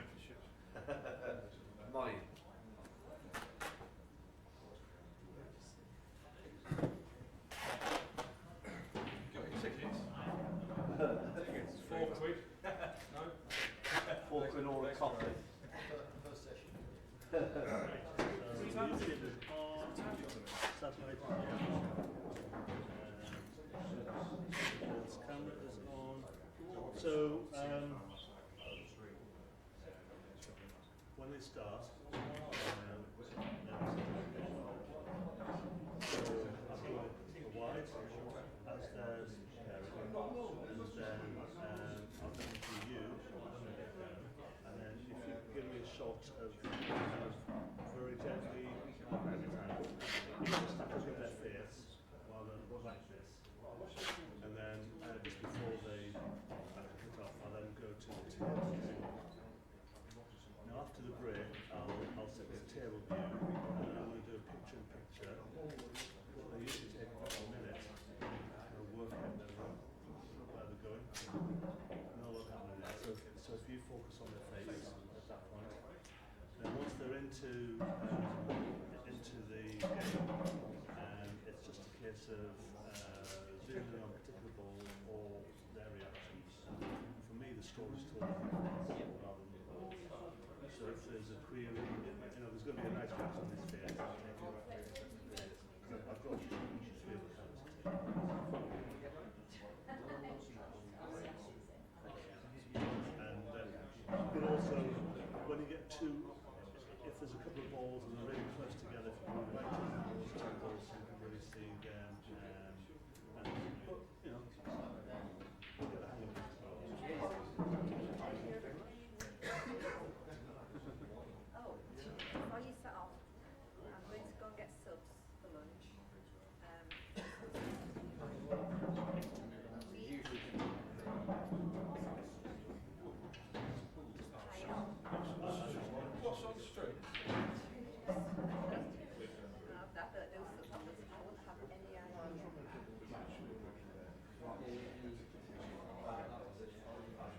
championships. Mine. Got your tickets? £4. No? £4 all a coffee. First session. Satellite. Camera is on. So when they start, wide, upstairs, and then I'll come to you, and then if you give me a shot of very gently, you just have to look at their face while they're like this, and then just before they cut off, I'll then go to the table. Now after the break, I'll sit with the table view, and then I'm going to do a picture-in-picture. They usually take about a minute, and work out where they're going, and all what's happening there. So if you focus on their face at that point, then once they're into the game, it's just a case of zooming in on a particular ball or their reactions. For me, the story's told rather than the ball. So if there's a query, there's going to be a nice reaction on this face. I've got 3 of the colours. And but also, when you get if there's a couple of balls and they're really close together, if you move right to those 2 balls, you can really see them. But, we'll get the hang of it. Oh, before you set off, I'm going to go and get subs for lunch. What's on the street? That there was the problems. I wouldn't have any idea.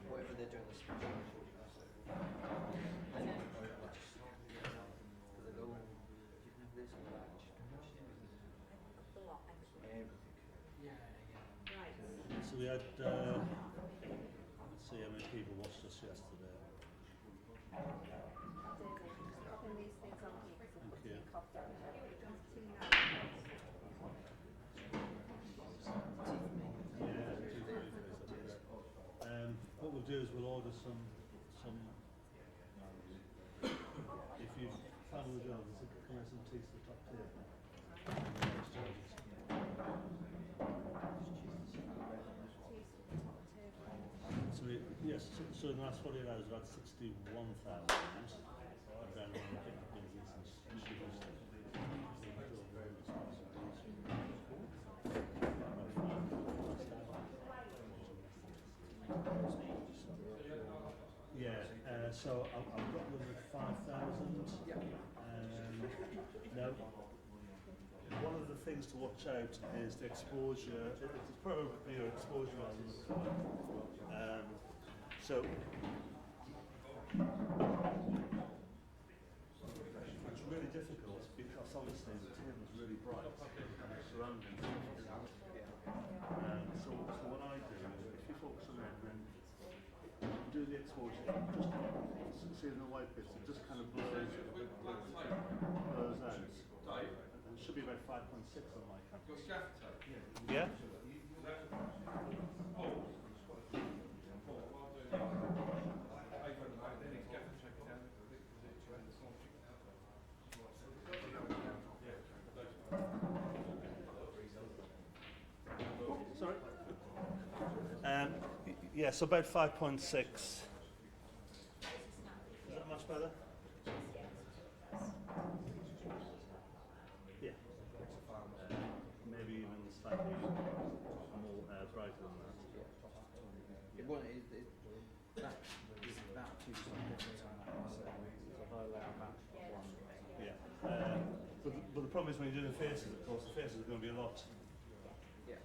Whatever they're doing, Right. So we had, let's see how many people watched us yesterday. David, just popping these things on here because I'm putting Okay. cough down. What we'll do is we'll order some. If you found the job, can I have some tea to the top tier? So in the last 48 hours, we've had 61,000. And then we'll get the business and sugars. Yeah, so I've got them at 5,000. Now, one of the things to watch out is the exposure. It's probably your exposure on the colour. So it's really difficult because obviously the table is really bright and the surroundings. So what I do is if you focus on it and then do the exposure, just see in the white bits, it just kind of blurs out. And it should be about 5.6 on my camera. Got your gaffer tape? Yeah? Sorry? Yeah, so about 5.6. Is that much better? Yeah. Maybe even slightly more brighter than that. That is about 2% difference on that, so if I allow about 1. Yeah. But the problem is when you're doing the faces, of course, the faces are going to be a lot. Yeah.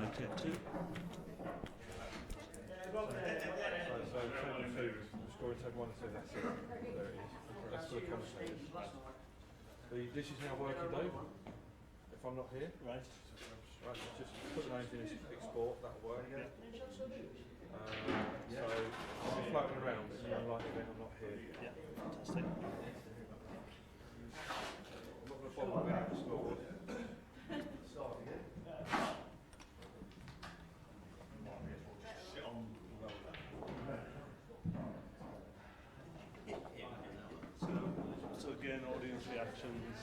I take two. So training food, scoring tag 1 and 2, that's it. There it is. That's for the commentators. This is now working, Dave. If I'm not here, Right. right, just put the names in as export, that'll work. Yeah. So I'll be floating around in the unlikely event I'm not here. Yeah. Fantastic. I'm not going to bother winning the score. So again, audience reactions.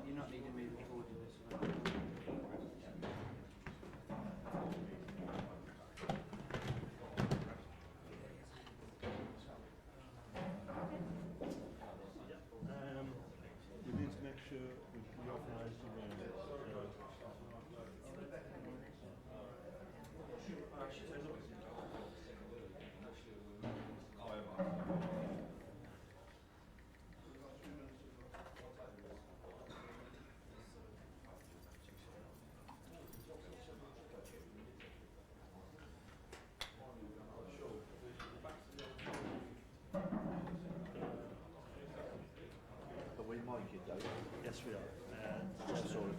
You're not needing me recording this. We need to make sure we recognise the name. Are we miking, Dave? Yes, we are. Just sort of.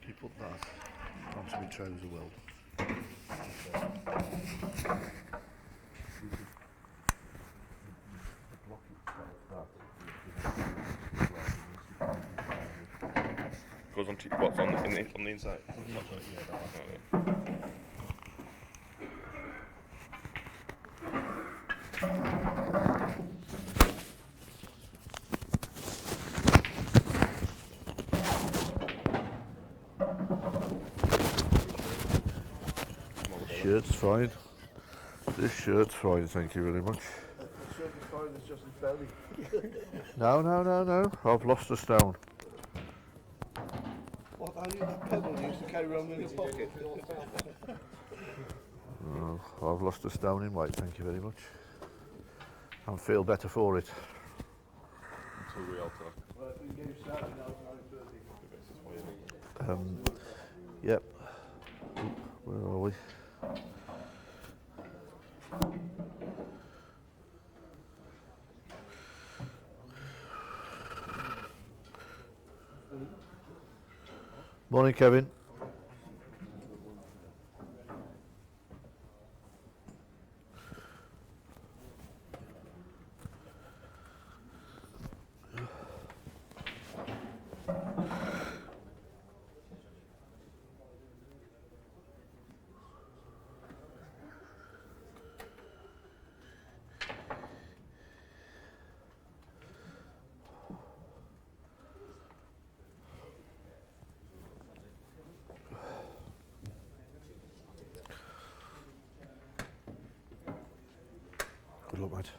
You put that onto my trouser weld. Goes on to what's on the inside. Shirt's fine. This shirt's fine, thank you very much. The shirt is fine, it's just his belly. No. I've lost a stone. What, I knew that pebble you used to carry around in your pocket. Oh, I've lost a stone in weight, thank you very much. And feel better for it. Until we alter. Right, we can get you started now at 9:30. Yep. Where are we? Morning, Kevin. Good luck, mate.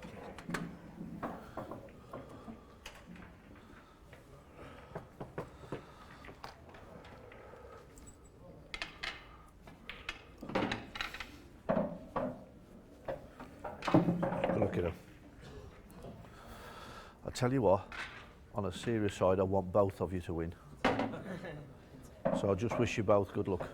tell you what, on a serious side, I want both of you to win. So I just wish you both good luck.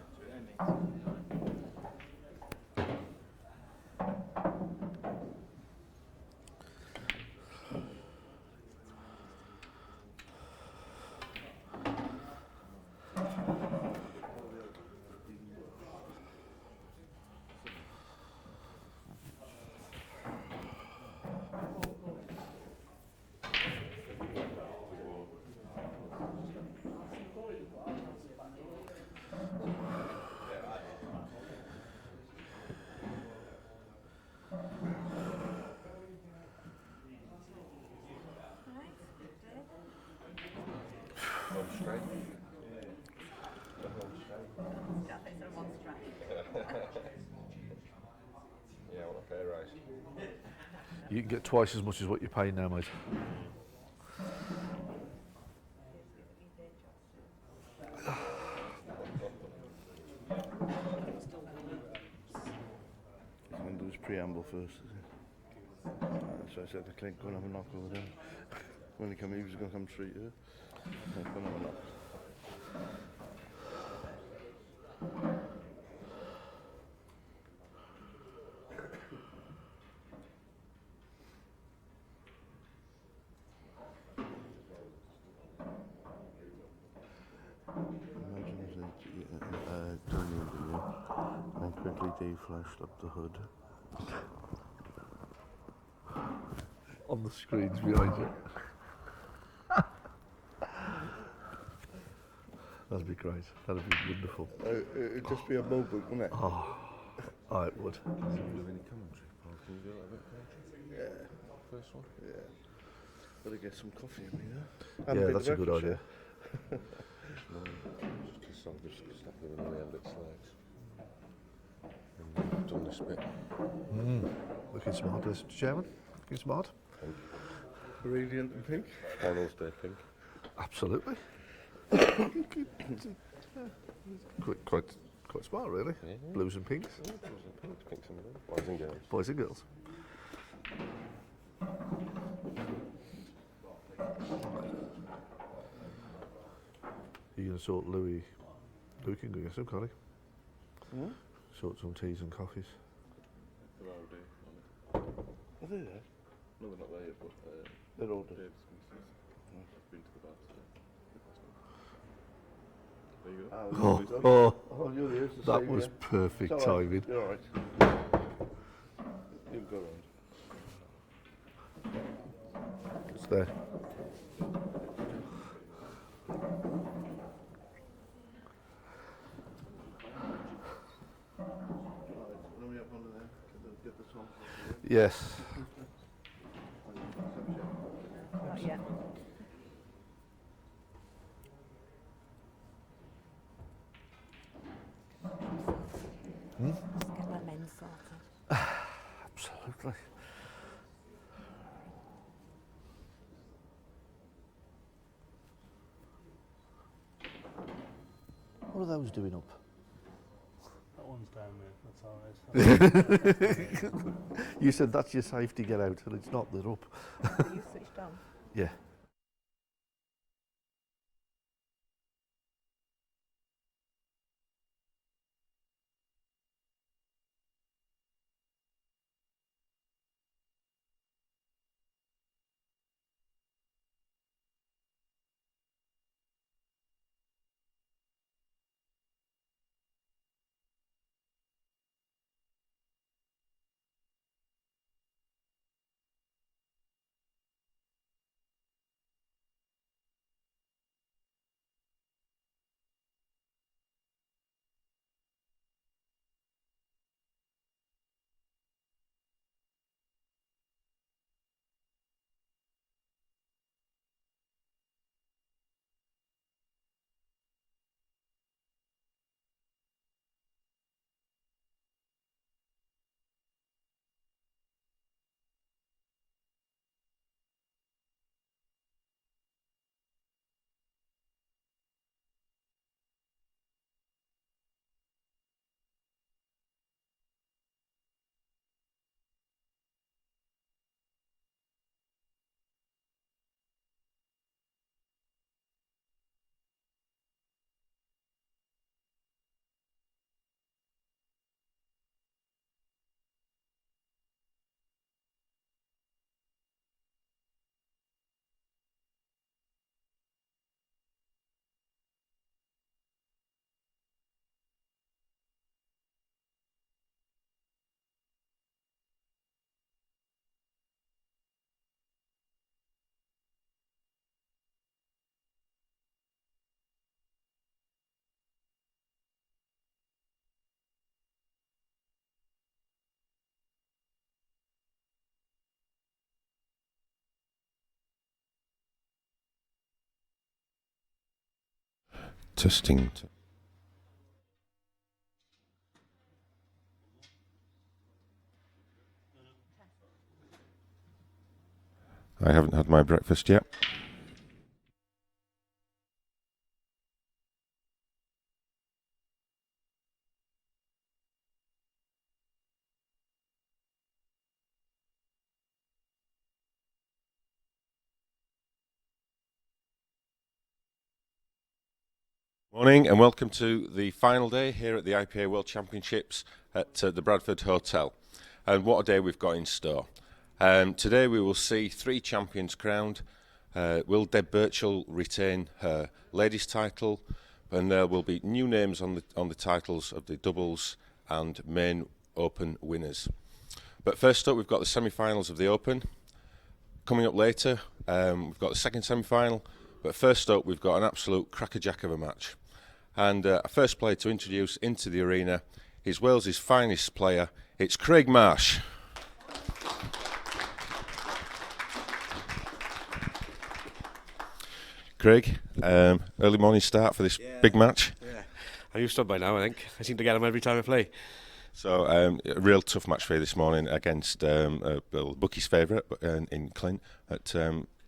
One straight. That is a one strike. Yeah, well, okay, right. You can get twice as much as what you're paying now, mate. He's going to do his preamble first. So I said to Clint, go and have a knock over there. When he came in, he was going to come straight here. Go and have a knock. Imagine if they during the interview, and then quickly deflashed up the hood. On the screens behind you. That'd be great. That'd be wonderful. It'd just be a moment, wouldn't it? Oh, it would. Does it do any commentary, Paul? Can you do that a bit, Paul? Yeah, First one? yeah. Better get some coffee in me there. Yeah, that's a good idea. No, just I'll just stop doing the end at slides. And we've done this bit. Looking smart, Mr. Chairman. Looking smart. Radiant and pink. Finals day pink. Absolutely. Quite smart, really. Yeah. Blues and pinks. Yeah, blues and pinks, pinks and blue. Boys and girls. Boys and girls. You're going to sort Louis can go get some, can't he? Sort some teas and coffees. They're all day on it. Are they there? No, they're not there yet, but They're all there. Dave's missus. I've been to the bar today. There you go. Oh, you're here to That save was you. perfect It's all right. timing. You're all right. You go round. It's there. Let me up under there. Get the song. Yes. Not yet. Just get my men sorted. Absolutely. What are those doing up? That one's down there, that's alright. You said that's your safety get out, and it's not. They're up. You switched on. Yeah. Testing. I haven't had my breakfast yet. Morning and welcome to the final day here at the IPA World Championships at the Bradford Hotel. And what a day we've got in store. Today we will see 3 champions crowned. Will Deb Birchall retain her ladies title, and there will be new names on the titles of the doubles and main Open winners. But first up, we've got the semi-finals of the Open. Coming up later, we've got the second semi-final. But first up, we've got an absolute crackerjack of a match. And our first player to introduce into the arena is Wales's finest player. It's Craig Marsh. Craig, early morning start for this big match. Yeah, I'm used to it by now, I think. I seem to get them every time I play. So, a real tough match for you this morning against Bucky's favourite in Clint.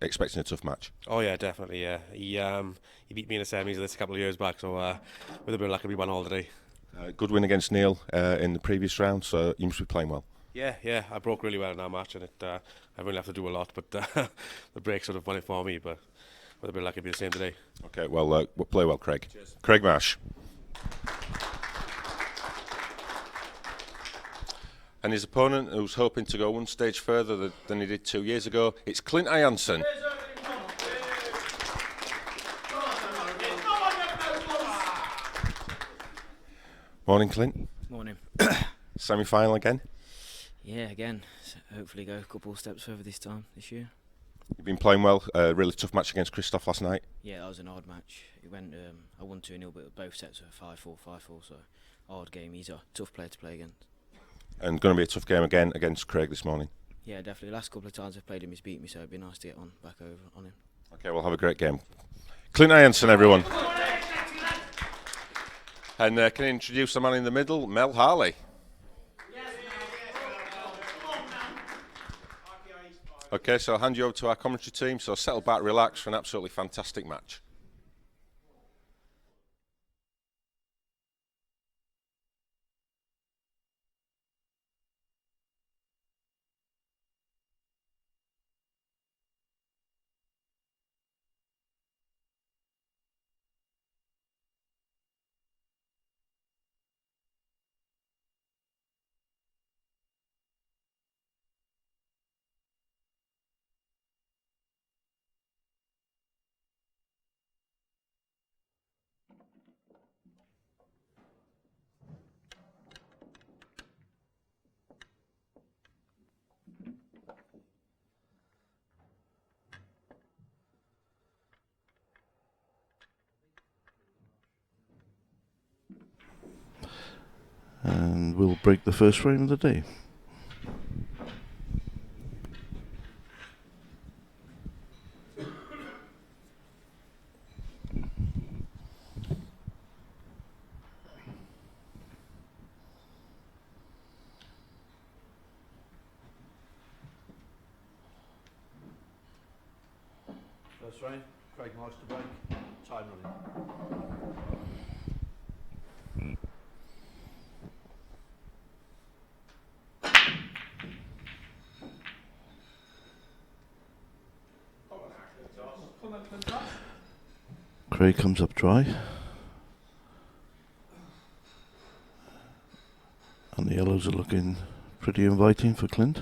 Expecting a tough match. Oh yeah, definitely. Yeah, he beat me in the semis this a couple of years back, so with a bit of luck, we won all today. Good win against Neil in the previous round, so you must be playing well. Yeah, I broke really well in that match, and I really have to do a lot, but the break sort of won it for me. But with a bit of luck, it'll be the same today. Okay, well, play well, Craig. Cheers. Craig Marsh. And his opponent, who's hoping to go one stage further than he did 2 years ago, it's Clint Ianson. Morning, Clint. Morning. Semi-final again? Yeah, again. So hopefully go a couple of steps further this year. You've been playing well. Really tough match against Christoph last night. Yeah, that was an hard match. It went. I won 2-0, but both sets were 5-4, 5-4. So hard game. He's a tough player to play against. And going to be a tough game again against Craig this morning. Yeah, definitely. Last couple of times I've played him, he's beat me, so it'd be nice to get back over on him. Okay, we'll have a great game. Clint Ianson, everyone. And can I introduce the man in the middle, Mel Harley. Okay, so I'll hand you over to our commentary team. So settle back, relax for an absolutely fantastic match. And we'll break the first frame of the day. First frame, Craig Marsh to break, time running. Craig comes up dry. And the yellows are looking pretty inviting for Clint.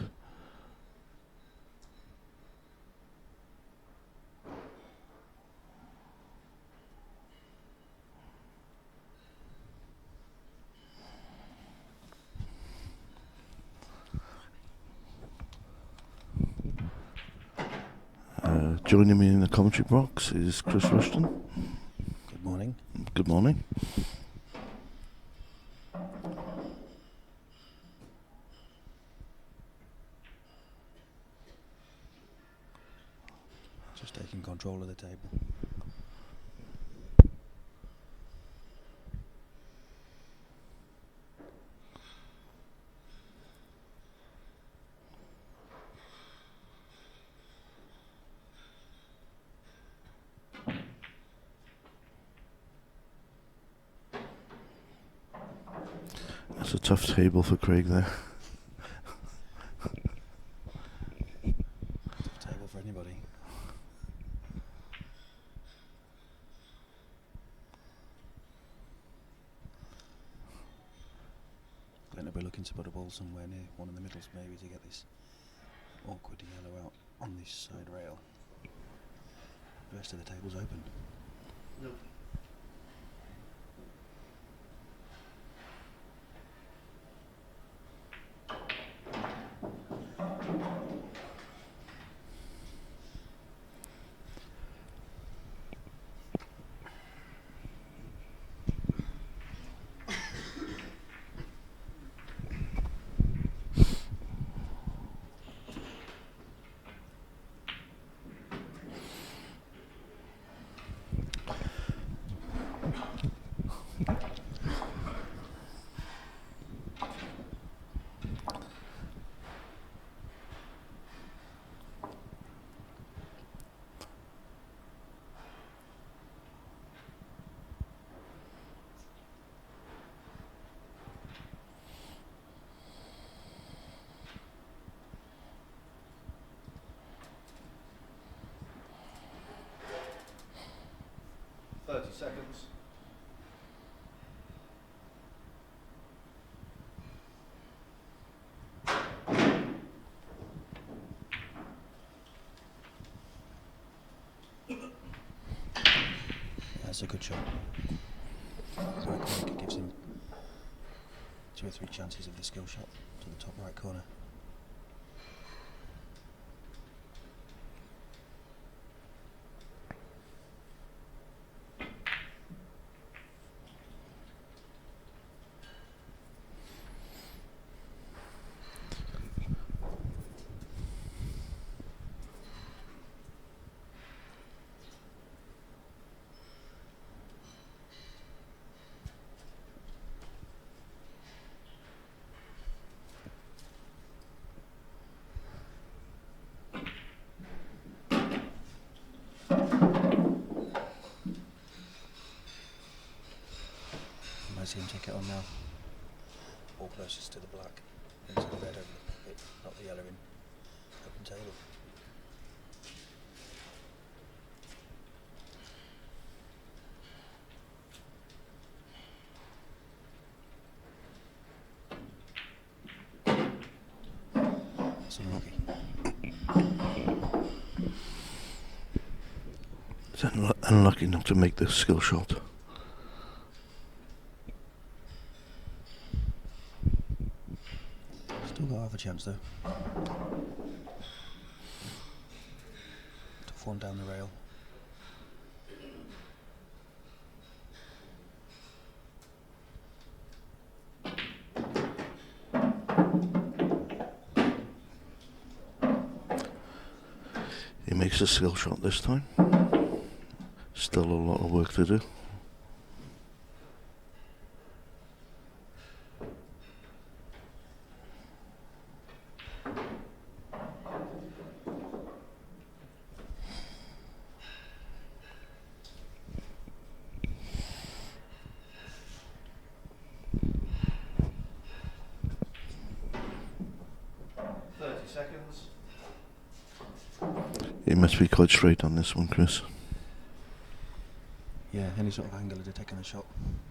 Joining me in the commentary box is Chris Rushton. Good morning. Good morning. Just taking control of the table. It's a tough table for Craig there. Tough table for anybody. Going to be looking to put a ball somewhere near one of the middles maybe to get this awkward yellow out on this side rail. The rest of the table's open. Nope. Seconds. That's a good shot. Very quick, it gives him 2 or 3 chances of the skill shot to the top right corner. I see him take it on now. All closest to the black, into the red over the pocket, not the yellow in open table. It's unlucky. It's unlucky not to make the skill shot. Still got half a chance though. Tough one down the rail. He makes a skill shot this time. Still a lot of work to do. It must be quite straight on this one, Chris. Yeah, any sort of angle would have taken a shot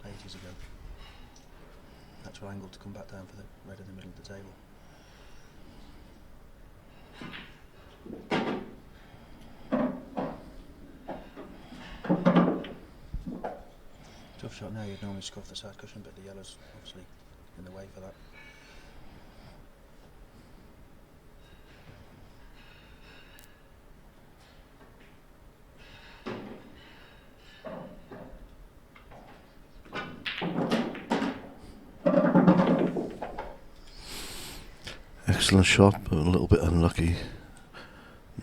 ages ago. Natural angle to come back down for the red in the middle of the table. Tough shot now, you'd normally scuff the side cushion, but the yellow's obviously in the way for that. Excellent shot, but a little bit unlucky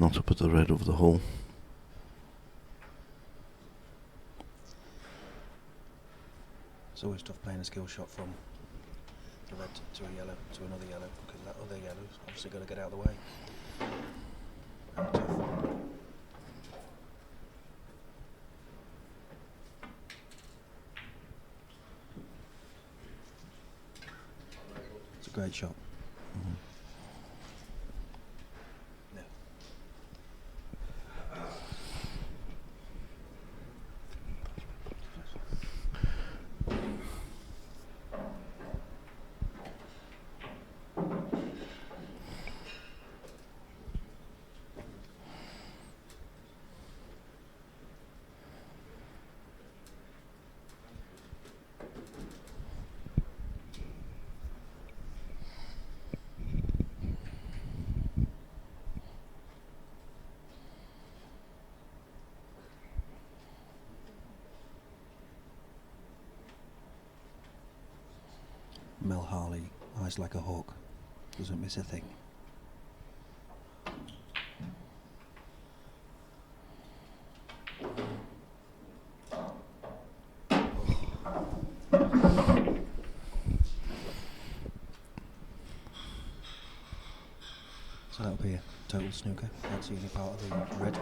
not to put the red over the hole. It's always tough playing a skill shot from the red to a yellow to another yellow, because that other yellow's obviously got to get out of the way. And tough. Great shot. Mel Harley, eyes like a hawk, doesn't miss a thing. So that'll be a total snooker. That's the only part of the red.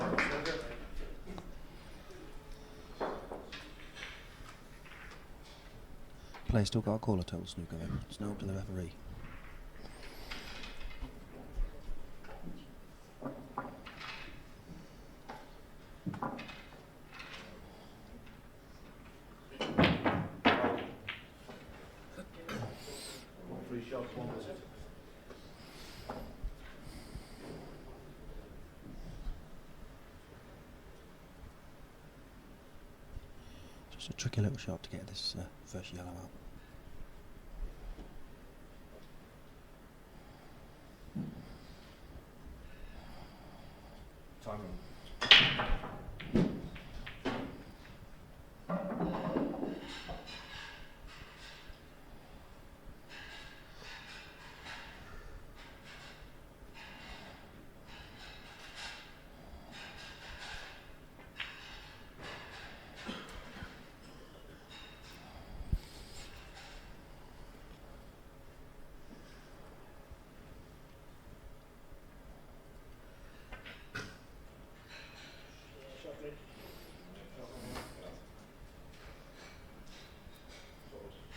Players still got to call a total snooker though. It's not up to the referee. Just a tricky little shot to get this first yellow out.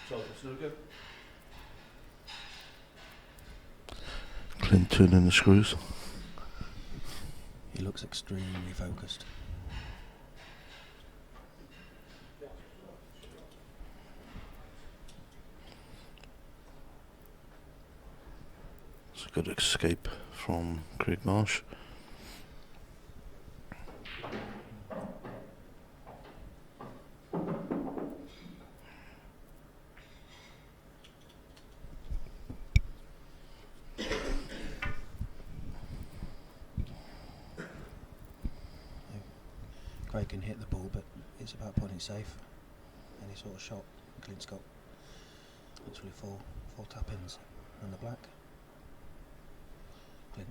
Total snooker. Clint turning the screws. He looks extremely focused. It's a good escape from Craig Marsh. Craig can hit the ball, but it's about putting it safe. Any sort of shot, Clint's got literally four tap-ins on the black. Clint.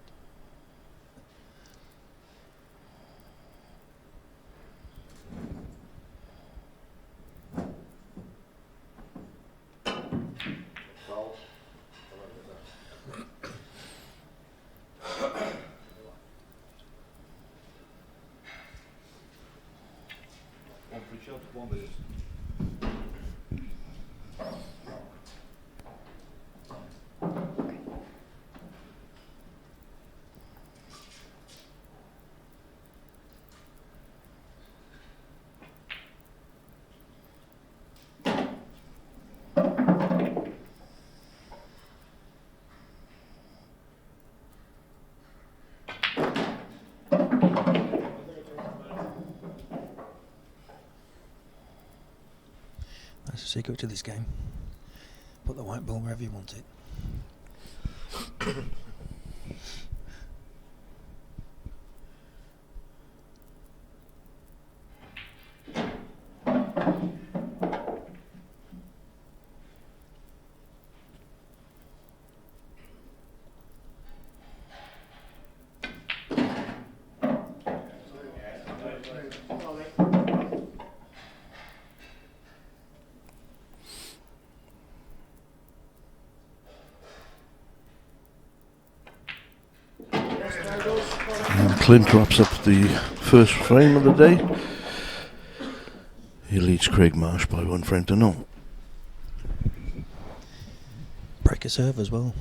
One free shot, one minute. That's the secret to this game. Put the white ball wherever you want it. And Clint wraps up the first frame of the day. He leads Craig Marsh by 1 frame to 0. break a serve as well.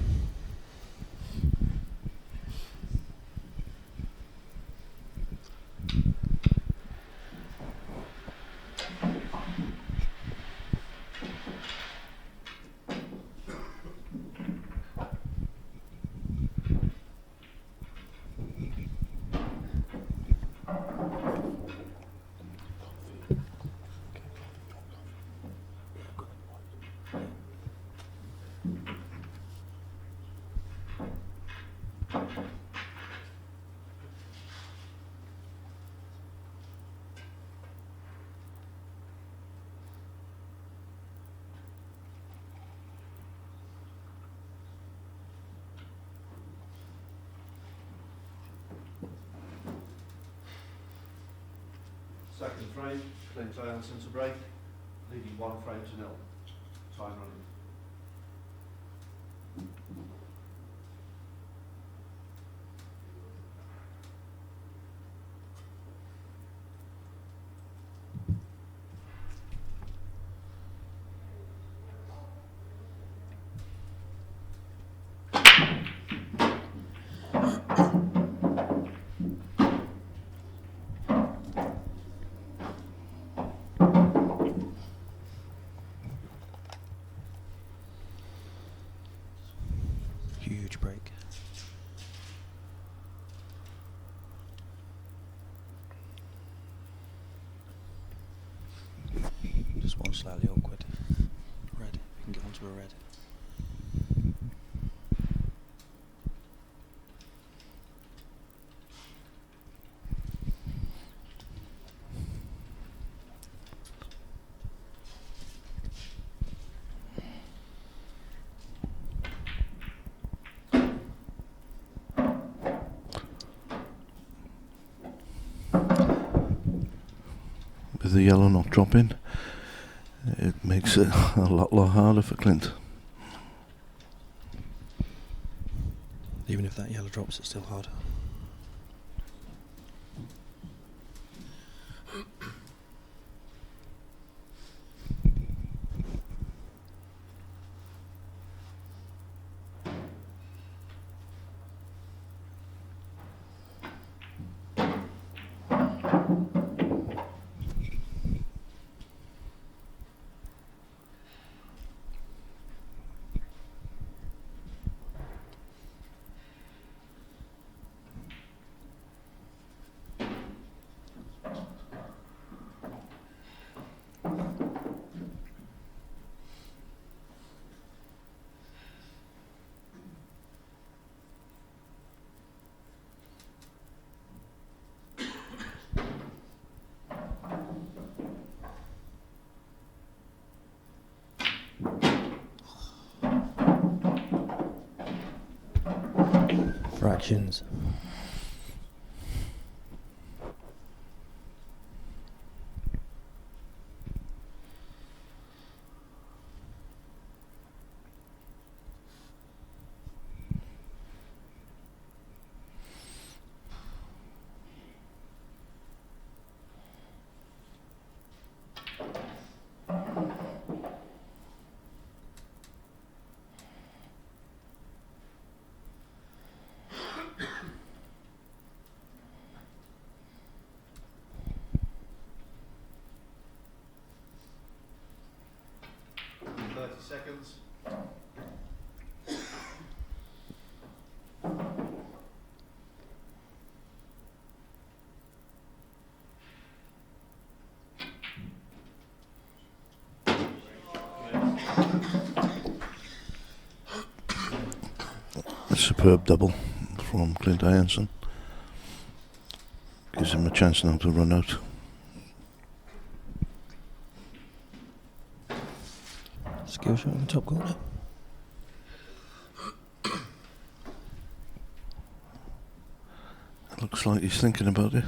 Second frame, Clint Jansen to break, leading 1 frame to 0. Time running. Huge break. Just one slightly awkward. Red. We can get onto a red. With the yellow not dropping, it makes it a lot harder for Clint. Even if that yellow drops, it's still hard. Fractions. Seconds. A superb double from Clint Jansen. Gives him a chance now to run out. Skill shot in the top corner. Looks like he's thinking about it.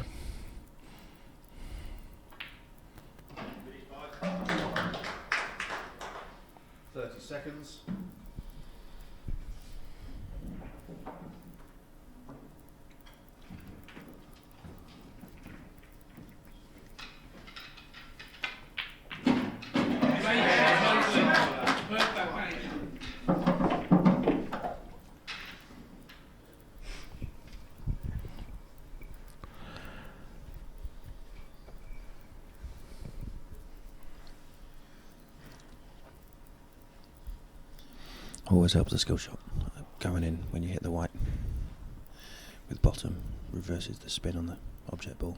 Seconds. Always helps the skill shot. Going in when you hit the white with bottom reverses the spin on the object ball.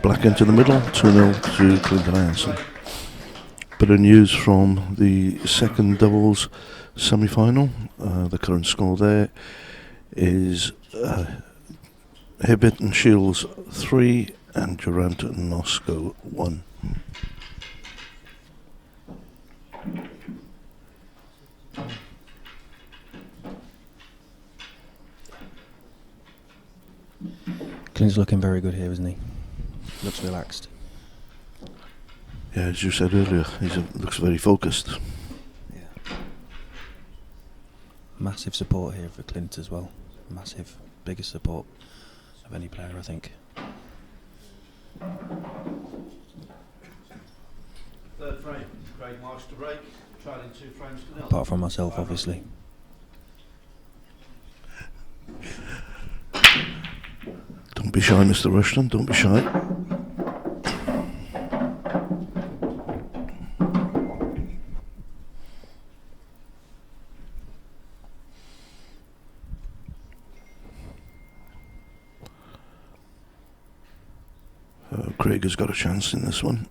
Black into the middle, 2-0 to Clinton Anderson. Bit of news from the second doubles semi-final. The current score there is Hibbett and Shields 3 and Durant and Nosco 1. Clint's looking very good here, isn't he? Looks relaxed. Yeah, as you said earlier, he looks very focused. Yeah. Massive support here for Clint as well. Massive, biggest support of any player, I think. Third frame, Craig marks to break, tried in 2 frames to nil. Apart from myself, obviously. Don't be shy, Mr. Rushton, don't be shy. Craig has got a chance in this one.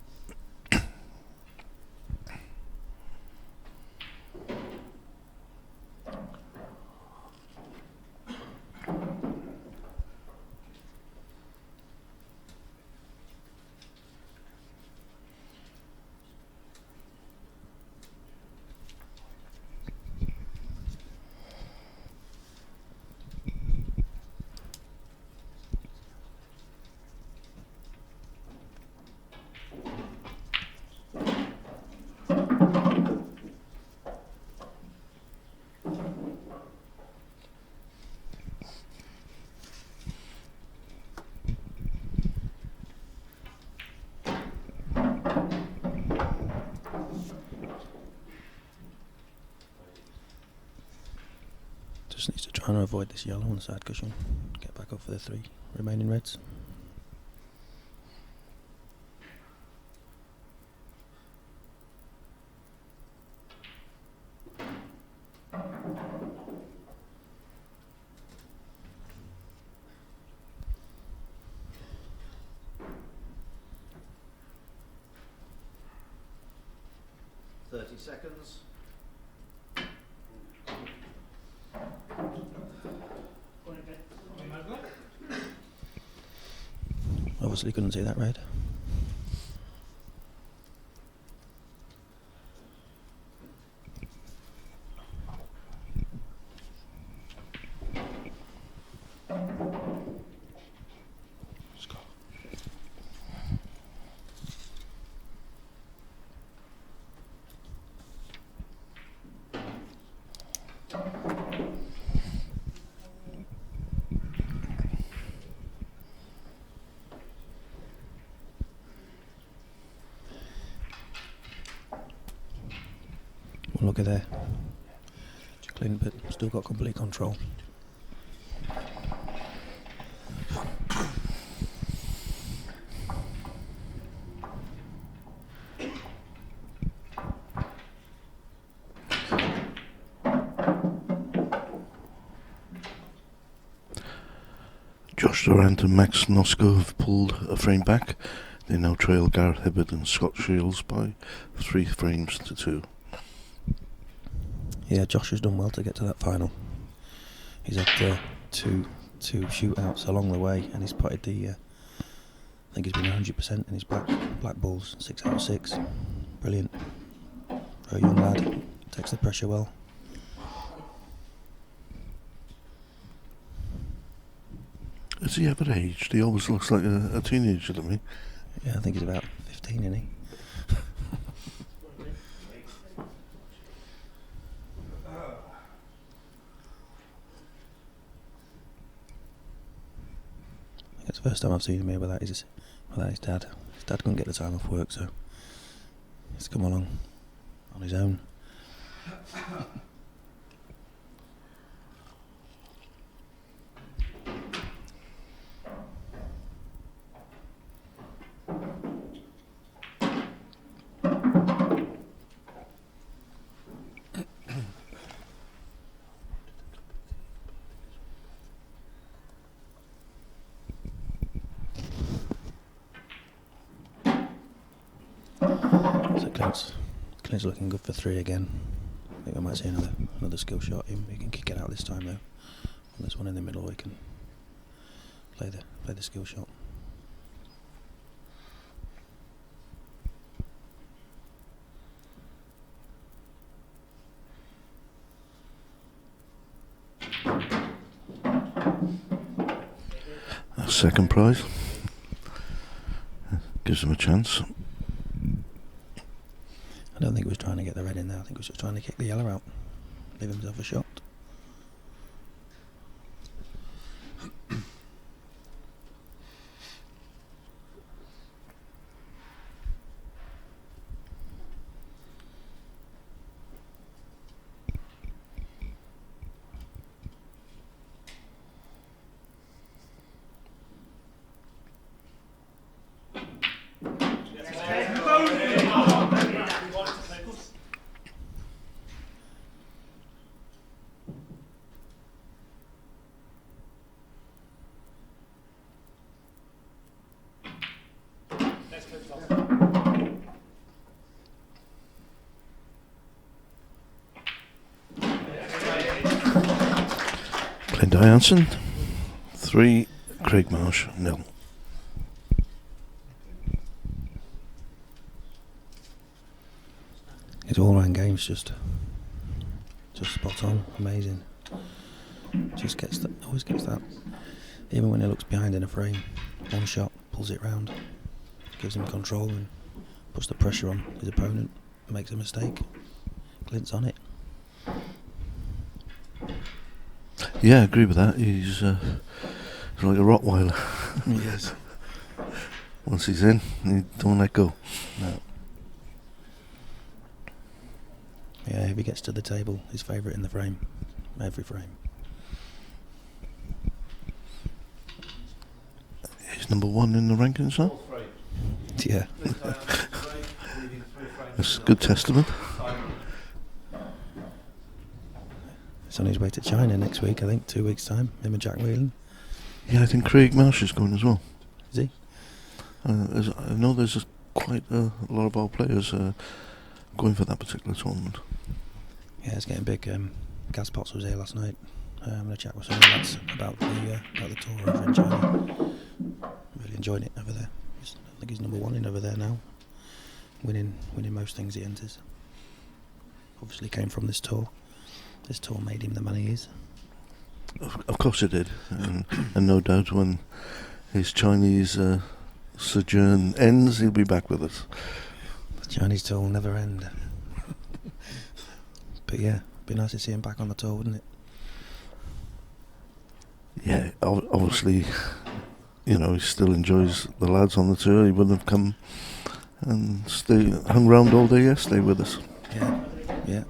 Just needs to try and avoid this yellow on the side cushion. Get back up for the 3 remaining reds. Seconds. Obviously couldn't see that red. Look at there. Clint, but still got complete control. Josh Durant and Max Nosco have pulled a frame back. They now trail Gareth Hibbert and Scott Shields by 3 frames to 2. Yeah, Josh has done well to get to that final. He's had two shootouts along the way, and he's putted the. I think he's been 100% in his black balls, 6 out of 6. Brilliant. For a young lad, takes the pressure well. Has he ever aged? He always looks like a teenager to me. Yeah, I think he's about 15, isn't he? It's the first time I've seen him here without his dad. His dad couldn't get the time off work, so he's come along on his own. So Clint's looking good for 3 again. I think I might see another skill shot. He can kick it out this time though. On this one in the middle, we can play the skill shot. Second prize. Gives him a chance. I don't think he was trying to get the red in there. I think he was just trying to kick the yellow out. Leave himself a shot. Jansen 3, Craig Marsh 0. His all-round game's just spot on, amazing. Just gets that, always gets that. Even when he looks behind in a frame, one shot pulls it round, gives him control and puts the pressure on his opponent. Makes a mistake, Clint's on it. Yeah, I agree with that. He's like a Rottweiler. Yes. Once he's in, he don't let go. No. Yeah, if he gets to the table, his favourite in the frame, every frame. He's number 1 in the rankings now. Yeah. That's a good testament. He's on his way to China next week, I think, 2 weeks' time, him and Jack Whelan. Yeah, I think Craig Marsh is going as well. Is he? I know there's quite a lot of our players going for that particular tournament. Yeah, it's getting big. Gaspots was here last night. I'm going to chat with some of the lads about the tour over in China. Really enjoying it over there. I think he's number 1 in over there now. Winning most things he enters. Obviously came from this tour. This tour made him the man he is. Of course it did. And no doubt when his Chinese sojourn ends, he'll be back with us. The Chinese tour will never end. But yeah, it'd be nice to see him back on the tour, wouldn't it? Yeah, obviously, you know, he still enjoys the lads on the tour. He wouldn't have come and hung around all day yesterday with us. Yeah, yeah.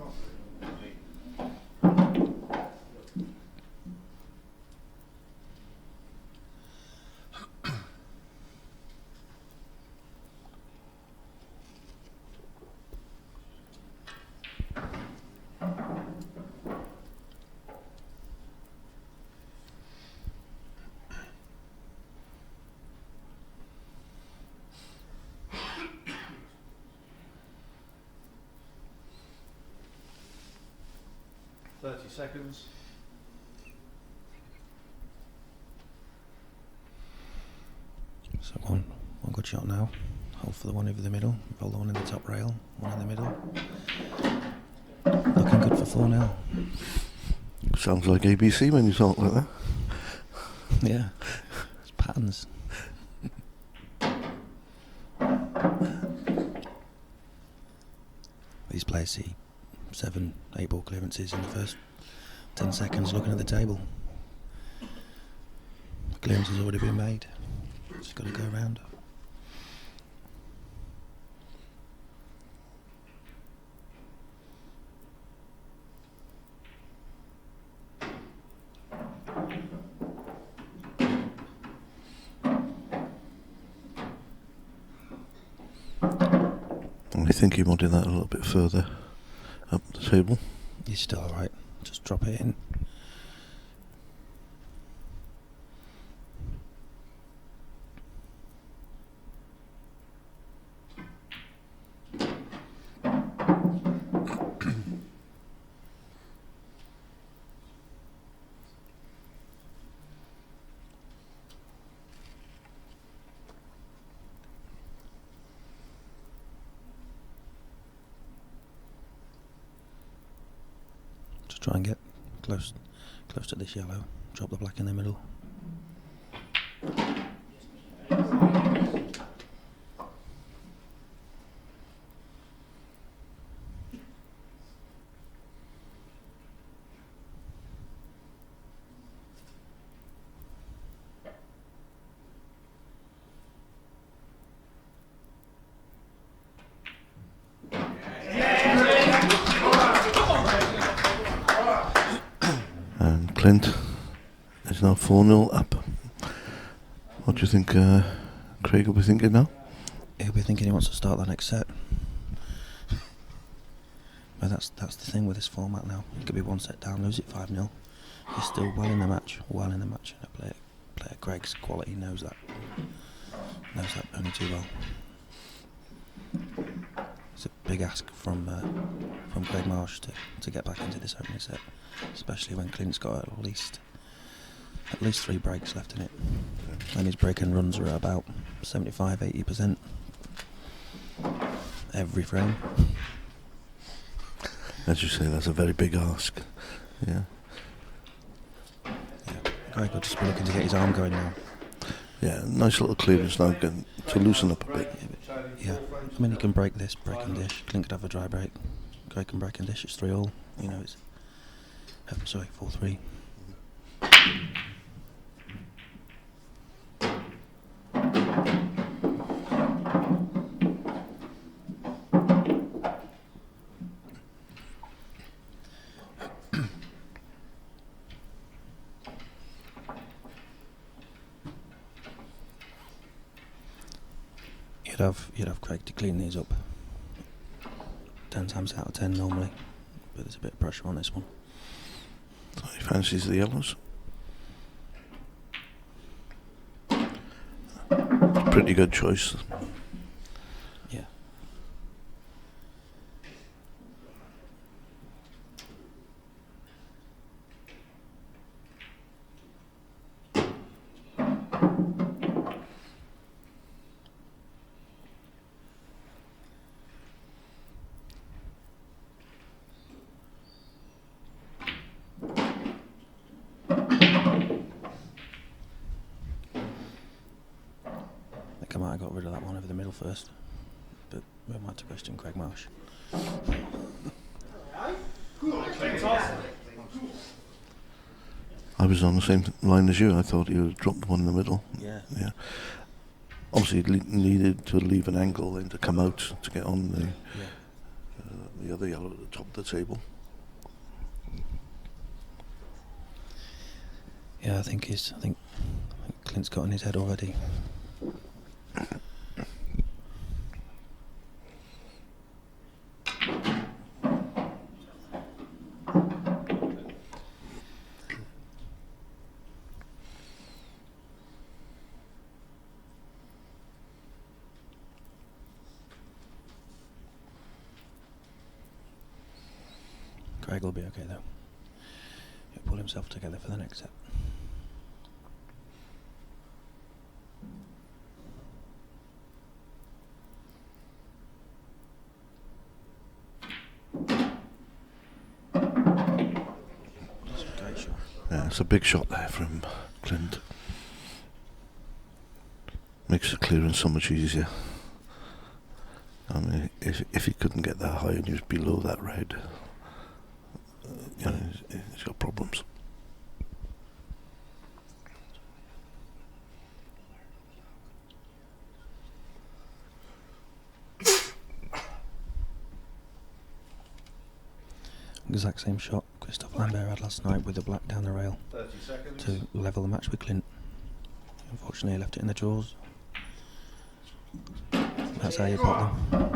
Seconds. So one good shot now. Hold for the one over the middle. Roll the one in the top rail. One in the middle. Looking good for 4 now. Sounds like ABC when you talk like that. Yeah, it's patterns. These players see 7, 8 ball clearances in the first 10 seconds looking at the table. The clearance has already been made. It's got to go round. I think he wanted that a little bit further up the table. He's still alright. Just drop it in. Just try and get close to this yellow. Drop the black in the middle. And Clint is now 4-0 up. What do you think Craig will be thinking now? He'll be thinking he wants to start the next set. But that's the thing with this format now. He could be one set down, lose it 5-0. He's still well in the match. And a player Craig's quality knows that only too well. It's a big ask from Craig Marsh to get back into this opening set, especially when Clint's got at least 3 breaks left in it, and his break and runs are at about 75-80% every frame. As you say, that's a very big ask. Yeah. Craig will just be looking to get his arm going now. Yeah, nice little clearance now to loosen up a bit. Yeah, I mean he can break this, break and dish. Clint could have a dry break. Craig can break and dish. It's 3-all. You know, it's 4-3. You'd have Craig to clean these up 10 times out of 10 normally, but there's a bit of pressure on this one. He fancies the yellows. Pretty good choice. Yeah. I might have got rid of that one over the middle first, but we might have to question Craig Marsh. I was on the same line as you. I thought you would dropped one in the middle. Yeah. Obviously, you needed to leave an angle then to come out to get on the other yellow at the top of the table. Yeah, I think Clint's got in his head already. Craig will be okay though. He'll pull himself together for the next set. That's a great shot. Yeah, it's a big shot there from Clint. Makes the clearance so much easier. I mean, if he couldn't get that high and he was below that red, you know, he's got problems. exact same shot Christophe Lambert had last night with the black down the rail 30 seconds. to level the match with Clint. Unfortunately, he left it in the drawers. That's how you pot them.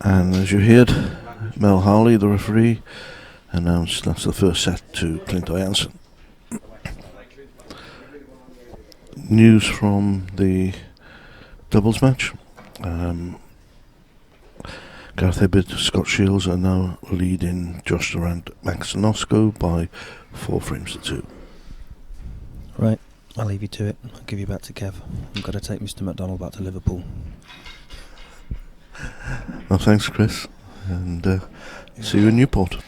And as you heard, Mel Harley, the referee, announced that's the first set to Clint Jansen. News from the doubles match. Gareth Hibbert, Scott Shields are now leading Josh Durant, Max Nosko by 4 frames to 2. Right, I'll leave you to it. I'll give you back to Kev. I've got to take Mr. McDonald back to Liverpool. Well, thanks, Chris, and see you in Newport.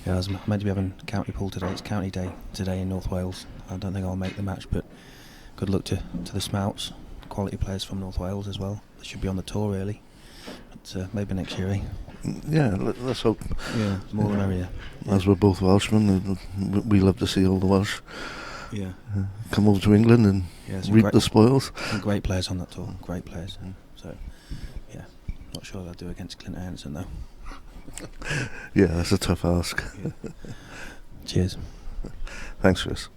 Yeah, I was meant to be having county pool today. It's county day today in North Wales. I don't think I'll make the match, but good luck to the Smouts, quality players from North Wales as well. They should be on the tour really, but maybe next year. Yeah, let's hope. Yeah, more the merrier. As we're both Welshmen, we love to see all the Welsh. Yeah. Come over to England and reap the spoils. Some great players on that tour. Great players. So, yeah, not sure they'll do against Clint Anderson though. Yeah, that's a tough ask. Yeah. Cheers. Thanks, Chris.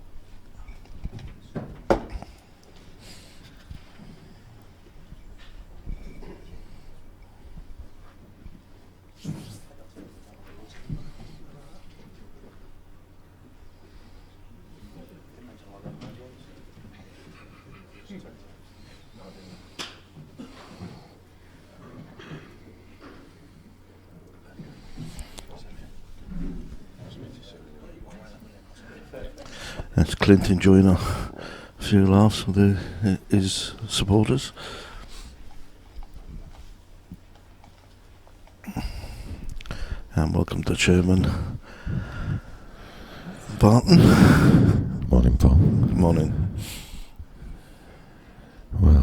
That's Clint enjoying a few laughs with his supporters. And welcome to Chairman Barton. Morning, Paul. Good morning. Well,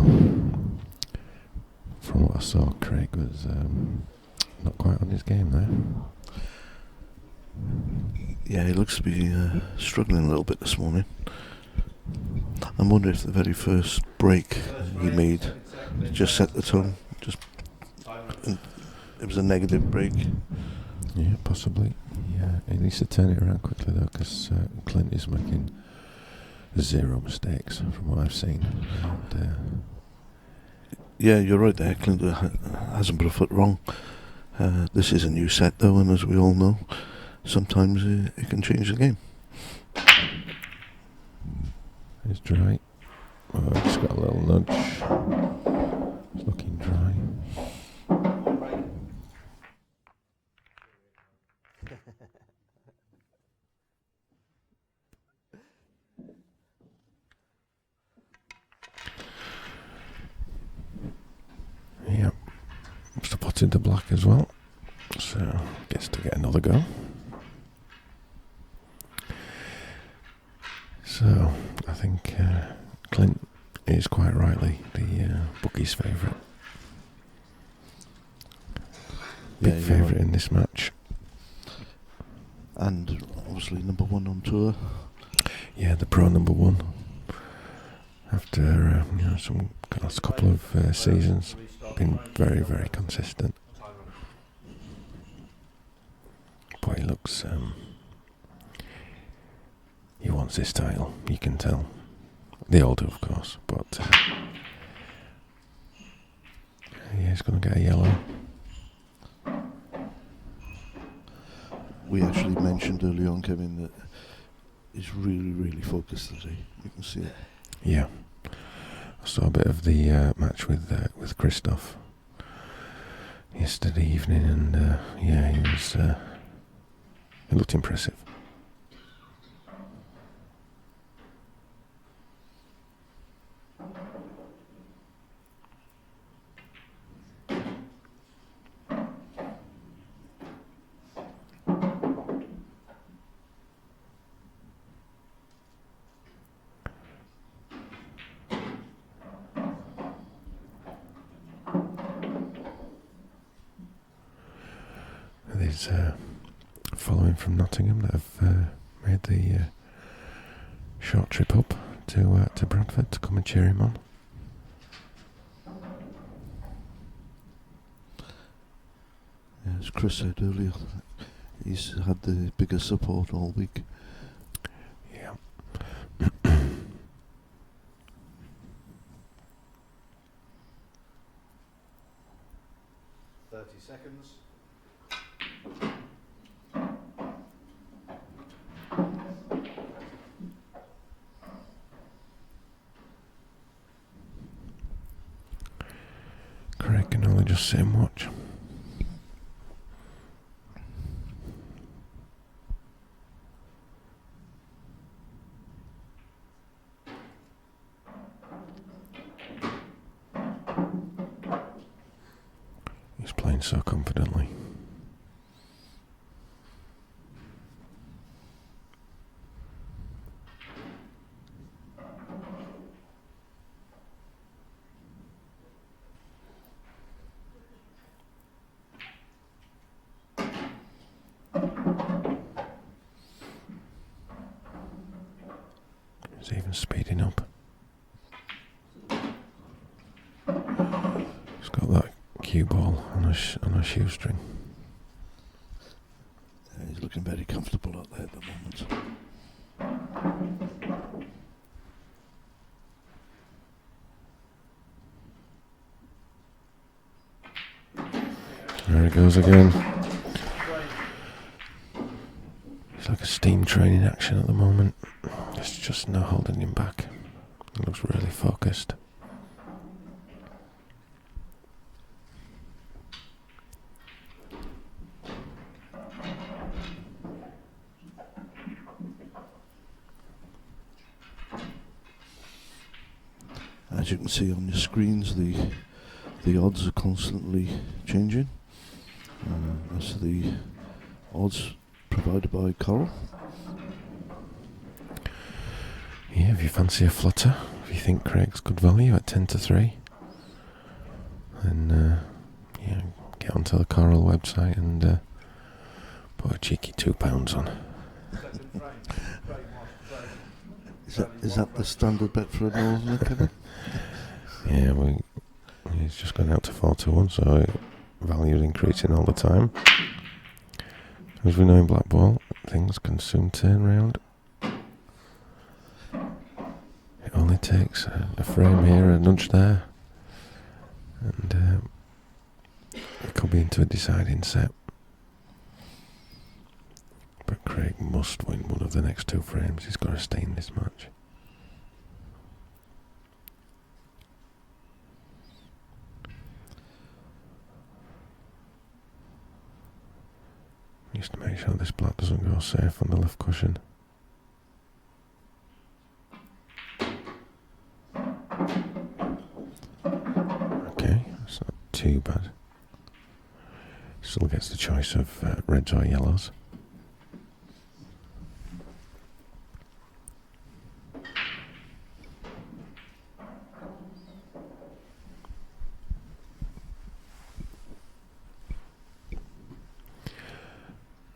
from what I saw, Craig was not quite on his game there. Yeah, he looks to be struggling a little bit this morning. I'm wondering if the very first break he made just set the tone. It was a negative break. Yeah, possibly. Yeah, he needs to turn it around quickly though, because Clint is making 0 mistakes from what I've seen. And, yeah, you're right there. Clint hasn't put a foot wrong. This is a new set though, and as we all know, sometimes it can change the game. It's dry. Oh, it's got a little nudge. It's looking dry. Yep. Mr. Potts into black as well. So gets to get another go. So I think Clint is quite rightly the bookie's favourite. Big favourite in this match. And obviously number 1 on tour. Yeah, the pro number 1. After some last couple of seasons, been very, very consistent. But he looks. He wants this title, you can tell. They all do, of course, but yeah, he's going to get a yellow. We actually mentioned early on, Kevin, that he's really, really focused today. You can see it. Yeah, I saw a bit of the match with Christophe yesterday evening, and yeah, he was. It looked impressive. following from Nottingham that have made the short trip up to Bradford to come and cheer him on. As Chris said earlier, he's had the biggest support all week. Yeah. 30 seconds. Craig can only just sit and watch. He's playing so confidently. He's even speeding up. He's got that cue ball on a shoestring. He's looking very comfortable out there at the moment. There he goes again. It's like a steam train in action at the moment. There's just no holding him back. He looks really focused. As you can see on your screens, the odds are constantly changing. That's the odds provided by Coral. Yeah, if you fancy a flutter, if you think Craig's good value at 10 to 3, then yeah, get onto the Coral website and put a cheeky £2 on. Is that the standard bet for a Northerner, Kevin? Yeah, he's just gone out to 4-1, so value is increasing all the time. As we know in Black Ball, things can soon turn round. It only takes a frame here, a nudge there, and it could be into a deciding set. But Craig must win one of the next 2 frames. He's got to stay in this match. Just to make sure this black doesn't go safe on the left cushion. Okay, that's not too bad. Still gets the choice of reds or yellows.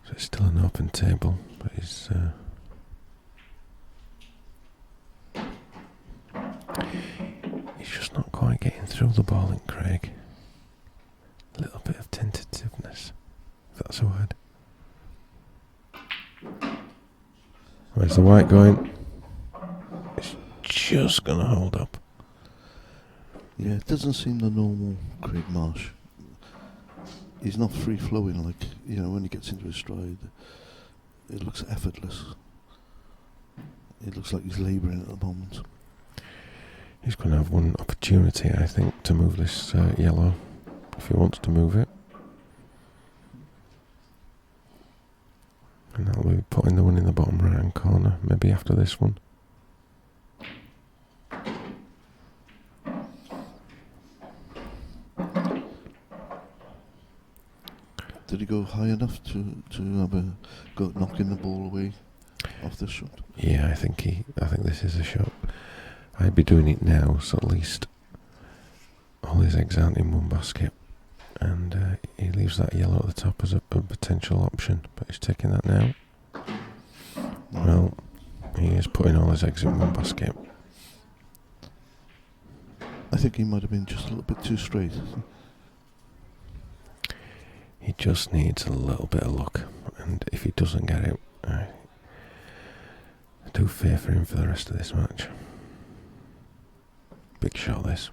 So it's still an open table, but he's just not quite getting through the ball in Craig. A little bit of tentativeness, if that's a word. Where's the white going? It's just going to hold up. Yeah, it doesn't seem the normal Craig Marsh. He's not free-flowing like, when he gets into his stride. It looks effortless. It looks like he's labouring at the moment. He's going to have one opportunity, I think, to move this yellow, if he wants to move it. And that'll be putting the one in the bottom right-hand corner, maybe after this one. Did he go high enough to have a go knocking the ball away off this shot? Yeah, I think this is a shot. I'd be doing it now, so at least all his eggs aren't in one basket, and he leaves that yellow at the top as a potential option, but he's taking that now. Well, he is putting all his eggs in one basket. I think he might have been just a little bit too straight. He just needs a little bit of luck, and if he doesn't get it, I do fear for him for the rest of this match. Big shot, this.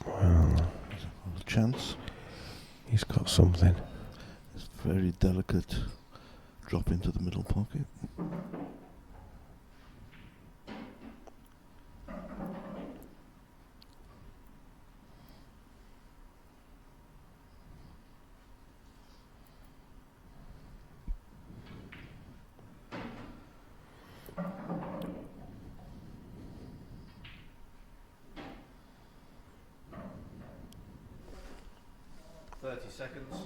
Well, A chance. He's got something. It's very delicate drop into the middle pocket. Seconds.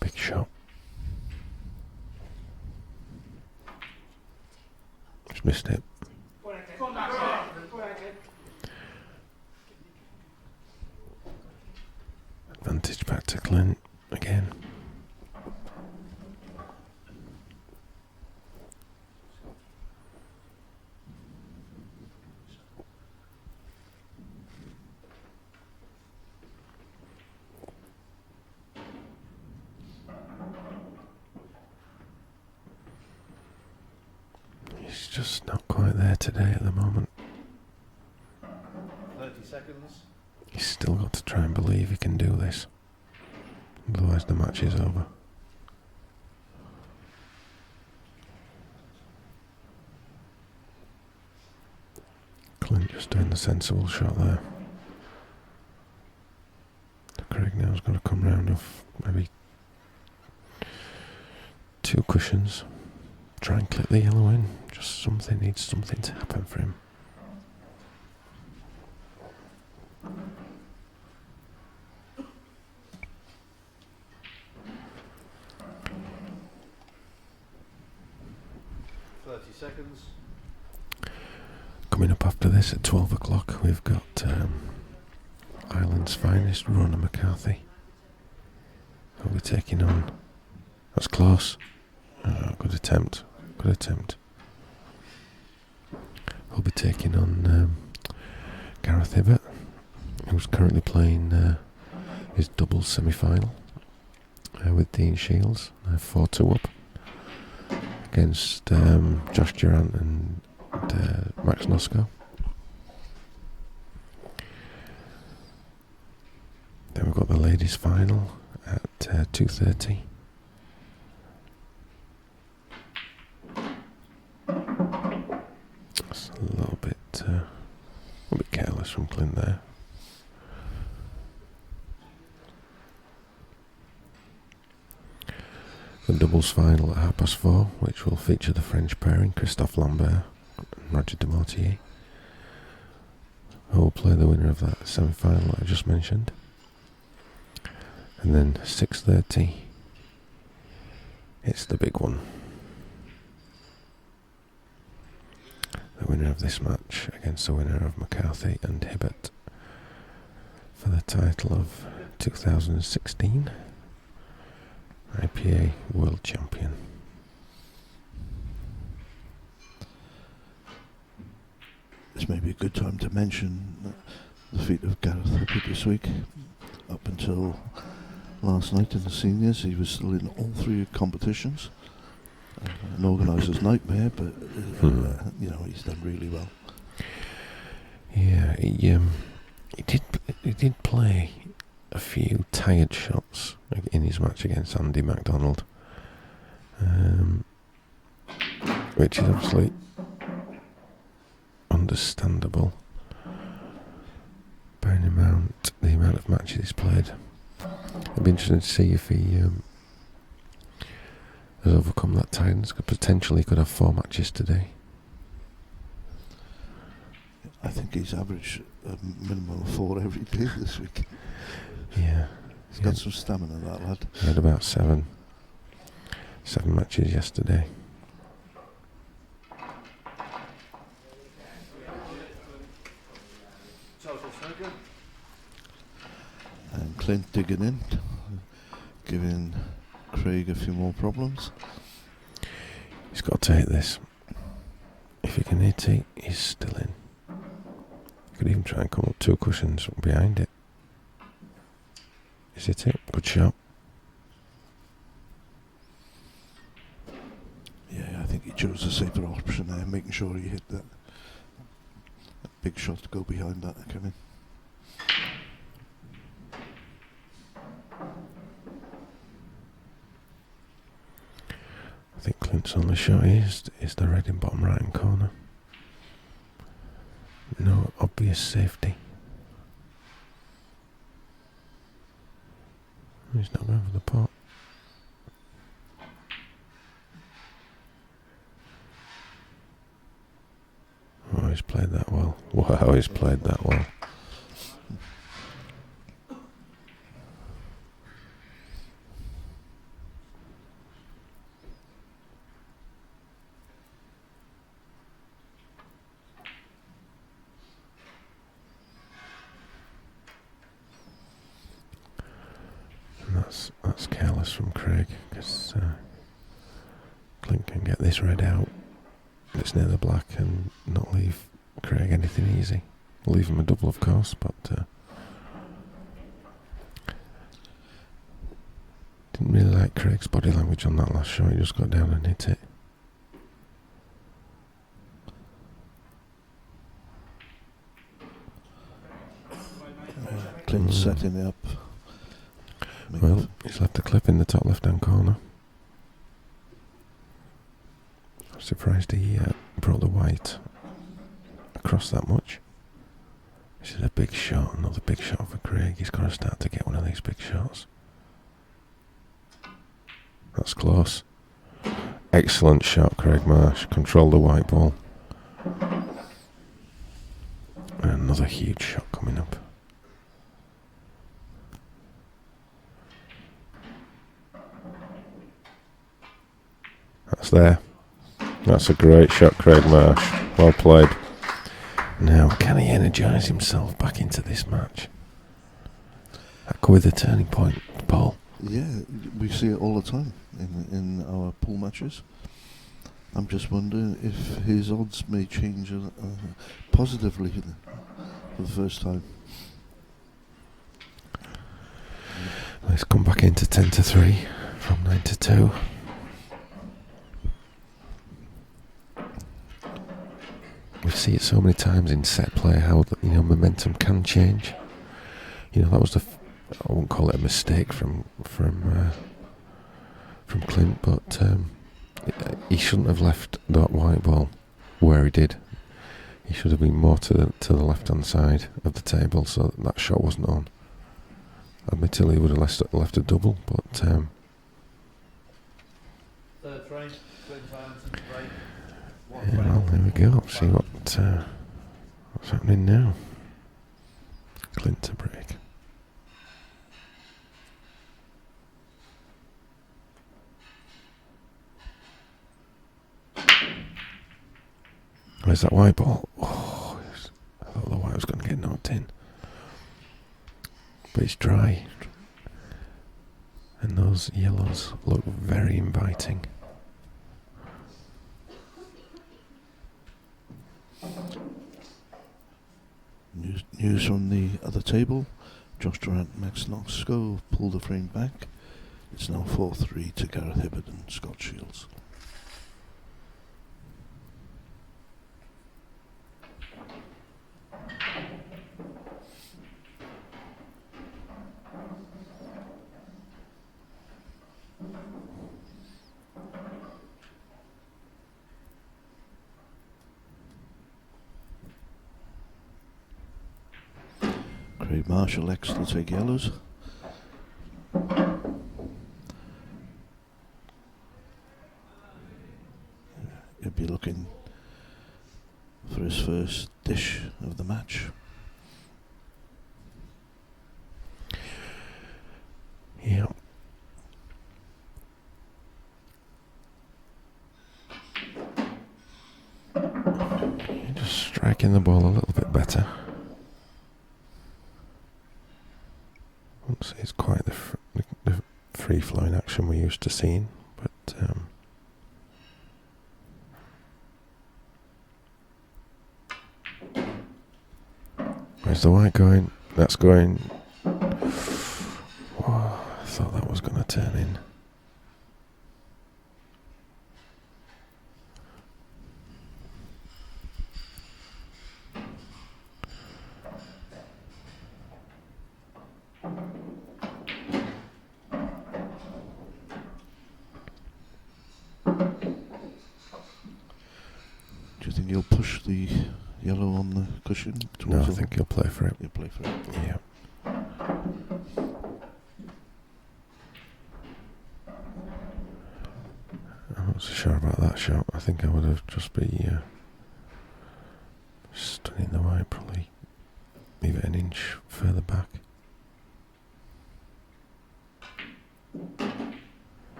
Big shot. Just missed it. Advantage back to Clint again. He's just not quite there today at the moment. 30 seconds. He's still got to try and believe he can do this. Otherwise the match is over. Clint just doing the sensible shot there. Craig now's got to come round off maybe 2 cushions. Try and clip the yellow in. Just something, needs something to happen for him. Seconds. Coming up after this at 12 o'clock, we've got Ireland's finest, Rona McCarthy. He'll be taking on... That's close. Good attempt. Good attempt. He'll be taking on Gareth Hibbert, who's currently playing his doubles semi-final with Dean Shields, 4-2 up against Josh Durant and Max Nosko. Then we've got the ladies' final at 2:30. That's a little bit careless from Clint there. The doubles final at 4:30, which will feature the French pairing Christophe Lambert and Roger Demortier, who will play the winner of that semi-final that I just mentioned. And then 6:30, it's the big one. The winner of this match against the winner of McCarthy and Hibbert for the title of 2016 IPA World Champion. This may be a good time to mention the feat of Gareth Hibbert this week. Up until last night in the seniors, he was still in all 3 competitions. An organiser's nightmare, but you know, he's done really well. Yeah, he did play a few tired shots in his match against Andy MacDonald, which is obviously understandable, bearing in mind the amount of matches he's played. It'd be interesting to see if he has overcome that tiredness. Potentially could have 4 matches today. I think he's averaged a minimum of 4 every day this week. Yeah, He's got some stamina, that lad. He had about seven matches yesterday. And Clint digging in, giving Craig a few more problems. He's got to hit this. If he can hit it, he's still in. He could even try and come up 2 cushions behind it. Is it? Good shot. Yeah, I think he chose a safer option there, making sure he hit that big shot to go behind that, Kevin. I think Clint's only shot is the red in bottom right hand corner. No obvious safety. He's not going for the pot. Oh, he's played that well. Wow, he's played that well. And that's careless from Craig, because Clint can get this red out. It's near the black and not leave Craig anything easy. Leave him a double, of course, but didn't really like Craig's body language on that last shot. He just got down and hit it. Clint's setting it up. Well, he's left a clip in the top left-hand corner. I'm surprised he brought the white across that much. This is a big shot, another big shot for Craig. He's got to start to get one of these big shots. That's close. Excellent shot, Craig Marsh. Control the white ball. And another huge shot coming up. That's there. That's a great shot, Craig Marsh. Well played. Now, can he energise himself back into this match? That could be the turning point, Paul. Yeah, we see it all the time in our pool matches. I'm just wondering if his odds may change positively for the first time. Let's come back into 10-3 from 9-2. We see it so many times in set play how momentum can change. That was I won't call it a mistake from Clint, but he shouldn't have left that white ball where he did. He should have been more to the left hand side of the table, so that shot wasn't on. Admittedly, he would have left a double, but Third frame, break. Yeah, well, there we go. See what's happening now. Clint to break. Where's that white ball? Oh, I thought the white was going to get knocked in. But it's dry. And those yellows look very inviting. News from the other table. Josh Durant, Max Noxco pull the frame back. It's now 4-3 to Gareth Hibbert and Scott Shields. Craig Marsh elects to take yellows. He'll be looking for his first dish of the match. striking the ball a little bit better. Won't say it's quite the free-flowing action we're used to seeing, but where's the white going? That's going. Whoa, I thought that was going to turn in. Do you think he'll push the yellow on the cushion? No, I towards think he'll play for it. He'll play for it. Yeah. I'm not so sure about that shot. I think I would have just be stunning the white, probably leave it an inch further back.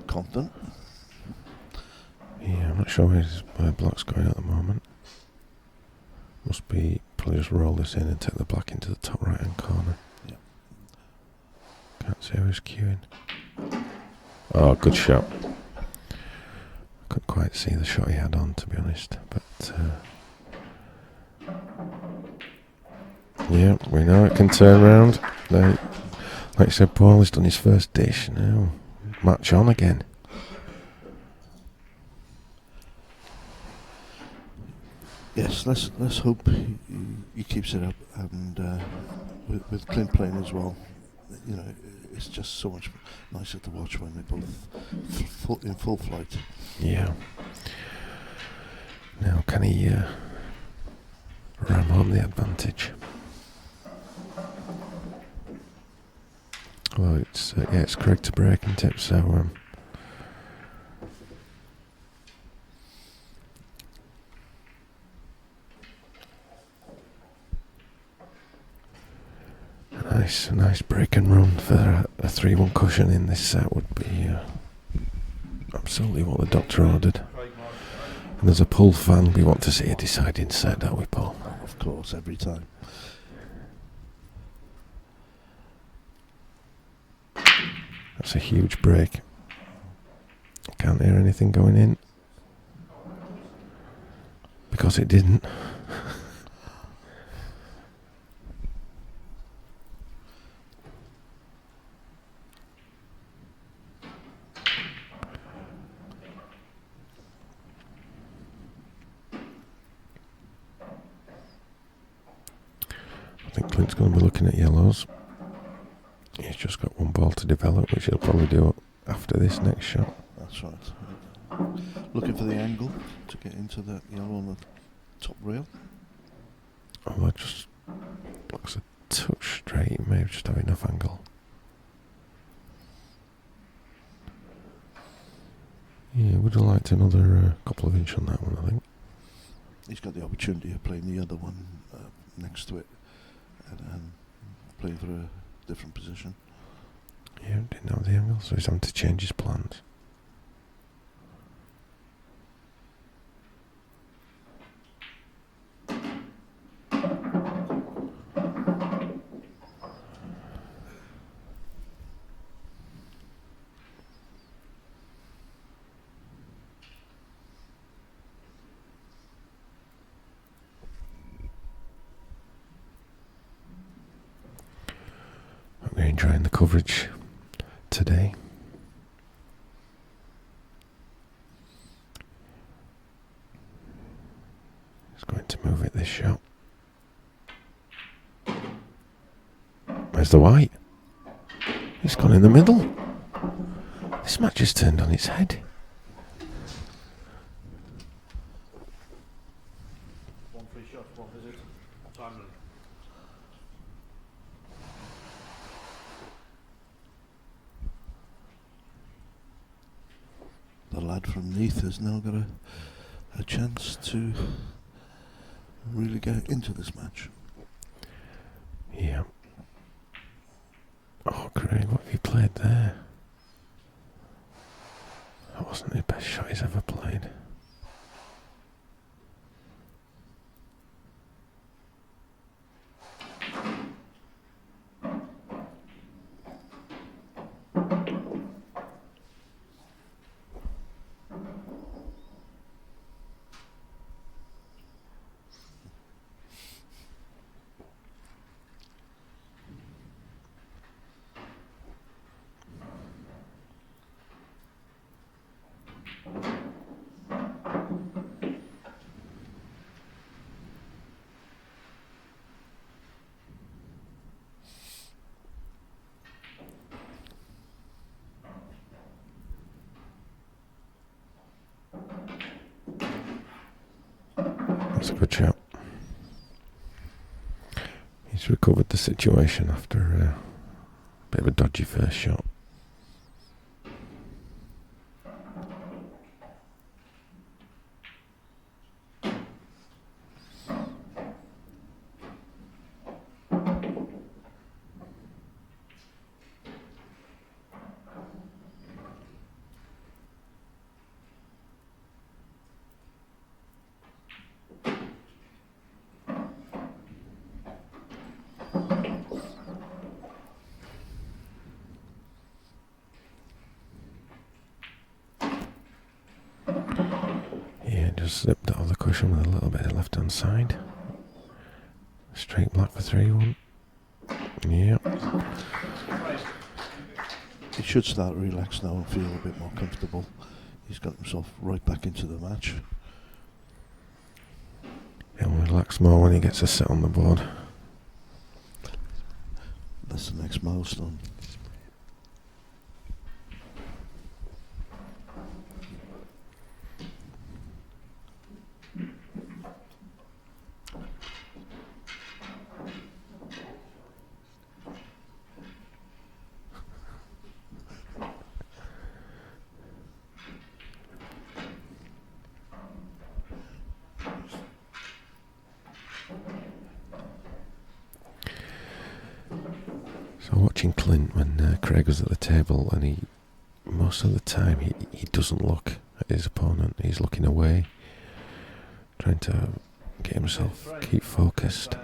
Confident. Yeah, I'm not sure where his black's going at the moment. Must be probably just roll this in and take the black into the top right hand corner. Yeah. Can't see who's queuing. Oh, good shot. Couldn't quite see the shot he had on, to be honest, but yeah, we know it can turn round. Like you said, Paul, he's done his first dish now. Match on again. Yes, let's hope he keeps it up, and with Clint playing as well, you know, it's just so much nicer to watch when they're both in full flight. Yeah. Now can he ram home the advantage? Well, it's it's correct to break and tip, so a nice break and run for a 3-1 cushion in this set would be absolutely what the doctor ordered. And as a Pull fan, we want to see a deciding set, don't we, Paul? Of course, every time. That's a huge break. Can't hear anything going in. Because it didn't. I think Clint's going to be looking at yellows. He's just got one ball to develop, which he'll probably do after this next shot. That's right. Looking for the angle to get into that yellow on the top rail. Oh, that just looks a touch straight. He may just have enough angle. Yeah, would have liked another couple of inch on that one, I think. He's got the opportunity of playing the other one next to it and playing for a different position. Yeah, didn't have the angle, so he's having to change his plans. We're enjoying the coverage today. He's going to move it this shot. Where's the white? He's gone in the middle. This match has turned on its head. One free shot, one visit. Time limit. The lad from Neath has now got a chance to really get into this match. Yeah. Oh, Craig, what have you played there? That wasn't the best shot he's ever played. That's a good shot. He's recovered the situation after a bit of a dodgy first shot. Yeah, just slipped out of the cushion with a little bit of left hand side. Straight black for 3-1. Yeah. He should start to relax now and feel a bit more comfortable. He's got himself right back into the match. He'll relax more when he gets a set on the board. That's the next milestone. So watching Clint when Craig was at the table, and most of the time he doesn't look at his opponent. He's looking away, trying to get himself keep focused.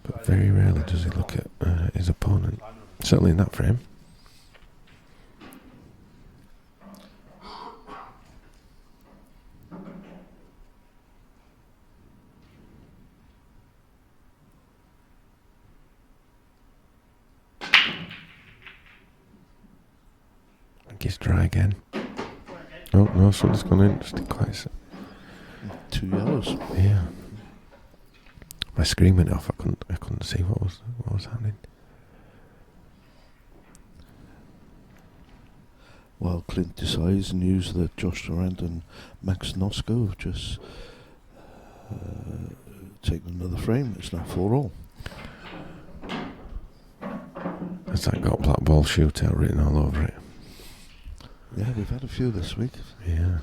But very rarely does he look at his opponent. Certainly in that frame. He's dry again. Oh no, something's gone in. Just quite. 2 yellows. Yeah. My screen went off. I couldn't see what was happening. While Clint decides, news that Josh Durant and Max Nosko have just taken another frame. It's now 4-4. Has that got black ball shootout written all over it? Yeah, we've had a few this week. Yeah.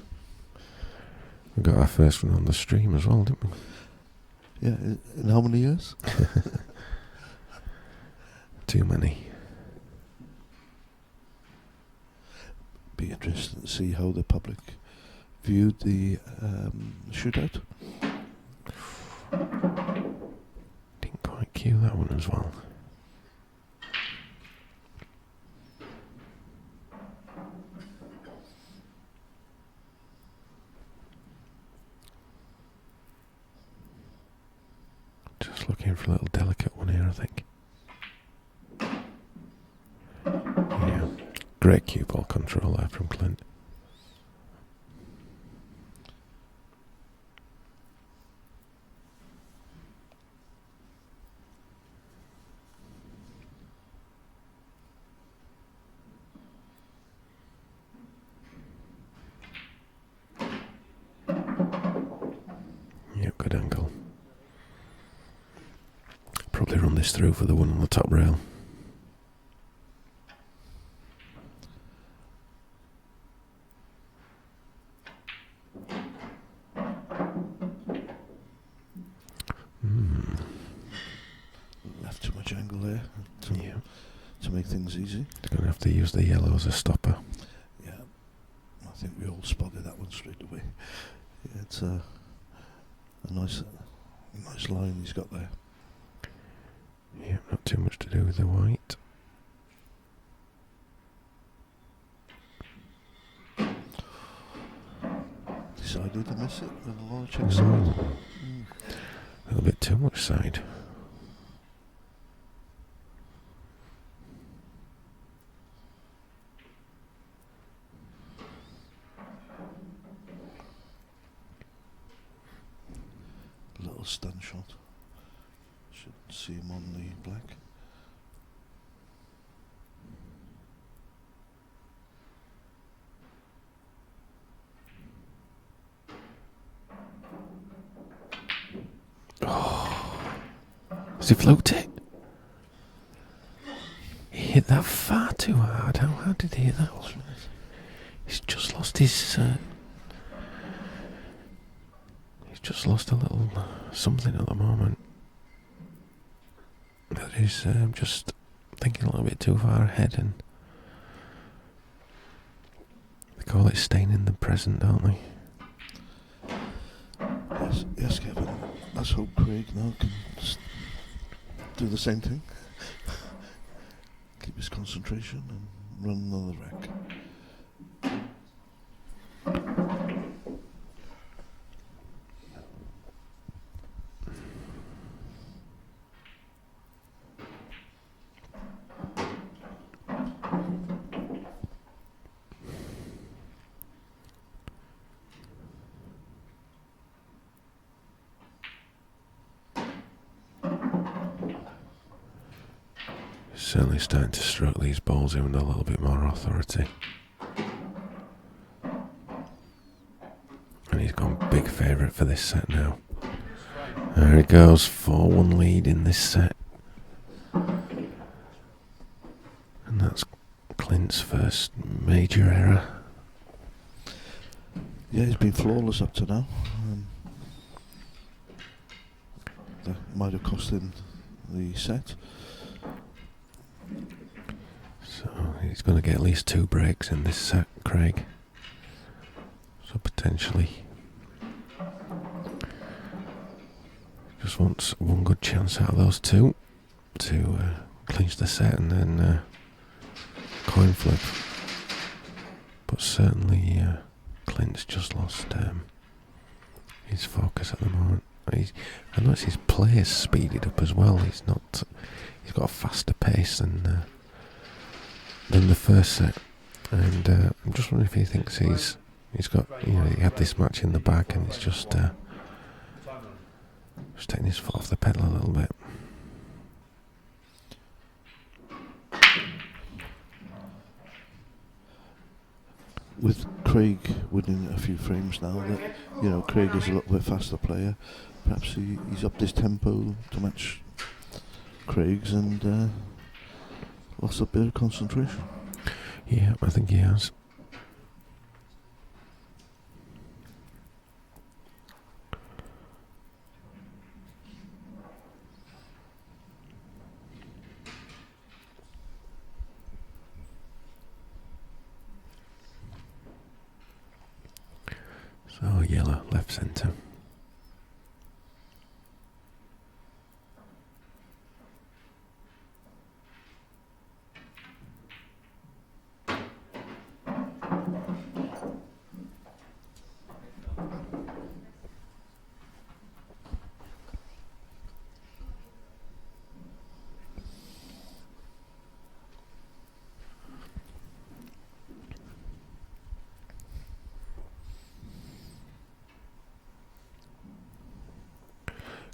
We got our first one on the stream as well, didn't we? Yeah, in how many years? Too many. Be interesting to see how the public viewed the shootout. Didn't quite cue that one as well. Just looking for a little delicate one here, I think. Yeah, great cue ball control there from Clint. Yeah, good angle. Probably run this through for the one on the top rail. Left too much angle there to make things easy. They're going to have to use the yellow as a stopper. Yeah, I think we all spotted that one straight away. Yeah, it's a nice line he's got there. Yeah, not too much to do with the white. Decided to miss it with a large check side. A little bit too much side. Little stun shot. Should see him on the black. Has he fluked it? He hit that far too hard. How hard did he hit that one? He's just lost his... he's just lost a little something at the moment. That is just thinking a little bit too far ahead, and they call it staying in the present, don't they? Yes, Kevin. Let's hope Craig now can do the same thing. Keep his concentration and run another wreck. Certainly starting to stroke these balls in with a little bit more authority. And he's gone big favourite for this set now. There he goes, 4-1 lead in this set. And that's Clint's first major error. Yeah, he's been flawless up to now. That might have cost him the set. So he's going to get at least 2 breaks in this set, Craig. So potentially just wants one good chance out of those 2 to clinch the set, and then coin flip. But certainly Clint's just lost his focus at the moment. I notice his play has speeded up as well. He's got a faster pace than the first set, and I'm just wondering if he thinks he's got, he had this match in the bag, and he's just taking his foot off the pedal a little bit. With Craig winning a few frames now, that Craig is a little bit faster player. Perhaps he's upped his tempo to match Craig's, and lost a bit of concentration. Yeah, I think he has. So yellow, left centre.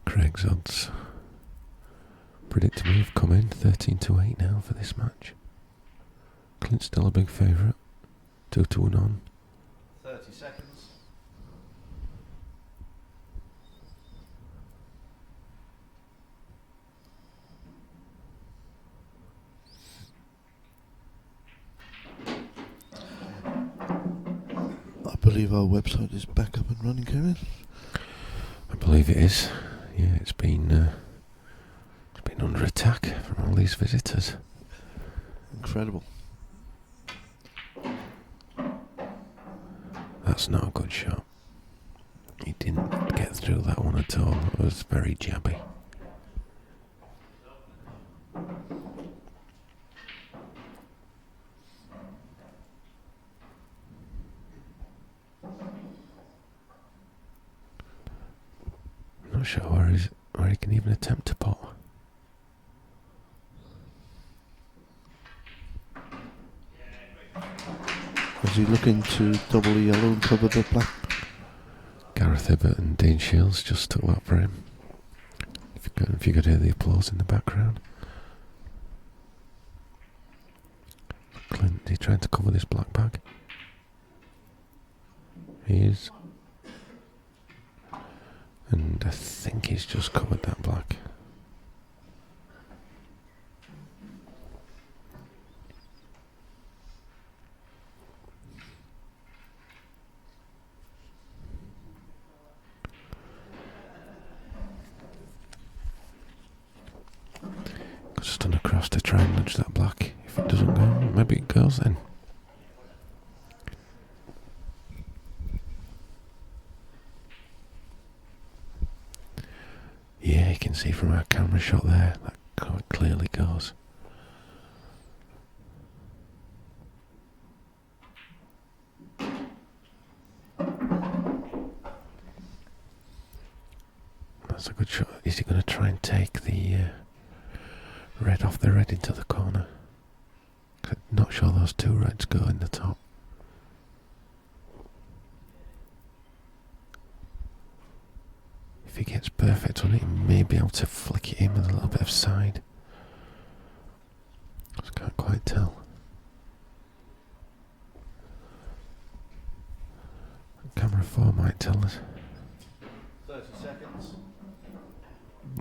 Craig's odds predictably have come in 13-8 now for this match. Clint's still a big favourite, 2-1 on. 30 seconds. I believe our website is back up and running, Kevin. I believe it is. Yeah, it's been under attack from all these visitors. Incredible. That's not a good shot. He didn't get through that one at all. It was very jabby. I'm not sure where he can even attempt to pot. Is he looking to double the yellow and cover the black? Gareth Hibbert and Dean Shields just took that for him. If you could hear the applause in the background. Clint, he tried to cover this black bag. He is. And I think he's just covered that black. Just done across to try and nudge that black. If it doesn't go, maybe it goes then. Yeah, you can see from our camera shot there, that quite clearly goes. That's a good shot. Is he going to try and take the red off the red into the corner? I'm not sure those two reds go in the top. If he gets perfect on it, he may be able to flick it in with a little bit of side. Just can't quite tell. Camera 4 might tell us. 30 seconds.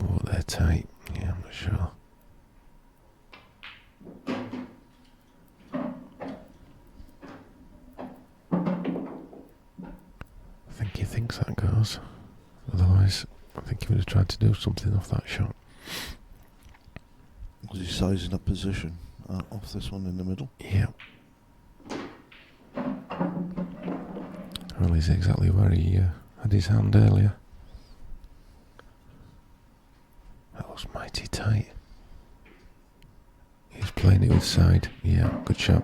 Oh, they're tight. Yeah, I'm not sure. I think he thinks that goes. Otherwise, I think he would have tried to do something off that shot. Was he sizing up position off this one in the middle? Yeah. Well, he's exactly where he had his hand earlier. That was mighty tight. He's playing it with side. Yeah, good shot.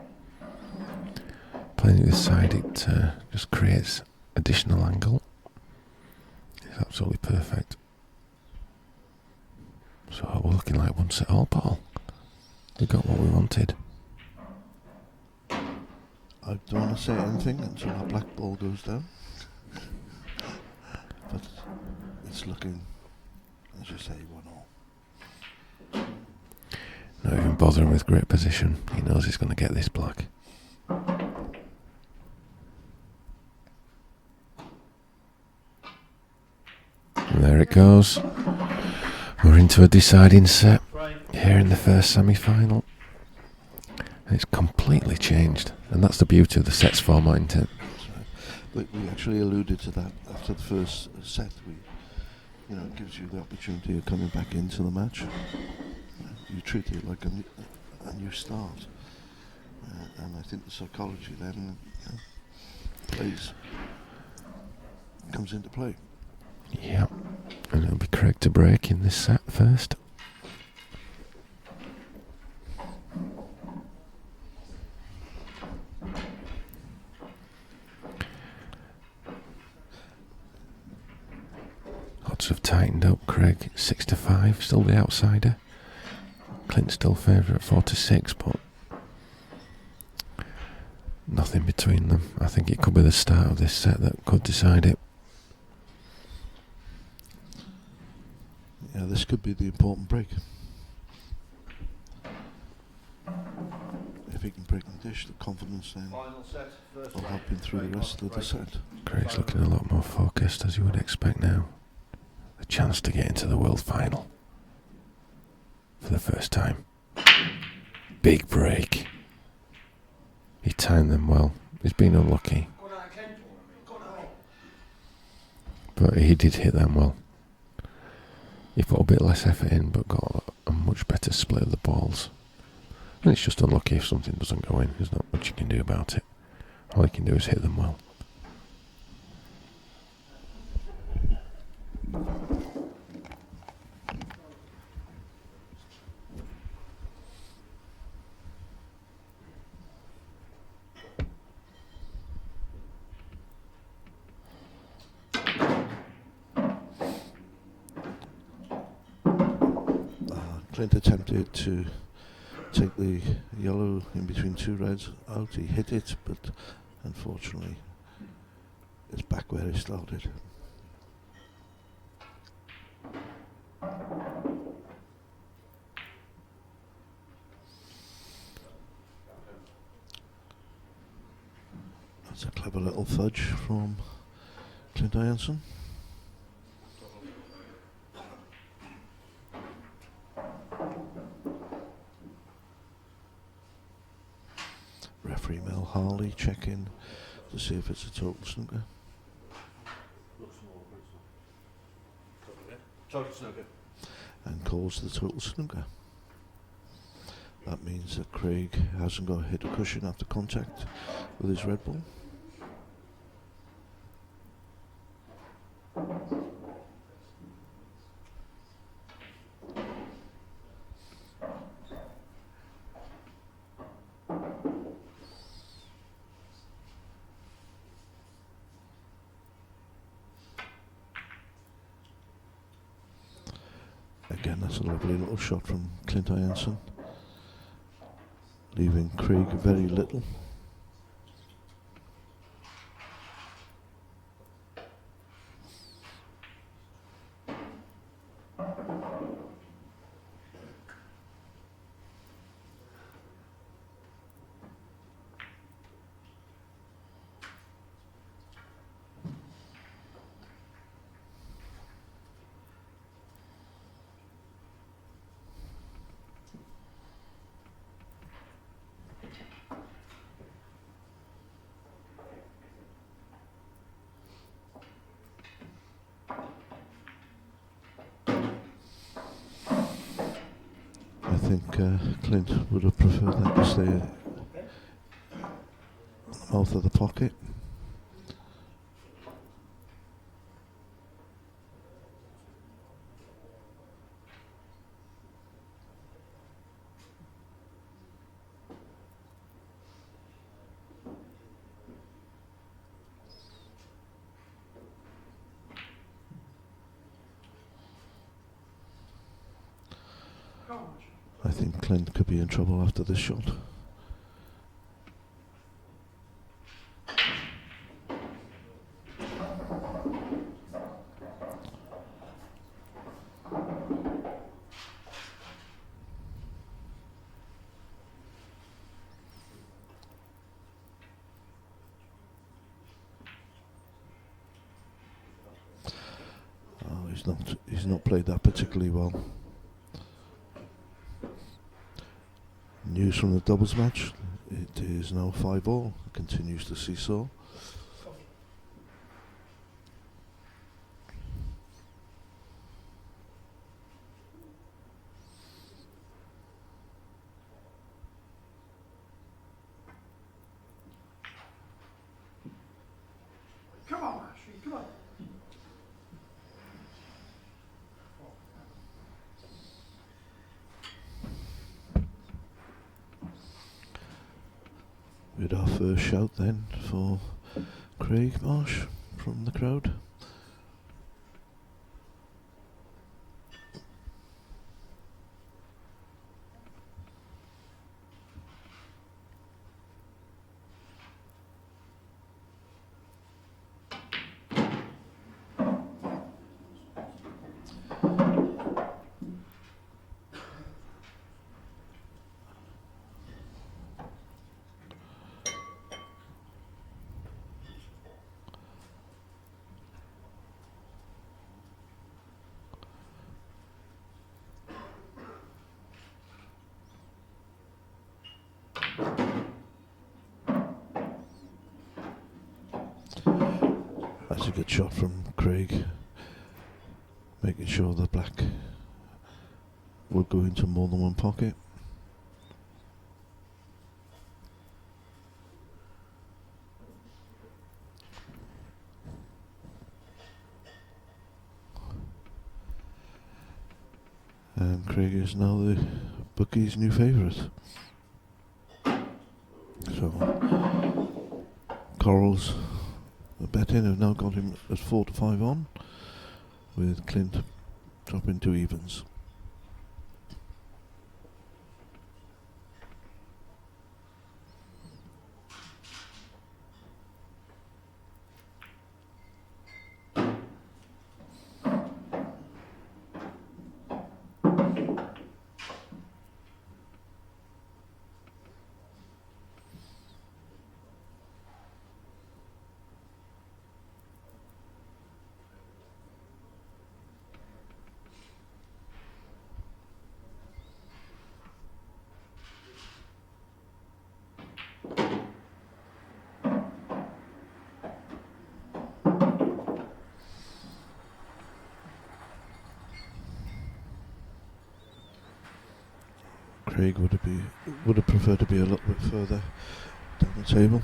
Playing it with side, it just creates additional angle. It's absolutely perfect. So we're looking like one set all ball. We got what we wanted. I don't want to say anything until that black ball goes down. But it's looking, as you say, 1-all. Not even bothering with great position. He knows he's going to get this black. And there it goes. We're into a deciding set here in the first semi-final. And it's completely changed. And that's the beauty of the sets format, isn't it? We actually alluded to that after the first set. It gives you the opportunity of coming back into the match. You treat it like a new start. And I think the psychology then comes into play. Yeah. And it'll be Craig to break in this set first. Odds have tightened up. Craig 6-5, still the outsider. Clint still favourite 4-6, but nothing between them. I think it could be the start of this set that could decide it. Yeah, this could be the important break. If he can break the dish, the confidence then will help him through the rest of the set. Craig's looking a lot more focused, as you would expect now. A chance to get into the world final for the first time. Big break. He timed them well. He's been unlucky, but he did hit them well. He put a bit less effort in, but got a much better split of the balls. And it's just unlucky if something doesn't go in. There's not much you can do about it. All you can do is hit them well. Clint attempted to take the yellow in between two reds out. He hit it, but unfortunately it's back where he started. That's a clever little fudge from Clint Ianson. Referee Mel Harley checking to see if it's a total snooker. Total snooker. And calls the total snooker. That means that Craig hasn't got a hit or cushion after contact with his red ball. Again, that's a lovely little shot from Clint Ianson, leaving Craig very little. I think Clint would have preferred that to stay in the mouth of the pocket. I think Clint could be in trouble after this shot. Oh, he's not played that particularly well. News from the doubles match, it is now 5-all, continues to seesaw. Come on, Ashley, come on. With our first shout then for Craig Marsh from the crowd. That's a good shot from Craig, making sure the black will go into more than one pocket. And Craig is now the bookie's new favourite. So Corals betting have now got him at 4-5 on, with Clint dropping to evens. Craig would have preferred to be a little bit further down the table.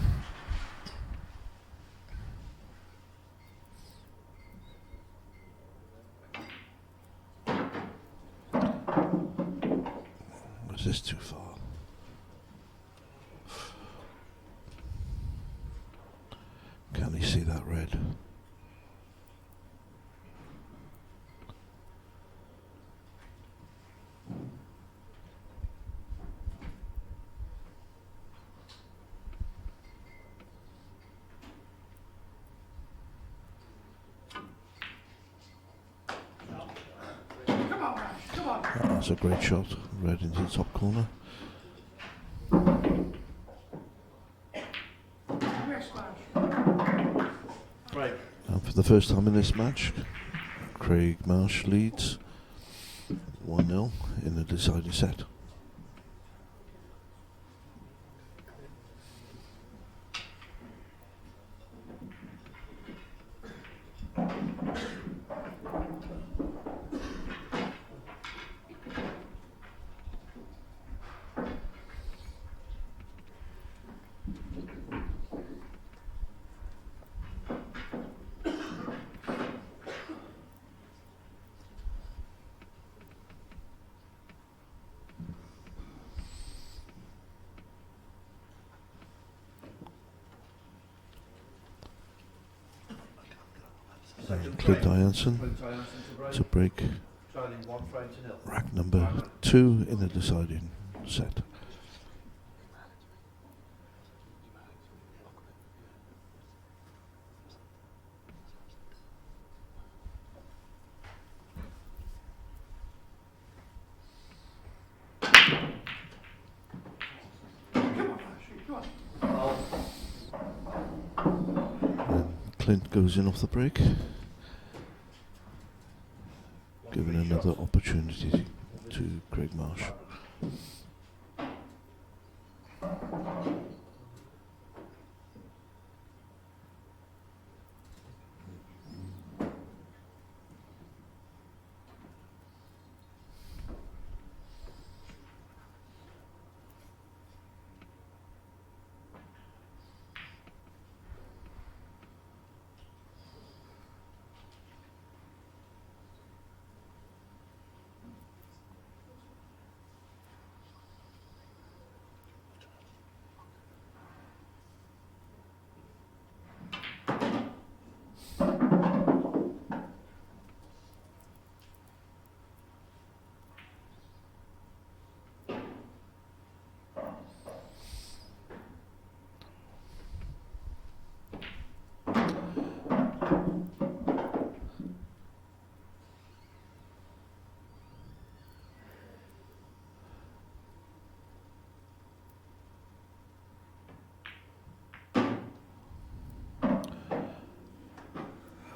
Was this too far? Can he see that red? That's a great shot, red into the top corner. And for the first time in this match, Craig Marsh leads 1-0 in the deciding set. Clint Ianson to break rack number 2 in the deciding set. Clint goes in off the break, giving another opportunity to Craig Marsh.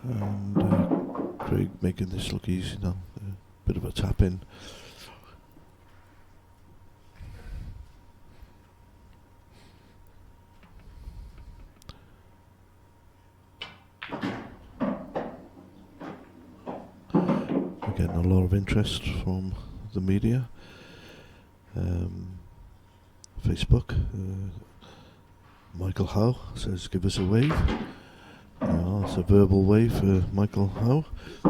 And Craig making this look easy now. A bit of a tap in. We're getting a lot of interest from the media. Facebook. Michael Howe says, give us a wave. It's a verbal wave for Michael Howe, a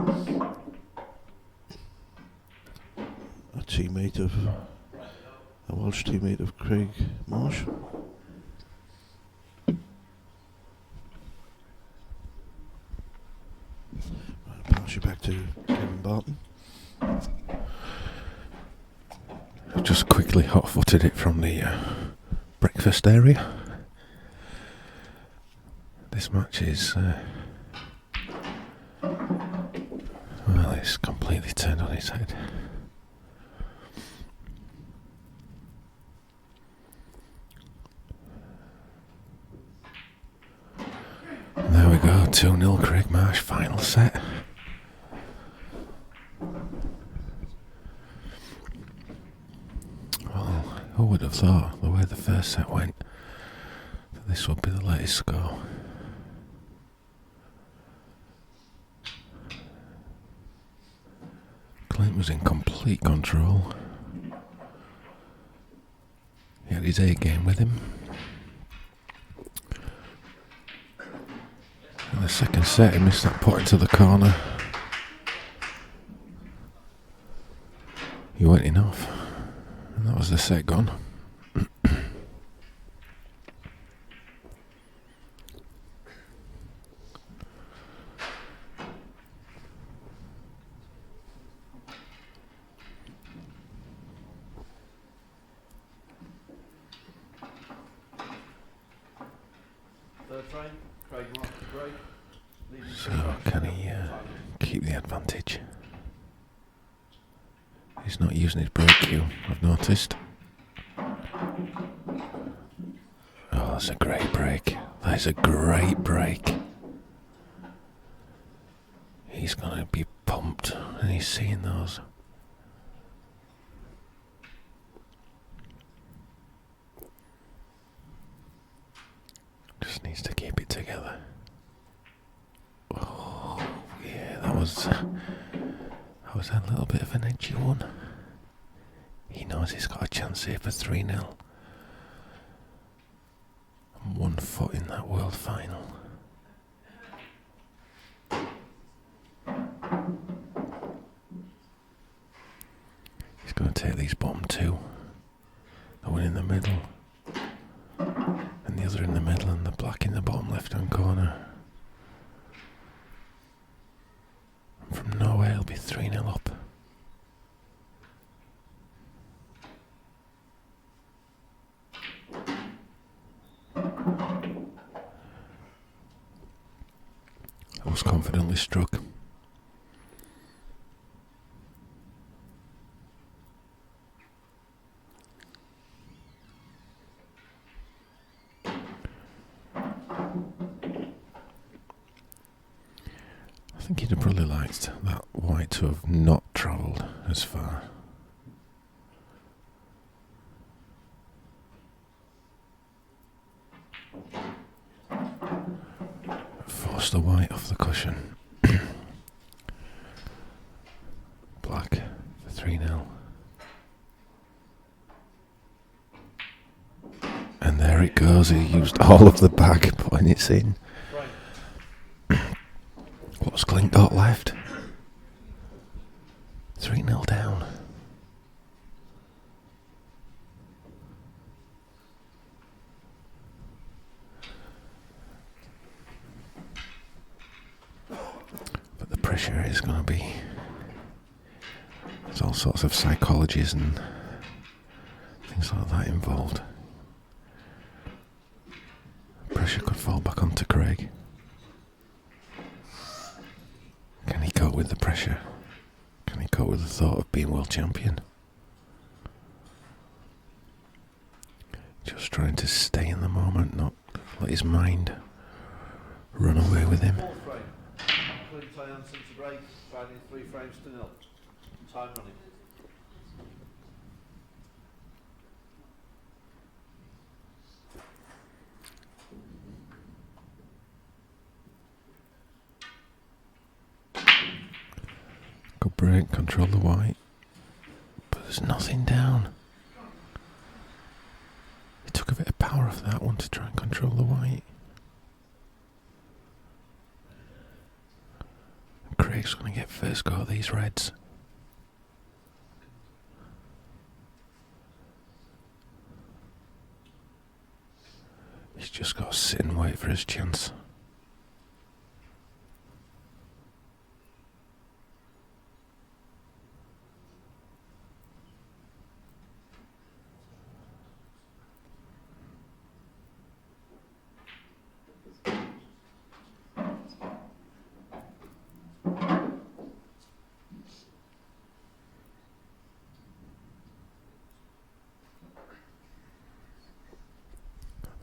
Welsh teammate of Craig Marsh. I'll pass you back to Kevin Barton. I've just quickly hot-footed it from the breakfast area. This match is well, it's completely turned on its head. And there we go, 2-0 Craig Marsh, final set. Well, who would have thought, the way the first set went, that this would be the latest score. Clint was in complete control. his A game with him. In the second set, he missed that putt into the corner. He went in off, and that was the set gone. Third frame, Craig marks the break. Leading So two can he keep the advantage? He's not using his break cue, I've noticed. Oh, that's a great break. That is a great break. He's going to be pumped, and he's seeing those. Just needs to keep it together. Oh, yeah, that was a little bit of an edgy one. He knows he's got a chance here for 3-0. And 1 foot in that world final. He's going to take these bottom 2. The one in the middle. And the other in the middle, and the black in the bottom left-hand corner. And from nowhere he'll be 3-0 up. I was confidently struck. I think he'd have probably liked that white to have not travelled as far. Forced the white off the cushion. Black for 3-0. And there it goes, he used all of the bag putting it in. What's Clint got left? 3-0 down. But the pressure is going to be... There's all sorts of psychologies and things like that involved. Pressure could fall back onto Craig. Can he cope with the pressure? Can he cope with the thought of being world champion? Just trying to stay in the moment, not let his mind run away with him. Fourth frame. Clint Hansen to break, finding 3 frames to 0. Time running. Good break, control the white. But there's nothing down. It took a bit of power off that one to try and control the white. And Craig's going to get first go at these reds. He's just got to sit and wait for his chance.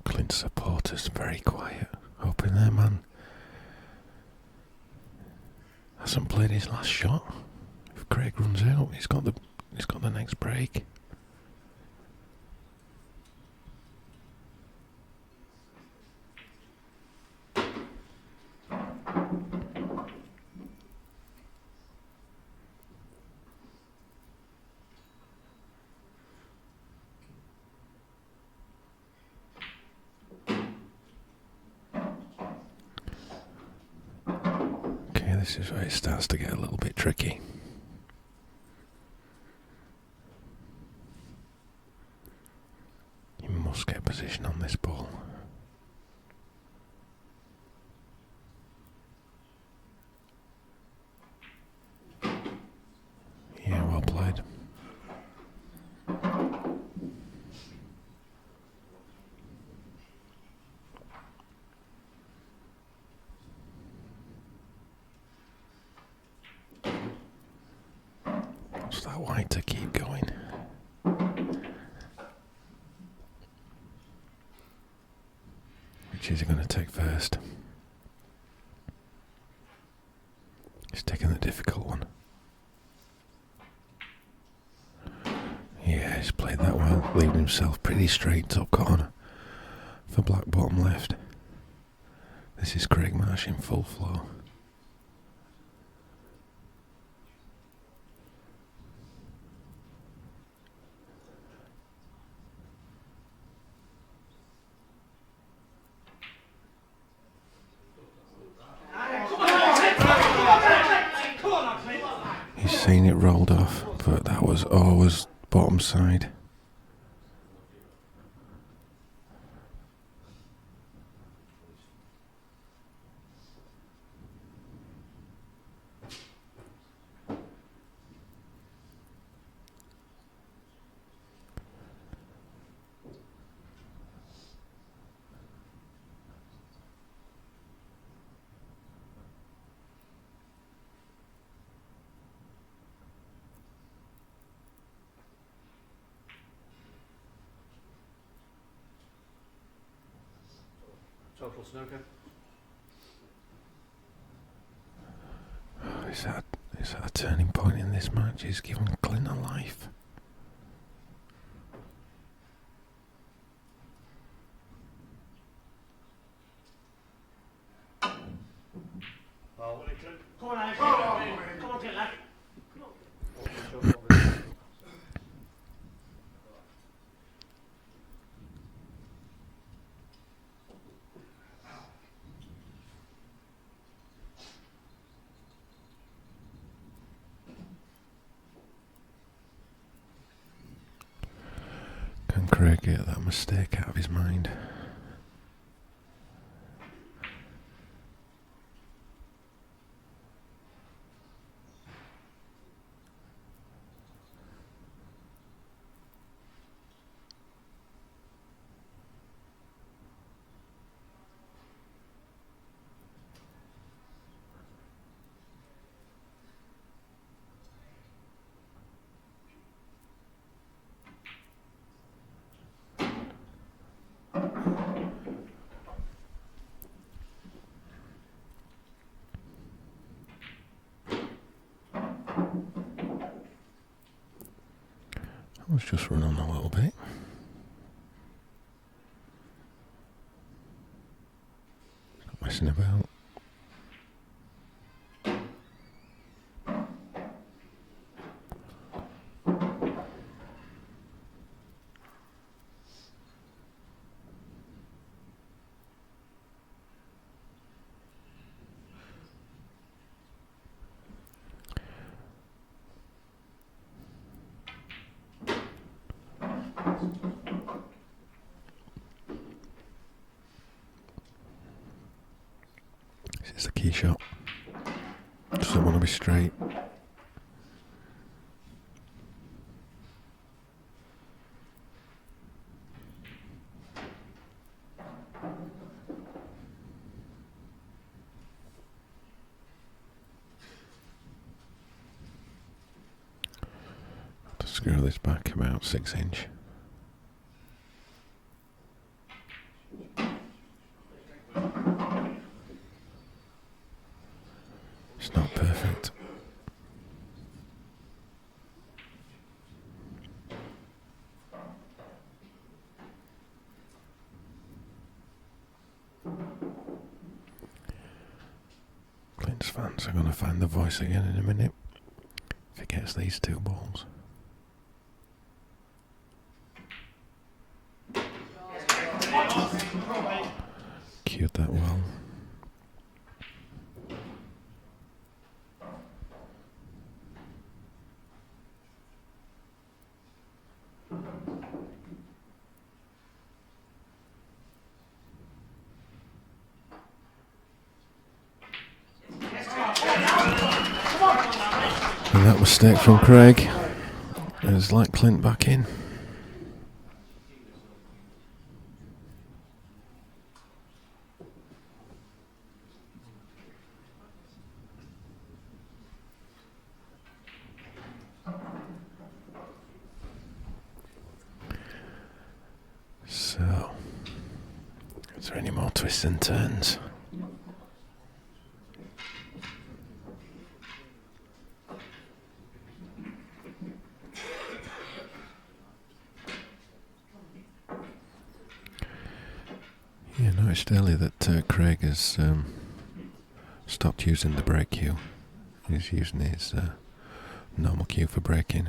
Clint's supporters very quiet, hoping their man hasn't played his last shot. If Craig runs out, he's got the next break. this is where it starts to get a little bit tricky. You must get position on this ball. Yeah, well played. What's that white to keep going? Which is he going to take first? He's taking the difficult one. Yeah, he's played that well, leaving himself pretty straight top corner for black bottom left. This is Craig Marsh in full flow. He's seen it rolled off, but that was always bottom side. Total snooker. Is that a turning point in this match? He's given Clint a life. Well, Come on, Alex. Come on, get that. Can Craig get that mistake out of his mind? Let's just run on a little bit. Not messing about. This is the key shot. Doesn't want to be straight. To screw this back about 6 inch. It's not perfect. Clint's fans are going to find the voice again in a minute if he gets these 2 balls. Cued that well. And that mistake from Craig has let Clint back in. So, is there any more twists and turns? Yeah, I noticed earlier that Craig has stopped using the brake cue. He's using his normal cue for braking.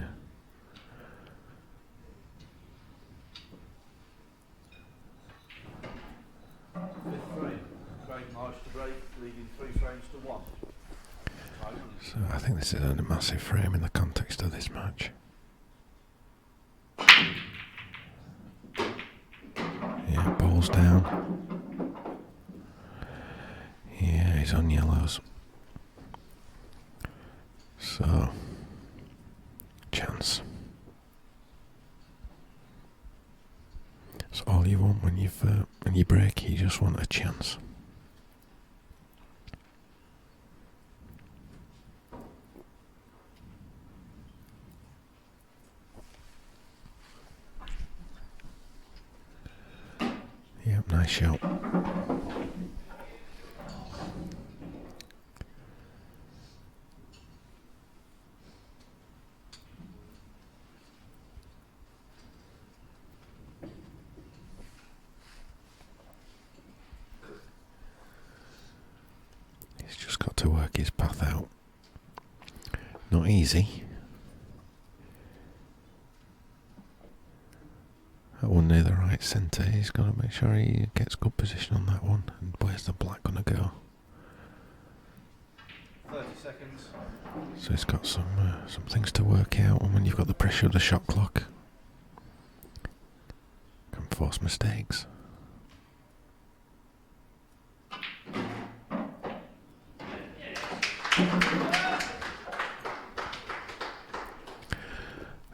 So I think this is a massive frame in the context of this match. Yeah, balls down. Yeah, he's on yellows. So, chance. That's all you want when you brake. You just want a chance. Yep, nice shot. He's just got to work his path out. Not easy. That one near the right centre, he's got to make sure he gets good position on that one. And where's the black going to go? 30 seconds. So he's got some things to work out, and when you've got the pressure of the shot clock, can force mistakes.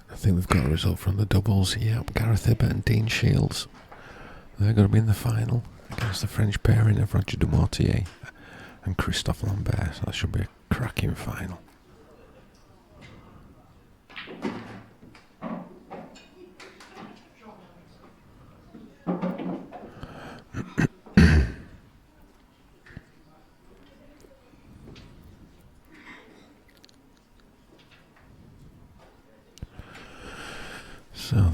I think we've got a result from the doubles. Yep, Gareth Hibbert and Dean Shields. They're going to be in the final against the French pairing of Roger Dumortier and Christophe Lambert. So that should be a cracking final. So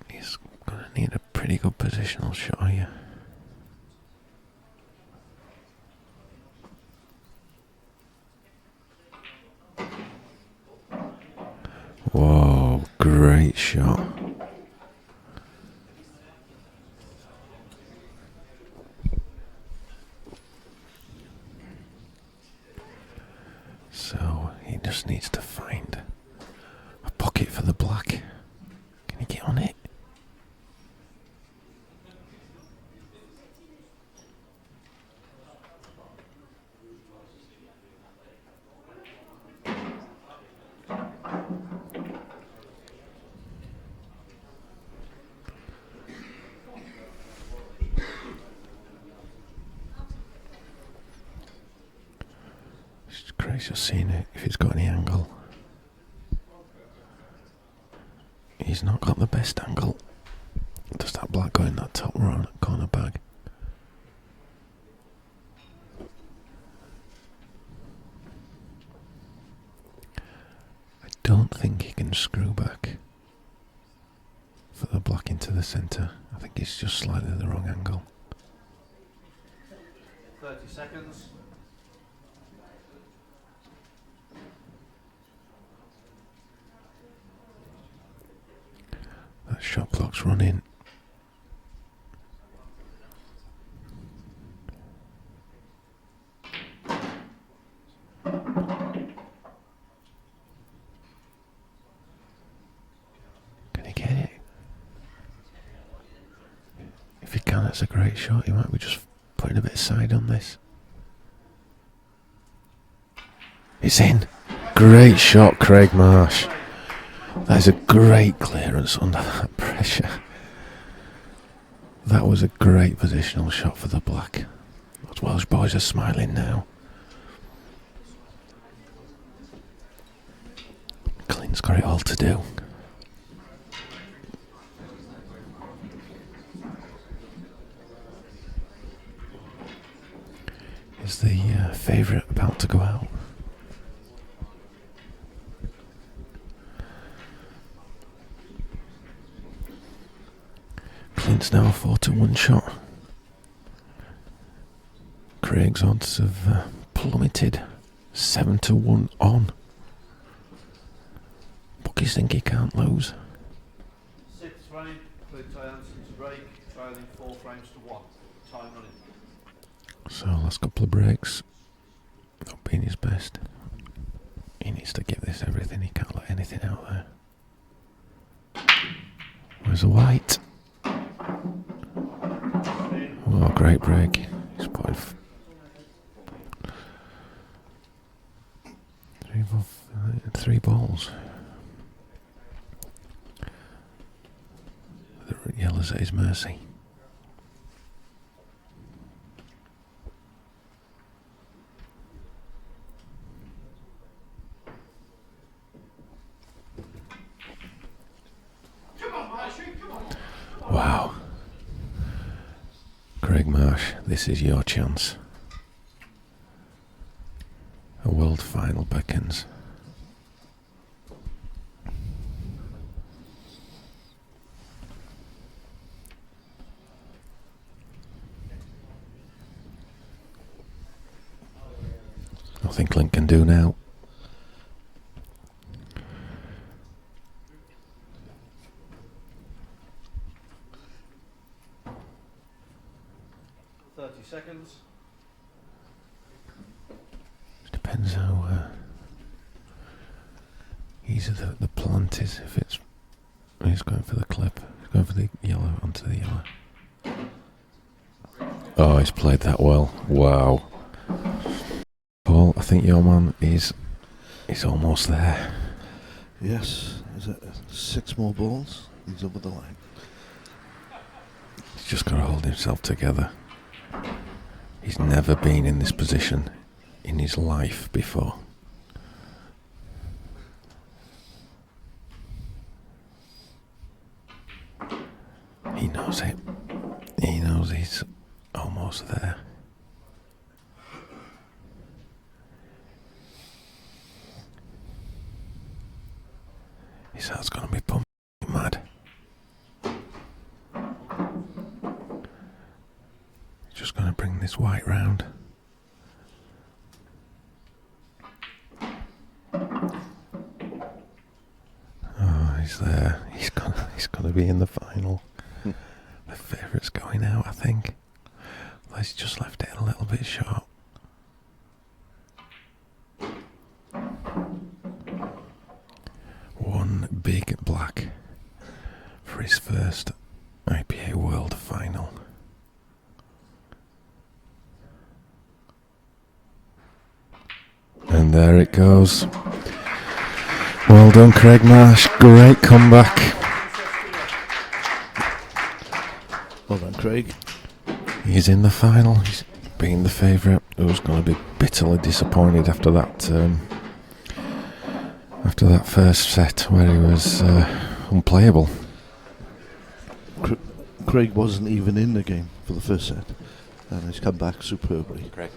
he's going to need a pretty good positional shot here. Whoa, great shot. So he just needs to find a pocket for the black. Can he get on it? Craig's just seeing it if he's got any angle. He's not got the best angle. Does that black go in that top row, corner bag? I don't think he can screw back for the black into the centre. I think it's just slightly the wrong angle. 30 seconds. That shot clock's running. Can he get it? If he can, it's a great shot. He might be just putting a bit of side on this. It's in. great shot, Craig Marsh. That is a great clearance under that pressure. That was a great positional shot for the black. Those Welsh boys are smiling now. Clint's got it all to do. Is the favourite about to go out? Clint's now a 4-1 shot. Craig's odds have plummeted 7-1 on. Bookies think he can't lose. Sixth frame, Clint Hansen's break, trailing 4 frames to 1. Time running. So last couple of breaks, not being his best. He needs to give this everything, he can't let anything out there. Where's the white? Oh, great break. He's putting three balls. The yellow's at his mercy. Wow. Craig Marsh, this is your chance. A world final beckons. Nothing Clint can do now. Seconds. Depends how easy the plant is. If it's, he's going for the clip. He's going for the yellow onto the yellow. Oh, he's played that well. Wow. Paul, I think your man is almost there. Yes, is it 6 more balls? He's over the line. He's just got to hold himself together. He's never been in this position in his life before. He knows it. He knows he's almost there. His heart's gonna be pumping mad. Just going to bring this white round. Oh, he's there. He's gonna be in the final. The favourite's going out, I think. He's just left it a little bit short. One big black for his first IPA World Final. And there it goes. Well done, Craig Marsh. Great comeback. Well done, Craig. He's in the final. He's been the favourite. Who's going to be bitterly disappointed after that first set where he was unplayable. Craig wasn't even in the game for the first set, and he's come back superbly. Craig.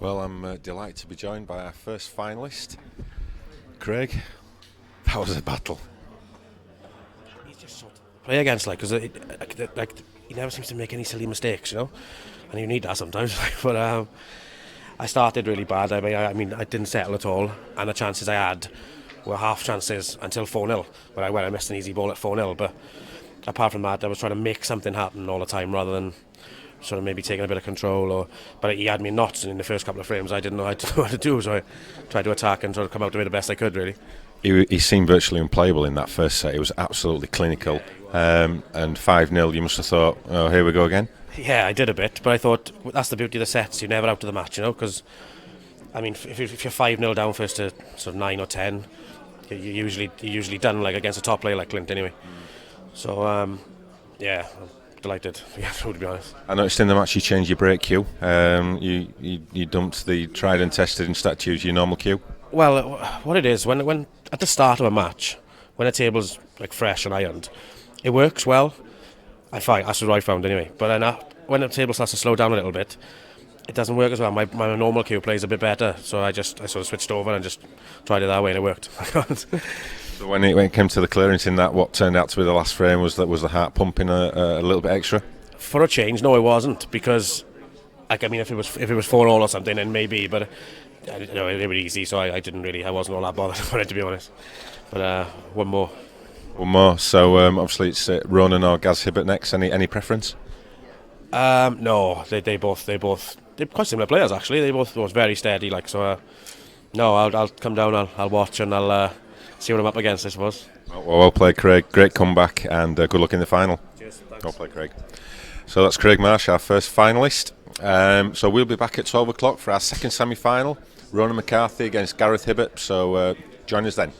Well, I'm delighted to be joined by our first finalist, Craig. That was a battle. He's just sort of play against, like, because he never seems to make any silly mistakes, you know, and you need that sometimes. But I started really bad. I mean, I didn't settle at all, and the chances I had were half chances until 4-0, where I missed an easy ball at 4-0. But apart from that, I was trying to make something happen all the time rather than sort of maybe taking a bit of control. But he had me in knots, and in the first couple of frames I didn't know what to do, so I tried to attack and sort of come out of it the best I could, really. He seemed virtually unplayable in that first set. He was absolutely clinical. And 5-0, you must have thought, oh, here we go again. Yeah, I did a bit, but I thought that's the beauty of the sets. You're never out of the match, you know, because I mean, if you're 5-0 down first to sort of 9 or 10, you're usually done, like against a top player like Clint anyway. So yeah, I'm delighted. Yeah, to be honest. I noticed in the match you changed your break cue. You dumped the tried and tested and started to use your normal cue. Well, what it is, when at the start of a match, when a table's like fresh and ironed, it works well. I find that's what I found anyway. But then when the table starts to slow down a little bit, it doesn't work as well. My normal cue plays a bit better, so I sort of switched over and just tried it that way, and it worked. So when it came to the clearance in that, what turned out to be the last frame was the heart pumping a little bit extra. For a change, no, it wasn't, because like, I mean, if it was 4-4 or something, then maybe, but you know, it was easy, so I wasn't all that bothered about it, to be honest. But one more. So obviously it's Ronan or Gaz Hibbert next. Any preference? No, they're quite similar players actually. They both was very steady, like, so. No, I'll come down. I'll watch and I'll see what I'm up against, I suppose. Well played, Craig. Great comeback and good luck in the final. Cheers. Thanks. Well played, Craig. So that's Craig Marsh, our first finalist. So we'll be back at 12 o'clock for our second semi-final. Ronan McCarthy against Gareth Hibbert. So join us then.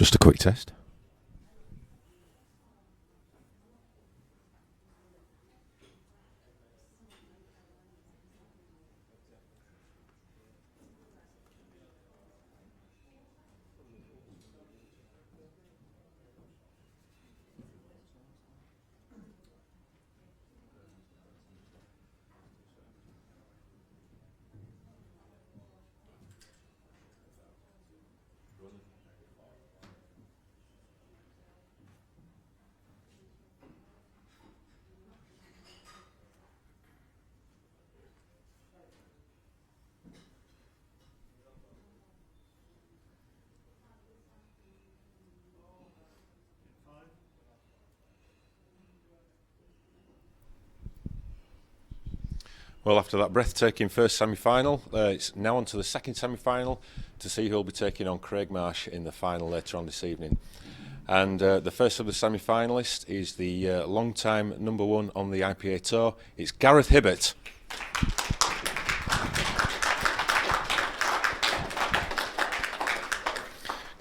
Just a quick test. Well, after that breathtaking first semi-final, it's now on to the second semi-final to see who will be taking on Craig Marsh in the final later on this evening. And the first of the semi-finalists is the long-time #1 on the IPA tour. It's Gareth Hibbert.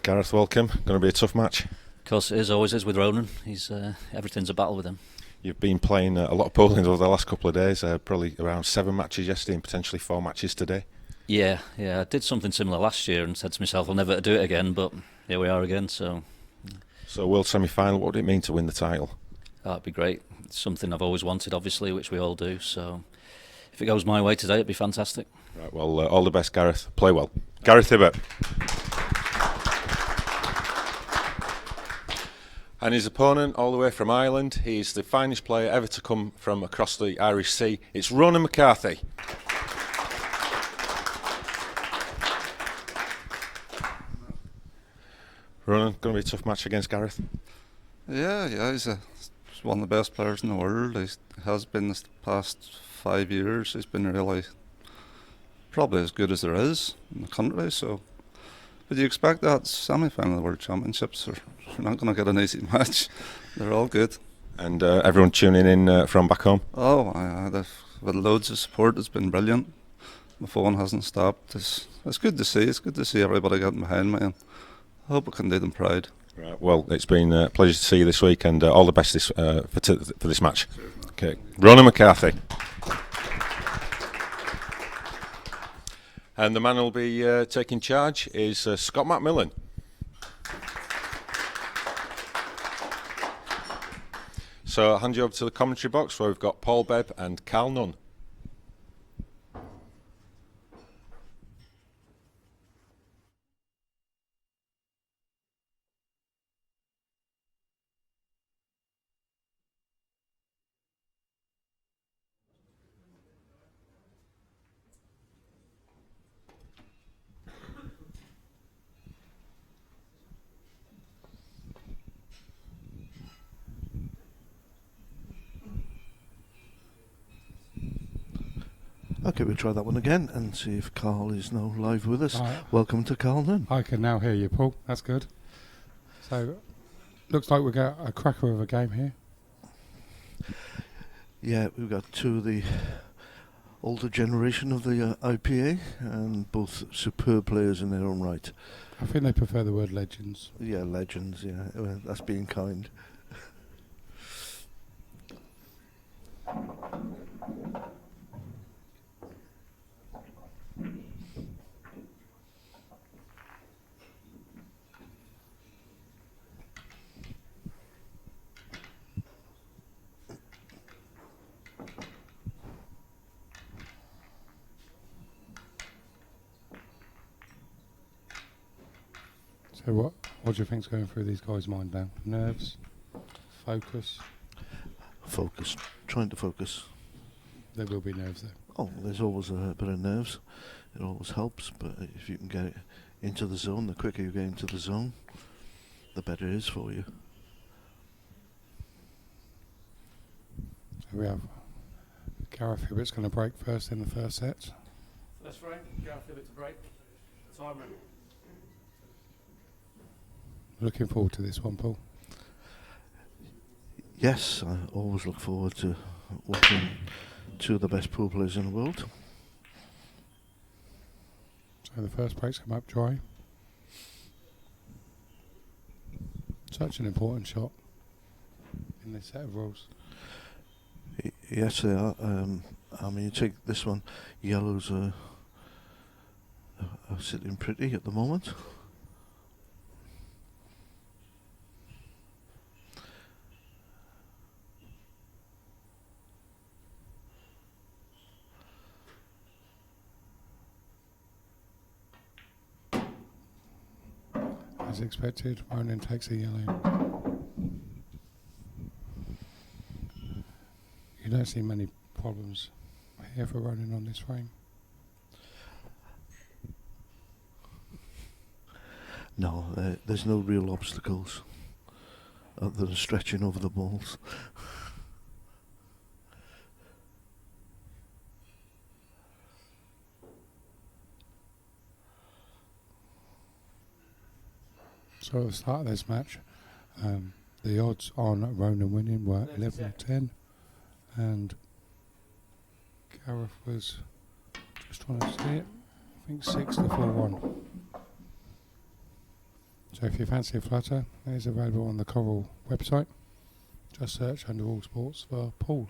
Gareth, welcome. Going to be a tough match. Of course it is, always is with Ronan. He's everything's a battle with him. You've been playing a lot of bowling over the last couple of days, probably around 7 matches yesterday and potentially 4 matches today. Yeah, I did something similar last year and said to myself I'll never do it again, but here we are again. So world semi-final, what would it mean to win the title? That'd be great. It's something I've always wanted, obviously, which we all do. So if it goes my way today, it'd be fantastic. Right, well, all the best, Gareth. Play well. Gareth Hibbert. And his opponent, all the way from Ireland, he's the finest player ever to come from across the Irish Sea. It's Ronan McCarthy. Ronan, going to be a tough match against Gareth? Yeah, he's one of the best players in the world. He has been this past 5 years. He's been really probably as good as there is in the country. So, but you expect that semi-final of the World Championships? You're not going to get an easy match. They're all good. And everyone tuning in from back home? Oh, they've with loads of support. It's been brilliant. My phone hasn't stopped. It's good to see. It's good to see everybody getting behind me, and I hope I can do them proud. Right, well, it's been a pleasure to see you this week, and all the best for this match. Okay, Ronan McCarthy. And the man who'll be taking charge is Scott Macmillan. So I'll hand you over to the commentary box where we've got Paul Bebb and Carl Nunn. Okay, we'll try that one again and see if Carl is now live with us. Right. Welcome to Carl Nunn. I can now hear you, Paul. That's good. So, looks like we've got a cracker of a game here. Yeah, we've got two of the older generation of the IPA, and both superb players in their own right. I think they prefer the word legends. Yeah, legends, yeah. Well, that's being kind. So what do you think's going through these guys' mind now? Nerves? Focus? Focus. Trying to focus. There will be nerves there. Oh, there's always a bit of nerves. It always helps, but if you can get it into the zone, the quicker you get into the zone, the better it is for you. So we have Gareth Hibbert's going to break first in the first set. That's right. Gareth Hibbert to break. Timer. Looking forward to this one, Paul. Yes, I always look forward to watching two of the best pool players in the world. So the first break's come up dry. Such an important shot in this set of rules. Yes, they are. I mean, you take this one, yellows are sitting pretty at the moment. As expected, Ronan takes a yellow. You don't see many problems here for Ronan on this frame. No, there's no real obstacles other than stretching over the balls. So at the start of this match, the odds on Ronan winning were 11-10, and Gareth was, just trying to see it, I think 6-4-1. So if you fancy a flutter, it is available on the Coral website. Just search under All Sports for Paul.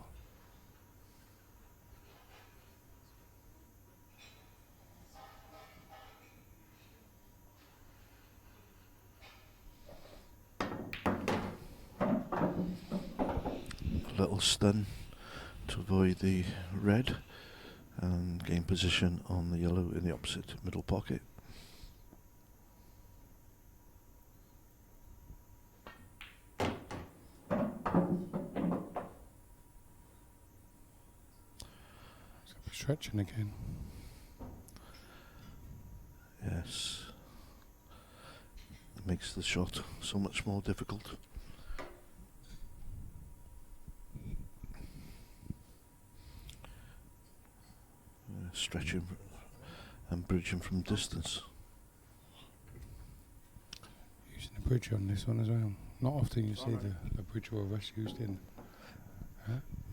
A little stun to avoid the red and gain position on the yellow in the opposite middle pocket. Stretching again. Yes. It makes the shot so much more difficult. Stretching and bridging from distance. Using the bridge on this one as well. Not often you see the bridge or rest used in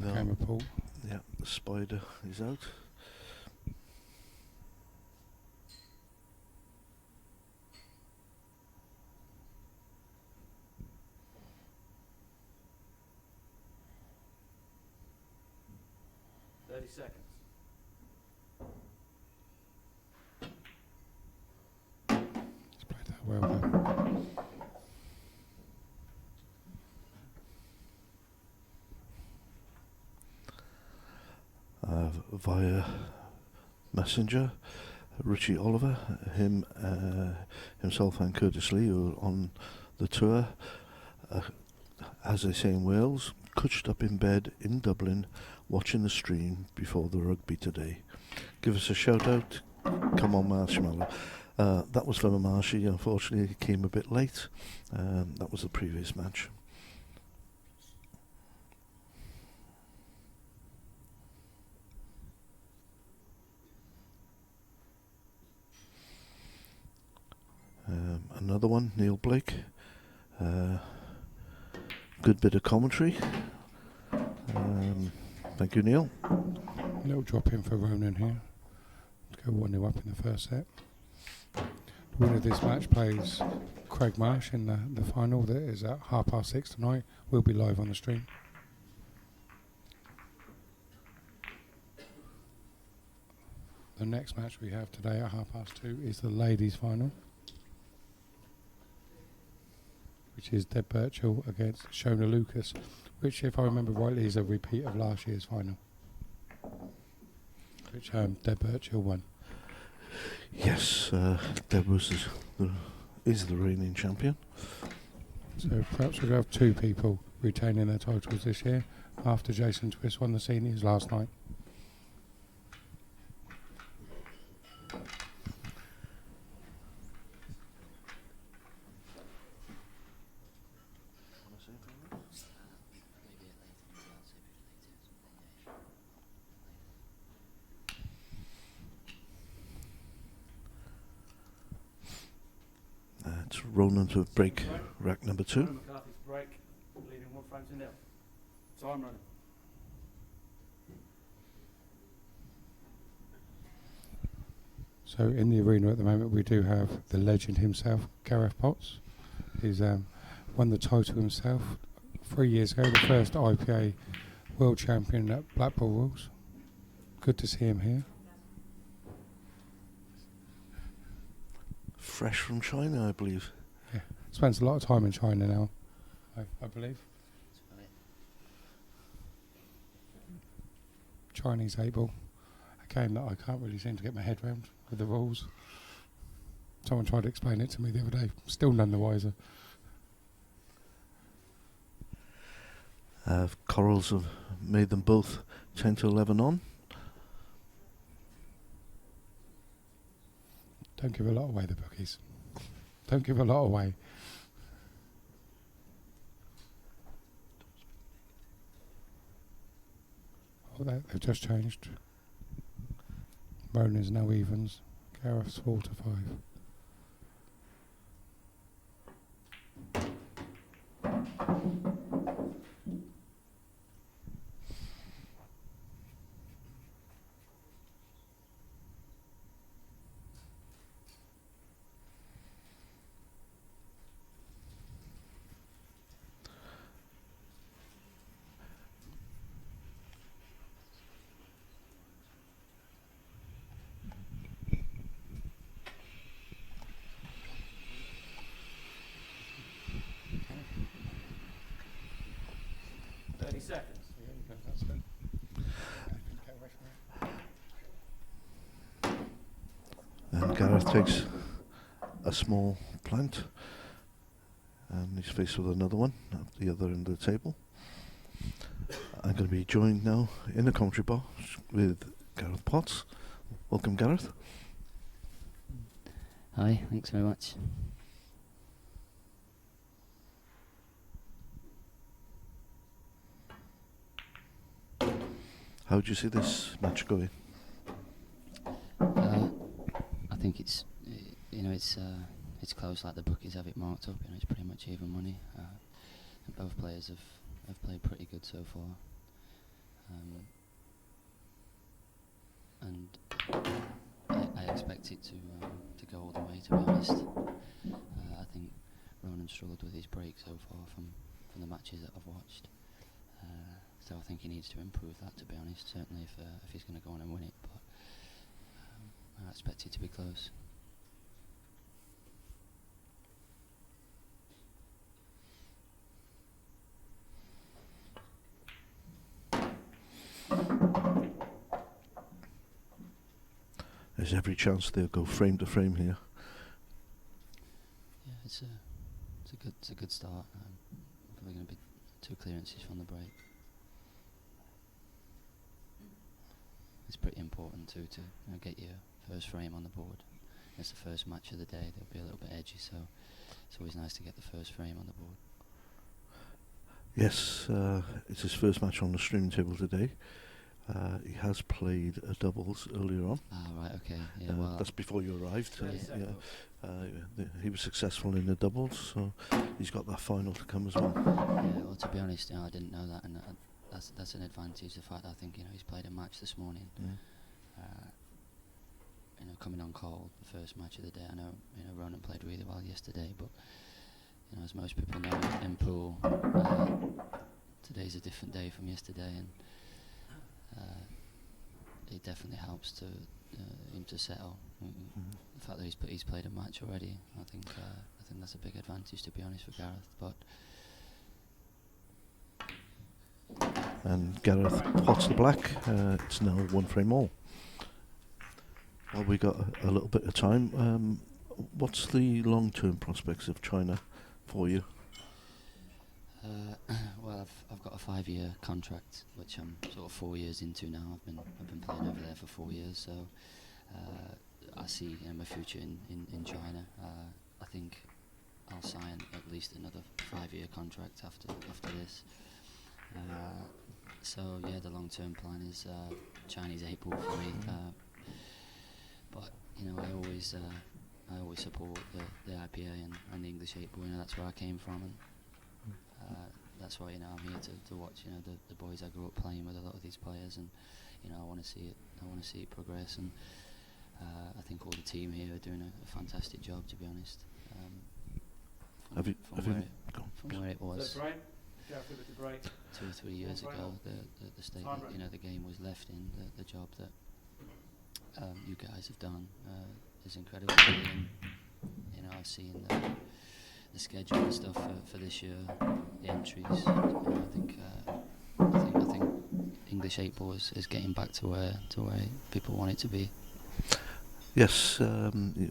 No. game of pool. Yeah, the spider is out. Seconds. He's played that well though. Via messenger, Richie Oliver, himself and Curtis Lee, who are on the tour, as they say in Wales, couched up in bed in Dublin, watching the stream before the rugby today. Give us a shout out. Come on, Marshmallow. That was from Marshy. Unfortunately, he came a bit late. That was the previous match. Another one, Neil Blake. Good bit of commentary. Thank you, Neil. Little drop in for Ronan here. Go 1-0 up in the first set. The winner of this match plays Craig Marsh in the final that is at 6:30 tonight. We'll be live on the stream. The next match we have today at 2:30 is the ladies' final, which is Deb Birchall against Shona Lucas, which, if I remember rightly, is a repeat of last year's final, which Deb Birchall won. Yes, Deb is the reigning champion. So perhaps we'll have two people retaining their titles this year after Jason Twist won the seniors last night. It's Ronan to break rack number 2. McCarthy's break, leading 1-0. So I'm running. So in the arena at the moment we do have the legend himself, Gareth Potts. He's won the title himself 3 years ago, the first IPA world champion at Blackpool Rules. Good to see him here. Fresh from China, I believe. Yeah, spends a lot of time in China now, I believe. Chinese 8-ball, a game that I can't really seem to get my head around with the rules. Someone tried to explain it to me the other day, still none the wiser. Corals have made them both 10 to 11 on. Don't give a lot away, the bookies. Don't give a lot away. Oh, they've just changed. Ronan's no evens. Gareth's 4 to 5. Seconds. And Gareth takes a small plant, and he's faced with another one at the other end of the table. I'm going to be joined now in the commentary box with Gareth Potts. Welcome, Gareth. Hi, thanks very much. How would you see this match going? I think it's it's close, like the bookies have it marked up. It's pretty much even money. And both players have played pretty good so far. And I expect it to go all the way, to be honest. I think Ronan struggled with his break so far from the matches that I've watched. So I think he needs to improve that, to be honest, certainly if he's going to go on and win it. But I expect it to be close. There's every chance they'll go frame to frame here. Yeah, it's a good start. Probably going to be 2 clearances from the break. It's pretty important too to get your first frame on the board. It's the first match of the day. They'll be a little bit edgy, so it's always nice to get the first frame on the board. Yes, it's his first match on the streaming table today. He has played a doubles earlier on. Ah, right, okay. Yeah, well, that's before you arrived. He was successful in the doubles, so he's got that final to come as well. Yeah, well, to be honest, I didn't know that, and that's an advantage. The fact that I think he's played a match this morning. Coming on cold, the first match of the day. I know Ronan played really well yesterday, but as most people know in pool, today's a different day from yesterday, and it definitely helps to him to settle. The fact that he's played a match already, I think that's a big advantage, to be honest, for Gareth. But and Gareth pots the black. It's now 1 frame all. Well, we got a little bit of time. What's the long-term prospects of China for you? Well, I've got a 5-year contract, which I'm sort of 4 years into now. I've been playing over there for 4 years, so I see my future in China. I think I'll sign at least another 5-year contract after this. So yeah, the long-term plan is Chinese 8-ball for me. But I always support the IPA and the English 8-ball. That's where I came from, and that's why I'm here to watch the boys I grew up playing with, a lot of these players, and I want to see it progress, and I think all the team here are doing a fantastic job, to be honest. Have you? from Have where you? it, Go on. from where it was. So, Brian, Gareth with the break. 2 or 3 years ago, the state Time that, you know, the game was left in, the job that you guys have done is incredible. And, you know, I've seen the schedule and stuff for this year, the entries. You know, I think English 8 ball is getting back to where people want it to be. Yes,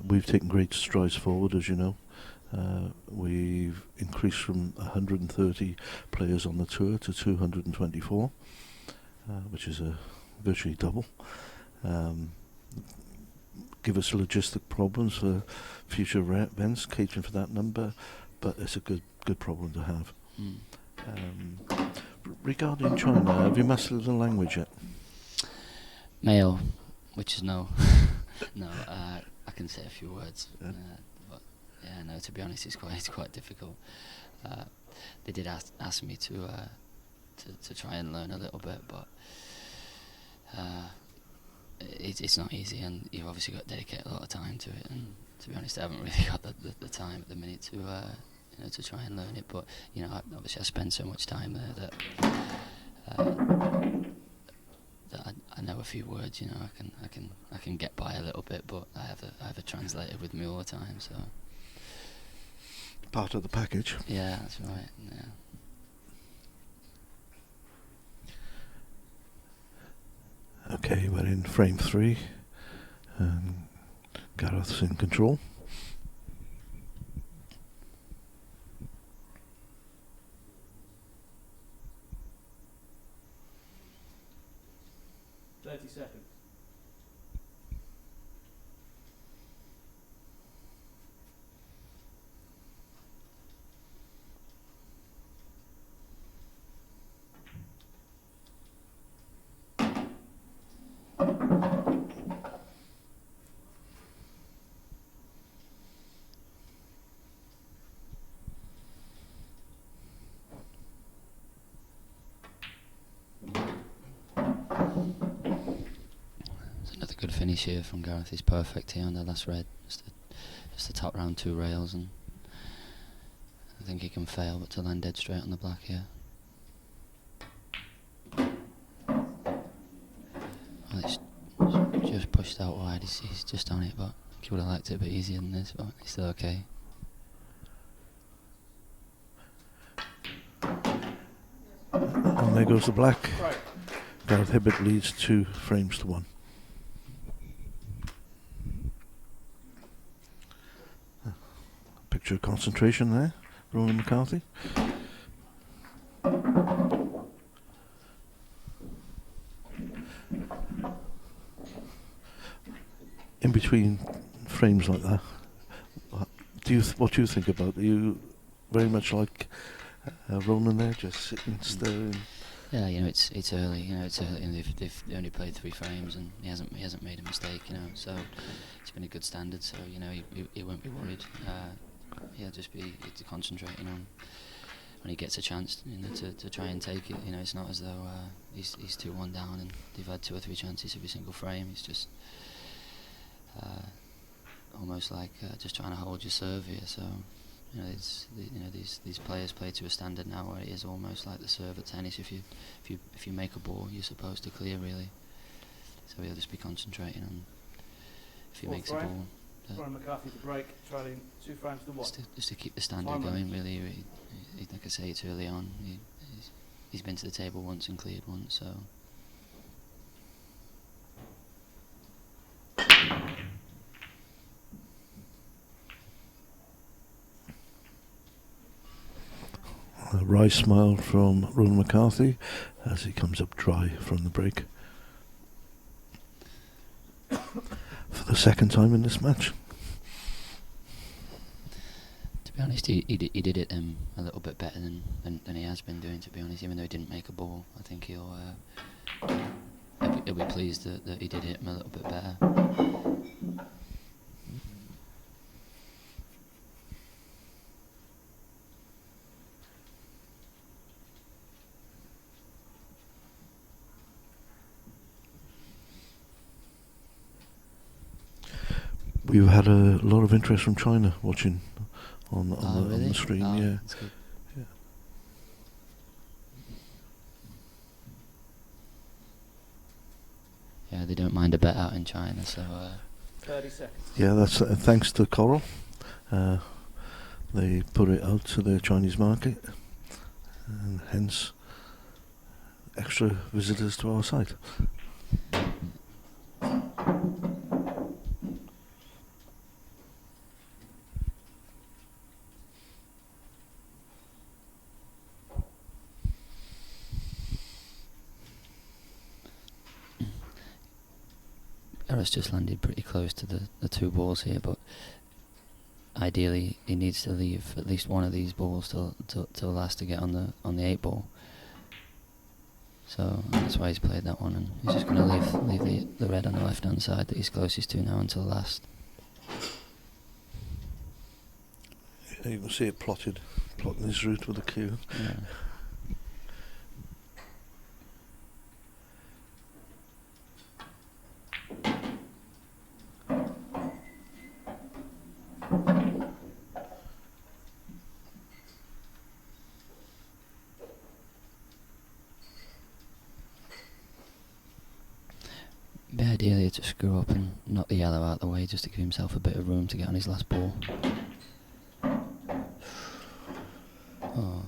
we've taken great strides forward, as you know. We've increased from 130 players on the tour to 224, which is a virtually double. Give us logistic problems for future events, catering for that number, but it's a good problem to have. Regarding China, have you mastered the language yet? Mayo, which is no. No, I can say a few words, but yeah, no. To be honest, it's quite difficult. They did ask me to try and learn a little bit, but it's not easy, and you've obviously got to dedicate a lot of time to it. And to be honest, I haven't really got the time at the minute to you know, to try and learn it. But you know, obviously I spend so much time there that I know a few words. You know, I can get by a little bit, but I have a translator with me all the time. So part of the package. Yeah, that's right. Yeah. Okay, we're in frame 3. Gareth's in control. Seconds. Another good finish here from Gareth. He's perfect here on the last red. Just the top round 2 rails, and I think he can fail, but to land dead straight on the black here. Well, it's just pushed out wide. He's just on it, but he would have liked it a bit easier than this, but he's still okay. And there goes the black. Right. Gareth Hibbert leads 2 frames to 1. Picture of concentration there, Ronan McCarthy. In between frames like that, what do you think about? Are you very much like Ronan there, just sitting staring? Yeah, you know, it's early. You know, it's early, and they've only played 3 frames, and he hasn't made a mistake. You know, so it's been a good standard. So you know, he won't be worried. He'll just be concentrating on when he gets a chance, you know, to try and take it. You know, it's not as though he's 2-1 down and they've had 2 or 3 chances every single frame. It's just almost like just trying to hold your serve here. So you know, these players play to a standard now where it is almost like the serve at tennis. If you make a ball, you're supposed to clear, really. So he'll just be concentrating on if he makes a ball. Brian McCarthy to break, trying 2 frames to 1. Just to keep the standard going, really. Like I say, it's early on. He's been to the table once and cleared once, so. A wry smile from Ronan McCarthy as he comes up dry from the break. For the second time in this match. To be honest, he did it a little bit better than he has been doing, to be honest. Even though he didn't make a ball, I think he'll be pleased that he did hit him a little bit better. We've had a lot of interest from China watching on really? the screen. Oh, Yeah. that's good. Yeah. Yeah, they don't mind a bet out in China, so. 30 seconds. Yeah, that's thanks to Coral. They put it out to the Chinese market, and hence extra visitors to our site. Gareth's just landed pretty close to the two balls here, but ideally he needs to leave at least one of these balls till last to get on the 8 ball. So that's why he's played that one, and he's just going to leave the red on the left hand side that he's closest to now until last. You can see it plotting his route with a cue. Yeah. Be ideally to screw up and knock the yellow out of the way just to give himself a bit of room to get on his last ball. Oh.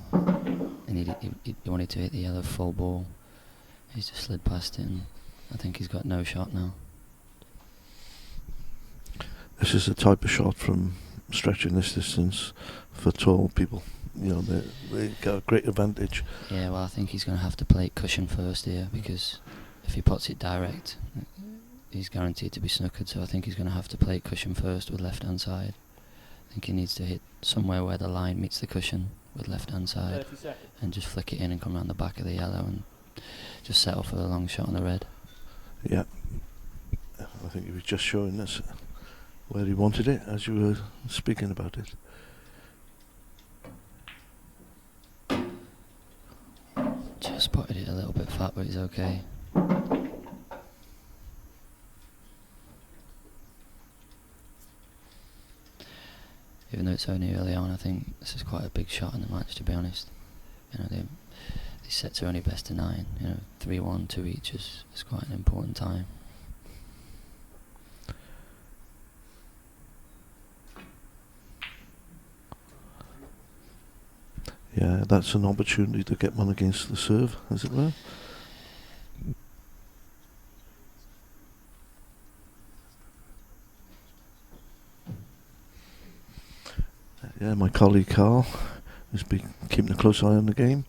And he wanted to hit the yellow full ball. He's just slid past it, and I think he's got no shot now. This is the type of shot from stretching this distance for tall people. You know, they got a great advantage. Yeah, well, I think he's going to have to play it cushion first here, because if he puts it direct, he's guaranteed to be snookered. So I think he's going to have to play it cushion first with left hand side. I think he needs to hit somewhere where the line meets the cushion with left hand side, and just flick it in and come around the back of the yellow and just settle for the long shot on the red. Yeah, I think he was just showing us where he wanted it as you were speaking about it. Just spotted it a little bit flat, but he's okay. Even though it's only early on, I think this is quite a big shot in the match, to be honest. You know, these sets are only best of 9. You know, 3-1, 2 each is quite an important time. Yeah, that's an opportunity to get one against the serve, as it were. Yeah, my colleague Carl, who's been keeping a close eye on the game,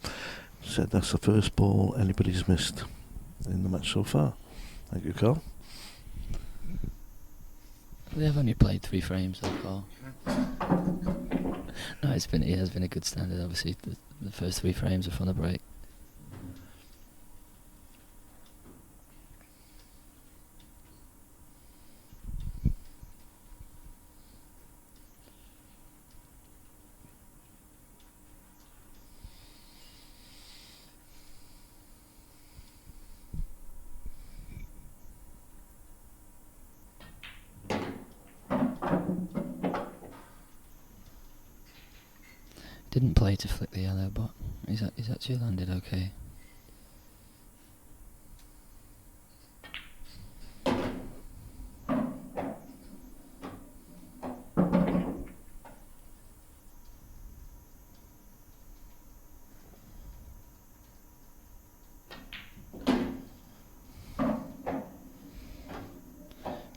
said that's the first ball anybody's missed in the match so far. Thank you, Carl. They have only played 3 frames so far. No, it has been a good standard. Obviously, the first 3 frames are from the break. Didn't play to flick the yellow, but he's actually landed okay.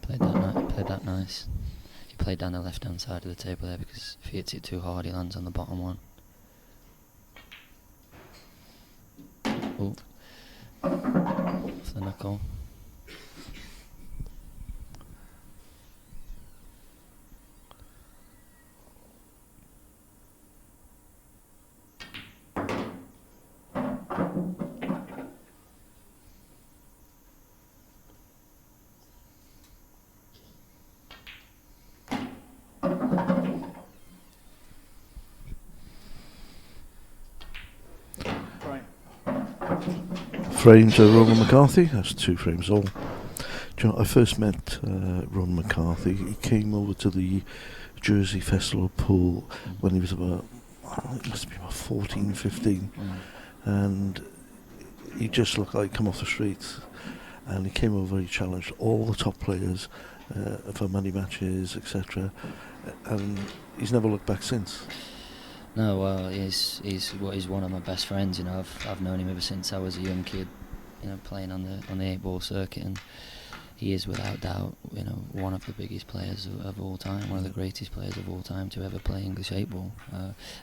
Played that nice. He played down the left-hand side of the table there, because if he hits it too hard, he lands on the bottom one. Oh, off the knuckle. Frame to Roland McCarthy. That's 2 frames all. Do you know, I first met Ron McCarthy. He came over to the Jersey Festival pool when he was about, it must be about 14, 15, and he just looked like come off the streets, and he came over, he challenged all the top players for money matches, etc., and he's never looked back since. No, well, he's one of my best friends. You know, I've known him ever since I was a young kid. You know, playing on the 8-ball circuit, and he is without doubt, you know, one of the biggest players of all time, one of the greatest players of all time to ever play English 8-ball,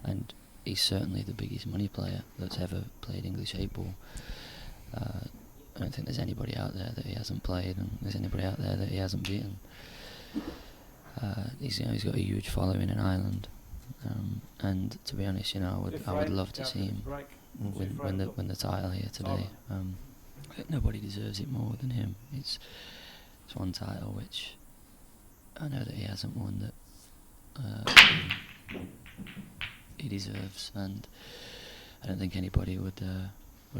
and he's certainly the biggest money player that's ever played English 8-ball. I don't think there's anybody out there that he hasn't played, and there's anybody out there that he hasn't beaten. He's got a huge following in Ireland, and to be honest, you know, I would love to see him win the title here today. I think nobody deserves it more than him. It's one title which I know that he hasn't won that he deserves, and I don't think anybody would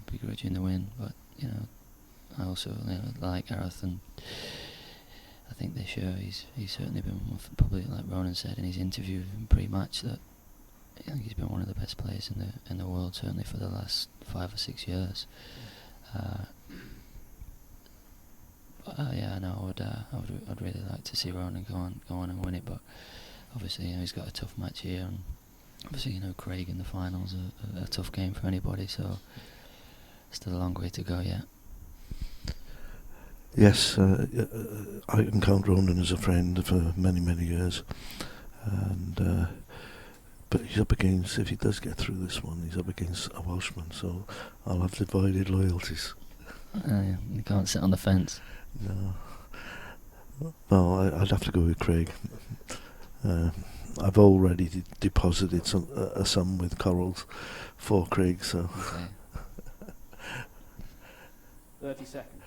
begrudge him the win. But you know, I also like Gareth, and I think this year he's certainly been probably, like Ronan said in his interview pre-match, that I think he's been one of the best players in the world, certainly for the last 5 or 6 years. Yeah, no, I'd really like to see Ronan go on and win it, but obviously, you know, he's got a tough match here, and obviously, you know, Craig in the finals a tough game for anybody, so still a long way to go yet. Yes, I can count Ronan as a friend for many, many years, and but he's up against, if he does get through this one, he's up against a Welshman, so I'll have divided loyalties. You can't sit on the fence. No, I'd have to go with Craig. I've already deposited a sum with Corals for Craig, so. Okay. 30 seconds.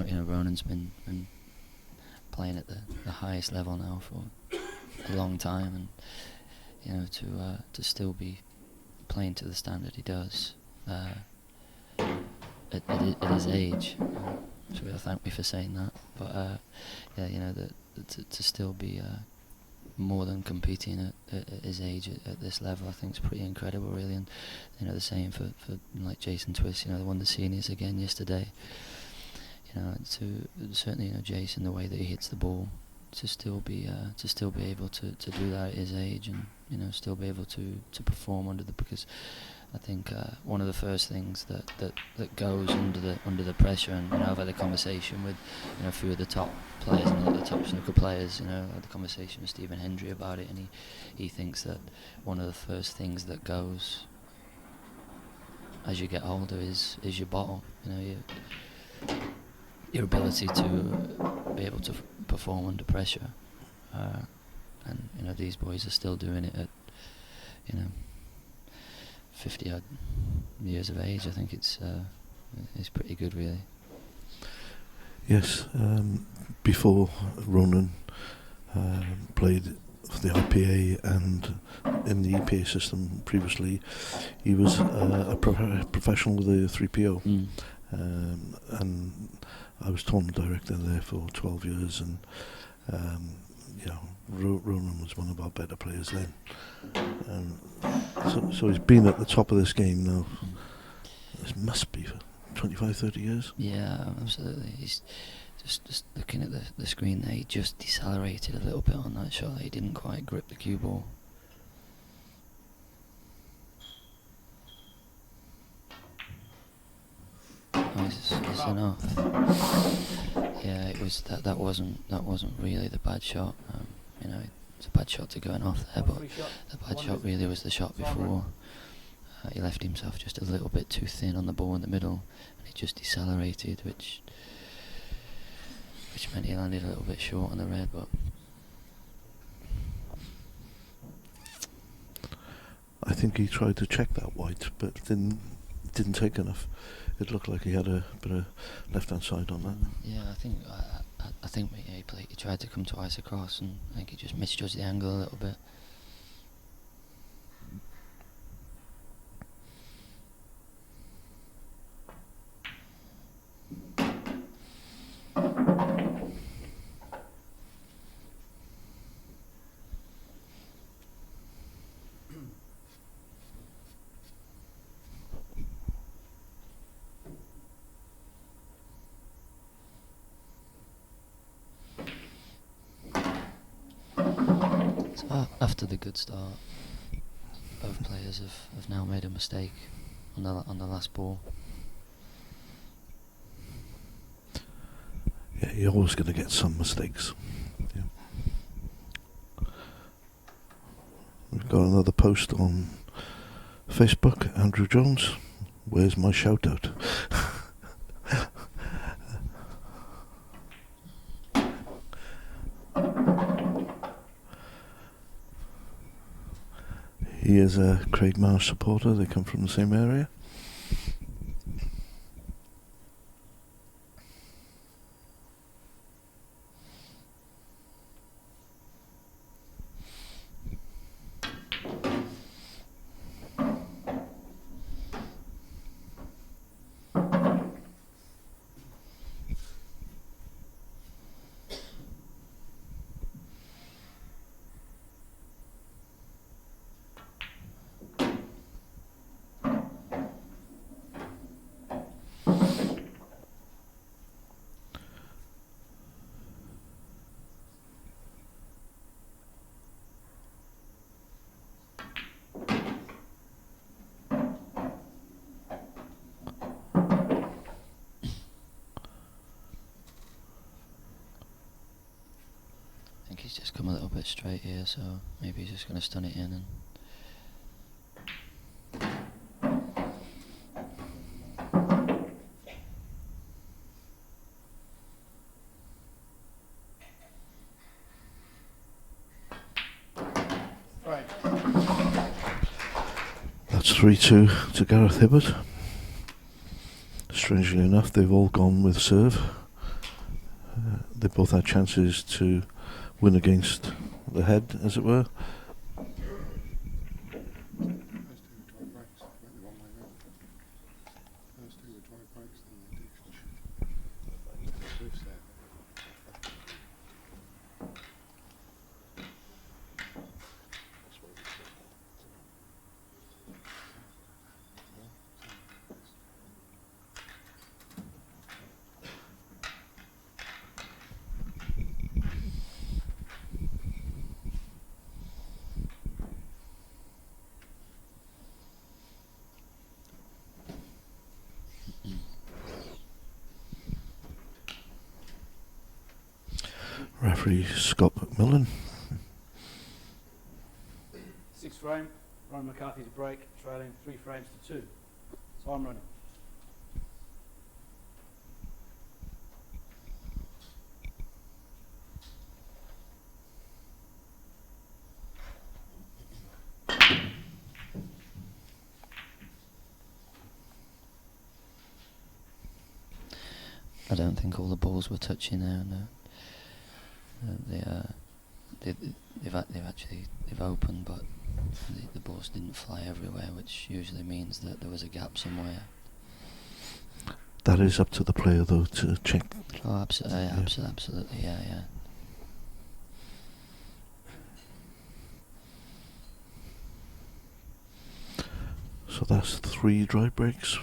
You know, Ronan's been playing at the highest level now for a long time, and you know, to still be playing to the standard he does at his age. So he'll thank me for saying that, but yeah, you know, to still be more than competing at his age at this level, I think is pretty incredible, really. And you know, the same for like Jason Twist. You know, they won the seniors again yesterday. You know, certainly, you know, Jason, the way that he hits the ball, to still be able to do that at his age, and you know, still be able to perform because I think one of the first things that goes under the pressure, and you know, I've had a conversation with, you know, a few of the top players and the top snooker players. You know, I had a conversation with Stephen Hendry about it, and he thinks that one of the first things that goes as you get older is your bottle. You know, your ability to be able to perform under pressure, and you know, these boys are still doing it at, you know, 50 odd years of age. I think it's pretty good, really. Yes, before Ronan played for the IPA and in the EPA system previously, he was a professional with the 3PO, and I was tournament director there for 12 years, and you know, Ronan was one of our better players then, and so he's been at the top of this game now. This must be for 25, 30 years. Yeah, absolutely. He's just looking at the screen there. He just decelerated a little bit on that shot. He didn't quite grip the cue ball. Oh, it's enough. Yeah, it was that wasn't really the bad shot. You know, it's a bad shot to going off there, but the bad shot really was the shot before. He left himself just a little bit too thin on the ball in the middle, and it just decelerated, which meant he landed a little bit short on the red. But I think he tried to check that white, but didn't didn't take enough. It looked like he had a bit of left-hand side on that. Yeah, I think he tried to come twice across, and I think he just misjudged the angle a little bit. So after the good start, both players have now made a mistake on the last ball. Yeah, you're always going to get some mistakes. Yeah. We've got another post on Facebook. Andrew Jones, where's my shout out? He is a Craig Marsh supporter. They come from the same area. I think he's just come a little bit straight here, so maybe he's just going to stun it in and. Right. That's 3-2 to Gareth Hibbert. Strangely enough, they've all gone with serve. They both had chances to win against the head, as it were. Referee Scott McMillan. Sixth frame, Ryan McCarthy to break, trailing 3 frames to 2. So I'm running. I don't think all the balls were touching there. No. They've opened, but the balls didn't fly everywhere, which usually means that there was a gap somewhere. That is up to the player, though, to check. Oh, absolutely, yeah. So that's 3 dry breaks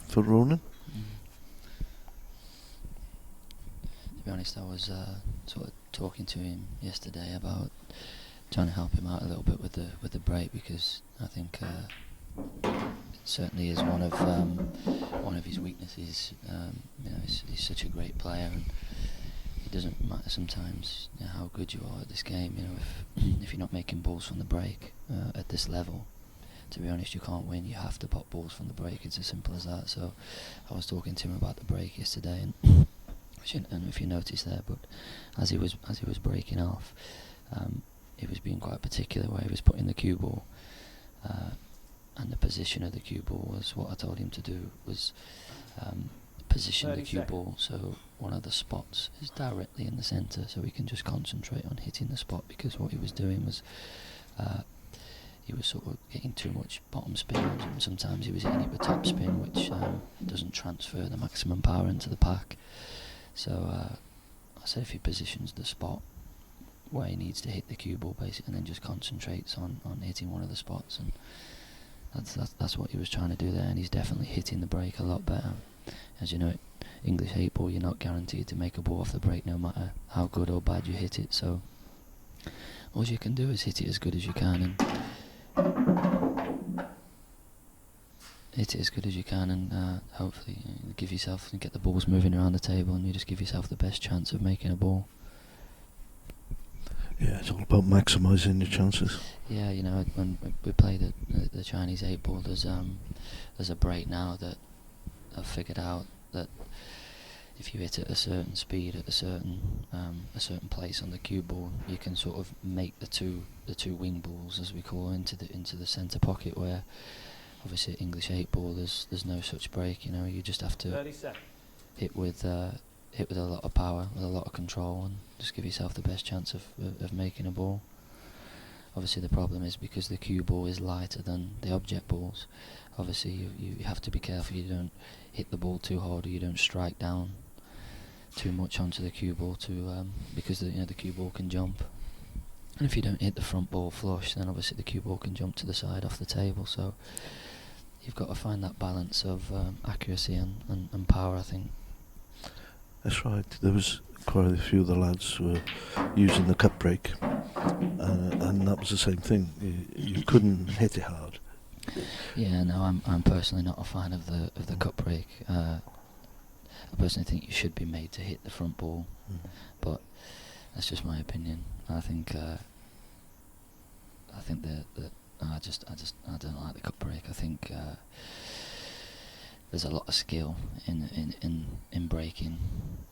for Ronan. To be honest, I was sort of talking to him yesterday about trying to help him out a little bit with the break, because I think it certainly is one of his weaknesses. He's such a great player, and it doesn't matter sometimes how good you are at this game. If you're not making balls from the break at this level, to be honest, you can't win. You have to pop balls from the break. It's as simple as that. So I was talking to him about the break yesterday, and I don't know if you noticed there, but as he was breaking off, he was being quite particular where he was putting the cue ball. and the position of the cue ball was what I told him to do, was position the 30 cue ball so one of the spots is directly in the centre, so we can just concentrate on hitting the spot, because what he was doing was he was sort of getting too much bottom spin, and sometimes he was hitting it with top spin, which doesn't transfer the maximum power into the pack. So I said if he positions the spot where he needs to hit the cue ball basically, and then just concentrates on hitting one of the spots, and that's what he was trying to do there, and he's definitely hitting the break a lot better. As you know, English 8 ball, you're not guaranteed to make a ball off the break no matter how good or bad you hit it, so all you can do is hit it as good as you can, and hit it as good as you can, and hopefully give yourself and get the balls moving around the table, and you just give yourself the best chance of making a ball. Yeah, it's all about maximising your chances. Yeah, you know, when we play the Chinese 8 ball, there's a break now that I've figured out that if you hit at a certain speed at a certain place on the cue ball, you can sort of make the two wing balls, as we call, into the centre pocket, where obviously at English 8 ball there's no such break. You know, you just have to hit with a lot of power, with a lot of control, and just give yourself the best chance of making a ball. Obviously the problem is, because the cue ball is lighter than the object balls, obviously you have to be careful you don't hit the ball too hard, or you don't strike down too much onto the cue ball, because the cue ball can jump, and if you don't hit the front ball flush, then obviously the cue ball can jump to the side off the table. So you've got to find that balance of accuracy and power, I think. That's right. There was quite a few of the lads who were using the cut break, and that was the same thing. You couldn't hit it hard. Yeah, no, I'm personally not a fan of the cut break. I personally think you should be made to hit the front ball, but that's just my opinion. I think that I don't like the cut break. I think there's a lot of skill in breaking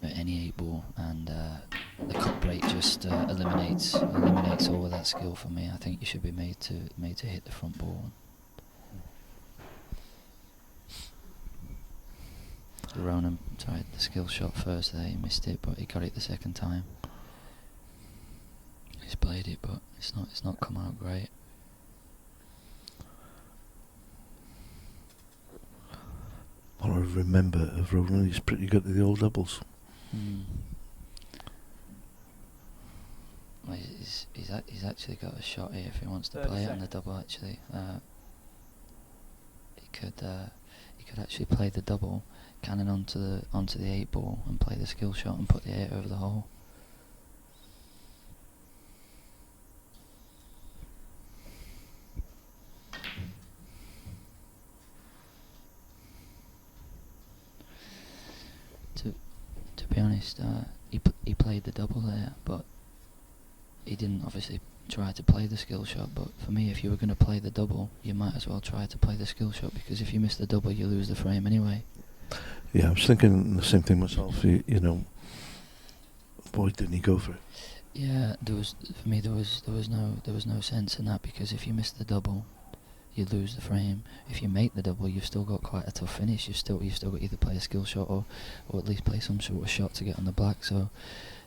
at any 8 ball, and the cut break just eliminates all of that skill for me. I think you should be made to hit the front ball. Ronan tried the skill shot first there, he missed it, but he got it the second time. He's played it, but it's not come out great. What I remember of Ronan, he's pretty good at the old doubles. Well, he's actually got a shot here if he wants to play it on the double. Actually, he could actually play the double, cannon onto the 8 ball, and play the skill shot and put the 8 over the hole. To be honest, he played the double there, but he didn't obviously try to play the skill shot. But for me, if you were going to play the double, you might as well try to play the skill shot, because if you miss the double, you lose the frame anyway. Yeah, I was thinking the same thing myself. You know, why didn't he go for it? Yeah, there was no sense in that, because if you miss the double, you lose the frame. If you make the double, you've still got quite a tough finish. You've still got to either play a skill shot or at least play some sort of shot to get on the black. So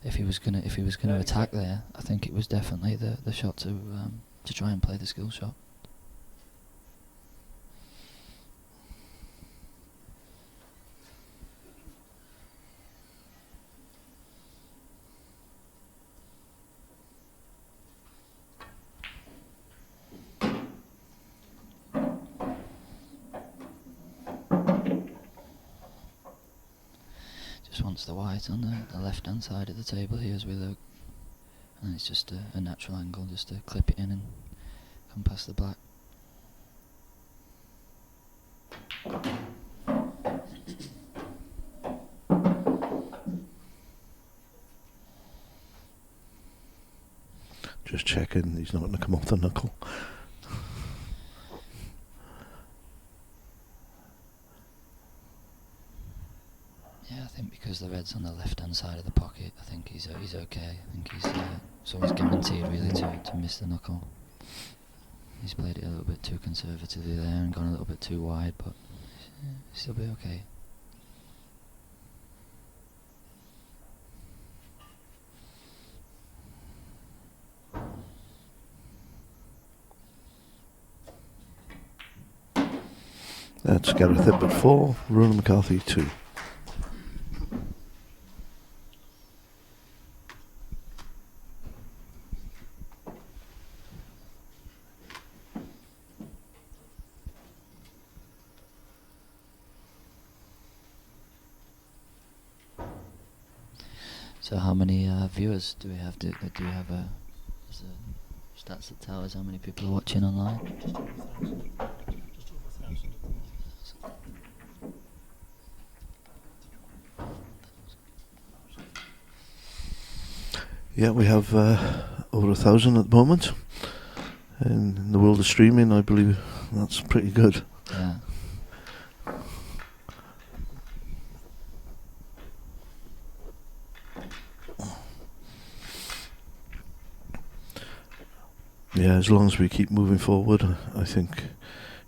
if he was gonna attack there, I think it was definitely the shot to try and play the skill shot. Just wants the white on the left hand side of the table here as we look, and it's just a natural angle just to clip it in and come past the black. Just checking he's not going to come off the knuckle. Yeah, I think because the red's on the left-hand side of the pocket, I think he's okay. I think it's always guaranteed really to miss the knuckle. he's played it a little bit too conservatively there and gone a little bit too wide, but he'll be okay. That's Gareth Hibbert 4, Ronan McCarthy 2. So how many viewers do we have? Do you have is there stats that tell us how many people are watching online? Just over 1,000. Just over 1,000 at the moment. Yeah, we have over 1,000 at the moment. In the world of streaming, I believe that's pretty good. Yeah. Yeah, as long as we keep moving forward, I think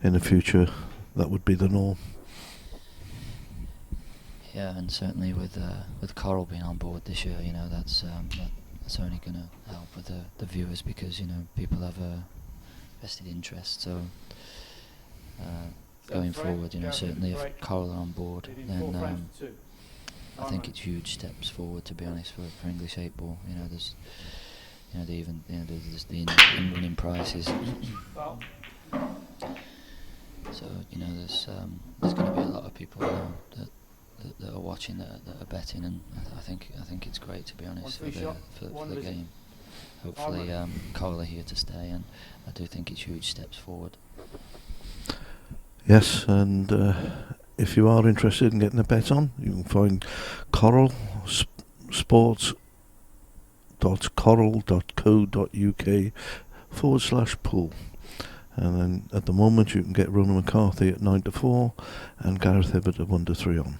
in the future that would be the norm. Yeah, and certainly with Coral being on board this year, you know, that's only going to help with the viewers, because, you know, people have a vested interest. So going forward, you know, certainly if Coral are on board, then I think it's huge steps forward, to be honest, for English 8 ball. You know, there's there's the in-running prices. So, you know, there's going to be a lot of people now that are watching, that are betting, and I think it's great, to be honest, for the game. Hopefully, Coral are here to stay, and I do think it's huge steps forward. Yes, and if you are interested in getting a bet on, you can find Coral sports.coral.co.uk/pool. And then at the moment you can get Ronan McCarthy at 9-4 and Gareth Hibbert at 1-3 on.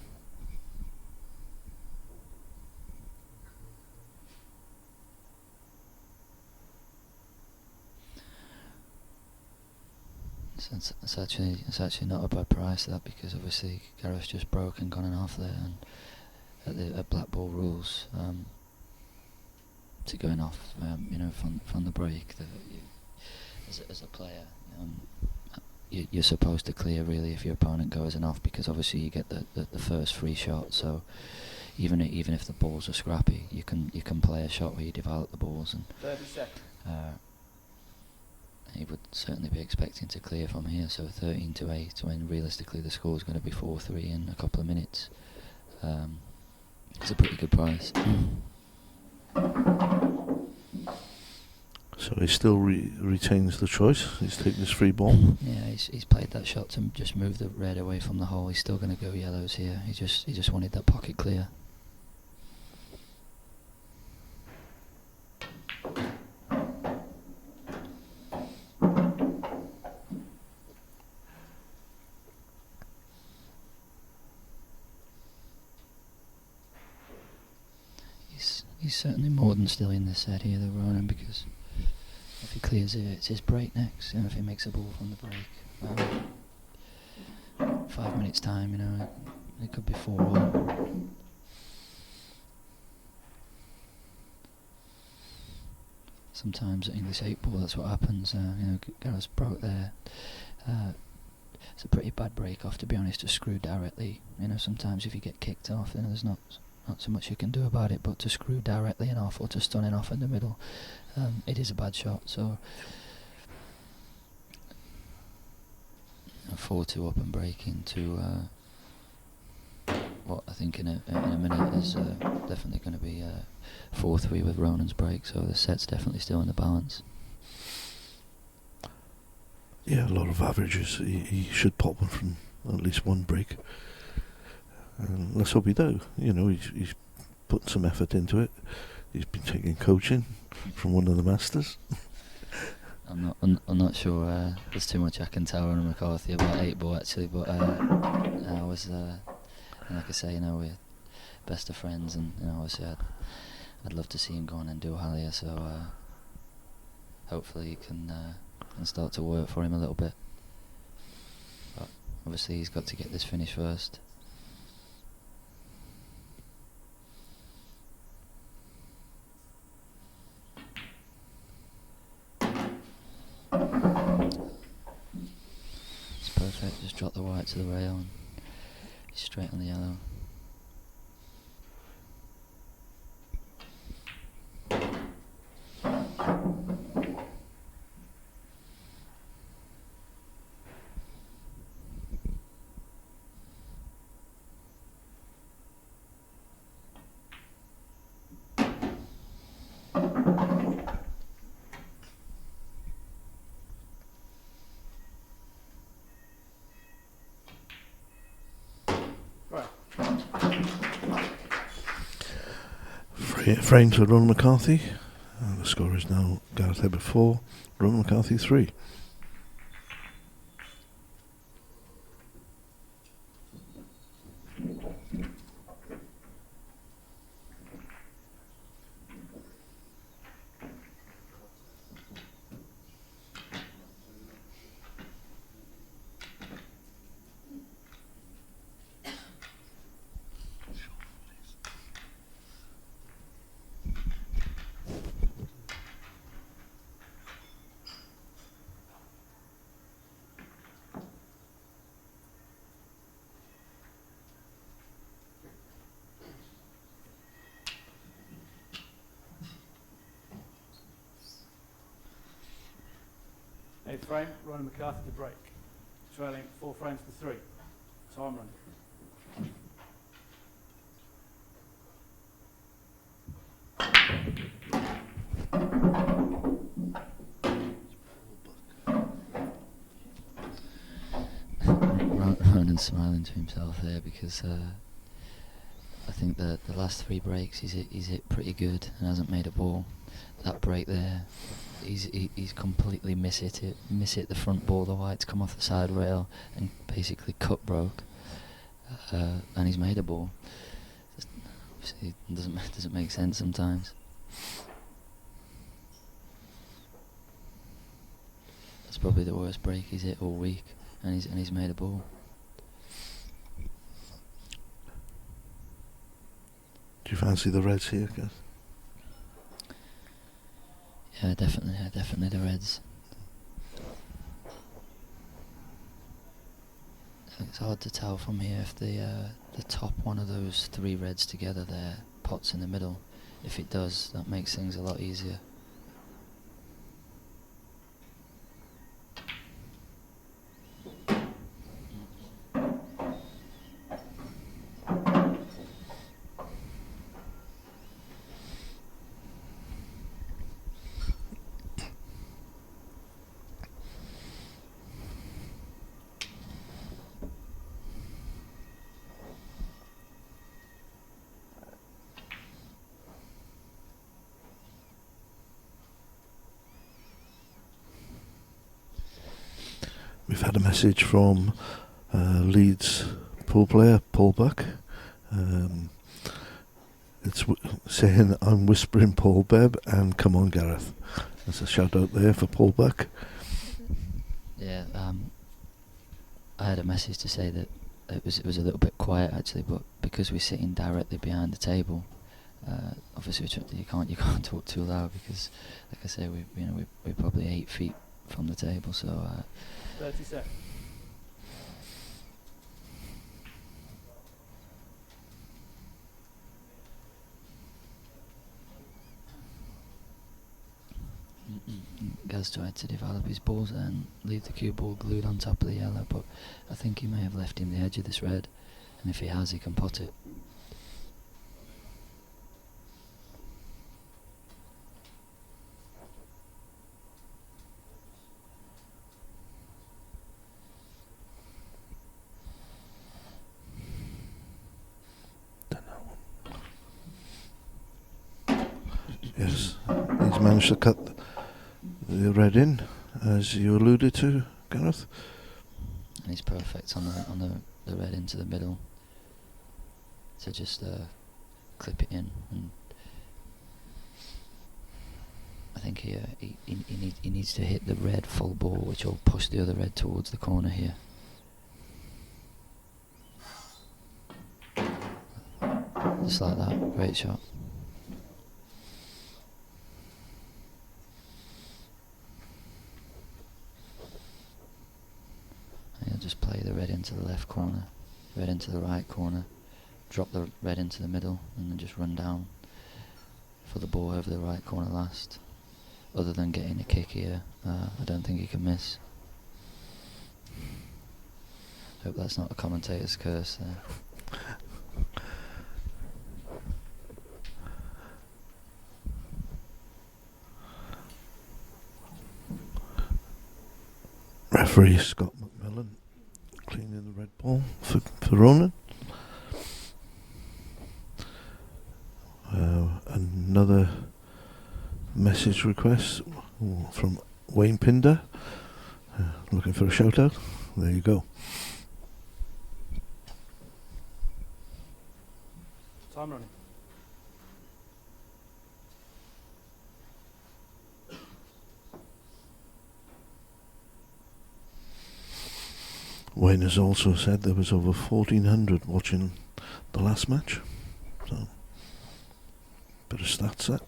It's actually not a bad price, that, because obviously Gareth's just broke and gone and off there, and at Black Ball rules, to going off, you know, from the break, as a player, you're supposed to clear, really, if your opponent goes and off, because obviously you get the first free shot. So even if the balls are scrappy, you can play a shot where you develop the balls, and 30 seconds. He would certainly be expecting to clear from here. So 13-8, when realistically the score is going to be 4-3 in a couple of minutes. It's a pretty good price. So he still retains the choice. He's taking his free ball. Yeah, he's played that shot to just move the red away from the hole. He's still going to go yellows here. He just wanted that pocket clear. He's certainly more than still in this set here, though, Ronan, because if he clears it, it's his break next. You know, if he makes a ball from the break, 5 minutes time, you know, it could be 4-all. Sometimes at English 8 ball, that's what happens. You know, Gareth's broke there. It's a pretty bad break off, to be honest, to screw directly. You know, sometimes if you get kicked off, then there's not so much you can do about it, but to screw directly and off, or to stun it off in the middle, it is a bad shot. So 4-2 up and breaking to what I think in a minute is definitely going to be 4-3 with Ronan's break. So the set's definitely still in the balance. Yeah, a lot of averages. He should pop one from at least one break. And let's hope he do. You know, he's put some effort into it. He's been taking coaching from one of the masters. I'm not sure. There's too much I can tell Ronan McCarthy about 8 ball, actually. But I was, like I say, you know, we're best of friends, and, you know, obviously I'd love to see him go on and do Halia. So hopefully he can start to work for him a little bit. But obviously he's got to get this finish first. It's perfect, just drop the white to the rail and he's straight on the yellow. Frame to Ron McCarthy. The score is now Gareth Hebber 4, Ron McCarthy 3. Eighth frame, Ronnie McCarthy to break. Trailing 4 frames to 3. Time running. Ronan's smiling to himself there because I think that the last 3 breaks he's hit pretty good and hasn't made a ball. That break there, he's completely mishit the front ball. The white's come off the side rail and basically cut broke, and he's made a ball. Obviously, it doesn't make sense sometimes. That's probably the worst break he's hit all week, and he's made a ball. Do you fancy the Reds here, Gus? Yeah, definitely the Reds. I think it's hard to tell from here if the top one of those 3 Reds together there pots in the middle. If it does, that makes things a lot easier. We've had a message from Leeds pool player Paul Buck. It's saying, I'm whispering Paul Bebb and come on Gareth. There's a shout out there for Paul Buck. Yeah, I had a message to say that it was a little bit quiet actually, but because we're sitting directly behind the table, obviously you can't talk too loud because, like I say, we're probably 8 feet from the table, so. 30 seconds. Gaz tried to develop his balls and leave the cue ball glued on top of the yellow, but I think he may have left him the edge of this red, and if he has, he can pot it. Yes, he's managed to cut the red in, as you alluded to, Gareth. And he's perfect on the red into the middle. So just clip it in, and I think he needs to hit the red full ball, which will push the other red towards the corner here. Just like that, great shot. And he'll just play the red into the left corner, red into the right corner, drop the red into the middle, and then just run down for the ball over the right corner last. Other than getting a kick here, I don't think he can miss. Hope that's not a commentator's curse there. Referee Scott McMillan cleaning the red ball for Ronan. Another message request from Wayne Pinder, looking for a shout out. There you go. Time running. Wayne has also said there was over 1,400 watching the last match. So, bit of stats set.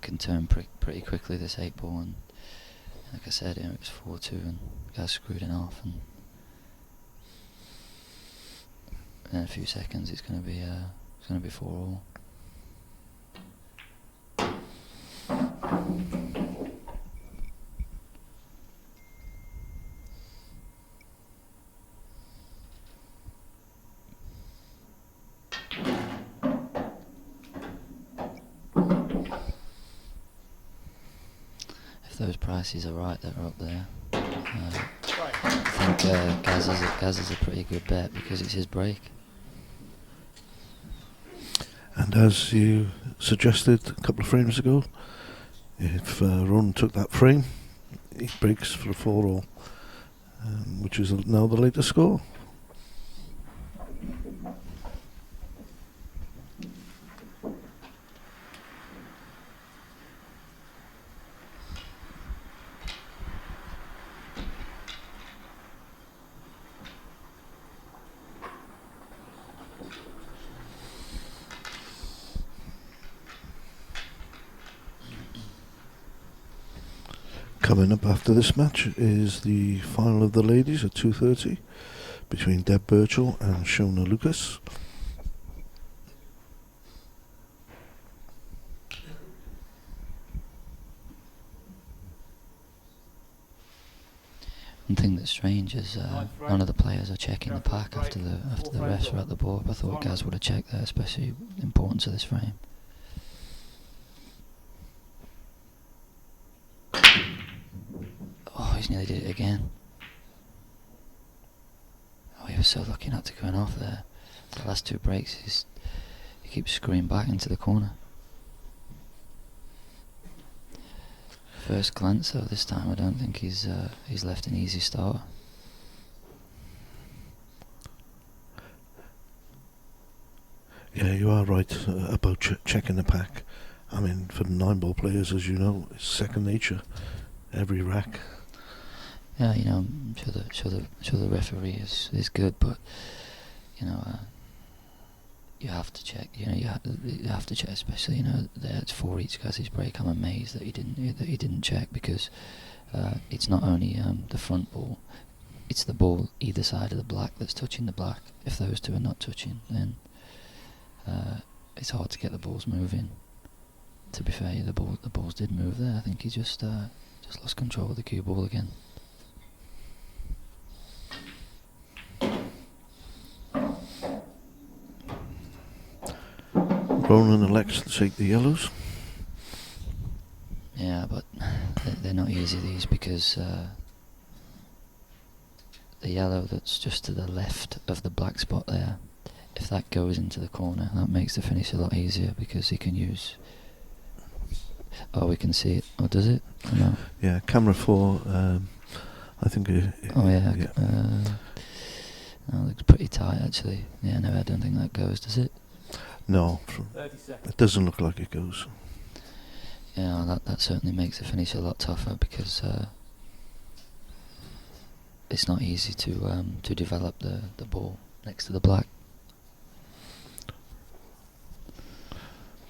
Can turn pretty quickly, this 8-ball, and like I said, it was 4-2 and guys screwed it off, and in a few seconds it's going to be 4-all. Those prices are right that are up there. I think Gaz is a pretty good bet because it's his break. And as you suggested a couple of frames ago, if Ronan took that frame, he breaks for a 4-all, which is now the latest score. Coming up after this match is the final of the ladies at 2:30 between Deb Birchall and Shona Lucas. One thing that's strange is none of the players are checking the pack after the refs are at the board. I thought Gaz would have checked that, especially the importance of this frame. Oh, he's nearly did it again. Oh, he was so lucky not to go off there. The last two breaks, he keeps screwing back into the corner. First glance though, this time I don't think he's left an easy start. Yeah, you are right about checking the pack. I mean, for the 9-ball players, as you know, it's second nature. Every rack. Yeah, you know, I'm sure the referee is good, but you know, you have to check. You know, you have to check, especially it's 4 each guy's break. I'm amazed that he didn't check because it's not only the front ball, it's the ball either side of the black that's touching the black. If those two are not touching, then it's hard to get the balls moving. To be fair, the balls did move there. I think he just lost control of the cue ball again. Ronan elects to take the yellows. Yeah, but they're not easy, these, because the yellow that's just to the left of the black spot there, if that goes into the corner, that makes the finish a lot easier, because he can use... Oh, we can see it. Oh, does it? Oh, no. Yeah, camera 4, I think... Oh, yeah. That looks pretty tight, actually. Yeah, no, I don't think that goes, does it? No, 30 seconds. It doesn't look like it goes. Yeah, that certainly makes the finish a lot tougher, because it's not easy to develop the ball next to the black.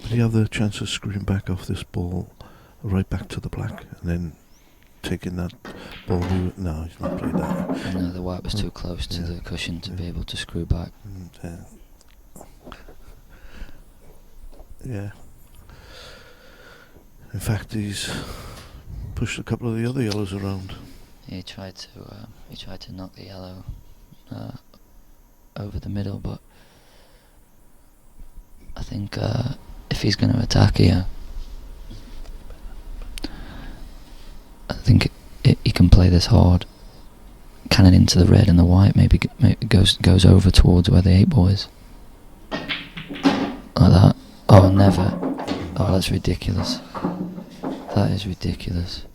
But you have the chance of screwing back off this ball right back to the black, and then taking that ball. No, he's not played that. No, the white was too close to the cushion to be able to screw back. And, yeah. In fact, he's pushed a couple of the other yellows around. He tried to knock the yellow over the middle, but I think if he's going to attack here, I think he can play this hard, cannon into the red, and the white maybe goes over towards where the 8-ball is. Like that. Oh, never. Oh, that's ridiculous. That is ridiculous.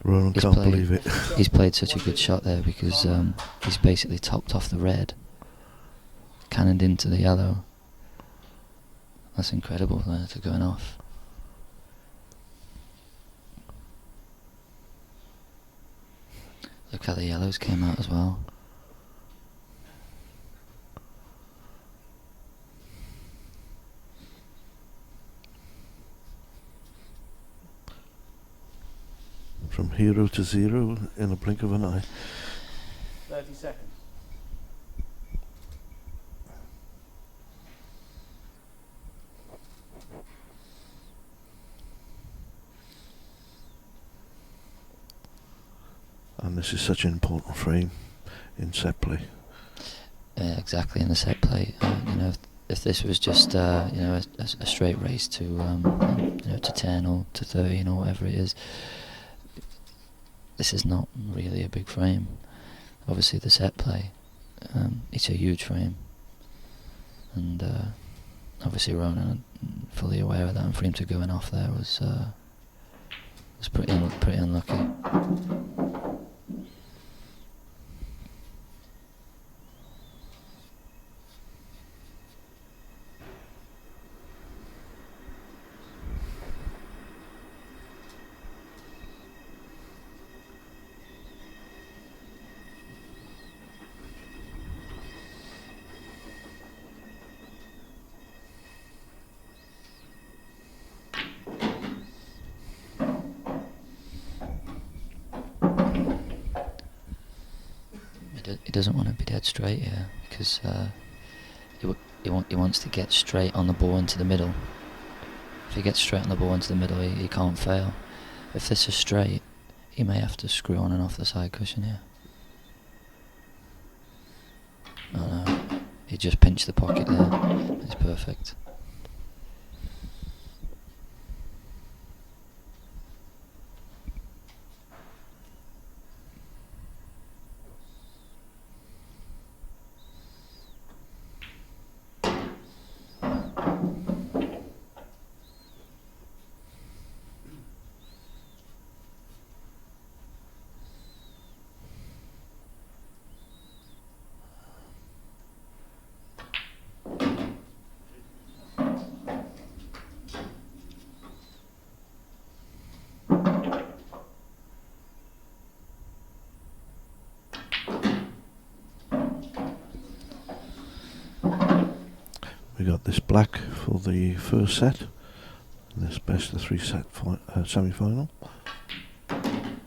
Ronan can't believe it. He's played such a good shot there, because he's basically topped off the red, cannoned into the yellow. That's incredible there to going off. Look how the yellows came out as well. From hero to zero in a blink of an eye. 30 seconds. And this is such an important frame in set play. Exactly, in the set play. If this was just a straight race to to 10 or to 13 or whatever it is, this is not really a big frame. Obviously, the set play, it's a huge frame, and obviously Ronan fully aware of that, and for him to going off there was pretty unlucky. He doesn't want to be dead straight here, because he wants to get straight on the ball into the middle. If he gets straight on the ball into the middle, he can't fail. If this is straight, he may have to screw on and off the side cushion here. Oh no, he just pinched the pocket there. It's perfect. We got this black for the first set, and this best of 3 set semi-final. And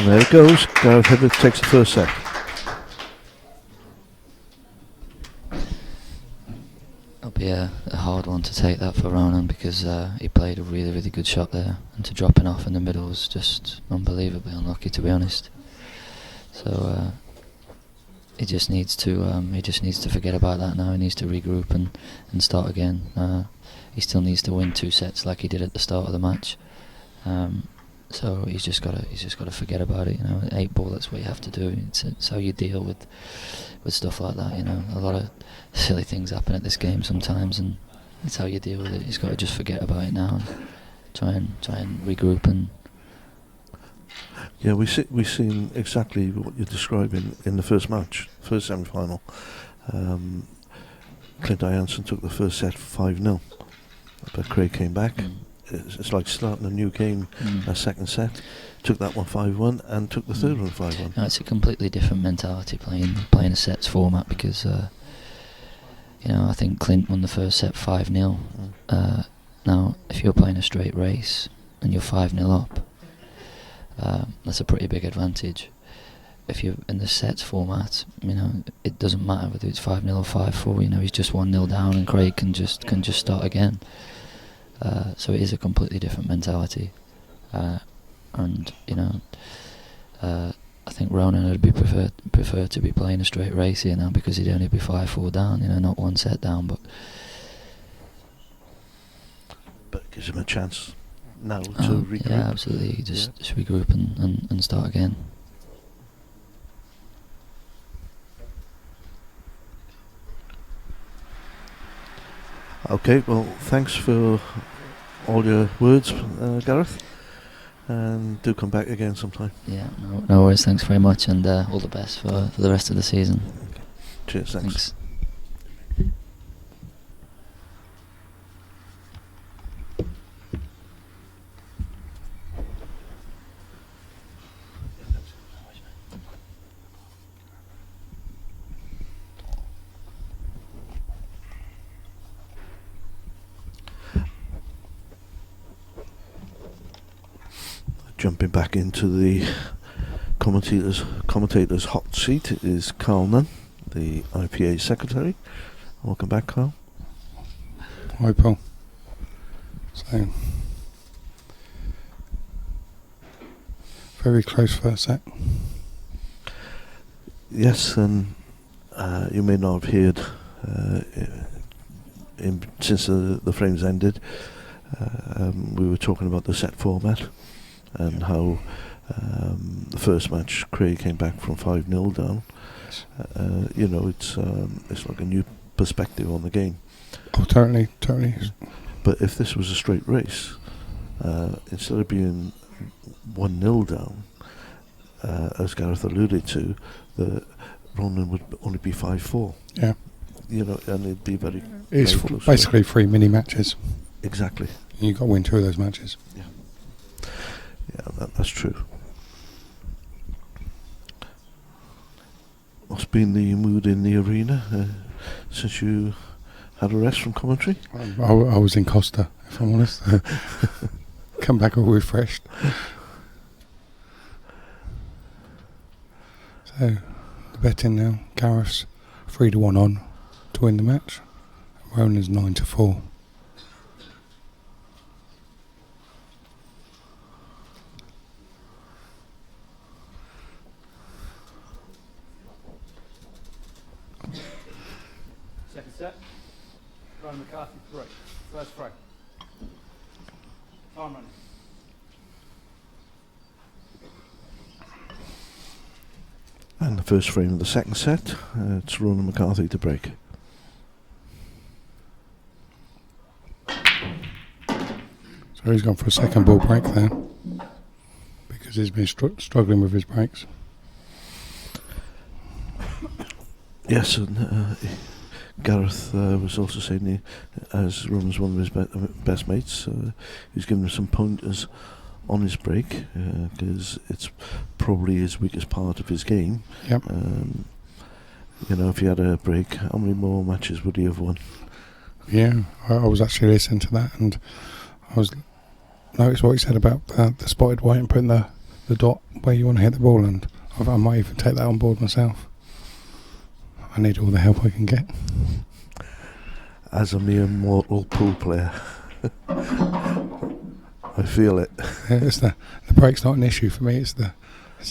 there it goes. Gareth Hibbert takes the first set. It'll be a hard one to take that for Ronan, because he played a really, really good shot there, and to dropping off in the middle was just unbelievably unlucky, to be honest. So he just needs to forget about that now. He needs to regroup and start again. He still needs to win 2 sets like he did at the start of the match. So he's just got to forget about it. 8 ball. That's what you have to do. It's how you deal with stuff like that. A lot of silly things happen at this game sometimes, and it's how you deal with it. He's got to just forget about it now and try and regroup and. Yeah, we've seen exactly what you're describing in the first match, first semi-final. Clint Jansen took the first set 5-0, but Craig came back. It's like starting a new game, a second set. Took that one 5-1 and took the third one 5-1. No, it's a completely different mentality playing a sets format because, I think Clint won the first set 5-0. Now, if you're playing a straight race and you're 5-0 up, that's a pretty big advantage. If you're in the sets format, it doesn't matter whether it's 5-0 or 5-4. He's just 1-0 down, and Craig can just start again. So it is a completely different mentality, and I think Ronan would prefer to be playing a straight race here now because he'd only be 5-4 down. Not 1 set down, but it gives him a chance now to regroup. Yeah, absolutely. Just regroup and start again. Okay, well, thanks for all your words, Gareth, and do come back again sometime. Yeah, no worries. Thanks very much, and all the best for the rest of the season. Okay. Cheers, thanks. Jumping back into the commentator's hot seat is Carl Nunn, the IPA secretary. Welcome back, Carl. Hi, Paul. So, very close first set. Yes, and you may not have heard since the frames ended. We were talking about the set format and how the first match Craig came back from 5-0 down. It's like a new perspective on the game. Oh, totally. But if this was a straight race, instead of being 1-0 down, as Gareth alluded to, the Ronan would only be 5-4. Yeah. And it'd be very. It's very close basically 3 mini matches. Exactly. And you've got to win 2 of those matches. Yeah. Yeah, that's true. What's been the mood in the arena since you had a rest from commentary? I was in Costa, if I'm honest. Come back all refreshed. So, the betting now, Gareth's 3-1 on to win the match. Ronan's 9-4. Second set. Ryan McCarthy, 3. First frame. Time running. And the first frame of the second set, it's Ronan McCarthy to break. So he's gone for a second ball break there because he's been struggling with his breaks. Yes, and Gareth was also saying, as Ronan's one of his best mates, he's given him some pointers on his break because it's probably his weakest part of his game. Yep. If he had a break, how many more matches would he have won? Yeah, I was actually listening to that, and I was noticed what he said about the spotted white and putting the dot where you want to hit the ball, and I might even take that on board myself. I need all the help I can get. As a mere mortal pool player, I feel it. It's the break's not an issue for me. It's the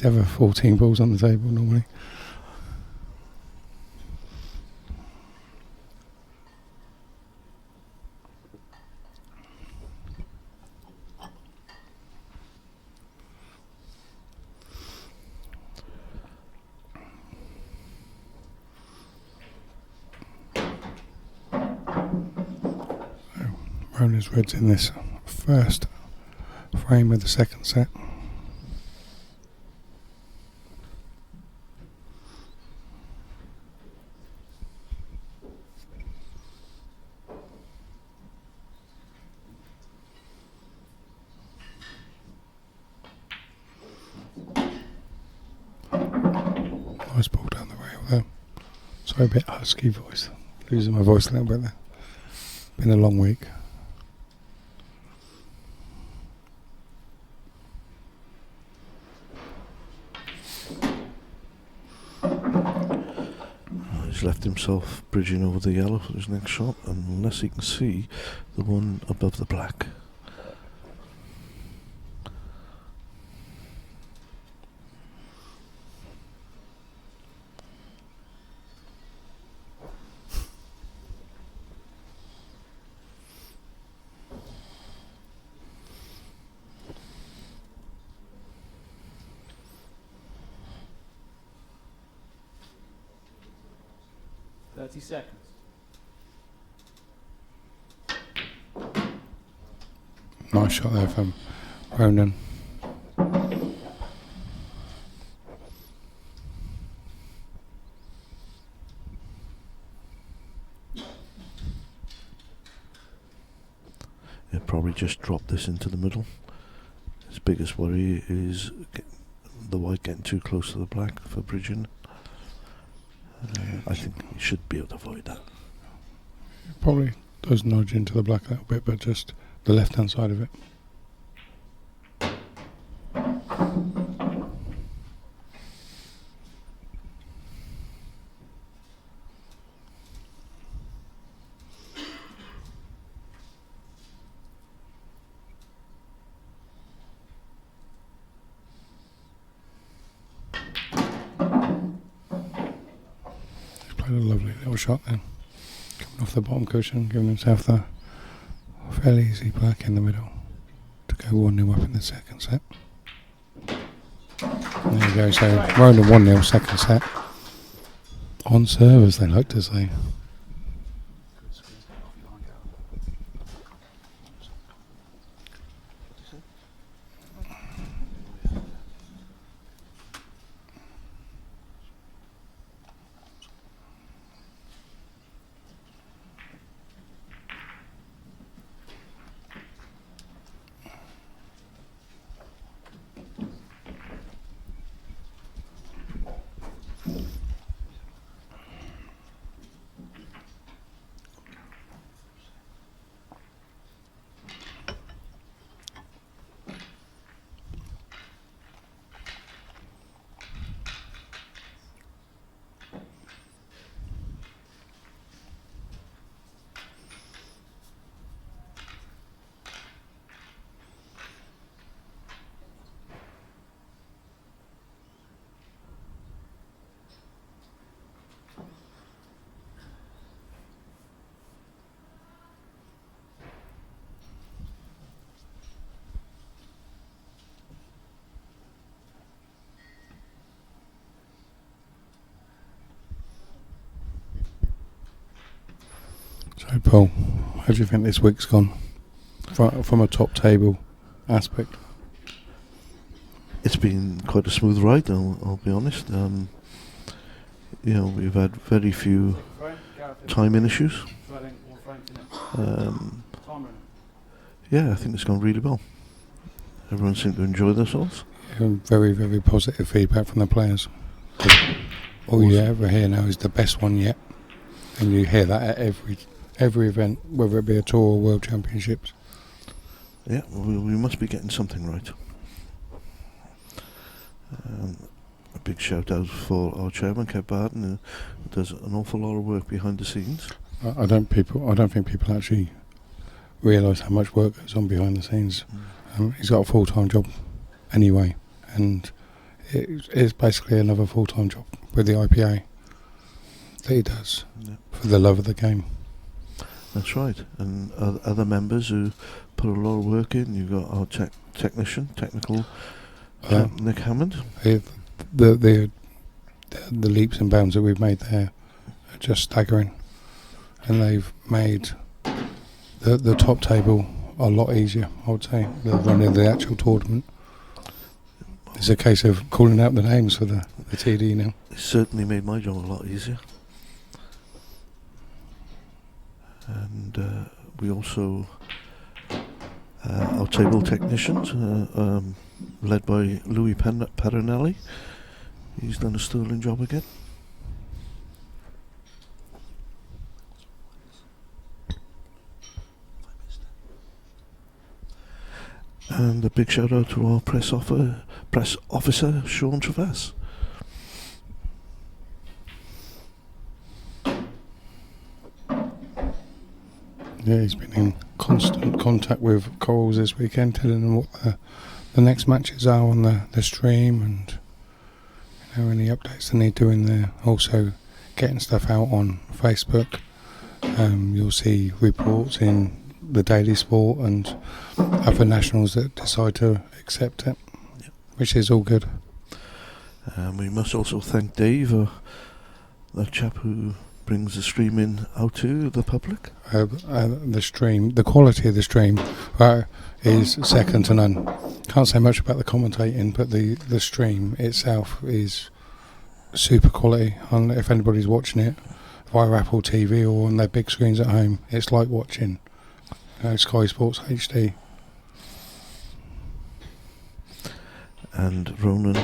other 14 balls on the table normally. Rona's Reds in this first frame of the second set. Nice ball down the rail there. Sorry, a bit husky voice. Losing my voice a little bit there. Been a long week. He's left himself bridging over the yellow for his next shot, unless he can see the one above the black. Seconds. Nice shot there from Ronan. He'll probably just drop this into the middle. His biggest worry is the white getting too close to the black for bridging. I think he should be able to avoid that. Probably does nudge into the black a little bit, but just the left hand side of it. A lovely little shot then, coming off the bottom cushion, giving himself the fairly easy black in the middle to go 1-0 up in the second set. There you go, so Ronan 1-0 second set on serve, as they like to say. So Paul, how do you think this week's gone from a top table aspect? It's been quite a smooth ride, I'll be honest. You know, we've had very few timing issues. Yeah, I think it's gone really well. Everyone seemed to enjoy themselves. Very, very positive feedback from the players. All you ever hear now is the best one yet, and you hear that at every event, whether it be a tour or World Championships. Yeah, we must be getting something right. A big shout out for our chairman, Kev Barton, who does an awful lot of work behind the scenes. I don't think people actually realise how much work goes on behind the scenes. He's got a full-time job anyway, and it's basically another full-time job with the IPA that he does for the love of the game. That's right, and other members who put a lot of work in. You've got our technical Nick Hammond. The leaps and bounds that we've made there are just staggering, and they've made the top table a lot easier, I would say, the run of the actual tournament. It's a case of calling out the names for the TD now. It certainly made my job a lot easier. And we also, our table technicians, led by Louis Parinelli, he's done a sterling job again. And a big shout out to our press officer, Sean Traverse. Yeah, he's been in constant contact with Corals this weekend, telling them what the next matches are on the stream, and any updates they need doing there. Also getting stuff out on Facebook. You'll see reports in the Daily Sport and other nationals that decide to accept it, which is all good. We must also thank Dave, that chap who brings the stream in out to the public. The quality of the stream is second to none. Can't say much about the commentating, but the stream itself is super quality. And if anybody's watching it via Apple TV or on their big screens at home, it's like watching Sky Sports HD. And Ronan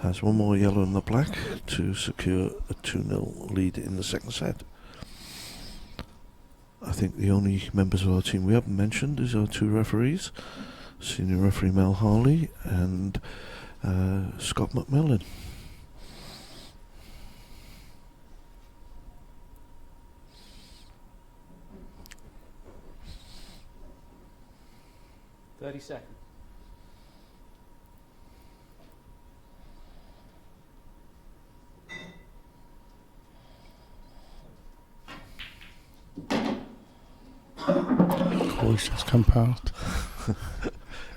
has one more yellow and the black to secure a 2-0 lead in the second set. I think the only members of our team we haven't mentioned is our two referees, senior referee Mel Harley and Scott McMillan. Seconds. Voice has come past.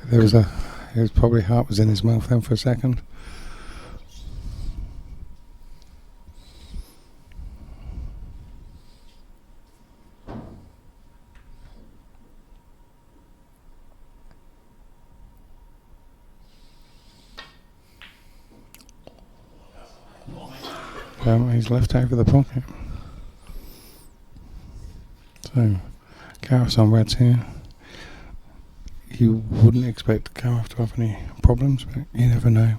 His probably heart was in his mouth then for a second. He's left over the pocket. So, Gareth's on reds here. You wouldn't expect Gareth to have any problems, but you never know.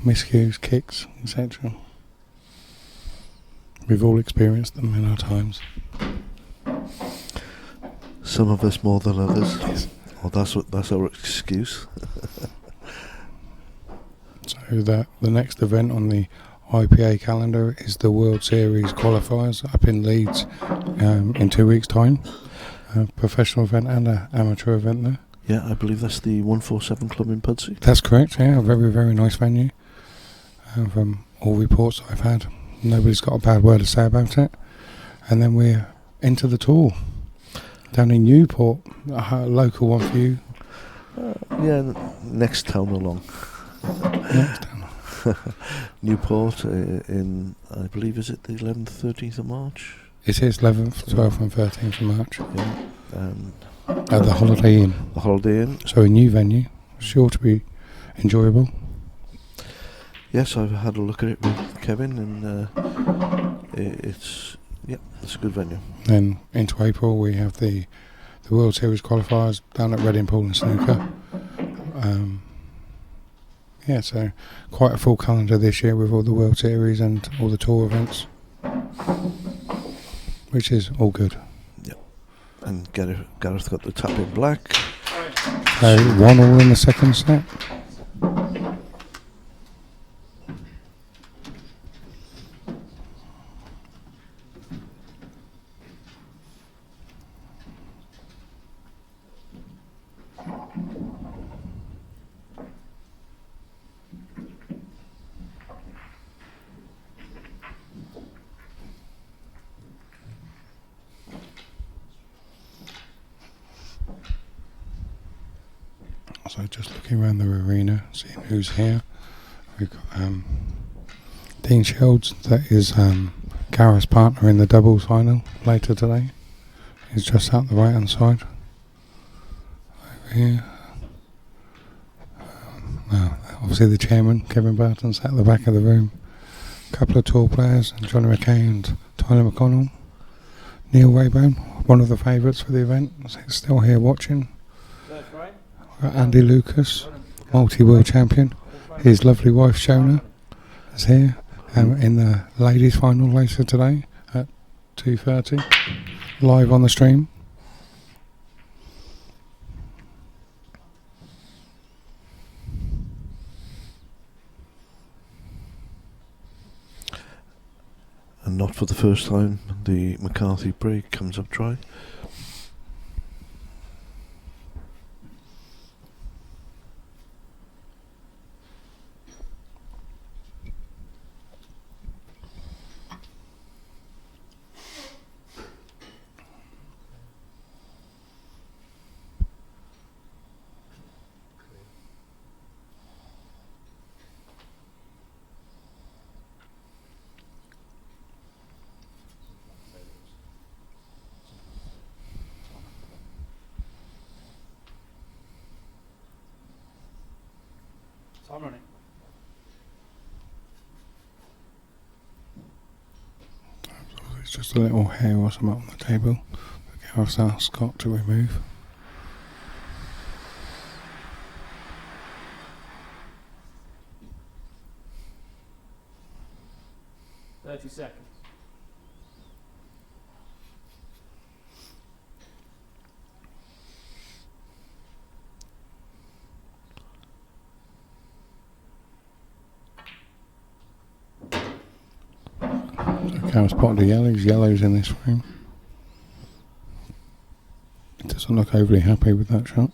Miscues, kicks, etc. We've all experienced them in our times. Some of us more than others. Yes. Well, that's our excuse. So the next event on the IPA calendar is the World Series qualifiers up in Leeds in 2 weeks' time. A professional event and an amateur event there. Yeah, I believe that's the 147 Club in Pudsey. That's correct, yeah, a very, very nice venue. From all reports I've had, nobody's got a bad word to say about it. And then we're into the tour down in Newport, a local one for you. Yeah, next town along. Next town. Newport in, I believe, is it the 11th, 13th of March? It is 11th, 12th and 13th of March. Yeah. At the Holiday Inn. The Holiday Inn. So a new venue, sure to be enjoyable. Yes, I've had a look at it with Kevin, and it's a good venue. Then into April we have the World Series qualifiers down at Reading Pool and Snooker. So quite a full calendar this year with all the World Series and all the tour events, which is all good. Yep. And Gareth got the tap in black. 1-1 in the second set. So just looking around the arena, seeing who's here. We've got Dean Shields, that is Gareth's partner in the doubles final later today. He's just out the right hand side. Over here. Now, obviously the chairman, Kevin Burton's at the back of the room. A couple of tour players, Johnny McKay and Tyler McConnell. Neil Wayburn, one of the favourites for the event, is still here watching. We've got Andy Lucas, multi-world champion. His lovely wife Shona is here in the ladies final later today at 2:30, live on the stream. And not for the first time, the McCarthy break comes up dry. Time running. It's just a little hair or something on the table. Gareth's asked Scott to remove. Seconds. Gareth spotted the yellows in this frame. He doesn't look overly happy with that shot.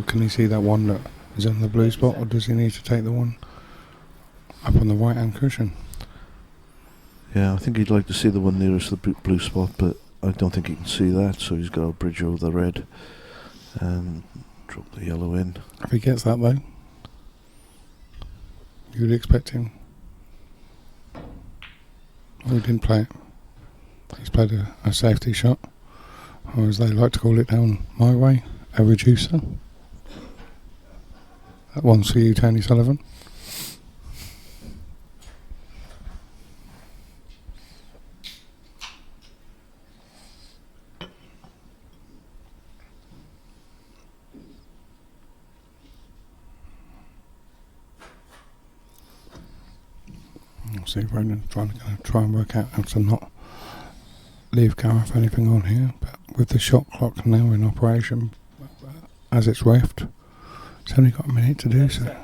Can he see that one that is on the blue spot, or does he need to take the one up on the right hand cushion? Yeah, I think he'd like to see the one nearest the blue spot, but I don't think he can see that, so he's got to bridge over the red and drop the yellow in. If he gets that though, you'd expect him. Oh, he didn't play it. He's played a safety shot, or as they like to call it down my way, a reducer. That one's for you, Tony Sullivan. See, Brendan's trying and work out how to not leave Gareth anything on here, but with the shot clock now in operation, as it's reffed, it's only got a minute to do so.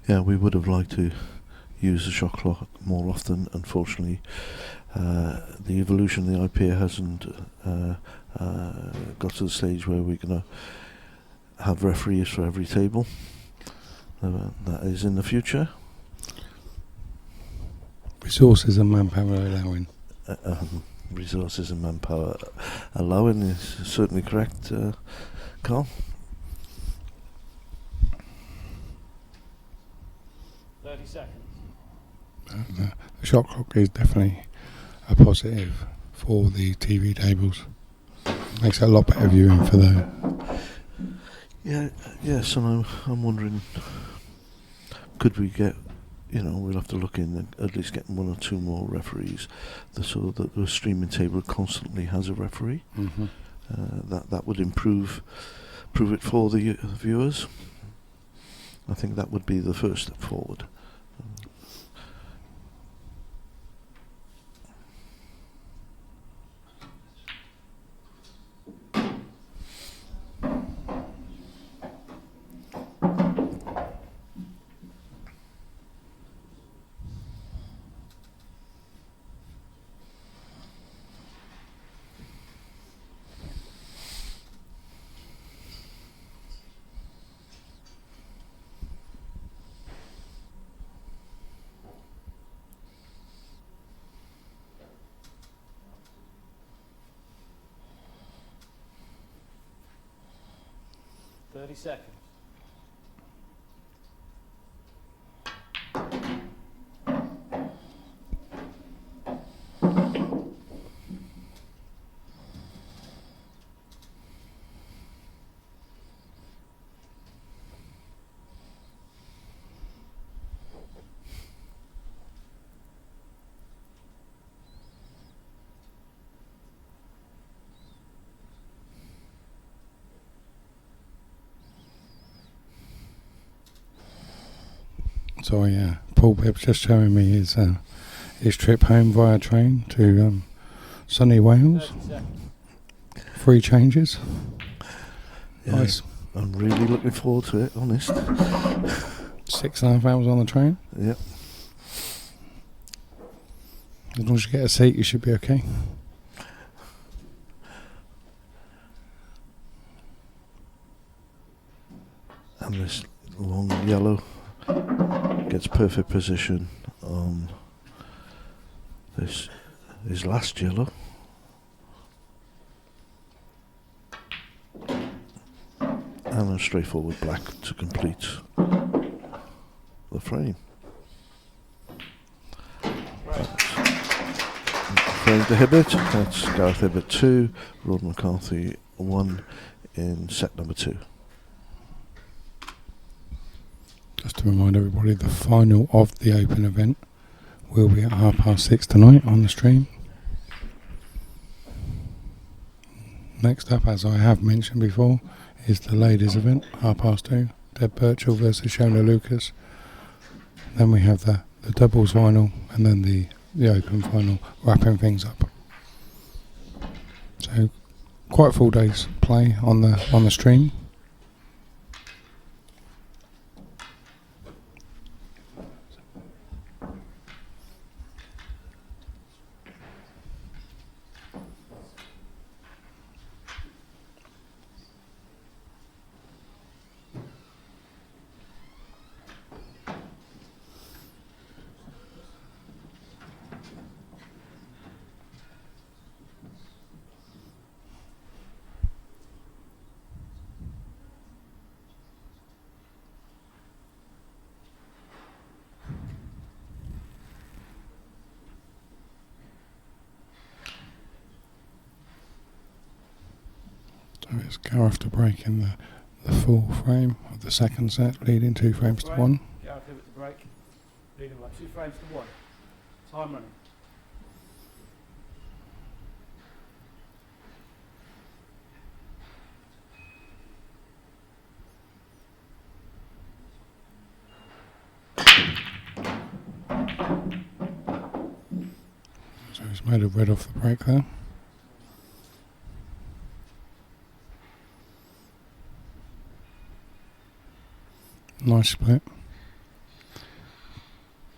Yeah, we would have liked to use the shot clock more often. Unfortunately, the evolution of the IPA hasn't got to the stage where we're going to have referees for every table. That is in the future. Resources and manpower allowing. Resources and manpower allowing is certainly correct, Carl. 30 seconds. The shot clock is definitely a positive for the TV tables. Makes it a lot better viewing for the. Yes, and I'm wondering, could we get, we'll have to look in at least getting one or two more referees, so that the streaming table constantly has a referee. Mm-hmm. That would improve it for the viewers. I think that would be the first step forward. 30 seconds. So Paul Bibb's just showing me his trip home via train to sunny Wales. 3 changes. Yeah, Nice. I'm really looking forward to it, honest. 6.5 hours on the train. Yep. As long as you get a seat, you should be okay. And this long yellow gets perfect position on this his last yellow. And a straightforward black to complete the frame. Frame to Hibbert, that's Gareth Hibbert 2, Rod McCarthy 1 in set number 2. Just to remind everybody, the final of the Open event will be at 6:30 tonight on the stream. Next up, as I have mentioned before, is the ladies event, 2:30, Deb Birchall versus Shona Lucas. Then we have the doubles final, and then the Open final, wrapping things up. So quite a full day's play on the stream. So it's Gareth to break in the full frame of the second set, leading 2 frames to 1. Gareth Hibbert to break, leading by 2 frames to 1. Time running. So he's made a red off the break there. Nice split.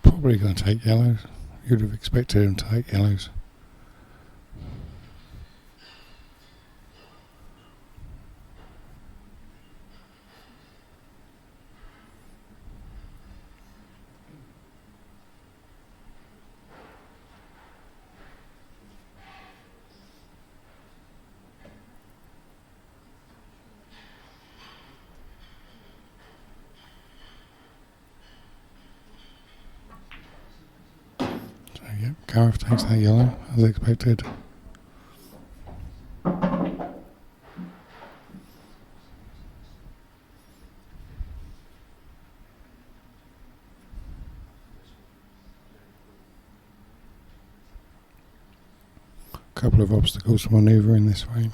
Probably going to take yellows. You'd have expected him to take yellows. Yep, Gareth takes that yellow as expected. Couple of obstacles to manoeuvre in this frame.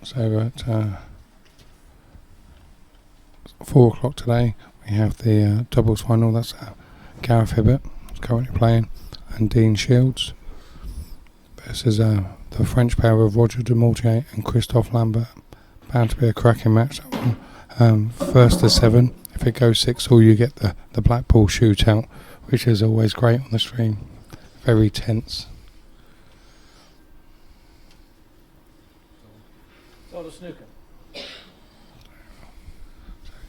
So at 4 o'clock today, we have the doubles final. That's Gareth Hibbert, who's currently playing, and Dean Shields versus the French pair of Roger de Mortier and Christophe Lambert. Bound to be a cracking match, that one. First to 7. If it goes 6-all, you get the Blackpool shootout, which is always great on the stream. Very tense. So the snooker.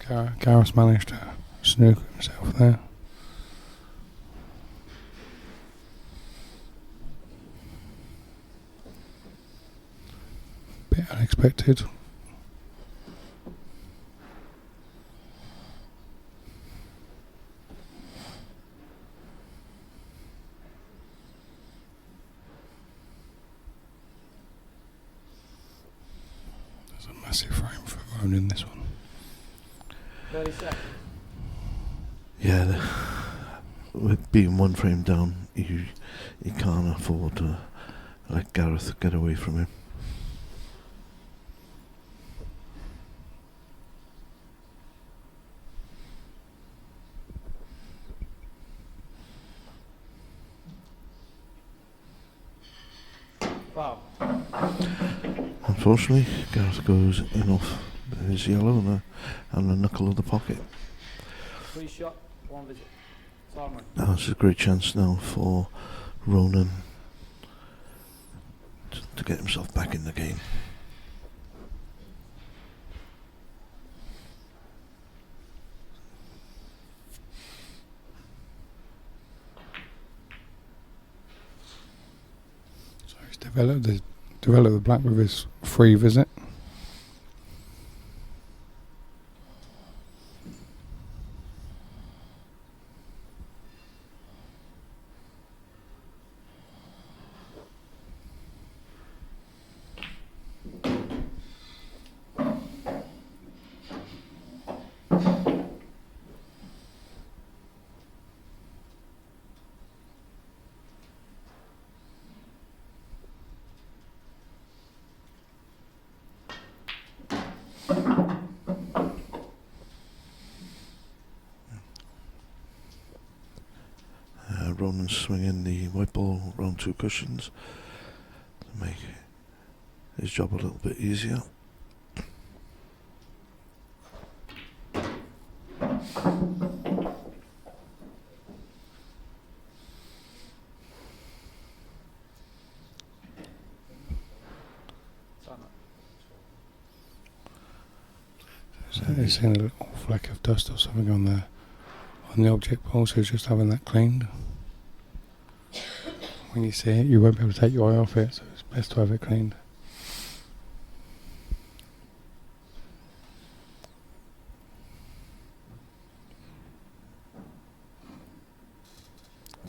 So Gareth's managed to snooker himself there. Bit unexpected. There's a massive frame for Ronan this one. 30 seconds. Yeah, with being one frame down, you can't afford to let Gareth get away from him. Wow. Unfortunately, Gareth goes in off his yellow and the knuckle of the pocket. 3 shot, 1 visit. Simon. Now it's a great chance now for Ronan to get himself back in the game. So he's developed the black with his free visit. Ronan swinging the white ball around 2 cushions to make his job a little bit easier. So he's seen a little fleck of dust or something on the object ball, so he's just having that cleaned. When you see it, you won't be able to take your eye off it, so it's best to have it cleaned.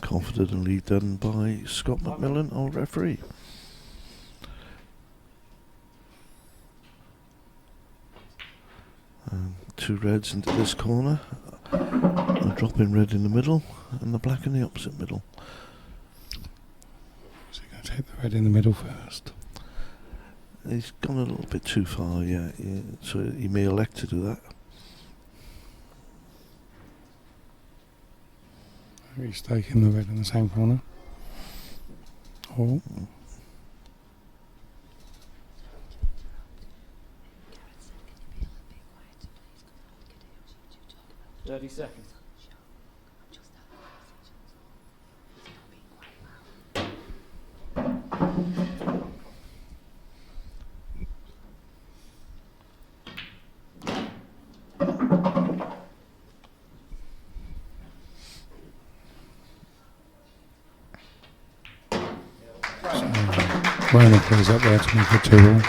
Confidently done by Scott McMillan, our referee. Two reds into this corner, a drop in red in the middle, and the black in the opposite middle. So you're going to take the red in the middle first. He's gone a little bit too far, yeah, so he may elect to do that. He's taking the red in the same corner. Oh. 30 seconds. Ronan plays up there to make it 2-all.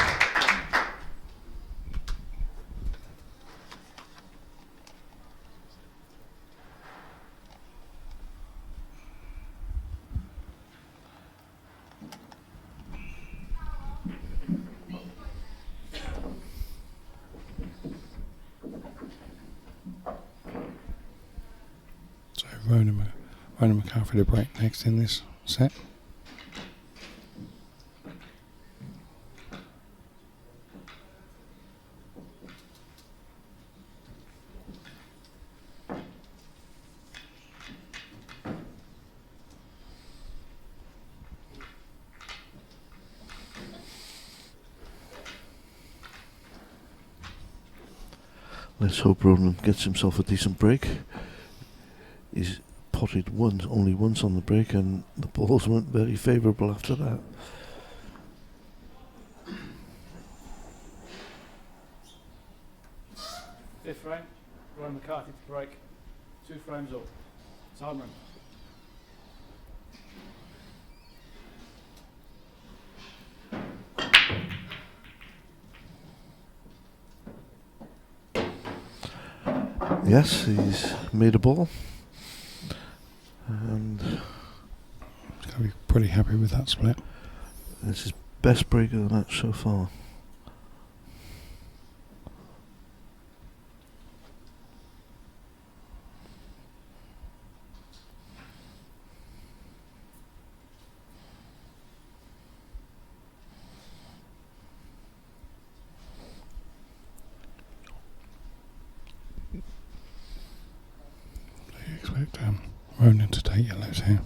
So Ronan McCarthy to break next in this set. Let's hope Ronan gets himself a decent break. He's potted only once on the break, and the balls weren't very favourable after that. Fifth frame, Ryan McCarthy to break. 2 frames up. Simon. Yes, he's made a ball. And he's going to be pretty happy with that split. It's his best break of the match so far. Do you expect Ronan to take yellows here?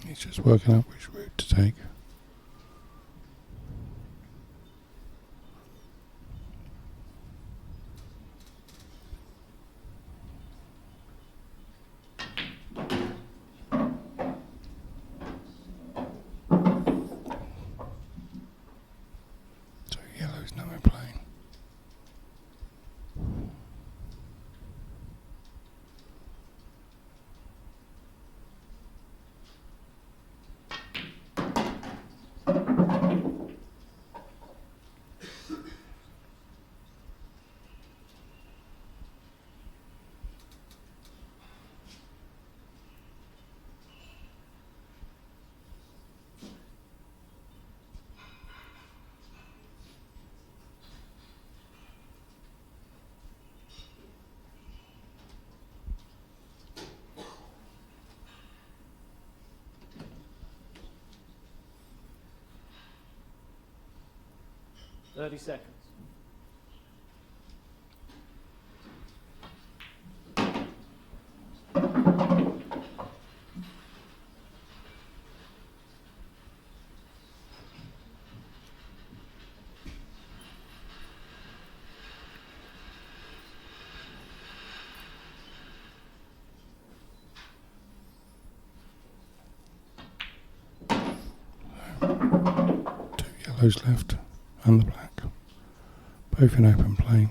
He's just working out which route to take. So yellow's now in play. Thirty seconds. Yellows left and the black, both in open play.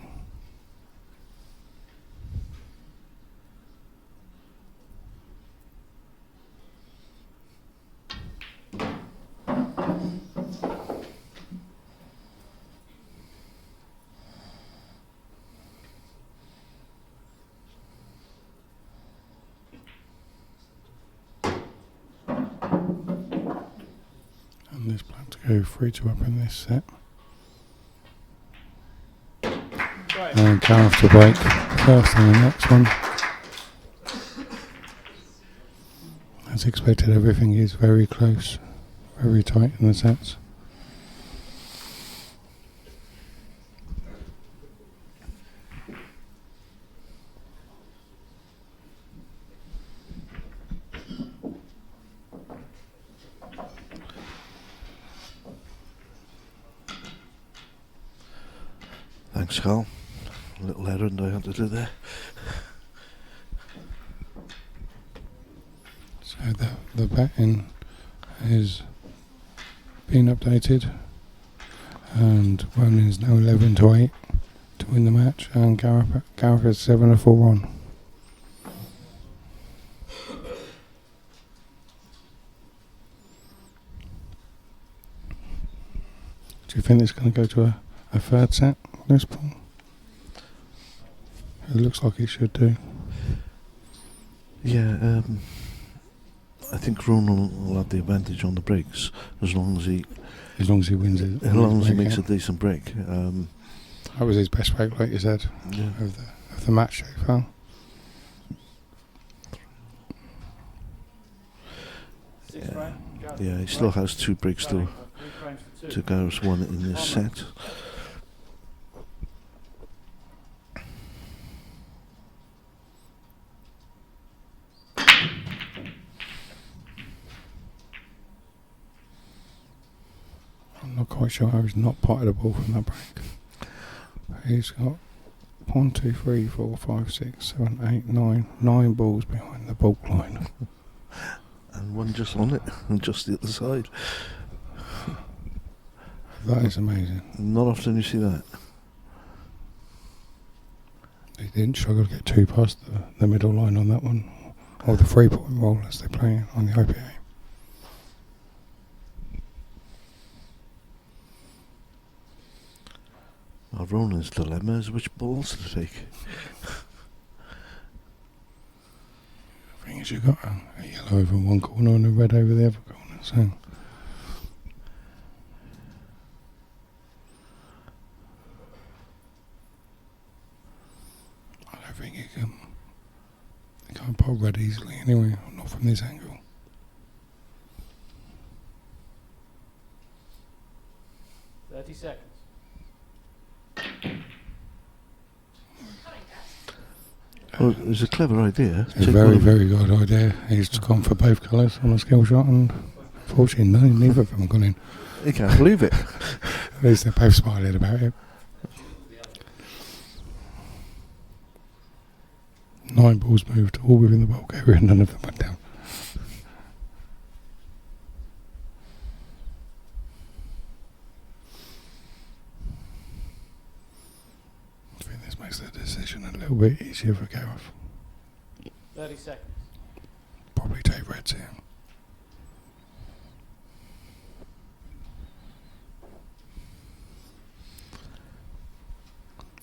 And there's black to go 3-2 up in this set. And Gareth to break first in the next one. As expected, everything is very close, very tight in the sets. Thanks, Carl. A little errand I had to do there. So the betting is being updated, and Ronan is now 11-8 to win the match, and Gareth is 7-4 on. Do you think it's going to go to a third set, this ball? It looks like it should do. Yeah, I think Ronan will have the advantage on the breaks as long as he wins it. As long as he makes a decent break. That was his best break, like you said, of the match so far. Yeah, he still has 2 breaks to Gareth's 1 in this set. quite sure he's not potted the ball from that break. He's got 1, 2, 3, 4, 5, 6, 7, 8, 9 balls behind the baulk line. And one just on it, and just the other side. That is amazing. Not often you see that. He didn't struggle to get 2 past the middle line on that one, or the 3-point roll as they play on the IPA. Well, Ronan's dilemma is which balls to take. The thing is, you've got a yellow over one corner and a red over the other corner, so... I don't think you can't pot red easily anyway, not from this angle. Seconds. Well, it was a clever idea. It's a very, very good idea. He's gone for both colours on a skill shot, and fortunately, neither of them have gone in. You can't believe it. At least they're both smiling about it. 9 balls moved, all within the baulk area, and none of them went down. I think this makes the decision a little bit easier for Gareth. 30 seconds. Probably take reds here.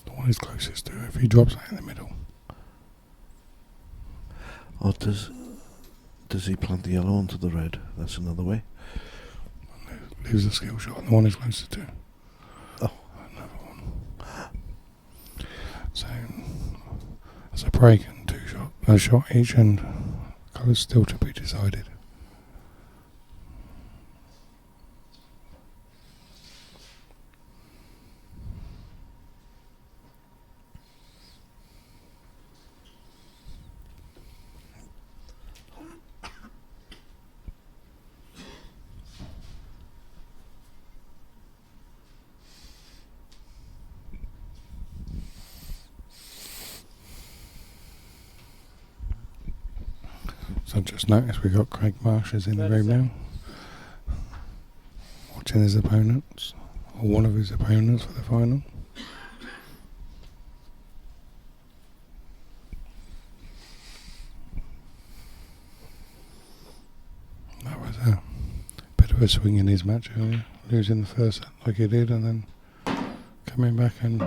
The one he's closest to, if he drops that in the middle. Or does he plant the yellow onto the red? That's another way. Lose the skill shot, and the one he's closest to. Oh. Another one. So, as a break and a shot each, and colours still to be decided. So just noticed we got Craig Marshes in the room now, watching his opponents, or one of his opponents for the final. That was a bit of a swing in his match earlier, losing the first set like he did, and then coming back and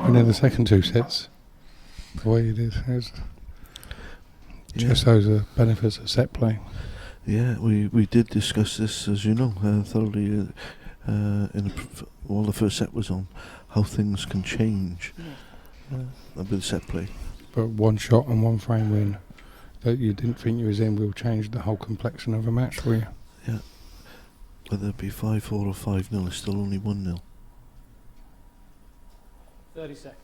winning the second 2 sets the way he did. Just those are benefits of set play. Yeah, we did discuss this, as you know, thoroughly while the first set was on, how things can change with set play. But one shot and one frame win that you didn't think you was in will change the whole complexion of a match for you. Yeah. Whether it be 5-4 or 5-0, it's still only 1-0. 30 seconds.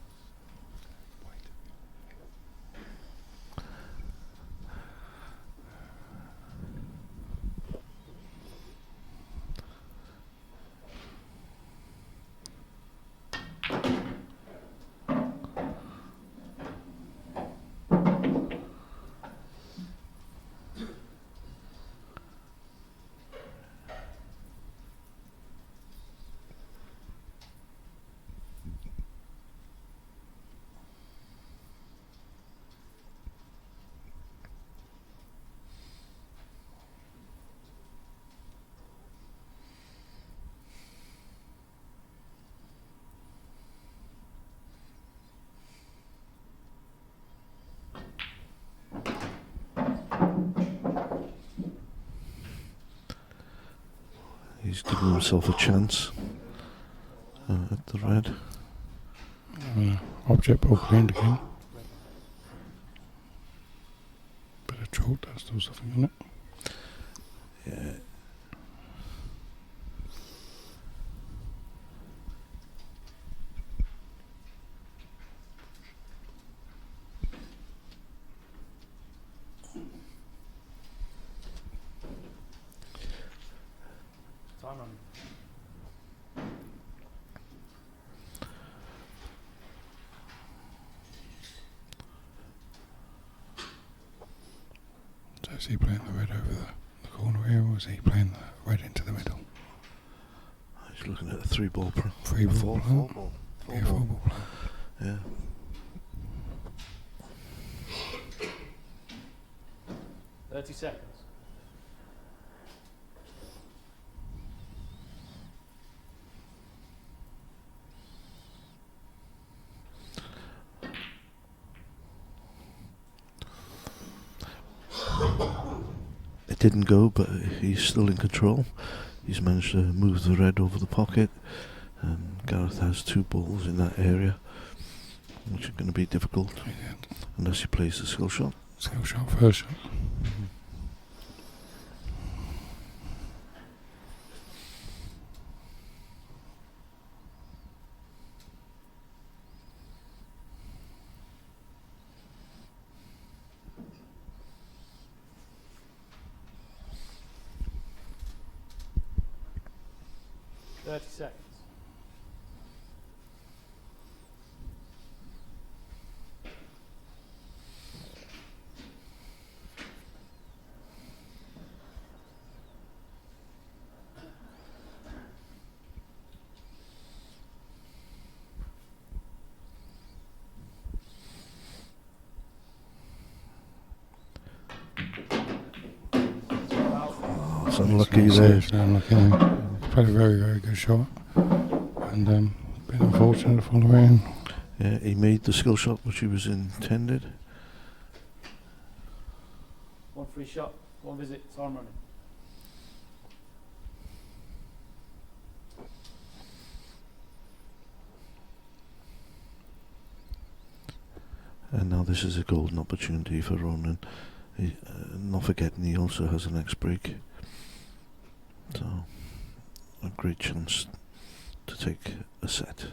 He's given himself a chance at the red. Object ball cleaned again. Bit of chalk dust or something on it. Yeah. Time running. Is he playing the red over the corner here, or is he playing the red into the middle? He's looking at a 3-ball. Three ball. Four ball. Yeah, 4-ball. Yeah. .30 seconds. It didn't go, but he's still in control. He's managed to move the red over the pocket, and Gareth has 2 balls in that area, which are going to be difficult unless he plays the skill shot. Skill shot, first shot. .30 seconds. Oh, it's unlucky there. Seriously unlucky. Played a very, very good shot, and been unfortunate to follow in. Yeah, he made the skill shot which he was intended. 1 free shot, 1 visit, time running. And now this is a golden opportunity for Ronan. Not forgetting he also has an next break. So, a great chance to take a set.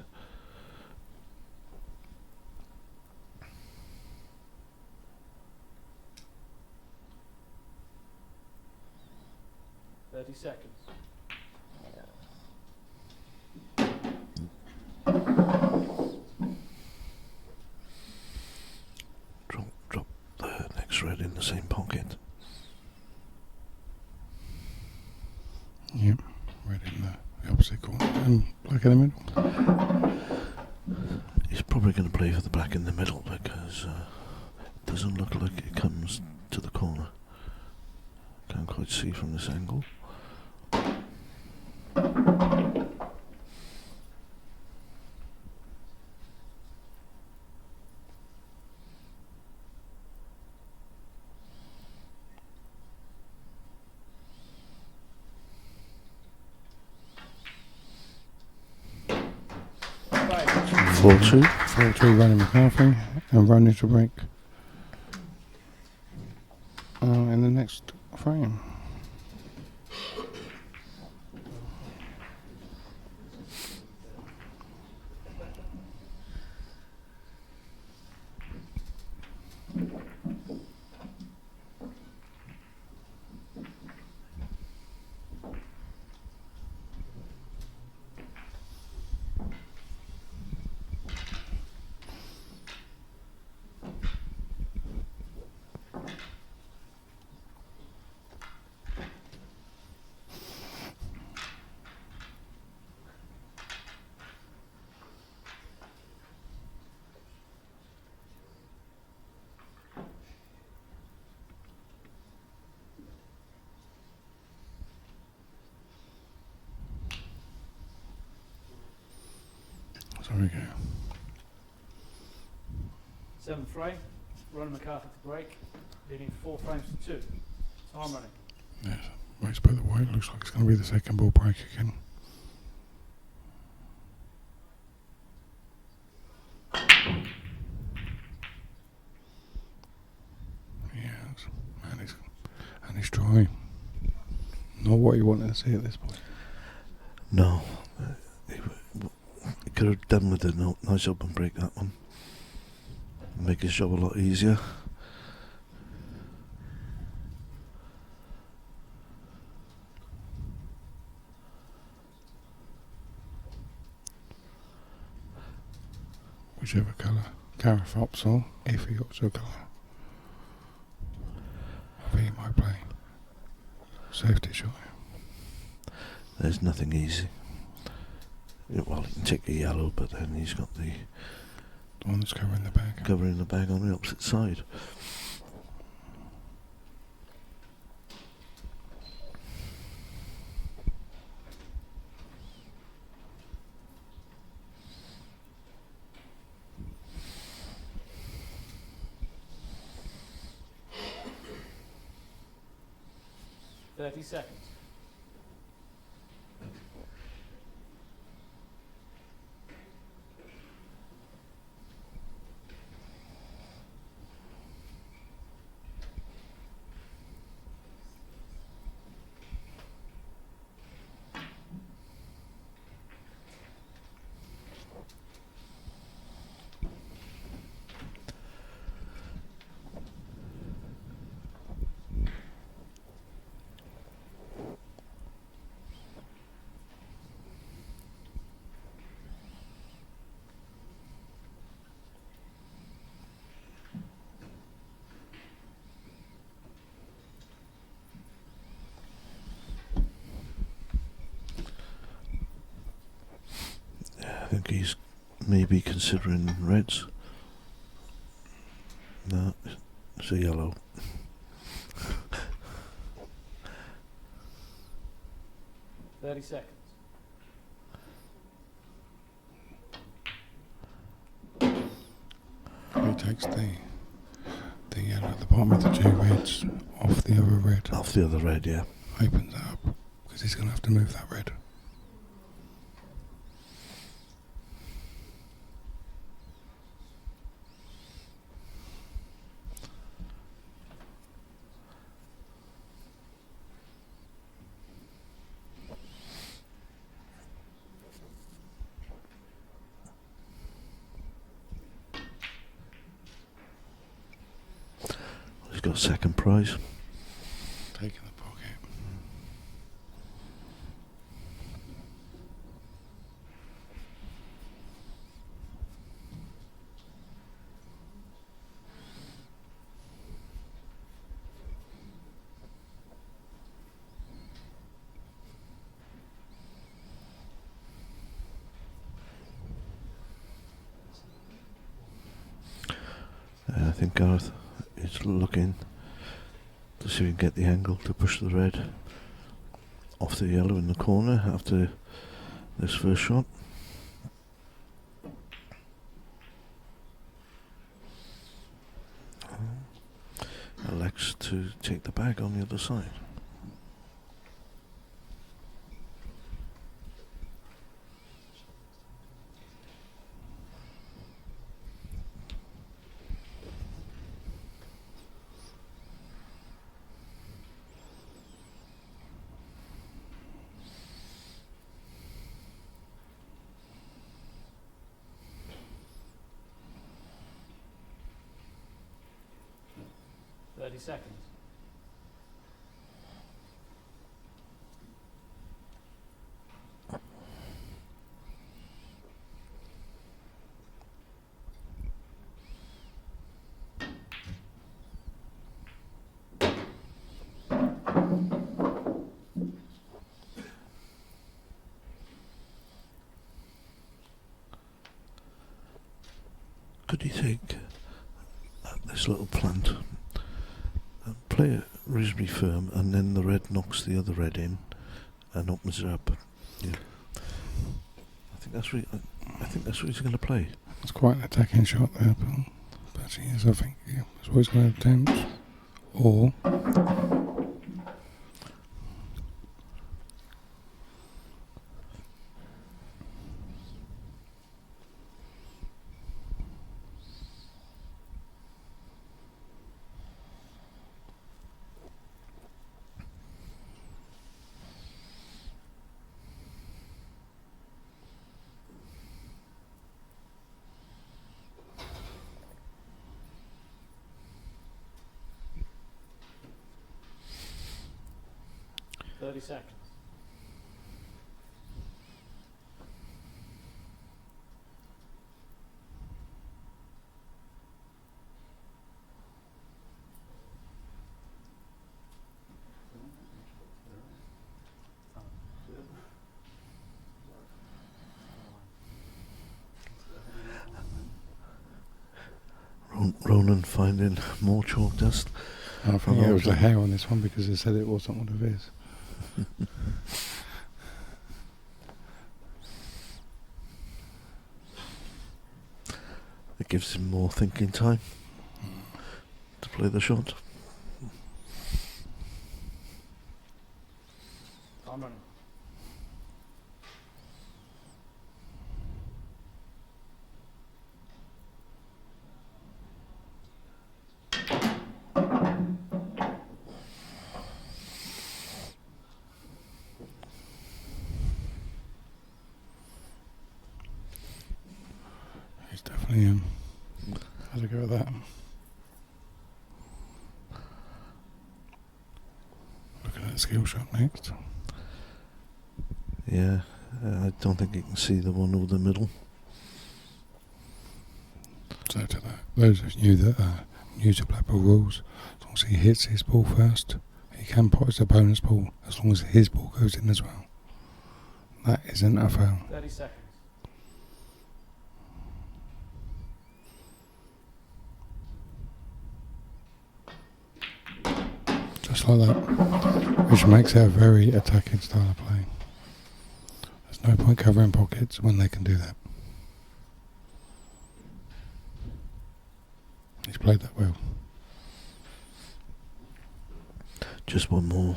.30 seconds. Drop the next red in the same pocket. Yep, red in the opposite corner and black in the middle. He's probably going to play for the black in the middle because it doesn't look like it comes to the corner. Can't quite see from this angle. Right. 4-2. 4-2 running McCarthy and running to break in the next frame. So we go. 7th frame, Ronan McCarthy to break, leading 4 frames to 2. Time running. Yes, race by the white. Looks like it's going to be the second ball break again. Yes, and he's dry. Not what you wanted to see at this point. No. He could have done with a nice open break, that one. Make his job a lot easier. Whichever colour Gareth opts on, if he opts a colour. I think he might play. Safety shot. There's nothing easy. Yeah, well, he can take a yellow, but then he's got the one that's covering the bag. Covering the bag on the opposite side. Seconds. I think he's maybe considering reds. No, it's a yellow. Seconds. He takes the yellow at the bottom of the two reds off the other red. Off the other red, yeah. Opens it up because he's going to have to move that red. He's got second prize. Taking the pocket. I think Gareth is looking to see if he can get the angle to push the red off the yellow in the corner after this first shot. Elects to take the bag on the other side. Seconds. Could he take this little plant, play it reasonably firm, and then the red knocks the other red in and opens it up? Yeah. I think that's what he's going to play. It's quite an attacking shot there, but he is, I think, yeah, that's what he's going to attempt. Or 30 seconds. Ronan finding more chalk dust. I think it was the hair on this one because they said it wasn't one of his. It gives him more thinking time to play the shot. I'm running. He's definitely had a go at that. Look at that skill shot next. Yeah, I don't think you can see the one over the middle. So to that, those of you that are new to Blackpool rules, as long as he hits his ball first, he can put as a bonus ball as long as his ball goes in as well. That isn't a foul. 30 seconds. Just like that, which makes it a very attacking style of play. There's no point covering pockets when they can do that. He's played that well. Just one more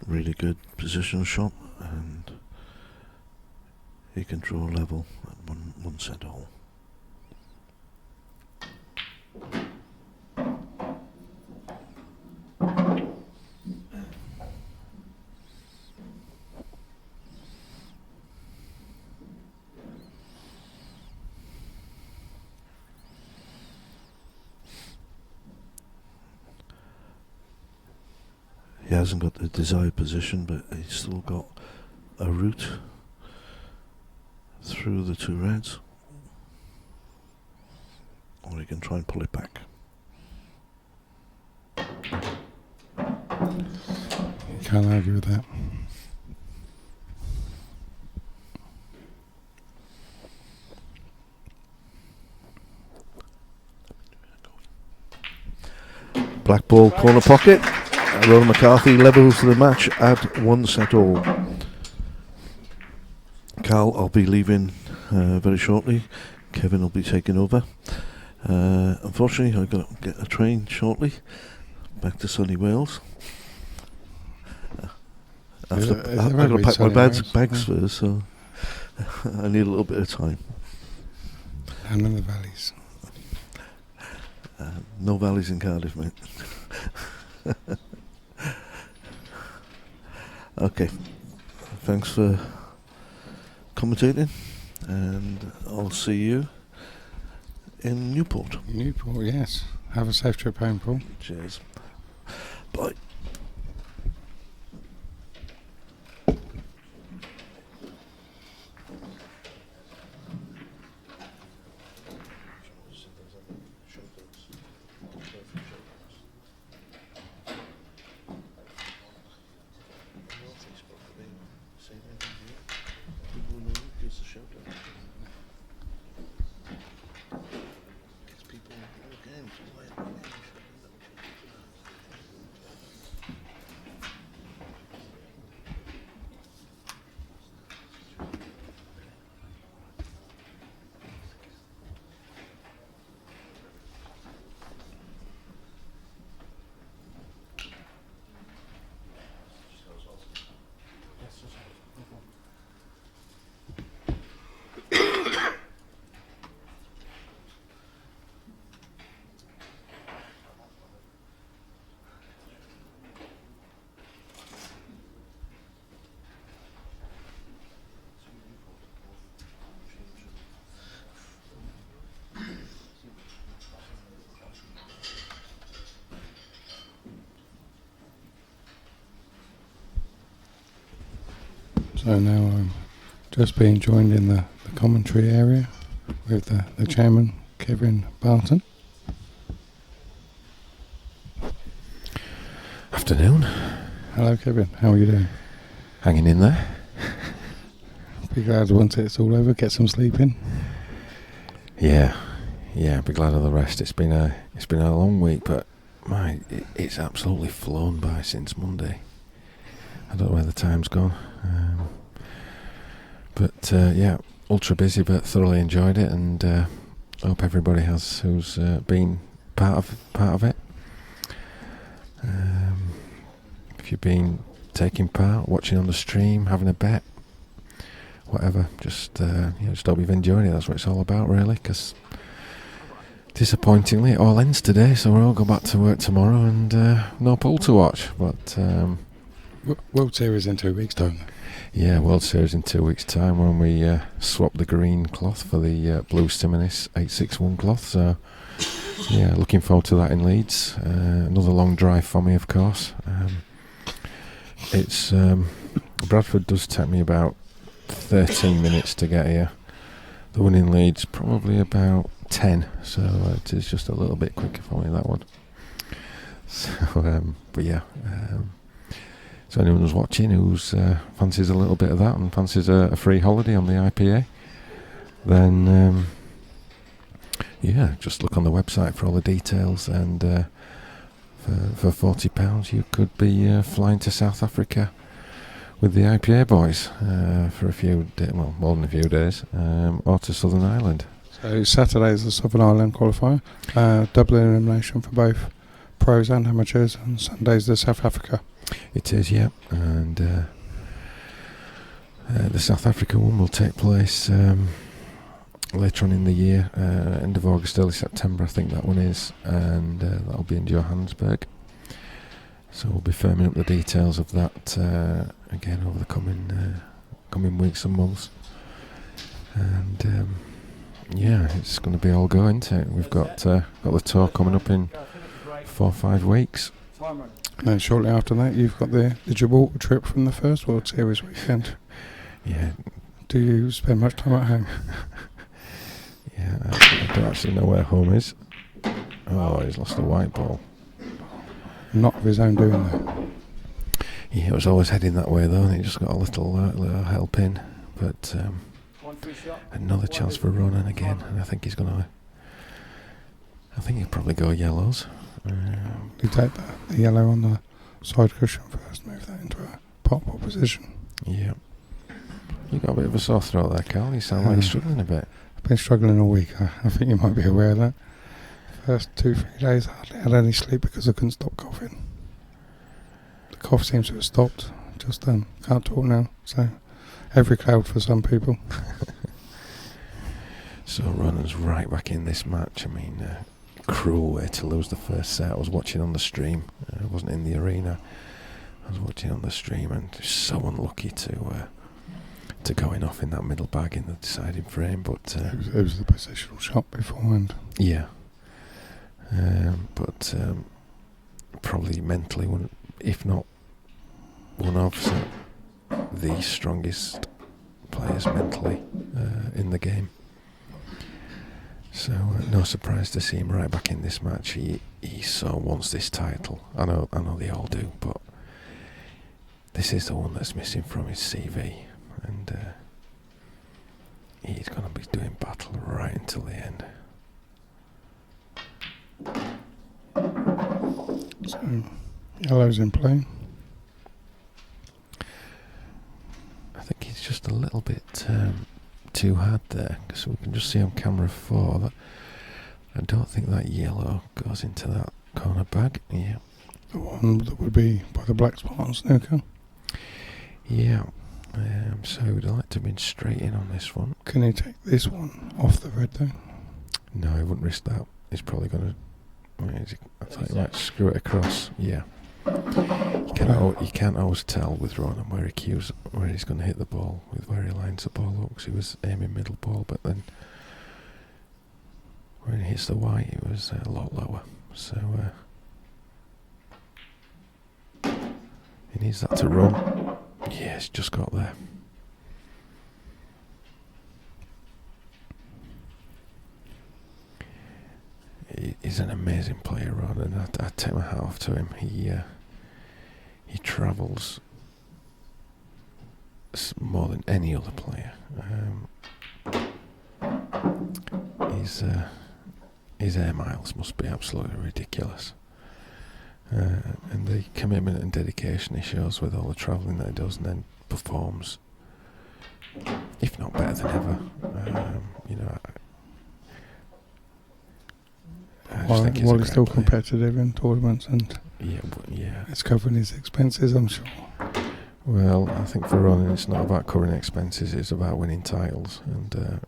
really good positional shot and he can draw level at one set hole. He hasn't got the desired position, but he's still got a route through the two reds. Or he can try and pull it back. You can't argue with that. Black ball, corner pocket. Ronan McCarthy levels the match at 1 set all. Carl, I'll be leaving very shortly. Kevin will be taking over. Unfortunately, I've got to get a train shortly back to sunny Wales. I've got to pack my bags first, so I need a little bit of time. And in the valleys. No valleys in Cardiff, mate. Okay, thanks for commentating, and I'll see you in Newport. Newport, yes. Have a safe trip home, Paul. Cheers. Bye. So now I'm just being joined in the commentary area with the chairman, Kevin Barton. Afternoon. Hello, Kevin. How are you doing? Hanging in there. Be glad once it's all over, get some sleep in. Yeah, yeah, be glad of the rest. It's been a long week, but it's absolutely flown by since Monday. I don't know where the time's gone, but yeah, ultra busy, but thoroughly enjoyed it, and hope everybody has who's been part of it. If you've been taking part, watching on the stream, having a bet, whatever, just hope you've enjoyed it. That's what it's all about, really, because disappointingly it all ends today, so we'll all go back to work tomorrow and no pool to watch. But World Series in 2 weeks' time. Yeah, World Series in 2 weeks' time, when we swap the green cloth for the blue Simonis 861 cloth. So yeah, looking forward to that in Leeds. Another long drive for me, of course. It's Bradford does take me about 13 minutes to get here. The one in Leeds probably about 10, so it is just a little bit quicker for me, that one. So, but yeah, so anyone who's watching who's fancies a little bit of that and fancies a free holiday on the IPA, then yeah, just look on the website for all the details, and for £40 you could be flying to South Africa with the IPA boys for a few more than a few days, or to Southern Ireland. So Saturday is the Southern Ireland qualifier, double elimination for both pros and amateurs, and Sunday's the South Africa. It is, yeah, and the South Africa one will take place later on in the year, end of August, early September, I think that one is, and that'll be in Johannesburg. So we'll be firming up the details of that again over the coming weeks and months, and yeah, it's going to be all go, isn't it? We've got the tour coming up in 4 or 5 weeks. And shortly after that, you've got the Gibraltar trip from the first World Series weekend. Yeah. Do you spend much time at home? Yeah, I don't actually know where home is. Oh, he's lost a white ball. Not of his own doing, though. Yeah, it was always heading that way, though, and he just got a little help in. But another chance for Ronan again, and I think he's going to... I think he'll probably go yellows. You take the yellow on the side cushion first, move that into a pop-up position. Yeah. You got a bit of a sore throat there, Carl. You sound like you're struggling a bit. I've been struggling all week. I think you might be aware of that. First 2-3 days I hardly had any sleep because I couldn't stop coughing. The cough seems to have stopped. Just can't talk now. So every cloud for some people. So Ronan's right back in this match. I mean, cruel way to lose the first set. I was watching on the stream. I wasn't in the arena. I was watching on the stream, and so unlucky to going off in that middle bag in the deciding frame. But it was the positional shot beforehand. Yeah. But probably mentally one, if not one of the strongest players mentally in the game. So no surprise to see him right back in this match. He so wants this title. I know they all do, but this is the one that's missing from his CV, and he's going to be doing battle right until the end. So yellow's in play. I think he's just a little bit too hard there, because we can just see on camera 4 that I don't think that yellow goes into that corner bag. Yeah. The one that would be by the black spot on snooker. Yeah. So we'd like to have been straight in on this one. Can he take this one off the red though? No, he wouldn't risk that. He's probably going to... I thought he might screw it across. Yeah. You can't always tell with Ronan where he's going to hit the ball, with where he lines the ball up, because he was aiming middle ball, but then when he hits the white, it was a lot lower. So he needs that to run. Yeah, it's just got there. He's an amazing player, Ronan. I take my hat off to him. He travels more than any other player. his air miles must be absolutely ridiculous. And the commitment and dedication he shows with all the travelling that he does, and then performs, if not better than ever. You know, I just think he's while a he's great still player. competitive in tournaments, and yeah, it's covering his expenses, I'm sure. Well, I think for Ronan, it's not about covering expenses; it's about winning titles. And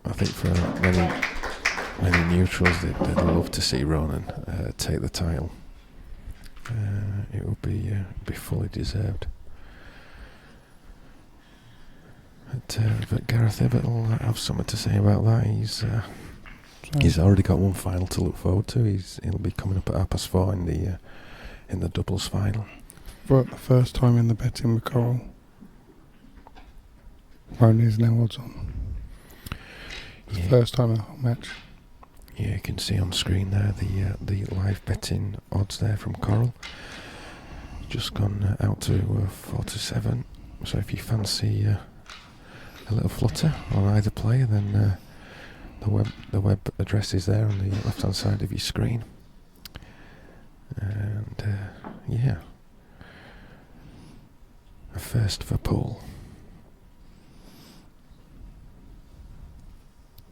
I think for many neutrals, they'd love to see Ronan take the title. It would be fully deserved. But Gareth Ibbott will have something to say about that. He's already got one final to look forward to. He'll be coming up at 4:30 in the doubles final. For the first time in the betting with Coral, Ronan is now odds on. It's the first time in the whole match. Yeah, you can see on screen there the live betting odds there from Coral. Just gone out to 4-7. So if you fancy a little flutter on either player, then the web address is there on the left hand side of your screen. And yeah, a first for Paul.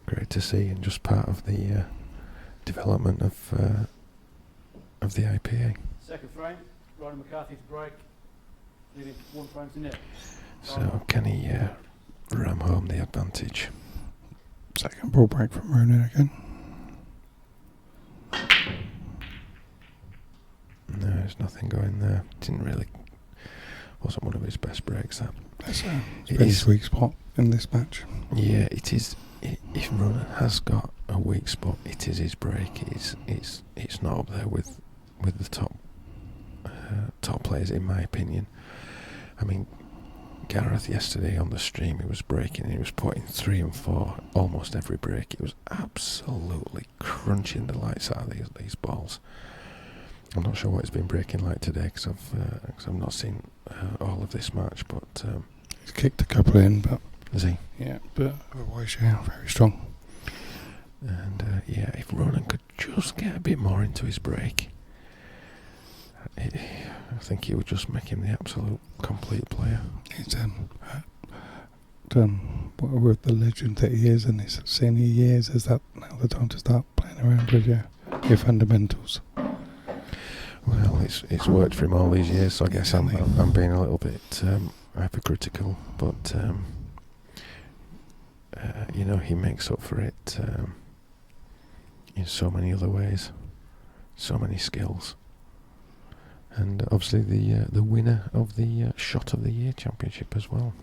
Great to see, and just part of the development of the IPA. Second frame, Ryan McCarthy to break, leading 1 frame to nil. So can he ram home the advantage? Second ball break from Ronan again. No, there's nothing going there. Wasn't one of his best breaks, that. It's his weak spot in this match. Yeah, it is. If Ronan has got a weak spot, it is his break. It's not up there with the top players, in my opinion. I mean, Gareth yesterday on the stream, he was breaking and he was putting 3 and 4 almost every break. It was absolutely crunching the lights out of these balls. I'm not sure what he's been breaking like today, because I've not seen all of this match, but he's kicked a couple in, but is he? Yeah, but otherwise, yeah, very strong. And yeah, if Ronan could just get a bit more into his break, I think it would just make him the absolute complete player. He's with the legend that he is, and his senior years, is that now the time to start playing around with your fundamentals? Well, it's worked for him all these years, so I guess I'm being a little bit hypercritical, but you know, he makes up for it in so many other ways, so many skills. And obviously the winner of the Shot of the Year championship as well,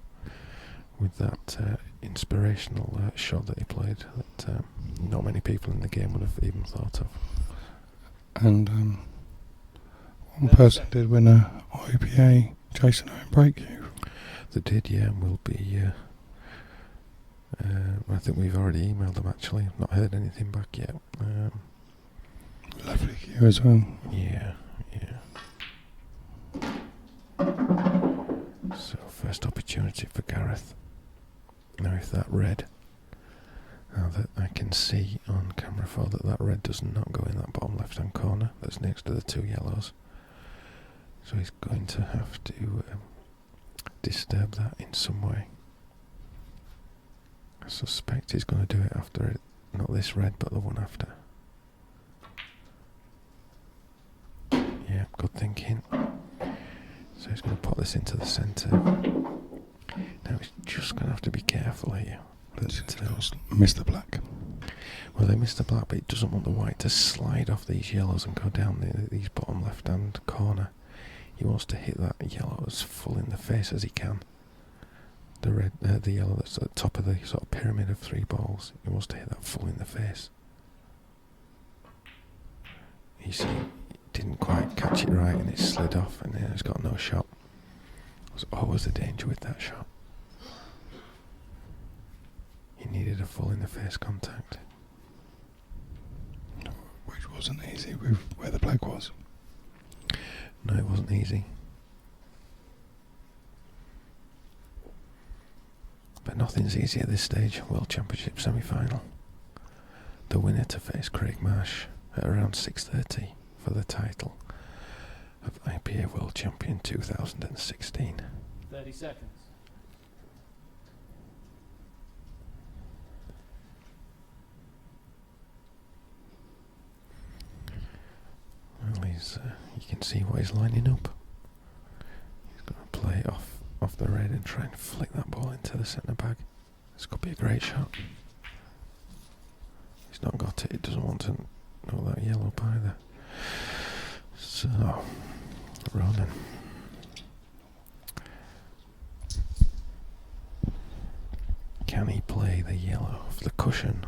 with that inspirational shot that he played that not many people in the game would have even thought of. And one person did win a IPA Jason Owen break. They did, yeah, and we'll be. I think we've already emailed them actually. I've not heard anything back yet. Lovely cue as well. Yeah. So first opportunity for Gareth. Now if that red, now that I can see on camera 4 that red does not go in that bottom left hand corner that's next to the 2 yellows. So he's going to have to disturb that in some way. I suspect he's going to do it after it, not this red but the one after. Yeah, good thinking. So he's going to put this into the centre. Now he's just going to have to be careful here. Miss the black. Well, they missed the black, but he doesn't want the white to slide off these yellows and go down these bottom left-hand corner. He wants to hit that yellow as full in the face as he can. The red, the yellow that's at the top of the sort of pyramid of 3 balls. He wants to hit that full in the face. You see, he didn't quite catch it right, and it slid off, and then he's got no shot. There's always a danger with that shot. He needed a full in the face contact. Which wasn't easy with where the black was. No, it wasn't easy. But nothing's easy at this stage. World Championship semi-final. the winner to face Craig Marsh at around 6:30 for the title of IPA World Champion 2016. 30 seconds. Well, you can see what he's lining up. He's going to play off the red and try and flick that ball into the centre bag. This could be a great shot. He's not got it. He doesn't want to know that yellow up either. So, Ronan. Can he play the yellow off the cushion,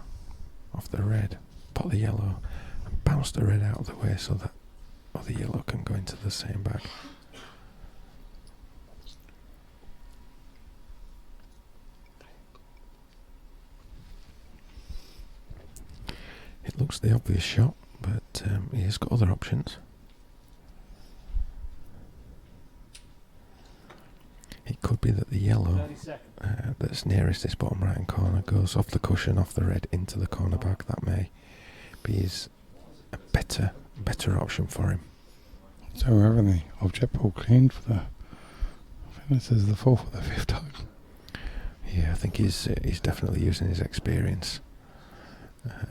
off the red, pot the yellow, and bounce the red out of the way so that the yellow can go into the same bag? It looks the obvious shot, but he has got other options. It could be that the yellow that's nearest this bottom right hand corner goes off the cushion, off the red, into the corner bag. That may be a better option for him. So we're having the object ball cleaned for the... I think this is the 4th or the 5th time. Yeah, I think he's definitely using his experience.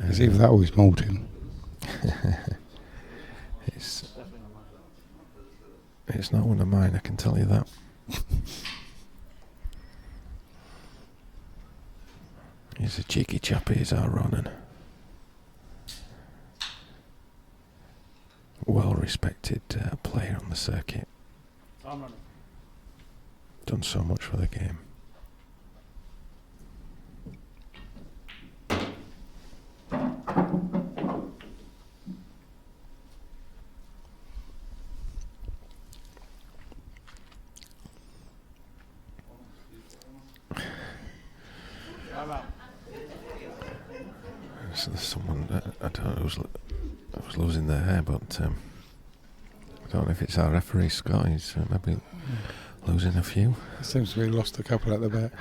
It's either that or he's molting. It's not one of mine, I can tell you that. He's a cheeky chappy, is our Ronan. Well respected player on the circuit. Done so much for the game. So there's someone, I don't know who's losing their hair, but I don't know if it's our referee Scott. He's maybe losing a few. It seems to be lost a couple at the back.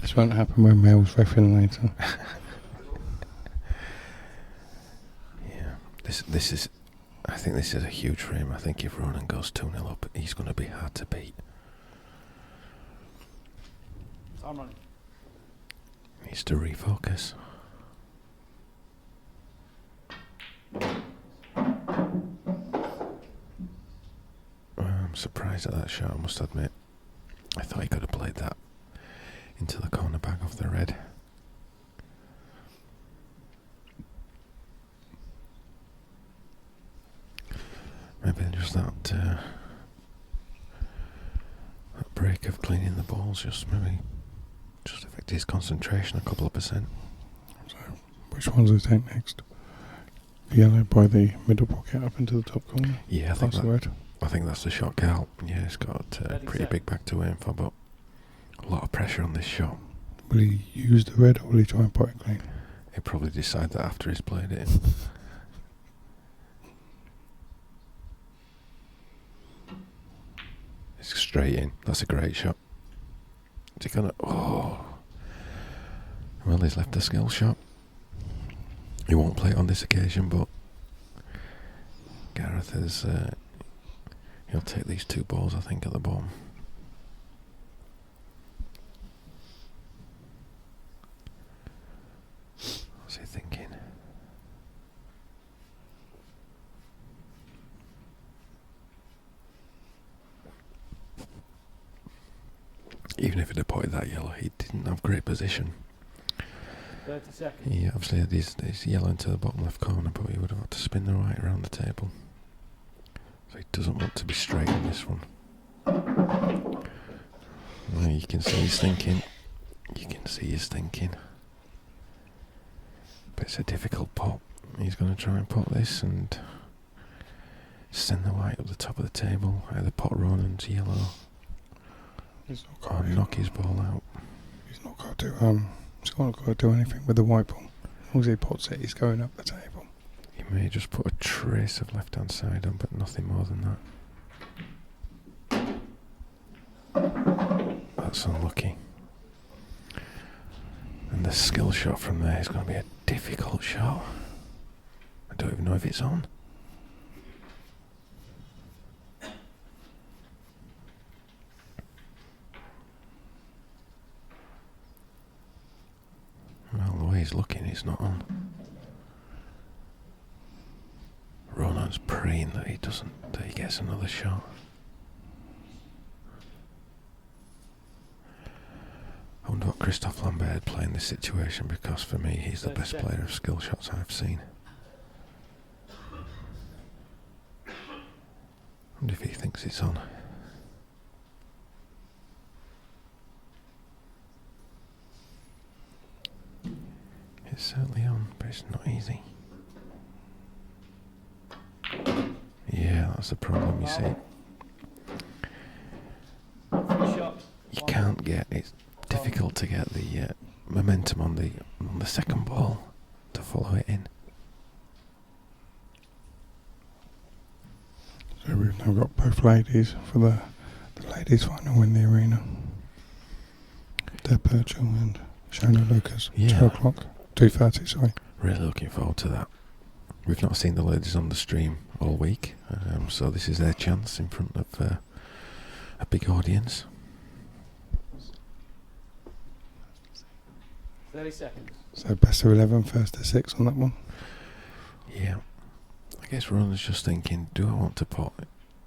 This won't happen when Mel's reffing later. Yeah, this is. I think this is a huge for him. I think if Ronan goes 2-0 up, he's going to be hard to beat. Needs to refocus. I'm surprised at that shot, I must admit. I thought he could have played that into the corner bag off the red. Maybe just that break of cleaning the balls just affected his concentration a couple of percent. So, which one's he take next? Yellow by the middle pocket up into the top corner? Yeah, I think that's the shot, Gal. Yeah, he's got a pretty big bag to aim for, but a lot of pressure on this shot. Will he use the red or will he try and pot it clean? He'll probably decide that after he's played it. It's straight in. That's a great shot. Is he gonna... Oh. Well, he's left a skill shot. He won't play it on this occasion, but Gareth is... he'll take these two balls, I think, at the bottom. What's he thinking? Even if he'd have potted that yellow, he didn't have great position. 30 seconds. He obviously had his yellow into the bottom left corner, but he would have had to spin the right around the table. So he doesn't want to be straight on this one. Well, you can see he's thinking. You can see he's thinking. But it's a difficult pot. He's going to try and pot this and send the white up the top of the table. Either pot Ronan's yellow or knock his ball out. He's not got to do anything with the white ball. As long as he pots it, he's going up the table. He may just put a trace of left hand side on, but nothing more than that. That's unlucky. And the skill shot from there is going to be a difficult shot. I don't even know if it's on. Well, the way he's looking, it's not on. Ronan's praying that he gets another shot. I wonder what Christophe Lambert would play in this situation, because for me he's the best player of skill shots I've seen. I wonder if he thinks it's on. It's certainly on, but it's not easy. Yeah, that's the problem, you see. You can't get, it's difficult to get the momentum on the second ball to follow it in. So we've now got both ladies for the ladies final in the arena. Deb Birchall and Shona Lucas. Yeah. 2 o'clock. 2:30, sorry. Really looking forward to that. We've not seen the ladies on the stream all week, so this is their chance in front of a big audience. 30 seconds. So best of 11, first to 6 on that one. Yeah. I guess Ronan's just thinking, do I want to put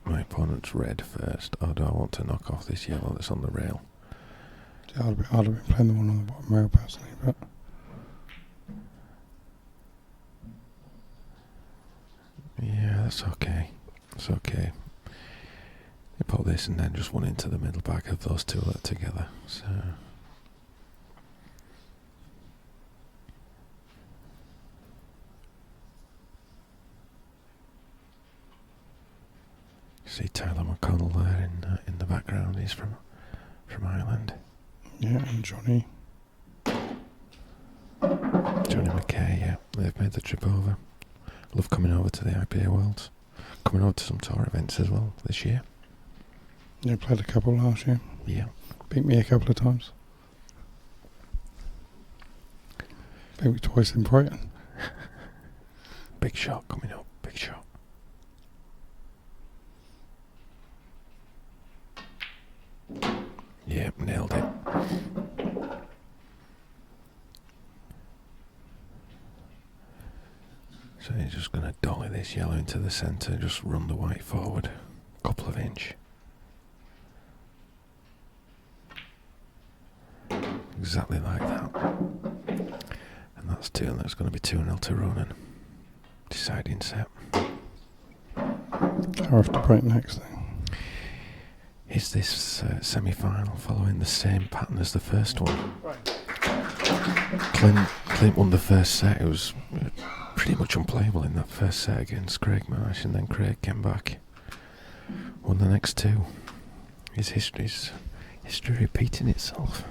my opponent's red first, or do I want to knock off this yellow that's on the rail? Yeah, I'd have been playing the one on the bottom rail personally, but... Yeah, that's okay. It's okay. You put this and then just one into the middle back of those two together. So... See Tyler McConnell there in the background. He's from Ireland. Yeah, and Johnny McKay. Yeah, they've made the trip over. Love coming over to the IPA Worlds. Coming over to some tour events as well this year. Yeah, played a couple last year. Yeah. Beat me a couple of times. Beat me twice in Brighton. Big shot coming up. Big shot. Yep, nailed it. So he's just going to dolly this yellow into the centre, just run the white forward a couple of inch. Exactly like that. And that's 2, and that's going to be 2-0 to Ronan. Deciding set. I'll have to break next thing. Is this semi-final following the same pattern as the first one? Clint won the first set. It was pretty much unplayable in that first set against Craig Marsh, and then Craig came back, won the next 2. His history repeating itself.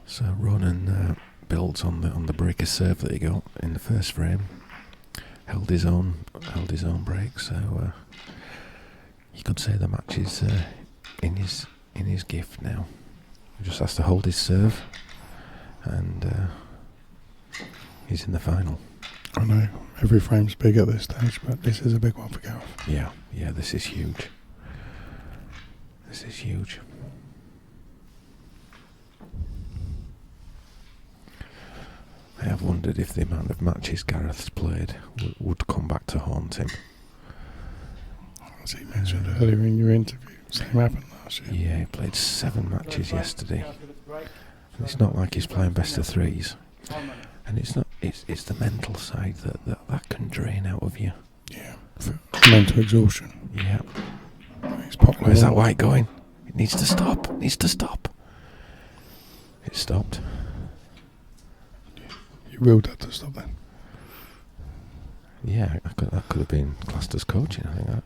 So Ronan builds on the breaker serve that he got in the first frame. Held his own break. So you could say the match is in his gift now. He just has to hold his serve, and he's in the final. I know every frame's big at this stage, but this is a big one for Gareth. Yeah, this is huge. This is huge. I have wondered if the amount of matches Gareth's played would come back to haunt him. As he mentioned earlier in your interview, same happened last year. Yeah, he played 7 matches yesterday. And it's not like he's playing best of 3s. And it's not. It's the mental side that can drain out of you. Yeah, mental exhaustion. Yeah. Where's that white going? It needs to stop. It needs to stop. It stopped. You willed that to stop then? Yeah, that could have been classed as coaching, I think.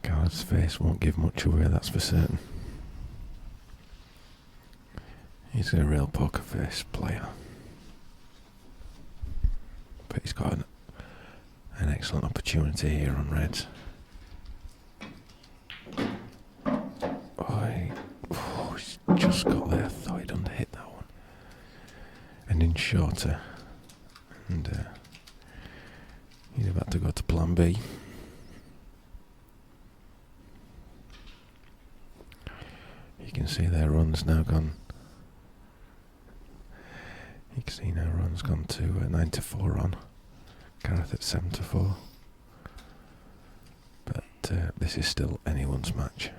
Gareth's face won't give much away, that's for certain. He's a real poker face player. But he's got an excellent opportunity here on reds. He's just got there. Thought he'd underhit that one. And in shorter. And he's about to go to plan B. You can see their run's now gone. You can see now run's gone to 9-4 on. Gareth at 7-4. But this is still anyone's match.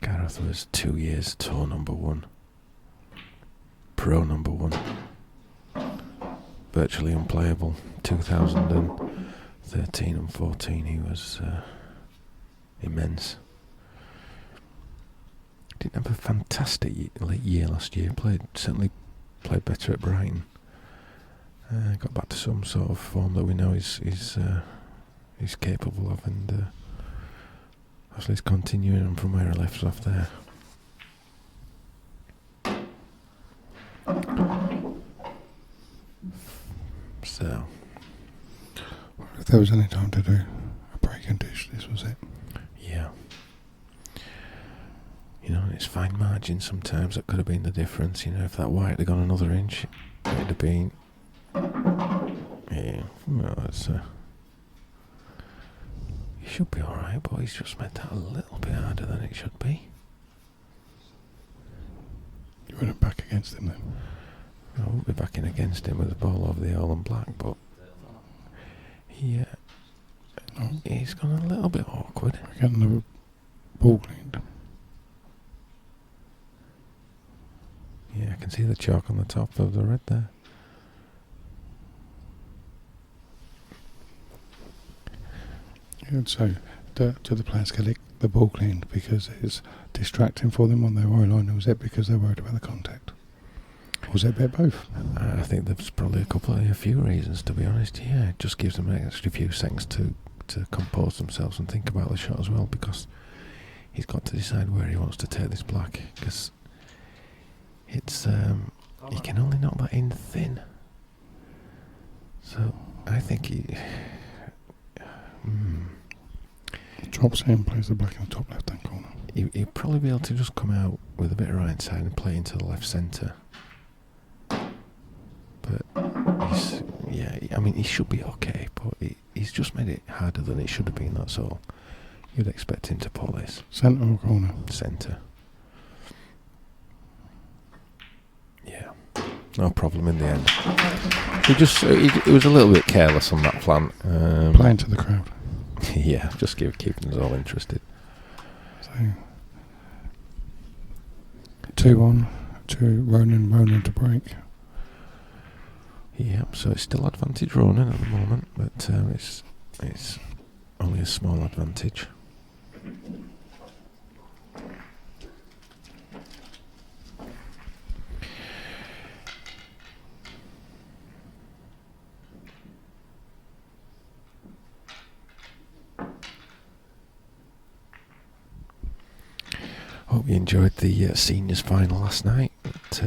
Gareth was 2 years tour number 1. Pro number 1. Virtually unplayable. 2013 and 14 he was immense. Didn't have a fantastic year last year. Certainly played better at Brighton. Got back to some sort of form that we know he's capable of, and obviously he's continuing on from where he left off there. So, if there was any time to do a break and dish, this was it. Yeah. You know, it's fine margin sometimes. That could have been the difference. You know, if that white had gone another inch, it'd have been. Yeah, no, it's. He should be alright, but he's just made that a little bit harder than it should be. You wouldn't back against him then? I won't be backing against him with the ball over the all and black, but yeah, he's gone a little bit awkward. I get another ball cleaned. Yeah, I can see the chalk on the top of the red there. And so, do the players get the ball cleaned because it's distracting for them on their own line, or was it because they're worried about the contact? Or was it a bit both? I think there's probably a few reasons, to be honest. Yeah, it just gives them an extra few seconds to compose themselves and think about the shot as well, because he's got to decide where he wants to take this black, because it's he can only knock that in thin. So I think he drops in, plays the black in the top left hand corner. He'd probably be able to just come out with a bit of right side and play into the left centre. But I mean, he should be okay, but he's just made it harder than it should have been, that's all. You'd expect him to pull this. Centre or corner? Centre. Yeah. No problem in the end. He was a little bit careless on that plant. Playing to the crowd. Yeah, just keeping us all interested. So 2-1 to Ronan to break. Yep, so it's still advantage Ronan at the moment, but it's only a small advantage. Hope you enjoyed the seniors final last night. It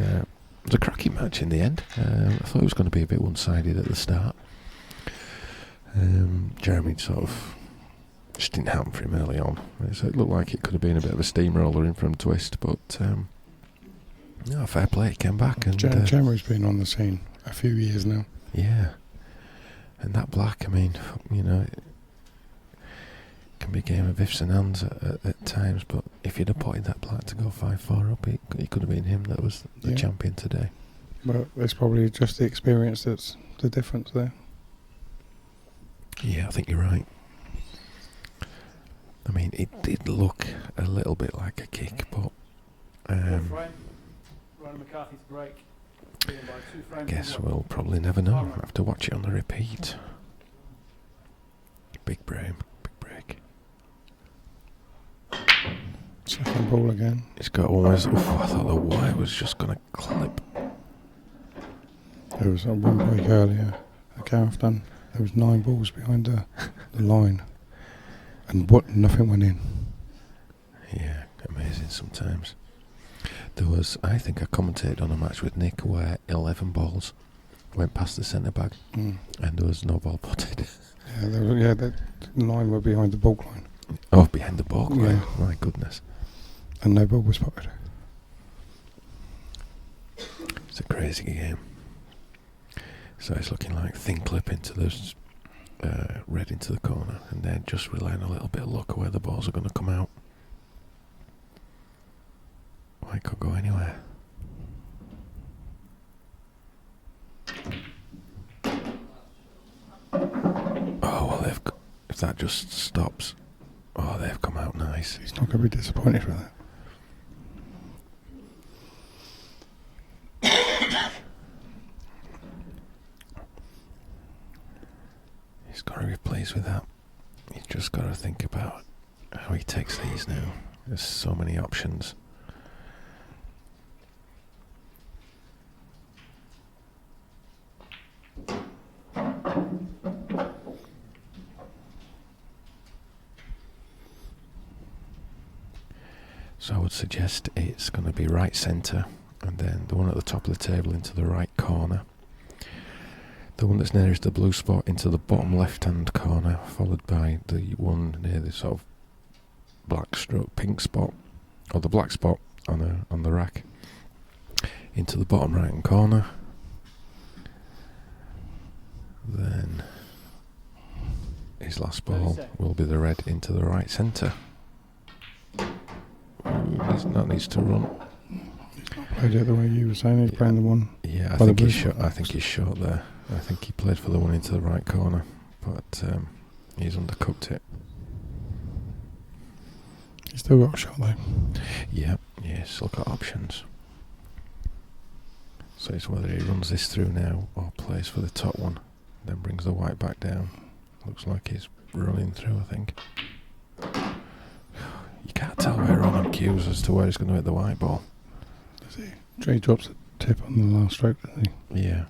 was a cracking match in the end. I thought it was going to be a bit one-sided at the start. Jeremy sort of just didn't happen for him early on. So it looked like it could have been a bit of a steamroller in from twist, but fair play, he came back. And Jeremy's been on the scene a few years now. Yeah, and that black, I mean, you know, it can be a game of ifs and ands at times, but if you'd have potted that black to go 5-4 up, it could have been him that was the champion today. But it's probably just the experience that's the difference there. Yeah, I think you're right. I mean, it did look a little bit like a kick, but I guess we'll probably never know. We'll have to watch it on the repeat. Big break. So Second ball again. It's got almost. I thought the wire was just going to clip. There was a one break earlier at Garethton. There was 9 balls behind the line, and nothing went in. Yeah, amazing sometimes. There was, I think I commentated on a match with Nick where 11 balls went past the centre bag, and there was no ball potted. The 9 were behind the ball line. Oh, behind the ball line. Yeah. My goodness. And no ball was potted. It's a crazy game. So it's looking like thin clip into the red into the corner, and then just relying a little bit of luck where the balls are going to come out. Well, it could go anywhere. Oh well, if that just stops. Oh, they've come out nice. He's not going to be disappointed with that. He's got to be pleased with that. He's just got to think about how he takes these now. There's so many options. So I would suggest it's going to be right centre, and then the one at the top of the table into the right corner. The one that's nearest the blue spot into the bottom left-hand corner, followed by the one near the sort of black stroke pink spot, or the black spot on the rack, into the bottom right-hand corner. Then his last ball will be the red into the right centre. That needs to run. Played it the way you were saying. He's playing the one. Yeah, I think he's short. I think he's short there. I think he played for the one into the right corner, but he's undercooked it. He's still got a shot though. Yeah, still got options. So it's whether he runs this through now or plays for the top one, then brings the white back down. Looks like he's running through, I think. You can't tell where on cues as to where he's going to hit the white ball. Does he? Jay drops a tip on the last stroke, doesn't he? Yeah.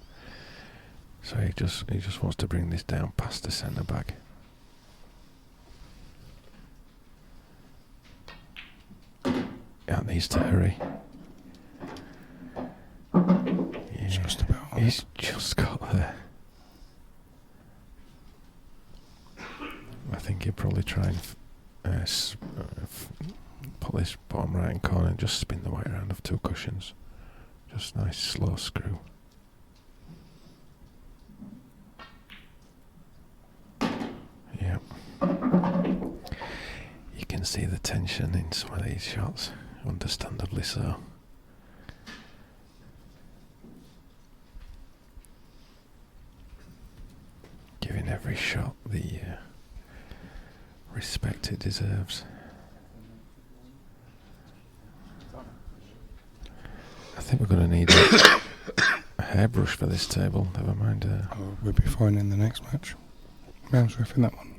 So he just wants to bring this down past the centre back. It needs to hurry. Yeah, just about. He's just got there. I think he'll probably try and put this bottom right hand corner and just spin the white around of 2 cushions. Just nice slow screw. Yeah. You can see the tension in some of these shots, understandably so. Giving every shot the respect it deserves. I think we're going to need a hairbrush for this table, never mind. We'll be fine in the next match. Mouse ref in that one.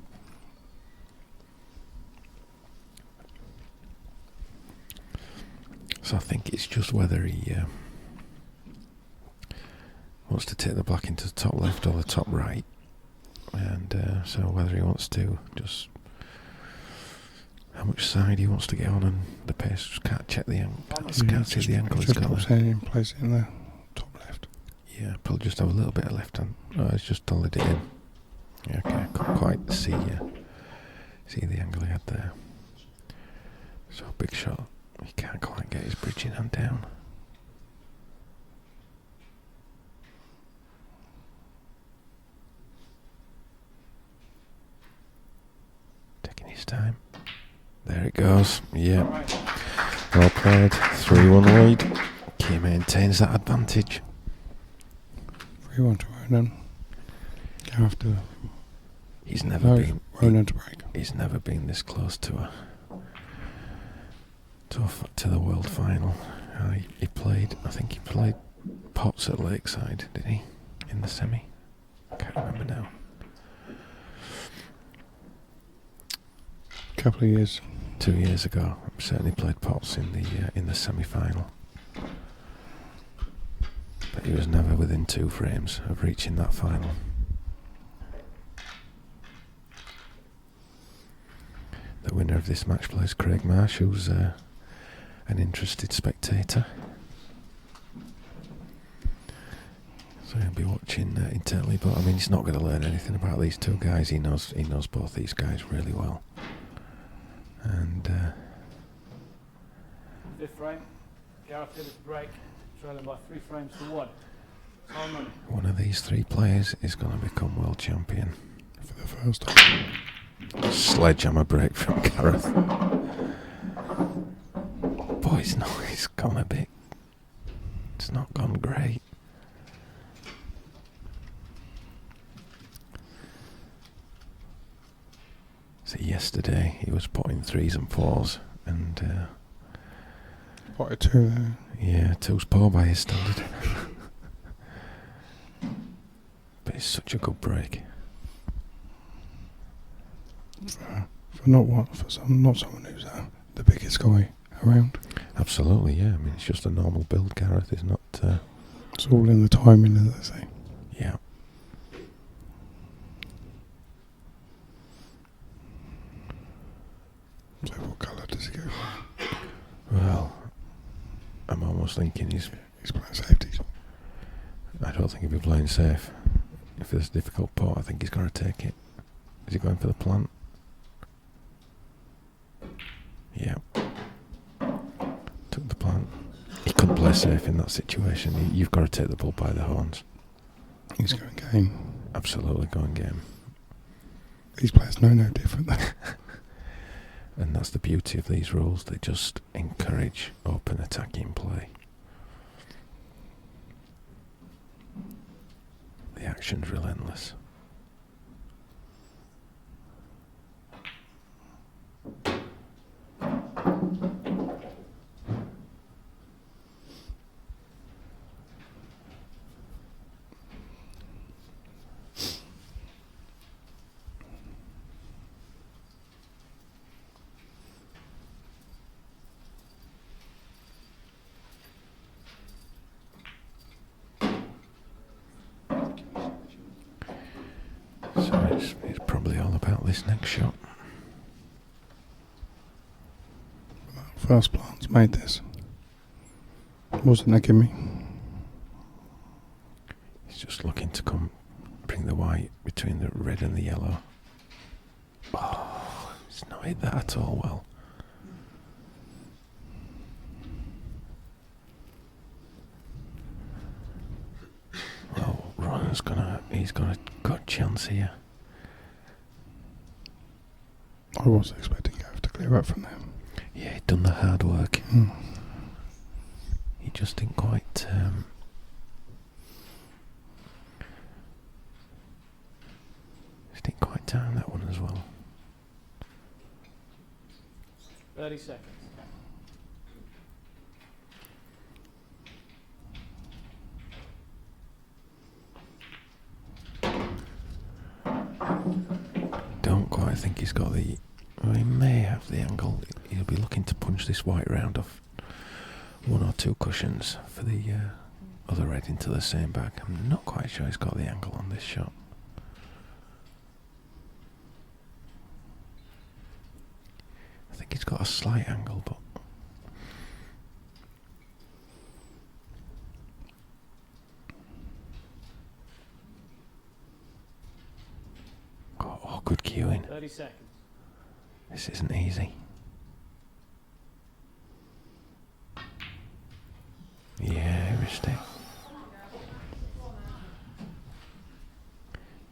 So I think it's just whether he wants to take the black into the top left or the top right. And so whether he wants to just how much side he wants to get on, and the pace just can't check the angle. Can't see the angle he's got there. Place it in the top left. Yeah, probably just have a little bit of left hand. Oh, it's just dollied it in. Yeah, okay, I couldn't quite see the angle he had there. So big shot. He can't quite get his bridging hand down. Taking his time. There it goes. Yeah. Well played. 3-1 lead. He maintains that advantage. 3-1 to Ronan. Gareth to... He's never been... Ronan to break. He's never been this close to the world final. He played... I think he played Potts at Lakeside, did he? In the semi? I can't remember now. Couple of years. 2 years ago. Certainly played Potts in the semi-final, but he was never within 2 frames of reaching that final. The winner of this match play is Craig Marsh, who's an interested spectator. So he'll be watching intently, but I mean, he's not going to learn anything about these 2 guys. He knows both these guys really well. And 5th frame, Gareth Hill to break, trailing by 3 frames to 1. Time running. one of these 3 players is going to become world champion. For the first time. Sledgehammer break from Gareth. Boy, it's gone a bit. It's not gone great. So yesterday he was putting 3s and 4s, and Potted 2 there. yeah, 2's poor by his standard. But it's such a good break. For not someone who's the biggest guy around. Absolutely, yeah. I mean, it's just a normal build. Gareth is not. It's all in the timing, as they say. Yeah. So what colour does he go for? Well, I'm almost thinking he's playing safeties. I don't think he'll be playing safe. If there's a difficult pot, I think he's got to take it. Is he going for the plant? Yeah. Took the plant. He couldn't play safe in that situation. You've got to take the bull by the horns. He's going game. Absolutely going game. These players know no different. And that's the beauty of these rules. They just encourage open attacking play. The action's relentless. So it's probably all about this next shot. First plants made this. Wasn't a gimme. He's just looking to bring the white between the red and the yellow. Oh, it's not hit that at all well. Well, Ronan's he's got a good chance here. I was expecting Gareth to clear up from them. Yeah, he'd done the hard work. He just didn't quite. Just didn't quite time that one as well. 30 seconds. Don't quite think he's got the. Well, he may have the angle. He'll be looking to punch this white round off 1 or 2 cushions for the other red into the same bag. I'm not quite sure he's got the angle on this shot. I think he's got a slight angle, but. Oh, good cueing. 30 seconds. This isn't easy. Yeah, heuristic.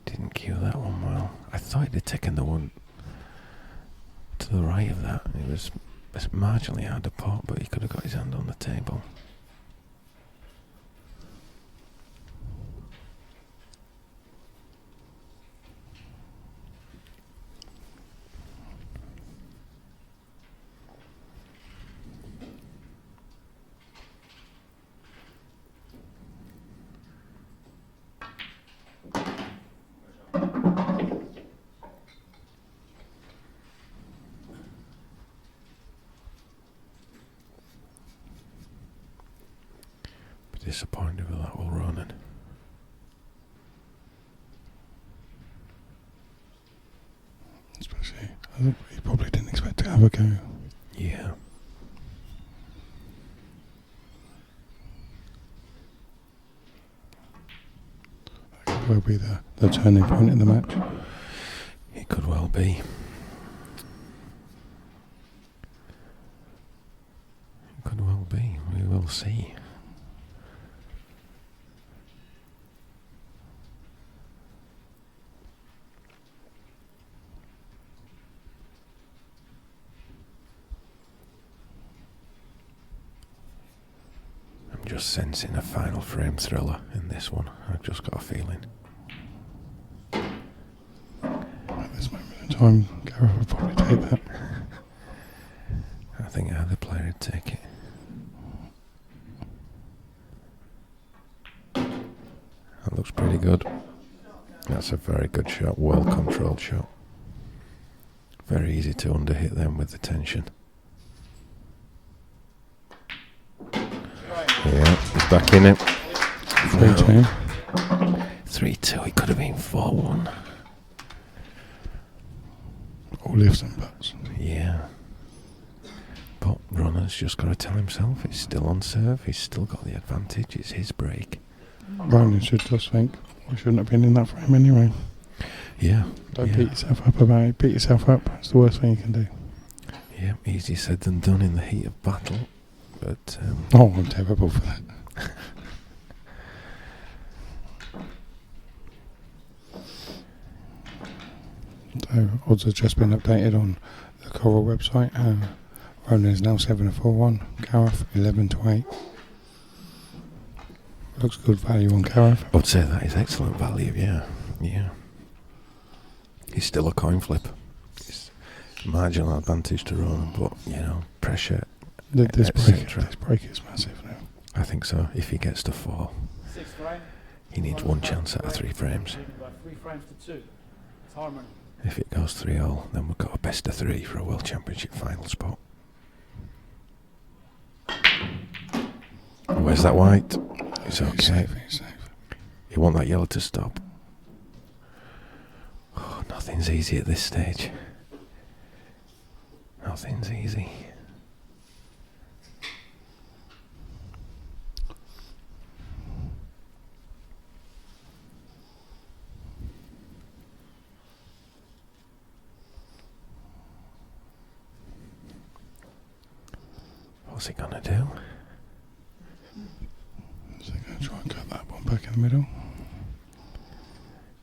Didn't cue that one well. I thought he'd have taken the one to the right of that. It was marginally hard to pot, but he could have got his hand on the table. disappointed with that, will Ronan? Especially, I think he probably didn't expect to have a go. Yeah. That could well be the turning point in the match. It could well be. It could well be. We will see. I'm just sensing a final frame thriller in this one. I've just got a feeling. At this moment in time, Gareth would probably take that. I think either player would take it. That looks pretty good. That's a very good shot, well controlled shot. Very easy to underhit them with the tension. Yeah, he's back in it. 3-2. 3-2, it could have been 4-1. All ifs and buts. Yeah. But Ronan's just got to tell himself he's still on serve, he's still got the advantage, it's his break. Ronan should just think, we shouldn't have been in that frame anyway. Yeah. Don't beat yourself up about it. Beat yourself up. It's the worst thing you can do. Yeah, easier said than done in the heat of battle. But oh, I'm terrible for that. So, odds have just been updated on the Coral website. Ronan is now 7-4-1. Gareth 11-8. Looks good value on Gareth. I would say that is excellent value, yeah. Yeah. He's still a coin flip. It's marginal advantage to Ronan, but, you know, pressure, This break is massive now. I think so. If he gets to 4, he needs one chance out of 3 frames. 3 frames to 2. It's harmony. If it goes 3-all, then we've got a best of 3 for a World Championship final spot. Where's that white? It's okay. He's safe. You want that yellow to stop. Oh, nothing's easy at this stage. Nothing's easy. What's he gonna do? Is he going to try and cut that one back in the middle?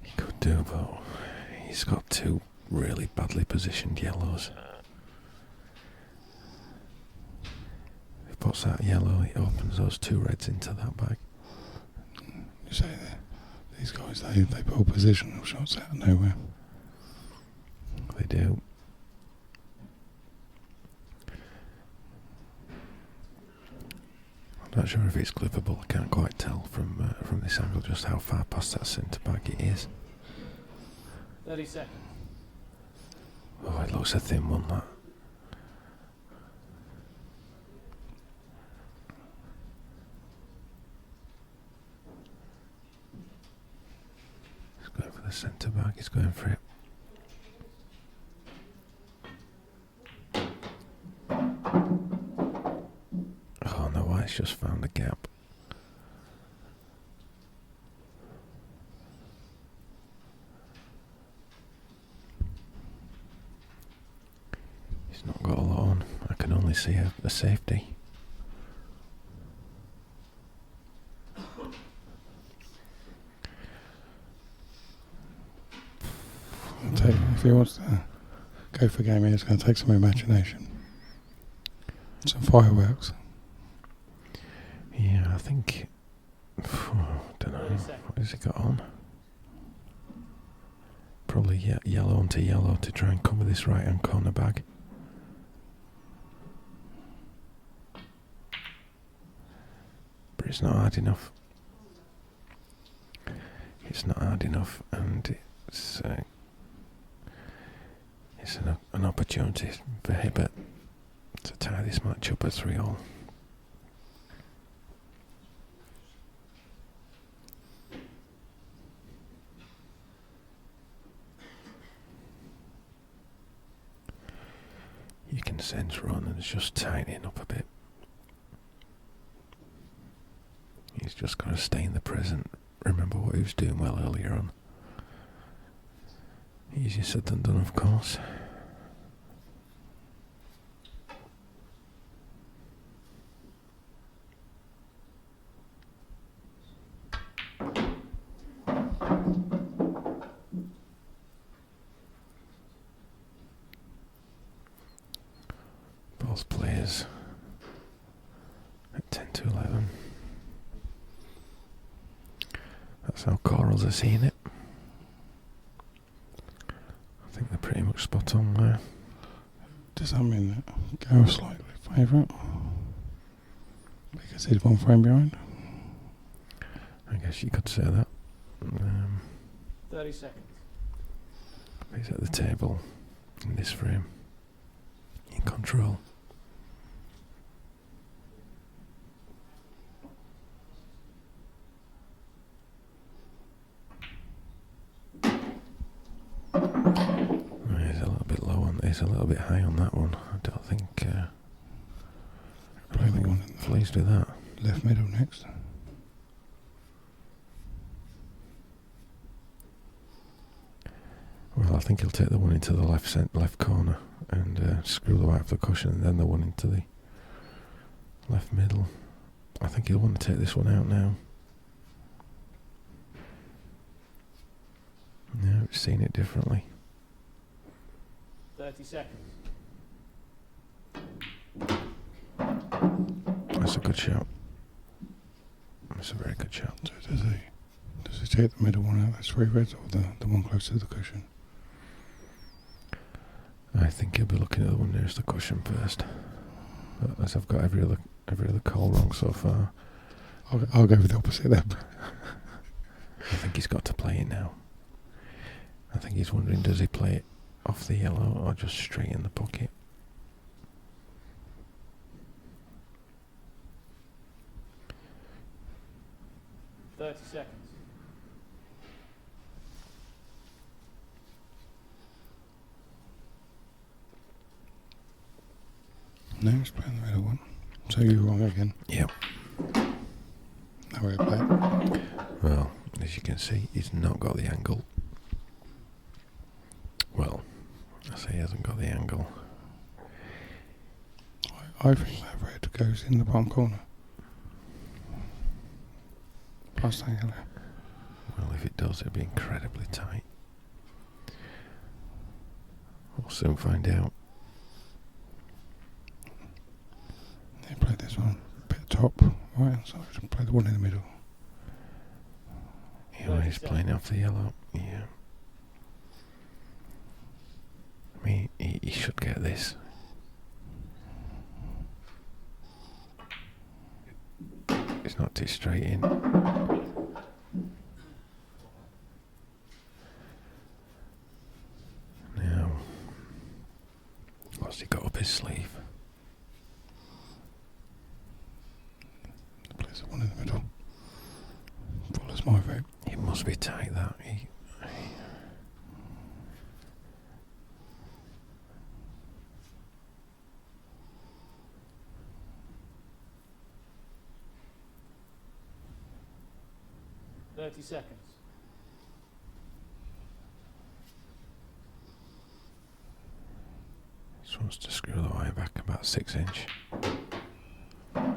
He could do, but he's got 2 really badly positioned yellows. If he puts that yellow, he opens those 2 reds into that bag. You say that these guys, they pull positional shots out of nowhere. They do. I'm not sure if it's clippable. I can't quite tell from this angle just how far past that centre bag it is. 30 seconds. Oh, it looks a thin one, that. He's going for the centre bag. He's going for it. Oh no, White's just found a gap. He's not got a lot on. I can only see a safety. If he wants to go for a game here, it's going to take some imagination. Some fireworks. Yeah, I think. Don't know. What has he got on? Probably yellow onto yellow to try and cover this right hand corner bag. But it's not hard enough. It's not hard enough, and it's an opportunity for Hibbert to tie this match up at 3-all. sense Ronan's just tightening up a bit. He's just got to stay in the present. Remember what he was doing well earlier on. Easier said than done, of course. Both players at 10 to 11. That's how Corals are seeing it. I think they're pretty much spot on there. Does that mean that Gareth's slightly favourite? Because he's 1 frame behind? I guess you could say that. 30 seconds. He's at the table in this frame, in control. He's a little bit low on. He's a little bit high on that one. I don't think. I don't think please do that. Left middle next. Well, I think he'll take the one into the left corner and screw the white off the cushion, and then the one into the left middle. I think he'll want to take this one out now. No, we've seen it differently. 30 seconds. That's a good shot. That's a very good shot. So does he take the middle one out? That's 3 reds, or the one close to the cushion? I think he'll be looking at the one nearest the cushion first. But as I've got every other call wrong so far. I'll go with the opposite then. I think he's got to play it now. I think he's wondering, does he play it off the yellow or just straight in the pocket? Seconds. No, he's playing the middle one. So you're wrong again. Yep. Now we're playing. Well, as you can see, he's not got the angle. Well, I say he hasn't got the angle. I think that red goes in the bottom corner. Past that yellow. Well, if it does, it'll be incredibly tight. We'll soon find out. They play this one a bit top, right hand side, and play the one in the middle. Yeah, he's playing off the yellow. Yeah. I mean, he should get this. It's not too straight in. Now, what's he got up his sleeve? Plays the one in the middle. Follows my vote. It must be tight, that. Seconds. Just wants to screw the wire back about 6 inch. I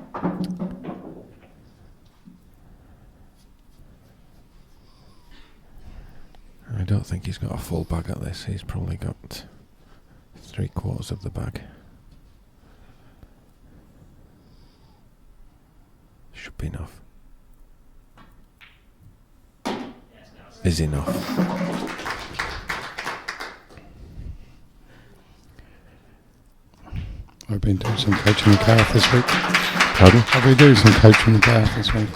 don't think he's got a full bag at this. He's probably got 3/4 of the bag. Should be enough. Is enough. I've been doing some coaching with Gareth this week. Pardon? I've been doing some coaching with Gareth this week.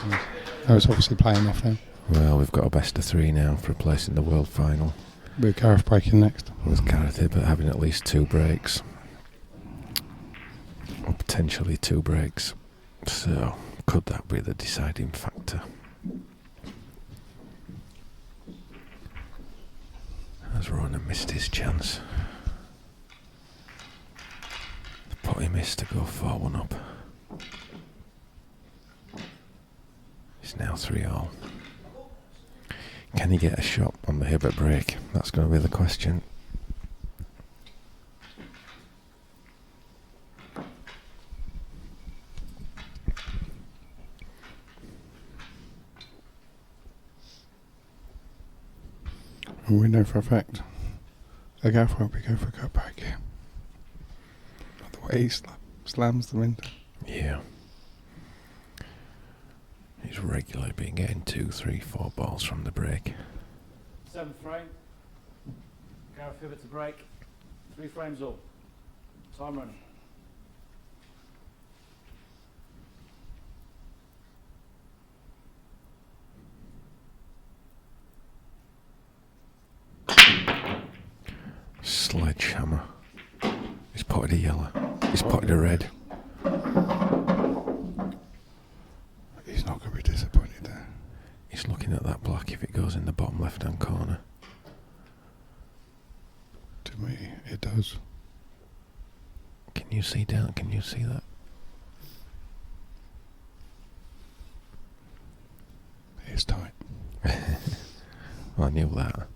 I was obviously playing off now. Well, we've got a best of 3 now for a place in the world final. With Gareth breaking next. With Gareth but having at least 2 breaks. Or potentially 2 breaks. So, could that be the deciding factor? As Ronan missed his chance. he missed to go 4-1 up. It's now 3-all. Can he get a shot on the Hibbert break? That's going to be the question. And we know for a fact the gaff won't be going for a cut back here. Not the way he slams them into. Yeah. He's regularly been getting 2, 3, 4 balls from the break. 7th frame. Gareth Hibbert to break. 3 frames all. Time running. Sledgehammer. He's potted a yellow. He's potted a red. He's not going to be disappointed there. He's looking at that black if it goes in the bottom left-hand corner. To me, it does. Can you see down? Can you see that? It's tight. I knew that.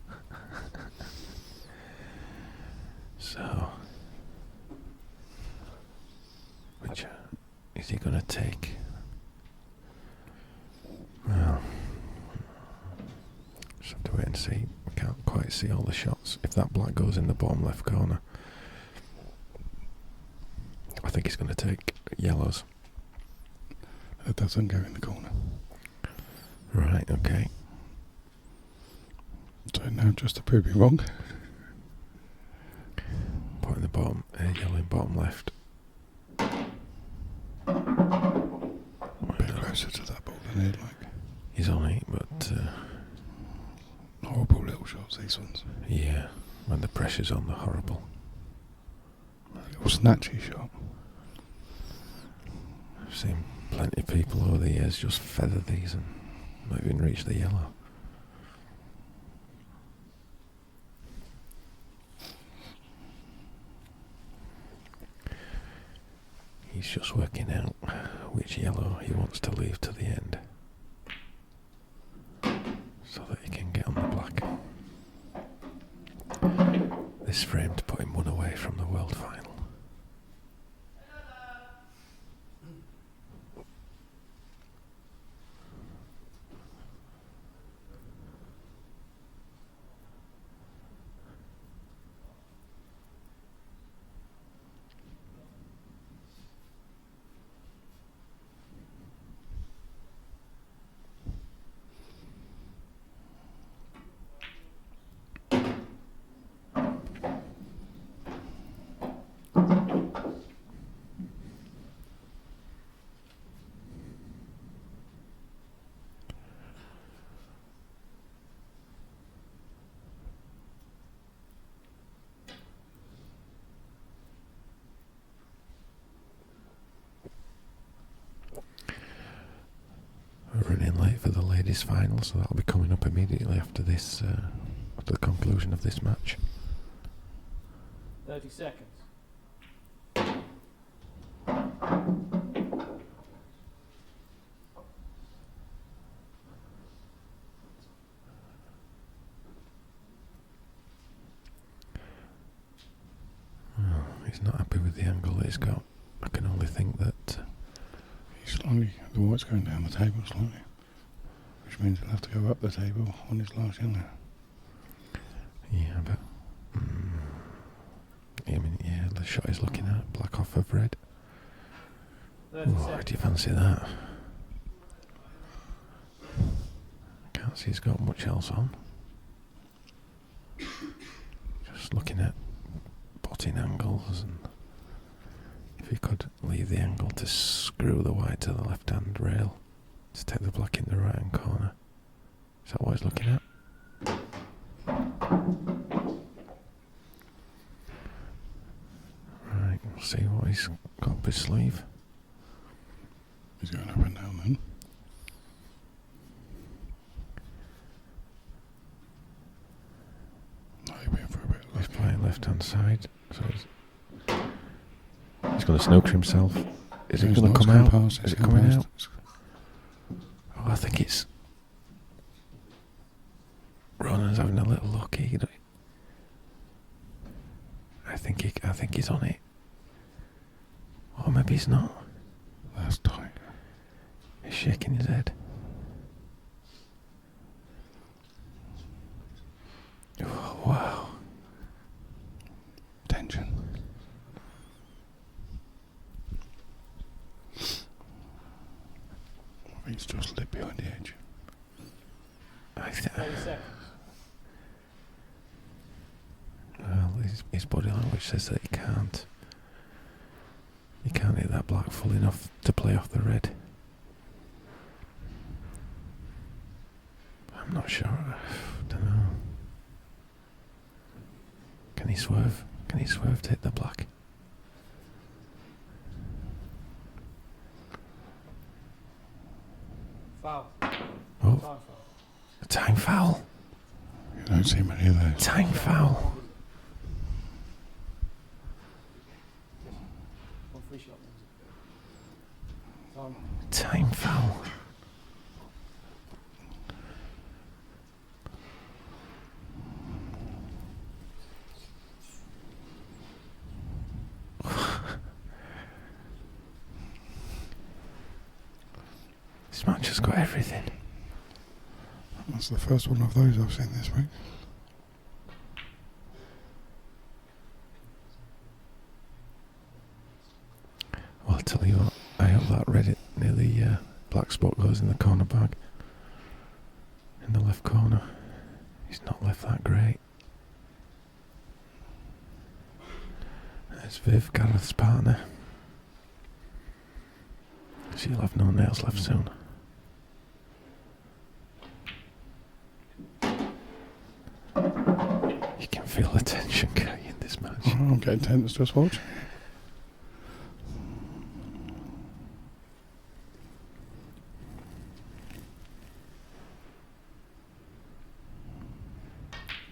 So, which is he going to take? Well, just have to wait and see. We can't quite see all the shots. If that black goes in the bottom left corner, I think he's going to take yellows. It doesn't go in the corner. Right, okay. So now just to prove me wrong. Pot in the bottom, yellow in bottom left. A bit closer to that ball than he'd like. He's on it, but horrible little shots, these ones. Yeah, when the pressure's on, they're horrible. A little snatchy shot. I've seen plenty of people over the years just feather these and not even reach the yellow. He's just working out which yellow he wants to leave to the end so that he can get on the black. This frame to put him 1 away from the world final. We're running late for the ladies' final, so that'll be coming up immediately after this, after the conclusion of this match. 30 seconds. Oh, he's not happy with the angle that he's got. I can only think that He's slightly, the white's going down the table slightly, which means he'll have to go up the table on his last yellow. yeah, but I mean, yeah, the shot he's looking at, black off of red. Oh, do you fancy that? Can't see he's got much else on. Just looking at potting angles, and if he could leave the angle to screw the white to the left hand rail to take the black in the right hand corner. Is that what he's looking at? Right, we'll see what he's got up his sleeve. He's going up and down then. He's playing left hand side, so he's going to snooker himself. Is it He's going to not come out? past, Is it's it gone coming past. out? Oh, I think it's... Ronan's having a little look here. I think he's on it. Or maybe he's not. That's tight. He's shaking his head. Oh, wow. Tension. He's just lit behind the edge. 30 seconds. Well, his body language says that he can't. He can't hit that black full enough to play off the red. I'm not sure. I don't know. Can he swerve? Can he swerve to hit the black? Foul. Oh. Time foul. A time foul. You don't see many of those. Time foul. One free shot. Time. Time foul. This match has got everything. That's the first one of those I've seen this week. Well, I'll tell you what, I hope that red near the black spot goes in the corner bag. In the left corner. He's not left that great. There's Viv, Gareth's partner. She'll have no nails left soon. You can feel the tension going in this match. I'm getting tense just watching.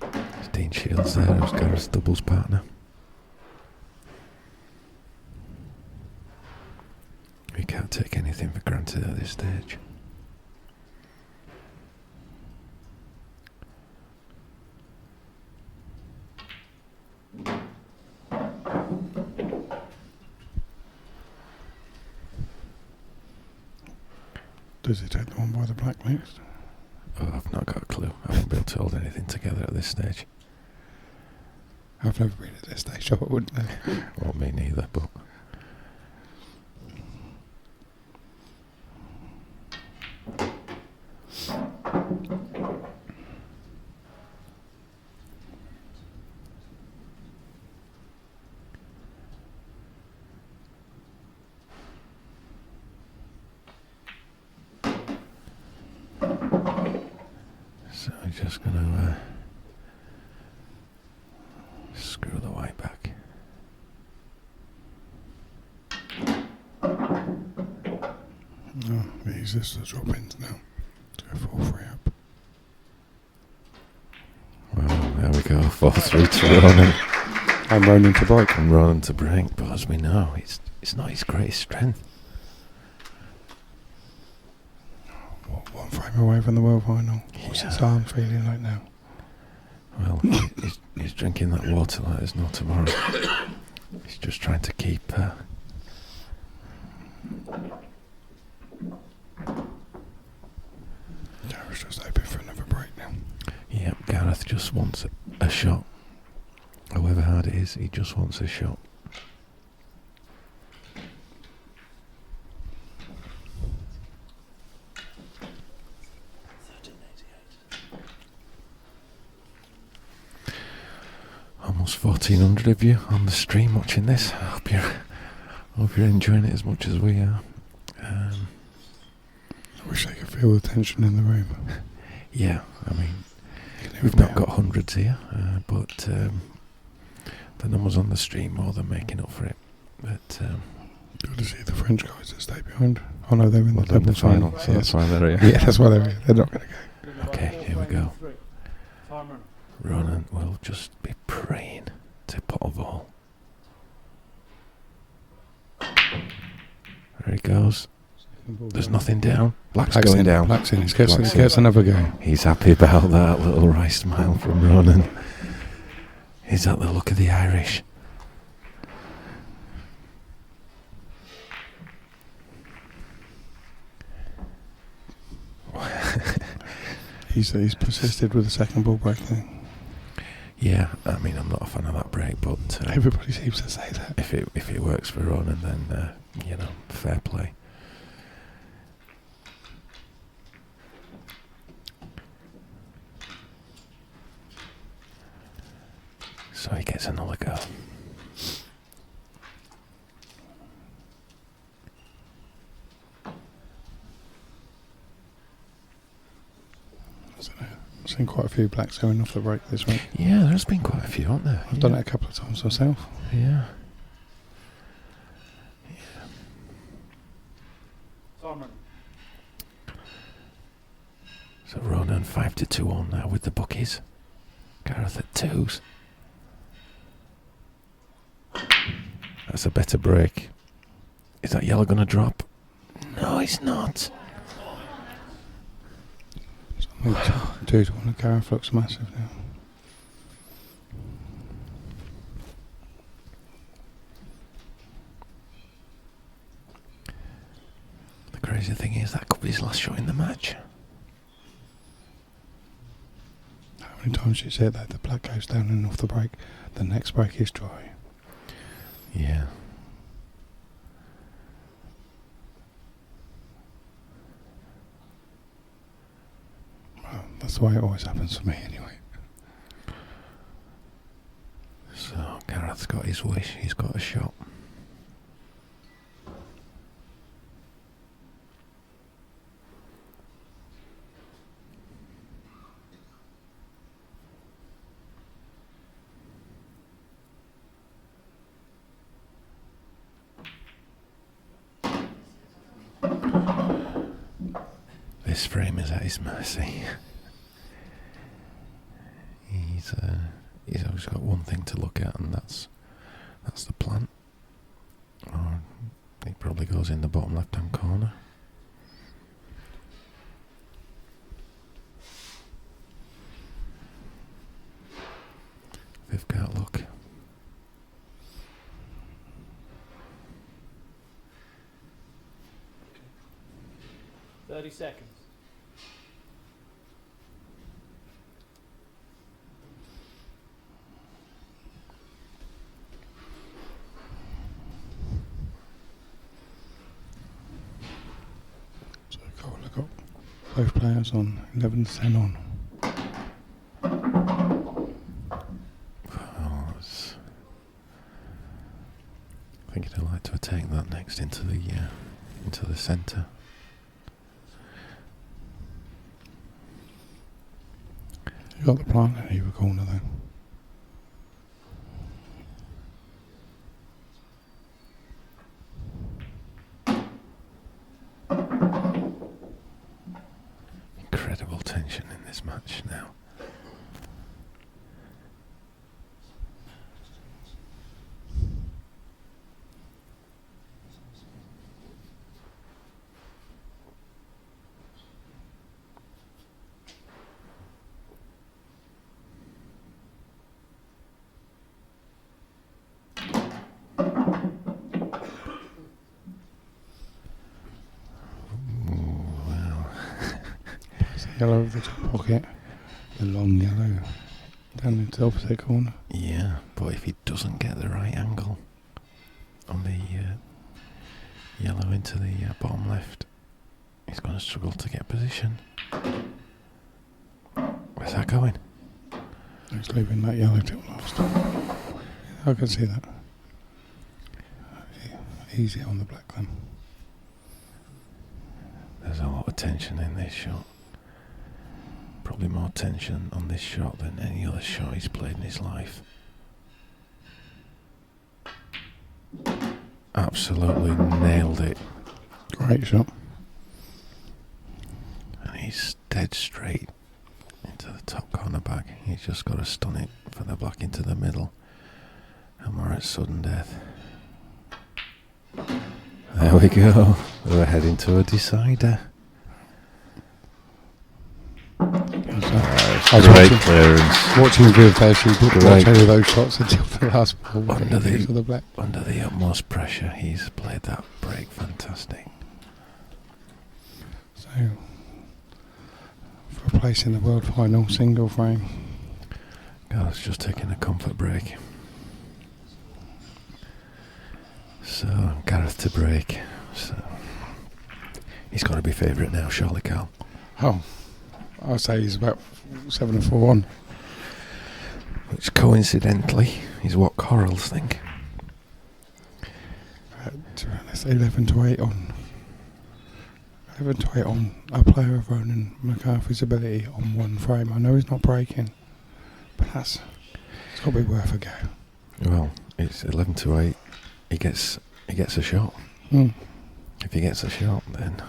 There's Dean Shields there, who's Gareth's doubles partner. We can't take anything for granted at this stage. Does he take the one by the black next? Oh, I've not got a clue. I won't be able to hold anything together at this stage. I've never been at this stage, so I wouldn't know. Well, me neither, but... So I'm just going to screw the white back. No, these just the drop ins now. To go 4-3 up. Well, there we go. 4-3 to Ronan. And Ronan to break. And Ronan to break, but as we know, it's not his greatest strength. One frame away from the world final. What's his arm feeling like now? Well, he's drinking that water like there's no tomorrow. He's just trying to keep... Gareth's just hoping for another break now. Yep, Gareth just wants a shot. However hard it is, he just wants a shot. Almost 1,400 of you on the stream watching this. I hope you're enjoying it as much as we are. I wish I could feel the tension in the room. Yeah, I mean, we've not got hundreds here, but the numbers on the stream more than making up for it. But good to see the French guys that stay behind. Oh no, they're in the they're in the doubles final. final, so that's why they're here. Yeah, that's why they're here. They're not going to go. Okay, here we go. Time running. Ronan will just be praying to pot a ball. There he goes. There's nothing down. Black's Black's going in, down. Black's in. He Black's gets in. another go. He's happy about that little wry smile from Ronan. Is that the look of the Irish? He's persisted with the second ball break thing. Yeah, I mean, I'm not a fan of that break, but Everybody seems to say that. if it works for Ronan, then fair play. So he gets another go. I've seen quite a few blacks going off the break this week. Yeah, there's been quite a few, aren't there? I've done it a couple of times myself. Yeah. So Ronan 5-2 on now with the bookies. Gareth at 2s. That's a better break. Is that yellow going to drop? No, it's not. Dude, one of Gareth looks massive now. The crazy thing is that could be his last shot in the match. How many times you said that the black goes down and off the break, the next break is dry. Yeah. Well, that's the way it always happens for me anyway. So Gareth's got his wish, he's got a shot. This frame is at his mercy. He's always got one thing to look at, and that's the plant. Or it probably goes in the bottom left-hand corner. Fifth can't look. Seconds. So I've got both players on 11-10 on. I think he'd like to take that next into the centre. You got the plant in either corner then. Incredible tension in this match now. Yellow over the top pocket, the long yellow down into the opposite corner. Yeah, but if he doesn't get the right angle on the yellow into the bottom left, he's going to struggle to get position. Where's that going? He's leaving that yellow till last. I can see that. Easy on the black then. There's a lot of tension in this shot. Probably more tension on this shot than any other shot he's played in his life. Absolutely nailed it. Great shot. And he's dead straight into the top corner back. He's just got to stun it for the black into the middle. And we're at sudden death. There we go. We're heading to a decider. I was Great clearance. watching Viv there, she didn't watch any of those shots until the last ball. Under the black. Under the utmost pressure, he's played that break fantastic. So, for a place in the world final, single frame. Gareth's just taking a comfort break. So, Gareth to break. So, he's got to be favourite now, surely, Carl. Oh, I'd say he's about 7-4 on. Which coincidentally is what Corals think. Let's say 11-8 on. 11-8 on a player of Ronan McCarthy's ability on one frame. I know he's not breaking, but it's got to be worth a go. Well, it's 11-8. He gets a shot. Mm. If he gets a shot, then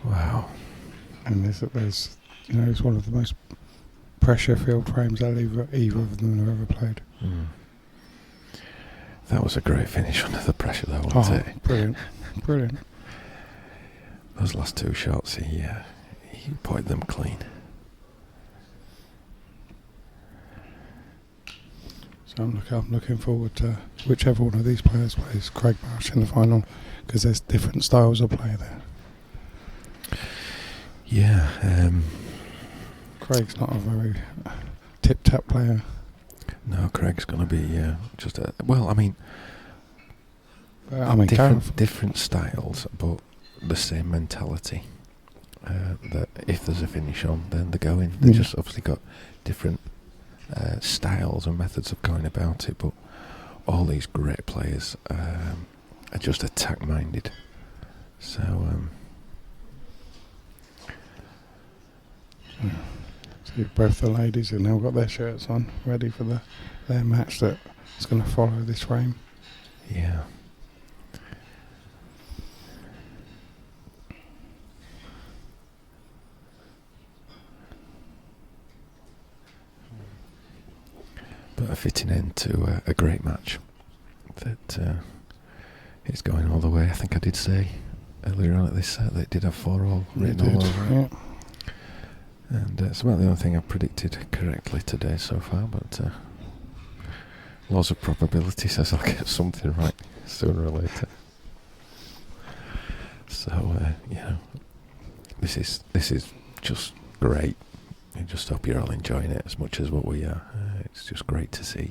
wow. And there's it's one of the most pressure-filled frames that either of them have ever played. Mm. That was a great finish under the pressure, though, wasn't it? Brilliant, brilliant. Those last two shots, he put them clean. So I'm looking forward to whichever one of these players plays Craig Marsh in the final, because there's different styles of play there. Yeah. Craig's not a very tip-tap player. No, Craig's going to be just a... Well, different styles, but the same mentality. That if there's a finish on, then they're going. They've just obviously got different styles and methods of going about it, but all these great players are just attack-minded. So... So both the ladies have now got their shirts on, ready for their match that is going to follow this frame. Yeah. But a fitting end to a great match that is going all the way. I think I did say earlier on at this set that it did have 4-all written all over it. Yeah. And it's about the only thing I've predicted correctly today so far, but laws of probability says I'll get something right sooner or later. So, this is just great. I just hope you're all enjoying it as much as what we are. It's just great to see.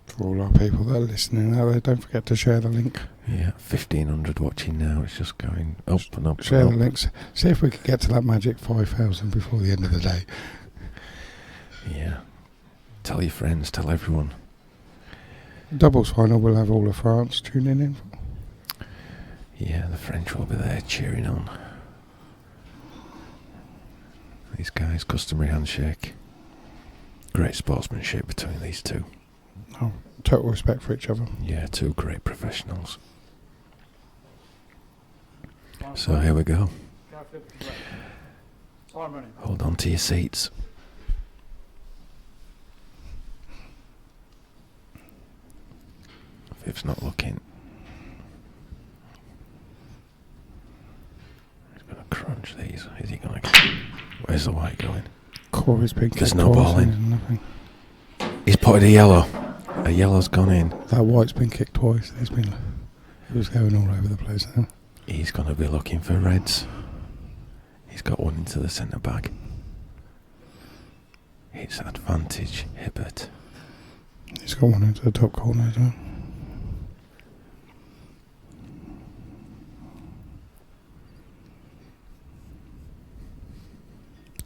For all our people that are listening out there, don't forget to share the link. Yeah, 1,500 watching now. It's just going up and up. Share and the up. links. See if we can get to that magic 5,000 before the end of the day. Yeah. Tell your friends, tell everyone. Doubles final, we'll have all of France tuning in. Yeah, the French will be there cheering on. These guys, customary handshake. Great sportsmanship between these two. Oh, total respect for each other. Yeah, two great professionals. So here we go. Hold on to your seats. Viv's not looking. He's going to crunch these. Is he going to get... Where's the white going? Corey's been There's kicked no twice ball in. and nothing. He's potted a yellow. A yellow's gone in. That white's been kicked twice. He was going all over the place now. He's going to be looking for reds. He's got one into the centre bag. It's advantage, Hibbert. He's got one into the top corner as well.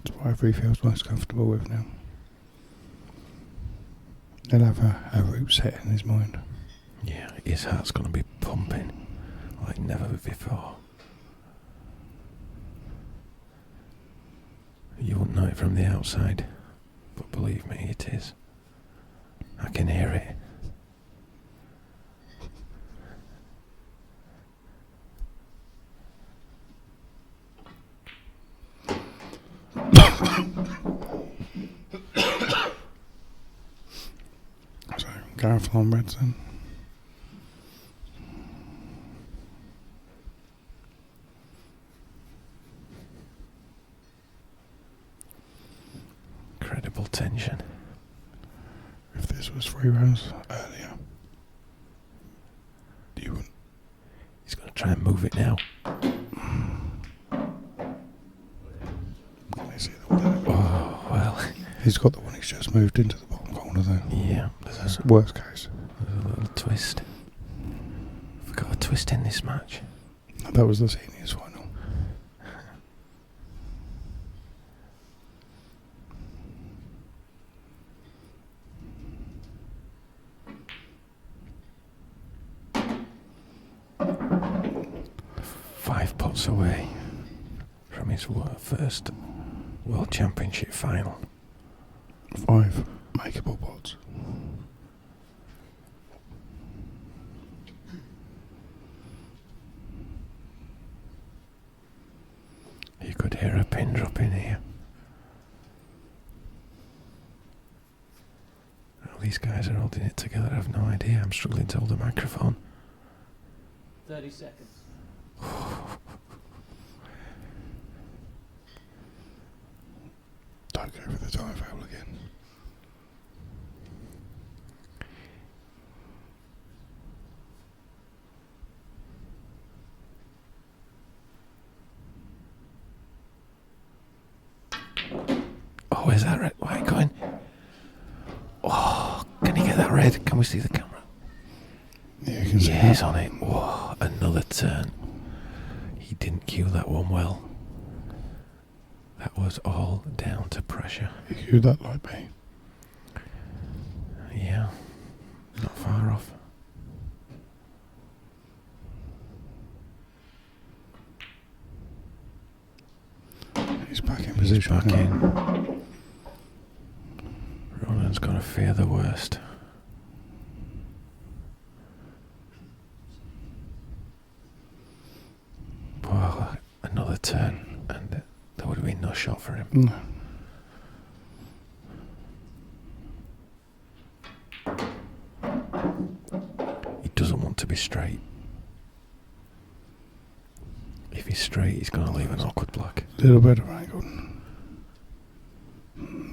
That's whatever he feels most comfortable with now. He'll have a route set in his mind. Yeah, his heart's going to be pumping like never before. You wouldn't know it from the outside, but believe me, it is. I can hear it. So, Gareth on reds then. incredible tension. If this was 3 rounds earlier, you wouldn't. He's going to try and move it now. Can I see the one? Oh, well. He's got the one he's just moved into the bottom corner there. Yeah. That's the worst case. There's a little twist. We've got a twist in this match. That was the seniors final. Five pots away from his first World Championship final. 5 makeable pots. You could hear a pin drop in here. All these guys are holding it together. I have no idea. I'm struggling to hold a microphone. 30 seconds. Don't go for the time foul again. Oh, is that red? Why going? Oh, can he get that red? Can we see the camera? Yeah, you can see he's on it. Whoa, another turn. He didn't cue that one well. That was all down to pressure. You cued that like me. Yeah, not far off. He's back in position. Back in. Ronan's got to fear the worst. Well, another turn, and there would have been no shot for him. No. He doesn't want to be straight. If he's straight, he's going to leave an awkward black. Little bit of angle.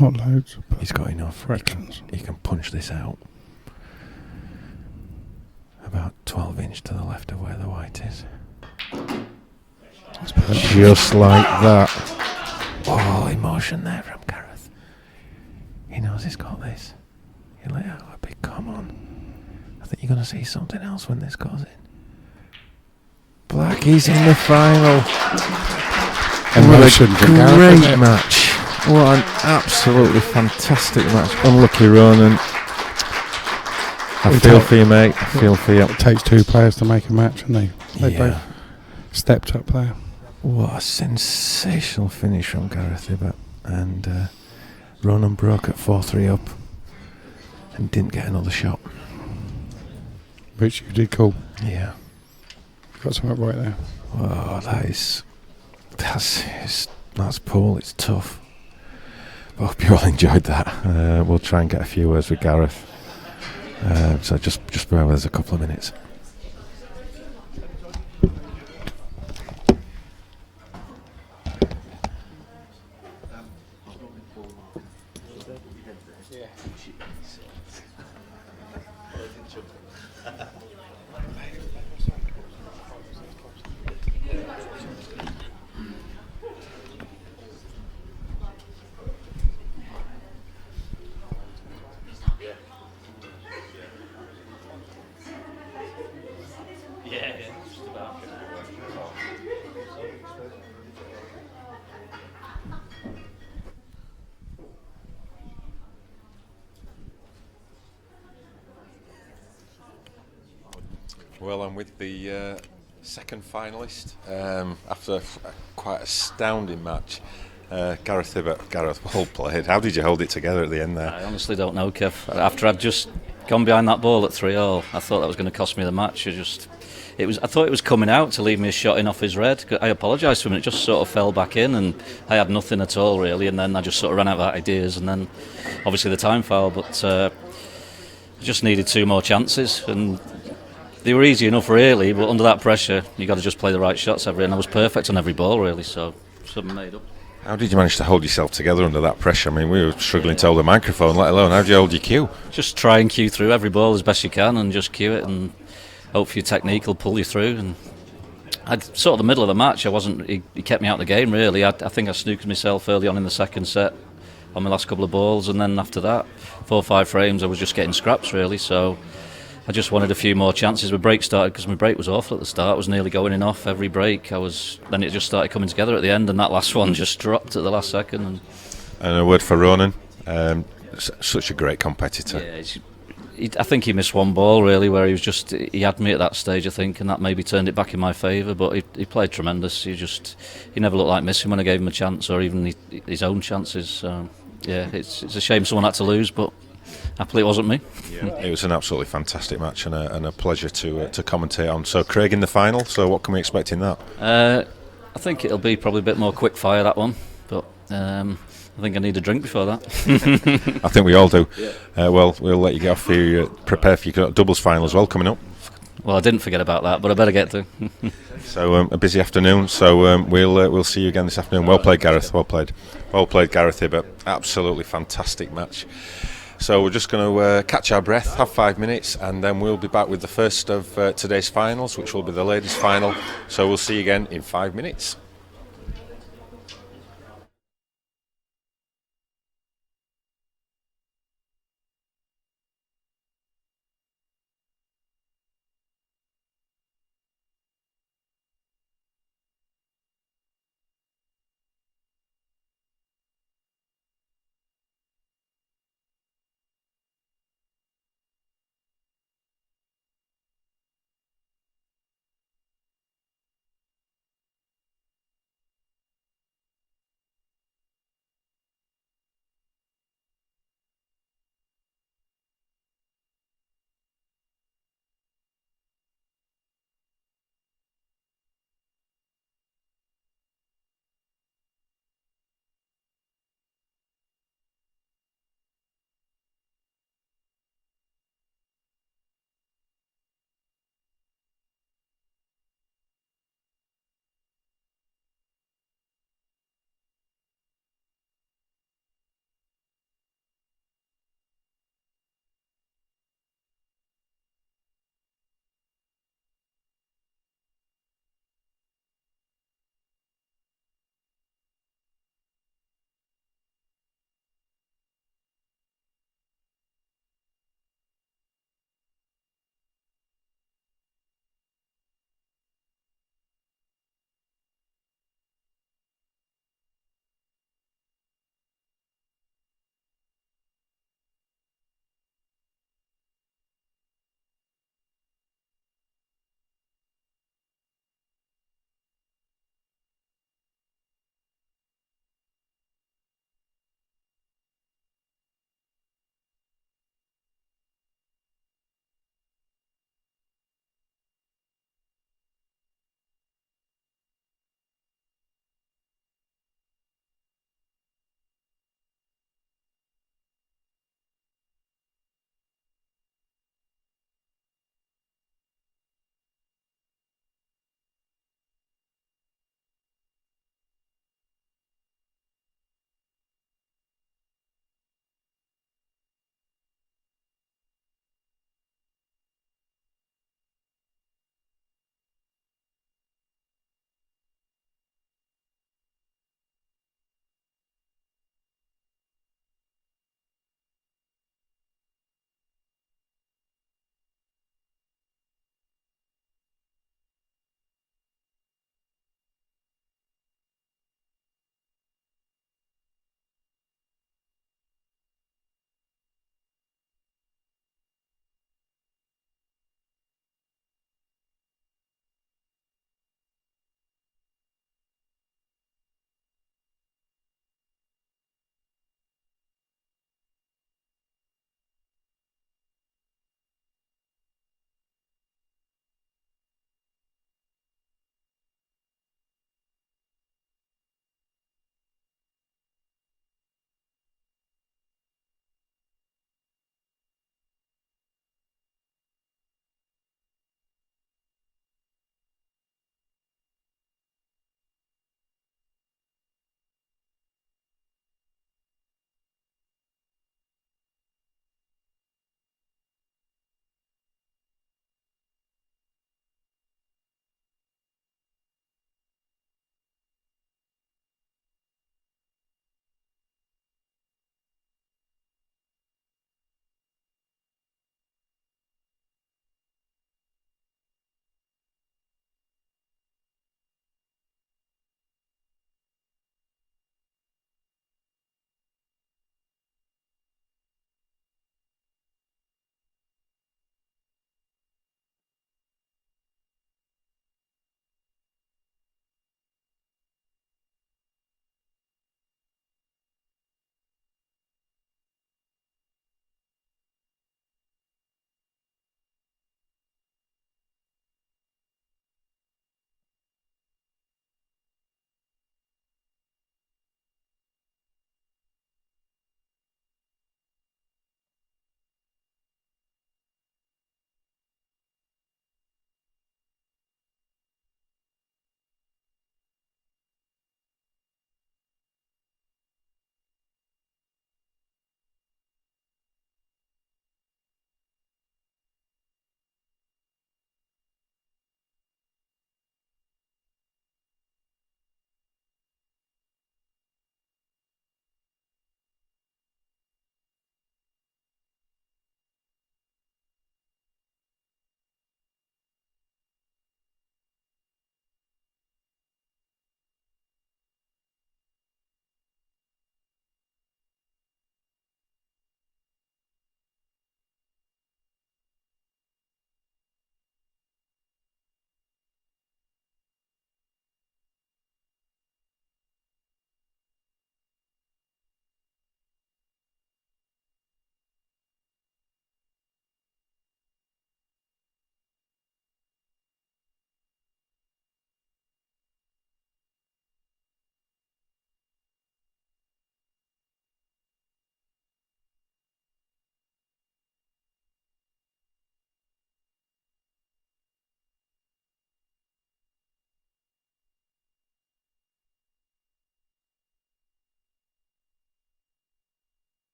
Not loads, but he's got enough. fractions. He can punch this out. About 12 inch to the left of where the white is. Just like that. Oh, emotion there from Gareth. He knows he's got this. He let out a big come on. I think you're going to see something else when this goes in. Black is in the final. Emotion What a great match. What an absolutely fantastic match. Unlucky Ronan. I feel for you, mate. I feel for you. It takes 2 players to make a match, and they Yeah. both stepped up there. What a sensational finish from Gareth Ibbott. And Ronan broke at 4-3 up and didn't get another shot. Which you did call. Yeah. Got something right there. Oh, that's Paul. It's tough. But I hope you all enjoyed that. We'll try and get a few words with Gareth. So just bear with us a couple of minutes. Well, I'm with the second finalist after a quite astounding match. Gareth Ibbott. Gareth, well played. How did you hold it together at the end there? I honestly don't know, Kev. After I'd just gone behind that ball at 3-all, I thought that was going to cost me the match. I thought it was coming out to leave me a shot in off his red. I apologised to him, it just sort of fell back in and I had nothing at all really, and then I just sort of ran out of ideas, and then obviously the time foul, but I just needed 2 more chances, and they were easy enough really, but under that pressure you got to just play the right shots and I was perfect on every ball really, so something made up. How did you manage to hold yourself together under that pressure? I mean, we were struggling to hold the microphone, let alone how do you hold your cue? Just try and cue through every ball as best you can, and just cue it, and hope your technique will pull you through. And I'd sort of the middle of the match, I wasn't. He kept me out of the game really. I think I snooked myself early on in the second set on my last couple of balls, and then after that, 4 or 5 frames, I was just getting scraps really. So I just wanted a few more chances. My break started because my break was awful at the start. I was nearly going in off every break. Then it just started coming together at the end, and that last one just dropped at the last second. And a word for Ronan. Such a great competitor. Yeah, I think he missed one ball really, where he had me at that stage, I think, and that maybe turned it back in my favour. But he played tremendous. He never looked like missing when I gave him a chance, or even his own chances. So, yeah, it's a shame someone had to lose, but happily it wasn't me. Yeah, it was an absolutely fantastic match and a pleasure to commentate on. So Craig in the final, so what can we expect in that? I think it'll be probably a bit more quick fire, that one, but I think I need a drink before that. I think we all do. Well, we'll let you get off here, prepare for your doubles final as well coming up. Well, I didn't forget about that, but I better get to. So a busy afternoon, so we'll see you again this afternoon. Well played, Gareth, well played Gareth here, but absolutely fantastic match. So we're just going to catch our breath, have 5 minutes, and then we'll be back with the first of today's finals, which will be the ladies' final. So we'll see you again in 5 minutes.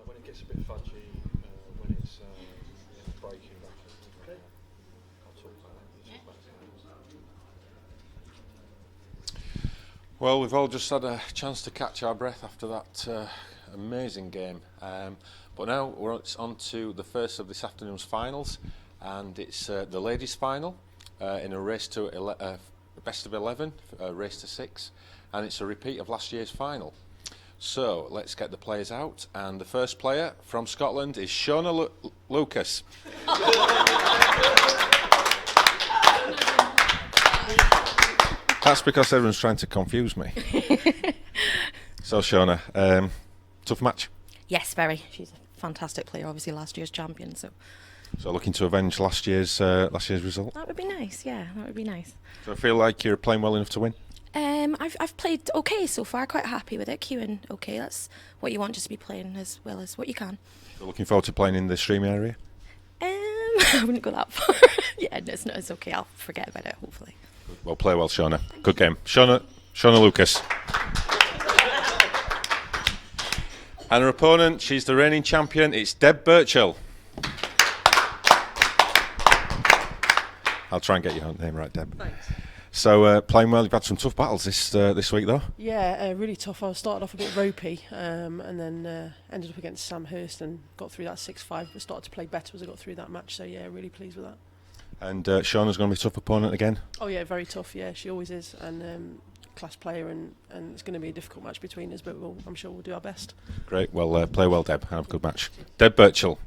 when it gets a bit fudgy, when it's breaking back. I'll talk about that. Well, we've all just had a chance to catch our breath after that amazing game. But now we're on to the first of this afternoon's finals, and it's the ladies' final in a race to best of 11, race to 6, and it's a repeat of last year's final. So let's get the players out, and the first player from Scotland is Shona Lucas. That's because everyone's trying to confuse me. So Shona, tough match? Yes, very. She's a fantastic player, obviously last year's champion. So looking to avenge last year's result? that would be nice, yeah, that would be nice. So I feel like you're playing well enough to win? I've played okay so far, quite happy with it, queuing okay. That's what you want, just to be playing as well as what you can. So looking forward to playing in the stream area? I wouldn't go that far. Yeah, no, it's okay, I'll forget about it, hopefully. Well, play well, Shona. Good game. Shona Lucas. And her opponent, she's the reigning champion, it's Deb Birchall. I'll try and get your name right, Deb. Thanks. So, playing well, you've had some tough battles this week, though. Yeah, really tough. I started off a bit ropey and then ended up against Sam Hurst and got through that 6-5, but started to play better as I got through that match, so yeah, really pleased with that. And Shauna's going to be a tough opponent again? Oh yeah, very tough, yeah, she always is, and class player, and it's going to be a difficult match between us, but I'm sure we'll do our best. Great, well, play well, Deb. Have a good match. Deb Birchall.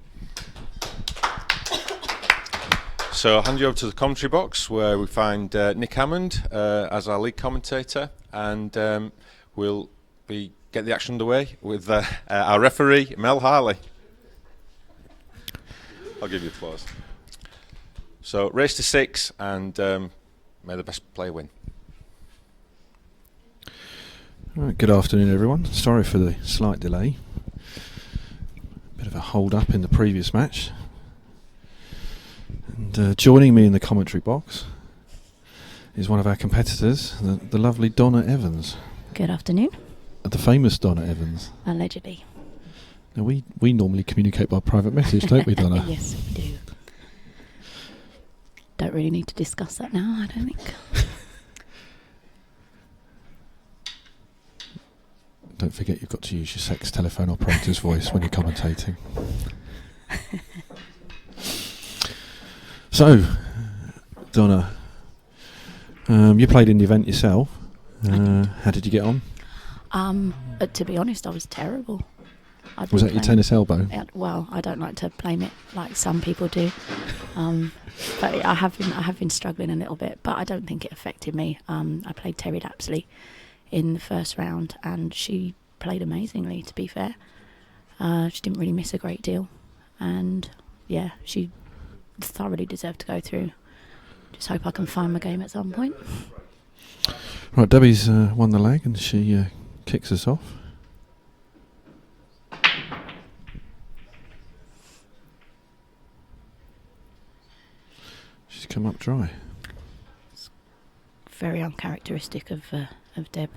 So I'll hand you over to the commentary box where we find Nick Hammond as our lead commentator, and we'll get the action underway with our referee, Mel Harley. I'll give you applause. So race to 6, and may the best player win. Right, good afternoon, everyone. Sorry for the slight delay. Bit of a hold up in the previous match. And joining me in the commentary box is one of our competitors, the lovely Donna Evans. Good afternoon. The famous Donna Evans. Allegedly. Now we normally communicate by private message, don't we, Donna? Yes, we do. Don't really need to discuss that now, I don't think. Don't forget you've got to use your sex telephone operator's voice when you're commentating. So, Donna, you played in the event yourself. How did you get on? To be honest, I was terrible. Was that your tennis elbow? Well, I don't like to blame it like some people do, but I have been struggling a little bit. But I don't think it affected me. I played Terry Lapsley in the first round, and she played amazingly. To be fair, she didn't really miss a great deal, and yeah, she thoroughly deserved to go through. Just hope I can find my game at some point. Right, Debbie's won the leg, and she kicks us off. She's come up dry. It's very uncharacteristic of Deb.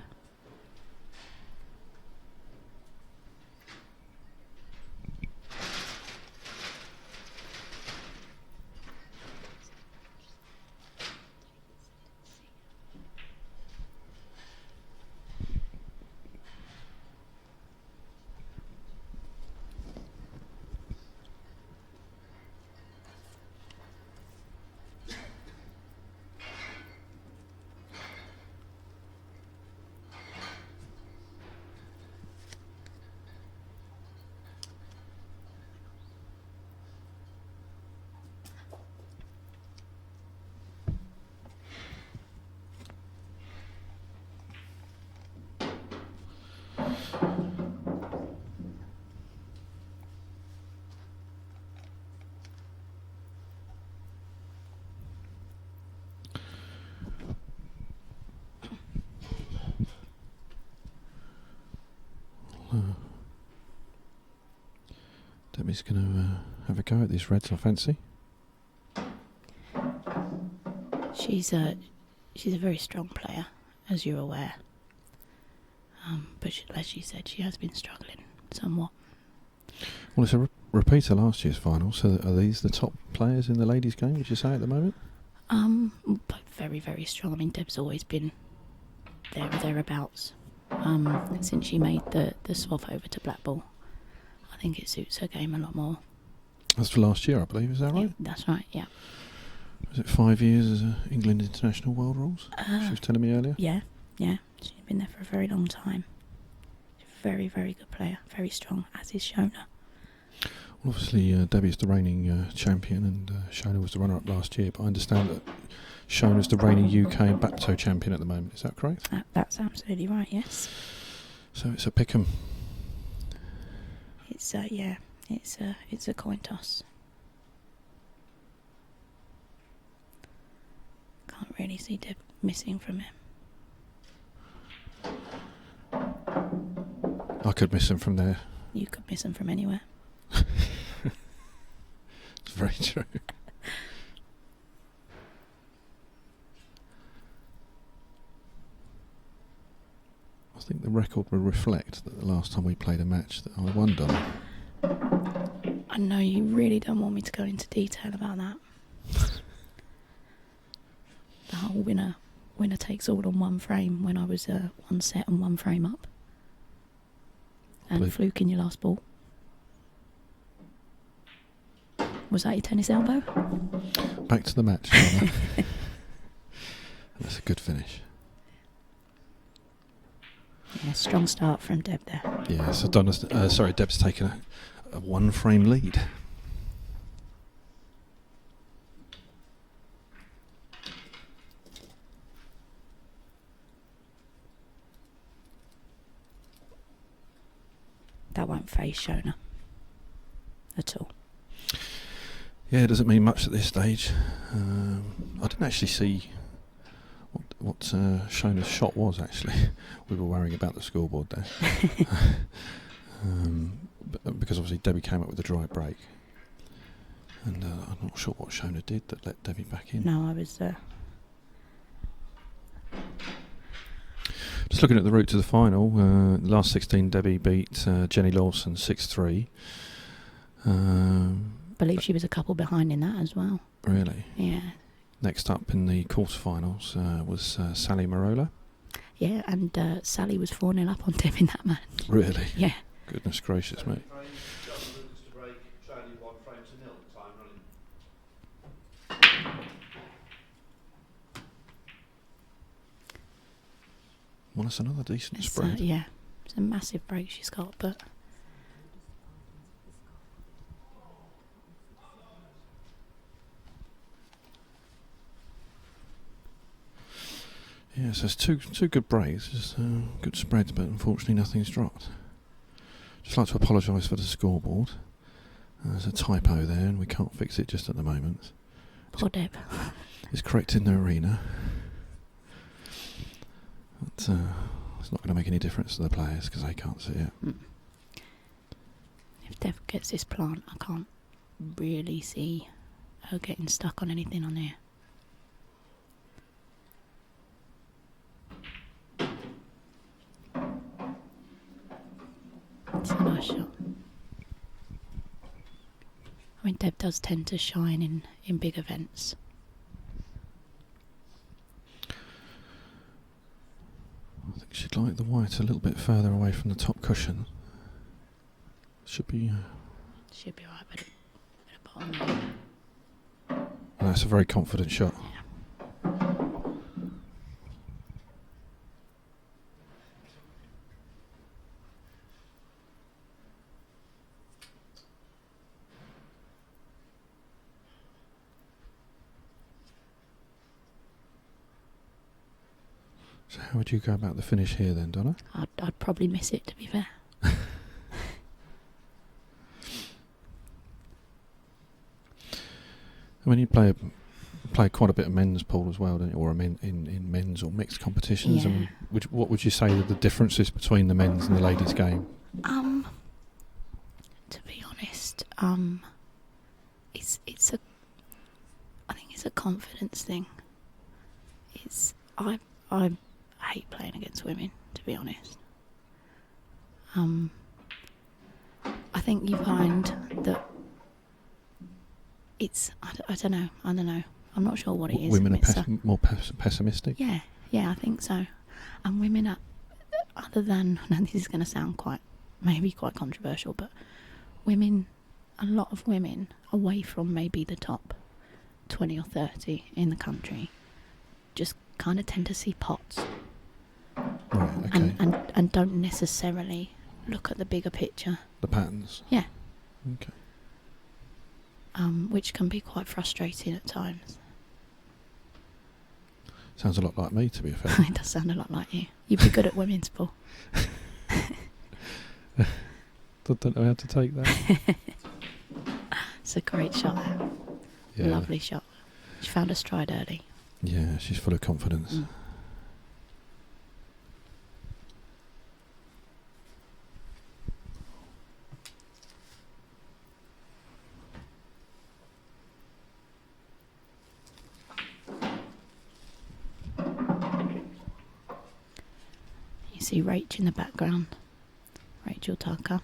Debbie's going to have a go at these reds, I fancy. She's a very strong player, as you're aware. But as she said, she has been struggling somewhat. Well, it's a repeat of last year's final, so are these the top players in the ladies' game, would you say, at the moment? Both very, very strong. I mean, Deb's always been there or thereabouts. Since she made the swap over to black ball, I think it suits her game a lot more. That's for last year, I believe, is that right? Yeah, that's right, yeah. Was it 5 years as England international world rules? She was telling me earlier. Yeah. She's been there for a very long time. She's a very, very good player, very strong, as is Shona. Well, obviously, Debbie's the reigning champion, and Shona was the runner-up last year, but I understand that Shona's the reigning UK and Bapto champion at the moment. Is that correct? That's absolutely right, yes. So it's a pick'em. It's a coin toss. Can't really see Deb missing from him. I could miss him from there. You could miss him from anywhere. It's very true. I think the record will reflect that the last time we played a match that I won, Donna. I know you really don't want me to go into detail about that. The whole winner takes all on one frame when I was one set and one frame up. And fluke in your last ball. Was that your tennis elbow? Back to the match, Donna. That's a good finish. Yeah, strong start from Deb there. Yeah, so Deb's taken a one-frame lead. That won't faze Shona at all. Yeah, it doesn't mean much at this stage. I didn't actually see what Shona's shot was, actually. We were worrying about the scoreboard there. Because obviously Debbie came up with a dry break. And I'm not sure what Shona did that let Debbie back in. No, I was... Just looking at the route to the final, the last 16 Debbie beat Jenny Lawson 6-3. believe she was a couple behind in that as well. Really? Yeah. Next up in the quarterfinals was Sally Marola. Yeah, and Sally was 4-0 up on Deb in that match. Really? Yeah. Goodness gracious, mate. Well, that's another decent spread. Yeah, it's a massive break she's got, but... Yeah, so it's two good breaks, just good spreads, but unfortunately nothing's dropped. Just like to apologise for the scoreboard. There's a typo there, and we can't fix it just at the moment. Poor Deb. It's correct in the arena. But it's not going to make any difference to the players because they can't see it. Mm. If Deb gets this plant, I can't really see her getting stuck on anything on here. It's a nice shot. I mean, Deb does tend to shine in big events. I think she'd like the white a little bit further away from the top cushion. Should be alright, but at the bottom. That's a very confident shot. Yeah. So how would you go about the finish here then, Donna? I'd probably miss it, to be fair. I mean, you play quite a bit of men's pool as well, don't you? Or in men's or mixed competitions. Yeah. I mean, what would you say are the differences between the men's and the ladies' game? To be honest, I think it's a confidence thing. I hate playing against women, to be honest. I think you find that it's I don't know. I'm not sure what it is. Women are It's more pessimistic. yeah, I think so. And women are, other than, now this is going to sound maybe quite controversial, but a lot of women away from maybe the top 20 or 30 in the country just kind of tend to see pots. Right, okay. And don't necessarily look at the bigger picture. The patterns. Yeah. Okay. Which can be quite frustrating at times. Sounds a lot like me, to be fair. It does sound a lot like you. You'd be good at women's pool. Don't know how to take that. It's a great shot. Yeah. Lovely shot. She found her stride early. Yeah, she's full of confidence. Mm. You see Rach in the background. Rachel Tucker.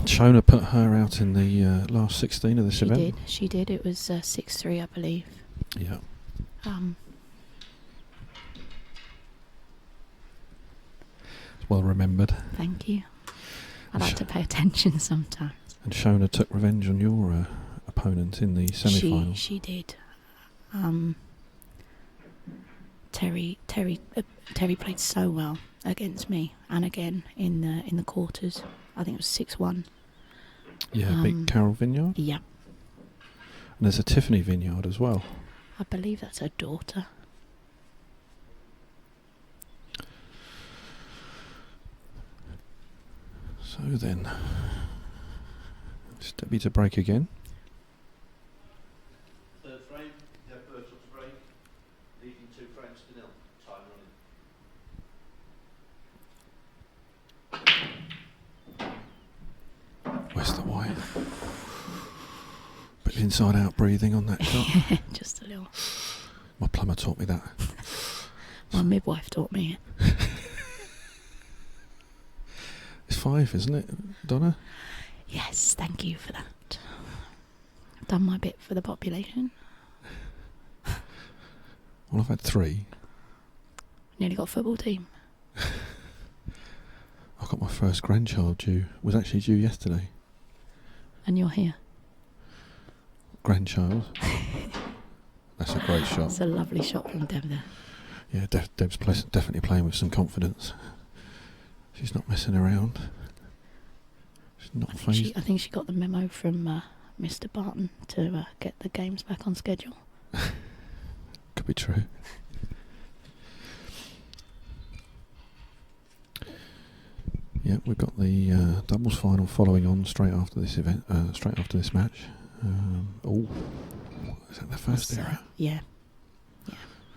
Shona put her out in the last 16 of this event. She did. It was 6-3, I believe. Yeah. Well remembered. Thank you. I like to pay attention sometimes. And Shona took revenge on your opponent in the semi-final. She did. Terry played so well against me, and again in the quarters. I think it was 6-1. Yeah, beat Carol Vineyard. Yeah. And there's a Tiffany Vineyard as well. I believe that's her daughter. So then, it's Debbie to break again. Third frame, Deb Birchall's break, leading 2 frames to 0. Time running. Where's the white? Bit of inside out breathing on that shot. Just a little. My plumber taught me that. My midwife taught me it. It's 5, isn't it, Donna? Yes, thank you for that. I've done my bit for the population. Well, I've had 3. Nearly got a football team. I got my first grandchild due. Was actually due yesterday. And you're here. Grandchild. That's a great shot. It's a lovely shot from Deb there. Yeah, Deb's definitely playing with some confidence. She's not messing around. She's not phased. I think she got the memo from Mr. Barton to get the games back on schedule. Could be true. Yeah, we've got the doubles final following on straight after this event, straight after this match. Oh, is that the first error? Yeah.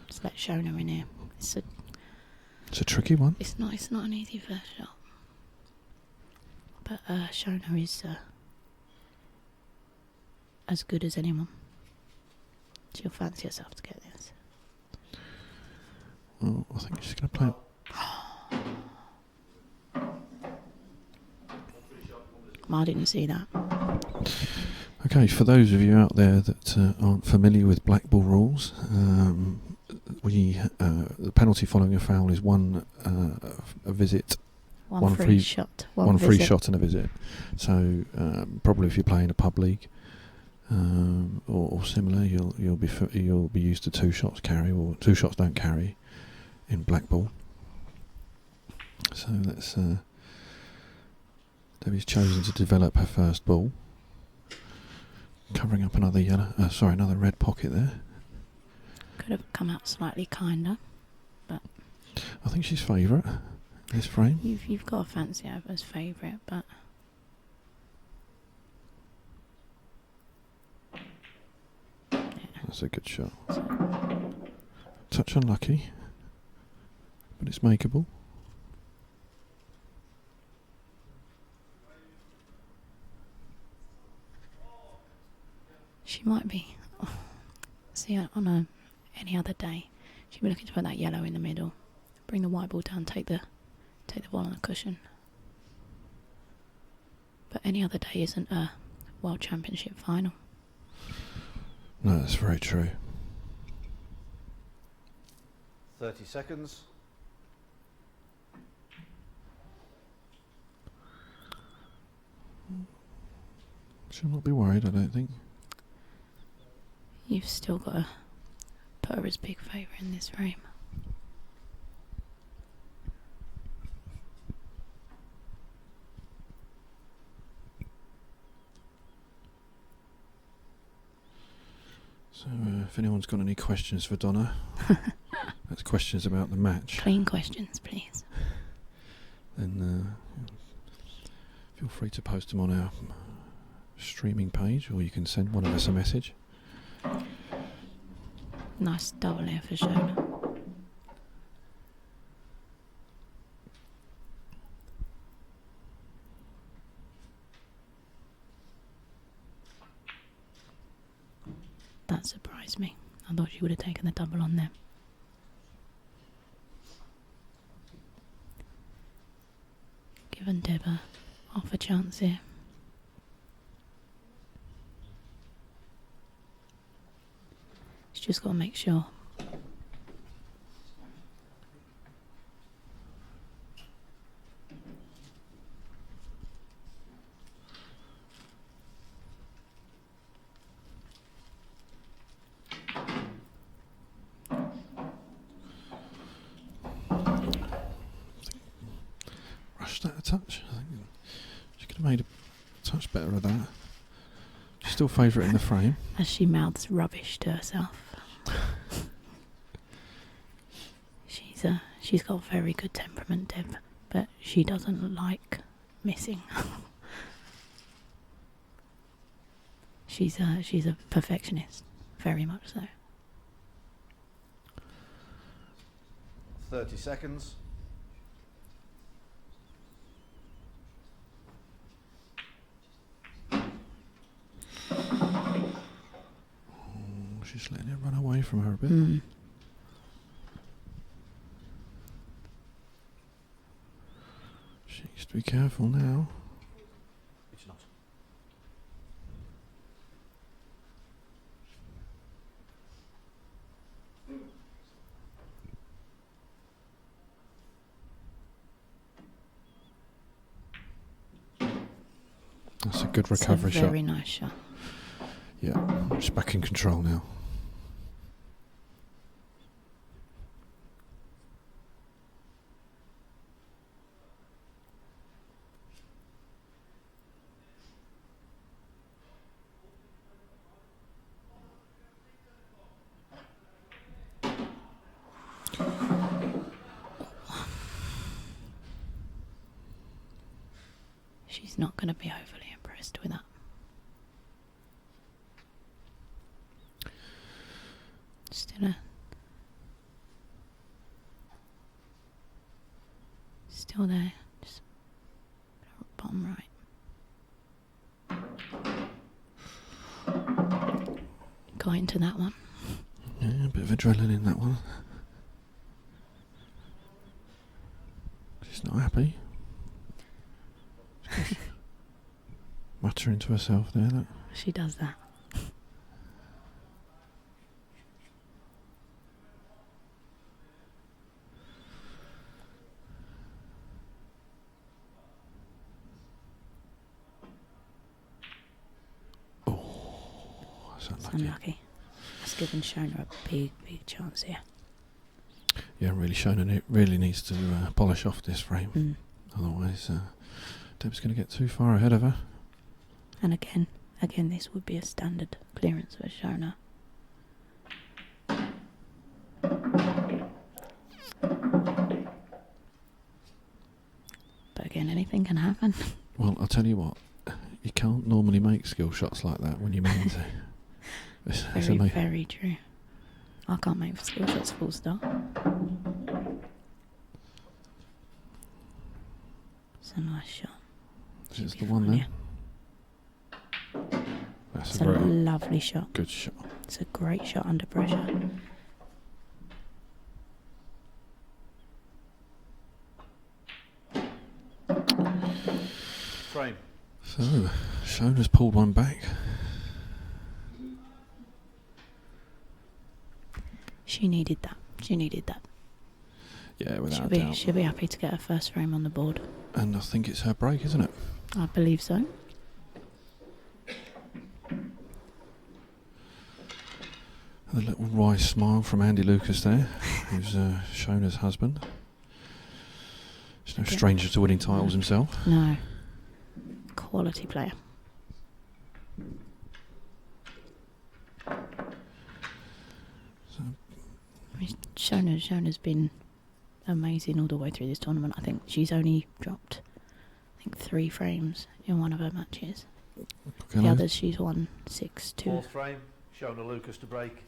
Just let Shona in here. It's a tricky one. It's not an easy first shot. But Shona is as good as anyone. She'll fancy herself to get this. Well, I think she's going to play it. I didn't see that. Okay, for those of you out there that aren't familiar with black ball rules, the penalty following a foul is one visit, one free shot, one free shot and a visit. So probably if you're playing a pub league or similar, you'll be used to 2 shots carry, or 2 shots don't carry in black ball. So that's Debbie's chosen to develop her first ball, covering up another another red pocket there. Could have come out slightly kinder, but I think she's favourite this frame. You've got to fancy her as favourite, but that's a good shot. Touch unlucky, but it's makeable. she might be. See, on any other day, she'd be looking to put that yellow in the middle, bring the white ball down, take the take the ball on the cushion. But any other day isn't a World Championship final. No, that's very true. 30 seconds. She'll not be worried, I don't think. You've still got to put her as big favourite in this frame. So if anyone's got any questions for Donna, that's questions about the match. Clean questions, please. Then feel free to post them on our streaming page, or you can send one of us a message. Nice double air for Shona. That surprised me. I thought she would have taken the double on there. Given Deb a half a chance here. She's just got to make sure. Rushed that a touch. I think she could have made a touch better of that. She's still favourite in the frame. As she mouths rubbish to herself. She's got very good temperament, Deb, but she doesn't like missing. She's a perfectionist, very much so. 30 seconds. She's letting it run away from her a bit. Mm. She needs to be careful now. It's not. That's a good recovery It's a shot. very nice shot. Yeah, she's back in control now. She's not going to be overly impressed with that. Still there, just bottom right. Got into that one. Yeah, a bit of adrenaline in that one. She's not happy. Muttering to herself there, look. She does that. That's unlucky. That's given Shona a big chance here. Yeah, really Shona it really needs to polish off this frame. Mm. Otherwise, Deb's going to get too far ahead of her. And again, this would be a standard clearance for Shona. But again, anything can happen. Well, I'll tell you what, you can't normally make skill shots like that when you mean to. It's very true. I can't make skill shots full stop. It's a nice shot. This is the one then. It's a lovely shot. Good shot. It's a great shot under pressure. frame. So, Shona's pulled one back. She needed that. She needed that. Yeah, without a doubt. She'll be happy to get her first frame on the board. And I think it's her break, isn't it? I believe so. The little wry smile from Andy Lucas there, who's Shona's husband. He's no stranger to winning titles himself. No. Quality player. I mean, Shona's been amazing all the way through this tournament. I think she's only dropped, 3 frames in one of her matches. The others she's won 6-2. Fourth frame, Shona Lucas to break,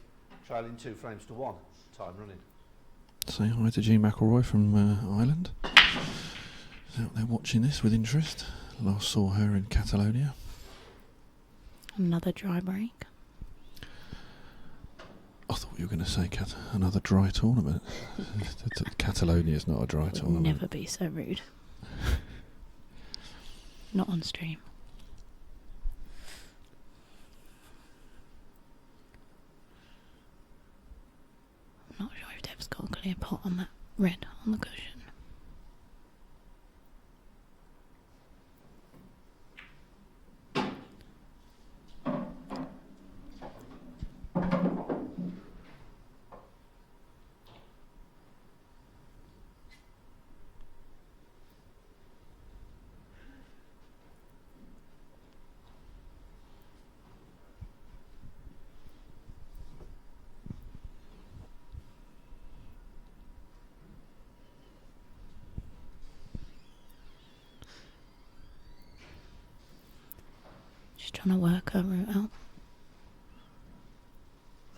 trailing 2 frames to 1. Time running. Say hi to Jean McElroy from Ireland. She's out there watching this with interest. Last saw her in Catalonia. Another dry break. I thought you were going to say another dry tournament. Catalonia is not a dry tournament. Never be so rude. Not on stream. I'm not sure if Deb's got a clear pot on that red on the cushion. She's trying to work her route out.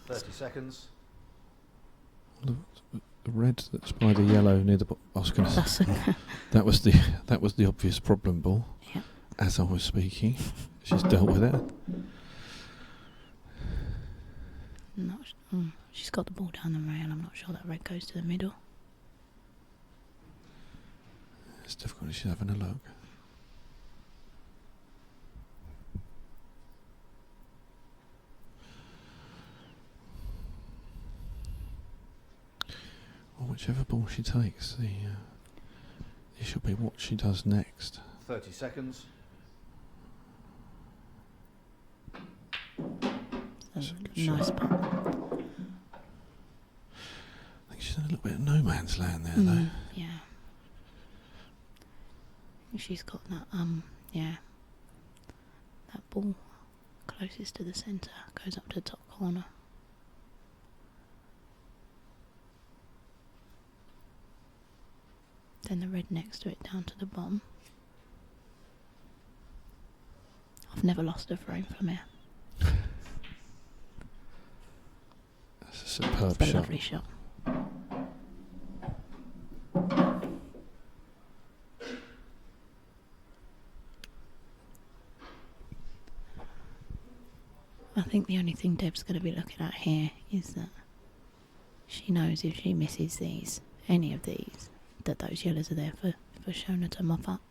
30 seconds. The red that's by the yellow near the I was going to say that was the obvious problem ball. Yep. As I was speaking, she's dealt with it. She's got the ball down the rail. I'm not sure that red goes to the middle. It's difficult. She's having a look. Well, whichever ball she takes, the issue will be what she does next. 30 seconds. Nice putt. I think she's in a little bit of no man's land there, though. Yeah. She's got that, that ball closest to the centre goes up to the top corner. Then the red next to it down to the bottom. I've never lost a frame from here. That's a superb it's a shot. Lovely shot. I think the only thing Deb's going to be looking at here is that she knows if she misses any of these, that those yellows are there for Shona to mop up.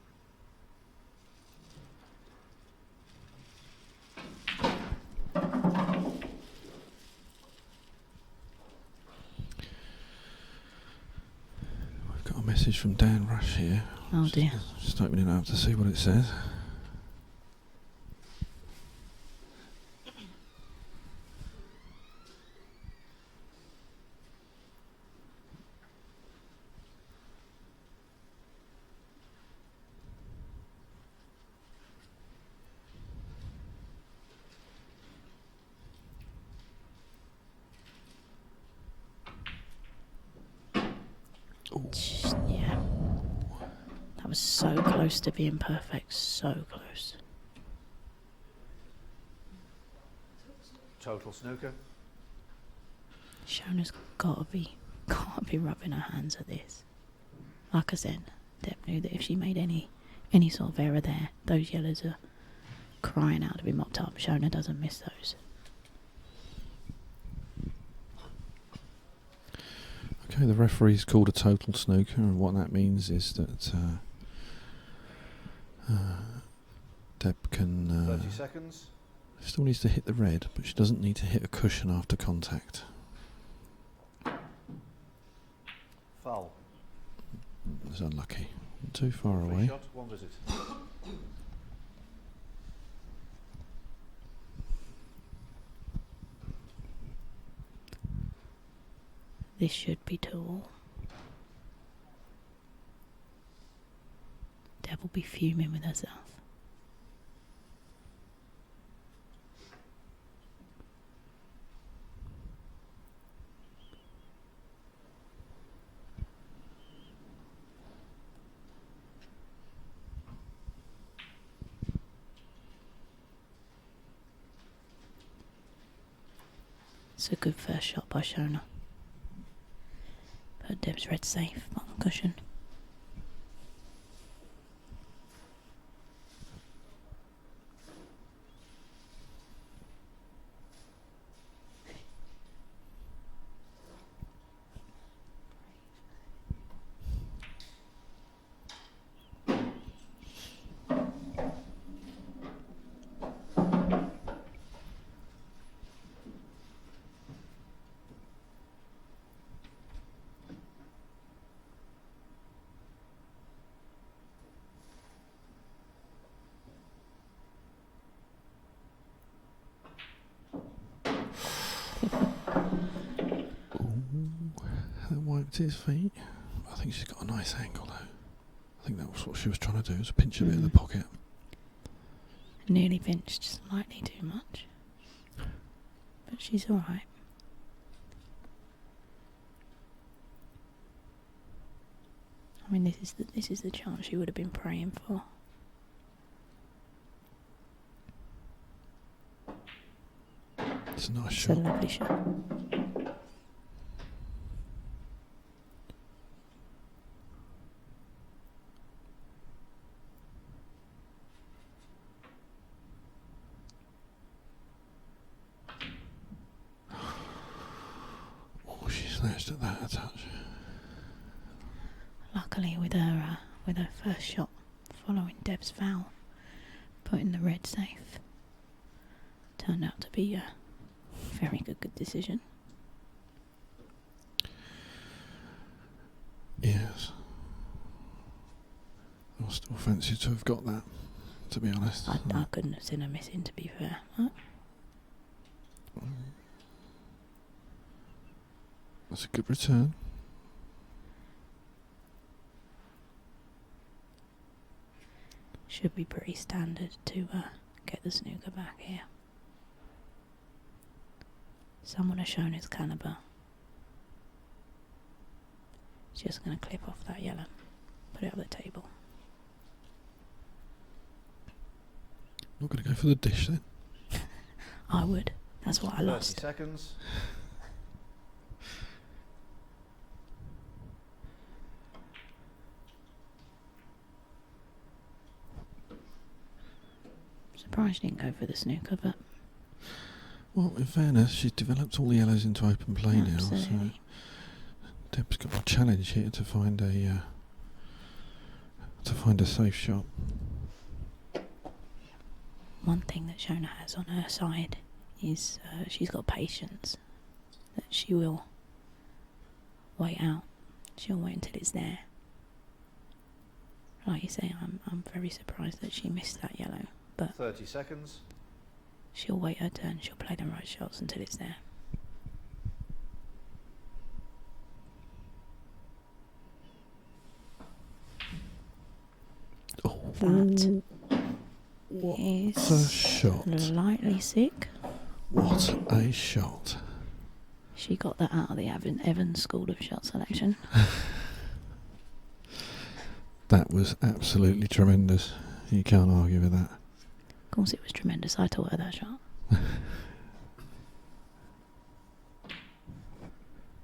We've got a message from Dan Rush here. Oh dear. Just opening it up to see what it says. Yeah. That was so close to being perfect, so close. Total snooker. Shona's gotta be rubbing her hands at this. Like I said, Deb knew that if she made any sort of error there, those yellows are crying out to be mopped up. Shona doesn't miss those. Okay, the referee's called a total snooker, and what that means is that Deb can. 30 seconds. Still needs to hit the red, but she doesn't need to hit a cushion after contact. Foul. It's unlucky. Too far Free away. shot, one visit. This should be tall. Deb will be fuming with herself. It's a good first shot by Shona. But Deb's red safe, bottom cushion. Wiped his feet. I think she's got a nice angle though. I think that was what she was trying to do, was pinch a bit in the pocket. Nearly pinched slightly too much. But she's alright. I mean, this is the chance she would have been praying for. It's a nice It's shot. a lovely shot. Oh, she snatched at that a touch. Luckily, with her first shot following Deb's foul, putting the red safe, turned out to be a very good decision. Yes. I still fancy to have got that, to be honest. I couldn't have seen her missing, to be fair. Huh? That's a good return. Should be pretty standard to get the snooker back here. Someone has shown his calibre. Just going to clip off that yellow, put it on the table. Not going to go for the dish then? I would. That's what I 30 lost. seconds. Surprised she didn't go for the snooker, but Well, in fairness, she's developed all the yellows into open play now, so absolutely. Deb's got a challenge here to find a safe shot. One thing that Shona has on her side is she's got patience. That she will wait out. She'll wait until it's there. Like you say, I'm very surprised that she missed that yellow. But 30 seconds. she'll wait her turn. She'll play the right shots until it's there. That is a shot. Slightly sick. What a shot. She got that out of the Evans School of Shot Selection. That was absolutely tremendous. You can't argue with that. Of course it was tremendous. I taught her that shot.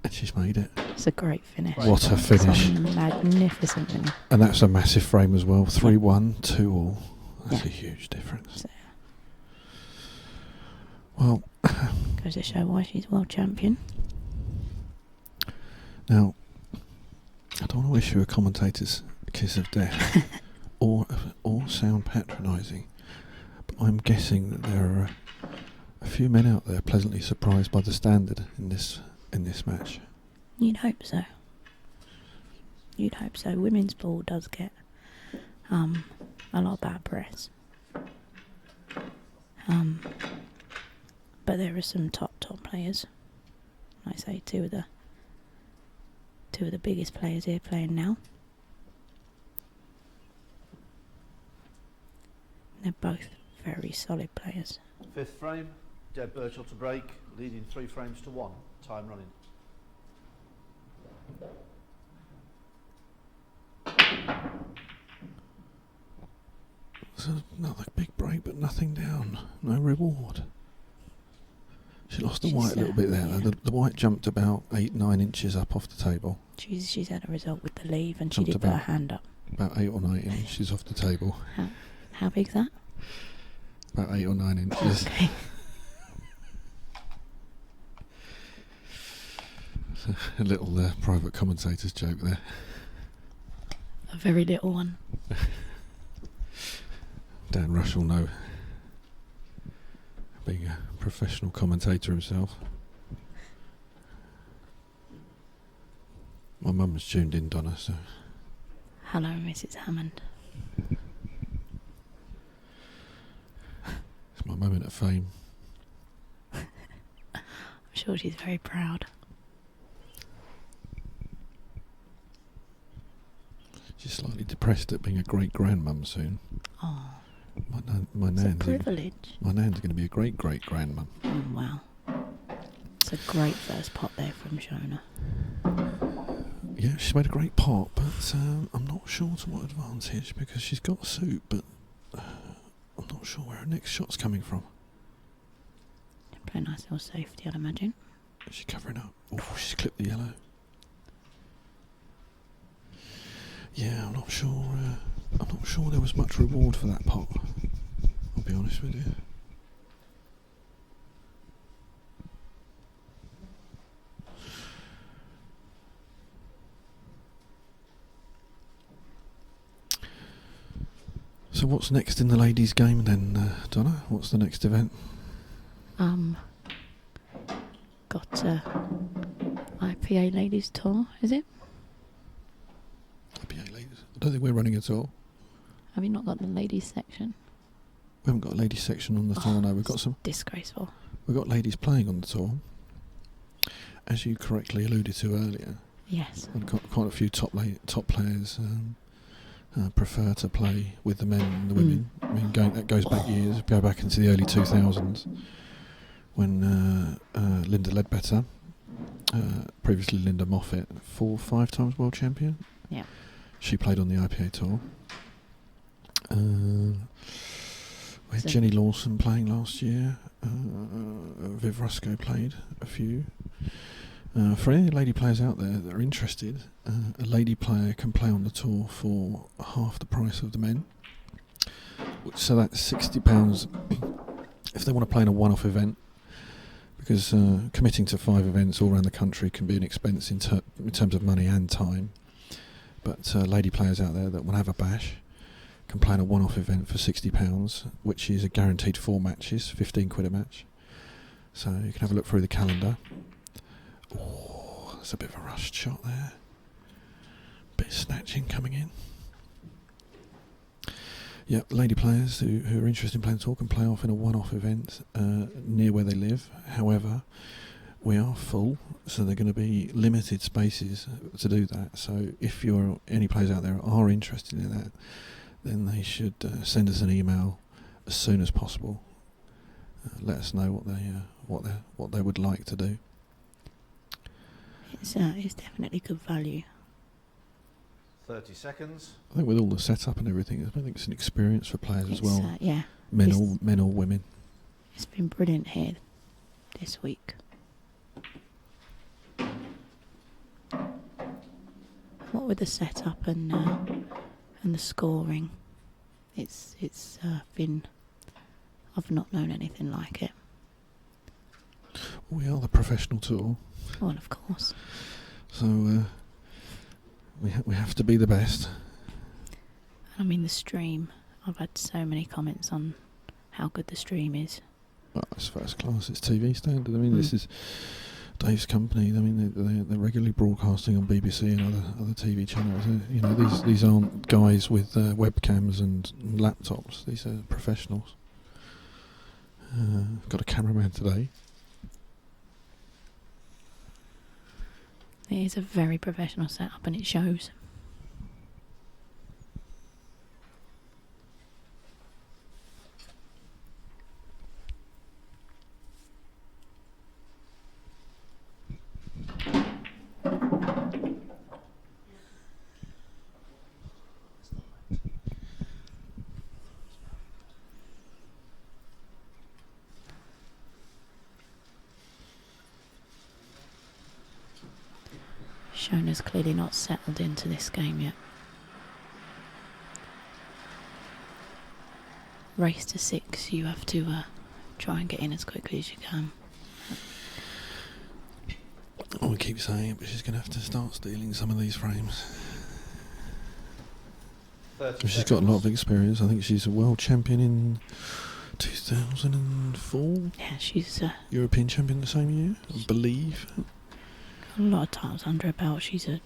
And she's made it. It's a great finish. What a finish. It's a magnificent finish. And that's a massive frame as well. 3-1, 2-all. That's a huge difference. Well, goes to show why she's world champion. now, I don't want to wish you a commentator's kiss of death or sound patronising, but I'm guessing that there are a few men out there pleasantly surprised by the standard in this match. You'd hope so. You'd hope so. Women's ball does get a lot of bad press. But there are some top players. Like I say, two of the biggest players here playing now. They're both very solid players. 5th frame, Deb Birchall to break, leading 3 frames to 1. Time running. It's another big break, but nothing down. No reward. She lost the white a little bit there. Yeah. The white jumped about 8-9 inches up off the table. She's had a result with the leave, and Jumped she did put her hand up. About 8 or 9 inches off the table. How big's that? About 8 or 9 inches. Okay. A little private commentator's joke there. A very little one. Dan Rush will know. Being a professional commentator himself. My mum's tuned in, Donna, so... Hello, Mrs. Hammond. It's my moment of fame. I'm sure she's very proud. She's slightly depressed at being a great-grandmum soon. Oh. My It's a nan's privilege. My nan's going to be a great-great-grandmum. Oh, wow. It's a great first pot there from Shona. Yeah, she's made a great pot, but I'm not sure to what advantage, because she's got suit, but I'm not sure where her next shot's coming from. Play a nice little safety, I'd imagine. Is she covering up? Oh, she's clipped the yellow. Yeah, I'm not sure there was much reward for that pot. I'll be honest with you. So what's next in the ladies' game then, Donna? What's the next event? Got IPA Ladies Tour, is it? IPA ladies. I don't think we're running at all. Have you not got the ladies section? We haven't got a ladies section on the tour. No, we've got some. Disgraceful. We've got ladies playing on the tour, as you correctly alluded to earlier. Yes. We've got quite a few top players prefer to play with the men and the women. I mean, that goes back years. Go back into the early 2000s when Linda Ledbetter, previously Linda Moffat, 4 or 5 times world champion. Yeah. She played on the IPA tour. We had Jenny Lawson playing last year. Viv Rusco played a few. For any lady players out there that are interested, a lady player can play on the tour for half the price of the men. So that's £60 if they want to play in a one-off event, because committing to 5 events all around the country can be an expense in terms of money and time. But lady players out there that want to have a bash can play in a one-off event for £60, which is a guaranteed 4 matches, 15 quid a match. So you can have a look through the calendar. Oh, that's a bit of a rushed shot there. Bit of snatching coming in. Yeah, lady players who are interested in playing tour can play off in a one-off event near where they live. However, we are full, so they're going to be limited spaces to do that. So if any players out there are interested in that, then they should send us an email as soon as possible. Let us know what they would like to do. It's definitely good value. 30 seconds. I think with all the setup and everything, I think it's an experience for players as well. Yeah. Men or women. It's been brilliant here this week. What with the setup and the scoring, it's been. I've not known anything like it. We are the professional tour. Well, of course. So we have to be the best. I mean, the stream I've had so many comments on how good the stream is. Well, it's first class. It's TV standard. I mean, this is Dave's company. I mean, they're regularly broadcasting on BBC and other TV channels. You know, these aren't guys with webcams and laptops. These are professionals. Got a cameraman today. It is a very professional setup, and it shows. Shona's clearly not settled into this game yet. Race to 6, you have to try and get in as quickly as you can. I keep saying it, but she's going to have to start stealing some of these frames. She's got a lot of experience. I think she's a world champion in 2004. Yeah, she's European champion the same year, I believe. a lot of times under her belt. She's a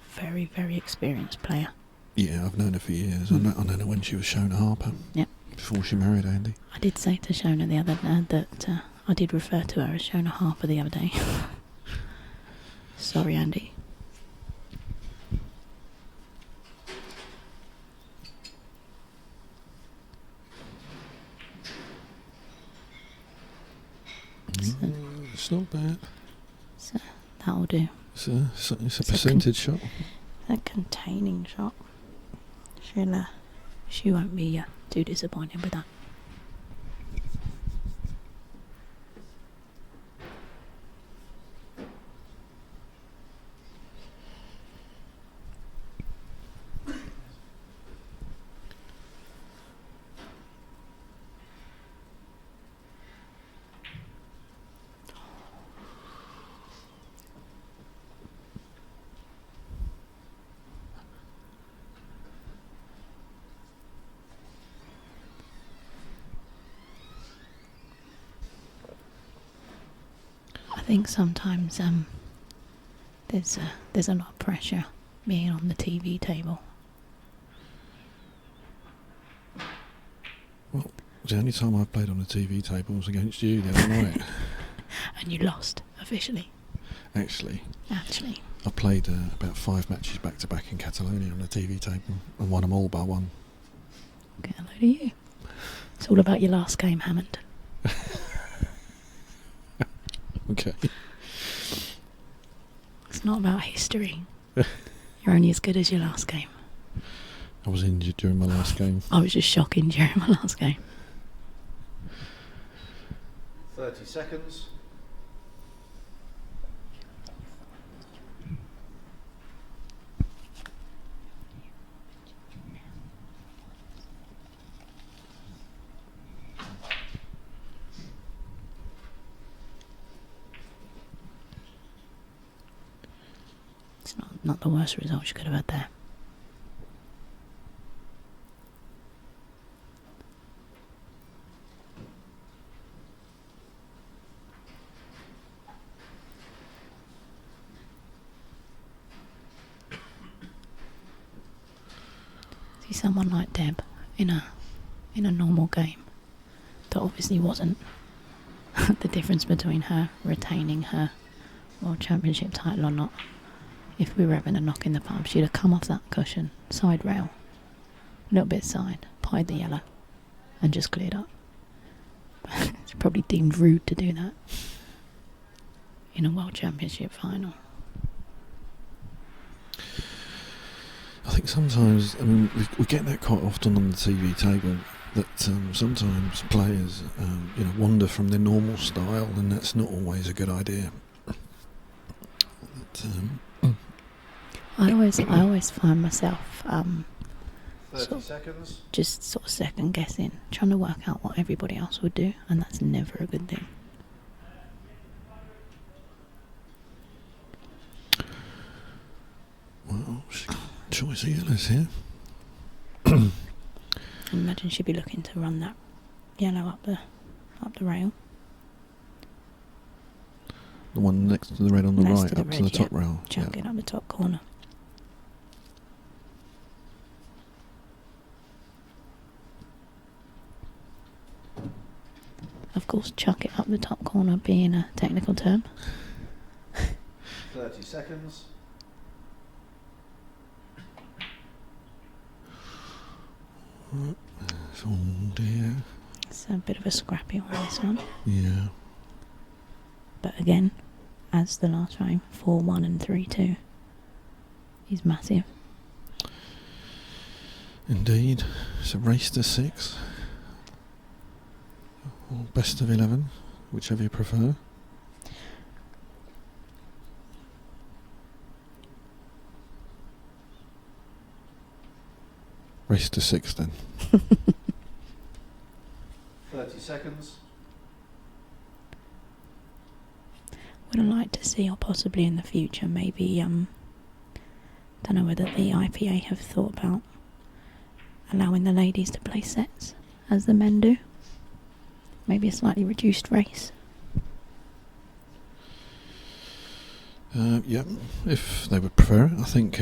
very, very experienced player. Yeah, I've known her for years. I've known her when she was Shona Harper. Yep. Before she married Andy. I did say to Shona the other day that I did refer to her as Shona Harper the other day. Sorry, Andy. It's not bad. So that'll do. It's a percentage shot. A containing shot. She won't be too disappointed with that. I think sometimes there's a lot of pressure being on the TV table. Well, the only time I played on the TV table was against you the other night. And you lost, officially. Actually. I played about 5 matches back to back in Catalonia on the TV table and won them all by 1. Get a load of you. It's all about your last game, Hammond. Okay. It's not about history. You're only as good as your last game. I was injured during my last game. I was just shocking during my last game. 30 seconds. It's not the worst result you could have had there. See someone like Deb in a normal game that obviously wasn't the difference between her retaining her World Championship title or not. If we were having a knock in the pub, she'd have come off that cushion, side rail, a little bit side, pied the yellow, and just cleared up. It's probably deemed rude to do that in a World Championship final. I think sometimes, I mean, we get that quite often on the TV table, that sometimes players, wander from their normal style, and that's not always a good idea. I always find myself 30 seconds. just sort of second guessing, trying to work out what everybody else would do, and that's never a good thing. Well, choice of yellows here. I imagine she'd be looking to run that yellow up the rail. The one next to the red on the Next right, to the up red, to the top yeah. rail. Chuck it up the top corner. Of course, chuck it up the top corner being a technical term. 30 seconds. Oh dear. It's a bit of a scrappy one, this one. Yeah. But again, as the last frame, 4-1 and 3-2 is massive. Indeed. It's a race to 6. Or best of 11, whichever you prefer. Race to 6 then. 30 seconds. Would I like to see, or possibly in the future, maybe, don't know whether the IPA have thought about allowing the ladies to play sets as the men do. Maybe a slightly reduced race. Yeah, if they would prefer it. I think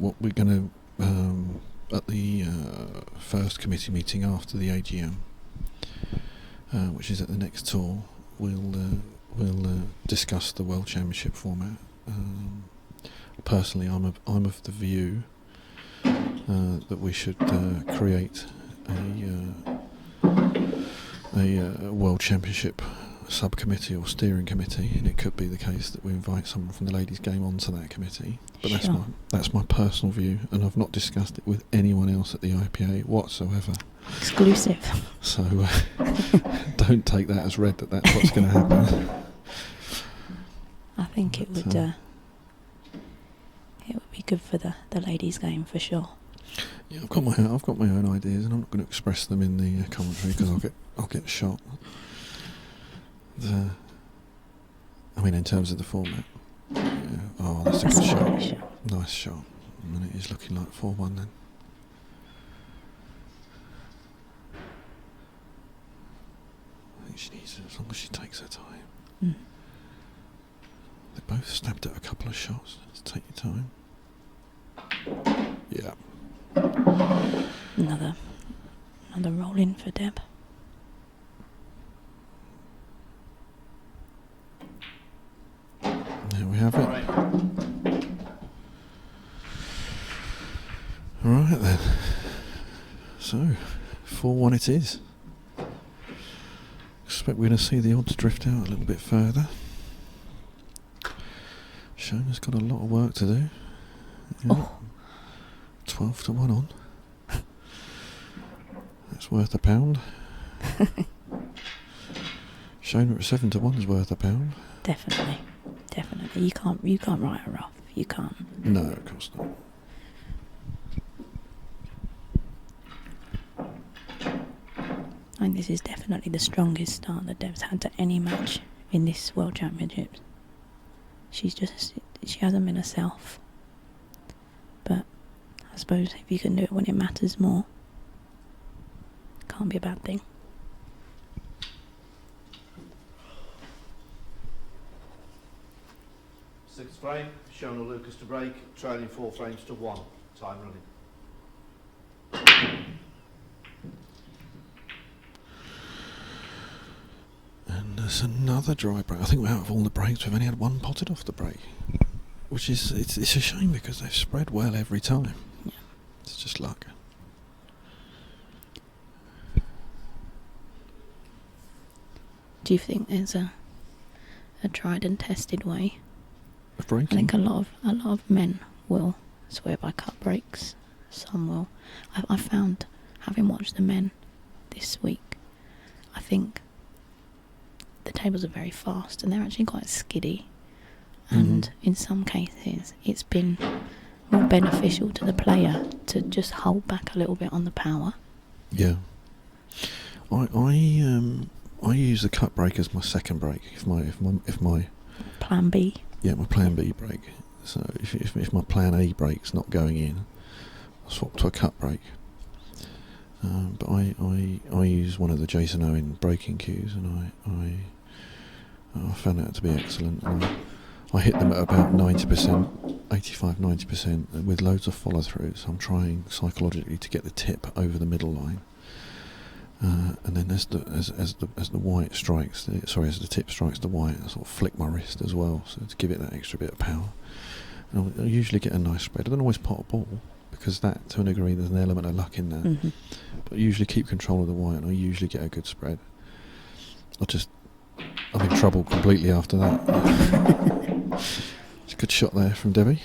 what we're going to at the first committee meeting after the AGM, which is at the next tour, we'll discuss the World Championship format. Personally, I'm of the view that we should create a World Championship subcommittee or steering committee, and it could be the case that we invite someone from the ladies' game onto that committee. But that's my personal view, and I've not discussed it with anyone else at the IPA whatsoever. Exclusive. So don't take that as read that that's what's going to happen. I think it would be good for the ladies' game for sure. Yeah, I've got my own ideas, and I'm not going to express them in the commentary because I'll get shot. In terms of the format. Yeah. Oh, that's a good shot. Nice shot. And it is looking like 4-1 then. I think she needs it as long as she takes her time. Mm. They both stabbed at a couple of shots. Just take your time. Yeah. Another roll in for Deb. There we have it. Right then. So, 4-1 it is. Expect we're going to see the odds drift out a little bit further. Shona's got a lot of work to do. Yeah. Oh. 12 to 1 on. That's worth £1. Shona at 7 to 1 is worth £1. Definitely. You can't write her off. You can't. No, of course not. I think this is definitely the strongest start that Deb's had to any match in this World Championships. She hasn't been herself. But I suppose if you can do it when it matters more, can't be a bad thing. Sixth frame, Shona Lucas to break, trailing 4 frames to 1. Time running. And there's another dry break. I think out of all the breaks, we've only had one potted off the break, which is it's a shame because they've spread well every time. Yeah. It's just luck. Do you think there's a tried and tested way? Of breaking? I think a lot of men will swear by cut breaks. Some will. I found, having watched the men this week, I think the tables are very fast and they're actually quite skiddy. And in some cases, it's been more beneficial to the player to just hold back a little bit on the power. Yeah. I use the cut break as my second break. If my Plan B. Yeah, my plan B break. So if my plan A break's not going in, I'll swap to a cut break. But I use one of the Jason Owen breaking cues, and I found that to be excellent. And I hit them at about 90%, 85, 90%, with loads of follow throughs. I'm trying psychologically to get the tip over the middle line. And then as the white strikes, as the tip strikes the white, I sort of flick my wrist as well, so to give it that extra bit of power. And I usually get a nice spread. I don't always pot a ball, because that, to a degree, there's an element of luck in that. Mm-hmm. But I usually keep control of the white, and I usually get a good spread. I'm in trouble completely after that. It's a good shot there from Debbie.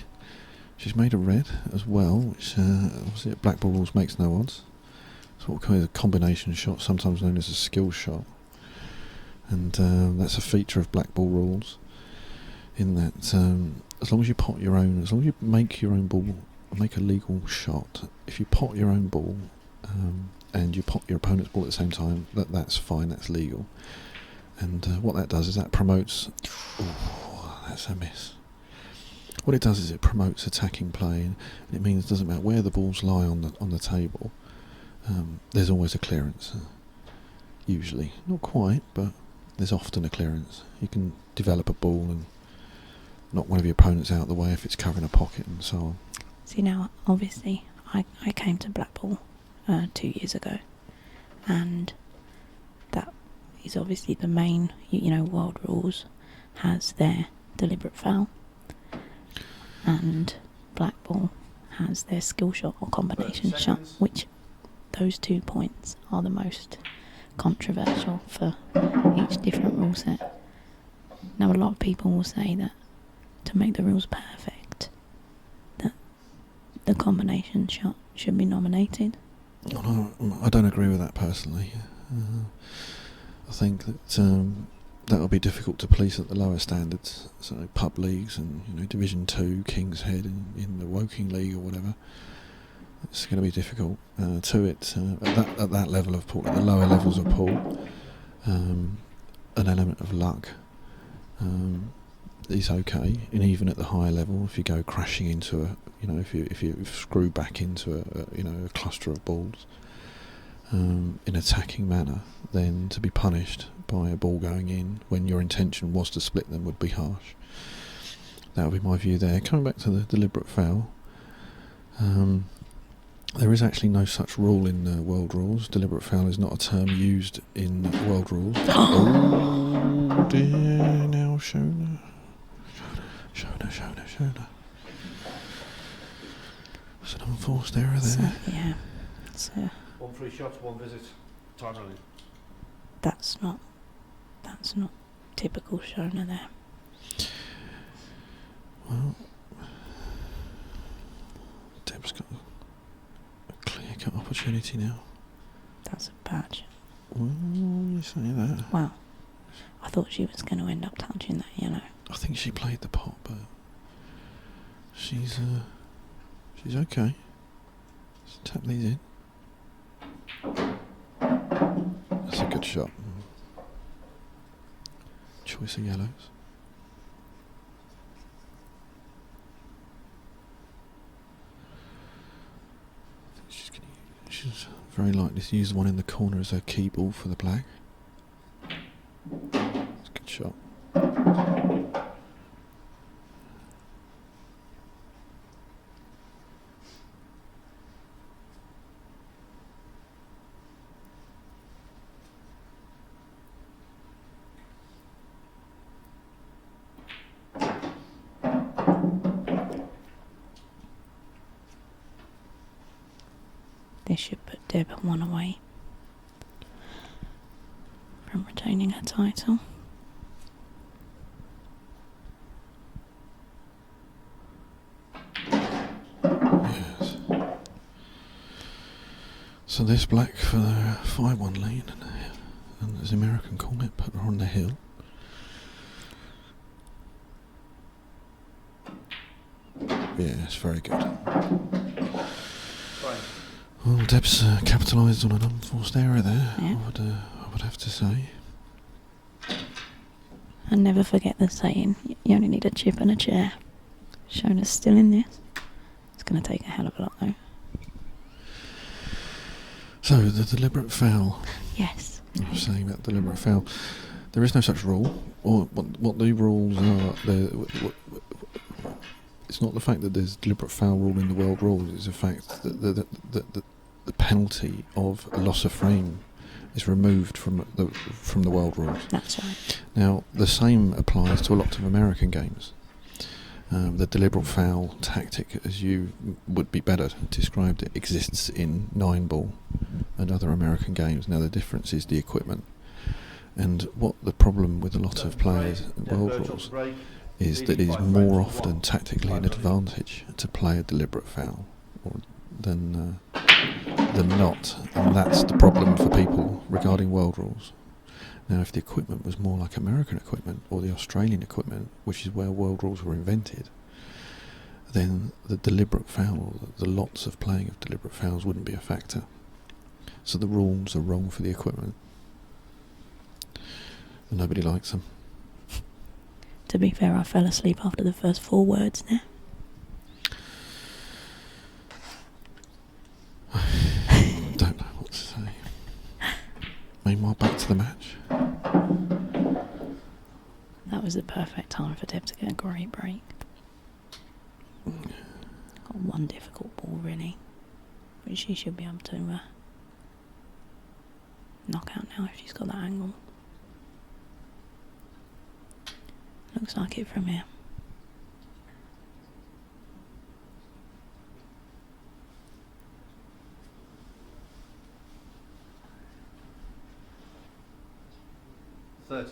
She's made a red as well, which obviously at black ball rules makes no odds. It's what we call a combination shot, sometimes known as a skill shot. And that's a feature of black ball rules, in that as long as you pot your own, as long as you make your own ball, make a legal shot, if you pot your own ball and you pot your opponent's ball at the same time, that's fine, that's legal. And what that does is that promotes... Oh, that's a miss. What it does is it promotes attacking play, and it means it doesn't matter where the balls lie on the table, there's always a clearance. Usually. Not quite, but there's often a clearance. You can develop a ball and knock one of your opponents out of the way if it's covering a pocket and so on. See, now, obviously, I came to Blackpool 2 years ago, and that is obviously the main, world rules has their deliberate foul, and Blackpool has their skill shot or combination shot, which those 2 points are the most controversial for each different rule set. Now, a lot of people will say that to make the rules perfect, that the combination shot should be nominated. Oh, no, I don't agree with that personally. I think that that'll be difficult to police at the lower standards, so pub leagues and Division 2, King's Head in the Woking League or whatever. It's going to be difficult. At that level of pool, at the lower levels of pool, an element of luck is okay, and even at the higher level, if you go crashing into if you screw back into a cluster of balls in attacking manner, then to be punished by a ball going in when your intention was to split them would be harsh. That would be my view there. Coming back to the deliberate foul, there is actually no such rule in world rules. Deliberate foul is not a term used in world rules. Oh dear, now Shona. It's an unforced error there. Yeah. 1 free shot, 1 visit, time running. That's not typical Shona there. Well, Deb's got a clear-cut opportunity now. That's a bad shot. Well, you say that. Well, I thought she was going to end up touching that yellow. I think she played the pot, but she's okay. Let's tap these in. That's a good shot. Choice of yellows. She's very likely to use the one in the corner as her key ball for the black. It's a good shot. This should put Deb 1 away from retaining her title. Yes. So this black for the 5-1 lead, and as the American call it, put her on the hill. Yes, very good. Well, Deb's capitalised on an unforced error there, yeah. I would have to say. And never forget the saying, you only need a chip and a chair. Shona's still in this. It's going to take a hell of a lot though. So, the deliberate foul. Yes. I was saying about deliberate foul. There is no such rule. Or what the rules are, it's not the fact that there's deliberate foul rule in the world rules, it's the fact that the penalty of a loss of frame is removed from the world rules. That's right. Now, the same applies to a lot of American games. The deliberate foul tactic, as you would be better described it, exists in 9-ball and other American games. Now, the difference is the equipment. And what the problem with a lot of players in world rules is that it is more often tactically an advantage to play a deliberate foul than not. And that's the problem for people regarding world rules. Now, if the equipment was more like American equipment or the Australian equipment, which is where world rules were invented, then the deliberate foul, or the lots of playing of deliberate fouls, wouldn't be a factor. So the rules are wrong for the equipment. And nobody likes them. To be fair, I fell asleep after the first 4 words there. Don't know what to say. Meanwhile, back to the match. That was the perfect time for Deb to get a great break. Got one difficult ball, really, which she should be able to knock out now if she's got that angle. Looks like it from here.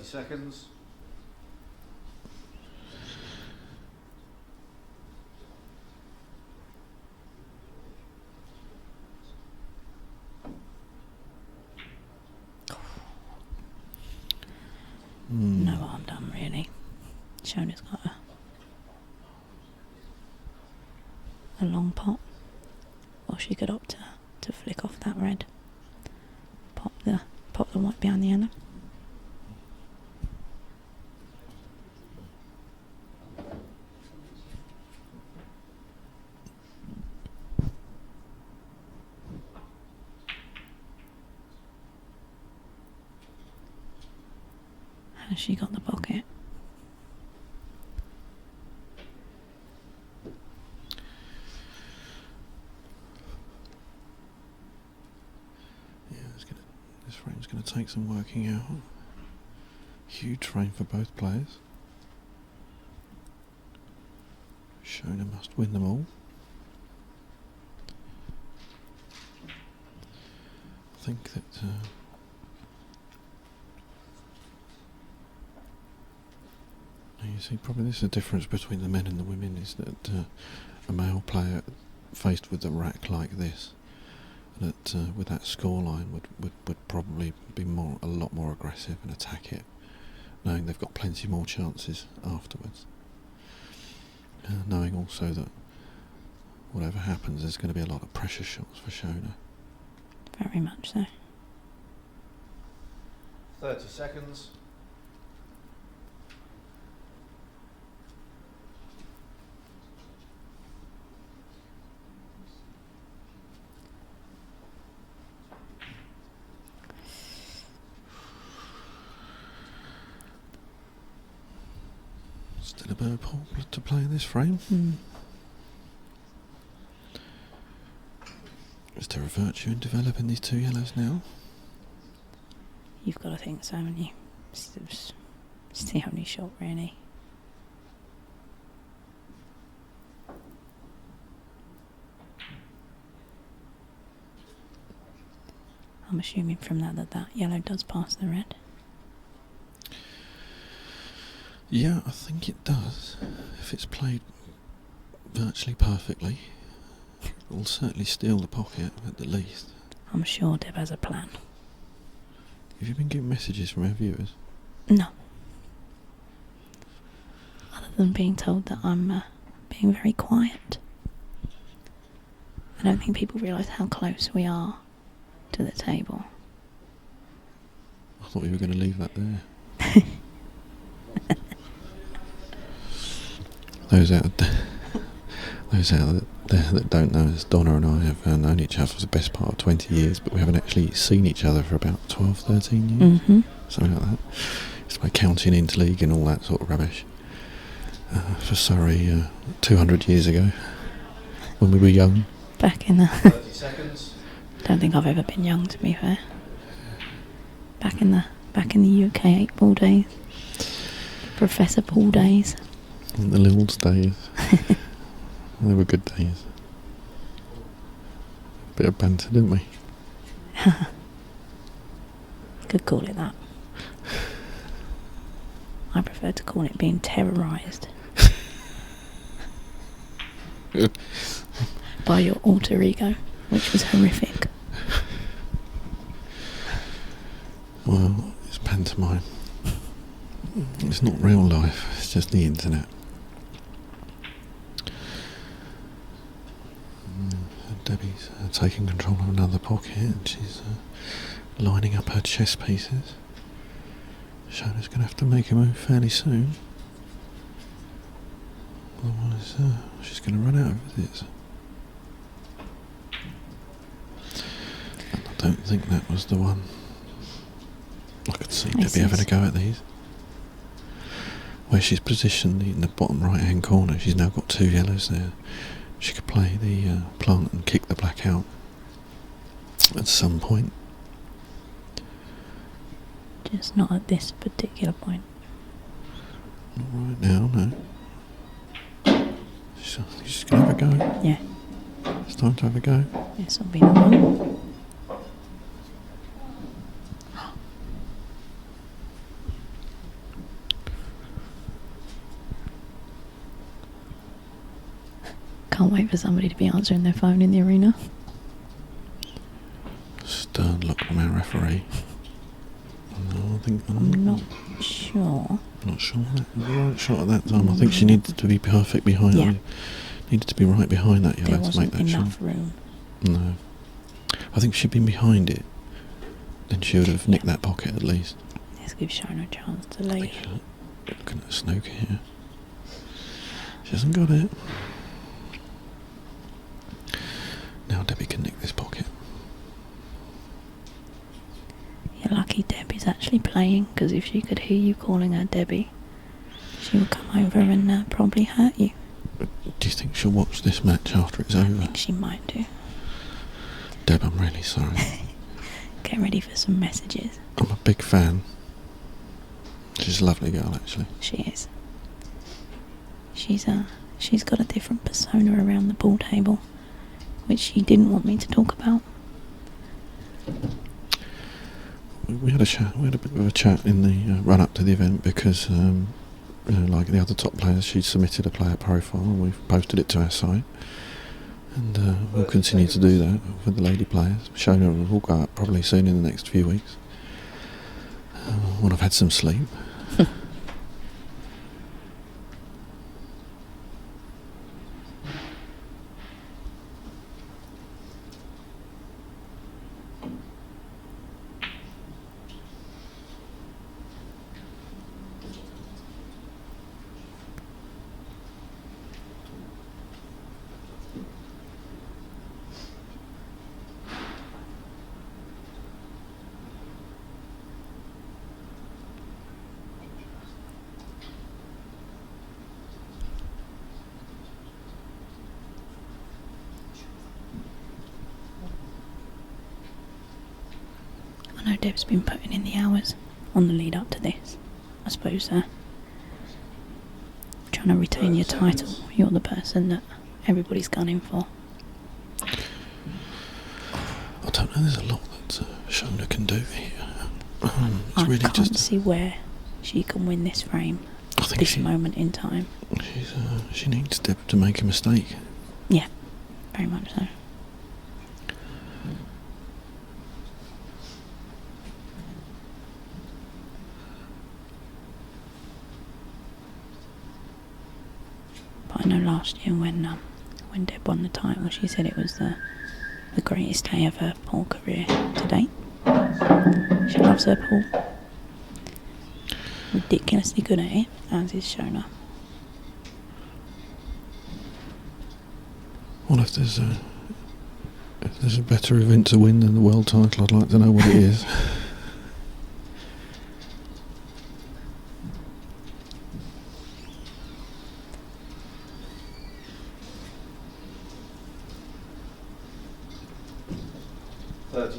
Seconds. No harm done, really. Shona's got a long pot, or she could opt to flick off that red. Pop the white behind the yellow. Has she got the pocket? Yeah, this frame's going to take some working out. Huge frame for both players. Shona must win them all. I think that you see, probably this is the difference between the men and the women, is that a male player faced with a rack like this, that with that scoreline would probably be a lot more aggressive and attack it, knowing they've got plenty more chances afterwards. Knowing also that whatever happens, there's going to be a lot of pressure shots for Shona. Very much so. 30 seconds. Still a bird pole to play in this frame. Is there a virtue in developing these 2 yellows now? You've got to think so, haven't you? It's the only shot, really. I'm assuming from that yellow does pass the red. Yeah, I think it does. If it's played virtually perfectly, it will certainly steal the pocket at the least. I'm sure Deb has a plan. Have you been getting messages from our viewers? No. Other than being told that I'm being very quiet. I don't think people realise how close we are to the table. I thought you were going to leave that there. those out there that don't know us, Donna and I have known each other for the best part of 20 years, but we haven't actually seen each other for about 12, 13 years, something like that. It's by counting interleague and all that sort of rubbish. For Surrey, 200 years ago, when we were young. Back in the... 30 seconds. Don't think I've ever been young, to be fair. Back in the UK 8-ball days. Professor Paul days. In the Lills days. They were good days. Bit of banter, didn't we? Could call it that. I prefer to call it being terrorised. By your alter ego, which was horrific. Well, it's pantomime. It's not real life, it's just the internet. Debbie's taking control of another pocket and she's lining up her chess pieces. Shona's going to have to make a move fairly soon. Otherwise, she's going to run out of visits. And I don't think that was the one. I could see Debbie having a go at these. Where she's positioned in the bottom right hand corner, she's now got 2 yellows there. She could play the plant and kick the black out at some point. Just not at this particular point. Not right now, no. She's going to have a go. Yeah. It's time to have a go. This will be the one. Can't wait for somebody to be answering their phone in the arena. Stern look from our referee. No, I think I'm not sure. Not sure that was the right shot at that time. I think she needed to be perfect behind. Yeah. Needed to be right behind that There yellow to make wasn't that shot. enough room. No. I think if she'd been behind it, then she would have nicked that pocket at least. Let's give Shona a chance to lead. Looking at snooker here. She hasn't got it. Now Debbie can nick this pocket. You're lucky Debbie's actually playing, because if she could hear you calling her Debbie, she would come over and probably hurt you. Do you think she'll watch this match after it's over? I think she might do. Deb, I'm really sorry. Get ready for some messages. I'm a big fan. She's a lovely girl, actually. She is. She's got a different persona around the pool table, which she didn't want me to talk about. We had a chat. We had a bit of a chat in the run up to the event because, like the other top players, she submitted a player profile and we've posted it to our site, and we'll continue to do that for the lady players. Shona will go up probably soon in the next few weeks when I've had some sleep. I know Deb's been putting in the hours on the lead up to this. I suppose trying to retain your title, you're the person that everybody's gunning for. I don't know, there's a lot that Shona can do here. It's I really can't just see where she can win this frame, this moment in time. she needs Deb to make a mistake. Yeah, very much so. But I know last year when Deb won the title, she said it was the greatest day of her pool career to date. She loves her pool. Ridiculously good at it, as is Shona. Well, if there's a better event to win than the world title, I'd like to know what it is.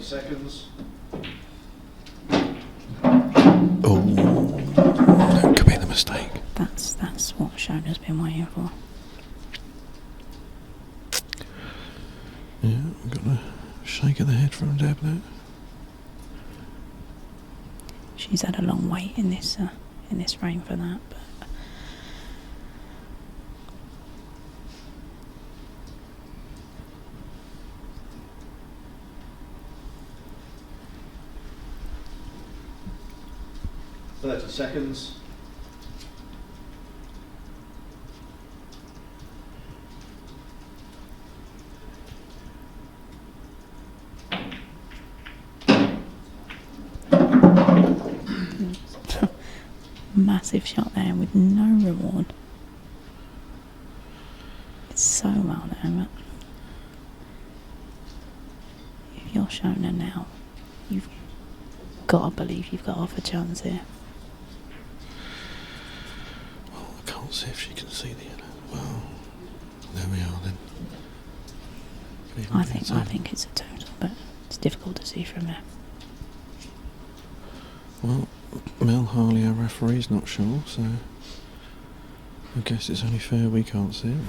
Seconds. Oh, that could be the mistake. That's what Shona's been waiting for. Yeah, I've got a shake of the head from Deb there. She's had a long wait in this frame for that, but. Seconds. Massive shot there with no reward. It's so well there, but if you're Shona now, you've got to believe you've got half a chance here. Well, I can't see if she can see the yellow. Well, there we are then. I think it's a total, but it's difficult to see from there. Well, Mel Harley, our referee's not sure, so I guess it's only fair we can't see it.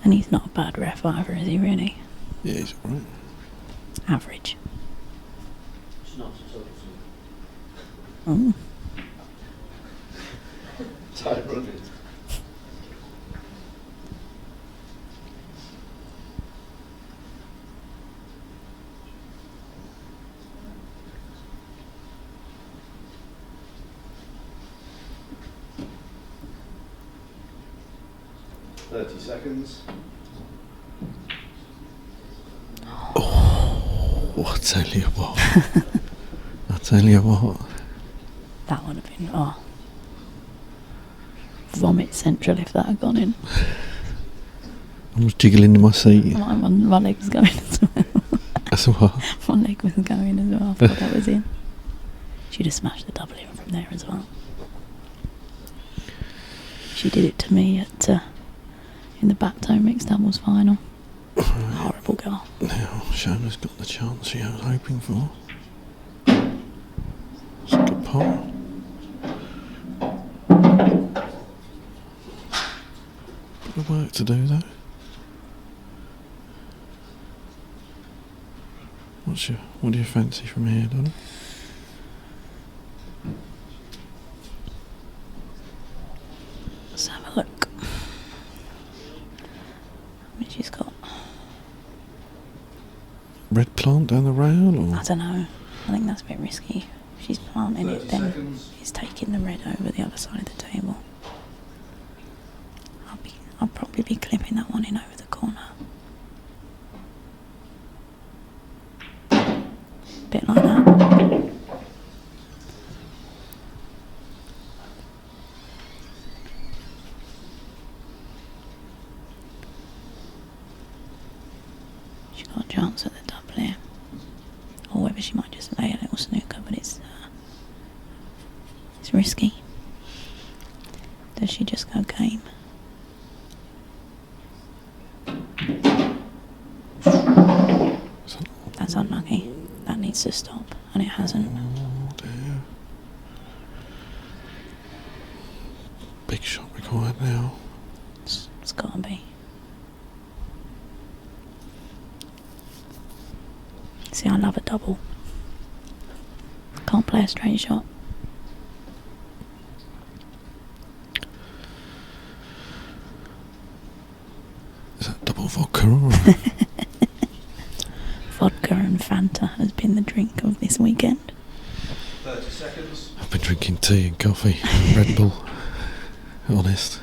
And he's not a bad ref either, is he really? Yeah, he's alright. Average. It's not a total. Oh. Tight running. Seconds. Oh, I tell you what. I tell you what. That would have been, vomit central if that had gone in. I was jiggling in my seat. My leg was going as well. That's what? My leg was going as well. I thought that was in. She'd have smashed the double in from there as well. She did it to me at in the back-tone mixed doubles final. Horrible girl. Now, Shona's got the chance she was hoping for. It's a good pot. Bit of work to do though. What do you fancy from here, Donna? Let's have a look. She's got Red plant down the rail, or? I don't know. I think that's a bit risky. If she's planting it, then he's taking the red over the other side of the table. I'll probably be clipping that one in over the corner. Bit like that. She's got a chance at the double here. Or whether she might just lay a little snooker, but it's risky. Does she just go game? That's unlucky. That needs to stop, and it hasn't. Oh dear. Big shot required now. It's gotta be. See, I love a double. Can't play a straight shot. Is that double vodka or? Vodka and Fanta has been the drink of this weekend. 30 seconds. I've been drinking tea and coffee, Red Bull. Honest.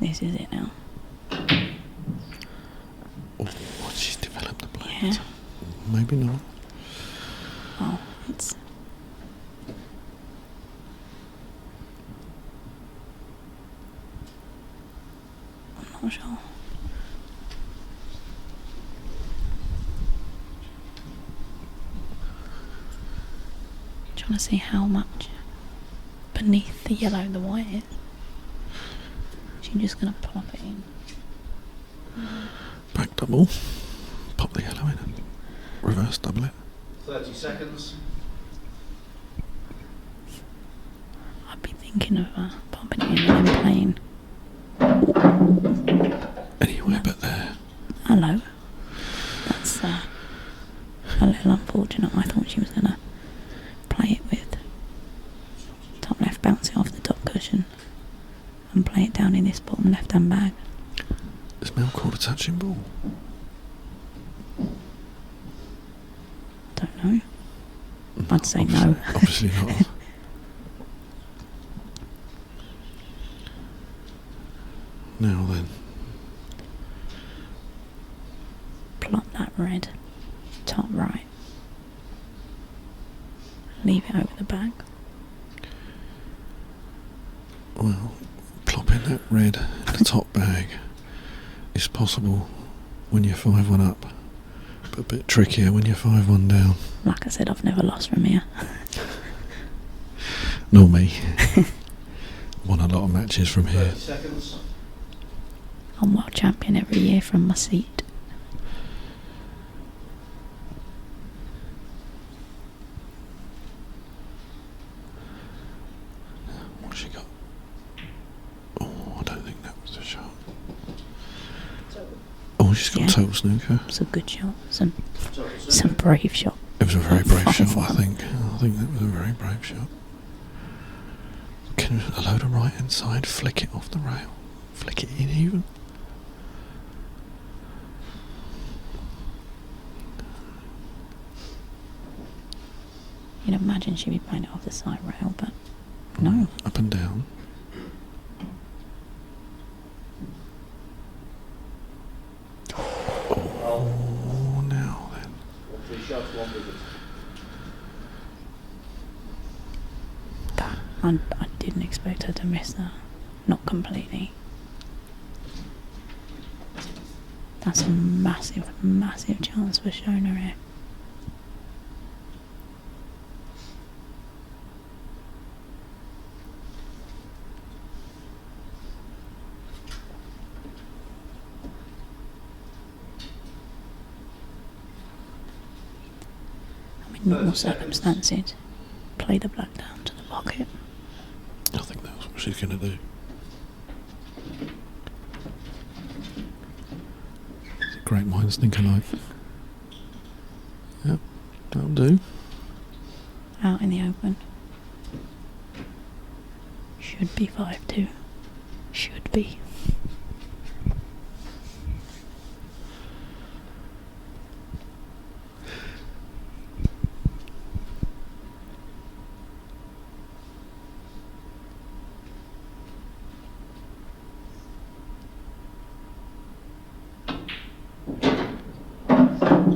This is it now. Oh, she's developed the blade. Yeah. Maybe not. Oh, it's. I'm not sure. trying to see how much beneath the yellow the white is. She's just going to plop it in. Back double. Pop the yellow in and reverse double it. 30 seconds. I'd be thinking of popping it in and then playing. Anywhere but there. Hello. That's a little unfortunate. I thought she was going to play it with top left, bounce it off the top cushion and play it down in this bottom left hand bag. Is Mel called a touching ball? Don't know. I'd say no. Obviously not. Now then. Plot that red top right. Leave it over the bag. Well, plopping that red in the top bag is possible when you're 5-1 up, but a bit trickier when you're 5-1 down. Like I said, I've never lost from here. Nor me. Won a lot of matches from here. 30 seconds. I'm world champion every year from my seat. What's she got? Oh, I don't think that was a shot. Oh, she's got total snooker. It's a good shot. Some brave shot. It was a very brave shot, I think. I think that was a very brave shot. Can a load of right hand side flick it off the rail? Flick it in even? You'd imagine she'd be playing it off the side rail, but no. Up and down. Oh, now then. 3 shots, 1 wicket. I didn't expect her to miss that. Not completely. That's a massive, massive chance for Shona here. In normal circumstances, play the black down to the pocket. I think that's what she's going to do. Great minds think alike. Yep, that'll do. Out in the open. Should be 5-2. Should be.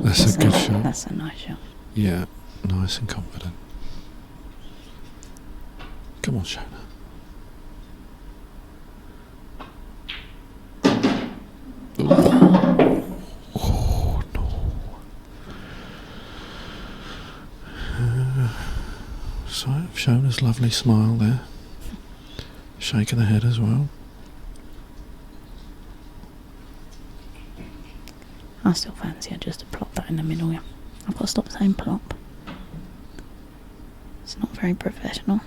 That's a good shot. That's a nice shot. Yeah, nice and confident. Come on, Shona. Oh, no. So, Shona's lovely smile there. Shaking the head as well. I still fancy it just to plop that in the middle, yeah. I've got to stop saying plop. It's not very professional.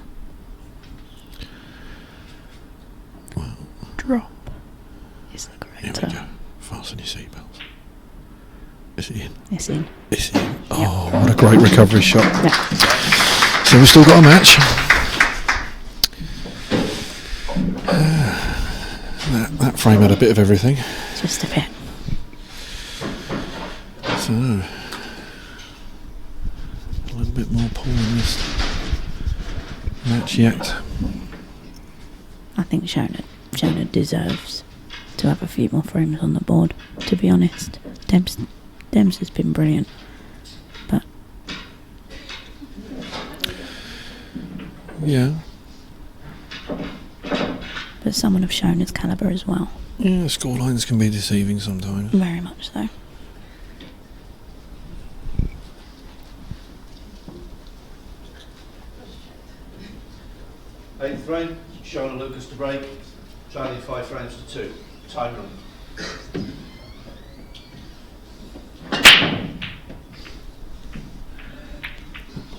Well, drop is the correct term. Here we go. Fasten your seatbelts. Is it in? It's in. It's in. Oh, what a great recovery shot. Yeah. So we've still got a match. That frame had a bit of everything. Just a bit. So, a little bit more pull in this match yet. I think Shona deserves to have a few more frames on the board, to be honest. Dems has been brilliant, but yeah. But someone of Shona's calibre as well. Yeah, scorelines can be deceiving sometimes. Very much so. 8th frame, Shona Lucas to break, trailing 5 frames to 2. Time run.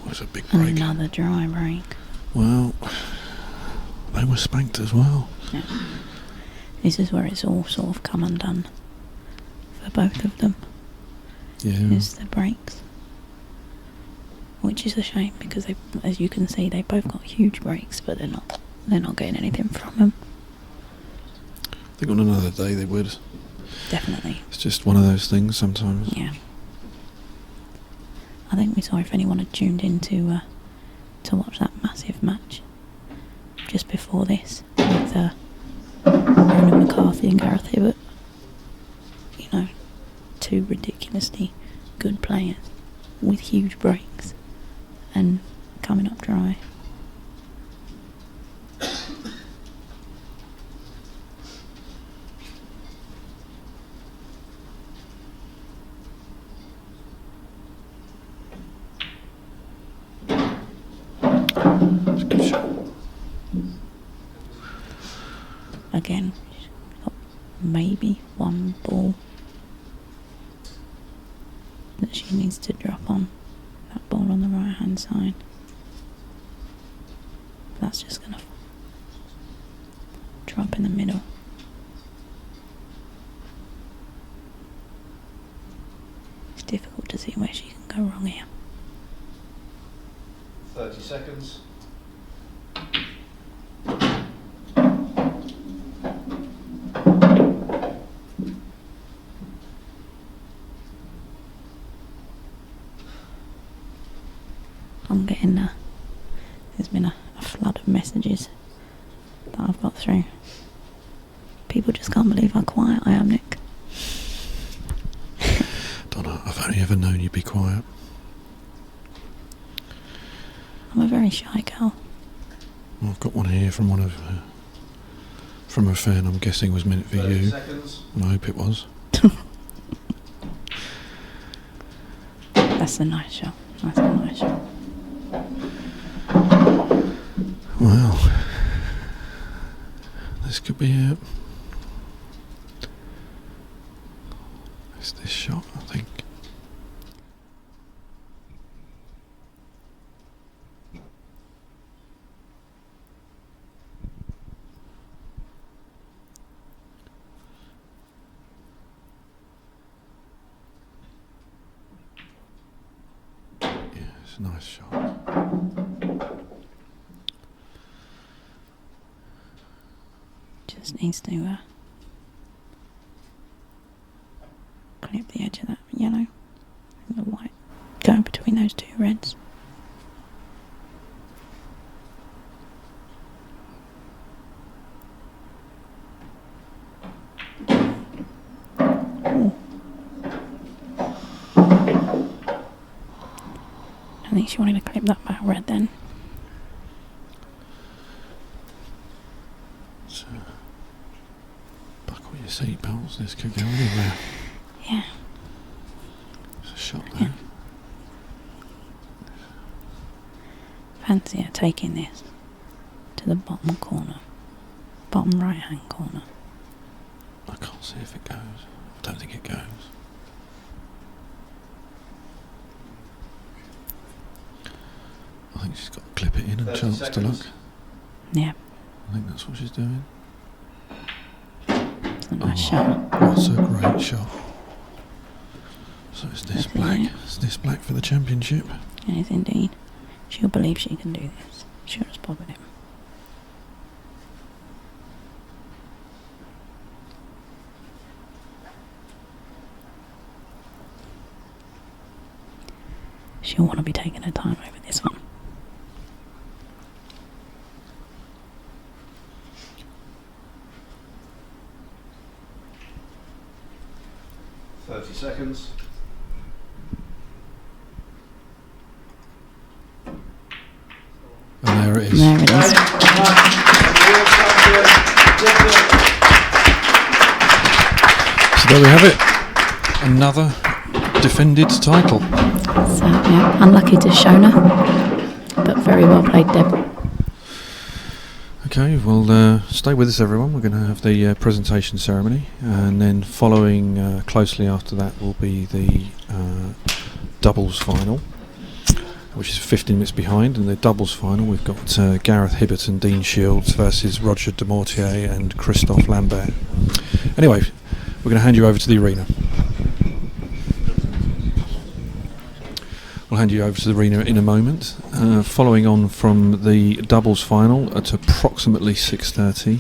Was a big break. Another dry break. Well, they were spanked as well. Yeah. This is where it's all sort of come undone for both of them. Yeah. Is the breaks, which is a shame because they, as you can see, they both got huge breaks, but they're not getting anything from them. I think on another day they would. Definitely. It's just one of those things sometimes. Yeah. I think we saw, if anyone had tuned in to watch that massive match just before this with Ronan McCarthy and Gareth Hibbert, you know, two ridiculously good players with huge breaks and coming up dry. Again, got maybe one ball that she needs to drop on. That ball on the right hand side. That's just going to drop in the middle. It's difficult to see where she can go wrong here. 30 seconds. I'm getting there's been a flood of messages that I've got through. People just can't believe how quiet I am, Nick. Donna, I've only ever known you be quiet. I'm a very shy girl. Well, I've got one here from from a fan. I'm guessing was meant for 30 you. seconds. And I hope it was. That's a nice shot. That's a nice shot. Well, this could be it. It's this shot, I think. Yeah, it's a nice shot. Just needs to clip the edge of that yellow and the white. Go between those two reds. Ooh. I think she wanted to clip that back red then. So, buckle your seatbelts, this could go anywhere. Yeah. There's a shot there. Fancy her taking this to the bottom corner, bottom right hand corner. I can't see if it goes. I don't think it goes. I think she's got to clip it in and 30 chance to seconds. luck. Yeah. I think that's what she's doing. It's a nice shot. That's a great shot. So it's this That's black. it. It's this black for the championship. Yes, indeed. She'll believe she can do this. She'll just pop it in. She'll want to be taking her time over this one. Seconds. And there it is. There it is. So there we have it. Another defended title. So, yeah, unlucky to Shona, but very well played, Deb. Okay, well, stay with us, everyone. We're going to have the presentation ceremony, and then following closely after that will be the doubles final, which is 15 minutes behind. And the doubles final, we've got Gareth Hibbert and Dean Shields versus Roger de Mortier and Christophe Lambert. Anyway, we're going to hand you over to the arena. We'll hand you over to the arena in a moment. Following on from the doubles final at approximately 6:30,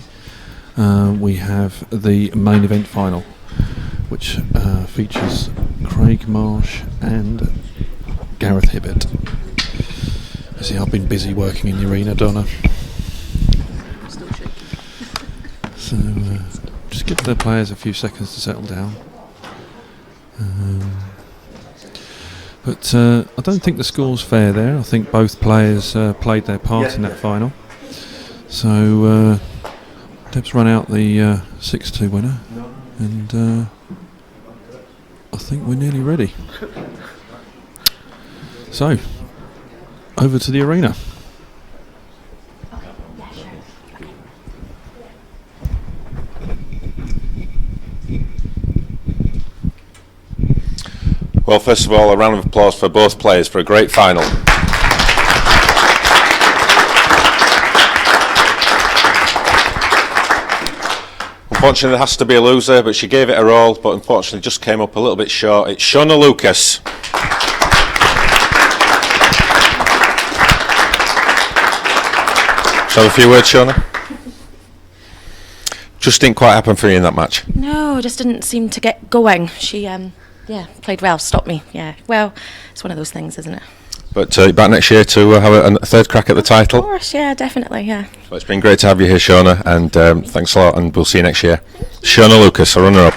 we have the main event final, which features Craig Marsh and Gareth Hibbert. You see, I've been busy working in the arena, Donna. Still shaking. So just give the players a few seconds to settle down. But I don't think the score's fair there. I think both players played their part in that final. So Deb's run out the 6-2 winner, and I think we're nearly ready. So, over to the arena. Well, first of all, a round of applause for both players for a great final. Unfortunately, there has to be a loser, but she gave it her all, but unfortunately just came up a little bit short. It's Shauna Lucas. Shall I have a few words, Shauna? Just didn't quite happen for you in that match. No, just didn't seem to get going. She, played well, stopped me. Yeah, well, it's one of those things, isn't it? But back next year to have a third crack at the title. Of course, yeah, definitely, yeah. So it's been great to have you here, Shauna, and thanks a lot, and we'll see you next year. Shauna Lucas, a runner-up.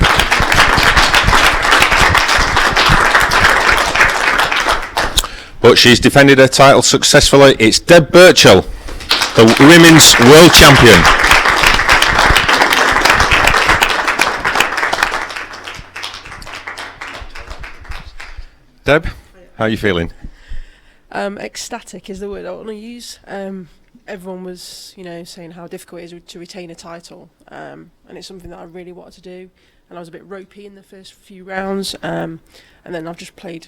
But she's defended her title successfully. It's Deb Birchall, the Women's World Champion. Deb, how are you feeling? Ecstatic is the word I want to use. Everyone was, saying how difficult it is to retain a title, and it's something that I really wanted to do. And I was a bit ropey in the first few rounds, and then I've just played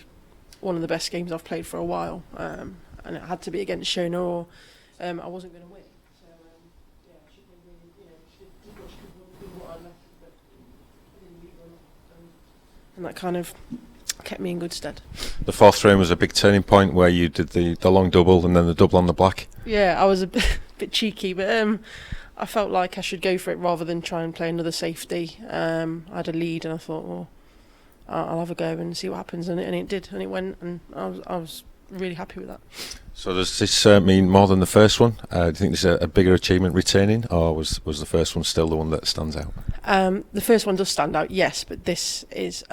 one of the best games I've played for a while, and it had to be against Shona, or I wasn't going to win. So she did really, she did what she could with what I left, but didn't beat her a lot. And that kind of kept me in good stead. The fourth round was a big turning point where you did the long double and then the double on the black. Yeah, I was a bit cheeky, but I felt like I should go for it rather than try and play another safety. I had a lead and I thought, well, I'll have a go and see what happens, and it did, and it went, and I was really happy with that. So does this mean more than the first one? Do you think this is a bigger achievement retaining, or was the first one still the one that stands out? The first one does stand out, yes, but this is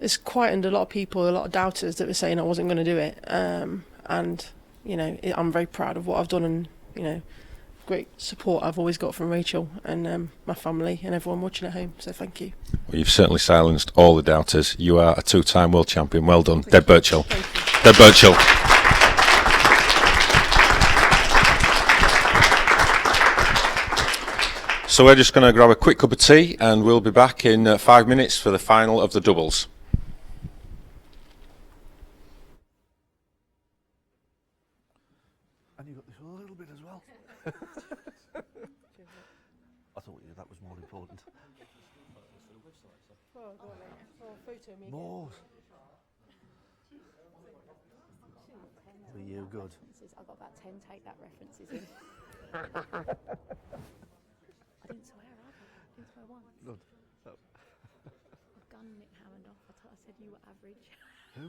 it's quietened a lot of people, a lot of doubters that were saying I wasn't going to do it, and I'm very proud of what I've done, and great support I've always got from Rachel and my family and everyone watching at home, so thank you. Well, you've certainly silenced all the doubters. You are a two-time world champion. Well done, Deb Birchall. Deb Birchall. So we're just going to grab a quick cup of tea and we'll be back in 5 minutes for the final of the doubles. And you got this a little bit as well. I thought that was more important. More. Were you good? I've got about 10 take that references in. I didn't swear either. I didn't swear once. Good. I've gone Nick Hammond off. I said you were average. Who?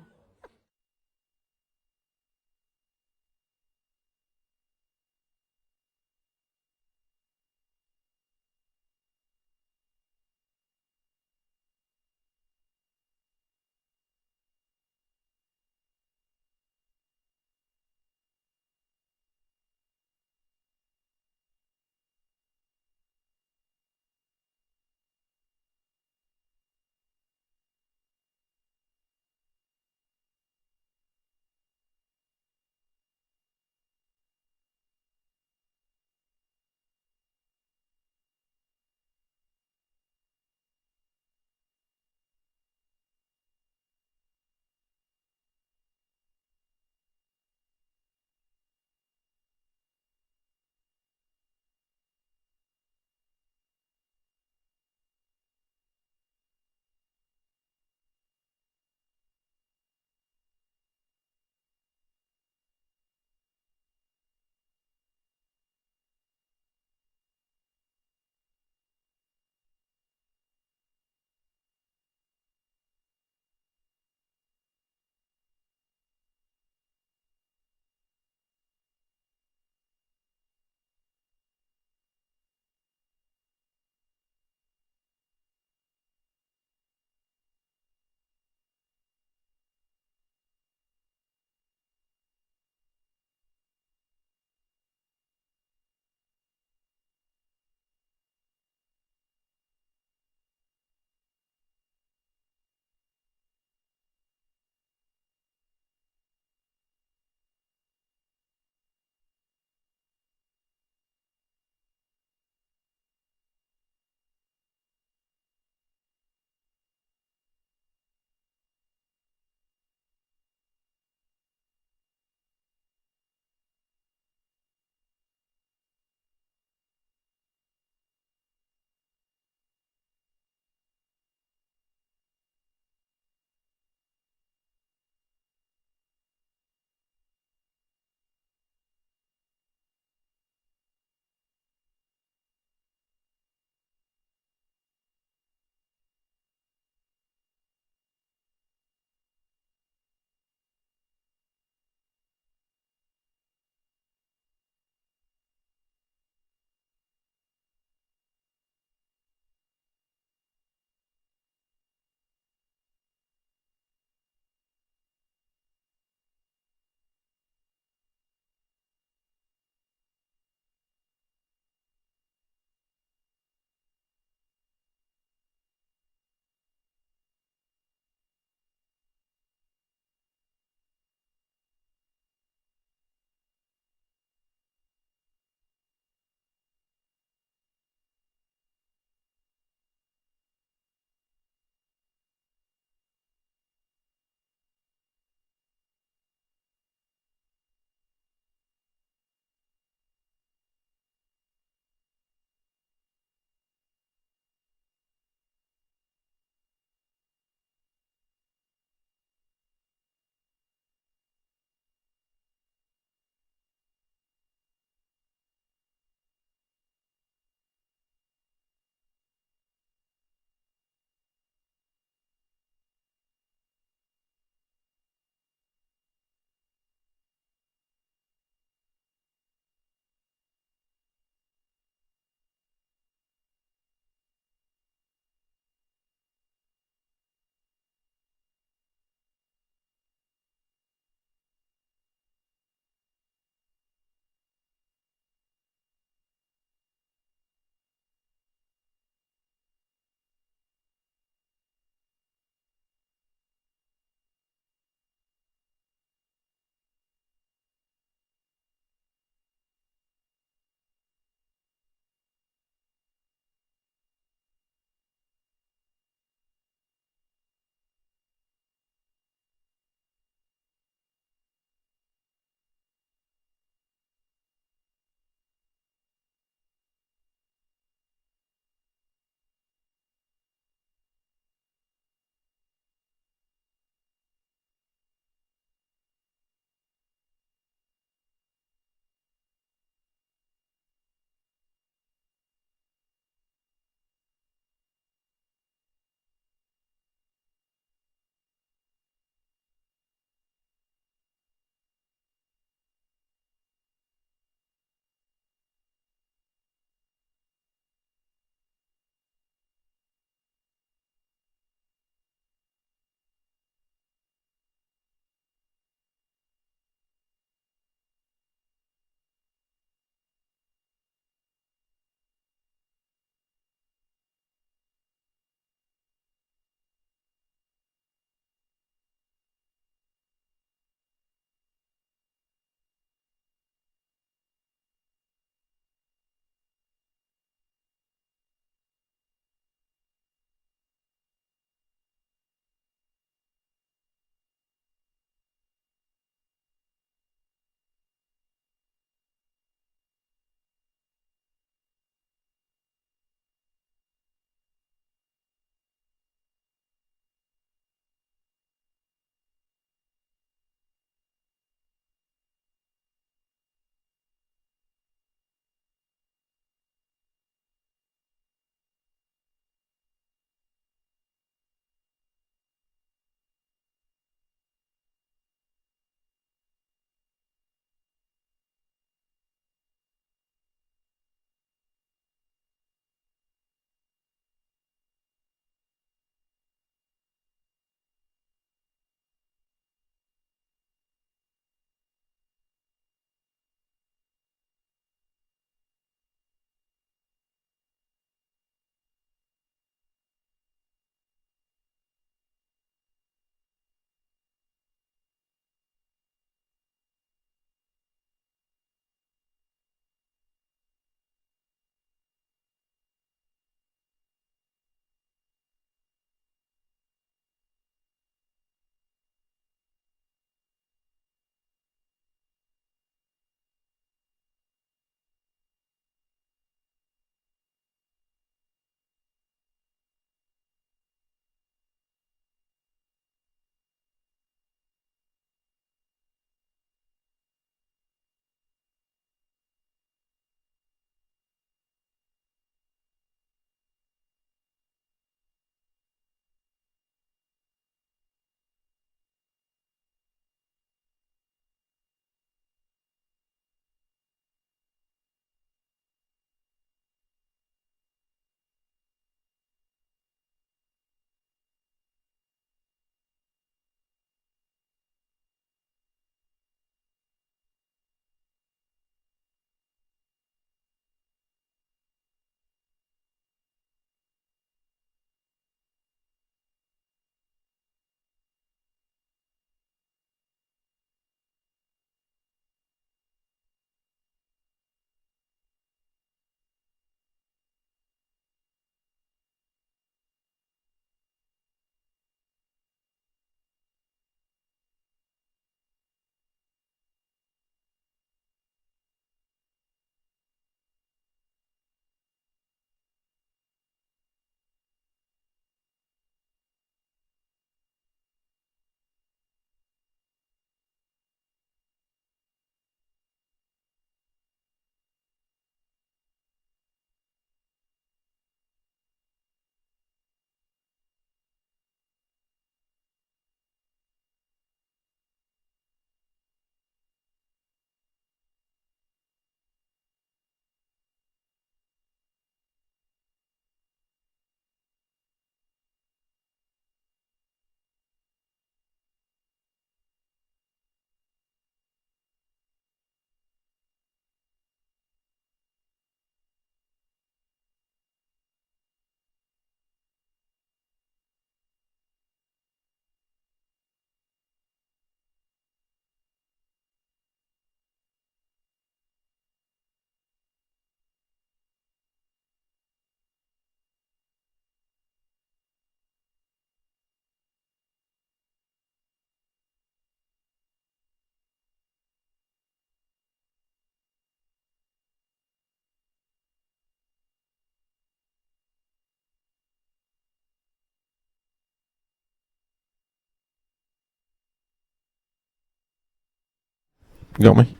You got me?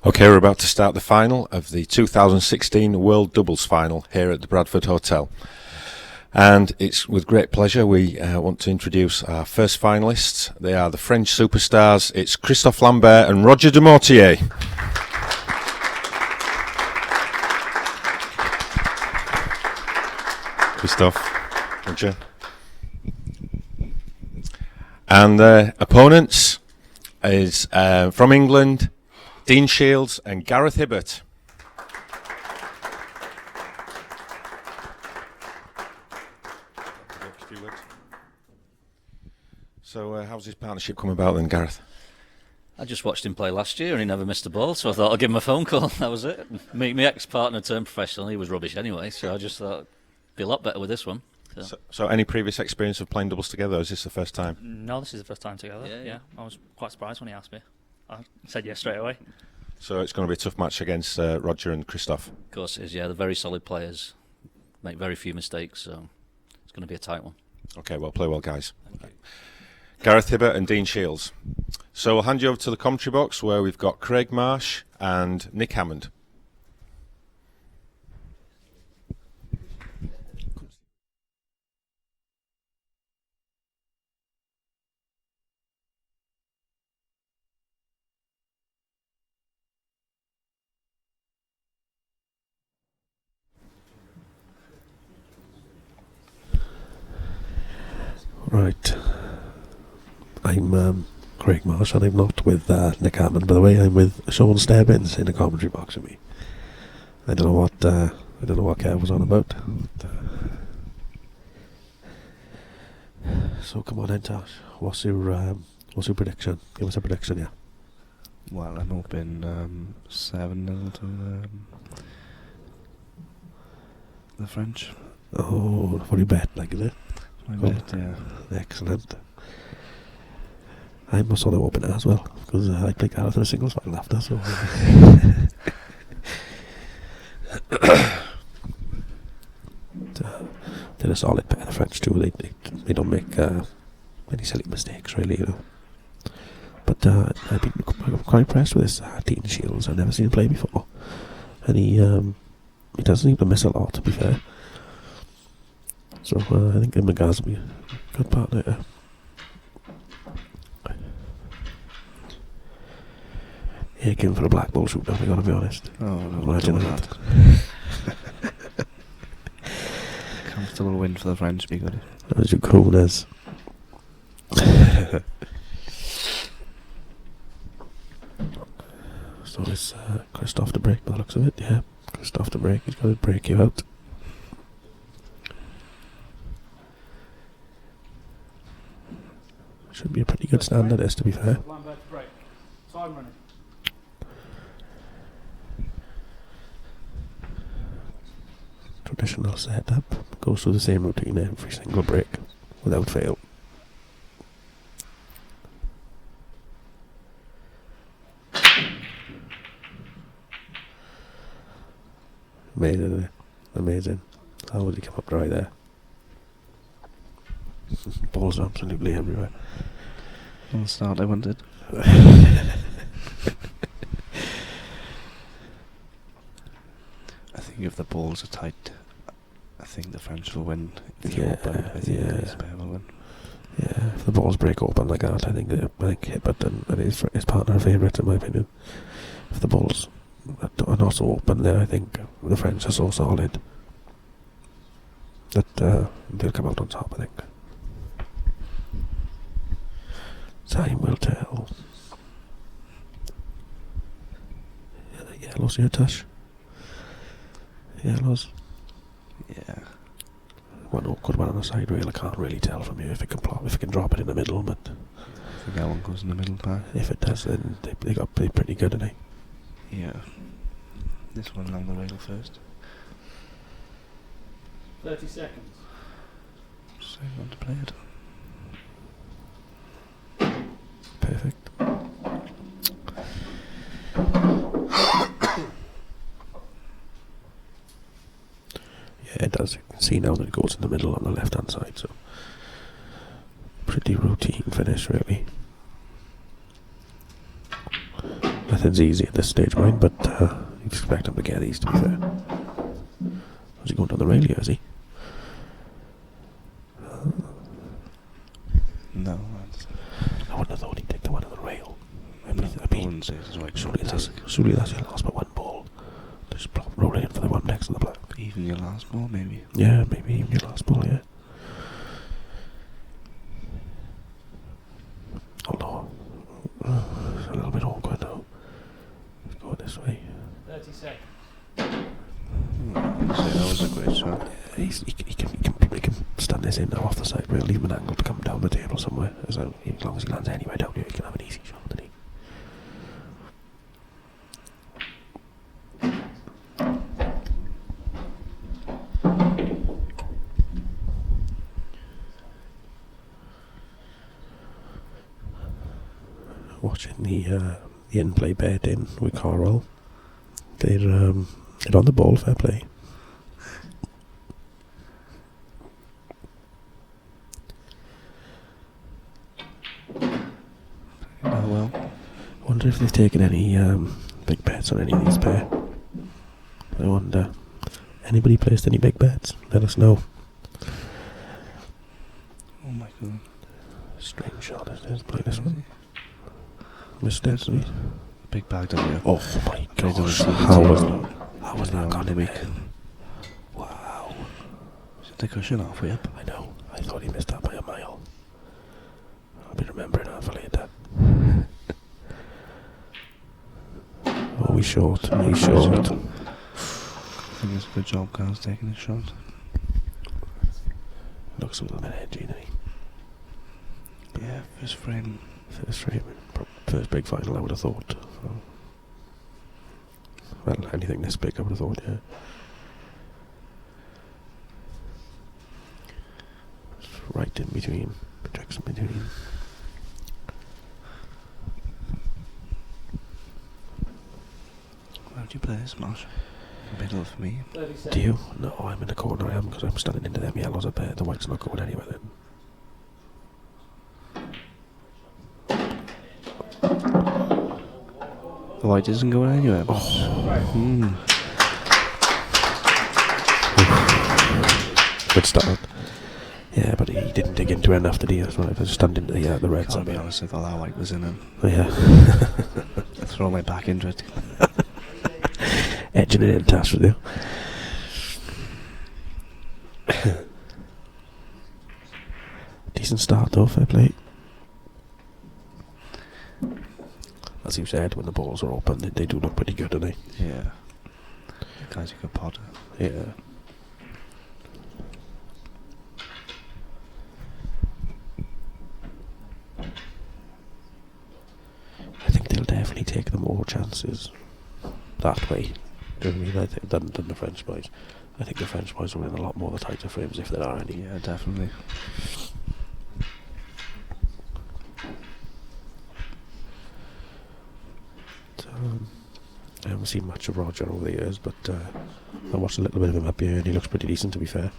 Okay, we're about to start the final of the 2016 World Doubles Final here at the Bradford Hotel. And it's with great pleasure we want to introduce our first finalists. They are the French superstars. It's Christophe Lambert and Roger de Mortier. Christophe, Roger. And their opponents is from England, Dean Shields and Gareth Hibbert. So how's this partnership come about then, Gareth? I just watched him play last year and he never missed a ball, so I thought I'd give him a phone call. That was it. My ex-partner turned professional, he was rubbish anyway, so I just thought it'd be a lot better with this one. So any previous experience of playing doubles together, or is this the first time? No, this is the first time together. Yeah. I was quite surprised when he asked me. I said yes straight away. So it's going to be a tough match against Roger and Christophe. Of course it is, yeah. They're very solid players, make very few mistakes, so it's going to be a tight one. Okay, well, play well, guys. Gareth Hibbert and Dean Shields. So I'll hand you over to the commentary box where we've got Craig Marsh and Nick Hammond. Right. I'm Craig Marsh, and I'm not with Nick Hammond, by the way. I'm with Sean Stebbins in the commentary box with me. I don't know what Kev was on about. But, so come on then, Tash. What's your prediction? Give us a prediction, yeah. Well, I'm hoping 7-0 to the French. Oh, what do you bet, like, is it? I bet, yeah. Excellent. I'm sort of hoping that as well, because I played Gareth in a singles final after, so... They're a solid pair, the French too. They don't make any silly mistakes, really, you know. But I've been quite impressed with this Dean Shields. I've never seen him play before. And he doesn't seem to miss a lot, to be fair. So I think him and Gaz will be a good partner. Yeah, give him for a black ball shoot, I gotta be honest. Oh, no, imagine don't that. Comfortable win for the French, be good. As you cool as. So it's Christophe to break by the looks of it, yeah. Christophe to break, he's got to break you out. Should be a pretty good standard, this, to be fair. Time running. Traditional setup, goes through the same routine every single break, without fail. Amazing, isn't it? Amazing. How would he come up dry there? Balls are absolutely everywhere. Well, start I wanted. I think if the balls are tight, I think the French will win. If they're open, I think Spain will win. Yeah, if the balls break open like that, I think Hibbert and his partner are favourites in my opinion. If the balls are not so open, then I think the French are so solid that they'll come out on top, I think. Time will tell. Yeah, the yellows here, Tush. Yellows. Yeah. One awkward one on the side rail. I can't really tell from here if it can drop it in the middle, but I think that one goes in the middle part. If it does, then they got pretty good, didn't they? Yeah. This one along the rail first. 30 seconds. So you want to play it. Perfect. Yeah, it does. You can see now that it goes in the middle on the left hand side, so pretty routine finish, really. Nothing's easy at this stage, mind, but you expect him to get these, to be fair. Is he going down the rail here, is he? No, I wouldn't have thought he'd take the one on the rail. I mean, surely that's your last but one ball. Just roll in for the one next to the black. even your last ball, maybe. Yeah, maybe even your last ball, yeah. Although, it's a little bit awkward now. Let's go this way. 30 seconds. That was a great shot. Yeah, he can stand this in now off the side rail, leave him an angle to come down the table somewhere. As long as he lands anywhere down here, he can have an easy shot, doesn't he? Watching the in-play bet in with Carwell. They're on the ball, fair play. Oh well. Wonder if they've taken any big bets on any of these pair. I wonder. Anybody placed any big bets? Let us know. Oh my god. Strange shot, isn't it? Play this one. Missed it. Big bag down here. Oh my god. How was that gone to me? Wow. Should the cushion halfway up? I know. I thought he missed that by a mile. I'll be remembering half later. Oh, he's short. He's short. I think it's a good job Carl's taking his shot. Looks a little bit edgy, doesn't he? Yeah, first frame. First big final, I would have thought. Well, anything this big, I would have thought, yeah. Right in between. Betwixt and between. Where do you play this, Marsh? Middle for me. Do you? No, I'm in the corner, I am, because I'm standing into them yellows up there. The white's not going anywhere then. The white isn't going anywhere. Good start. Yeah, but he didn't dig into it enough, did he? That's right. Just stand into the reds. I'll be honest, I thought that white was in him. Yeah. I throw my back into it. Edging it in, Tash, with you. Decent start though, fair play. As you said, when the balls are open, they do look pretty good, don't they? Yeah. The guy's a good potter. Yeah. I think they'll definitely take the more chances that way. Do you know what I mean? I think than the French boys. I think the French boys will win a lot more of the tighter frames if there are any. Yeah, definitely. I haven't seen much of Roger over the years, but I watched a little bit of him up here and he looks pretty decent, to be fair.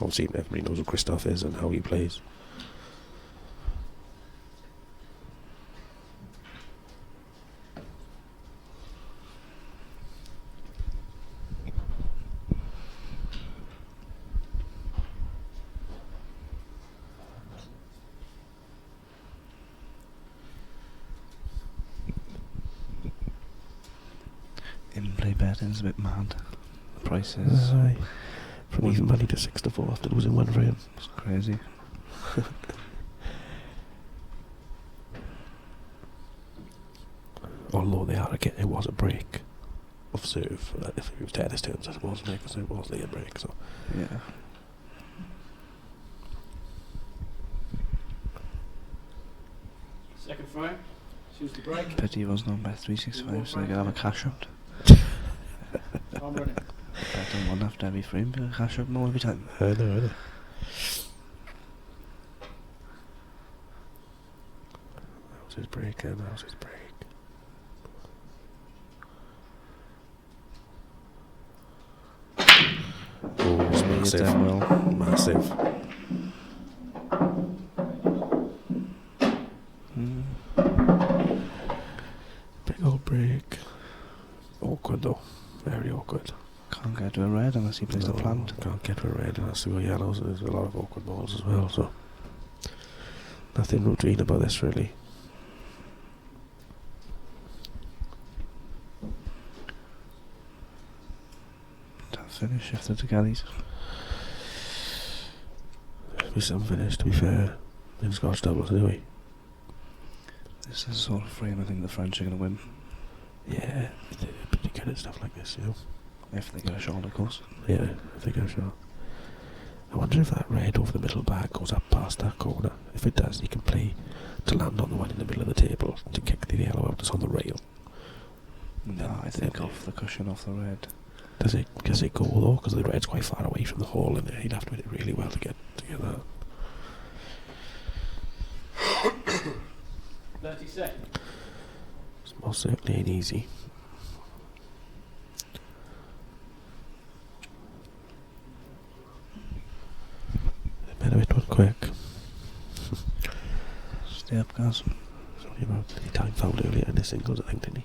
Obviously everybody knows who Christophe is and how he plays. In-play betting's a bit mad. The prices. From even money to 6 to 4 after losing one frame. It's crazy. Although it was a break of serve. If it was tennis terms, I suppose, because it was the break. So yeah. Second frame. Choose the break. Pity he wasn't on bet 365, so they could have a cash out. I'm running. Bet on one after every frame, but a cash out more every time. I know. his break then? How's his break? Oh, it's massive. Massive. Big old break. Awkward though. Very awkward. Can't get to a red unless he plays the plant. Can't get to a red unless he go yellows. There's a lot of awkward balls as well, so nothing routine about this really. Tough finish after the galleys. We some finish to be fair. In Scotch doubles anyway. This is the sort of frame I think the French are going to win. Yeah, they're pretty good at stuff like this, you know. If they get a shot, of course. Yeah, if they get a shot. I wonder if that red over the middle bag goes up past that corner. If it does, he can play to land on the one in the middle of the table to kick the yellow out that's on the rail. No, I think off the cushion, off the red. Does it go though? Because the red's quite far away from the hole, and he'd have to hit it really well to get that. 30 seconds. It's most certainly ain't easy. Better hit one quick. Stay up, guys. Sorry about he time fouled earlier in the singles, I think, didn't he?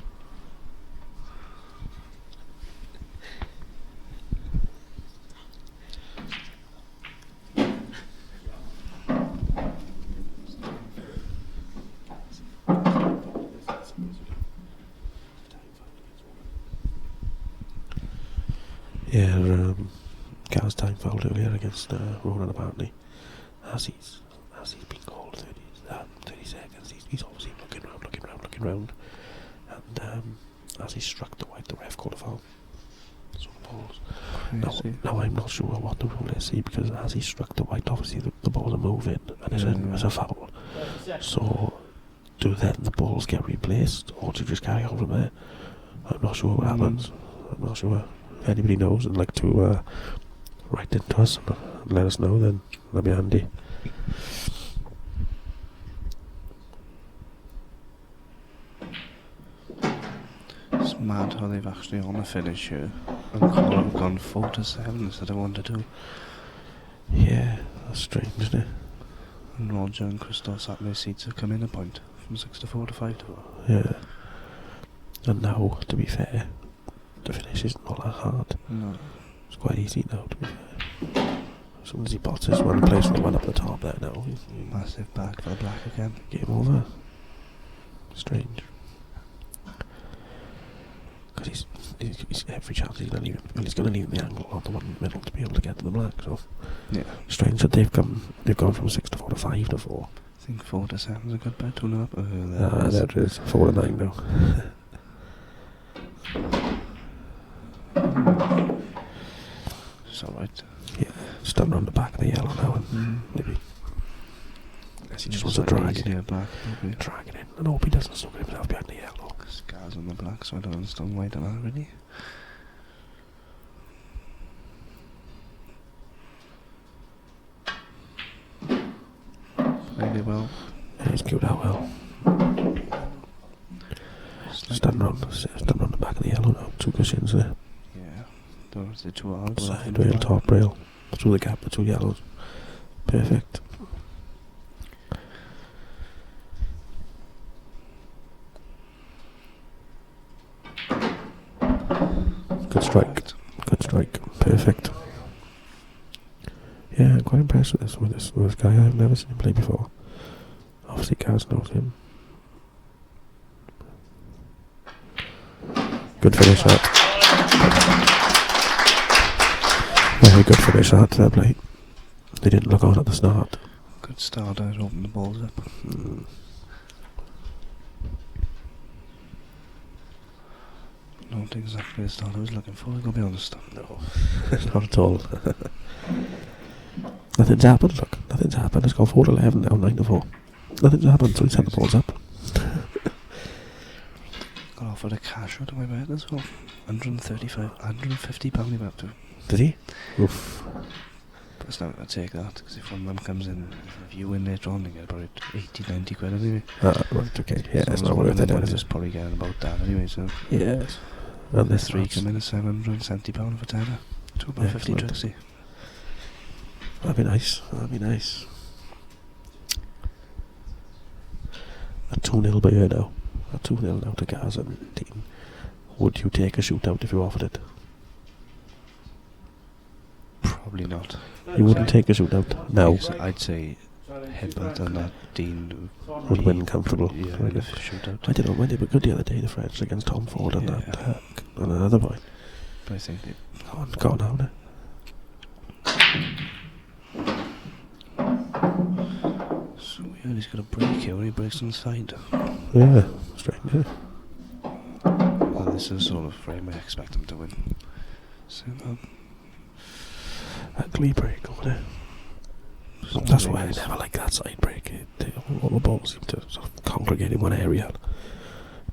Yeah, Gaz time fouled earlier against Ronan apparently. As he's been called 30 seconds, he's obviously looking round, and as he struck the white, the ref called a foul. So balls. Now I'm not sure what the rule is, see, because as he struck the white, obviously the balls are moving, and it's a foul. So do then the balls get replaced, or do you just carry on from there? I'm not sure what happens. I'm not sure. If anybody knows and like to write into us and let us know, then that'd be handy. It's mad how they've actually on a finish here and Connor have gone 4-7 instead of 1-2. Yeah, that's strange, isn't it? And Roger and Christoph sat in their seats have come in a point from 6-4 to 5-4. Yeah. And now, to be fair, the finish isn't all that hard. No. It's quite easy now, to be fair. As soon as he pots this one, plays for the one up the top there now. Massive bag for the black again. Game over. Strange. Because he's every chance he's going to leave the angle on the one in the middle to be able to get to the black. So yeah, strange that they've gone from 6-4 to 5-4. I think 4-7 is a good bet. 2 up. There it is. 4-9 now. It's alright. Yeah, just done round the back of the yellow now, and maybe. Unless he just wants to drag it in. Drag it in. And hope he doesn't still get himself behind the yellow. Scars on the black, so I don't understand why they're not really. Really well. Yeah, he's killed out well. Just done round the back of the yellow now. 2 cushions there. Yeah, those are the 2 out. Side rail, top rail. Through the gap, the 2 yellows. Perfect. Good strike. Good strike. Perfect. Yeah, I'm quite impressed with this guy. I've never seen him play before. Obviously, Kaz knows him. Good finish that. Very good finish that. Fair play. They didn't look on at the start. Good start. I'd open the balls up. Not exactly the start I was looking for, I'll be honest. No, not at all. Nothing's happened, look. Nothing's happened. It's gone 4-11 now, 9-4. Nothing's happened, so he set the balls up. Got offered a cash out of my bet as well. £150 he went up to. Did he? Oof. It's not going to take that, because if one of them comes in, if you win later on, they get about 80, 90 quid anyway. Right, okay. Yeah, so it's not worth it, one is is it? probably getting about that anyway, so. Yes. And the three come in at £770 for tenner. £2.50 Excellent. Trixie. That'd be nice. That'd be nice. A 2-0 by here now. A 2-0 now to Gaza and team. Would you take a shootout if you offered it? Probably not. You wouldn't take a shootout? No. I'd say Hibbert and that Dean Would win comfortable. Yeah, kind of. shootout. I don't know, when they were good the other day, the French against Tom Ford and that, and another point. But I think Go on now. So yeah, he's got a break here where he breaks on the side. Yeah, straight, yeah. Well, this is sort of frame I expect him to win. So, Ugly break over there. That's why I never like that side break. All the balls seem to sort of congregate in one area.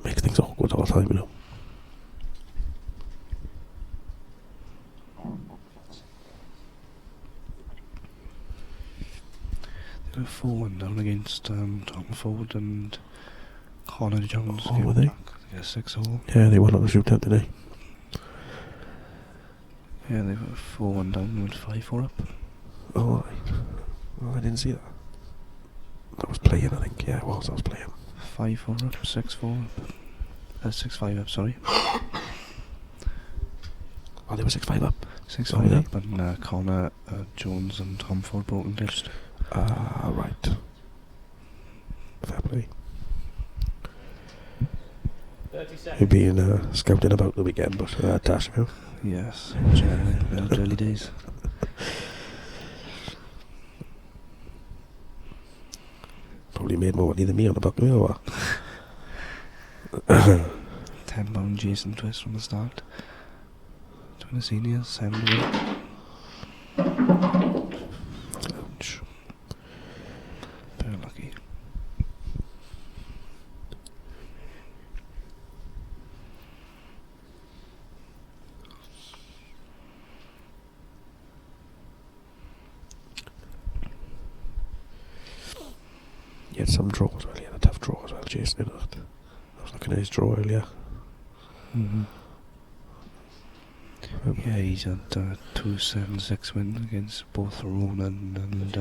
Makes things awkward all the time, you know. They were 4-1 down against Tom Ford and Connor Jones. Oh, were they? Yeah, 6-all. Yeah, they won on the shootout today. Yeah, they were 4-1 down and went 5-4 up. Oh, right. Oh, I didn't see that. I was playing, I think. Yeah, I was playing. 5-4 up, 6-4 up. 6-5 up, sorry. Oh, they were 6-5 up? 6-5 up, and Connor Jones and Tom Ford broken ditched. Ah, right. Fair play. 30 seconds. You've been scouting about the weekend, but dash me. Yes, early days. Probably made more money than me on the back of me, or what? £10 Jason Twist from the start. 20 seniors, 7 away. Ouch. Very lucky. He had some draw as well. He had a tough draw as well, Jason. I was looking at his draw earlier. Mm-hmm. Yeah, he's had 2-7-6 wins against both Ronan and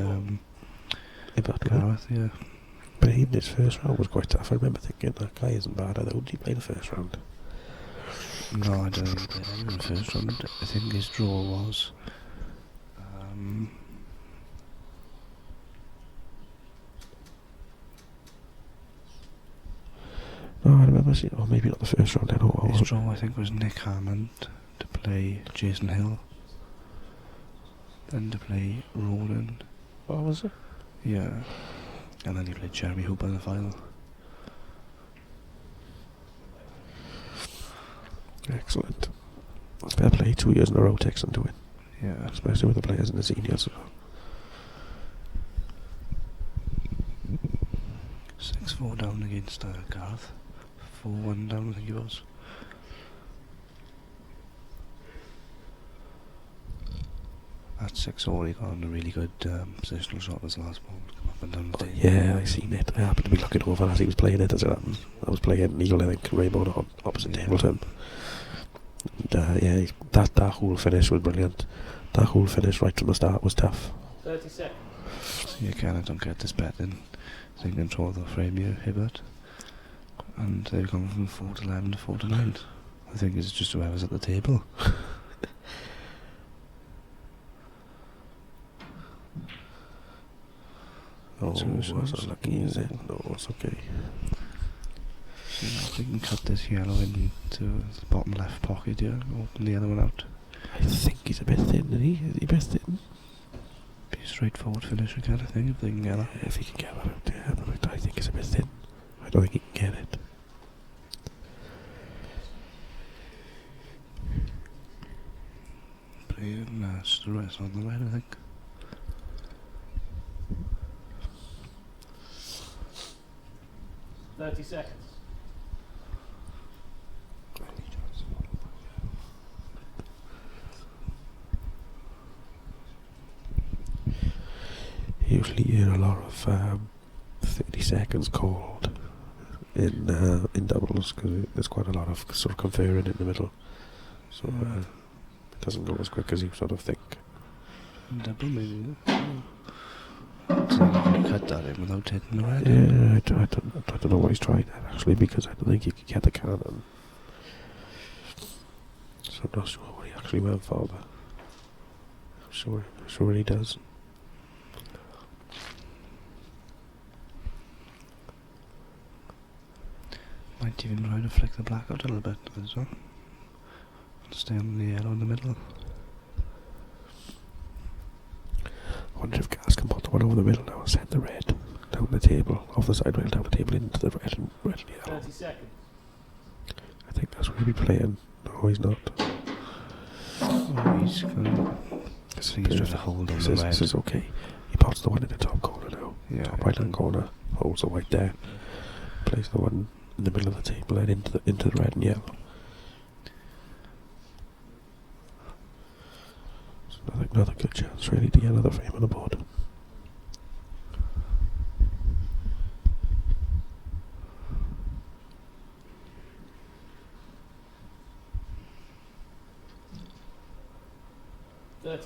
Gareth, yeah. But even his first round was quite tough. I remember thinking, that guy isn't bad either. Who did he play the first round? No, I don't think he played any in the first round. I think his draw was... No, I remember seeing, or maybe not the first round then. His draw, I think, was Nick Hammond to play Jason Hill. Then to play Ronan. What was it? Yeah. And then he played Jeremy Hooper in the final. Excellent. Fair play, 2 years in a row takes them to win. Yeah. Especially with the players in the seniors. 6-4 down against Gareth. 4-1 down, I think it was. At 6-4 he got on a really good positional shot as last ball to come up and down the table. Yeah, I seen it. I happened to be looking over as he was playing it as it happened. I was playing Neil, I think, Rainbow on opposite table to him. And, yeah, that whole finish was brilliant. That whole finish right from the start was tough. 30 seconds. So you kind of don't get this bet in. They control the frame here, Hibbert. And they've gone from 4-11 to 4-9. I think it's just whoever's at the table. Oh, so lucky, is it? No, it's okay. So I think you can cut this yellow into the bottom left pocket here, open the other one out. I think he's a bit thin, isn't he? Is he a bit thin? Be a straightforward finisher kind of thing if they can get that. Yeah, if he can get that out, yeah, but I think he's a bit thin. I don't think he can get it. Playing Stress on the right, I think. $30 seconds. have 30 seconds called in doubles because there's quite a lot of sort of conferring in the middle, so it doesn't go as quick as you sort of think. Double maybe. So you cut that in without hitting the red. Yeah, I don't know why he's trying that actually, because I don't think you could get the cannon. So I'm not sure what he actually went for, but I'm sure he does. Might even try to flick the black out a little bit as well. Stay on the yellow in the middle. I wonder if Gas can put the one over the middle now and send the red down the table, off the side rail down the table into the red and yellow. 30 seconds. I think that's what he'll be playing. No, he's not. Oh, he's gonna... This he's trying to hold on the red. This is okay. He pops the one in the top corner now. Yeah, top right hand corner. Holds the white there. Plays the one in the middle of the table and into the red and yellow. So another good chance really to get another frame on the board.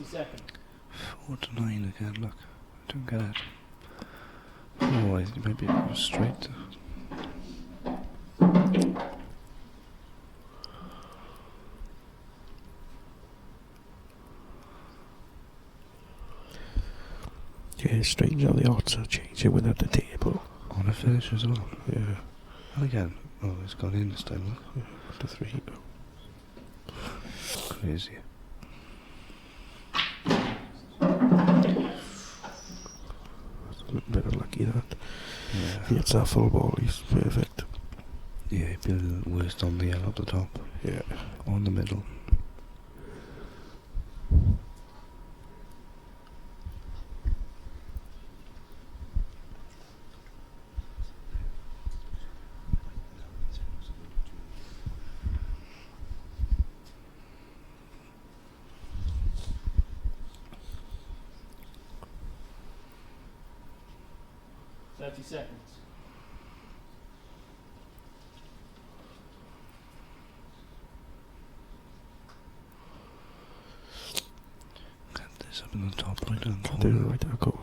Seconds. 4 to 9 again, look. I don't get it. Oh, I think maybe it was straight. Yeah, it's strange how the odds are changing within the table. On a finish as well. Yeah. And again, oh, it's gone in this time, look. Yeah, to 3 now. Crazy. A little bit unlucky that. Yeah. If he hits that full ball, he's perfect. Yeah, he'd be the worst on the yellow at the top. Yeah. On the middle. Seconds. Get this up in the top right hand Do corner. it right there, go.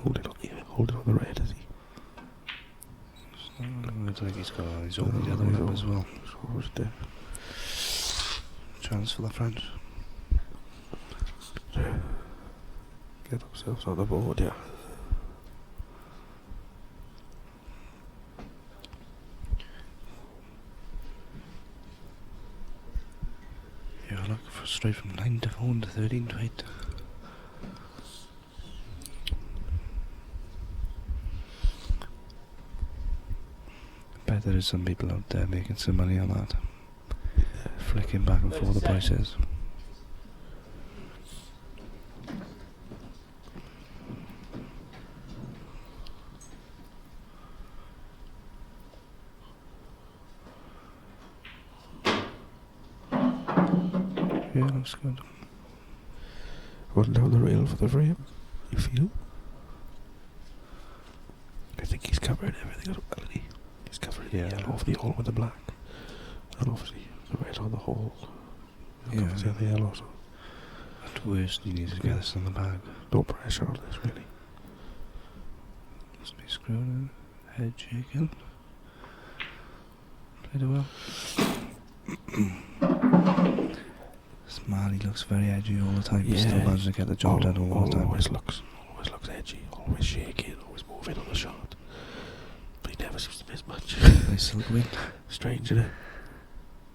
Hold it on, hold it on the red, is he? I don't think he's got his own the other way up as well. Chance for the French. Get themselves on the board, yeah. Yeah, look, straight from 9 to 4 to 13 to 8. I bet there is some people out there making some money on that. Flicking back and forth the prices. Yeah, looks good. Run down the rail for the frame. You feel? I think he's covered everything as well, isn't he? He's covered the yellow off the all with the black. And obviously the red on the whole. Yeah. Obviously the yellow, so. At worst, you need to get this in the bag. No pressure on this, really. Must be screwing in. Head shaking. Played it well. Smiley looks very edgy all the time. He still manages to get the job done all the time. Always looks edgy, always shaking, always moving on the shot. But he never seems to miss much. Nice little win. Strange, isn't it?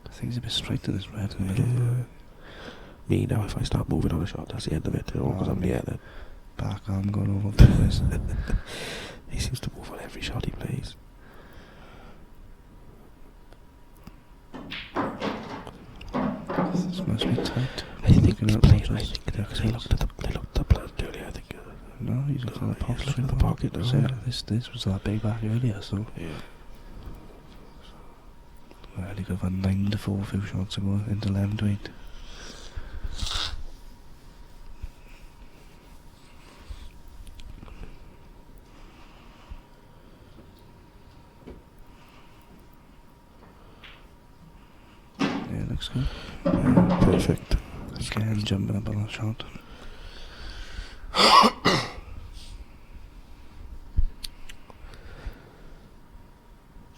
I think he's a bit straight to this red in the middle. Me now, if I start moving on a shot, that's the end of it. Because I'm there then. Back arm going over the place. He seems to move on every shot he plays. This must be tight. I think he's playing. I think because they looked at the plant earlier. I think. No, he's looking at the pocket. Looking at the pocket now. So this was that big back earlier, so. Yeah. Well, he could have had 9 to 4 few shots ago into 11 to 8. looks good. Perfect. Again, jumping up on that shot.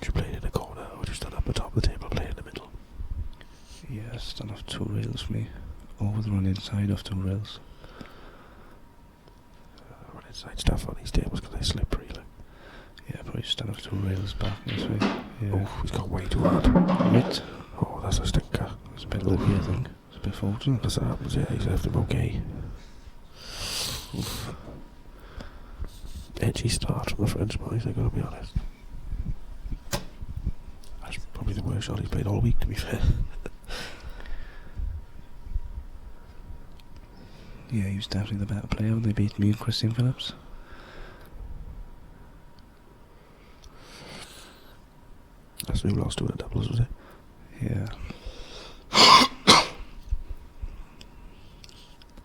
Did you play it in the corner or just stand up the top of the table, play in the middle? Yeah, stand off 2 rails for me. Over the run inside off 2 rails. Run inside stuff on these tables because they're slippery. Like. Yeah, probably stand off 2 rails back this way. Yeah. Oh, he's gone way too hard. Right. Oh, that's a stinker. It's a bit lucky, I think. It's a bit fortunate. That's what happens, yeah. He's left him okay. Oof. Edgy start from the French boys, I gotta be honest. That's probably the worst shot he's played all week, to be fair. Yeah, he was definitely the better player when they beat me and Christian Phillips. That's who lost to in the doubles, was it? Yeah.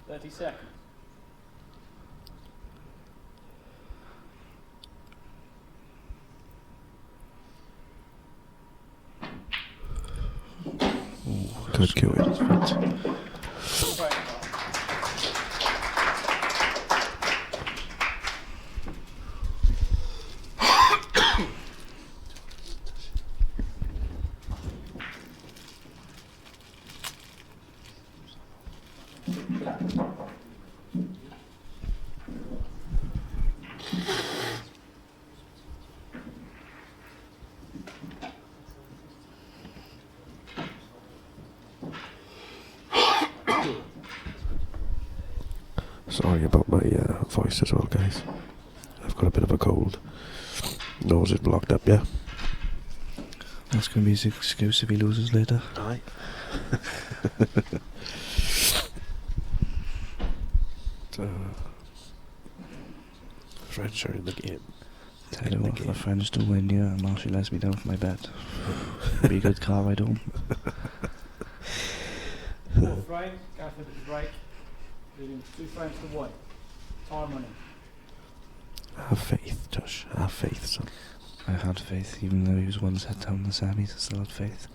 30 seconds. Good queuing. Sorry about my voice as well, guys. I've got a bit of a cold. Nose is blocked up, yeah? That's going to be his excuse if he loses later. Aye. French are in the game. Tell you what, if the French do win, yeah, Marshall lets me down for my bet. Be a good car ride home. Fourth frame, go for the break. Leaving 2 frames to 1. Time running. Have faith, Josh. Have faith, son. I had faith, even though he was 1 set down in the semis, I still had faith.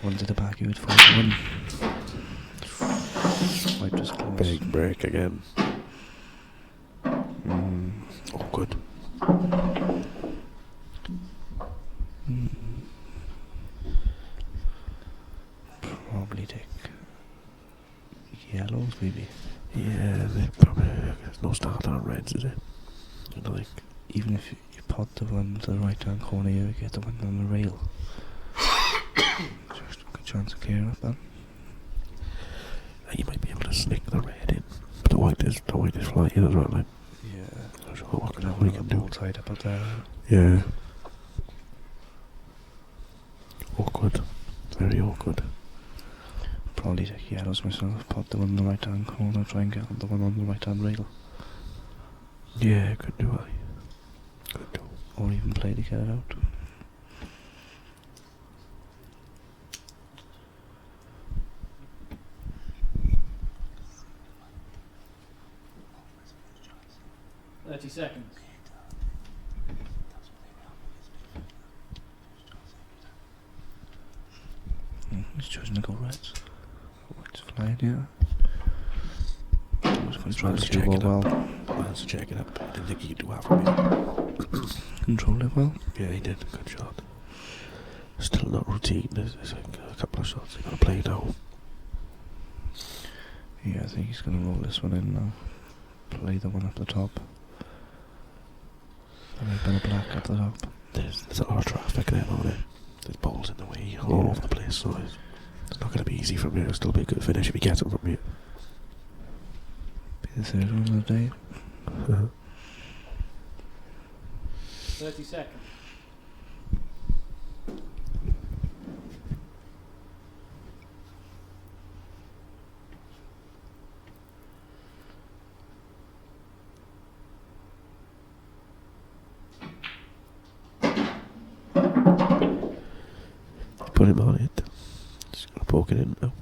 Wanted to back you at 41. White was close. Big break again. Oh, good. Probably take yellows, maybe. Yeah, they probably. There's no starter on reds, is it? I don't think. Even if you pot the one to the right hand corner, you get the one on the rail. Just a good chance of clearing up then. You might be able to sneak the red in, but the white is flying as well. Like. Yeah. I'm sure what we can do. All tied up out there. Yeah. Awkward. Very awkward. Probably take yellows myself, pot the one on the right hand corner, try and get the one on the right hand rail. Yeah, could do I. Could do. Or even play to get it out. Seconds. He's choosing to go reds. White's flying here. Trying to check it up. Trying to check it up. I didn't think he could do that from here. Controlled it well. Yeah, he did. Good shot. Still not routine. There's like a couple of shots they got to play now. Yeah, I think he's going to roll this one in now. Play the one up the top. And a bit of black up the top. There's a lot of traffic there, though. There's balls in the way all over the place, so it's not going to be easy from here. It'll still be a good finish if he gets it from here. Be the third one of the day. 30 seconds. Put him on it. Just gonna poke it in now.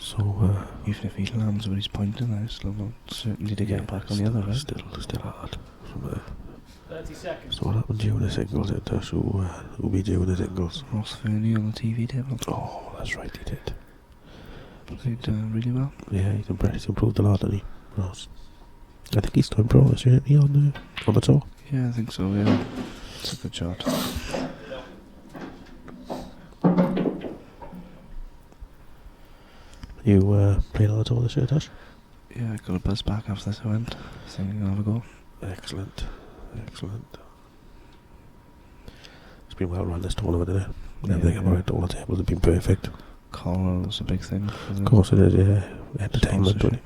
So even if he lands where he's pointing, there's still not certainty to get back on the other end. Still hard. From there. 30 seconds. So what happened during the singles? It does who be doing the singles? Ross Fernie on the TV table. Oh, that's right, he did. Played really well. Yeah, he's improved a lot, hasn't he, Ross? I think he's done pro this year, isn't he, on the tour? Yeah, I think so. Yeah, it's a good shot. You played on the tour this year, Tash? Yeah, I got a buzz back after this event. I think I'll have a go. Excellent. It's been well run this tournament, isn't it? Everything about it, all the tables have been perfect. Coral's a big thing. Of course it is, yeah. Entertainment, but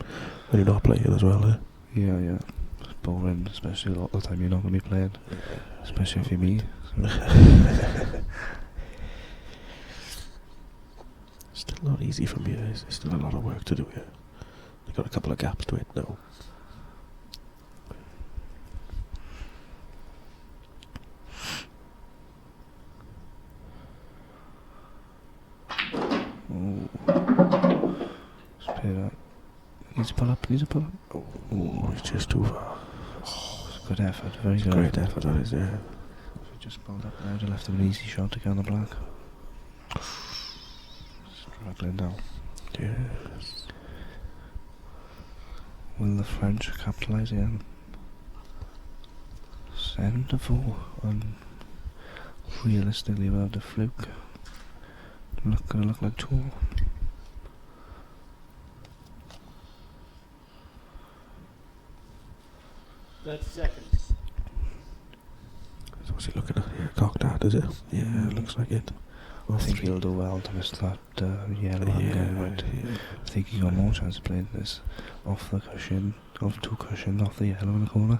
when you're not playing as well, Yeah. It's boring, especially a lot of the time you're not going to be playing. Especially if you're me. Still not easy for me, there's still a lot of work to do here. They've got a couple of gaps to it now. Let's play that. Needs to pull up. Oh, it's just too far. Oh, it's a good effort, very good. Great effort, that is, yeah. So just pulled up now to left him an easy shot to get on the black. Struggling now. Yes. Will the French capitalise again? 7-4, and realistically without a fluke. Gonna look like 2. Seconds. So what's he looking at here? Cocked out, is it? Yeah, looks like it. I think he'll do well to miss that yellow hand right. I think he got more chance of playing this off the cushion, off 2 cushions, off the yellow in the corner.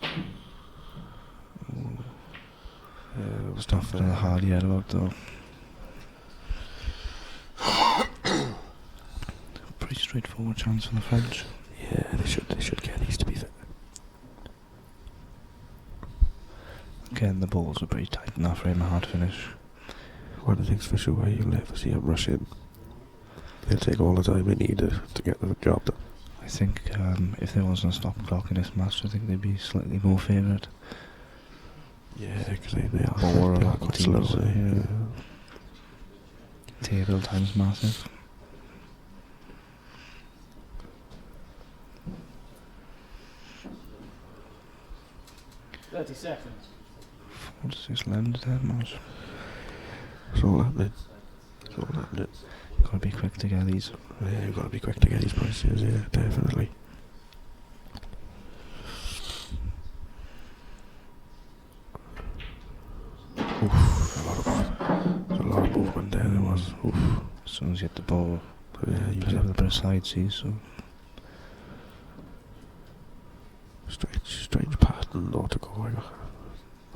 Yeah, it was tough for a hard yellow out though. Pretty straightforward chance for the French. Yeah, they should get these, to be fair. Again, the balls are pretty tight enough for him, a hard finish. One of the things for sure, you'll never see them rush in. They'll take all the time they need to get the job done. I think if there wasn't a stop clock in this match, I think they'd be slightly more favoured. Yeah, because they are quite slow. Yeah. Table time's massive. Seconds. 4-6 landed that much. It's all happening. Gotta be quick to get these. Yeah, you've got to be quick to get these prices, yeah, definitely. Oof, a lot of movement there, there was. Oof. As soon as you hit the ball, yeah, you play with a bit of side see, so. Strange pattern not to go.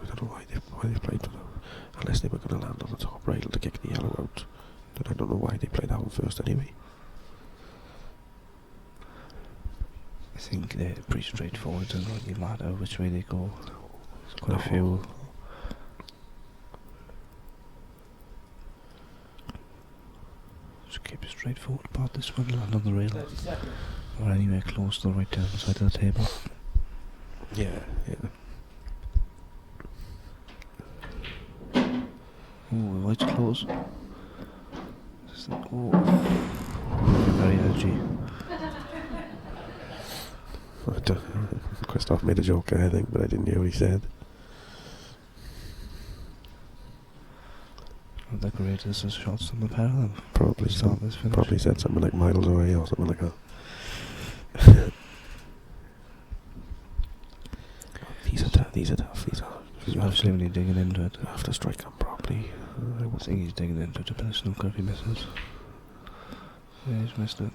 I don't know why they played for that. Unless they were going to land on the top rail to kick the yellow out. Then I don't know why they played that one first anyway. I think they're pretty straightforward. It doesn't really matter which way they go. There's quite a few. Just keep it straightforward about this one, land on the rail. Or anywhere close to the right hand side of the table. Yeah. Oh, the white's close. Oh, very edgy. Christoph made a joke there, I think, but I didn't hear what he said. Not the greatest of shots on the pair of them. Probably said something like miles away or something like that. These are tough. He's absolutely digging into it. You have to strike them properly. I think he's digging into it a bit of snooker if he misses. Yeah, he's missed it.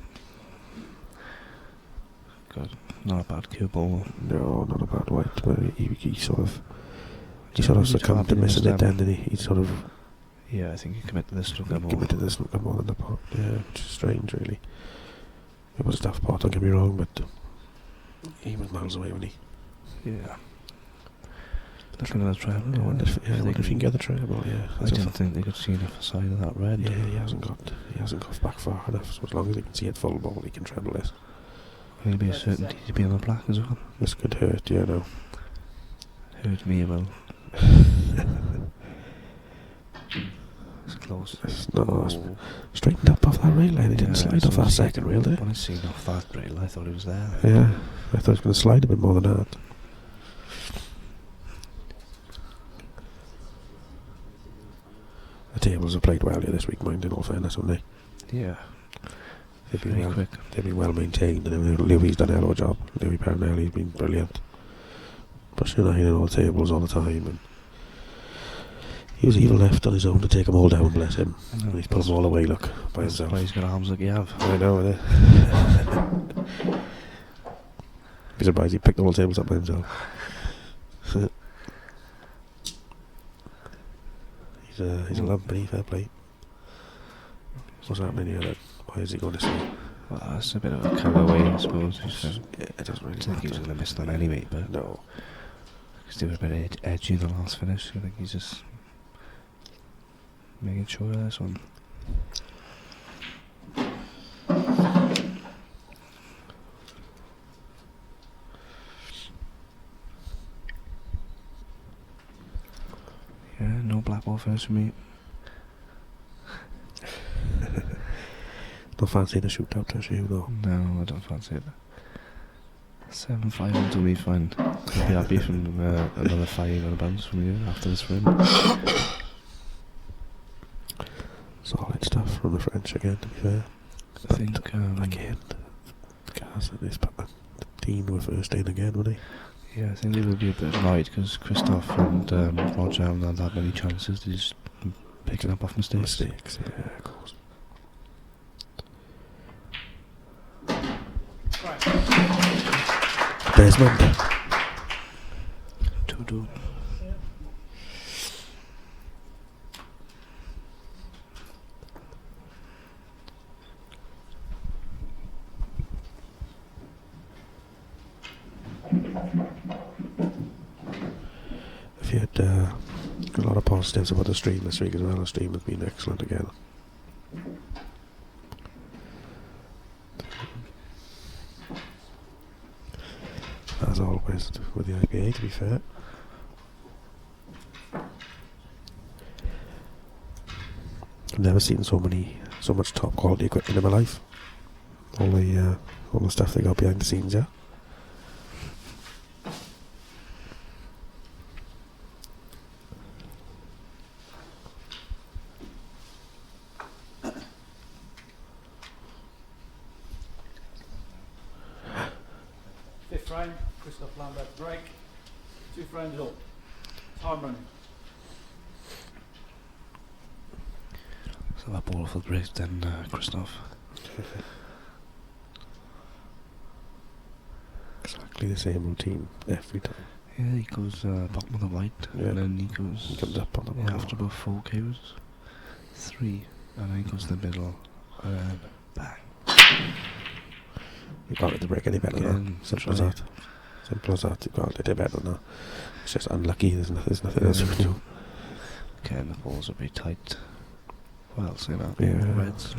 God, not a bad cue ball. No, not a bad white, but he sort of succumbed to missing it then, didn't he? He sort of... Yeah, I think he committed to the snooker ball. Committed to the snooker ball in the pot, yeah, which is strange, really. It was a tough pot, don't get me wrong, but he was miles away, wasn't he? Yeah. Looking at the treble, I wonder if I wonder if he can get the treble. Yeah, I don't think they could see enough side of that red. Yeah, he hasn't got back far enough. So as long as he can see it full ball, he can treble it. He'll be a certainty to be on the black as well. This could hurt, you know. Hurt me well. It's close. Straightened up off that rail line. He didn't slide off that second rail there. When I seen off that rail, I thought he was there. Yeah, I thought he was going to slide a bit more than that. The tables have played well here this week, mind, in all fairness, haven't they? Yeah. They've been well maintained, and Louis done a hell of a job. Louis Parnelli's been brilliant. Pushing 9 in all the tables all the time, and he was even left on his own to take them all down, bless him. And he's put them all away, look, by himself. He's got arms like you have. I know, innit? Be surprised he picked all the tables up by himself. He's a lumpy, fair play. What's happening here then? Why is he going to sleep? Well, that's a bit of a cutaway, I suppose. Yeah, it doesn't really I think he was going to miss that anyway, but no. Because they were a bit edgy in the last finish. I think he's just making sure of this one. Yeah, no black ball finish for me. Don't fancy the shootout, does you, though? No, I don't fancy it. 7-5 will do me fine. I'll be happy from another 5 on a bounce from you after this win. Solid stuff from the French again, to be fair. I think again, Gaz and this team were first in again, weren't they? Yeah, I think they will be a bit annoyed because Christophe and Roger haven't had that many chances. They're just picking up off mistakes. Yeah, of course. Desmond. 2-2. If you had a lot of positives about the stream this week as well, the stream has been excellent again. As always with the IPA, to be fair. I've never seen so much top quality equipment in my life. All the stuff they got behind the scenes, yeah. Fifth frame, Christophe Lambert break. 2 frames up. Time running. So that ball off the break then, Christophe. Exactly the same routine every time. Yeah, he goes bottom of the white, and then he comes up on the bottom. After about 4 Ks, 3, and then he goes to the middle, and then bang. You can't let the break any better than that. Simple as that. Simple as that. You can't let it better than that. It's just unlucky. There's nothing else you can do. Okay, and the balls will be tight. What else, you know? Yeah. Reds.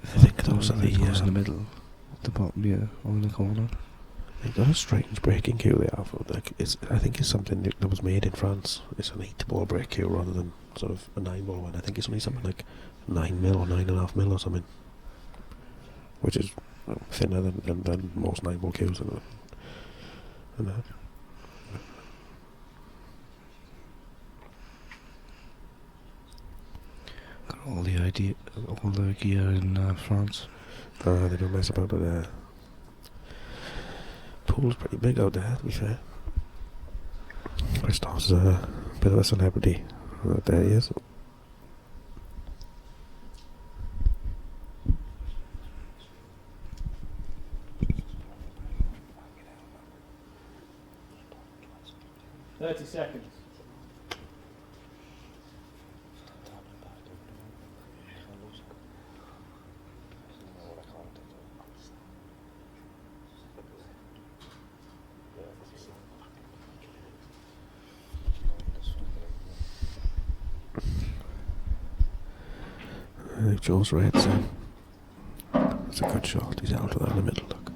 I think those are the goes in the middle, at the bottom, yeah, or in the corner. They've got a strange breaking cue they have. Like I think it's something that was made in France. It's an 8-ball break cue rather than sort of a 9-ball one. I think it's only something like 9 mil or 9.5 mil or something, which is thinner than most 9-ball cues and that. Got all the gear in France. They don't mess about it there. Pool's pretty big out there, to be fair. Christophe's a bit of a celebrity. There he is. Seconds. they've chose reds then. That's a good shot. He's out of that in the middle, look.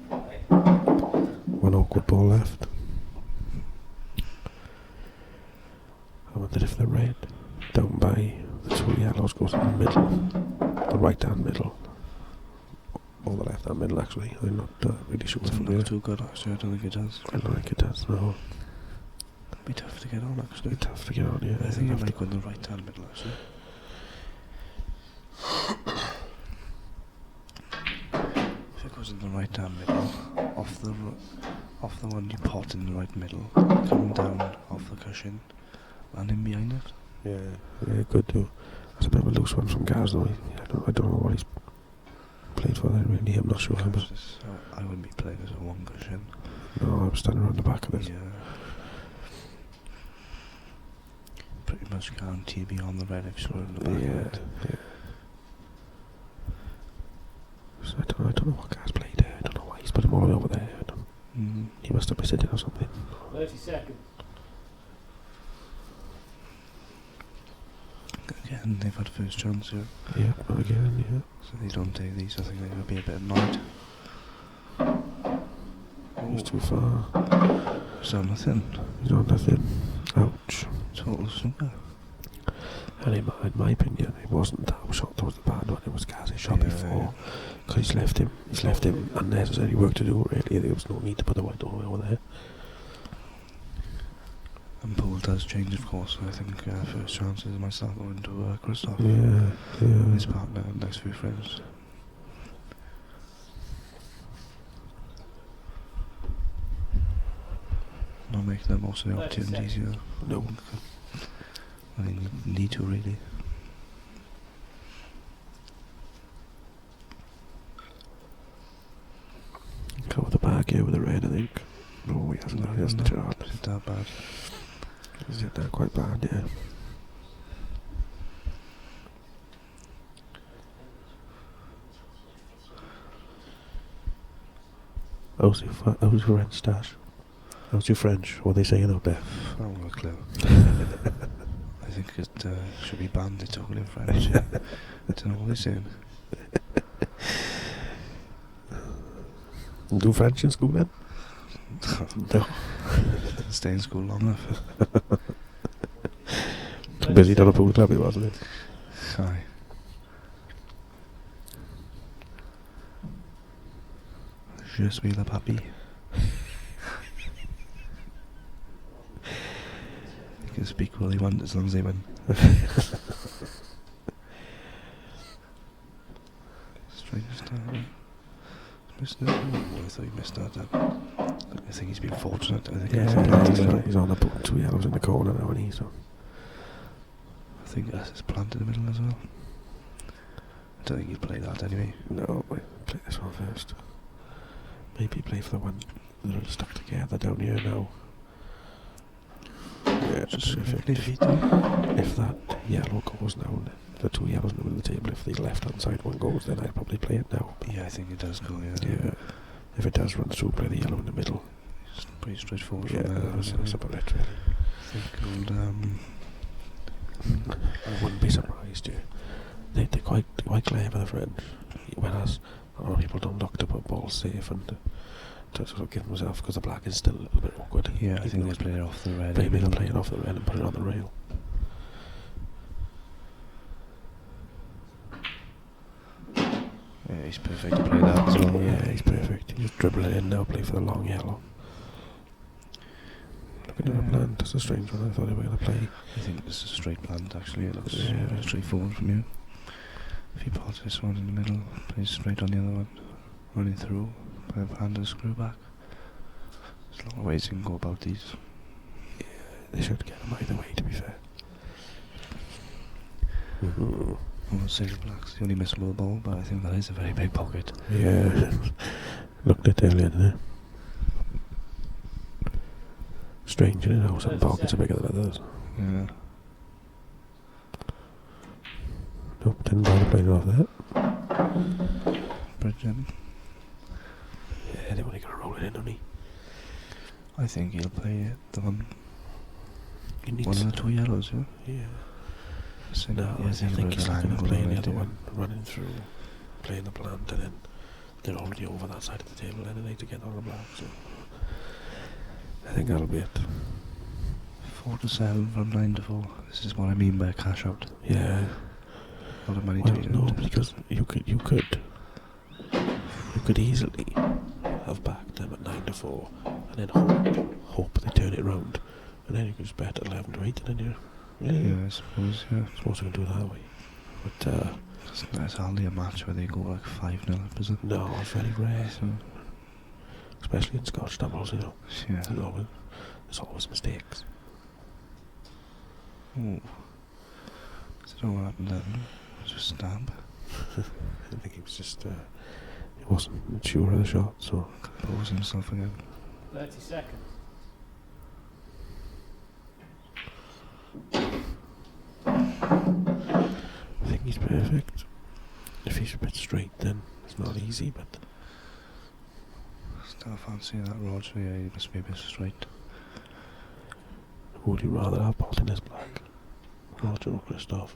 One awkward ball left. I wondered if the red down by the two yellows goes in the middle, the right hand middle, or the left hand middle actually. I'm not really sure. Doesn't look too good actually, I don't think it does. I don't think it does, no. It'd be tough to get on actually. It'd be tough to get on, yeah. I think it might go in the right hand middle actually. If it goes in the right hand middle, off the one you pot in the right middle, coming down off the cushion, and in behind it. Yeah, good too. That's a bit of a loose one from Gaz though. I don't know what he's played for there really, I'm not sure. But I wouldn't be playing as a one cushion. No, I'm standing around the back of this. Yeah. Pretty much guarantee beyond the red if you're in the back of it. Yeah. So I don't know what Gaz played there. I don't know why he's put him all the way over there. He must have been sitting or something. 30 seconds. Again, they've had first chance here. Yeah, again, yeah. So they don't take these, I think they would be a bit annoyed. He's too far. He's on nothing. He's on nothing. Ouch. Total snooker. And in my opinion, it wasn't that shot that was the bad one, it was Gaz's shot before. Because he's left him unnecessary work to do really. There was no need to put the white all the way over there. And pool does change, of course. I think first chances might start going to Christoph. Yeah. His partner, next few frames. Not making the most of the opportunities here. No. I think you need to really. Cover the back here with the red, I think. No, he hasn't. He hasn't tried. Is it that bad? Is it that quite bad? Yeah. How's your French stash? How's your French? What are they saying out there? I haven't got a clue. I think it should be banned, they're talking in French. I don't know what they're saying. Do French in school then? No. Stay in school long enough. Too busy down a pool club, it wasn't it? Aye. Je suis le papy. He can speak what he wants as long as they win. Strange start. Missed it. Oh, I thought he missed that. I think he's been fortunate. I think he's on the two yellows in the corner now, and he's on. I think that's his plant in the middle as well. I don't think he'd play that anyway. No, play this one first. Maybe play for the one that are stuck together down here now. Yeah, if that yellow goes now, the two yellows in the middle of the table, if the left hand side one goes, then I'd probably play it now. Yeah, I think it does go, Yeah. If it does run through, play the yellow in the middle. It's pretty straightforward. Yeah, that's about it really. I think I wouldn't be surprised, They're quite clever, the French. Whereas a lot of people don't look to put balls safe and to sort of give themselves, because the black is still a little bit awkward. Yeah, I think they play it off the red. Maybe they'll play it off the red and put it on the rail. Yeah, he's perfect to play that as well. Yeah, he's perfect. You just dribble it in now, play for the long yellow. Looking at the plant, that's a strange one. I thought they were going to play. I think it's a straight plant actually. It looks very straightforward from you. If you pot this one in the middle, play straight on the other one, running through, play a hand and screw back. There's a lot of ways you can go about these. Yeah, they should get them either way, to be fair. I would say the black's the only missable ball, but I think that is a very big pocket. Yeah, looked at it earlier, didn't it? Strange, isn't it? How some pockets are bigger than others. Yeah. Nope, didn't bother playing off that. Bridge in. Yeah, they've only got to roll it in, don't he? I think he'll play the one. He needs One of the two yellows, yeah? Yeah. So No, I yes, think he's not going to play the other one, running through, playing the plant, and then they're already over that side of the table anyway to get on the black. So I think that'll be it. 4-7 from 9-4. This is what I mean by a cash out. Yeah. A lot of money Well, to be no, earned. because you could easily have backed them at 9-4, and then hope they turn it round, and then you can just bet at 11-8, and then you're Yeah, I suppose. Yeah. I suppose you can do it that way. But it's hardly a match where they go like 5-0 up, is it? no, it's very rare. So, Especially in Scotch doubles, you know. yeah. There's always mistakes. Oh. I don't know what happened then. It was a stab. I think he was just he wasn't sure of the shot, so composed himself again. 30 seconds. I think he's perfect. If he's a bit straight, then it's not easy, but Still fancy that Roger. Yeah, he must be a bit straight. would you rather have Baltiness Black? Roger or Christoph?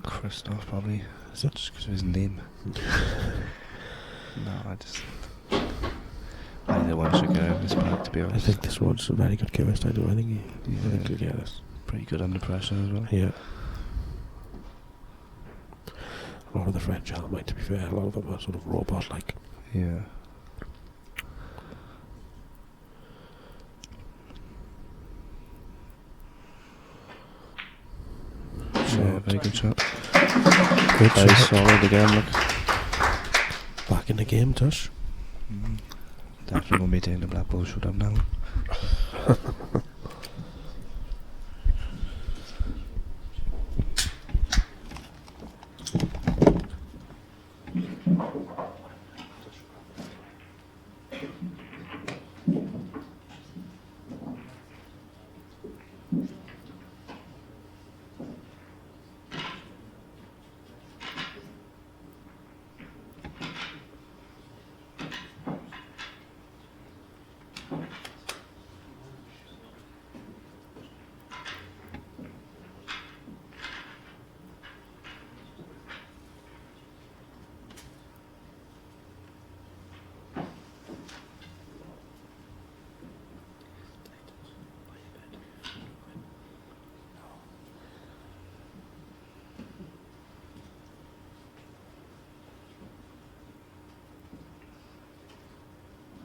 Christoph, probably. Is it? Just because of his name. No, I just... Either one should get out this pack, to be honest. I think this one's a very good chemist, I do. I think he'll get us. Pretty good under pressure as well. Yeah. A lot of the French aren't, mate, to be fair. A lot of them are sort of robot-like. Yeah. Yeah, very good shot. Good very shot. solid again, look. Back in the game, Tush. Definitely won't be taking the Black Bull shootout now.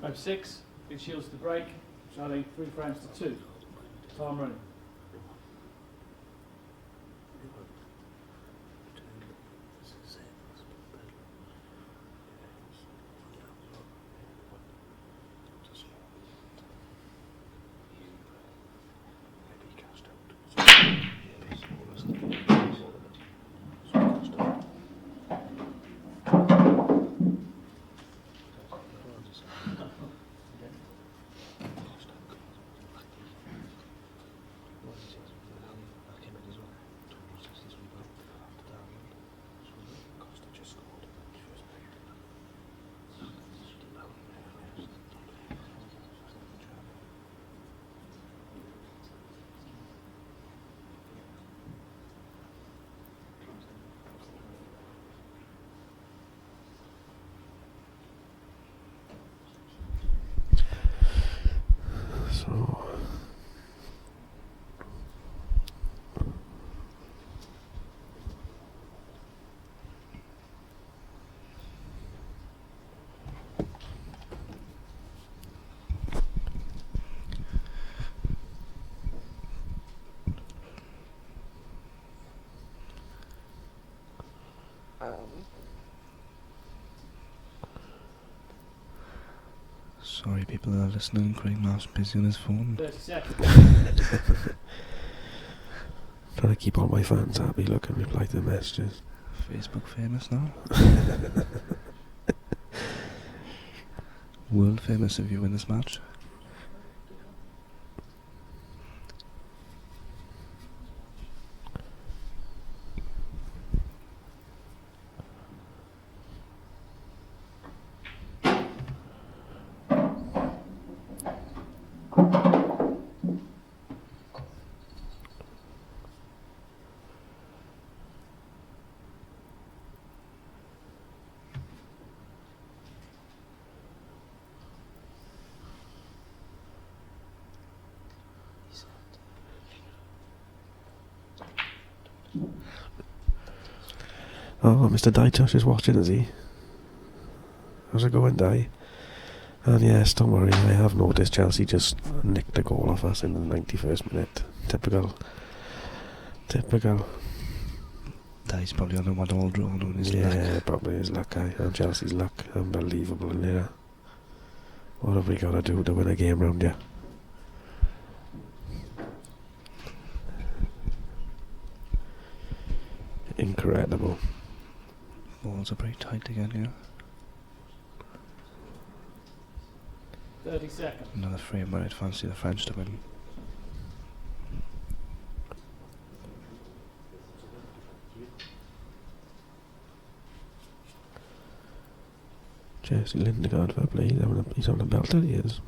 Frame 6, big shields to break, shouting 3 frames to 2. Time running. So Sorry, people that are listening. Craig Marsh's busy on his phone. 30 seconds. trying to keep all my fans happy, look, and reply to the messages. Facebook famous now. World famous if you win this match. Oh, Mr. Dytush is watching, is he? How's it going, Di? And yes, don't worry, I have noticed Chelsea just nicked a goal off us in the 91st minute. Typical. Di's probably on a 1-1 draw on his luck. Yeah, probably his luck, and Chelsea's luck. Unbelievable, yeah. What have we got to do to win a game round here? Incredible. Balls are pretty tight again, yeah. 30 seconds. Another frame where I'd fancy the French to win. Jesse Lindegaard, fair play, he's having a belter, he is.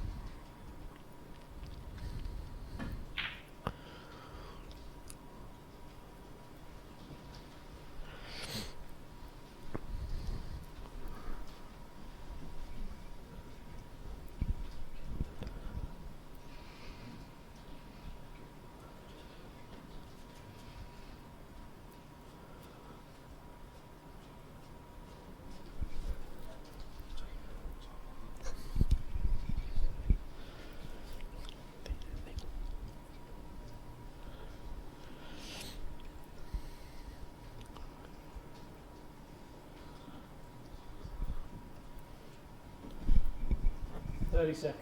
Seconds.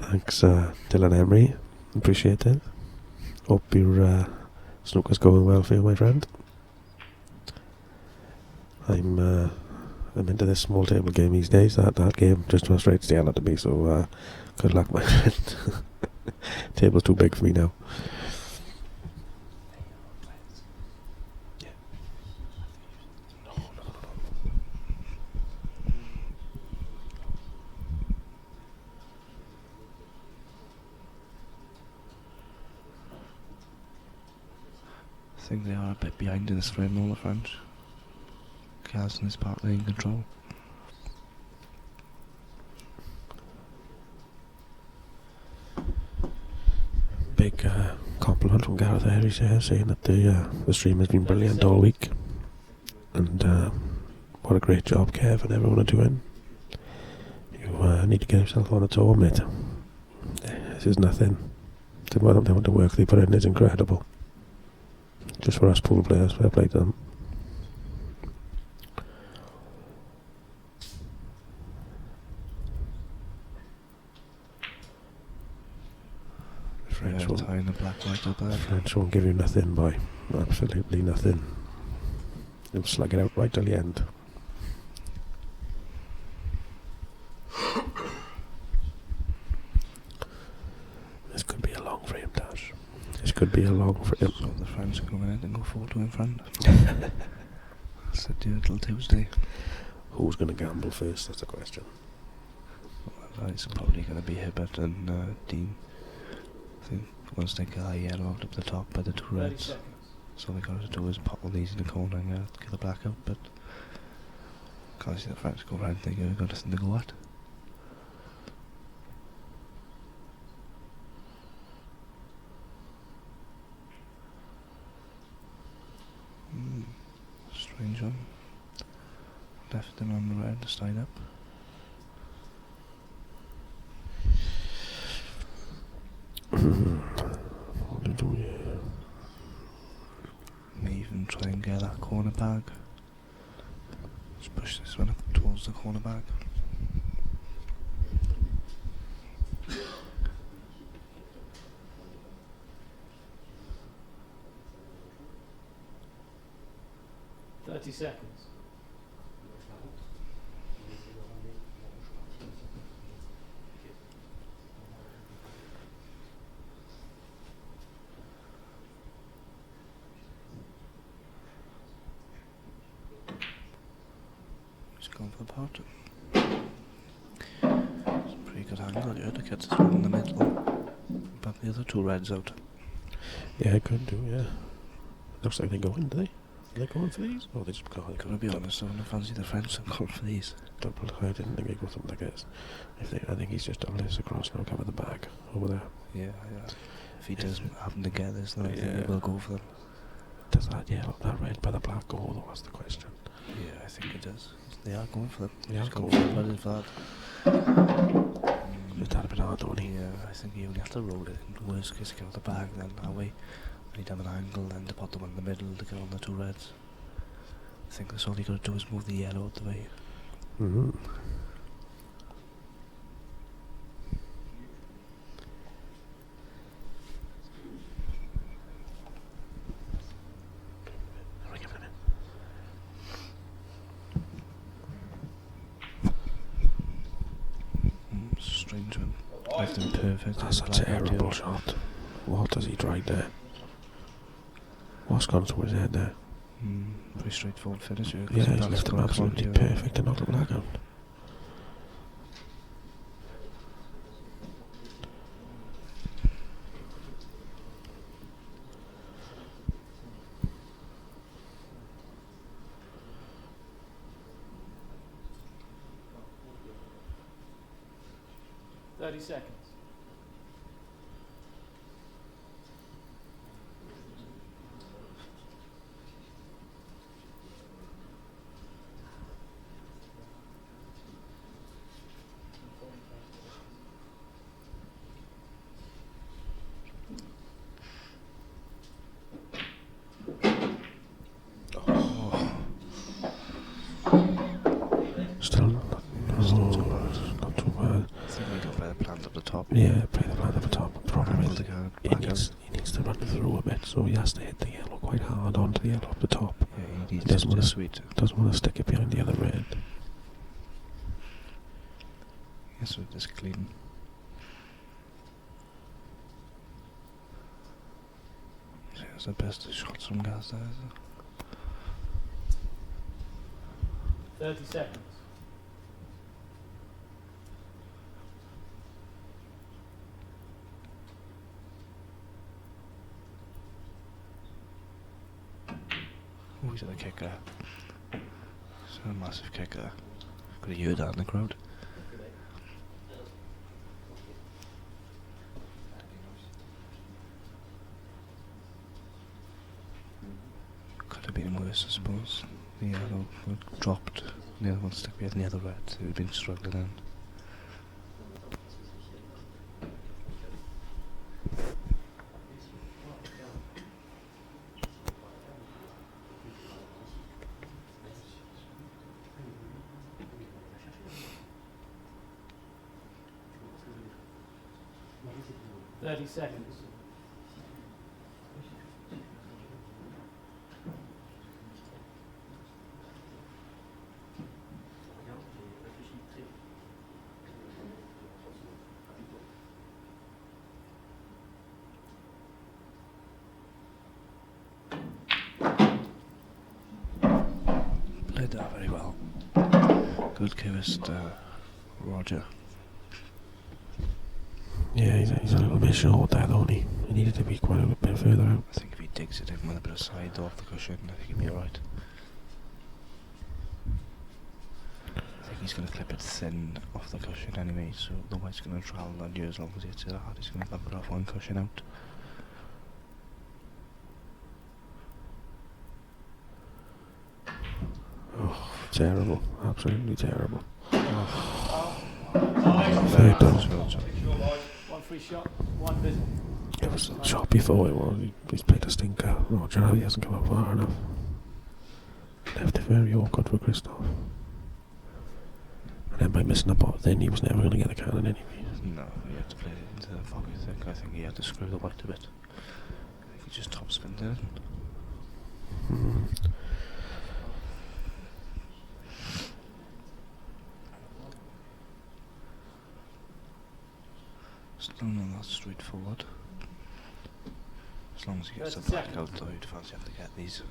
Thanks, Dylan Emery. Appreciate it. Hope your snooker's going well for you, my friend. I'm into this small table game these days. That game just went straight to the end to me, so good luck, my friend. Table's too big for me now. I think they are a bit behind in this frame, all the French. Carson is partly in control. Big compliment from Gareth Harris here, saying that the stream has been brilliant all week, and what a great job Kev and everyone are doing. You need to get yourself on a tour, mate. This is nothing. The amount of work they put in is incredible. Just for us pool players, fair play to them. French won't give you nothing, boy. Absolutely nothing. They'll slug it out right till the end. This could be a long frame, Dash. This could be a long frame. So the French come in and go 4-2 in front. Said till Tuesday. Who's going to gamble first? That's the question. Well, it's probably going to be Hibbert and Dean. I think once they get that yellow out up the top by the two reds. So they got to do is pop all these in the corner and get the black out, but can't see the French go around thinking we've got nothing to go at. Strange one. Left them on the red, stayed up. May even try and get that corner bag. Just push this one up towards the corner bag. Seconds. He's going for the pot. It's a pretty good angle here to get this one in the middle. But the other two reds out. Yeah, I could do, yeah. Looks like they're going, do they? Are they going for these? Or they just go? Gotta be honest, I wouldn't fancy the French and going for these. Double. I didn't think he'd go for them, I guess. I think he's just double this across now, cover the back over there. Yeah. If he does happen to get this, then I think he will go for them. Does that yellow, that red by the black go, though? That's the question. Yeah, I think it does. They are going for them. They are He's going going for for that. Just had a bit hard, don't he? Yeah, I think he only have to roll it. In worst case, get out the bag, then that way. He'd have an angle, then to put them in the middle to get on the two reds. I think that's all you got to do is move the yellow out the way. Mm-hmm. Strange one. Left him perfect. That's a terrible shot. What does he drag there? What's gone to his head there? Pretty straightforward finish here. Yeah, he's left him absolutely perfect and knocked the black out. Seconds. Still not too bad. I think we can play the plant up the top. Yeah, play the plant up the top. The problem is he needs to run through a bit, so he has to hit the yellow quite hard onto the yellow up the top. Yeah, he needs doesn't want sweet. Doesn't want to stick it behind the other red. Yes, so just clean. Yeah, it's the best shots from guys there. 30 seconds. Oh, he's at the kicker. It's a massive kicker. Could have heard that in the crowd. Could have been worse, I suppose. The yellow dropped, the other one stuck behind the other red, so we've been struggling then. Seconds. Played that very well. Good cavist, Roger. Yeah, he's a little bit short there, though, he needed to be quite a bit further out. I think if he digs it in with a bit of side off the cushion, I think he'll be alright. I think he's going to clip it thin off the cushion anyway, so the white's going to travel on you as long as he hits it hard. He's going to bump it off one cushion out. Oh, terrible. Absolutely terrible. Third down. 1 free shot, 1 visit. It was a shot before it was. He's played a stinker. Oh, do you know, he hasn't come up far enough. Left it very awkward for Christoph. And then by missing a pot, then he was never going to get a cannon anyway. No, he had to play it into the fog, I think he had to screw the white a bit. I think he just top spinned it. Still not that straightforward. As long as he gets the black out though, you'd fancy him to get these.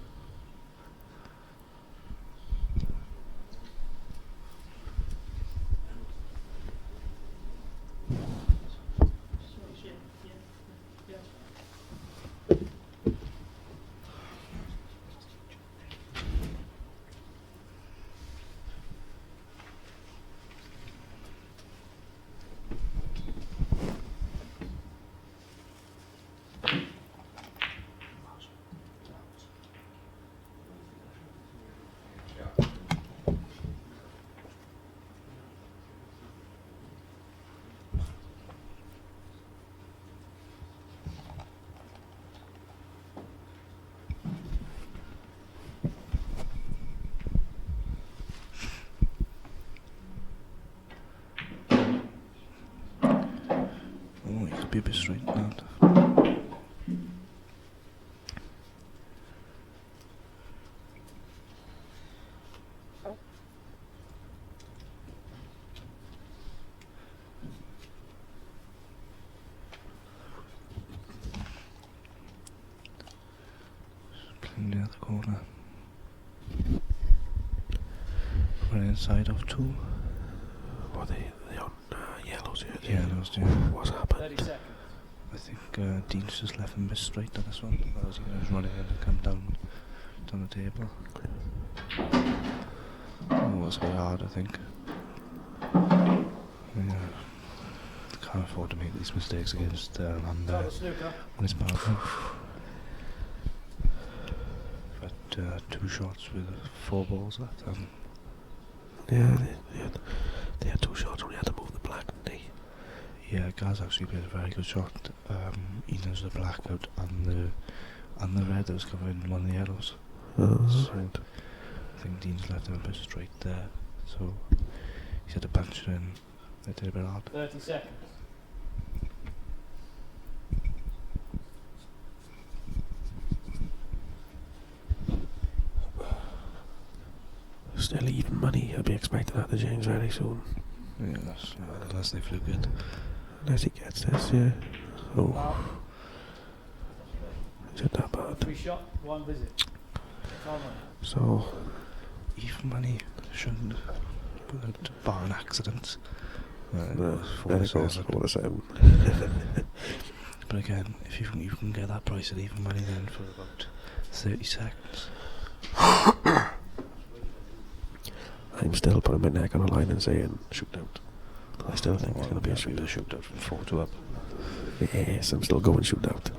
Could be a bit straight now. Playing the other corner. Right inside of 2. What are they on yellows here? Yellows, yeah. What's happened? 30 seconds. I think Dean's just left him a bit straight on this one. Otherwise he was running in and come down the table. Oh, that's quite hard, I think. Yeah. Can't afford to make these mistakes against Lambert and his partner. But 2 shots with 4 balls left. Yeah, they had 2 shots when they had to move the black, didn't they? Yeah, Gaz actually played a very good shot. He knows the black out and the red that was covering one of the yellows. So, I think Dean's left him a bit straight there, so he had to punch it in. They did a bit hard. 30 seconds. Still even money. I'll be expecting that to change very soon. Yeah, unless they flew good. Unless he gets this, yeah. Oh. Is it that bad? 3 shot, 1 visit. So, even money shouldn't bar an accident. No, then it goes 4-7. But again, if you can get that price at even money then for about 30 seconds. I'm still putting my neck on a line and saying shootout. I still think it's going to be a shootout from 4 to up. Yes, I'm still going shootout.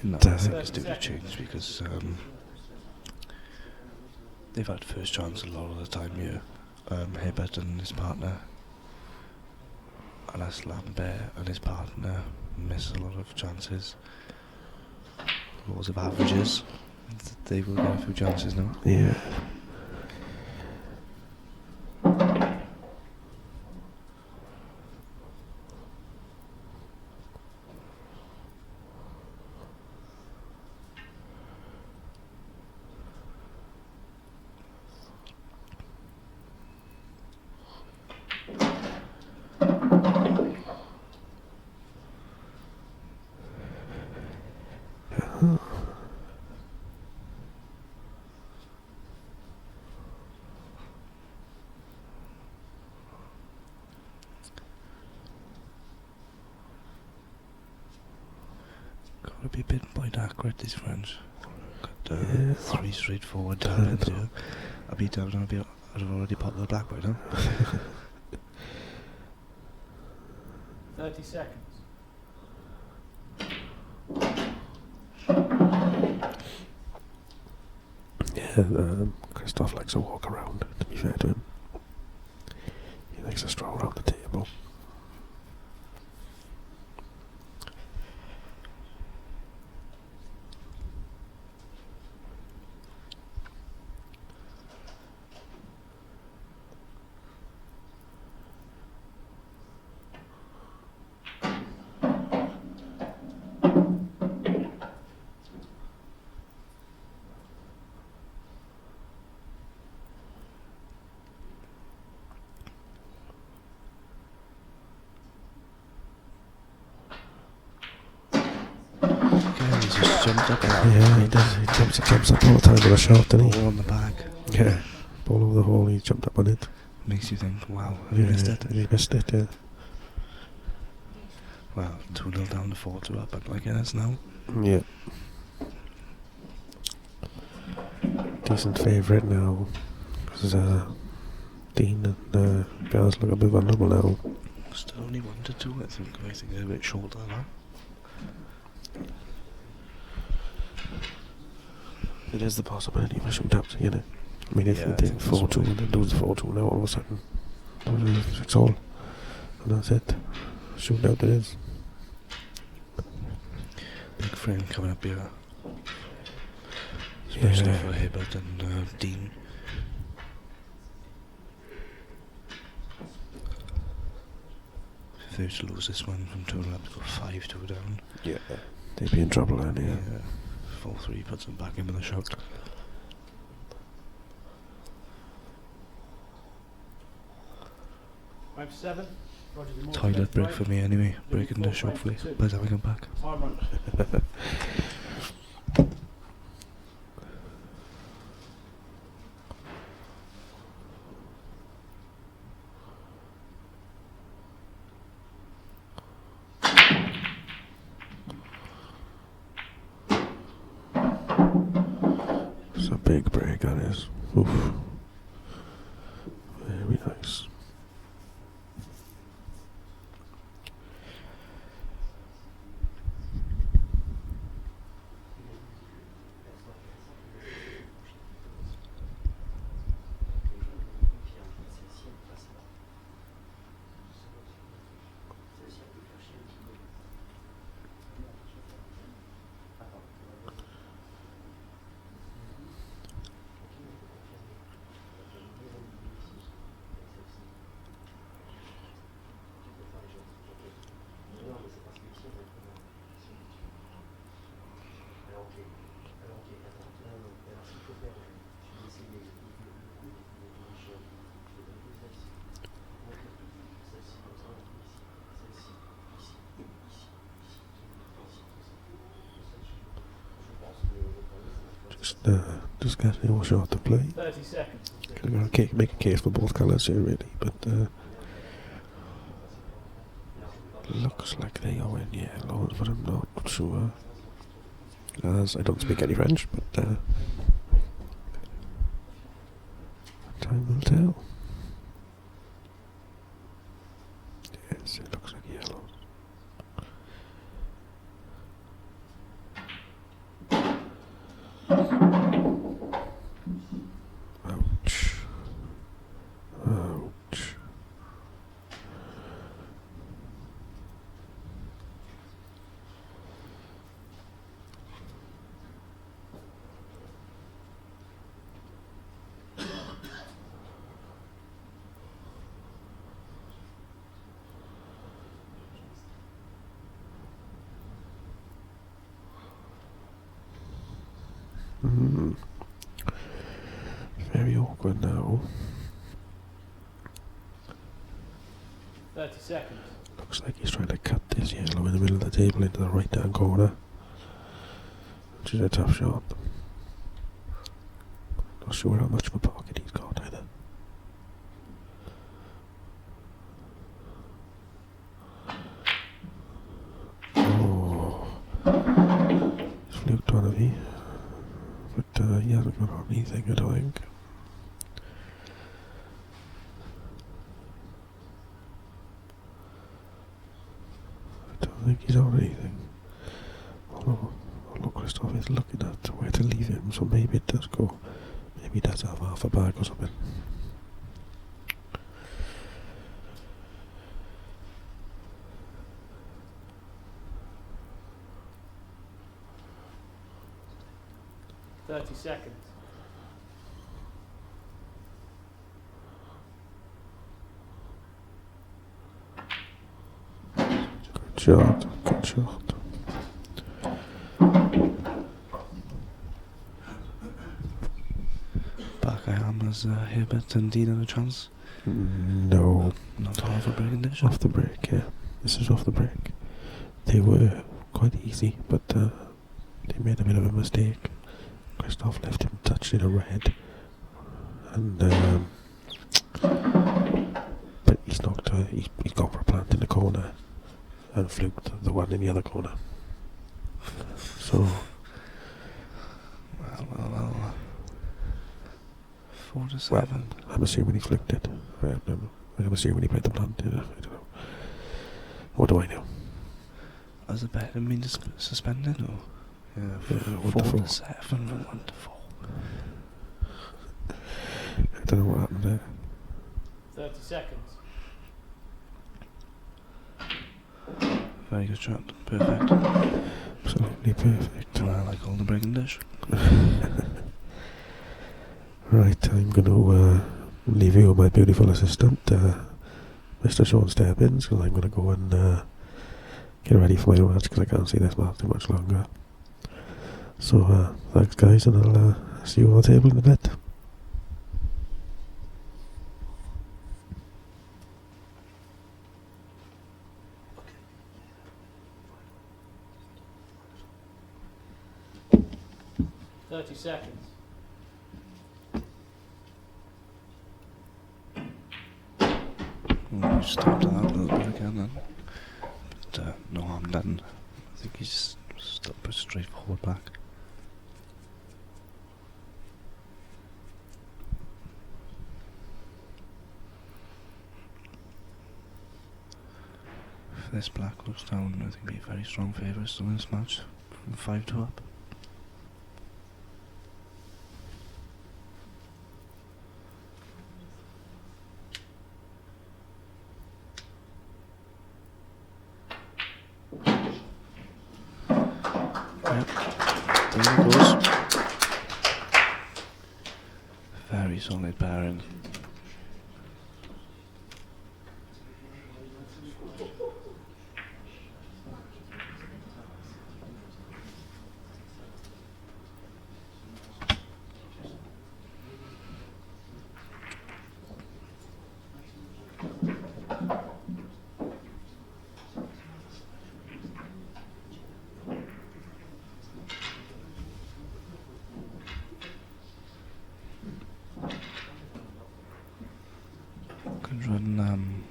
No, I think it's due to change because they've had first chance a lot of the time here. Hibbert and his partner, unless Lambert and his partner miss a lot of chances. Laws of averages, they will get a few chances now. Yeah. Gotta be a bit point accurate, these French. Got 3 straightforward down into. I'd be down, I'd have already popped the black by now. 30 seconds. Yeah, Christophe likes to walk around, to be fair to him. He likes to stroll around the table. He just jumped up. Yeah, he does. He jumps up all the time with a shot, doesn't he? Ball on the back. Yeah, ball over the hole, he jumped up on it. Makes you think, wow, have you missed it? He missed it, yeah. Well, 2-0 down to 4 to up, I guess now. Yeah. Decent favourite now. Because Dean and Gaz look a bit vulnerable now. Still only 1 to 2, I think. I think they're a bit shorter now. It is the possibility of a shootout, you know. I mean, if Yeah, they did 4-2 and then lose 4-2 now, all of a sudden, it's all. And that's it. Shootout it is. Big frame coming up here. Especially Yeah. for Hibbert and Dean. they were to lose this one from 2 up to go 5-2 down. Yeah, they'd be in trouble then, yeah. 4-3 puts them back in with a shot. Frame 7. Roger the Toilet break for me anyway. Breaking dish, hopefully. By the time I come back. Time run. It's a big break, that is. Oof. Very nice. Just get any more shot to play. 30 seconds. Gonna make a case for both colours here, really, but looks like they are in yellows, but I'm not sure. As I don't speak any French, but time will tell. Yes, it looks like yellows. Ouch. Ouch. Very awkward now. 30 seconds. Looks like he's trying to cut this yellow in the middle of the table into the right hand corner, which is a tough shot. Not sure how much of a pocket he's got either. Oh, he's fluked one of me, but he hasn't got on anything, I don't think. I don't think he's on anything. Although Christoph is looking at where to leave him, so maybe it does go. Maybe he does have half a bag or something. Seconds. Good shot, good shot. Back I am as Herbert and Dean had a chance. No. Not half a break in this. Off the break, yeah. This is off the break. They were quite easy, but they made a bit of a mistake. Christoph left him touched in a red, and but he's knocked. He's gone for a plant in the corner, and fluked the one in the other corner. So, well. 4-7. Well, I'm assuming he fluked it. I'm assuming he played the plant. I don't know. What do I know? Has the bet been suspended or? Yeah, 4-7, 1-4. I don't know what happened there. 30 seconds. Very good shot. Perfect. Absolutely perfect. Well, I like all the breaking dish. Right, I'm going to leave you with my beautiful assistant, Mr. Sean Stebbins, because I'm going to go and get ready for my match, because I can't see this match too much longer. So thanks guys, and I'll see you on the table in a bit. Seconds. Well, we stopped that a little bit again then, but no harm done. I think he's still pretty straightforward back. If this black goes down, I think we'd be very strong favourites in this match, from 5-2 up. There he goes. Very solid pairing. Good run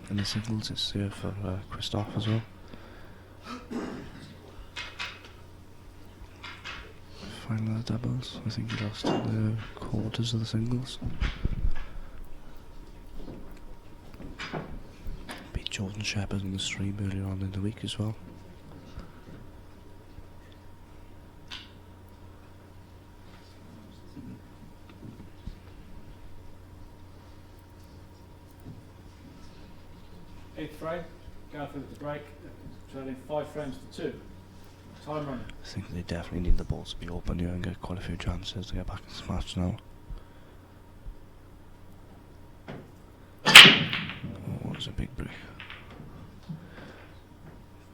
in the singles this year for Christoph as well. Final of the doubles, I think he lost in the quarters of the singles. Beat Jordan Shepherd in the stream earlier on in the week as well. Eighth frame, going through the break, trailing 5 frames to 2. Time running. I think they definitely need the balls to be open here and get quite a few chances to get back in this match now. Oh, that was a big break.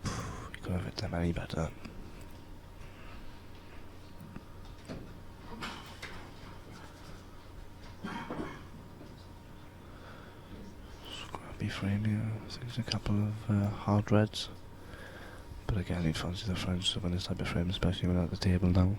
You could have hit them any better. Scrappy frame here. I think there's a couple of hard reds. But again, he'd fancy the French to win this type of frame, especially when at the table now.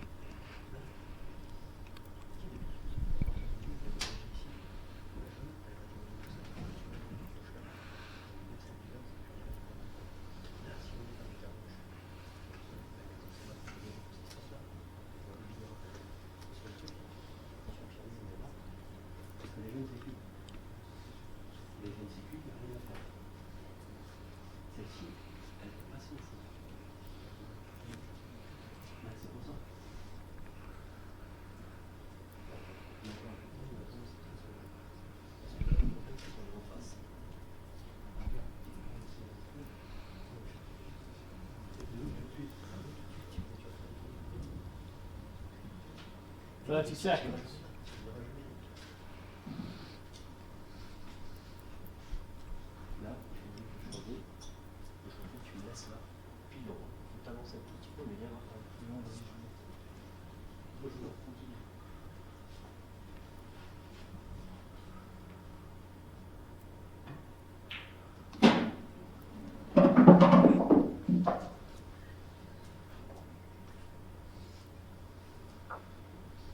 Seconds.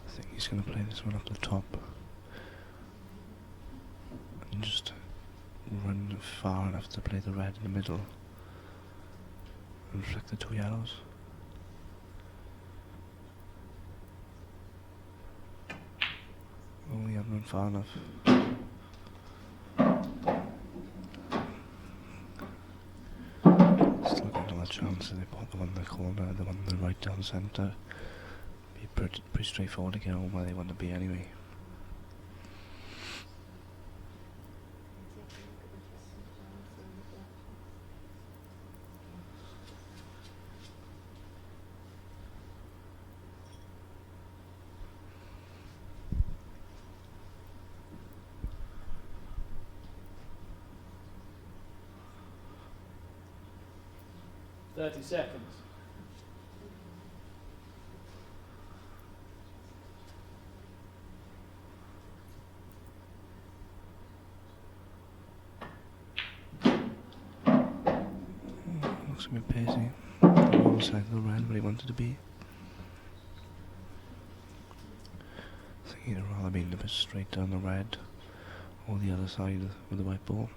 I think he's going to play this one up the top and just run far enough to play the red in the middle and flick the 2 yellows. Oh, he hasn't run far enough. Still got another chance. They put the one in the corner, the one in the right down centre. Be pretty straightforward to get home where they want to be anyway. 30 seconds. Looks a bit pacey. The wrong side of the red where he wanted to be. I think he'd have rather been a bit straight down the red or the other side with the white ball.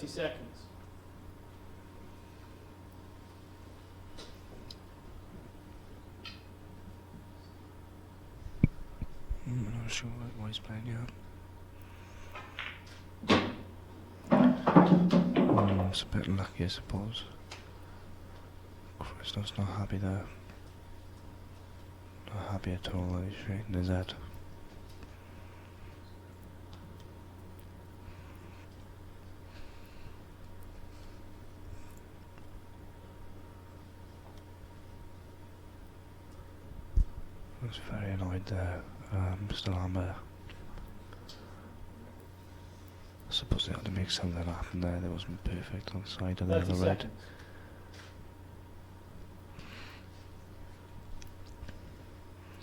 Seconds. I'm not sure what he's playing yet. It's a bit lucky, I suppose. Christop's not happy there. Not happy at all that he's shaking his head. I was very annoyed there, Mr. Lambert. I suppose they had to make something happen there that wasn't perfect on the side of the other red.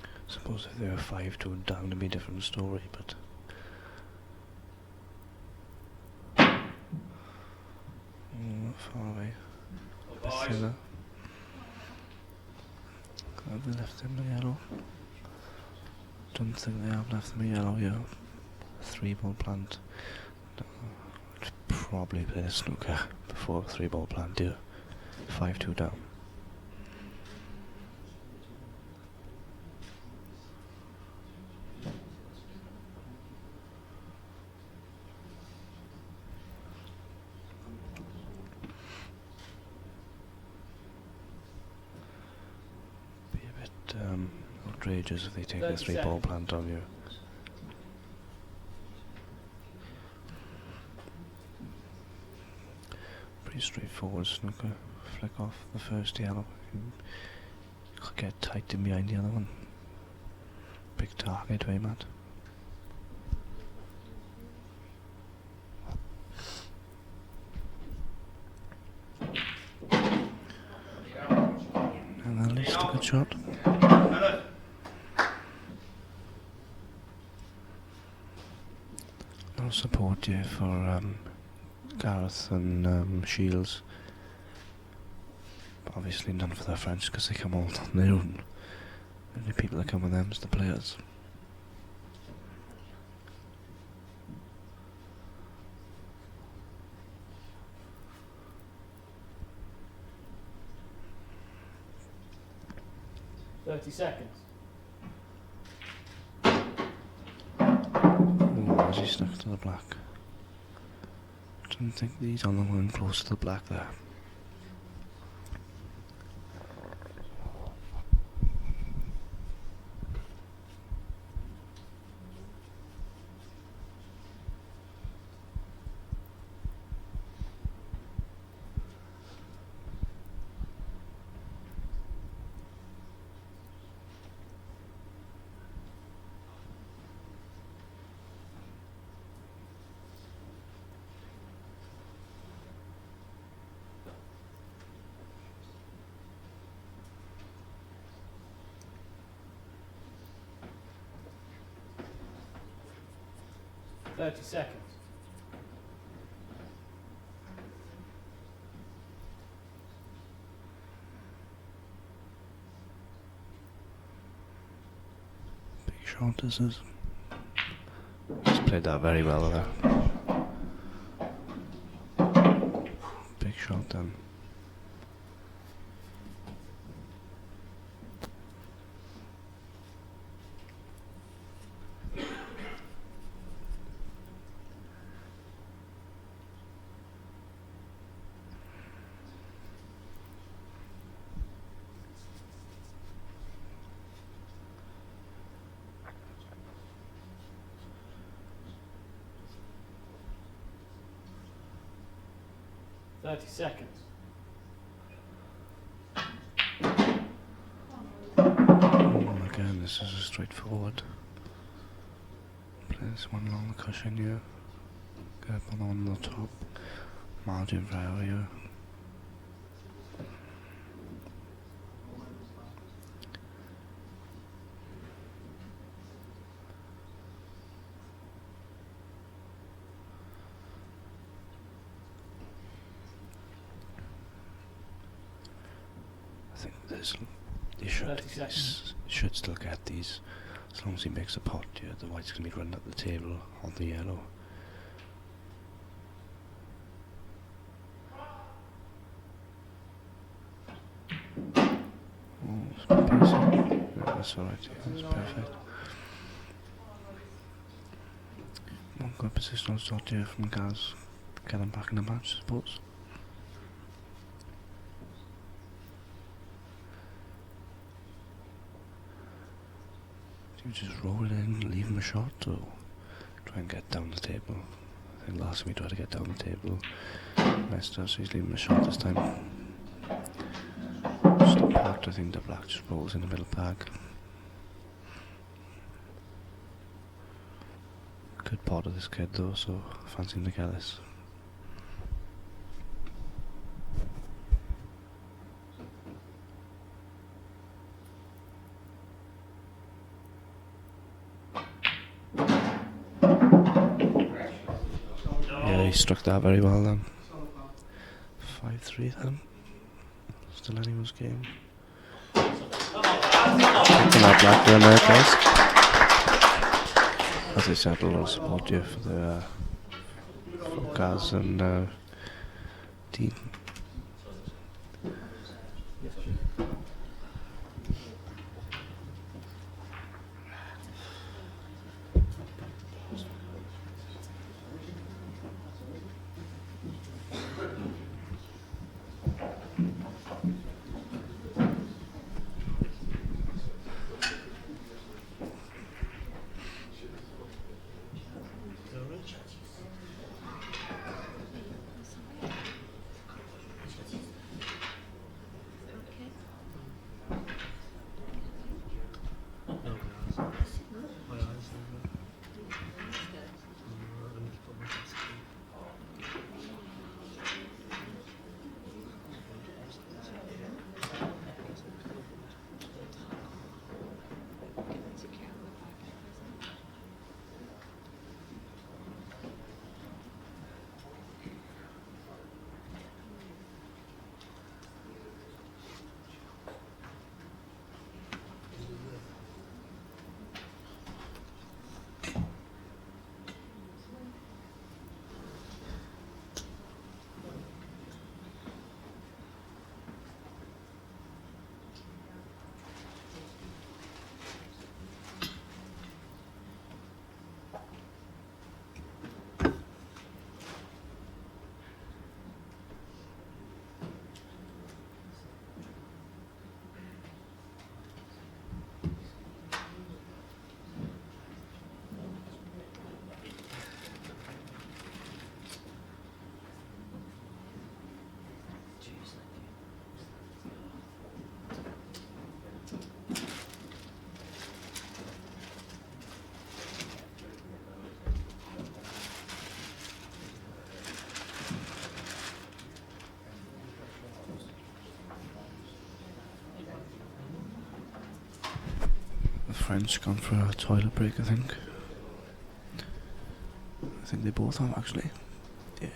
I suppose if they were 5-2 down it'd be a different story, but not far away. Thinner. Have they left him the yellow? Don't think they have left him the yellow, yeah. 3-ball plant. I'd probably play the snooker before 3-ball plant, do 5-2 down. Outrageous if they take the 3-ball plant on you. Pretty straightforward snooker. Flick off the first yellow. You get tight in behind the other one. Big target, very mad. And at least a good shot. No support here for Gareth and Shields. But obviously none for the French because they come all on their own. The only people that come with them is the players. Seconds. Oh, is he stuck to the black? Don't think he's on the one close to the black there. Seconds. Big shot this is. He's played that very well there. Big shot then. 30 seconds. Again, this is a straightforward. Place one along the cushion here. Get up on the top. Margin for area. I think this you should still get these as long as he makes a pot. Yeah, the white's gonna be running up the table on the yellow. Oh, it's basic. Yeah, that's alright. Yeah, that's perfect. One good positional shot here from Gaz. Get him back in the match, I suppose. Do you just roll it in, leave him a shot, or try and get down the table? I think last time he tried to get down the table, messed up, so he's leaving a shot this time. Just a pot, I think the black just rolls in the middle bag. Good pot of this kid though, so I fancy him to get this. Yeah, he struck that very well then. 5-3 then. Still anyone's game. Taking that black down there, guys. As I said, a lot of support here for the for Gaz and Dean. French gone for a toilet break, I think. I think they both have, actually. Yeah.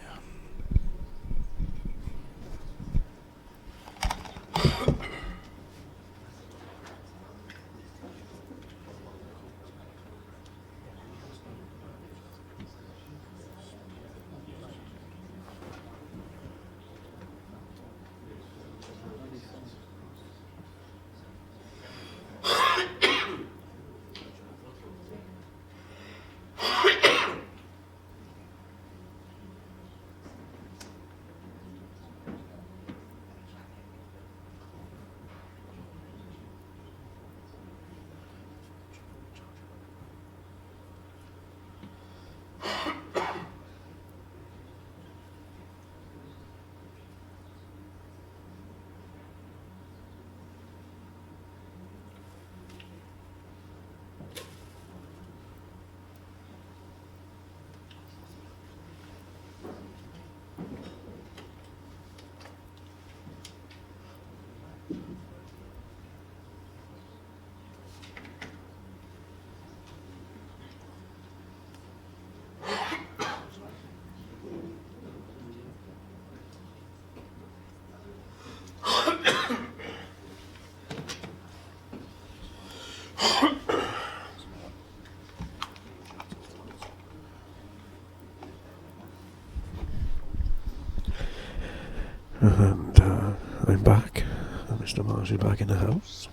Mr. Marshall back in the house.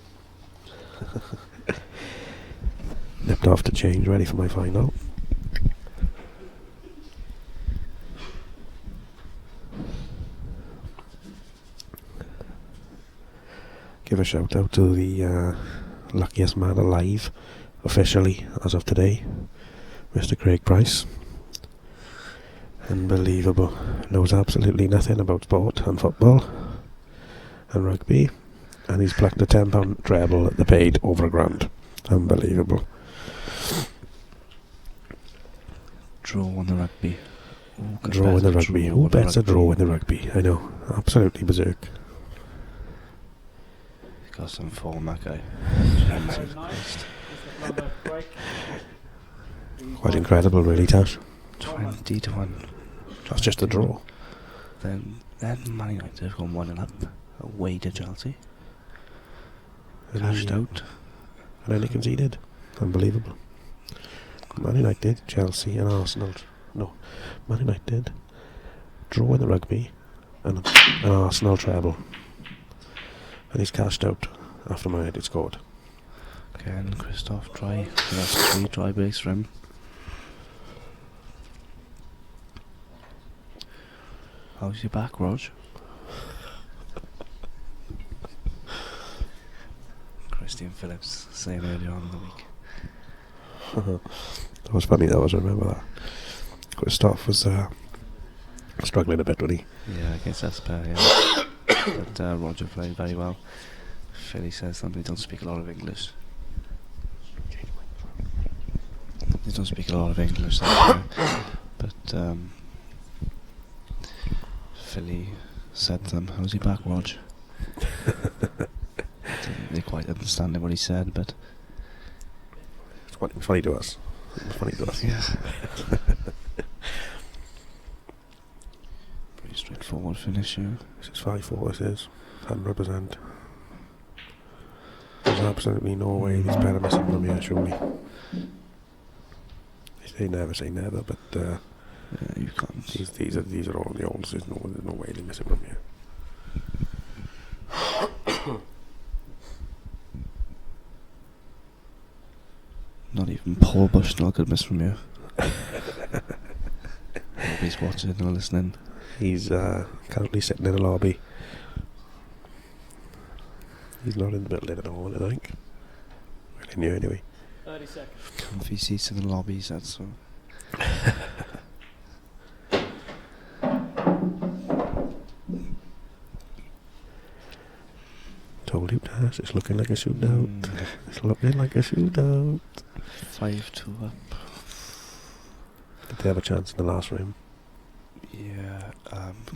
Nipped off to change, ready for my final. Give a shout out to the luckiest man alive, officially, as of today, Mr. Craig Price. Unbelievable. Knows absolutely nothing about sport and football and rugby, and he's plucked a £10 treble at the paid over £1,000. Unbelievable. Draw on the rugby. Draw in the rugby. Who bets a draw in the rugby? I know. Absolutely berserk. He's got some form, that guy. Jesus Christ. Quite incredible, really, Tash. 20-1. That's just a draw. Then Man United have gone 1-up away to Chelsea. Cashed out. And then they conceded. Unbelievable. Man United, Chelsea and Arsenal. No, Man United draw in the rugby and an Arsenal treble. And he's cashed out after Man United scored. Again, Christoph try. So that's 3 try breaks for him. How's your back, Rog? Christian Phillips saying earlier on in the week. That was funny, that was, I remember that. Christoph was struggling a bit, wasn't he? Yeah, against Esper, yeah. But Roger played very well. Philly says somebody don't speak a lot of English. They don't speak a lot of English, but Philly said to them, how's your back, Rog? They quite understand what he said, but it's funny to us. It's funny to us. Yeah. Pretty straightforward finish here. This is 5-4, this is 100%. There's absolutely no way these pair are missing from here, surely. They never say never, but yeah, you can't. These are all the olds. There's no way they're missing from here. Not even Paul Bushnell could miss from here. He's watching or listening. He's currently sitting in the lobby. He's not in the building at all, I think. Well, in here anyway. 30 seconds. Comfy seats in the lobby, he said so. Told you, Tash, it's looking like a shootout. It's looking like a shootout. 5-2 up. Did they have a chance in the last round? Yeah,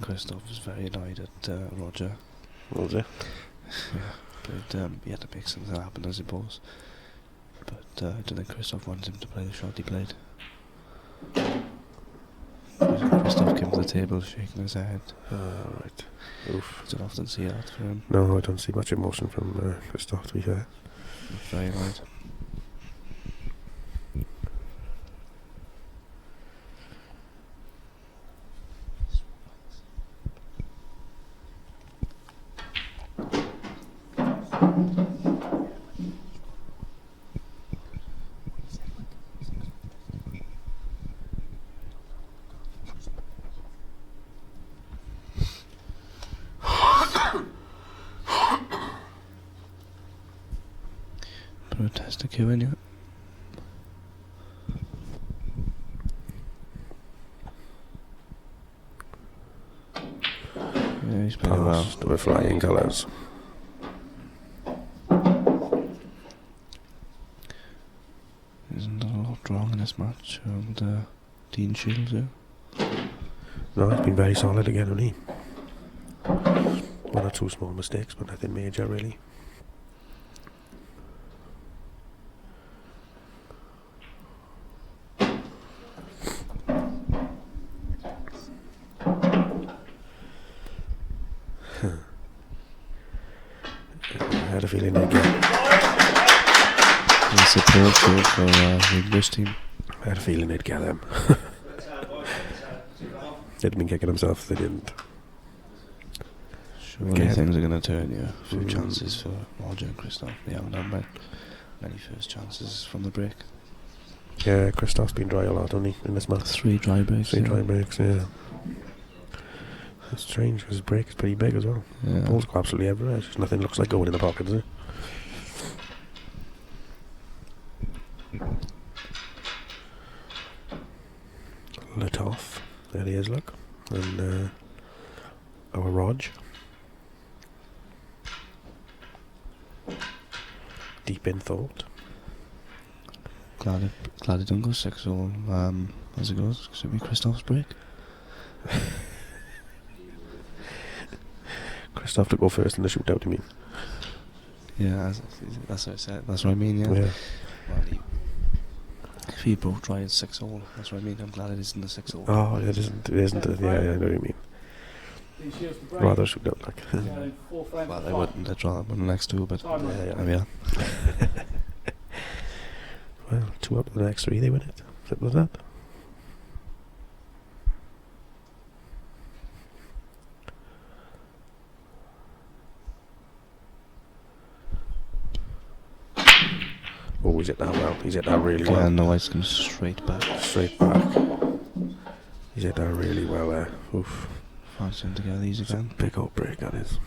Christoph was very annoyed at Roger. Was he? Yeah, but he had to make something happen, I suppose. But I don't think Christoph wanted him to play the shot he played. Christoph came to the table shaking his head. Right. Oof. I don't often see that from him. No, I don't see much emotion from Christoph, to be fair. Very annoyed. Test a queue in yet? Yeah, he's playing well. Passed with flying colours. Isn't a lot wrong in this match, and Dean Shields here. No, he's been very solid again, hasn't he? One or two small mistakes, but nothing major, really. I had a feeling they'd get support for the English team. I had a feeling they'd get them. They'd been kicking themselves if they didn't. Surely things are going to turn here. A few chances for Roger and Christoph. They haven't had many first chances from the break. Yeah, Christoph's been dry a lot, hasn't he, in this match? 3 dry breaks. Dry breaks, yeah. It's strange because his break is pretty big as well. Yeah. Balls go absolutely everywhere. Just nothing looks like going in the pocket, does it? Lit off. There he is, look. And our Rog. Deep in thought. Glad it didn't go 6-all as it goes, because it'll be Christoph's break. Christoph to go first in the shootout, you mean? Yeah, that's what I said. That's what I mean, yeah. Well, if he both try at 6-all, that's what I mean. I'm glad it isn't a 6-all. Oh, it isn't. Yeah, I know what you mean. Rather shootout, like. Well, I wouldn't. I'd rather one next two, but yeah. Well, 2 out of the next 3, they win it. Simple as that. Oh, he's hit that well. He's hit that really well. Yeah, no, it's going straight back. Straight back. He's hit that really well there. Oof. Fancy him to get these again. Big old break, that is.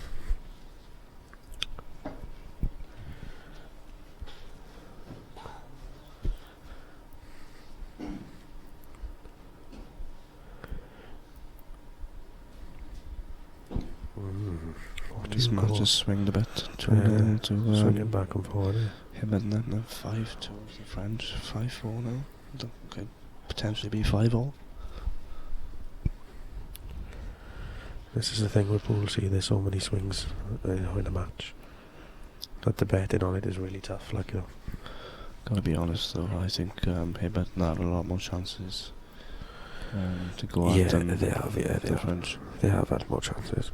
This match just swinged a bit. Swinging back and forward. Him and then 5-2 the French. 5-4 now. Could potentially be 5-all. This is the thing with pool C. There's so many swings, in a match. That the betting on it is really tough. Like, you know. Gotta be honest though. I think Hibbert have a lot more chances to go out than they have. Yeah, the French. They have had more chances.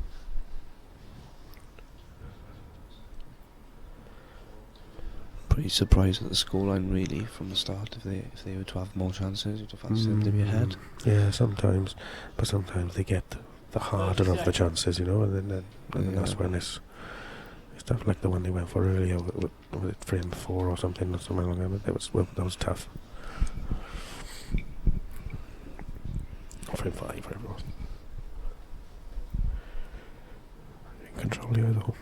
Pretty surprised at the scoreline really from the start. If they were to have more chances, you'd have fancied them to be ahead. Yeah, sometimes, but sometimes they get the harder of the chances, you know, and then that's when it's stuff like the one they went for earlier with frame 4 or something like that. That was tough. Frame 5, whatever it was. In control here though.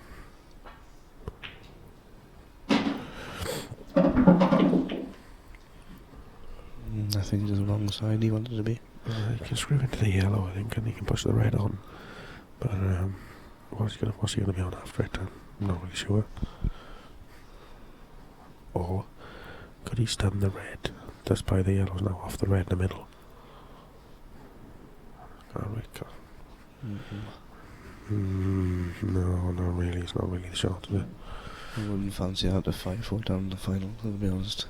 I think it's the wrong side he wanted to be. You can screw into the yellow, I think, and you can push the red on. But what's he gonna be on after it? I'm not really sure. Or could he stun the red just by the yellows now off the red in the middle? No, not really. It's not really the shot, is it? I wouldn't fancy out to 5-4 down the final, to be honest.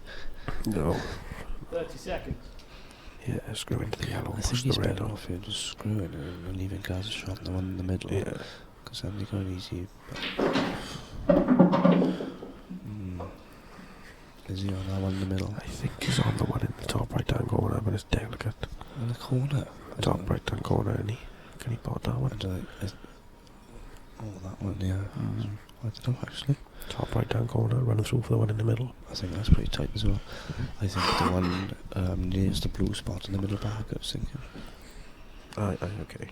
No. 30 seconds. Yeah, screw into the yellow. I think he's better off here just screwing and leaving guys a shot the one in the middle. Yeah. Because then they got easy. Is he on that one in the middle? I think he's on the one in the top right hand corner, but it's delicate. In the corner? Top right hand corner, isn't he? Can he pot that one? That one, yeah. I don't know actually. Top right hand corner, running through for the one in the middle. I think that's pretty tight as well. I think the one nearest the blue spot in the middle back, I was thinking. Okay.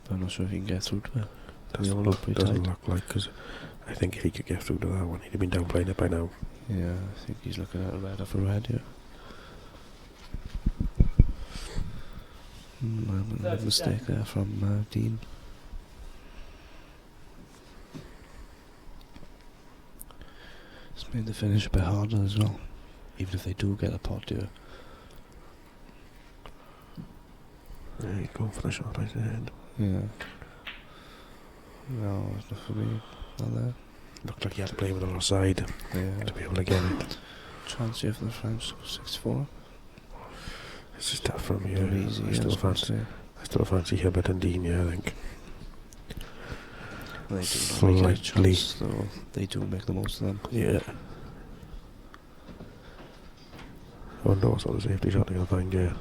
But I'm not sure if he can get through to it. Doesn't look like, because I think if he could get through to that one, he'd have been downplaying it by now. Yeah, I think he's looking at a red off a red here. A mistake there from Dean. It's made the finish a bit harder as well, even if they do get a pot here. Yeah, he's going for the shot right at the end. Yeah. No, it's not for me. Not there. Looked like he had to play with the other side to be able to get it. Chance here for the French, 6-4. This is tough for me. Easy, I still fancy Hibbert and Dean, yeah, I think. They do make a chance, though. They do make the most of them. Yeah. I wonder what sort of safety shot they're going to find, yeah.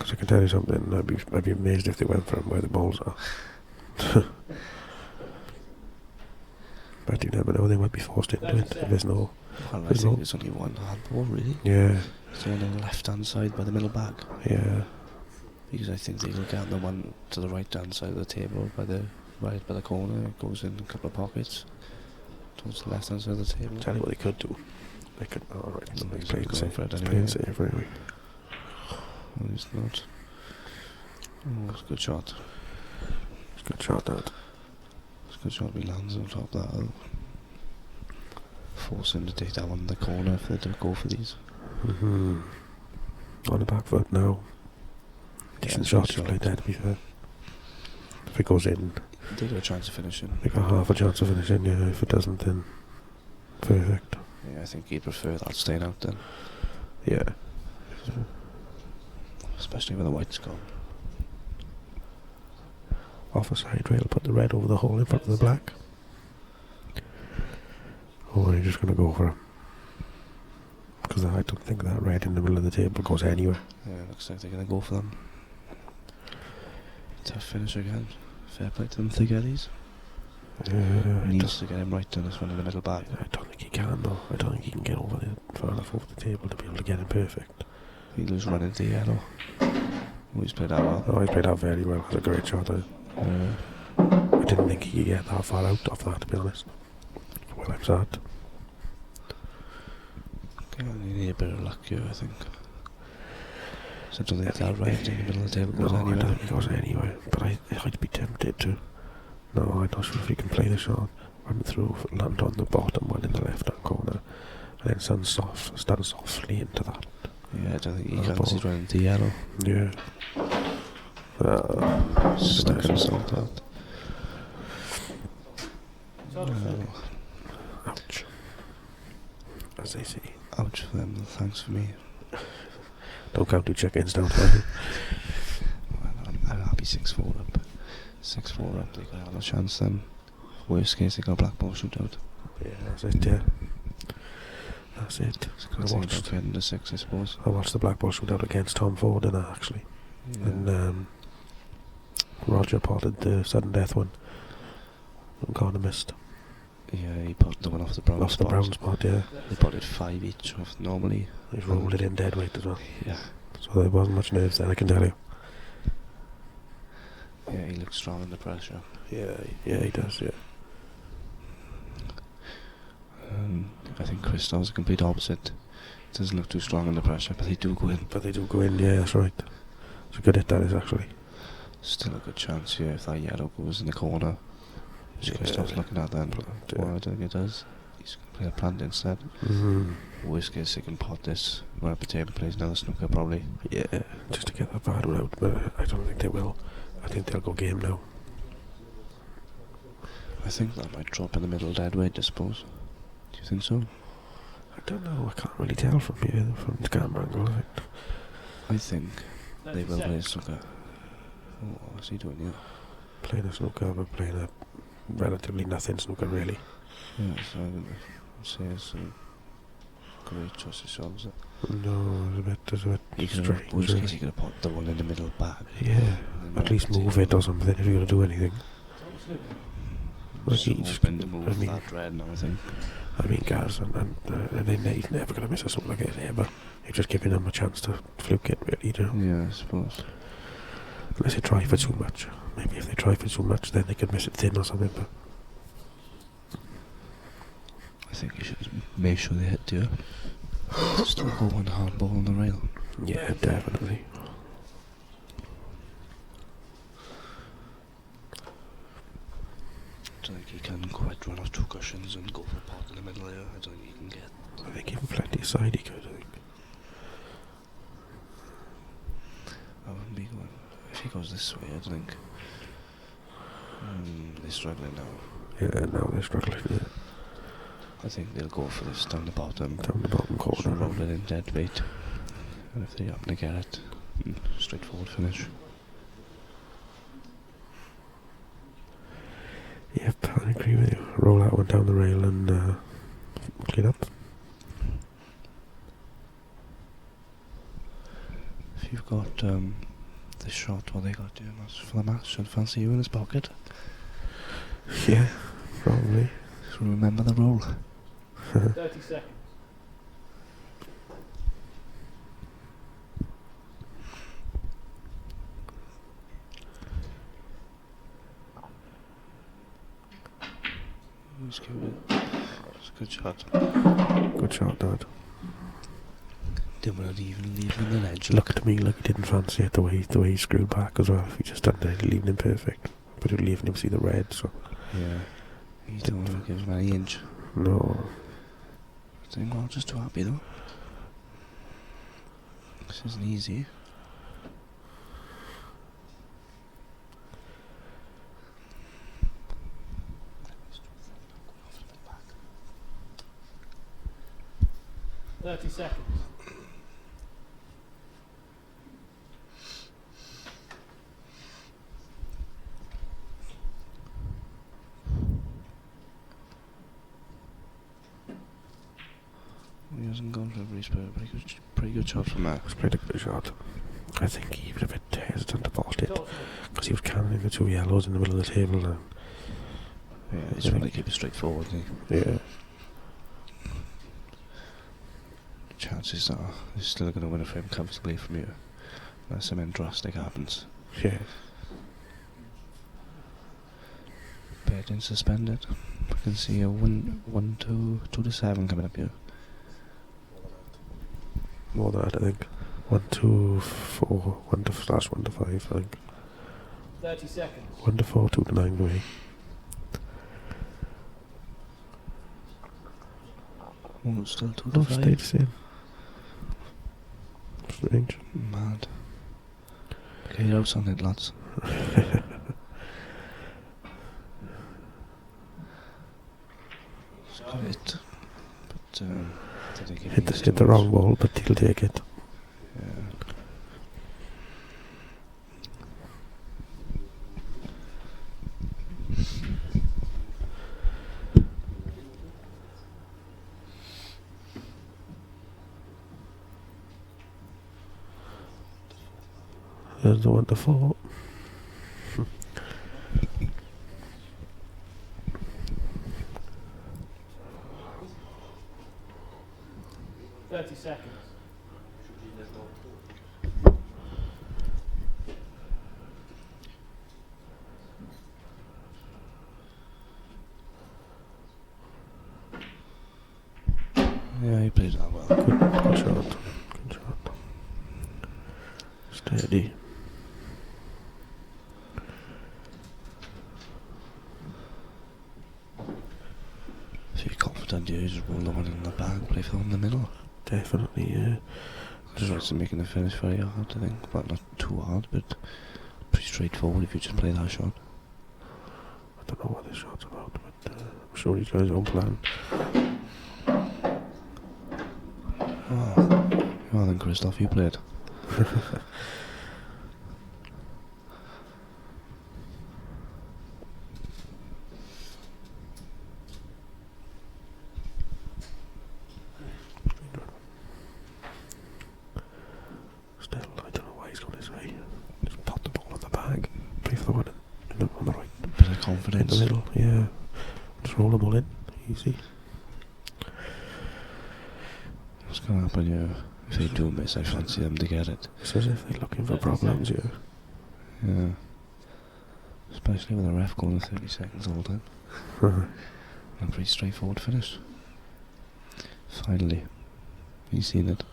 Because I can tell you something, I'd be amazed if they went from where the balls are. But you never know, they might be forced into it if there's no... Well, I think it's only one handball, really. Yeah. It's the one on the left-hand side by the middle back. Yeah. Because I think they'll get the one to the right-hand side of the table by the corner. It goes in a couple of pockets towards the left-hand side of the table. Tell you what they could do. They could... Alright, somebody's He's playing going safe. for it He's anyway. playing safe anyway. No, he's not. Oh, it's a good shot. It's a good shot, that. It's a good shot. He lands on top of that. I'll force him to take that one in the corner if they do go for these. Mm-hmm. On the back foot now. Decent shot, he's played there, to be fair. If it goes in... They got a chance of finishing. They got half a chance of finishing, yeah. If it doesn't, then... Perfect. Yeah, I think he'd prefer that staying out then. Yeah. Especially when the white's gone. Off a side rail, put the red over the hole in front of the black. Oh, you're just going to go for him. Because I don't think that red in the middle of the table goes anywhere. Yeah, looks like they're going to go for them. Tough finish again. Fair play to them if they get these. Needs to get him right on this one in the middle back. I don't think he can though. I don't think he can get over far enough over the table to be able to get it perfect. He'll just run into the yellow. Oh, he's played that well. Oh, he's played that very well. That's a great shot. I didn't think he could get that far out of that, to be honest. Well, I'm sad. Okay, you need a bit of luck here, I think. So I don't think that right in the middle of the table goes anywhere. I don't think it goes anywhere, but I'd be tempted to. No, I'm not sure if he can play the shot. Run through, land on the bottom one in the left-hand corner, and then stand softly into that. Yeah, I don't think he can because he's running into yellow. Yeah. Stuck himself out. Ouch. As they say. Ouch for them, thanks for me. Don't count 2 chickens, don't I? I'm happy 6-4 up. 6-4 up, they got have a chance then. Worst case, they got a black ball shootout. Yeah, that's it, yeah. That's it. I watched the 6, I suppose. I watched the black ball shootout against Tom Ford in that, actually. Yeah. And Roger potted the sudden death one. And Connor missed. Yeah, he potted the one off the brown spot. Off the brown spot, yeah. They potted 5 each off normally. He's rolled it in dead weight as well. Yeah. So there wasn't much nerves then, I can tell you. Yeah, he looks strong under pressure. Yeah, he does, yeah. I think Christoph's the complete opposite. Doesn't look too strong under pressure, but they do go in. Yeah, that's right. It's a good hit that is, actually. Still a good chance here if that yellow goes in the corner. Which Christoph's looking at then. Well, I don't think it does. He's going to play a plant instead. Worst case, he can pot this. Run up the table, plays another snooker probably. Yeah, just to get that bad one out, but I don't think they will. I think they'll go game now. I think that might drop in the middle dead weight, I suppose. Do you think so? I don't know, I can't really tell from here, from the camera angle. I think they will play snooker. Oh, what's he doing here? Playing a snooker, but playing a relatively nothing snooker, really. Yeah, so I would say it's a great choice of shots. No, it's a bit strange. Worst case, you could have put the one in the middle back. Yeah, at least move it or something if you're going to do anything. Just open to move that red now, I think. I mean, Gaz, and he's never going to miss a something like it ever. You're just giving him a chance to fluke it, really, you know? Yeah, I suppose. Unless they try for too much. Maybe if they try for too much, then they could miss it thin or something, but... I think you should make sure they hit you. Still go one hard ball on the rail. Yeah, definitely. I don't think he can quite run off 2 cushions and go for a pot in the middle there. I don't think he can get. I think even plenty of side he could, I think. I wouldn't be going. If he goes this way, I don't think. They're struggling now. Yeah, now they're struggling, yeah. I think they'll go for this down the bottom. Down the bottom corner. Just roll it in dead weight. And if they happen to get it, straightforward finish. Yep, I agree with you. Roll that one down the rail and clean up. If you've got the shot what they got doing was for the match. I'd fancy you in his pocket. Yeah, probably. Just remember the rule. 30 seconds. Just give it. It's a good shot. Good shot, Dad. Didn't want to even leave him the edge. Looked at me like he didn't fancy it the way he screwed back as well. If he just done that, he'd leave him perfect. But he'd leave him see the red, so. Yeah. He don't want to give him any inch. No. I think I'm just too happy though. This isn't easy. Seconds. He hasn't gone for a breeze, but pretty good shot from Max. Pretty good shot. I think he was a bit hesitant to ball it because he was carrying the 2 yellows in the middle of the table. And yeah, he's trying to keep it straightforward. Yeah. Chances are he's still going to win a frame comfortably from you, unless something drastic happens. Yeah. Betting suspended. I can see a 2 to 7 coming up here. More than that, I think. 1 to 4, 1 to /1 to 5, I think. 30 seconds. 1 to 4, 2 to 9 away. Oh, it's still 2 to No, 5. stayed the same. Strange. Mad. Get your house on it, lads. It's got it. But, I think hit the wrong ball, but he'll take it. Yeah. There's the 1 to 4. Seconds. Yeah, he plays that well. Good shot. Good shot. Steady. If you're confident, you just roll the one in the bag, play for the one in the middle. Definitely, yeah. Just right to making the finish very hard, I think. Well, not too hard, but pretty straightforward if you just play that shot. I don't know what this shot's about, but I'm sure he's got his own plan. Oh, well then, Christoph, you played. Still, I don't know why he's gone this way. Just pop the ball in the bag. Play for the one on the right. Bit of confidence. In the middle, yeah. Just roll the ball in. Easy. What's going to happen here? If they do miss, I fancy them to get it. It's as if they're looking for problems here. Yeah. Especially with the ref going 30 seconds all the time. A pretty straightforward finish. Finally. He's seen it.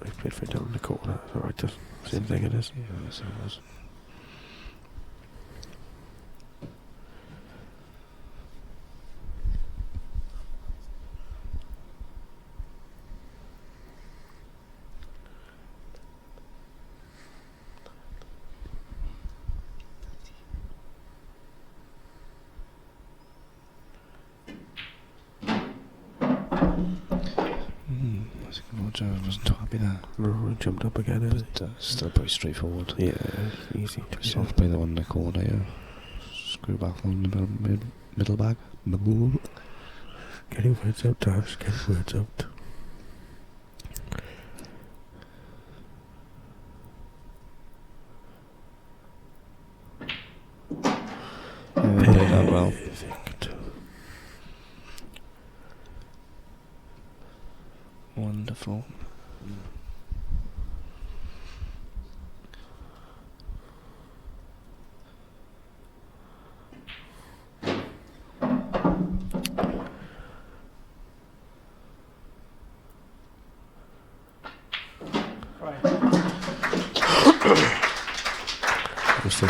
He played for down in the corner. Alright, the same thing it is. Yeah, yes it was. I wasn't too happy there. No, he jumped up again, but still pretty straightforward. Yeah, easy. Soft play the one in the corner, yeah. Screw back on the middle bag. Getting words out, Tash. Getting words out. played that well. Wonderful.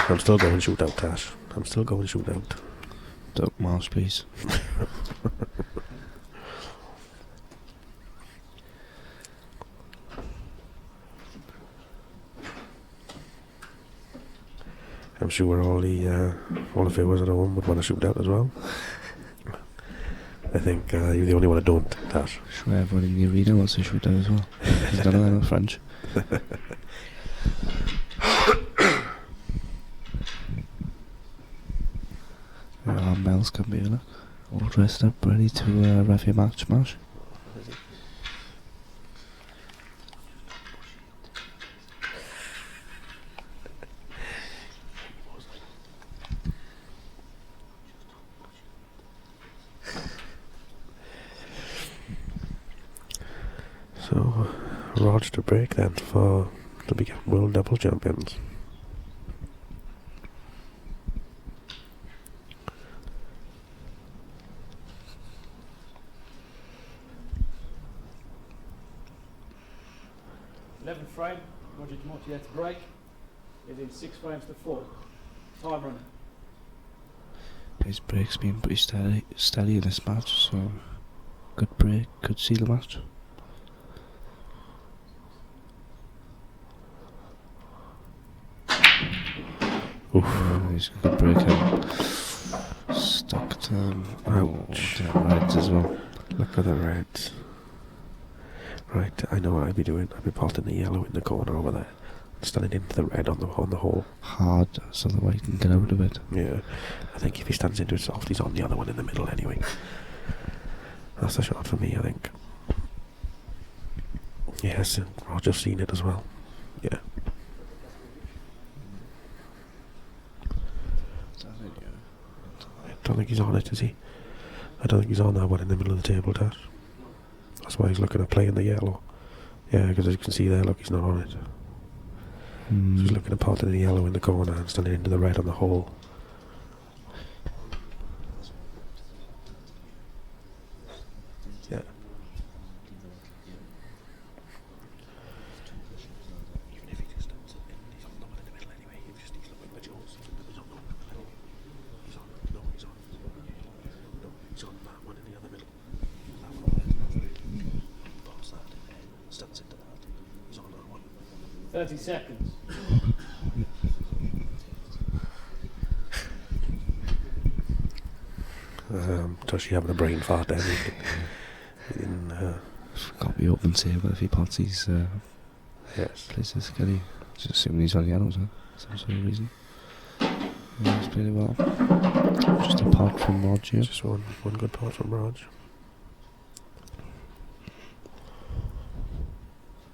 I'm still going shootout, Tash. I'm still going shootout. Don't Marsh, please. I'm sure all the viewers at home would want to shoot out as well. I think you're the only one that don't, Tash. Sure, everyone in the arena wants to shoot out as well. He's done it in French. Mel's come here, look. All dressed up, ready to ref your match, Marsh. So, Rog to break then to become world double champions. Frame, Roger Mortier to break, is in 6 frames to 4. Time running. His break's been pretty steady in this match, so good break, could seal the match. Oof. He's a good break out. Stuck to reds as well. Look at the reds. Right, I know what I'd be doing. I'd be potting the yellow in the corner over there, standing into the red on the hole. Hard, so the way he can get out of it. Yeah, I think if he stands into it soft, he's on the other one in the middle anyway. That's the shot for me, I think. Yes, and Roger's seen it as well. Yeah. I don't think he's on it, is he? I don't think he's on that one in the middle of the table, Tash. That's why he's looking at playing the yellow. Yeah, because as you can see there, look, he's not on it. So he's looking at potting the yellow in the corner and standing into the red on the hole. Yeah. Seconds. Does she having a brain fart then? Got to be open table if he pots his places, can he? Just assuming he's on yellows, huh? Some sort of reason. Yeah, he's played it well. Just a pot from Rog here. Just one good pot from Rog.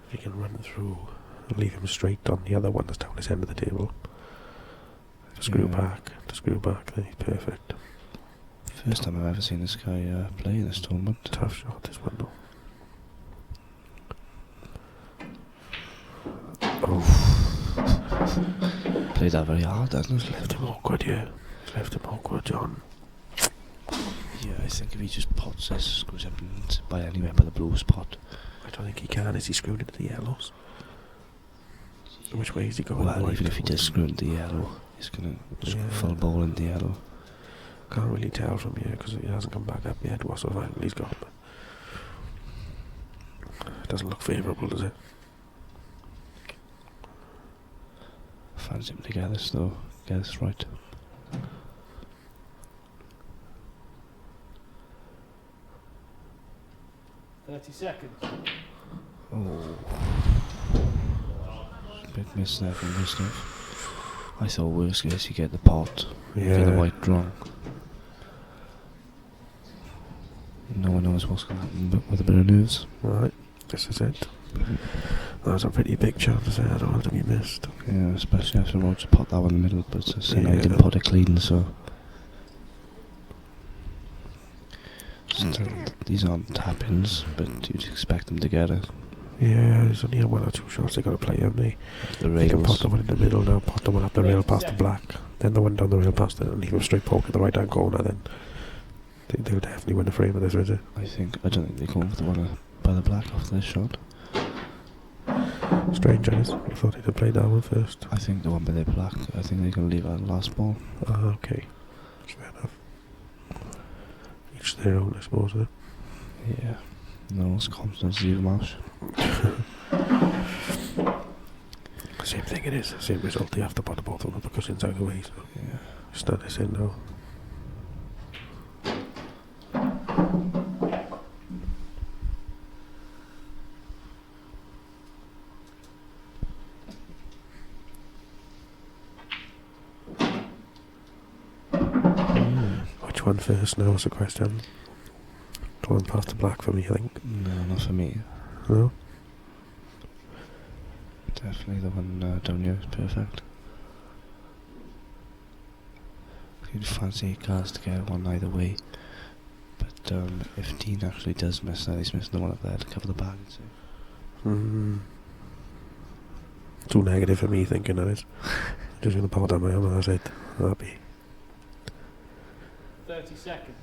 If he can run through and leave him straight on the other one that's down his end of the table. To screw back, then he's perfect. First time I've ever seen this guy play in this tournament. Tough shot, this one though. Played that very hard, hasn't he? Left him awkward, yeah. Left him awkward, John. Yeah, I think if he just pots this, screws up by anywhere but the blues pot. I don't think he can. Is he screwed into the yellows? Which way is he going? Well, even if he does screw into the yellow, he's going to full ball into the yellow. Can't really tell from here because he hasn't come back up yet what sort of angle he's got. But it doesn't look favourable, does it? Fancy him to get this though. Get this right. Seconds. Oh. Big miss there from Wisdom. I thought worst case you get the pot. Yeah. Get the white wrong. No one knows what's going to happen, but with a bit of nerves. Right, this is it. That was a pretty big chance there, I don't want to be missed. Yeah, especially after Roger pot that one in the middle, but I didn't pot it clean, so these aren't tap-ins, but you'd expect them to get it. Yeah, there's only one or two shots they got to play, haven't they? The They can pot rails. the one in the middle now, pot the one up the rail past the black, then the one down the rail past it, and leave them straight poke at the right-hand corner, then they'll definitely win the frame of this, is it? I don't think they go for the one by the black off this shot. Strange, I thought they'd have played that one first. I think the one by the black, I think they're going to leave out the last ball. Okay. That's fair enough. Each their own, I suppose, isn't it? Yeah. No, it's confidence leave them out. Same thing it is, same result. They have to pot the both of them because it's out of the way, so yeah. Start this in now. Which one first now is the question. The one past the black for me, I think. No, not for me. No? Definitely the one down here is perfect. You'd fancy cars to get one either way. But if Dean actually does miss that, he's missing the one up there to cover the bag. So. Too negative for me thinking that is. Just going to pot on my arm and that's it. Happy. 30 seconds.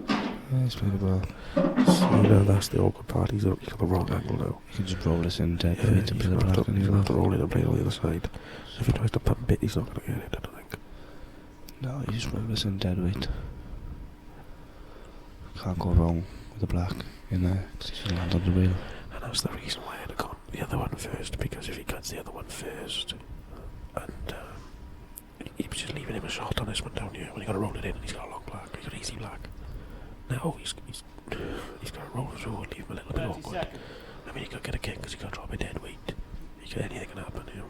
Yeah, he's played a ball. See, now that's the awkward part. He's got the wrong angle now. You can just roll this in dead for me to play the black. He's going to have to roll in and play on the other side. If he tries to pump it, he's not going to get it, I don't think. No, you just roll this in dead weight. Can't go wrong with the black in there, because he's going to land on the wheel. And that's the reason why I'd have gone the other one first, because if he cuts the other one first, and he was just leaving him a shot on this one down here, when he got to roll it in, and he's got a long black, he's got easy black. Now he's got to roll through and leave him a little bit awkward. I mean, he could get a kick because he got to drop a dead weight. Anything can happen, you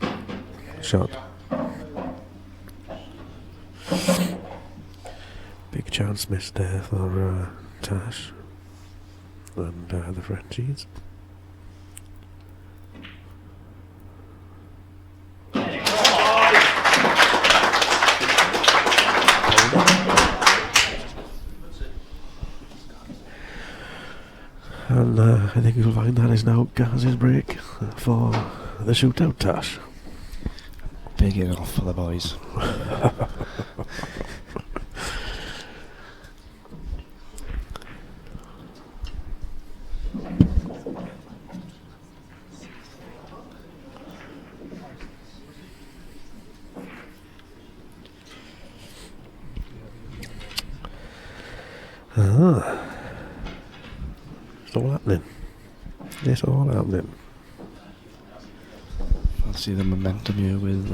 know. Shot. Big chance missed there for Tash and the Frenchies. And I think you'll find that is now Gaz's break for the shootout, Tash. Big enough for the boys. It's all happening. It's all happening. I'll see the momentum here with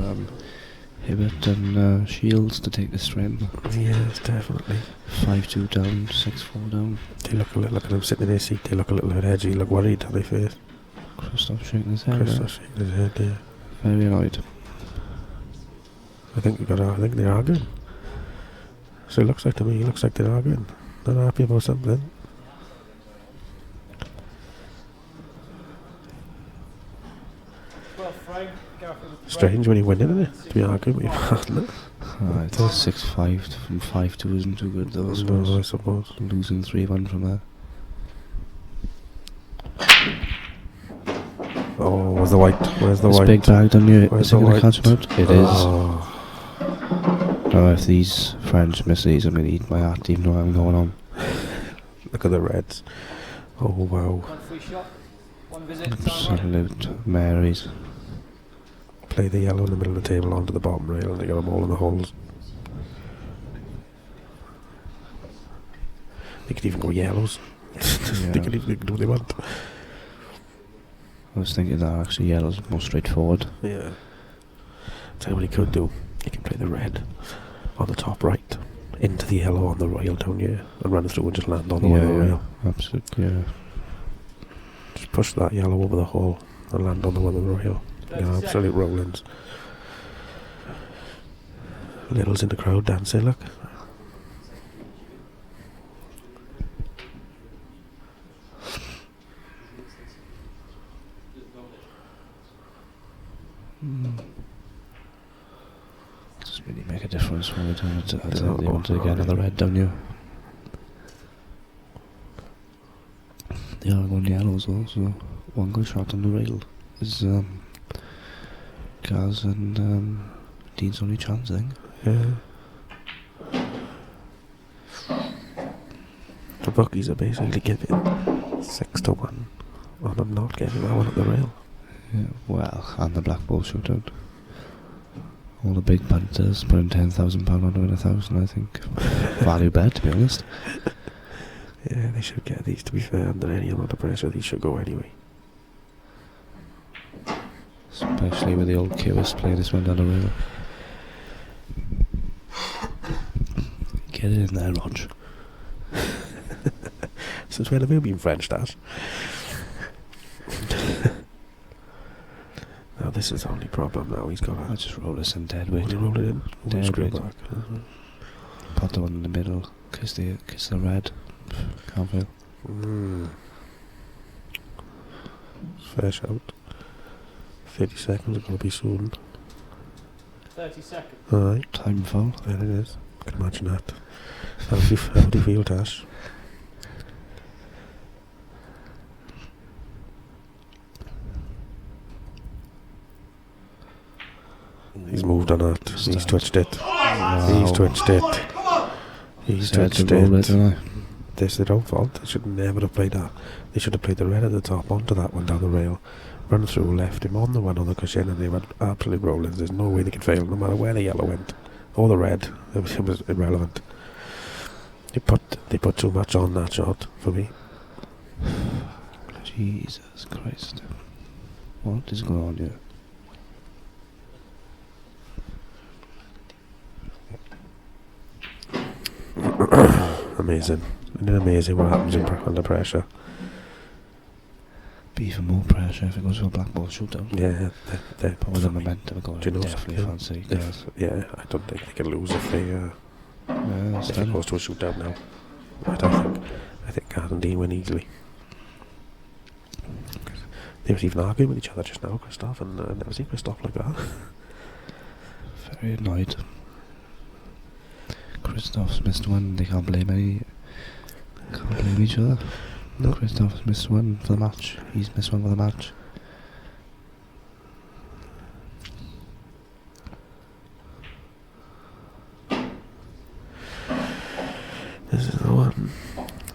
Hibbert and Shields to take this frame. Yes, definitely. 5-2 down, 6-4 down. They look at them sitting in their seat, they look a little bit edgy, look worried on their face. Christoph shaking his head. Christoph shaking his head, yeah. Very annoyed. I think they're arguing. So it looks like to me, they're arguing. They're not happy about something. Strange when you win, isn't it? To be arguing with your partner. It's 6-5 from 5-2 isn't too good though, I suppose. Losing 3-1 from there. Oh, where's the white? Where's the It's white? big bag done you. Where's Is it the going to white? catch him out? It Oh. is. No, if these French miss these, I'm going to eat my heart even though I'm going on. Look at the reds. Oh, wow. One free shot, one visit. Absolute Marys. Play the yellow in the middle of the table onto the bottom rail and they got them all in the holes. They could even go yellows. They could even do what they want. I was thinking that actually yellow's more straightforward. Yeah. Tell you what he could do. He can play the red on the top right into the yellow on the royal down here and run through and just land on the one on the royal. Absolutely, yeah. Just push that yellow over the hole and land on the one on the royal. Yeah, absolute rollings. Little's in the crowd dancing, look. They want to get another red, don't you? They are going yellows also. One good shot on the rail is Gaz and Dean's only chance, I think. Yeah. The bookies are basically giving 6-1 on them not getting that one at the rail. Yeah, well, and the black ball shootout. All the big punters putting £10,000 on to win 1,000, I think. Value bet, to be honest. Yeah, they should get these, to be fair, under any amount of pressure. These should go anyway. Especially with the old QS playing this one down the rail. Get it in there, Rog. Since when have you been French, Dad? Now this is the only problem now. He's got to... I'll just roll this in dead weight. Roll it in. Dead weight. Back. Put the one in the middle. Kiss the red. Can't feel. Fair shout. 30 seconds are going to be soon. 30 seconds. Alright. Time foul. There it is. I can imagine that. How do you feel, Tash? He's moved on that. He's twitched it. Wow. He's twitched it. He's Said twitched to roll it. didn't I? This is their own fault. They should never have played that. They should have played the red at the top onto that one down the rail. Run through, left him on the one on the cushion, and they went absolutely rolling. There's no way they could fail, no matter where the yellow went or the red. It was irrelevant. They put too much on that shot for me. Jesus Christ. What is going on here? Amazing. Isn't it amazing what happens under pressure? Be even more pressure if it goes to a black ball shootout. Yeah, they're probably the momentum of going. Do you know definitely something? fancy guys. Yeah, I don't think they can lose if they Yeah, if it goes to a shootout now. I think Gaz and Dean win easily. They were even arguing with each other just now, Christoph, and I've never seen Christoph like that. Very annoyed. Christoph's missed one. They can't blame each other. No. Christoph's missed one for the match. He's missed one for the match. This is the one.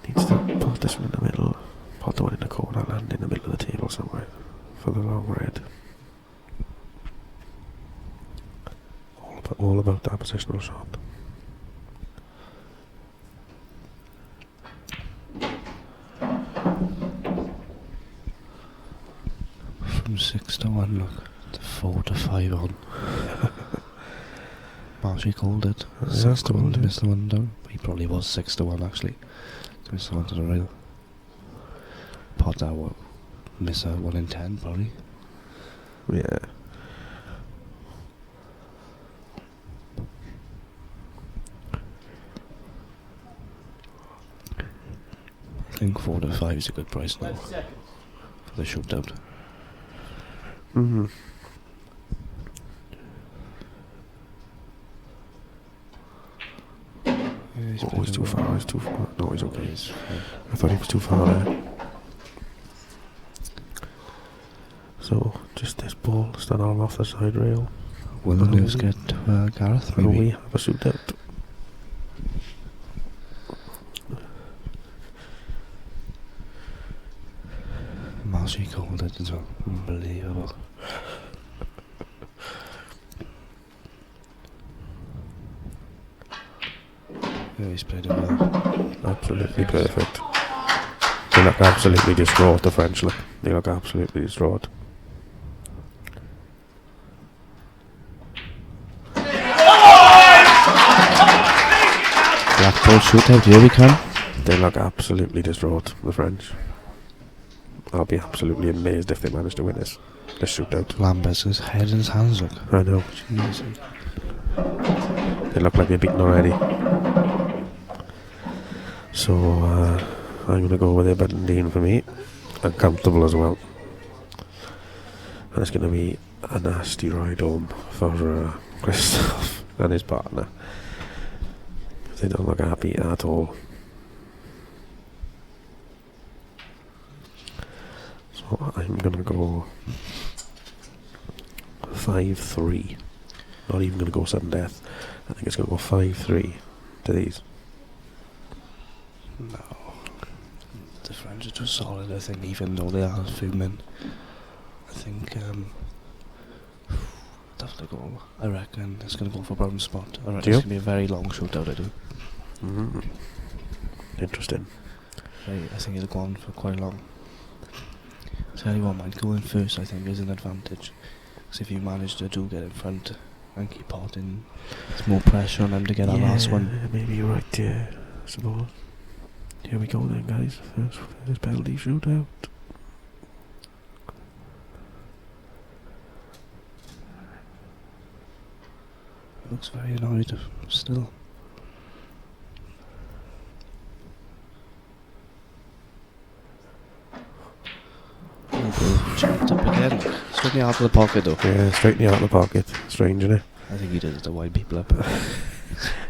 Needs to put this one in the middle. Put the one in the corner. Land in the middle of the table somewhere for the long red. All about that positional shot. From 6-1, look, to 4-5 on. Marshy called it. 6-1 to miss the one down. He probably was 6-1 actually. To miss the one to the rail. Pot that one. Miss a 1 in 10 probably. Yeah. I think 4-5 is a good price now for the shootout. Mm-hmm. Oh, he's too far. He's too far. No, he's okay. I thought he was too far there. So, just this ball, stand all off the side rail. Will the news get Gareth, Will maybe? we have a shootout? Marshy called it as well. Unbelievable. Yeah, he's played it well. Absolutely perfect. They look absolutely distraught, the French look. They look absolutely distraught. Black ball shootout, here we come. They look absolutely distraught, the French. I'll be absolutely amazed if they manage to win this shootout. Lambert's head in his hands, look. I know. Jesus. They look like they're beaten already. So, I'm going to go with Ibert and Dean for me. And comfortable as well. And it's going to be a nasty ride home for Christoph and his partner. They don't look happy at all. So I'm gonna go 5-3. Not even gonna go sudden death. I think it's gonna go 5-3 to these. No. The French are too solid, I think, even though they are a few men. I think definitely go. I reckon it's going to go for bronze spot. I reckon it's going to be a very long shootout, I do. Interesting. I think it'll go on for quite long. So anyone might go in first, I think, is an advantage. Because if you manage to get in front and keep potting, there's more pressure on them to get that last one. Maybe you're right, yeah, I suppose. Here we go then, guys. First penalty shootout. Looks very annoyed still. Jumped up again. Straight in the out of the pocket though. Yeah, straight in the out of the pocket. Strange, isn't it? I think he did it to wind people up.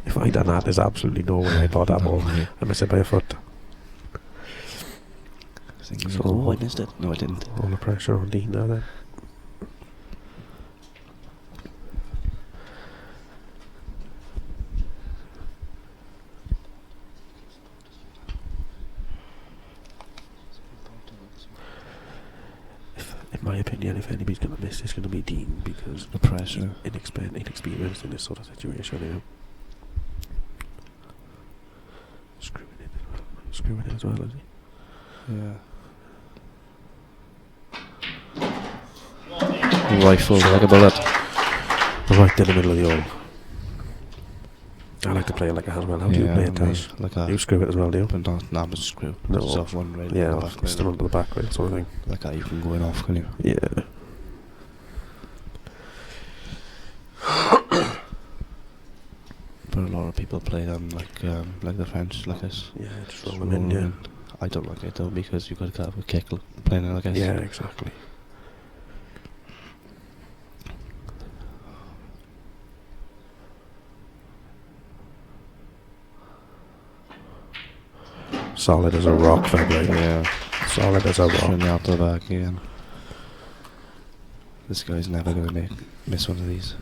If I done that, there's absolutely no way I thought that ball. I missed it by a foot. I think he witnessed it. No, I didn't. All the pressure on Dean now then. In my opinion, if anybody's going to miss, it's going to be Dean because the pressure, inexperienced in this sort of situation. You know, screwing in as well, is he? Yeah. Rifle like a bullet. Right in the middle of the hole. I like to play it like a as well. How do you play it, Taz? You screw it as well, do you? But not a screw. No. Just off one rail. Yeah, still onto the back rail sort of thing. Like that you can go in off, can you? Yeah. But a lot of people play them like the French, like us. Yeah, just roll them in, yeah. I don't like it though because you've got to have a kick playing it like us. Yeah, exactly. Solid as a rock, Fabry. Yeah. Solid as a rock. From the out of the back again. This guy's never going to miss one of these.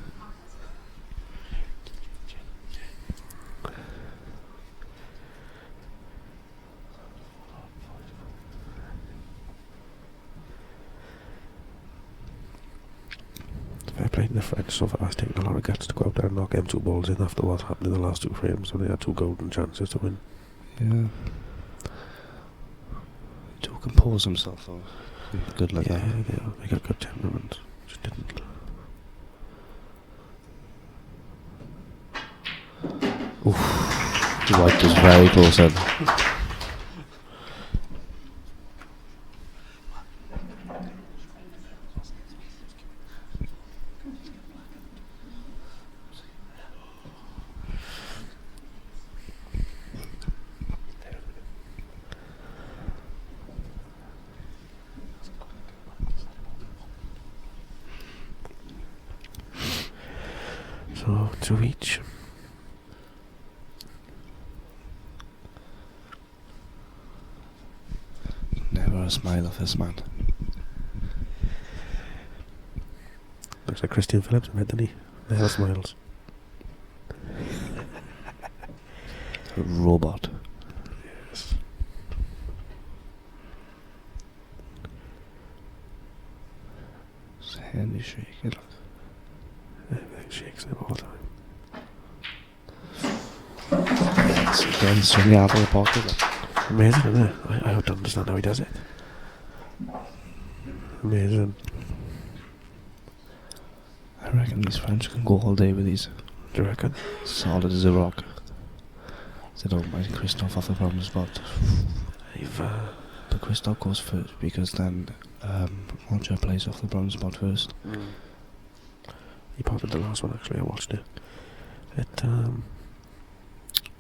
Fair play to the French so far. It's taken a lot of guts to go out there and knock them 2 balls in after what happened in the last 2 frames. So they had 2 golden chances to win. Yeah. To compose himself though. Good like that. Yeah, they got good temperament. Just didn't. Oof. The white was very close in. So 2 each. Never a smile off this man. Looks like Christian Phillips, doesn't he? Never smiles. A robot. Yes. His hand is shaking. Everything shakes him all the time. Again, swinging out of the pocket. Amazing, isn't it? I don't understand how he does it. Amazing. I reckon these French can go all day with these. Do you reckon? Solid as a rock. They don't mind Christophe off the bottom spot. But Christophe goes first because then Roger plays off the bronze spot first. He potted the last one actually, I watched it.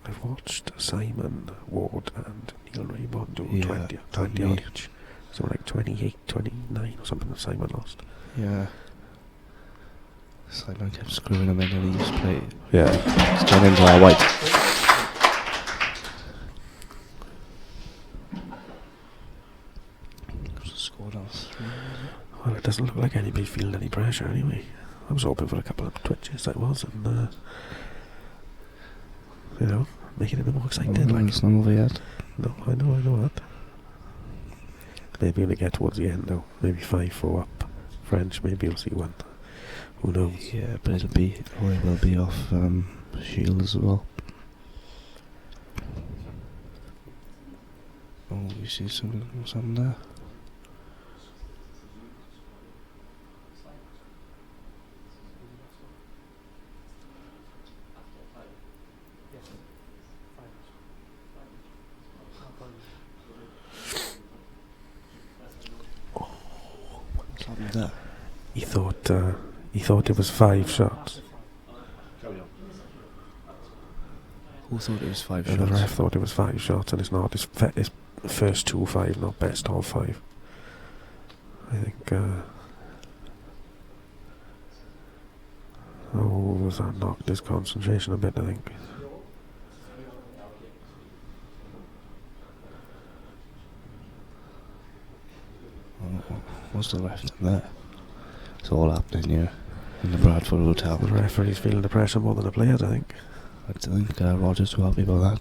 I've watched Simon Ward and Neil Raymond do 20 odd each. So like 28, 29 or something that Simon lost. Yeah. Simon kept screwing him in and he just played. Yeah. He's gone into our white. doesn't look like anybody feeling any pressure anyway. I was hoping for a couple of twitches, I was, and you know, making it a bit more exciting. Like, it's not over yet. No, I know that. Maybe when we get towards the end now, maybe 5-4 up French, maybe we'll see one. Who knows? Yeah, but it will be off Shield as well. Oh, you see something there? Something there. He thought it was 5 shots. Who thought it was 5 And shots? the ref thought it was 5 shots, and it's not. It's first 2-5, not best all 5. I think. Was that knocked his concentration a bit? I think. What's the ref there? It's all happening here in the Bradford Hotel. The referee's feeling the pressure more than the players, I think. I think Rogers will help me with that.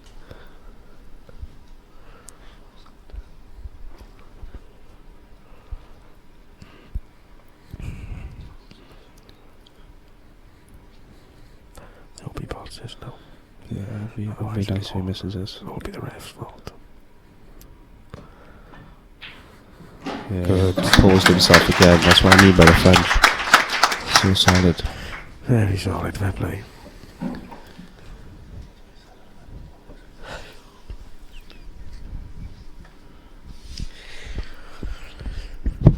I hope he balls this now. Yeah, it'll be nice if he misses this. It will be the ref's fault. Yeah, Good. Posed himself again. That's what I mean by the French. So solid. Very solid, fair play.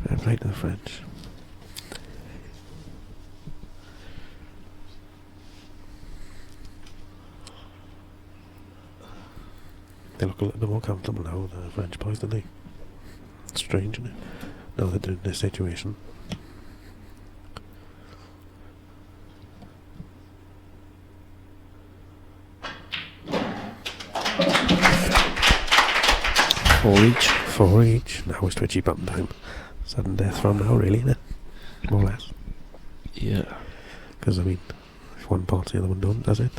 Fair play to the French. They look a little bit more comfortable now, the French boys, don't they? Strange, isn't it? Now they're in this situation. Four each. Now it's twitchy button time. Sudden death from now, really, isn't it? More or less. Yeah. Because, I mean, if one part's the other one don't, does it?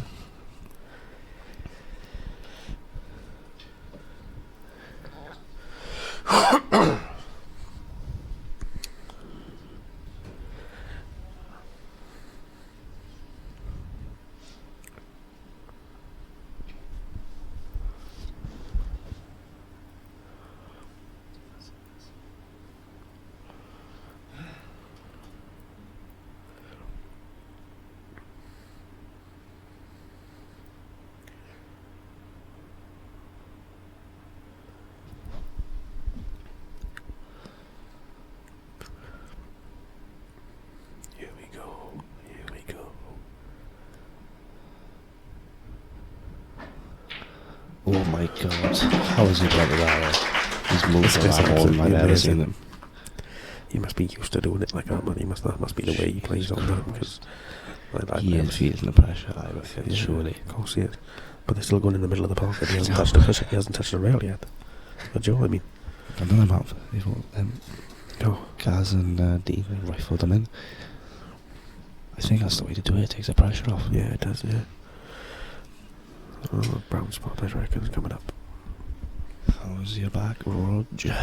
Oh my god. How is he got that? He's moved a lot more than I've ever seen him. He must be used to doing it like that, man. That must be the way he plays on that, because he is feeling the pressure, I reckon, surely. Of course he is. But they're still going in the middle of the pocket. He hasn't touched the rail yet. But Joe, I mean, I don't know about Gaz and Dean rifled them in. I think that's the way to do it. It takes the pressure off. Yeah, it does, yeah. Oh, brown spot, I reckon, is coming up. How's your back, Roger?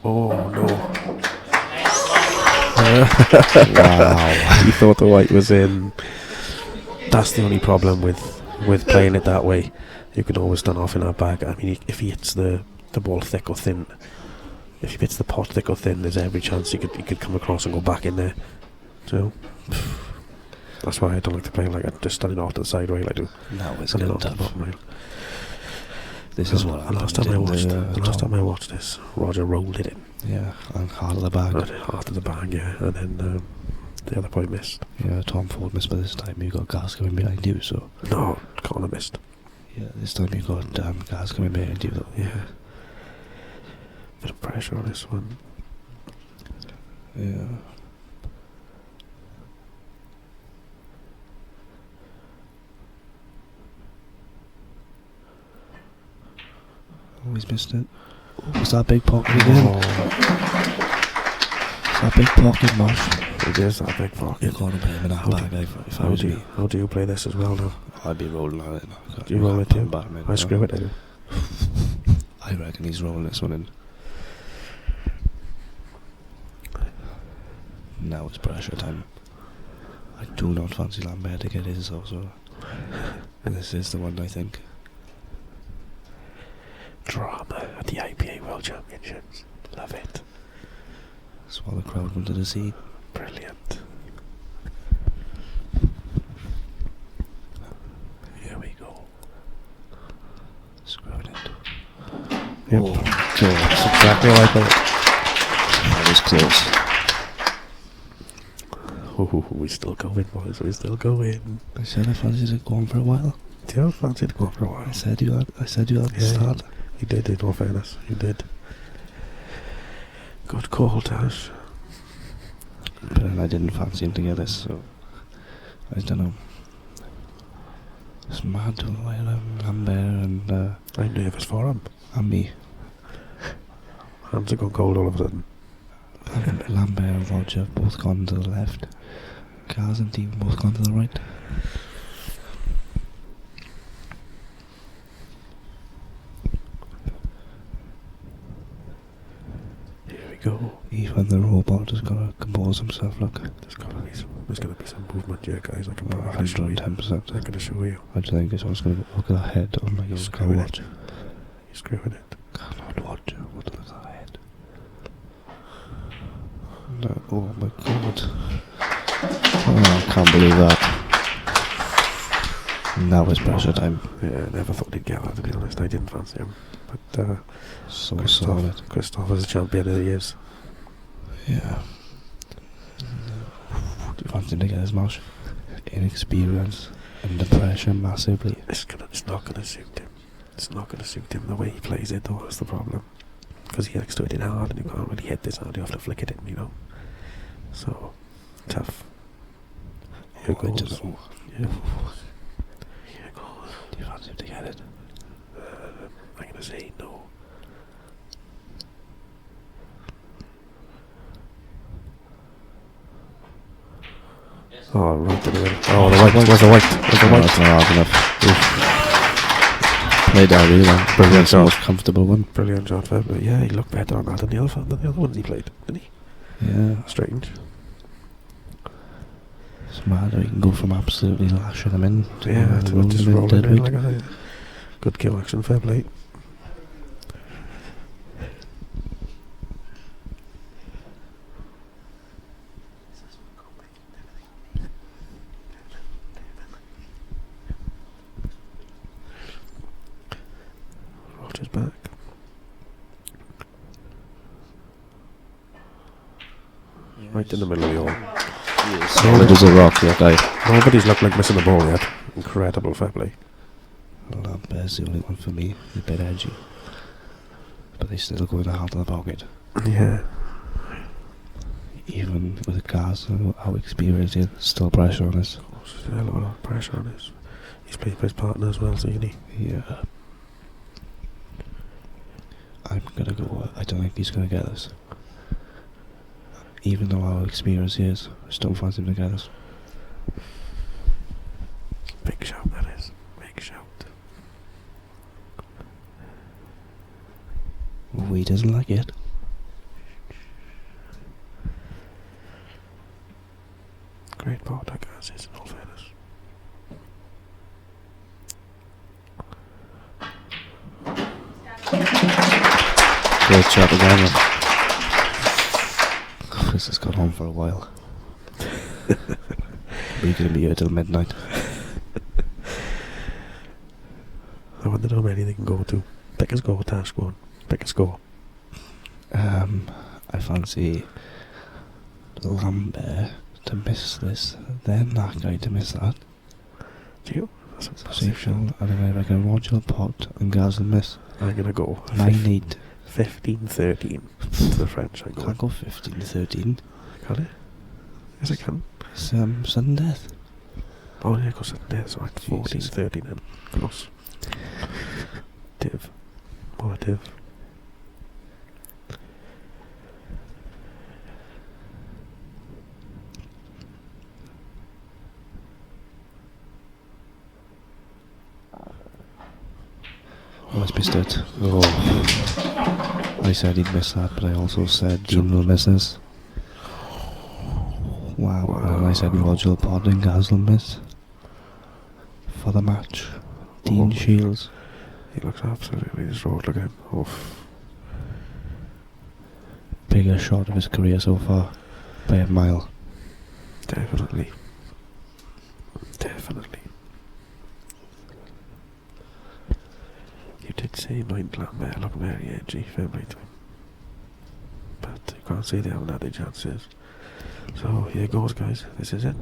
Oh no. Wow. He thought the white was in. That's the only problem with playing it that way. You can always stand off in that bag. I mean, if he hits the ball thick or thin, if he hits the pot thick or thin, there's every chance he could come across and go back in there. So that's why I don't like to play like that, just standing off to the side rail. I do. No, it's standing good off to the tough. bottom rail. This is what happened. The last time I watched this, Roger rolled it in. Yeah, and hard of the bag. Hard of the bag, yeah, and then the other boy missed. Yeah, Tom Ford missed by this time. You got Gaz coming behind you, so. No, Connor missed. Yeah, this time you got Gaz coming behind you, though. Yeah. Bit of pressure on this one. Yeah. Oh, he's missed it. Was that big pocket again? Is that big pocket, Mosh? It is that big pocket. You've got to play him in that bag if I was you. How do you play this as well now? I'd be rolling on it. Do you roll it too? I screw it in. I reckon he's rolling this one in. Now it's pressure time. I do not fancy Lambert to get his also. And this is the one, I think. Drama at the IPA World Championships. Love it. That's what the crowd wanted to see. Brilliant. Here we go. Screw it. Yep. Oh, that's exactly like it. That was close. Oh, we still going, boys. We still going. I said I fancied it going for a while. Do you fancy it going for a while? I said you had to start. You did, in all fairness. You did. Good call, Tash. But then I didn't fancy him to get this, so I don't know. It's mad to Lambert and I'm nervous for him. And me. Hands have gone cold all of a sudden. Lambert and Roger have both gone to the left. Gaz and Dean both gone to the right. Here we go. Even the robot has got to compose himself, look. There's going to be some movement here, guys. I can probably show you. 110%. I can show you. I think this one's going to look at that head on my screwing watch. You're screwing it. Cannot watch. What is that head? No, oh my god. Oh, I can't believe that. Now it's pressure time. Yeah, I never thought he'd get that, to be honest. I didn't fancy him. But so solid. Christoph is a champion of the years. Yeah. Do you fancy him to get his match? Inexperience, under pressure massively. It's not going to suit him. It's not going to suit him the way he plays it, though. That's the problem. Because he likes to hit it hard and you can't really hit this hard. You have to flick it in, you know. So, tough. Here goes. Yeah. Here goes. Do you fancy him to get it? I'm going to say no. Oh, right to the middle. Oh, the white. Where's the white? Where's the white? That's not hard enough. Played that really well. Brilliant shot. Most comfortable one. Brilliant shot, but yeah, he looked better on that than the other ones he played, didn't he? Yeah. Strange. It's mad how you can go from absolutely lashing them in to just rolling dead in weight. like I said. Good kill action, fair play. Roger's back. Right in the middle of the all. Solid as a rock, that guy. Nobody's looked like missing the ball yet. Incredible fair play. Lambert's the only one for me. He's a bit edgy. But they still go in the heart of the pocket. Yeah. Even with Gaz, how experienced he is, still pressure on us. Still a lot of pressure on us. He's playing for his partner as well, so you need. Yeah. I'm gonna go. I don't think he's gonna get us. Even though how experienced he is, I still fancy him to get us. Big shout, that is. Big shout. Oh, he doesn't like it. Great ball, that guy's is in all fairness. Great shot again. This has gone on for a while. We're going to be here till midnight. I wonder how many they can go to. Pick a score, Tash, go on. Pick a score. I fancy Lambert to miss this, then that guy to miss that. Do you? That's a safe shot. And then I reckon Roger Pot and Gaz will miss. I'm going to go 9-8. 15-13 to the French. I Can't go 15-13. Can it? Yes, I can. It's sudden death. Oh, yeah, go sudden death. So like 14-13 then. Close. Div. motive. Almost missed it. Oh. I said he'd miss that, but I also said Dean will miss this. Wow. And I said Roger Podding Haslam miss for the match. Dean Shields. He looks absolutely destroyed again. Biggest shot of his career so far by a mile. Definitely. Definitely. You did say Mike Lambert looked very edgy, fair play to him. But you can't say they haven't had their chances. So here goes, guys. This is it.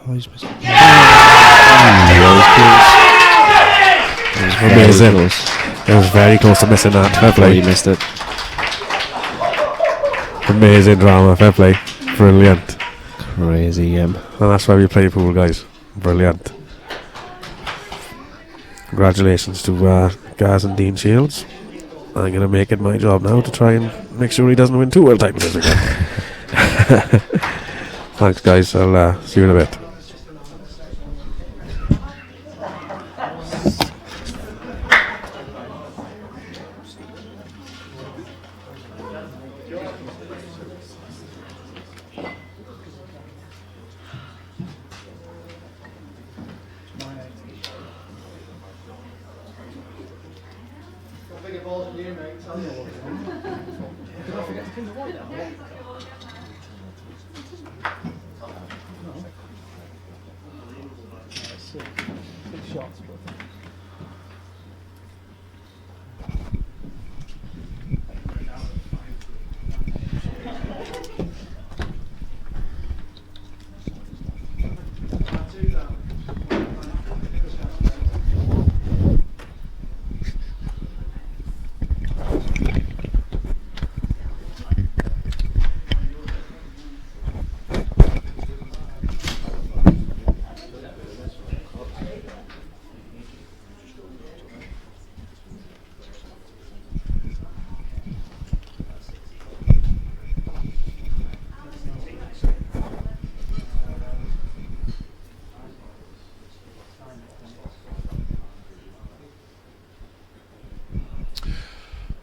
Oh, he's missed it. Amazing. It was very close to missing that. Fair play. He missed it. Amazing drama. Fair play. Brilliant. Crazy. And that's why we play pool, guys. Brilliant. Congratulations to Gaz and Dean Shields. I'm going to make it my job now to try and make sure he doesn't win 2 world titles again. Thanks, guys. I'll see you in a bit.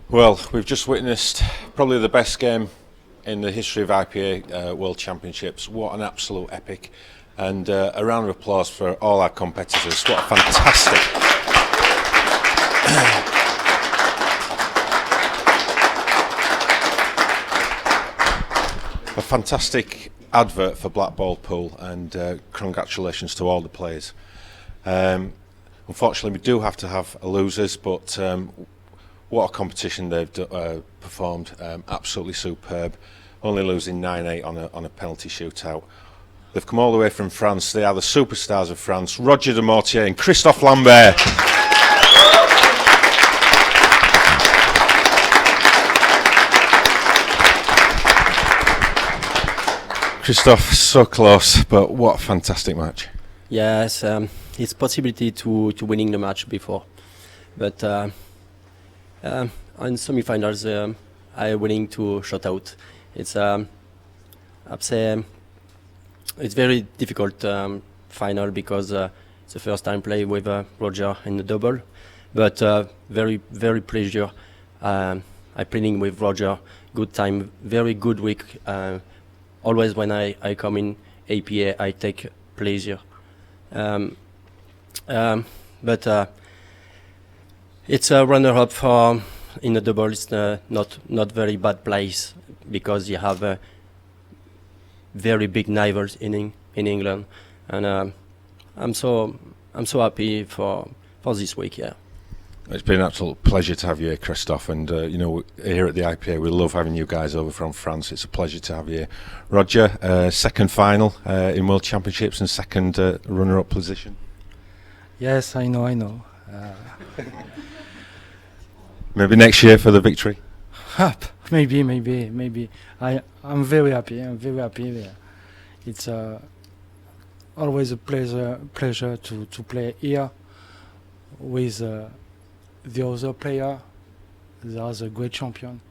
Well, we've just witnessed probably the best game in the history of IPA World Championships. What an absolute epic. And a round of applause for all our competitors. What a fantastic advert for Black Ball Pool, and congratulations to all the players. Unfortunately, we do have to have losers, but what a competition they've performed. Absolutely superb. Only losing 9-8 on a penalty shootout. They've come all the way from France. They are the superstars of France. Roger de Mortier and Christophe Lambert. Christophe, so close, but what a fantastic match. Yes, it's possibility to winning the match before, but on semi-finals I winning to shut out. It's I'd say it's very difficult final because it's the first time play with Roger in the double, but very pleasure. I playing with Roger, good time, very good week. Always when I come in APA, I take pleasure. But it's a runner-up for in the double. It's not very bad place because you have very big rivals in England, and I'm so happy for this week. Yeah. It's been an absolute pleasure to have you here, Christophe, and you know, here at the IPA we love having you guys over from France. It's a pleasure to have you here. Roger, second final in World Championships and second runner-up position. Yes, I know. Maybe next year for the victory. Maybe. I'm very happy. There. It's always a pleasure to play here with the other player. They are a great champion.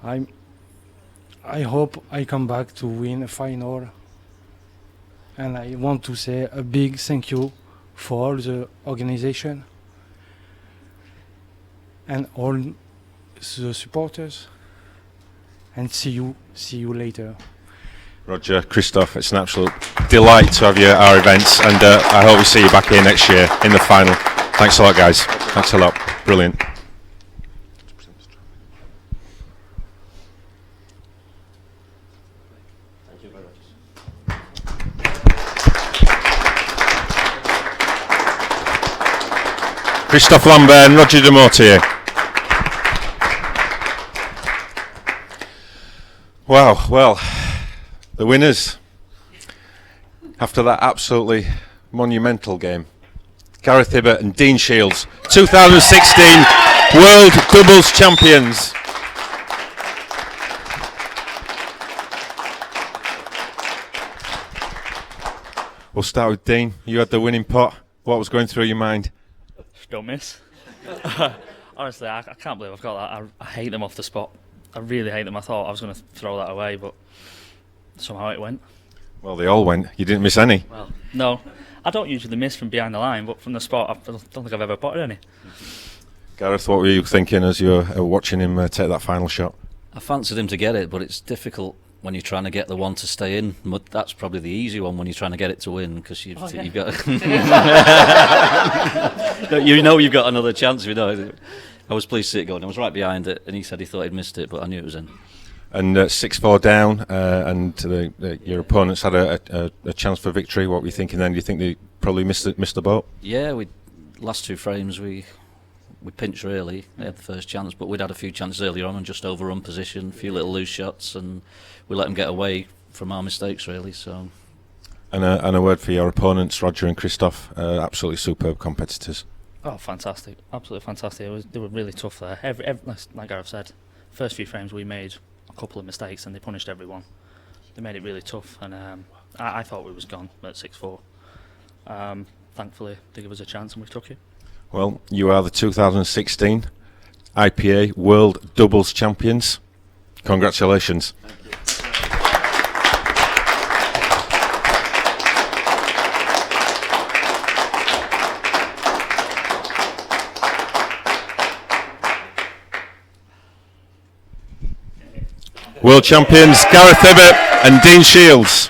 I hope I come back to win a final, and I want to say a big thank you for all the organization and all the supporters, and see you later. Roger, Christoph, it's an absolute delight to have you at our events, and I hope we see you back here next year in the final. Thanks a lot, guys. Thanks a lot. Brilliant. Thank you very much. Christophe Lambert and Roger de Mortier. Wow, well, the winners after that absolutely monumental game. Gareth Hibbert and Dean Shields, 2016 World Doubles Champions. We'll start with Dean. You had the winning pot. What was going through your mind? Don't miss. Honestly, I can't believe I've got that. I hate them off the spot. I really hate them. I thought I was going to throw that away, but somehow it went. Well, they all went. You didn't miss any. Well, no. I don't usually miss from behind the line, but from the spot, I don't think I've ever potted any. Gareth, what were you thinking as you were watching him take that final shot? I fancied him to get it, but it's difficult when you're trying to get the one to stay in. That's probably the easy one when you're trying to get it to win, because you've got you know you've got another chance. I was pleased to see it going. I was right behind it, and he said he thought he'd missed it, but I knew it was in. And 6-4 down, and your opponents had a chance for victory. What were you thinking then? Do you think they probably missed the boat? Yeah, last two frames we pinched really. They had the first chance, but we'd had a few chances earlier on and just overrun position, a few little loose shots, and we let them get away from our mistakes really. So. And a word for your opponents, Roger and Christoph, absolutely superb competitors. Oh, fantastic! Absolutely fantastic. They were really tough there. Every like Gareth said, first few frames we made a couple of mistakes and they punished everyone. They made it really tough, and I thought we was gone at 6-4. Thankfully, they gave us a chance and we took it. Well, you are the 2016 IPA World Doubles Champions. Congratulations. Thank you. World champions Gareth Hibbert and Dean Shields.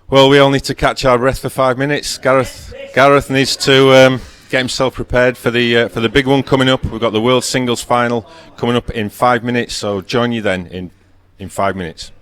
Well, we all need to catch our breath for 5 minutes. Gareth needs to get himself prepared for the big one coming up. We've got the World Singles Final coming up in 5 minutes, so join you then in 5 minutes.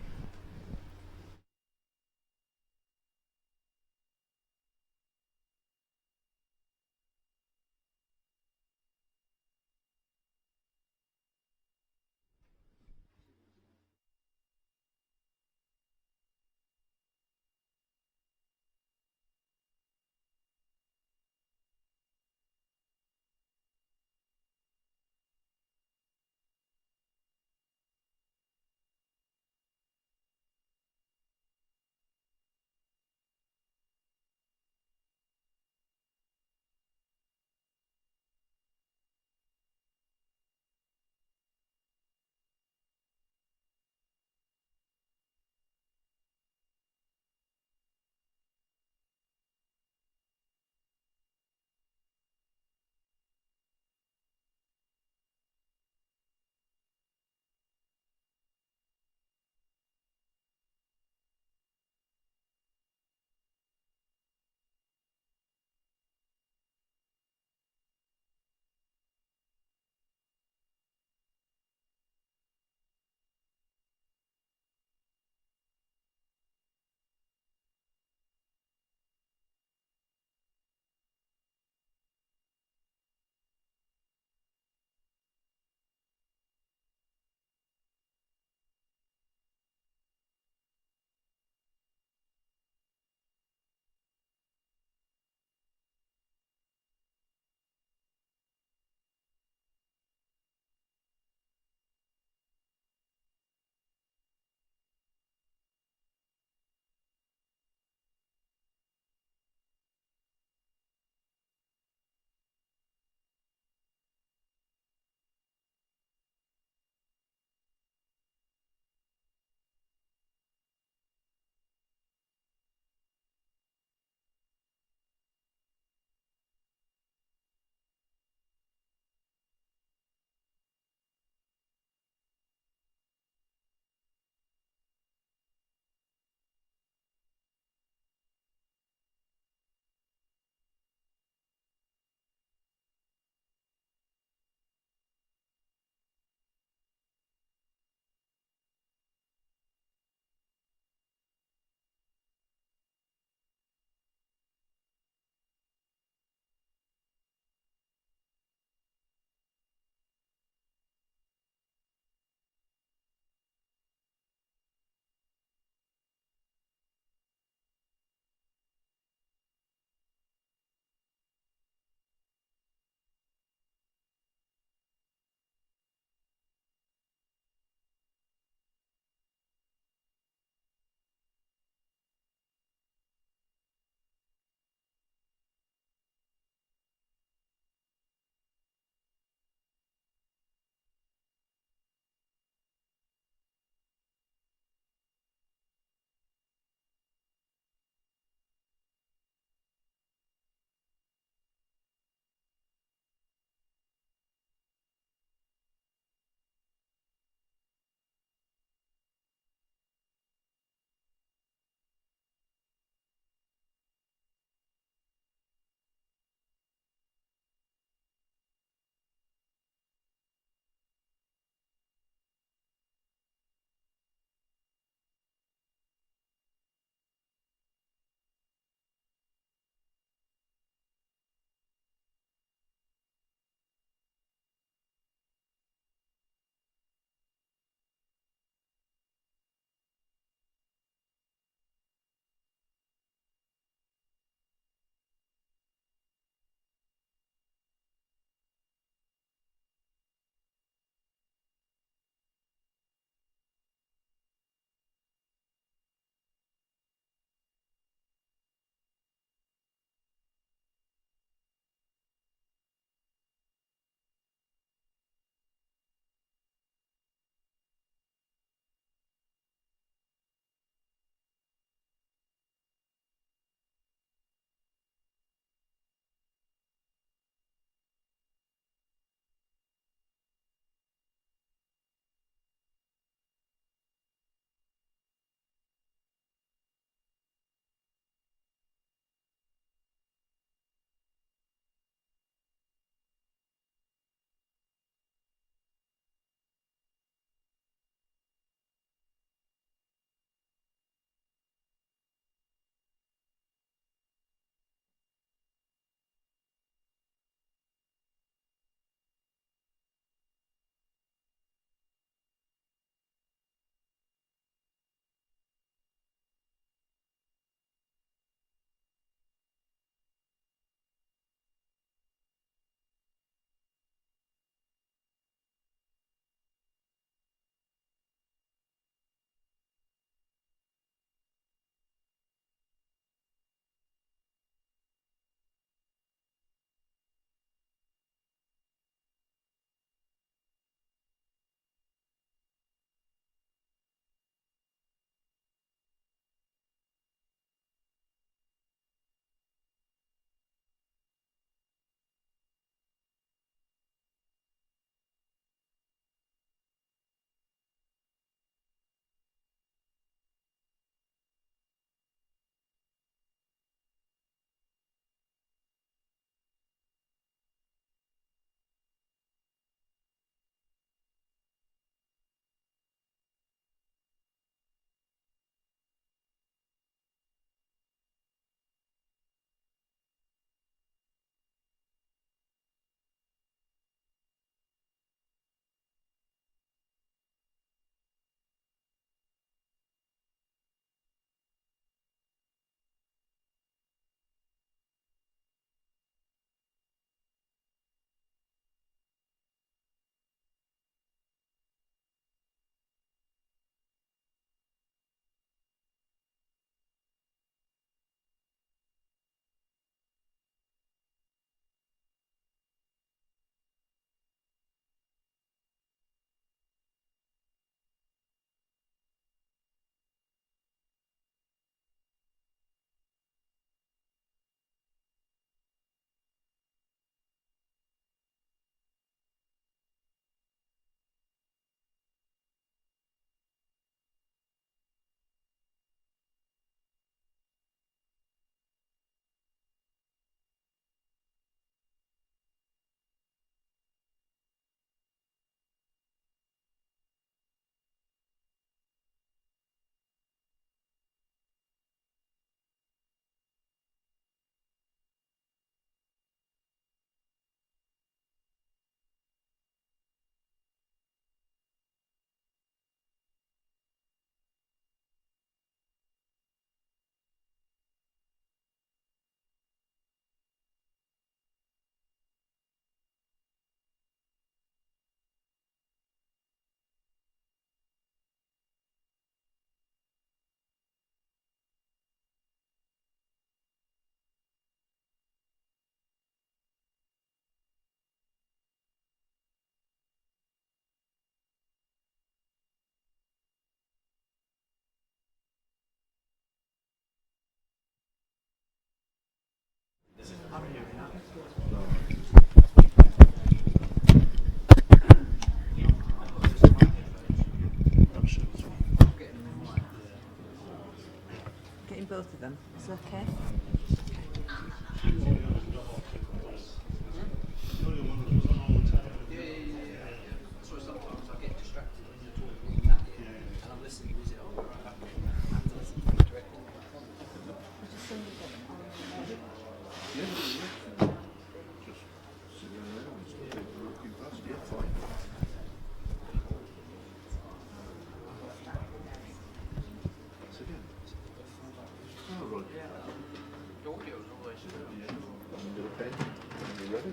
Ben, when you're ready.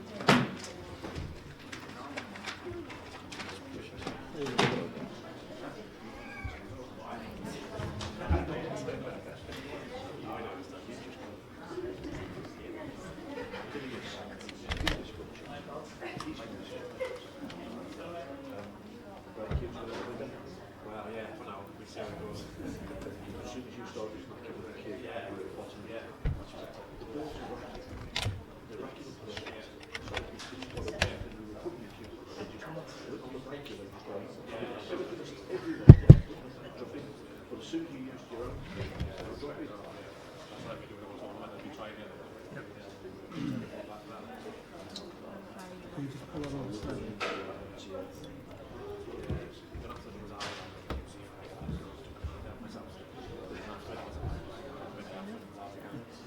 Well, yeah, no, we see how it goes. As soon as you start just knocking with the kid, yeah, at the bottom, yeah. The balls are racking. They're racking up the shot. So it's got a back and we were putting your cue. They just on the break, they just go. Everyone. But as soon as you used your own, they'll drop it. That's like we do with the one that we try again. Yep. Can you just pull it on the stand?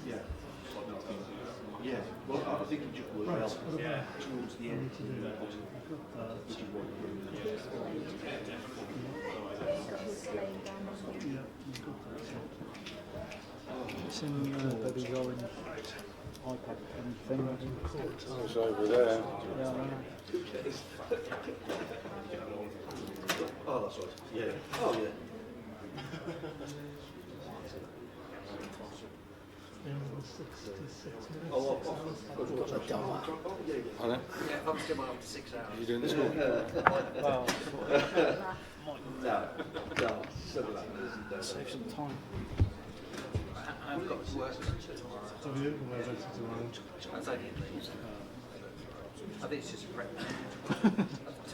Yeah. Yeah. Well, I think it just worked well towards the end. Which is what It's in Baby Going iPad thing. It's over there. Yeah, I know. Oh, that's right. Yeah. Oh, yeah. Pardon? Yeah, I'm still after 6 hours. Are you doing this one? No, save some time. I've got to work tomorrow. So we open those exits around. That's only at least. I think it's just a prep. To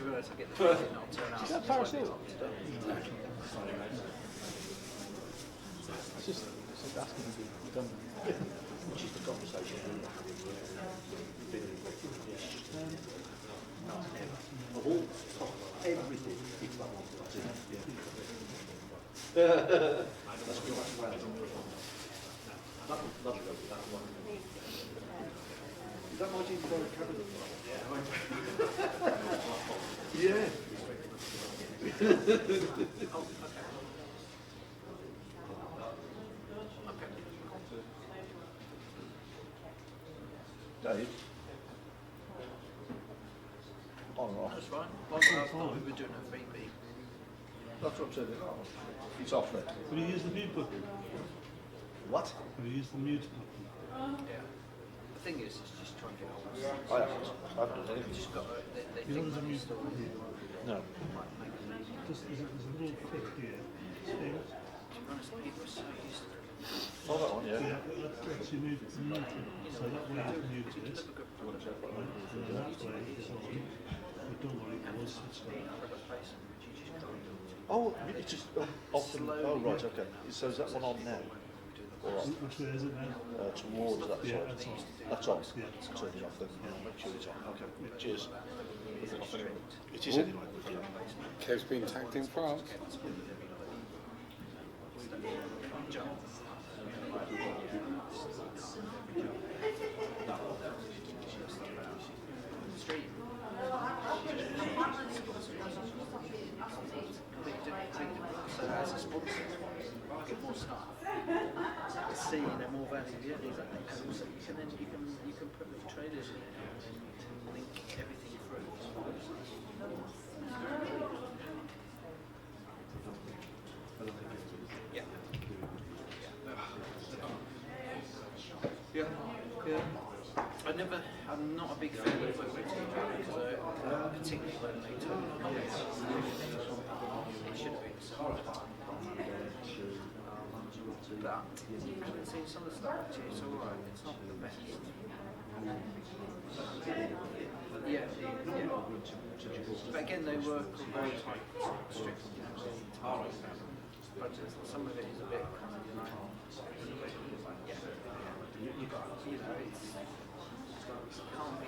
be honest, I get the feeling I'll turn out. Is that Paris Hill? It's just asking to be done. Which is the conversation we're having with of all everything, it's that one. That's it. Yeah. That's good. That'll go with that one. Is that my team for a cabinet? Yeah. Dave? All right. That's fine. I thought we were doing a VB. That's what I'm saying. It's off there. Will you use the mute button? What? Will you use the mute button? Yeah. The thing is, it's just trying to get hold of I haven't done anything. Just got they You think don't use the story. No. There's a little clip here. To be honest, people are so used to it. Oh, that one, yeah. Yeah, that's your mute. So that way you can mute it. Right? So that way it's on. But don't worry, it was switched on. Oh, it's just off and, oh, right, okay. So is that one on now? Or off? Which way is it now? Towards that Yeah, side. that's on. That's on. Yeah. Turn it off then. Make sure it's on. Okay. Cheers. It is Ooh. anyway. Yeah. Kev's been tagged in France. So as a sponsor, you get more staff. It's seen and more value. Yeah, exactly. And also you can put the traders in and link everything through. Yeah. Yeah. I'm not a big fan of it because particularly when they took it should have been sold. But I've seen some of the stuff actually, it's alright, it's not the best. Yeah. But again, they were very strict. But some of it is a bit, can't be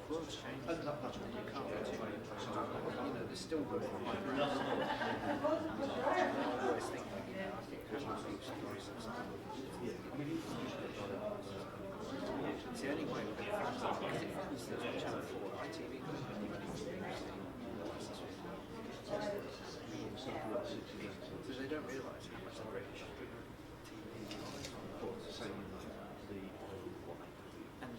world's changed. You can't go too many places. There's still good for my I always think it's the only way we're going to fix it. Because it happens to Channel 4, ITV so they don't realise how much the British TV and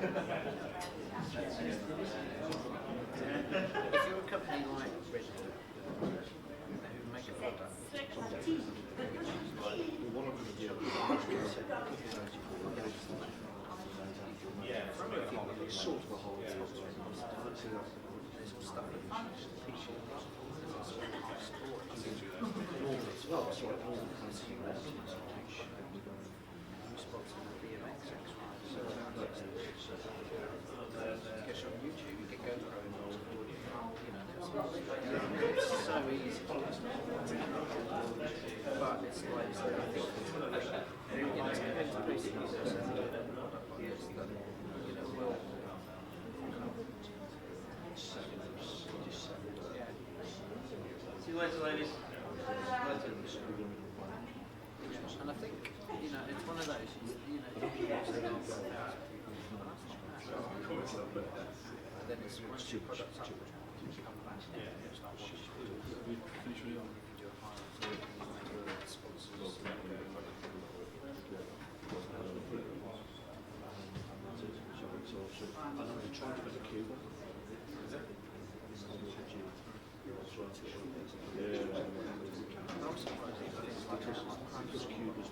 you're a company like Red Bull, who make a product, sort of a whole there's all stuff that as well, so all the consumer sponsor BMX so get on YouTube, you get GoPro and all, it's so easy. But it's like, I think, it's compared to PC users, will see you later, ladies. And I think, it's one of those, and then it's once your product's up, you come back and start watching. You do a highlight sponsors. I know they tried to go to Cuba. I'm surprised because Cuba's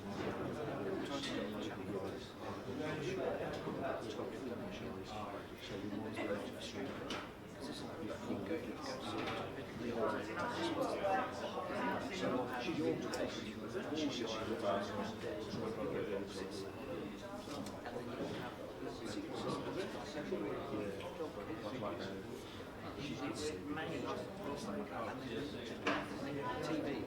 TV.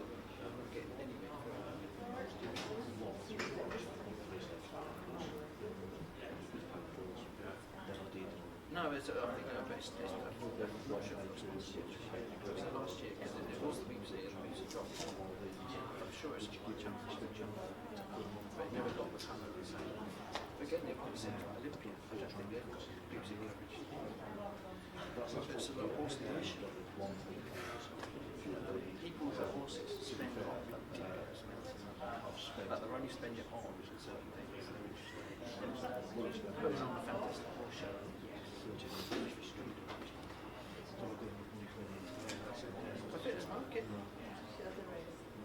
No, it's, I think our best is watch it last year because it was the BBC and the BBC dropped. I'm sure it's quite championship, but it never got the kind of the same. Again, they've got Central Olympia. I don't think they've got BBC coverage. It's a little horse issue. People with horses spend on but they're only spending it on certain things. Put it on a fantastic horse show. I think there's a market.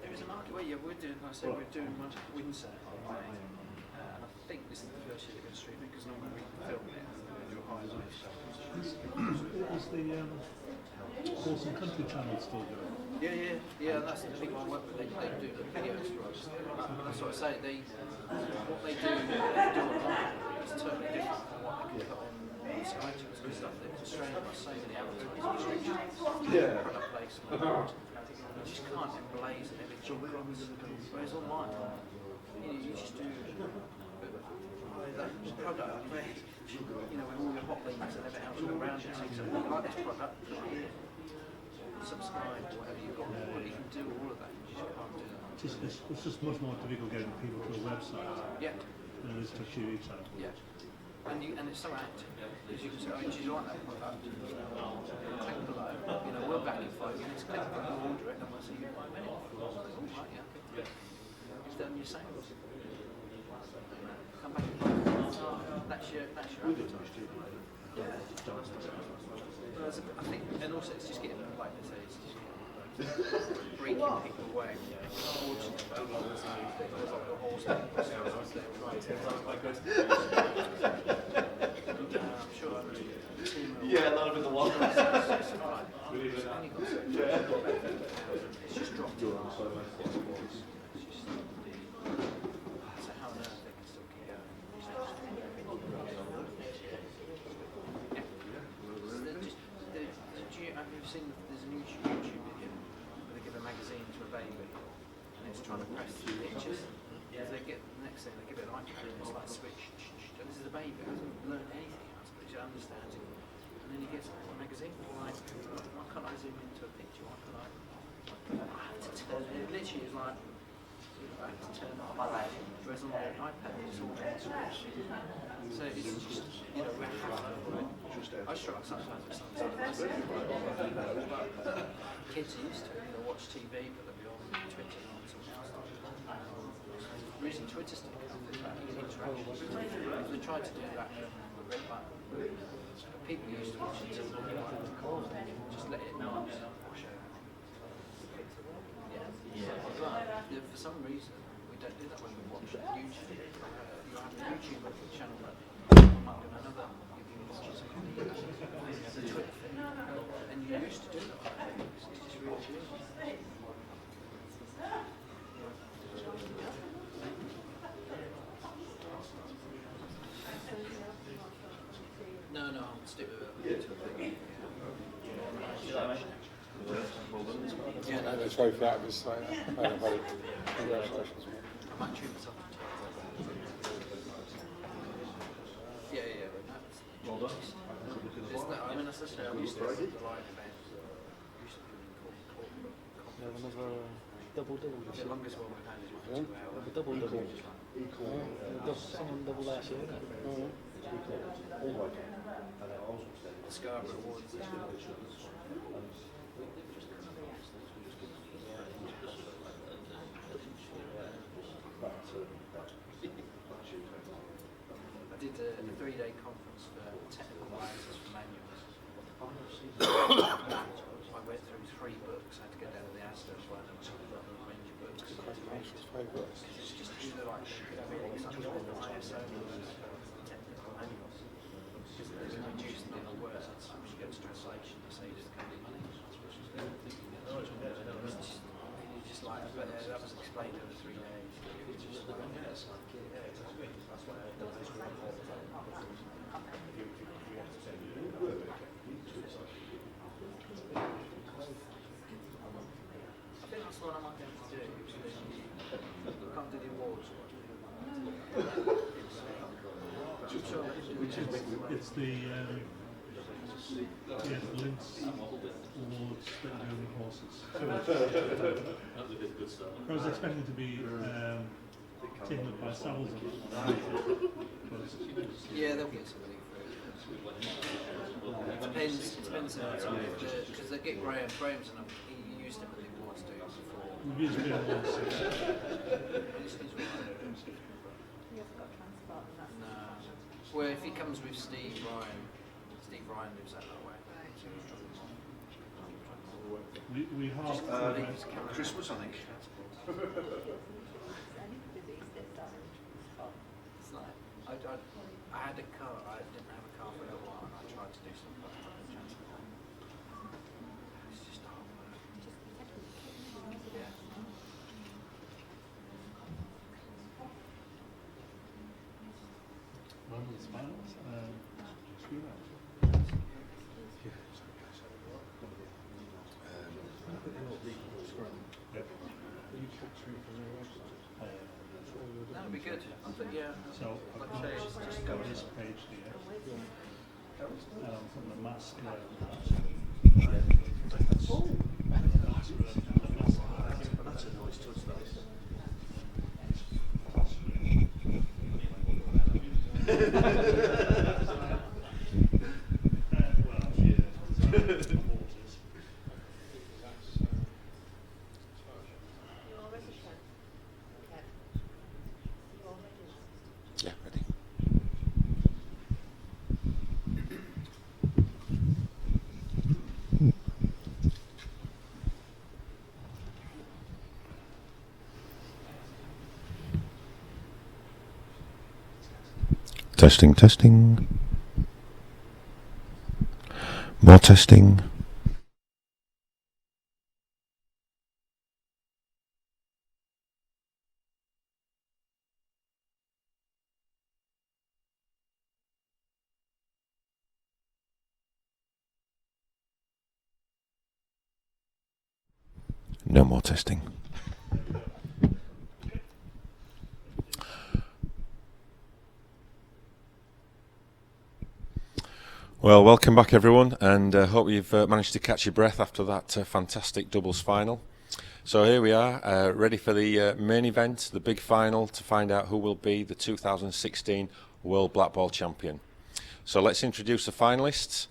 There is a market where we're doing, like I said, we're doing Windsor in May. And I think this is the first year they're going to stream it because normally we film it and do a highlight. Is the Horse and Country channel still going? Yeah, that's the big work that they do the videos for us. That's what I say, what they do online is totally different from what they can put on Sky and stuff. They're constrained by so many advertising restrictions. Product placement. You just can't emblaze and everything. Whereas online, you just do that product where, with all your hot links and everything else around it. So you like this product, subscribe, whatever you've got, you can do all of that. You just can't do that. It's just much more difficult getting people to a website. Yeah. Than it is to a TV channel. Yeah. And it's so active because you can say, do you like that product? Click below. We're back in 5 minutes. Click below, order it, and we'll see you in 5 minutes. Right, yeah. You've done your sales. Come back in 5 minutes. That's your advertising. Yeah. I think, and also it's just getting, like I say, it's just breaking people away. Yeah, a lot of it the water. It's just dropped. So how on earth they can still keep going? Have you seen there's a new YouTube video where they give a magazine to a baby and it's trying to press the pictures? As they get the next thing, they give it an iPad and it's like switch. And this is a baby who hasn't learned anything else, but he understands it. And then he gets a magazine like, why can't I zoom into a picture? Why can't I have to turn it? It literally is like, I have to turn off my light. Whereas on the iPad it's all on switch. So it's just, we're happy. I struggle sometimes with some stuff. Kids used to, watch TV, but they'll be on Twitter and something else. The reason Twitter still comes is that you can interact. They tried to do that great back. People used to watch it until they got the call and just let it wash over. Yeah. For some reason, we don't do that when we watch YouTube. You have a YouTube channel that come up and another you've been watching something, the Twitter thing, and you used to do that. It's just really weird. No, I'll stick with it. Yeah, no, that's very flat. It's like, congratulations. I might tune myself. Yeah. Well done. I mean, that's the I'm used to the live events. We have another double. The longest one we've had is 2 hours. A double. Someone double last year. The Scarborough Awards. I did a 3-day conference for technical writers for manuals. I went through 3 books. I had to go down to the Astor as well, and a range of books. It's just either like really something on the ISO technical manuals. Because there's a reduced number of words, which you get to translation, you say just can't be money. It's just like, but that was explained over 3 days. It's just like, that's what I think that's what I might be able to do. I can't do the awards. It's the Links Awards that do the horses. That was a bit good stuff. I was expecting to be taken up by Savills. Yeah, they'll get somebody for it. Depends on the time. Because they get Graham's and he used him at the awards too before. We've used him once. No. Well, if he comes with Steve Ryan lives out that way. We have Christmas, I think. It's like, I had a car, I didn't have a car for a little while, and I tried to do something like public transport. It's just hard work. Yeah. One of the finals, That would be good. Yeah. So I've just got this page here. From the master. That's a nice touch, that is. Yeah, ready. Testing. More testing. No more testing. Well, welcome back everyone, and hope you've managed to catch your breath after that fantastic doubles final. So here we are, ready for the main event, the big final, to find out who will be the 2016 World Blackball Champion. So let's introduce the finalists.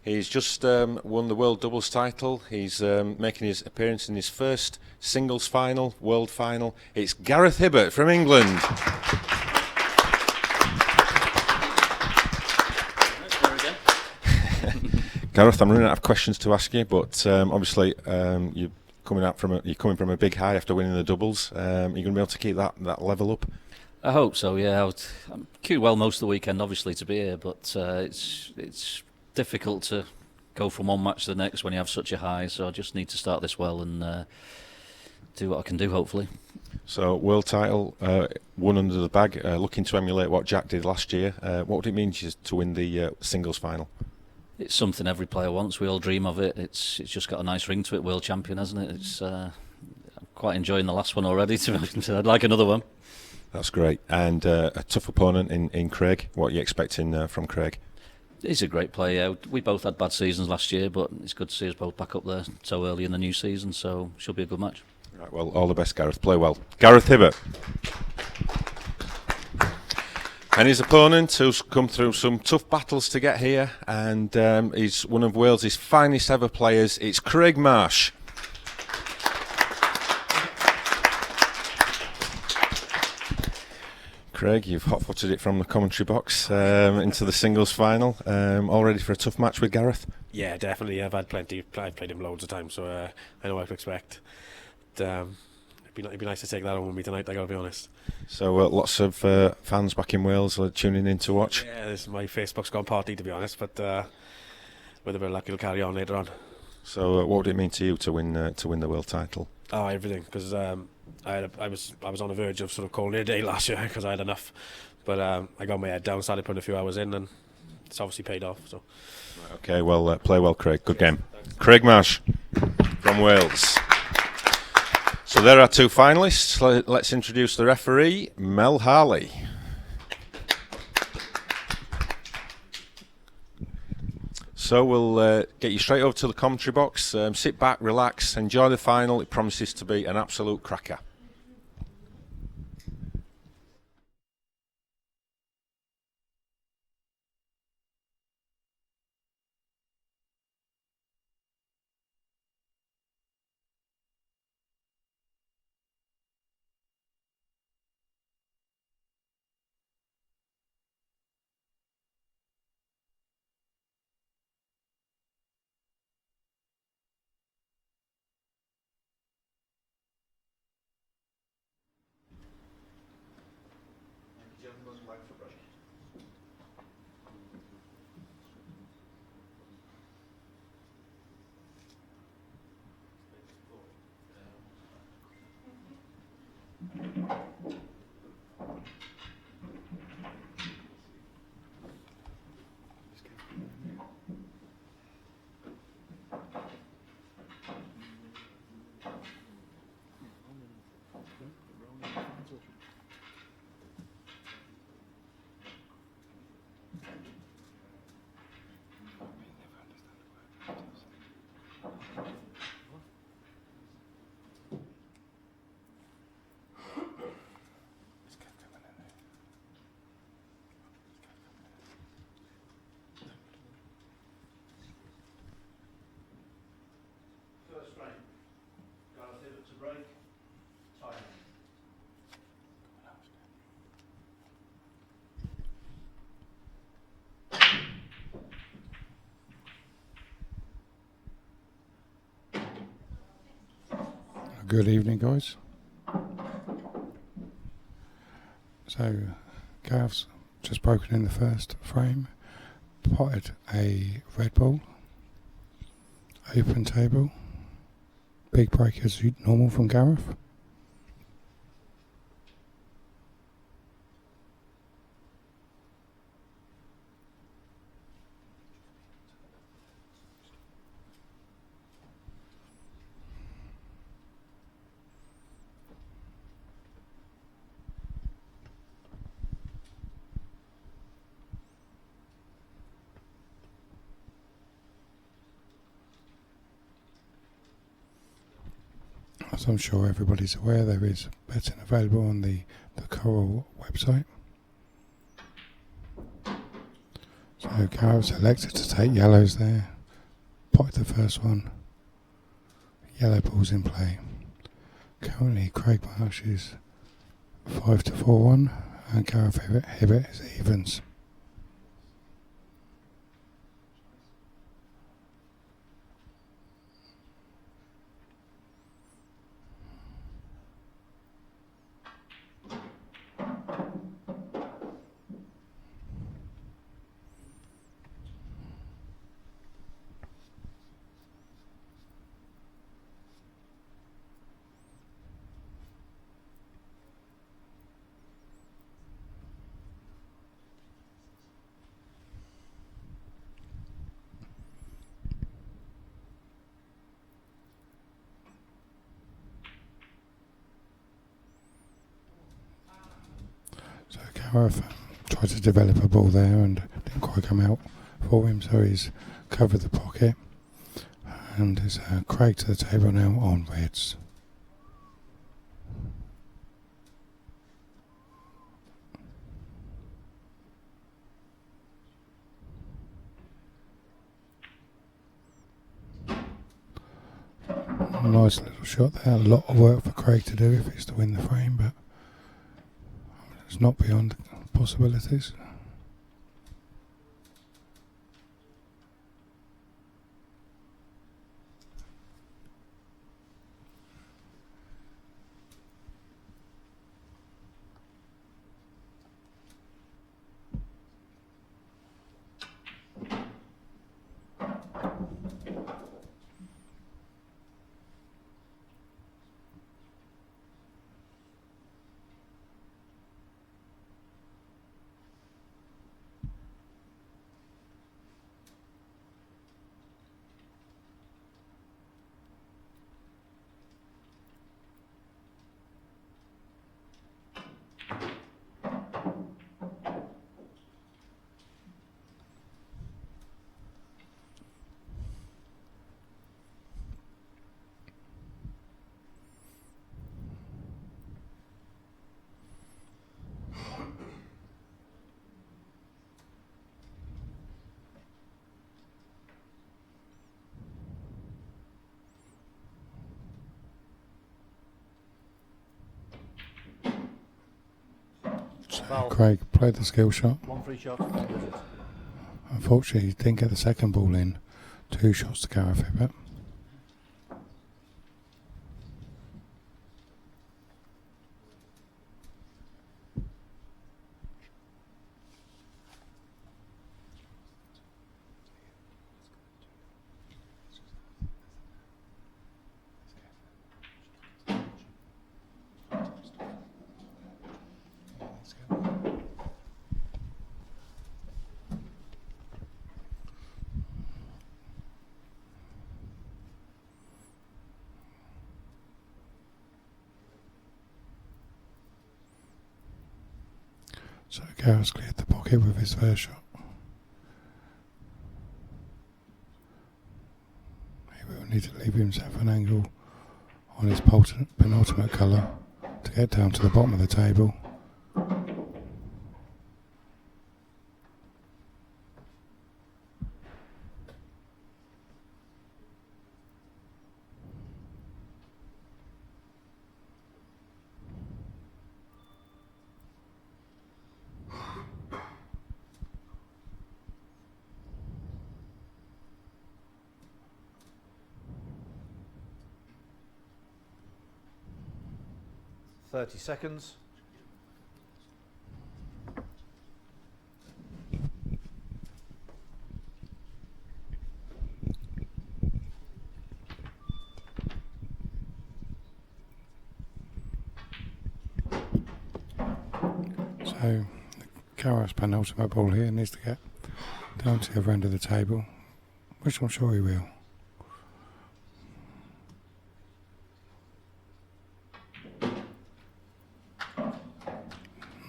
He's just won the World Doubles title. He's making his appearance in his first singles final, world final. It's Gareth Hibbert from England. Gareth, I'm running out of questions to ask you, but obviously you're coming from a big high after winning the doubles. You're going to be able to keep that level up. I hope so. Yeah, I'm queued well most of the weekend, obviously, to be here, but it's difficult to go from one match to the next when you have such a high. So I just need to start this well and do what I can do, hopefully. So, world title, won under the bag, looking to emulate what Jack did last year. What would it mean to win the singles final? It's something every player wants. We all dream of it. It's just got a nice ring to it, world champion, hasn't it? It's I'm quite enjoying the last one already. So I'd like another one. That's great. And a tough opponent in Craig. What are you expecting from Craig? He's a great player. We both had bad seasons last year, but it's good to see us both back up there so early in the new season. So should be a good match. Right, well, all the best, Gareth. Play well. Gareth Hibbert. And his opponent, who's come through some tough battles to get here, and he's one of Wales' finest ever players. It's Craig Marsh. Craig, you've hot-footed it from the commentary box into the singles final. All ready for a tough match with Gareth? Yeah, definitely. I've played him loads of times, so I know what to expect. It'd be nice to take that on with me tonight, I gotta be honest. So lots of fans back in Wales are tuning in to watch. Yeah, my Facebook's gone party, to be honest, but with a bit of luck it'll carry on later on. So what would it mean to you to win the world title? Oh, everything, because I was on the verge of sort of calling it a day last year because I had enough, but I got my head down, started putting a few hours in, and it's obviously paid off. So. Okay, well, play well, Craig. Good game. Craig Marsh from Wales. So there are two finalists. Let's introduce the referee, Mel Harley. So we'll get you straight over to the commentary box. Sit back, relax, enjoy the final. It promises to be an absolute cracker. First frame. Gareth Hibbert to break. Time. Good evening, guys. So, Gareth's just broken in the first frame, potted a red ball, open table, big break as normal from Gareth. As I'm sure everybody's aware, there is betting available on the Coral website. So Gareth's elected to take yellows there. Potted the first one. Yellow ball's in play. Currently Craig Marsh is 5-4-1 and Gareth Hibbert is evens. Gareth tried to develop a ball there and didn't quite come out for him, so he's covered the pocket. And it's Craig to the table now on reds. Nice little shot there. A lot of work for Craig to do if it's to win the frame, but it's not beyond possibilities. So Craig played the skill shot. One free shot. Unfortunately, he didn't get the second ball in. 2 shots to Gareth Hibbert. So Gareth's cleared the pocket with his first shot. He will need to leave himself an angle on his penultimate colour to get down to the bottom of the table. Seconds. So Gareth's penultimate ball here needs to get down to the other end of the table, which I'm sure he will.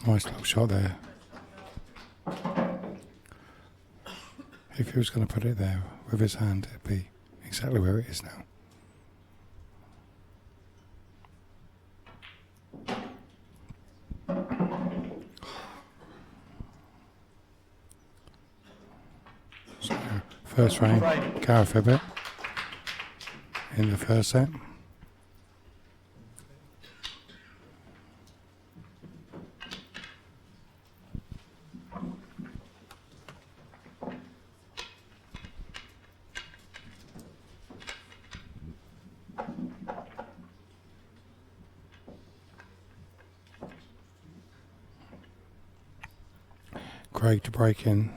Nice little shot there. If he was going to put it there with his hand, it'd be exactly where it is now. So, first frame, Gareth Hibbert in the first set. Craig to break in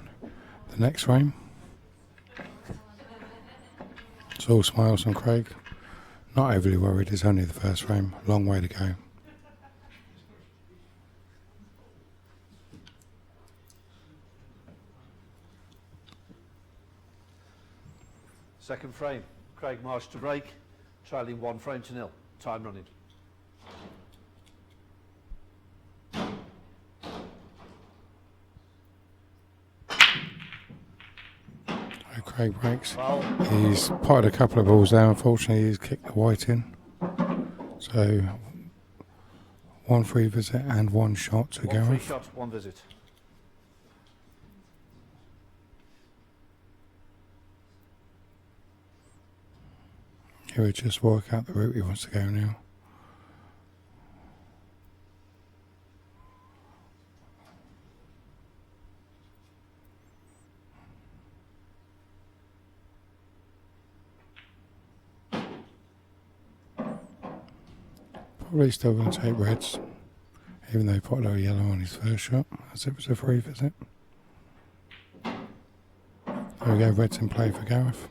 the next frame. It's all smiles from Craig. Not overly worried, it's only the first frame. Long way to go. Second frame. Craig Marsh to break, trailing 1-0. Time running. Craig breaks. He's potted a couple of balls there. Unfortunately, he's kicked the white in. So, 1 free visit and 1 shot to go. 1 free shot, 1 visit. He would just work out the route he wants to go now. Probably still going to take reds, even though he put a low yellow on his first shot, as it was a free visit. There we go, reds in play for Gareth.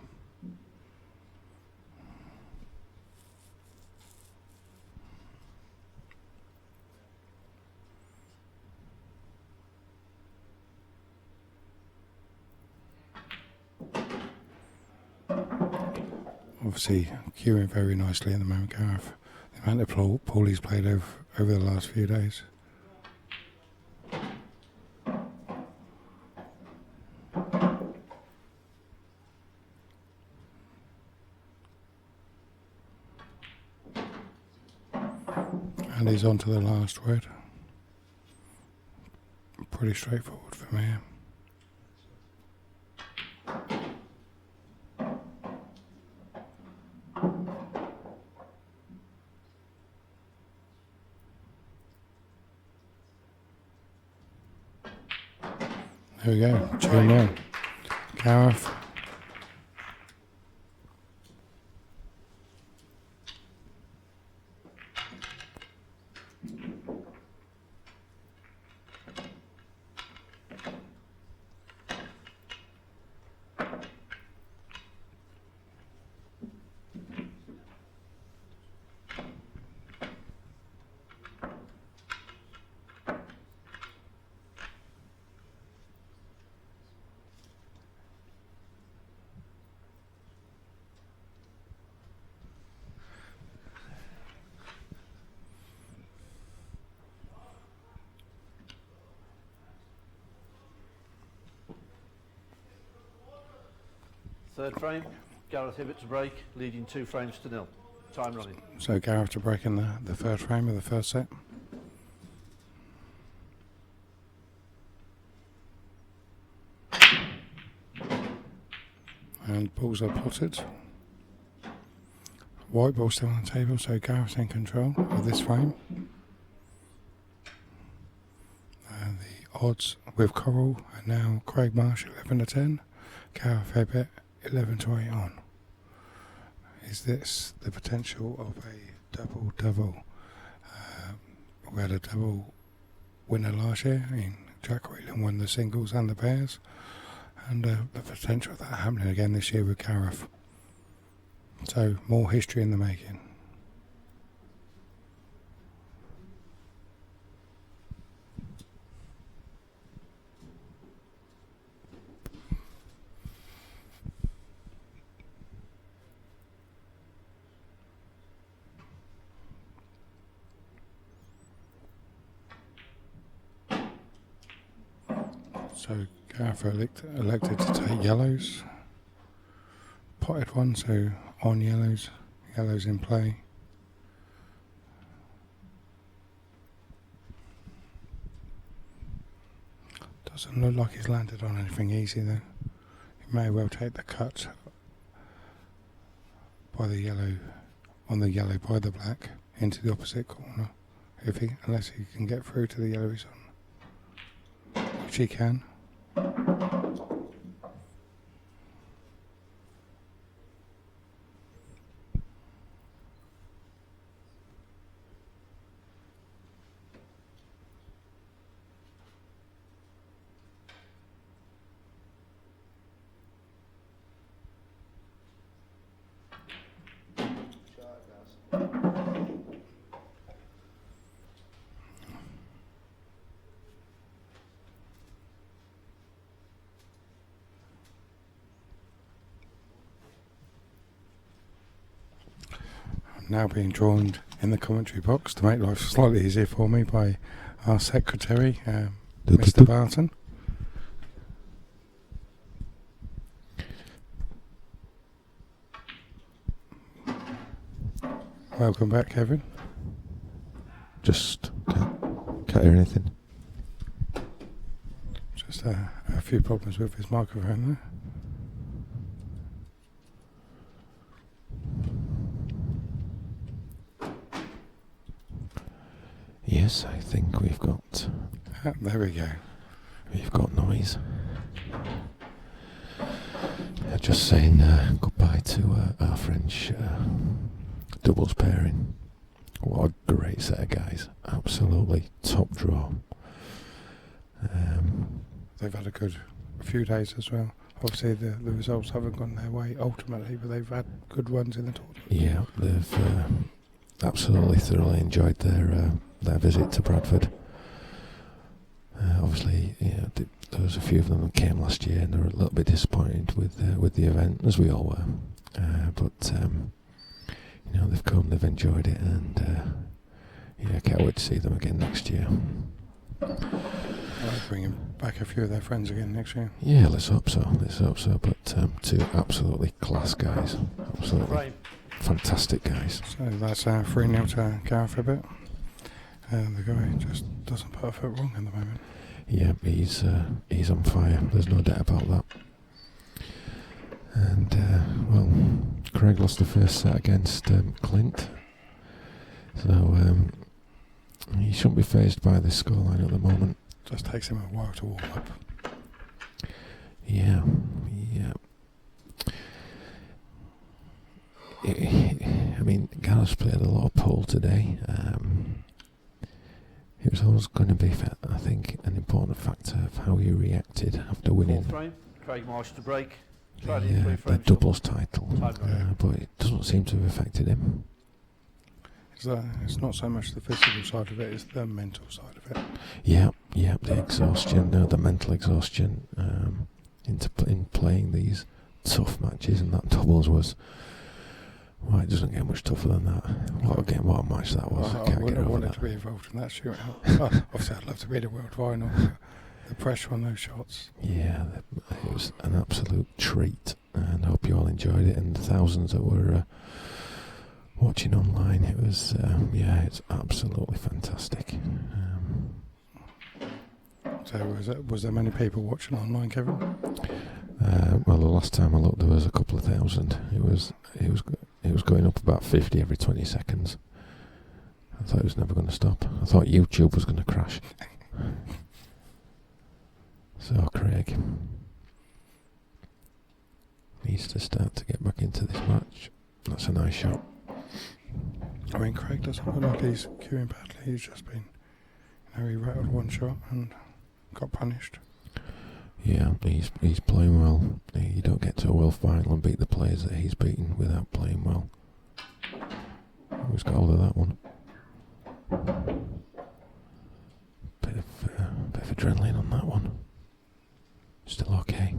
Obviously queuing very nicely at the moment, Gareth. The amount of pool he's played over the last few days. And he's on to the last red. Pretty straightforward from here. There we go, 2-0. Gareth. Third frame, Gareth Hibbett to break, leading 2 frames to 0. Time running. So Gareth to break in the third frame of the first set. And balls are potted. White ball still on the table, so Gareth's in control of this frame. The odds with Coral are now Craig Marsh 11-10, Gareth Hibbett 11-8 on. Is this the potential of a double-double? We had a double winner last year in Jack Whelan won the singles and the pairs, and the potential of that happening again this year with Gareth. So more history in the making. So Gareth elected to take yellows. Potted one, so on yellows. Yellows in play. Doesn't look like he's landed on anything easy though. He may well take the cut by the yellow, on the yellow by the black, into the opposite corner. Unless he can get through to the yellow he's on. Which he can. Now being drawn in the commentary box to make life slightly easier for me by our secretary, Mr. Barton. Welcome back, Kevin. Just can't hear anything. Just a few problems with his microphone there. Yes, I think we've got. There we go. We've got noise. Just saying goodbye to our French doubles pairing. What a great set of guys. Absolutely top draw. They've had a good few days as well. Obviously the results haven't gone their way ultimately, but they've had good runs in the tournament. Yeah, they've absolutely thoroughly enjoyed their visit to Bradford. Obviously, there was a few of them that came last year, and they were a little bit disappointed with the event, as we all were. But they've come, they've enjoyed it, and I can't wait to see them again next year. I'll bring back a few of their friends again next year. Yeah, let's hope so. But two absolutely class guys, absolutely fantastic guys. So that's 3-0 to Gareth a bit. The guy just doesn't put a foot wrong at the moment. Yeah, he's on fire. There's no doubt about that. And Craig lost the first set against Clint, so he shouldn't be fazed by this scoreline at the moment. Just takes him a while to warm up. Yeah. I mean, Gareth's played a lot of pole today. It was always going to be, I think, an important factor of how he reacted after winning Craig Marsh to break. The doubles title, but it doesn't seem to have affected him. It's not so much the physical side of it, it's the mental side of it. Yeah, the exhaustion, the mental exhaustion in playing these tough matches, and that doubles was. Well, it doesn't get much tougher than that. What a match that was. I can't get over wanted that. to be involved in that shootout. Obviously, I'd love to be the world final. The pressure on those shots. Yeah, it was an absolute treat, and I hope you all enjoyed it. And the thousands that were watching online, it was it's absolutely fantastic. So was there many people watching online, Kevin? Well, the last time I looked, there was a couple of thousand. It was going up about 50 every 20 seconds. I thought it was never going to stop. I thought YouTube was going to crash. So Craig needs to start to get back into this match. That's a nice shot. I mean, Craig doesn't look like he's queuing badly. He's just been, he rattled one shot and got punished. Yeah, he's playing well. You don't get to a world final and beat the players that he's beaten without playing well. Who's got hold of that one? Bit of adrenaline on that one. Still okay.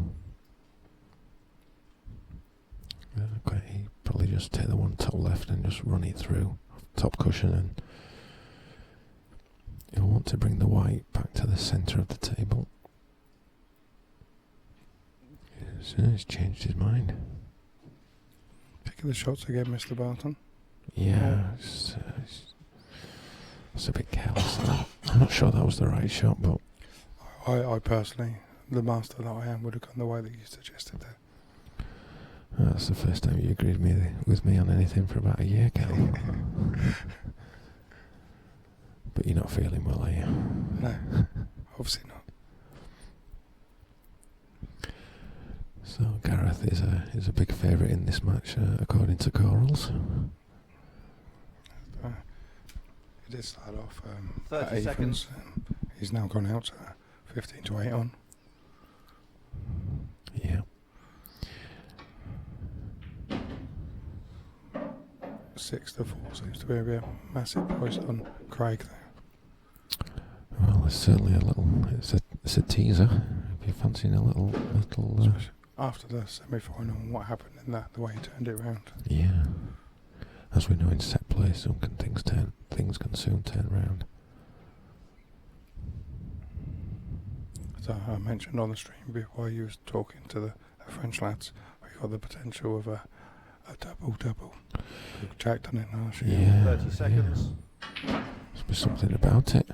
Okay, probably just take the one top left and just run it through top cushion, and you'll want to bring the white back to the centre of the table. He's changed his mind. Pick the shots again, Mr. Barton. Yeah, it's a bit careless. I'm not sure that was the right shot, but I personally, the master that I am, would have gone the way that you suggested there. That's the first time you agreed with me on anything for about a year, Cal. But you're not feeling well, are you? No, obviously not. So Gareth is a big favourite in this match, according to Corals. He did start off 30 at seconds. evens. He's now gone out 15-8 on. Yeah. 6-4 seems to be a massive price on Craig there. Well, it's certainly it's a teaser. If you're fancying a little. After the semi-final and what happened in that, the way he turned it around. Yeah. As we know in set play, things can soon turn round. So I mentioned on the stream before you was talking to the French lads, we got the potential of a A double. Jack done it last year. Yeah. 30 seconds. Must be something about it.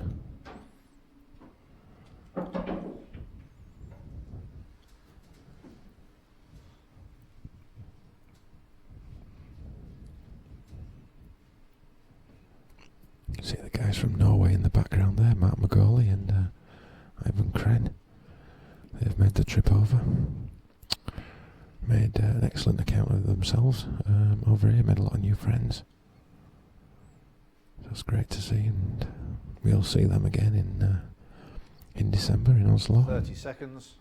See the guys from Norway in the background there, Mark McGawley and Ivan Kren. They've made the trip over. Made an excellent account of themselves over here, made a lot of new friends. So it's great to see, and we'll see them again in December in Oslo. 30 seconds.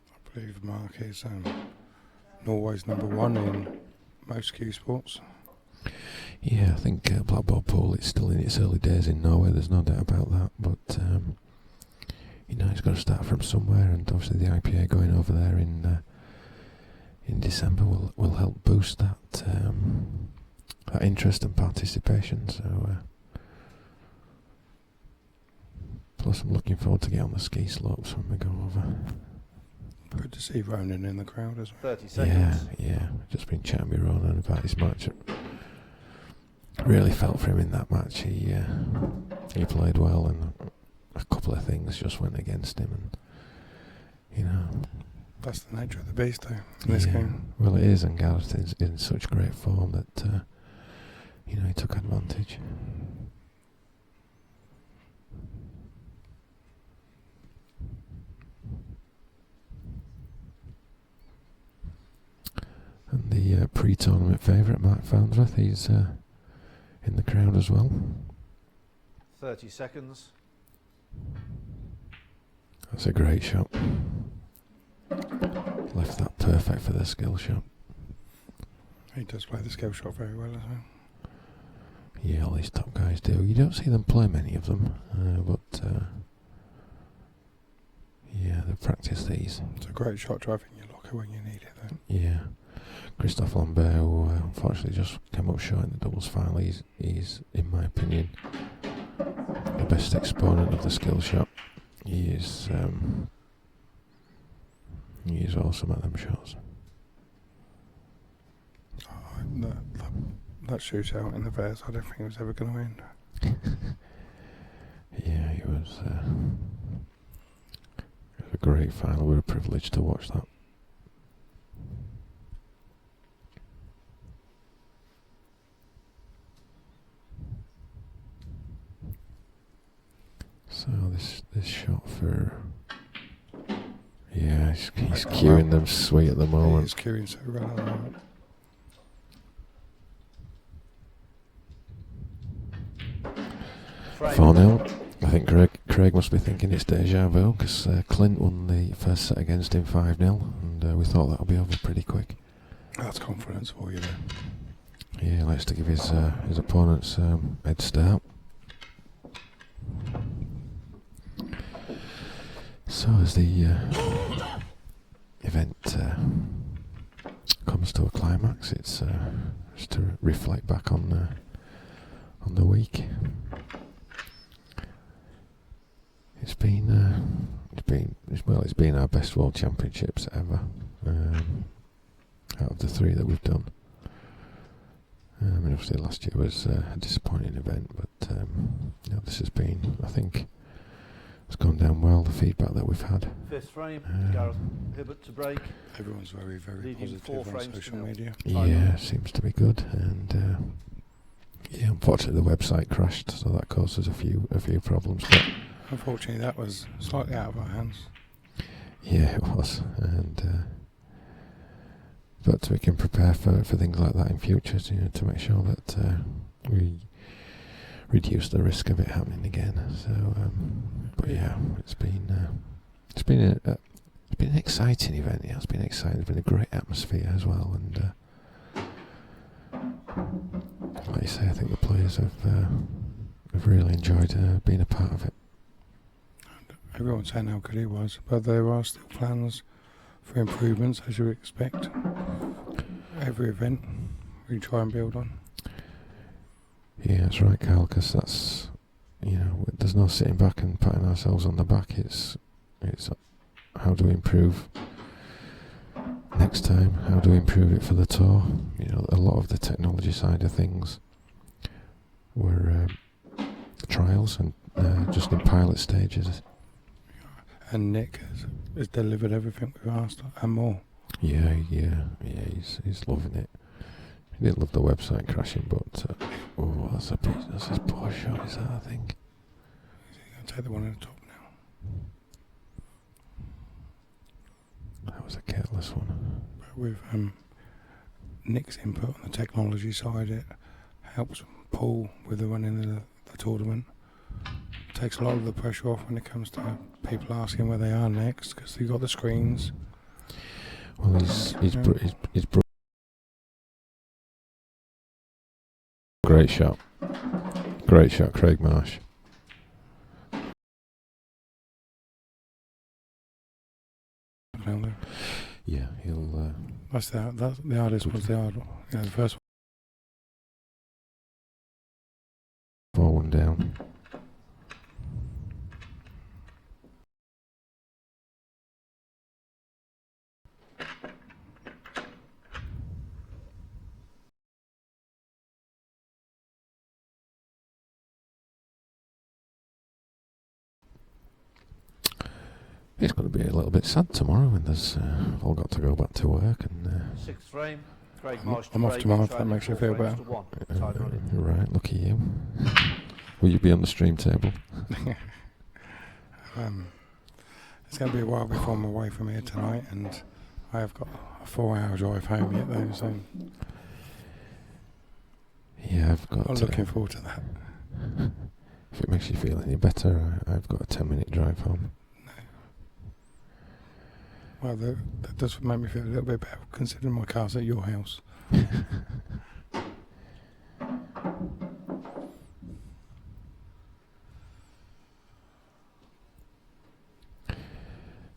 I believe Mark is Norway's #1 in most Q sports. Yeah, I think Black Ball Pool, it's still in its early days in Norway, there's no doubt about that, but you know, it's got to start from somewhere, and obviously the IPA going over there in December will help boost that that interest and participation. So plus I'm looking forward to get on the ski slopes when we go over. Good to see Ronan in the crowd as well. 30 seconds. Yeah. Just been chatting with Ronan about his match. Really felt for him in that match. He played well, and a couple of things just went against him, and you know. That's the nature of the beast, though, in this game. Well, it is, and Gareth is in such great form that you know, he took advantage. And the pre-tournament favourite, Mark Farnsworth, he's in the crowd as well. 30 seconds. That's a great shot. Left that perfect for the skill shot. He does play the skill shot very well as well. Yeah, all these top guys do. You don't see them play many of them, but yeah, they practice these. It's a great shot driving your locker when you need it, though. Yeah. Christophe Lambert, who unfortunately just came up short in the doubles final, he's, in my opinion, the best exponent of the skill shot. He is awesome at them shots. That shootout in the Bears, I don't think it was ever going to end. Yeah, it was a great final. We were privileged to watch that. So this shot for he's cueing them sweet at the moment. He's cueing so well at the moment. Four 0. I think Craig must be thinking it's deja vu, because Clint won the first set against him 5-0, and we thought that'll be over pretty quick. That's confidence for you, then. Yeah, he likes to give his opponents head start. So as the event comes to a climax, it's just to reflect back on the week. It's been our best World Championships ever, out of the three that we've done. I mean, obviously last year was a disappointing event, but you know, this has been, I think, it's gone down well, the feedback that we've had. Fifth frame, Gareth Hibbert to break. Everyone's very, very positive on social media. Yeah, seems to be good, and yeah, unfortunately the website crashed, so that caused us a few problems. But unfortunately, that was slightly out of our hands. Yeah, it was, and but we can prepare for things like that in future, to make sure that we reduce the risk of it happening again. So, but yeah, it's been an exciting event. Yeah, it's been exciting. It's been a great atmosphere as well, and like you say, I think the players have really enjoyed being a part of it. Everyone's saying how good it was, but there are still plans for improvements, as you would expect. Every event we try and build on. Yeah, that's right, Carl, because that's, there's no sitting back and patting ourselves on the back. It's how do we improve next time, how do we improve it for the tour? You know, a lot of the technology side of things were trials and just in pilot stages. And Nick has delivered everything we've asked and more. Yeah, he's loving it. He didn't love the website crashing, but that's his poor shot, is that, I think. I'll take the one at the top now. That was a careless one. But with Nick's input on the technology side, it helps Paul with the running of the tournament. Takes a lot of the pressure off when it comes to people asking where they are next, because they've got the screens. Well, he's great shot, Craig Marsh. Yeah, he'll. That's the hardest was the hard one. Yeah, the first one down. It's going to be a little bit sad tomorrow when there's all got to go back to work and. Sixth frame. Craig Marsh I'm off tomorrow. If that makes you feel better. Right, lucky you. Will you be on the stream table? It's going to be a while before I'm away from here tonight, and I have got a 4-hour drive home yet, though. So yeah, I've got. I'm looking forward to that. If it makes you feel any better, I've got a 10-minute drive home. Well, that does make me feel a little bit better, considering my car's at your house.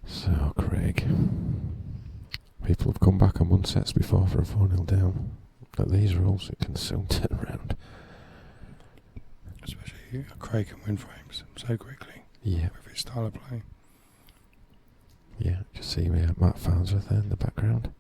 So, Craig, people have come back and won sets before for a 4-0 down. At these rules, it can soon turn around. Especially Craig can win frames so quickly. Yeah. With his style of play. Yeah, just see me at Matt Farnsworth there in the background.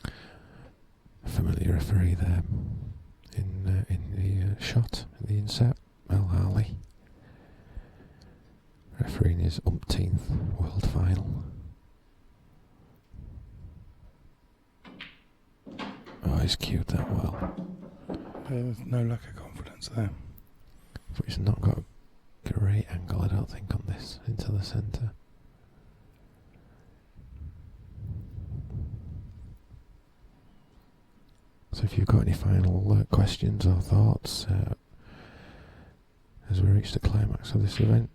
A familiar referee there in the shot, in the inset, Mel Harley. Refereeing his umpteenth world final. Oh, he's cued that well. There's no lack of confidence there. But he's not got a great angle, I don't think, on this, into the centre. So if you've got any final questions or thoughts as we reach the climax of this event.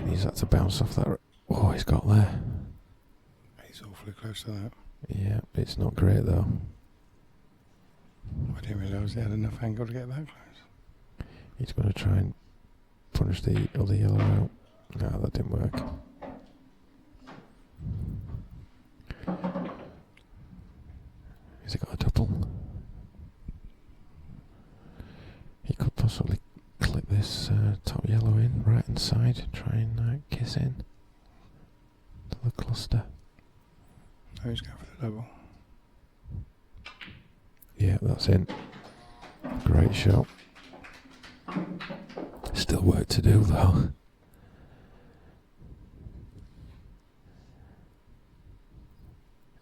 He's had to bounce off that. Oh, he's got there. He's awfully close to that. Yeah, it's not great though. I didn't realise he had enough angle to get that close. He's going to try and punish the other yellow out. No, that didn't work. Has he got a double? He could possibly clip this top yellow in, right hand side, try and kiss in to the cluster. No, he's going for the double. Yeah, that's in. Great shot. Still work to do though.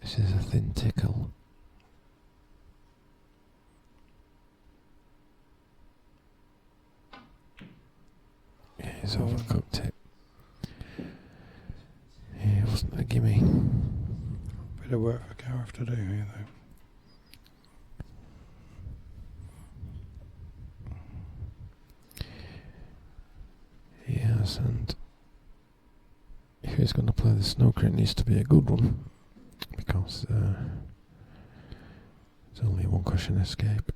This is a thin tickle. Yeah, he's overcooked it. Yeah, it wasn't a gimme. Bit of work for Gareth to do here though. Yes, and if he's going to play the snooker, it needs to be a good one, because it's only one cushion escape.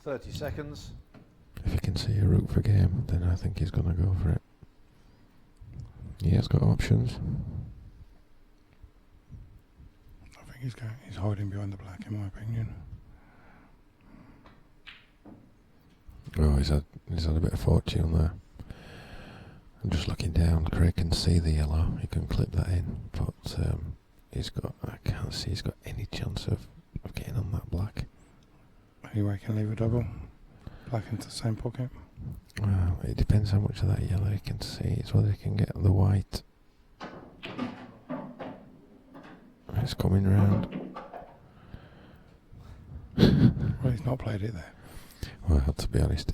30 seconds. If he can see a route for game, then I think he's going to go for it. He has got options. I think he's hiding behind the black, in my opinion. Oh, he's had a bit of fortune there. I'm just looking down. Craig can see the yellow. He can clip that in, but I can't see he's got any chance of getting on that black. Anyway, can leave a double. Black into the same pocket. Well, it depends how much of that yellow he can see. It's whether he can get the white. It's coming round. Well, he's not played it there. Well, to be honest,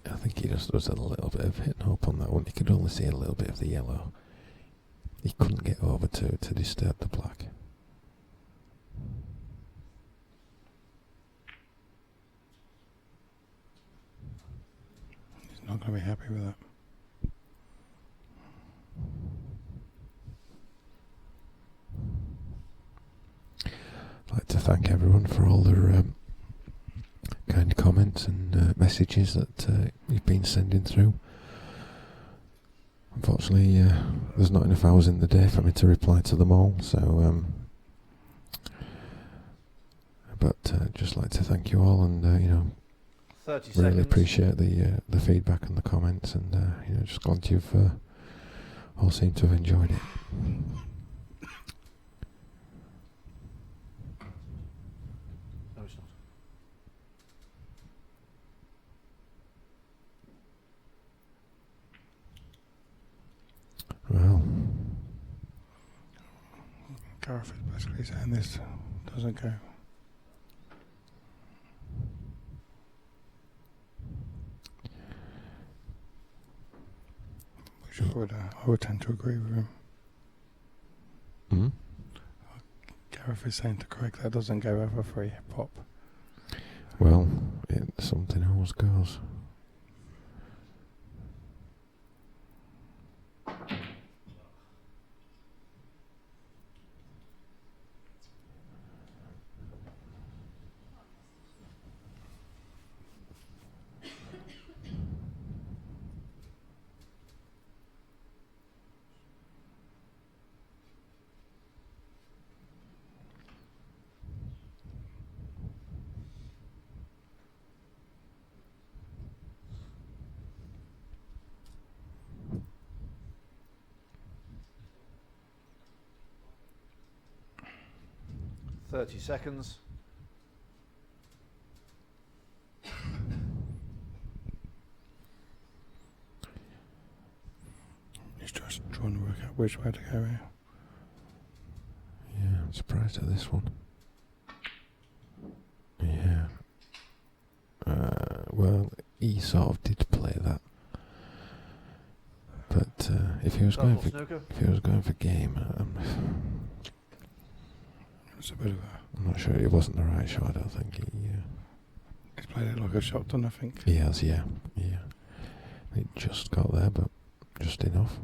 I think he just does a little bit of hit and hope on that one. He could only see a little bit of the yellow. He couldn't get over to disturb the black. He's not going to be happy with that. I'd like to thank everyone for all their kind comments and messages that you've been sending through. Unfortunately, there's not enough hours in the day for me to reply to them all, so but just like to thank you all, and 30 really seconds. appreciate the feedback and the comments, and just glad you've all seem to have enjoyed it. No, it's not. Well, Gareth is basically saying this doesn't go. Which I would tend to agree with him. Hmm? Gareth is saying to Craig that doesn't go over free pop. Well, something always goes. Thirty seconds. He's just trying to work out which way to go here. Yeah, I'm surprised at this one. Yeah. Well, he sort of did play that, but if he was going for game, It's a bit of I'm not sure. It wasn't the right shot. I don't think he's played it like a shotgun, I think. he has. Yeah. It just got there, but just enough.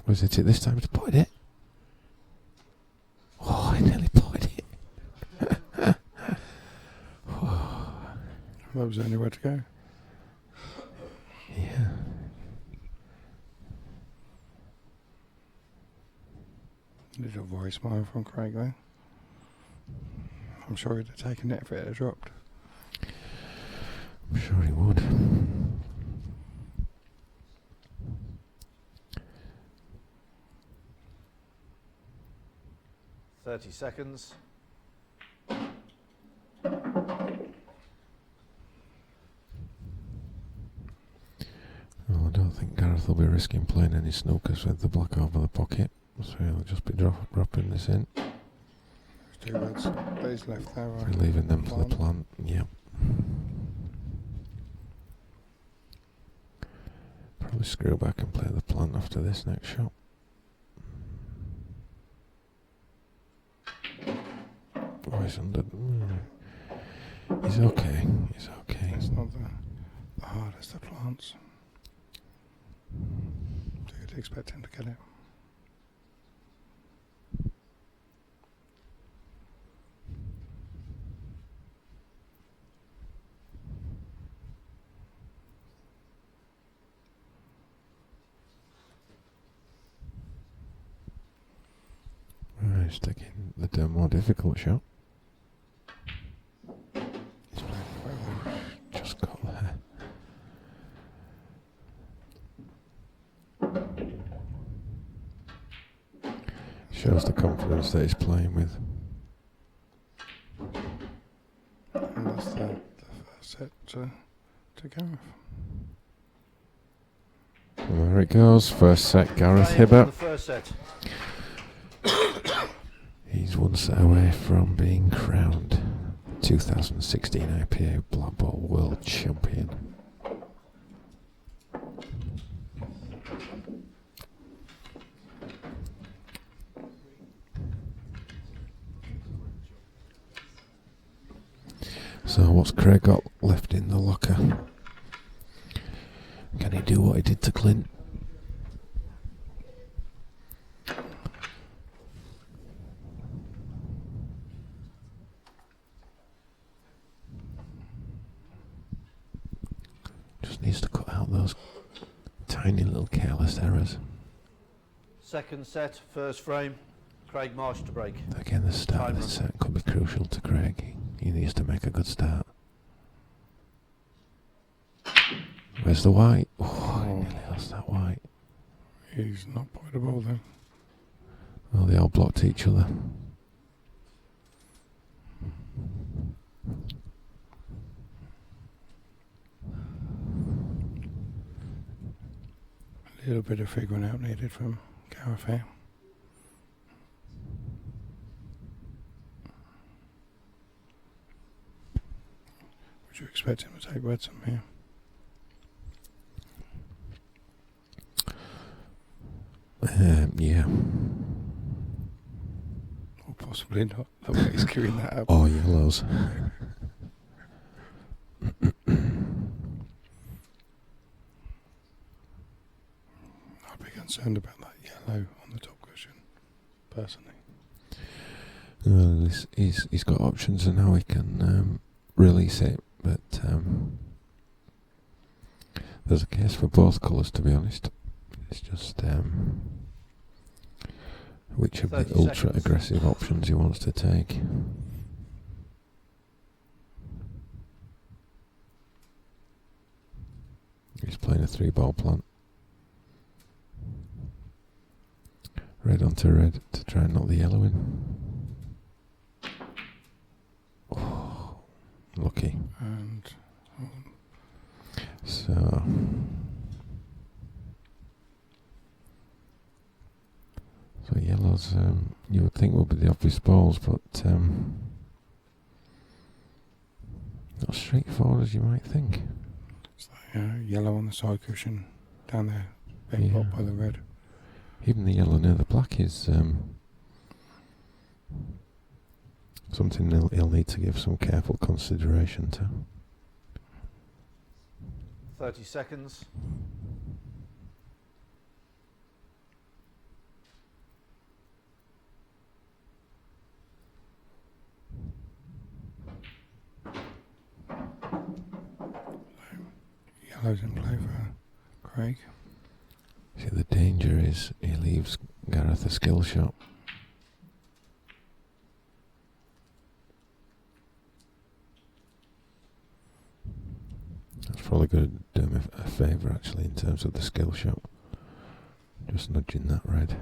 Was it this time to put it? Oh, I nearly put it. That was the only way to go. Yeah. Little voicemail from Craig there. I'm sure he'd have taken it if it had dropped. I'm sure he would. Thirty seconds. Well, I don't think Gareth will be risking playing any snookers with the black over the pocket, so he'll just be dropping this in. There's 2 reds. Those left there, right? Leaving them for the plant, yep. Probably screw back and play the plant after this next shot. Oh, he's under. He's okay. He's okay. It's not the hardest of plants. So you'd expect him to get it. He's taking the more difficult shot. Just got there. Shows the confidence that he's playing with. And that's the first set to Gareth. Well, there it goes. First set, Gareth Hibbert. The first set. He's one set away from being crowned 2016 IPA Black Ball World Champion. So what's Craig got left in the locker? Can he do what he did to Clint? Just needs to cut out those tiny little careless errors. Second set, first frame. Craig Marsh to break. Again, the start of the set could be crucial to Craig. He needs to make a good start. Where's the white? Oh, he nearly lost that white. He's not put the ball then. Well, they all blocked each other. A little bit of figuring out needed from Gareth here. Would you expect him to take red some here? Yeah. Or possibly not, the way he's queuing that up. Or yellows. I'd be concerned about that yellow on the top cushion, personally. Well, he's got options and how he can release it, but there's a case for both colours, to be honest. It's just which of the ultra aggressive options he wants to take. He's playing a 3-ball plant. Red onto red to try and knock the yellow in. Oh, lucky. And so yellows, you would think would be the obvious balls, but not as straightforward as you might think. It's like yellow on the side cushion down there, being blocked by the red. Even the yellow near the black is something he'll need to give some careful consideration to. 30 seconds. Yellow's in play for Craig. See, the danger is he leaves Gareth a skill shot. That's probably going to do him a favour, actually, in terms of the skill shot. Just nudging that red.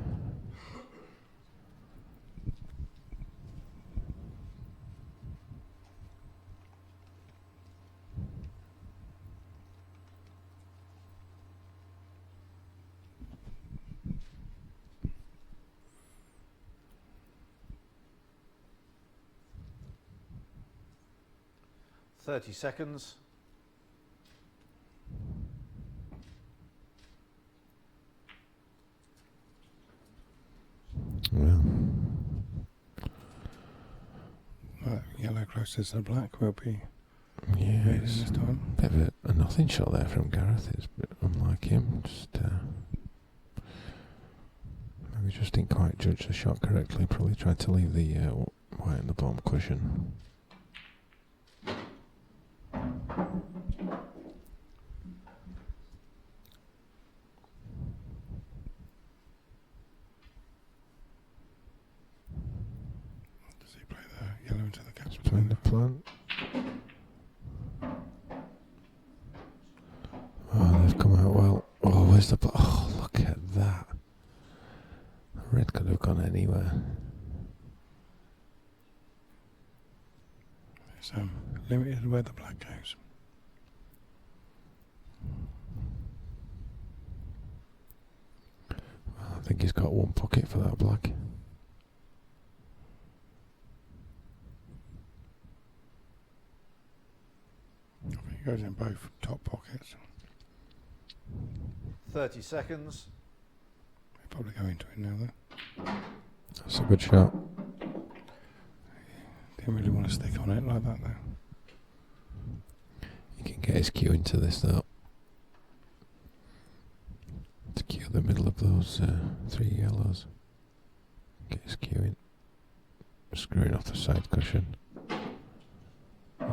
Thirty seconds. Well, Yellow closest to the black will be yes, this time. Bit of a nothing shot there from Gareth. It's a bit unlike him. Just maybe just didn't quite judge the shot correctly. Probably tried to leave the white on the bottom cushion. Playing the plan. Oh, they've come out well. Oh, where's the... Oh, look at that. Red could have gone anywhere. It's limited where the black goes. I think he's got one pocket for that black. I think it goes in both top pockets. 30 seconds. They probably go into it now though. That's a good shot. Didn't really want to stick on it like that though. You can get his cue into this though. To cue the middle of those 3 yellows. Get his cue in. Screwing off the side cushion.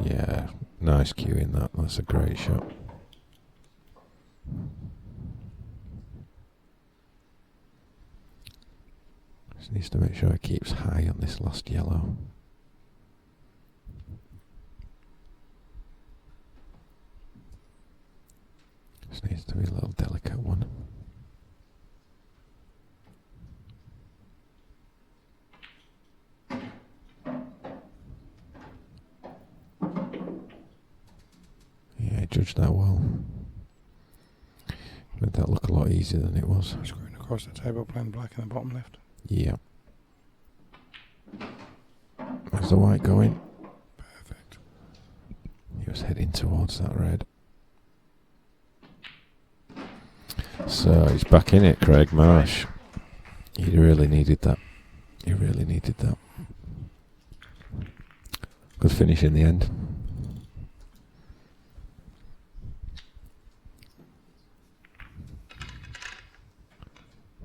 Yeah, nice cue in that. That's a great shot. Just needs to make sure he keeps high on this last yellow. This needs to be a little delicate one. Yeah, he judged that well. Made that look a lot easier than it was. Screwing across the table, playing black in the bottom left. Yeah. There's the white going. Perfect. He was heading towards that red. So he's back in it, Craig Marsh. He really needed that. He really needed that. Good finish in the end.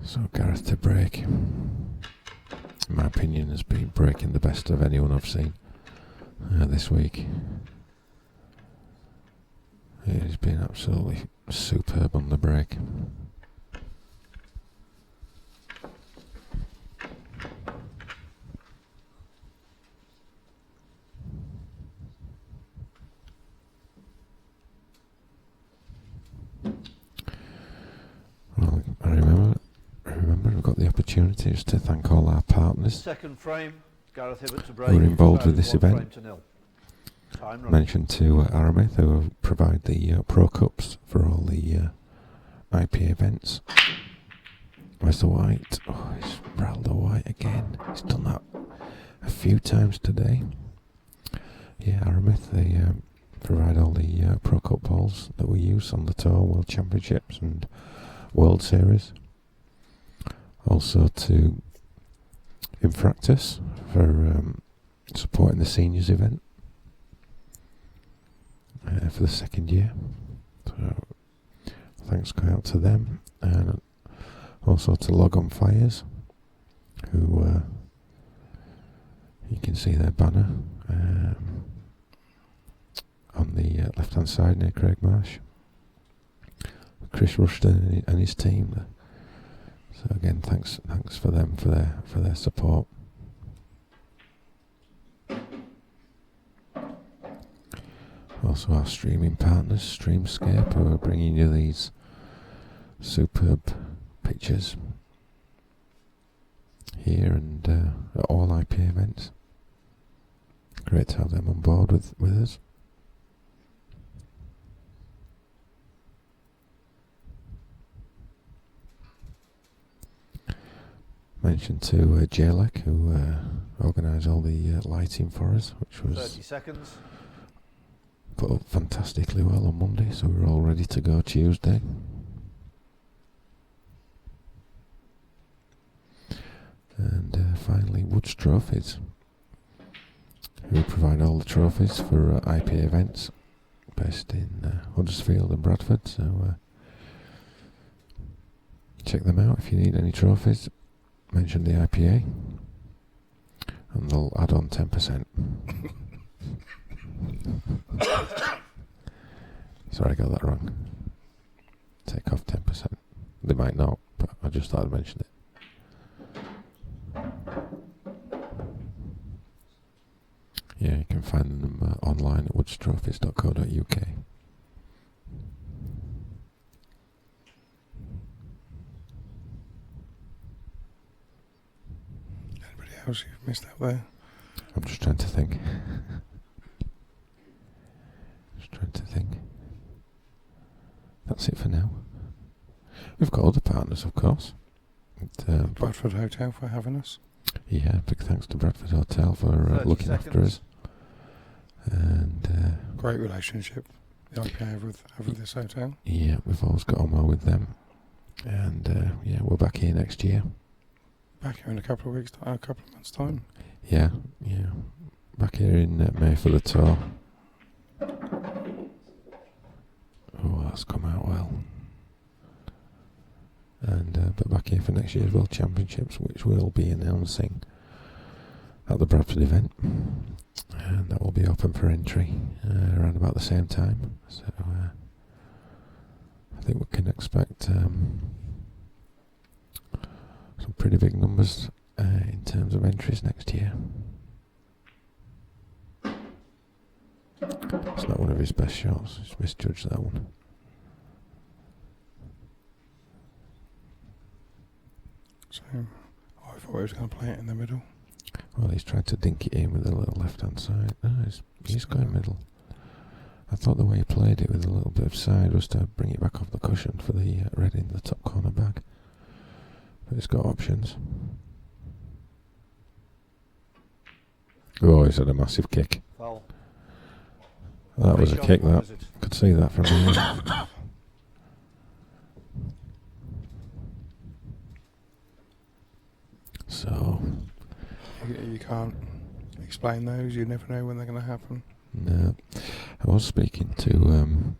So Gareth to break. In my opinion, has been breaking the best of anyone I've seen this week. He's been absolutely superb on the break. Well, I remember we've got the opportunities to thank all our partners Second frame, Gareth Hibbert to break. who are involved with this 1 frame event. to nil. Time running. Mentioned to Aramith, who provide the Pro Cups for all the IPA events. Where's the white? Oh, he's rattled the white again. He's done that a few times today. Yeah, Aramith, they provide all the Pro Cup balls that we use on the Tour, World Championships and World Series. Also to Infractus for supporting the seniors event for the second year. So thanks go out to them, and also to Log On Fires, who you can see their banner on the left hand side near Craig Marsh. Chris Rushton and his team. So again, thanks for them for their support. Also our streaming partners, Streamscape, who are bringing you these superb pictures here and at all IPA events. Great to have them on board with us. Mention to Jalek, who organised all the lighting for us, which was 30 seconds. put up fantastically well on Monday, so we're all ready to go Tuesday. And finally, Woods Trophies, who provide all the trophies for IPA events based in Huddersfield and Bradford. So check them out if you need any trophies. Mention the IPA and they'll add on 10%. Sorry, I got that wrong. Take off 10%. They might not, but I just thought I'd mention it. Yeah, you can find them online at woodstrophies.co.uk. Anybody else you've missed out there? I'm just trying to think. That's it for now. We've got other partners, of course. Bradford Hotel for having us. Yeah, big thanks to Bradford Hotel for looking after us. And great relationship the IPA have with this hotel. Yeah, we've always got on well with them. And yeah, we're back here next year. Back here in a couple of months' time. Yeah. Back here in May for the tour. Oh, that's come out well. And but back here for next year's World Championships, which we'll be announcing at the Bradford event, and that will be open for entry around about the same time. So I think we can expect some pretty big numbers in terms of entries next year. It's not one of his best shots. He's misjudged that one. So I thought he was going to play it in the middle. Well, he's tried to dink it in with a little left-hand side. No, he's going middle. I thought the way he played it with a little bit of side was to bring it back off the cushion for the red in the top corner bag. But it's got options. Oh, he's had a massive kick. Foul. That was a kick, that. Could see that from here. So you can't explain those. You never know when they're going to happen. No, I was speaking to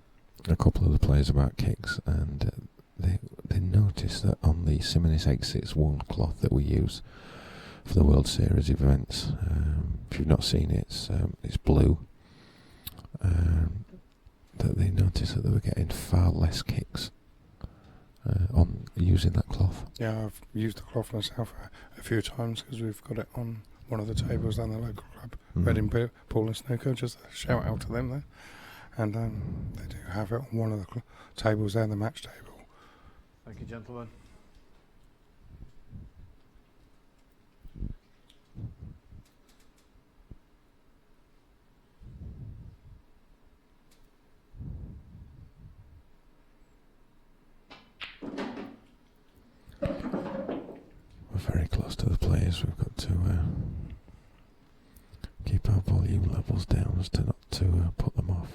a couple of the players about kicks, and they noticed that on the Simonis Exits worn cloth that we use for the World Series events, if you've not seen it, it's blue. That they noticed that they were getting far less kicks on using that cloth. Yeah, I've used the cloth myself a few times because we've got it on one of the tables down the local club, Reading Pool and Snooker. Just a shout out to them there, and they do have it on one of the tables there, the match table. Thank you, gentlemen. We're very close to the players. We've got to keep our volume levels down as to not to put them off.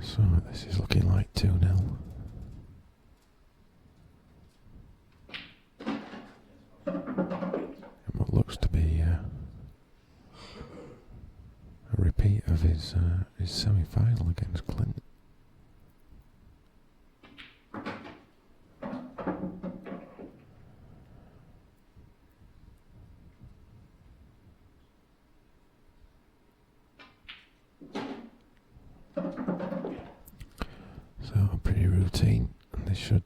So this is looking like 2-0. And what looks to be a repeat of his semi-final against Clint. So pretty routine, and this should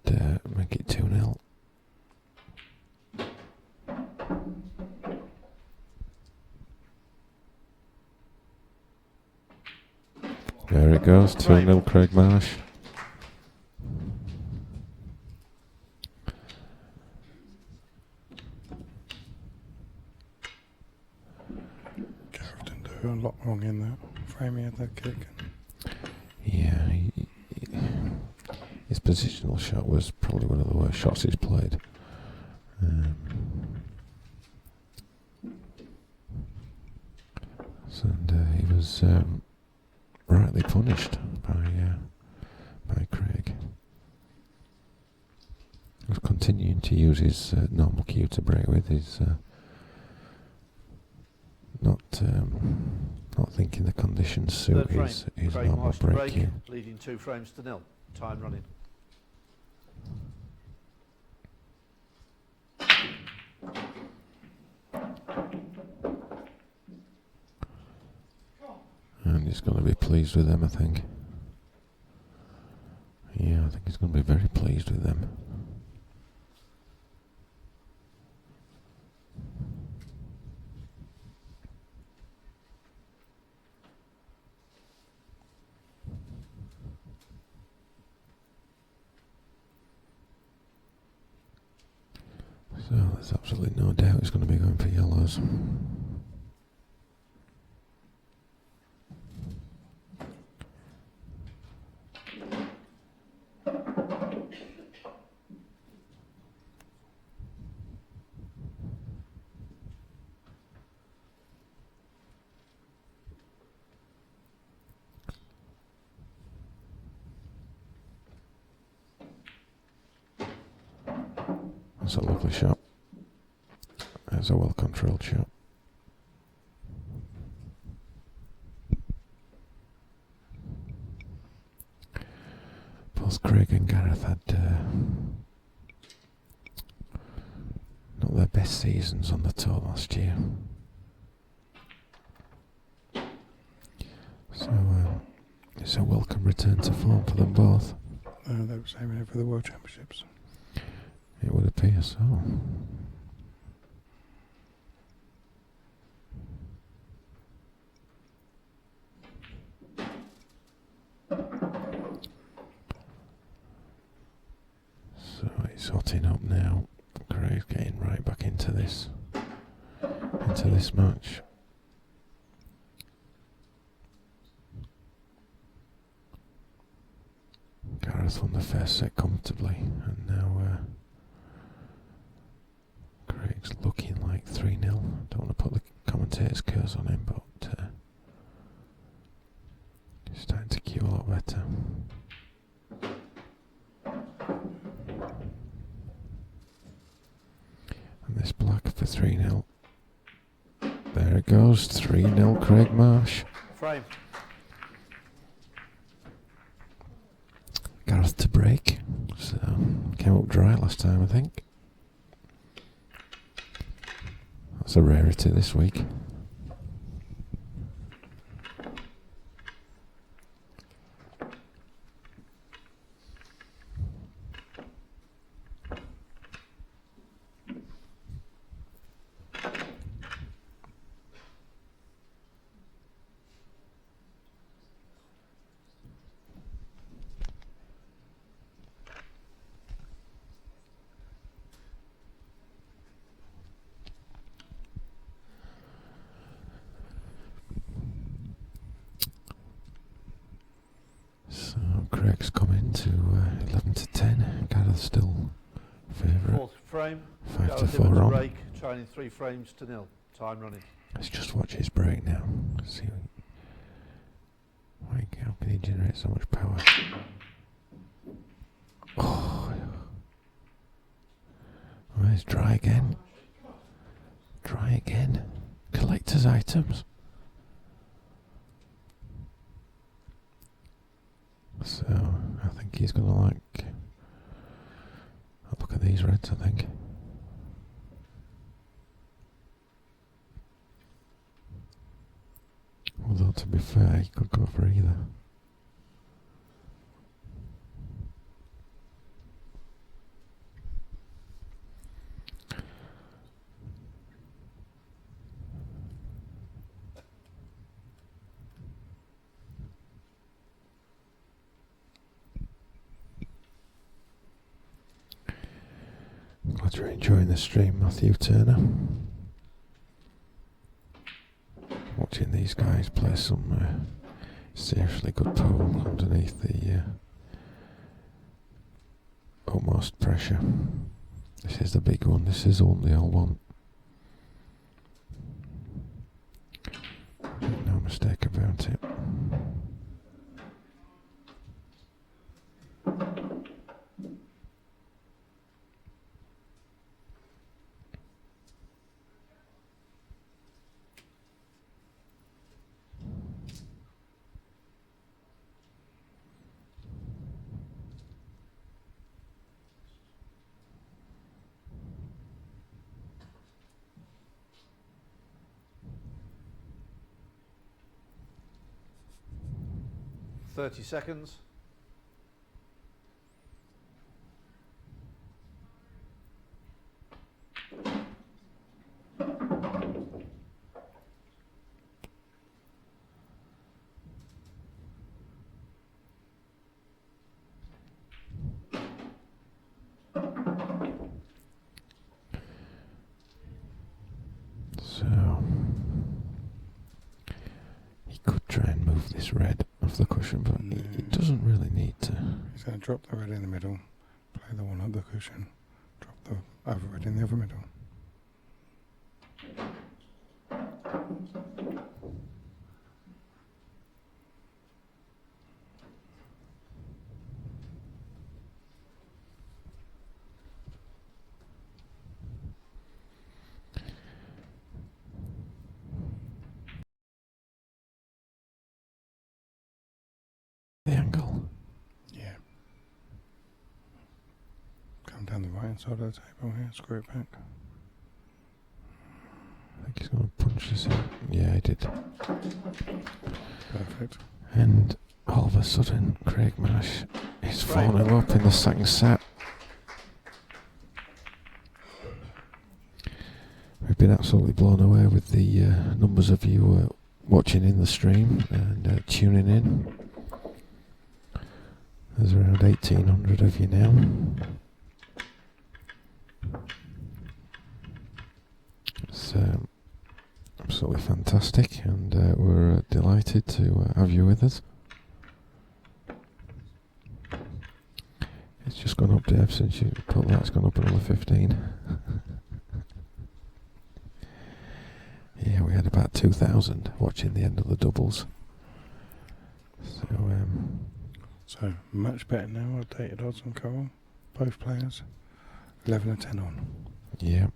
make it 2-0. There it goes, 2-0 Craig Marsh. Gareth didn't do a lot wrong in that. Framey had that kick. Yeah, his positional shot was probably one of the worst shots he's played. And he was rightly punished by Craig. He was continuing to use his normal cue to break with, his not thinking the conditions suit his normal break cue. Leading 2 frames to 0. Time running. he's going to be pleased with them, I think. Yeah, I think he's going to be very pleased with them. So there's absolutely no doubt he's going to be going for yellows. That's a lovely shot. That's a well-controlled shot. Both Craig and Gareth had not their best seasons on the tour last year. So it's a welcome return to form for them both. They were saving it for the World Championships. It would appear so. So it's hotting up now. Craig's getting right back into this match. Gareth won the first set comfortably, and now Craig's looking like 3-0. Don't want to put the commentator's curse on him, but he's starting to cue a lot better. And this black for 3-0. There it goes, 3-0 Craig Marsh. Frame. Gareth to break, so came up dry last time, I think. That's a rarity this week. So Craig's coming to 11 to 10. Gareth's still favourite. Fourth frame. 5 to Gareth 4 Evans on. break, trailing 3 frames to 0. Time running. Let's just watch his break now. See how can he generate so much power? Oh, it's dry again. Dry again. Collector's items. So I think he's gonna like a look at these reds, I think. Although to be fair, he could go for either. Glad you're enjoying the stream, Matthew Turner. Watching these guys play some seriously good pool underneath the utmost pressure. This is the big one. This is the one they all want. No mistake about it. 30 seconds. So he could try and move this red off the cushion, but he doesn't really need to. He's going to drop the red in the middle, play the one up the cushion, drop the other red in the other middle. The angle. Yeah. Come down the right hand side of the table here, screw it back. I think he's going to punch this in. Yeah, he did. Perfect. And all of a sudden, Craig Marsh is falling up in the second set. We've been absolutely blown away with the numbers of you watching in the stream and tuning in. There's around 1,800 of you now. It's absolutely fantastic, and we're delighted to have you with us. It's just gone up, Dave, since you put that. It's gone up another 15. Yeah, we had about 2,000 watching the end of the doubles. So much better now. Updated odds on Coral. Both players 11 and 10 on. Yeah,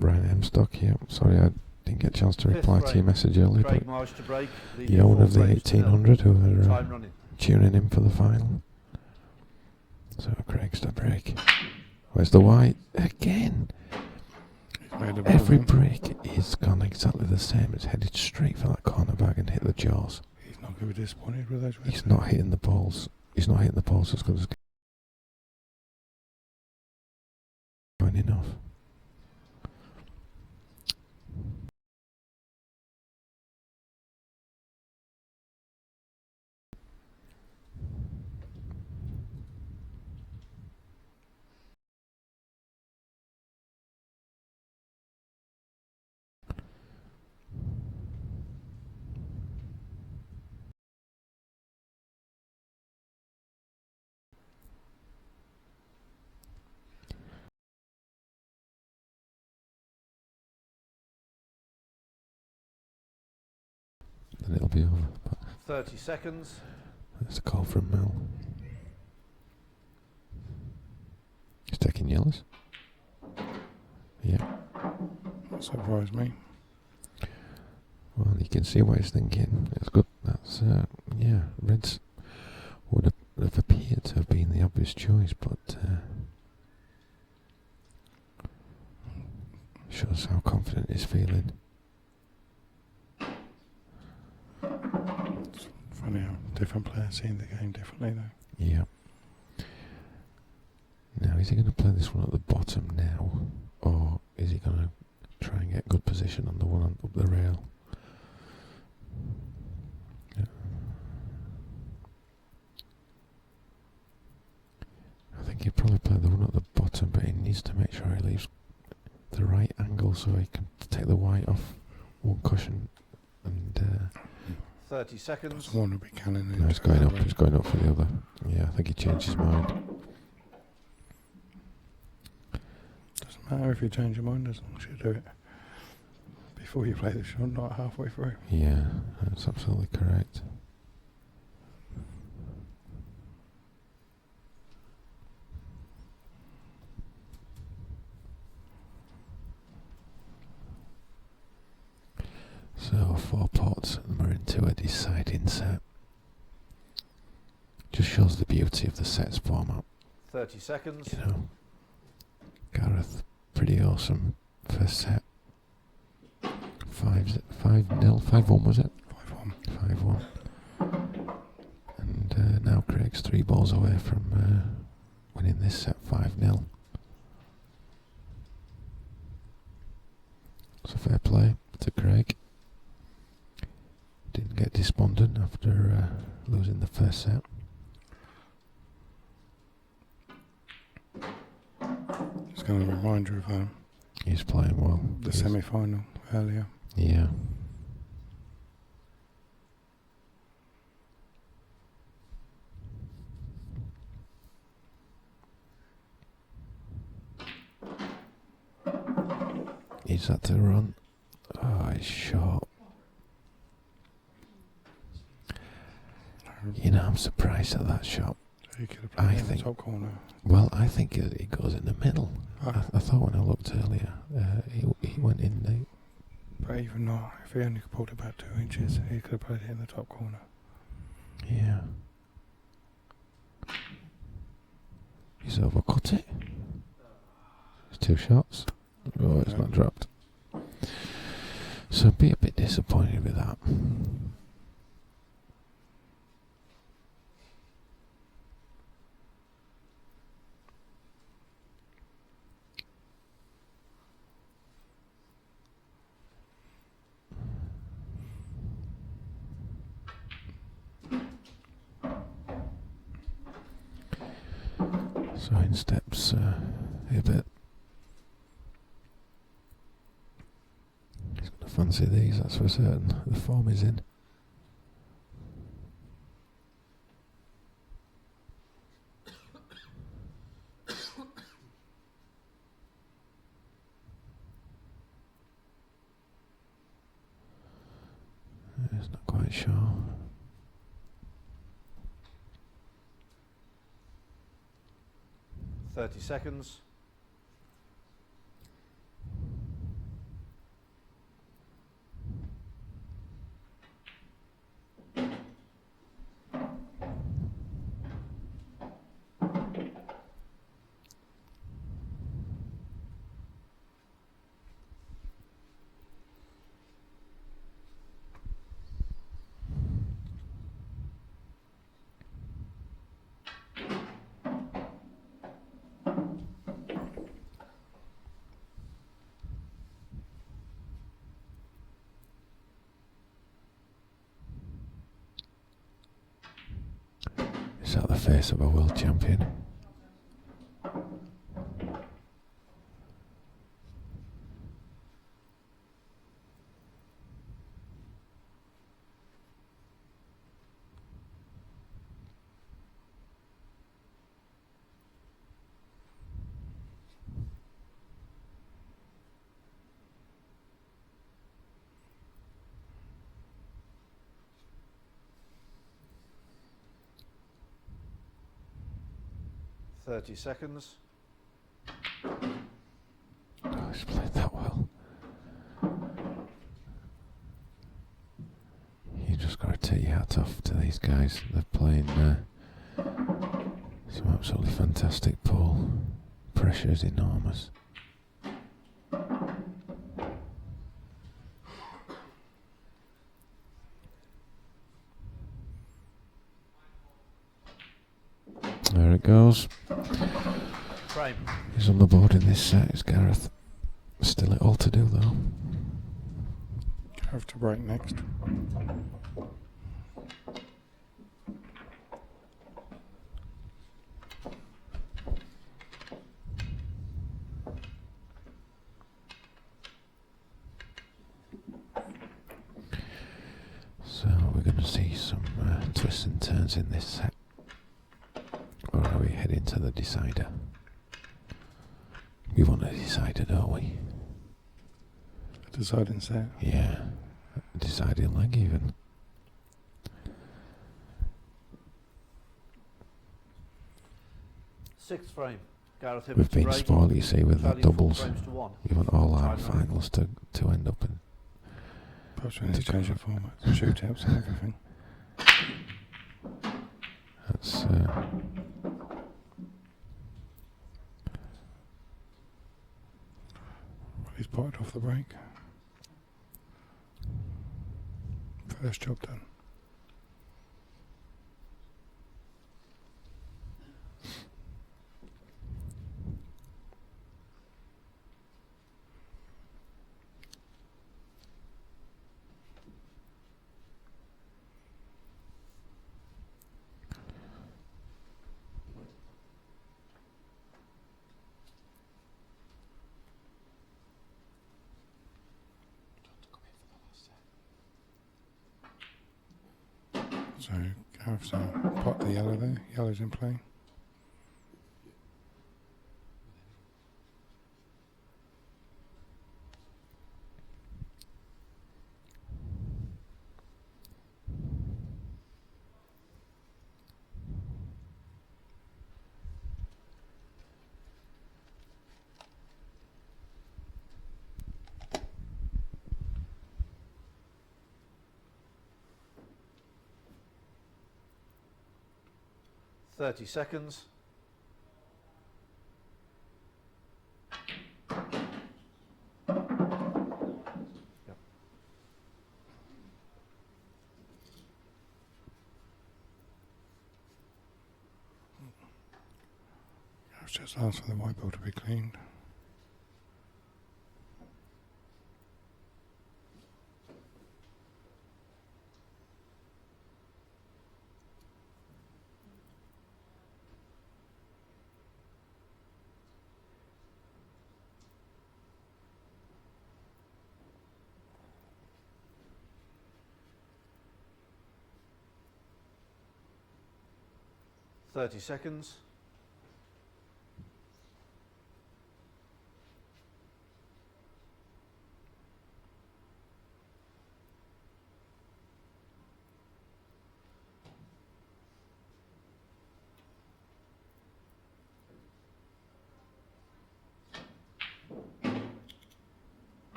Ryan Hemstock. Yeah, sorry I didn't get a chance to reply to your message earlier. Craig But Marsh to break, the owner of the 1,800 who are Time running. tuning in for the final. So Craig's to break. Where's the white again? Every break is gone exactly the same. It's headed straight for that corner bag and hit the jaws. He's not going to be disappointed with those. He's not hitting the balls. He's not hitting the balls as good as going enough. Then it'll be over. But 30 seconds. there's a call from Mel. He's taking yellows. Yeah. That surprised me. Well, you can see what he's thinking. It's good. That's yeah. Reds would have appeared to have been the obvious choice, but shows how confident he's feeling. It's funny how different players seeing the game differently, though. Yeah. Now, is he going to play this one at the bottom now, or is he going to try and get good position on the one up the rail? Yeah. I think he'll probably play the one at the bottom, but he needs to make sure he leaves the right angle so he can take the white off one cushion and 30 seconds. Doesn't want to be cannon. no, he's going up. He's going up for the other. Yeah, I think he changed his mind. Doesn't matter if you change your mind as long as you do it before you play the shot, not halfway through. Yeah, that's absolutely correct. So 4 pots and we're into a deciding set. Just shows the beauty of the sets format. 30 seconds. You know, Gareth, pretty awesome first set. 5-0, 5-1 was it? 5-1. 5-1. And Craig's 3 balls away from winning this set 5-0. So fair play to Craig. Didn't get despondent after losing the first set. It's going to remind you of He's playing well. the semi-final earlier. Yeah. He's had to run. Oh, he's short. You know, I'm surprised at that shot. He could have played I in think the top corner. Well, I think it goes in the middle. I thought when I looked earlier, he went in the. But even not, if he only pulled it back 2 inches, he could have played it in the top corner. Yeah. He's overcut it. It's 2 shots. Oh, it's not dropped. So be a bit disappointed with that. So in steps a bit. He's going to fancy these, that's for certain. The form is in. He's not quite sure. .30 seconds. Is that the face of a world champion? .30 seconds. Oh, he's played that well. You just got to take your hat off to these guys. They're playing some absolutely fantastic pool. Pressure's enormous. There it goes. Frame. He's on the board in this set, is Gareth. Still it all to do though. Have to break next. So we're going to see some twists and turns in this set. Or are we heading to the decider? We want a decider, don't we? A deciding set. Yeah. A deciding leg even. Sixth frame. Gareth We've been break. spoiled, you see, with the Value 4 doubles. frames to 1. We want all our Time finals to end up in. Perhaps we need to change the format, shootouts and everything. That's He's potted off the break. First job done. So Gareth's pot the yellow there. Yellow's in play. Seconds. Yep. Gareth's just asked for the white ball to be cleaned. Seconds.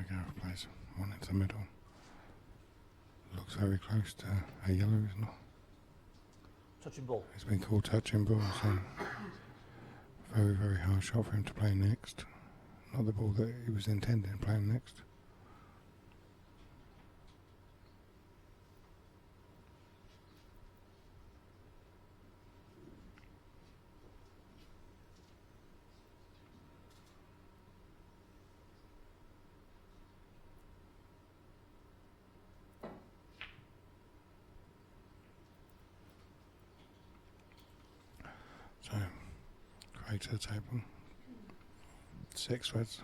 Gareth plays one into the middle. Looks very close to a yellow, isn't it? Touching ball. It's been called touching ball, so very, very hard shot for him to play next. Not the ball that he was intending playing next. So, Craig to the table. 6 reds.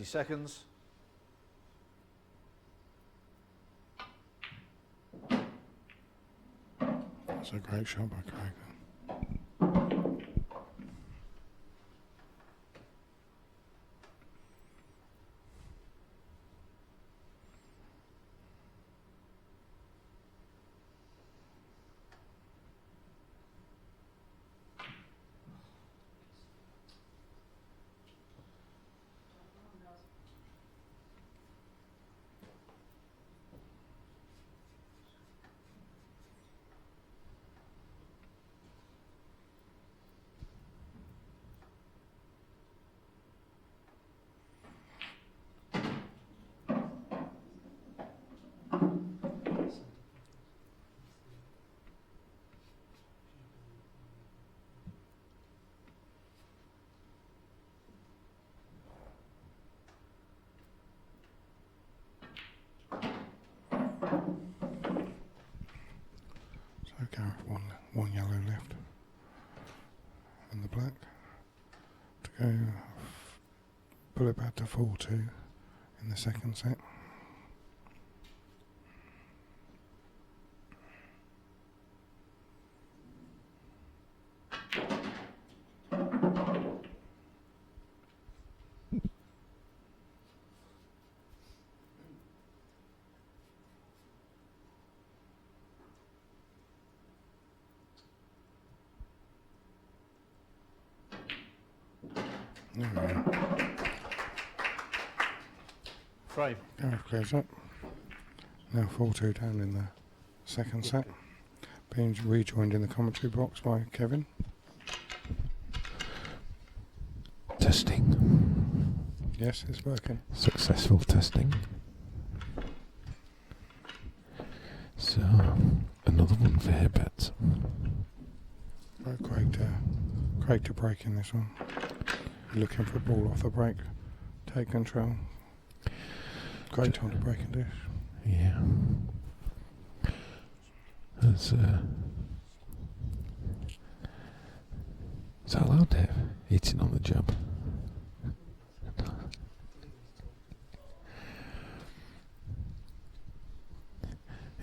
Seconds. That's a great shot by Craig. 1 yellow left. And the black to go pull it back to 4-2 in the second set. Frame. Gareth clears up. Now 4-2 down in the second set. Being rejoined in the commentary box by Kevin. Testing. Yes, it's working. Successful testing. So, another one for Hibbert. Craig to break in this one. Looking for a ball off the break. Take control. Great time to break and dish. Yeah. That's, is that allowed, Dave? Eating on the job.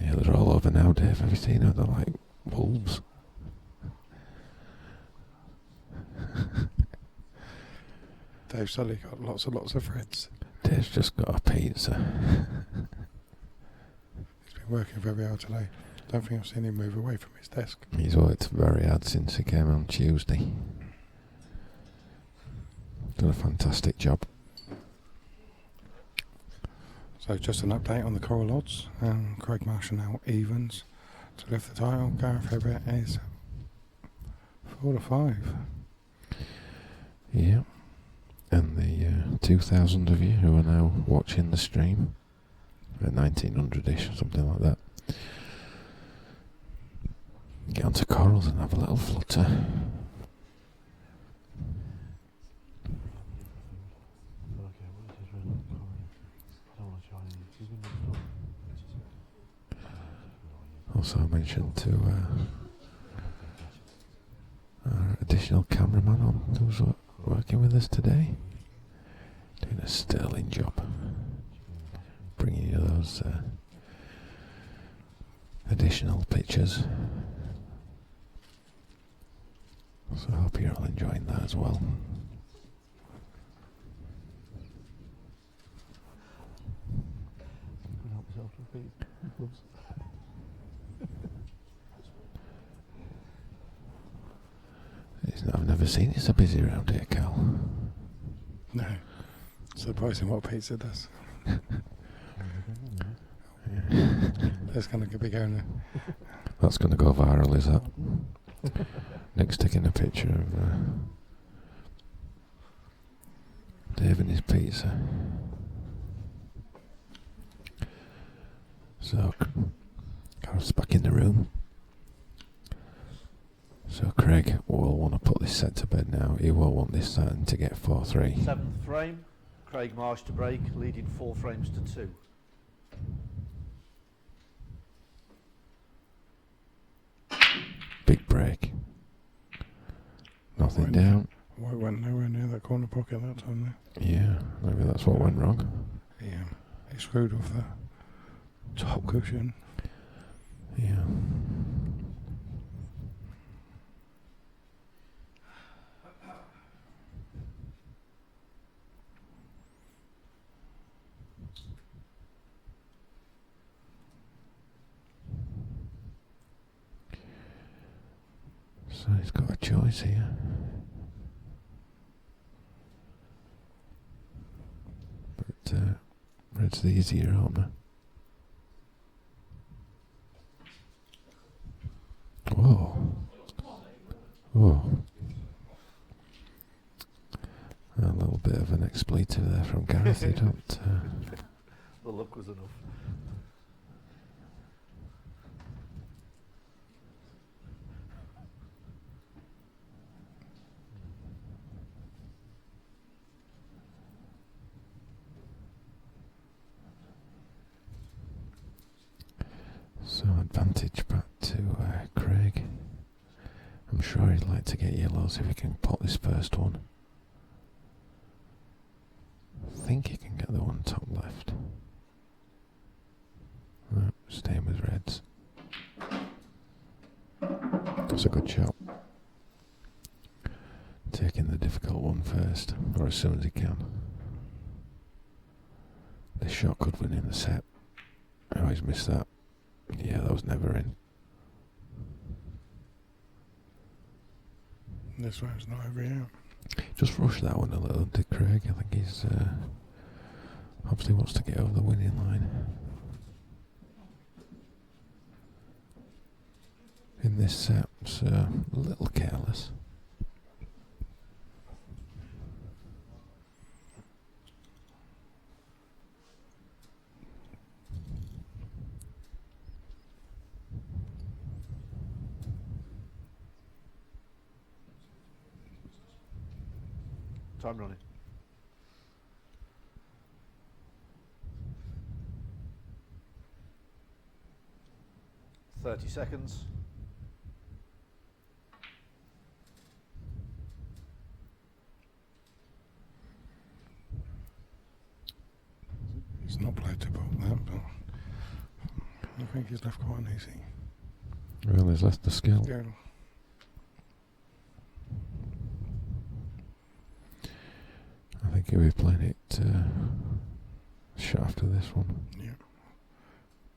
Yeah, they're all over now, Dave. Have you seen them? They're like wolves. Dave's suddenly got lots of friends. Dave's just got a pizza. He's been working very hard today. Don't think I've seen him move away from his desk. He's worked very hard since he came on Tuesday. Done a fantastic job. So just an update on the Coral odds. Craig Marshall now evens to lift the title. Gareth Hibbert is 4-5. Yeah. And the 2,000 of you who are now watching the stream, at 1900-ish or something like that, get onto Corals and have a little flutter. Also mentioned to our additional cameraman on who's working with us today, doing a sterling job, bringing you those additional pictures. So I hope you're all enjoying that as well. I've never seen it so busy around here, Cal. No. Surprising what pizza does. That's going to be going there. That's going to go viral, is that? Nick's taking a picture of Dave and his pizza. So, Gareth's back in the room. So Craig will want to put this set to bed now. He will want this starting to get 4-3. Seventh frame. Craig Marsh to break, leading 4 frames to 2. Big break. Nothing down. White went nowhere near that corner pocket that time there. Yeah, maybe that's what went wrong. Yeah, he screwed off the top cushion. Yeah. So he's got a choice here. But red's the easier opener. Whoa. Whoa. A little bit of an expletive there from Gareth. You don't... The look was enough. So advantage back to Craig. I'm sure he'd like to get yellows if he can pot this first one. I think he can get the one top left. Staying with reds. That's a good shot. Taking the difficult one first, or as soon as he can. This shot could win him the set. Oh, he's missed that. Yeah, that was never in. This one's not over here. Just rushed that one a little, did Craig? I think he's obviously wants to get over the winning line. In this set, so a little careless. Time running. .30 seconds. He's not played to bowl that, but I think he's left quite an easy. Well, he's left the skill. Yeah. I think he'll be playing it shot after this one. Yeah.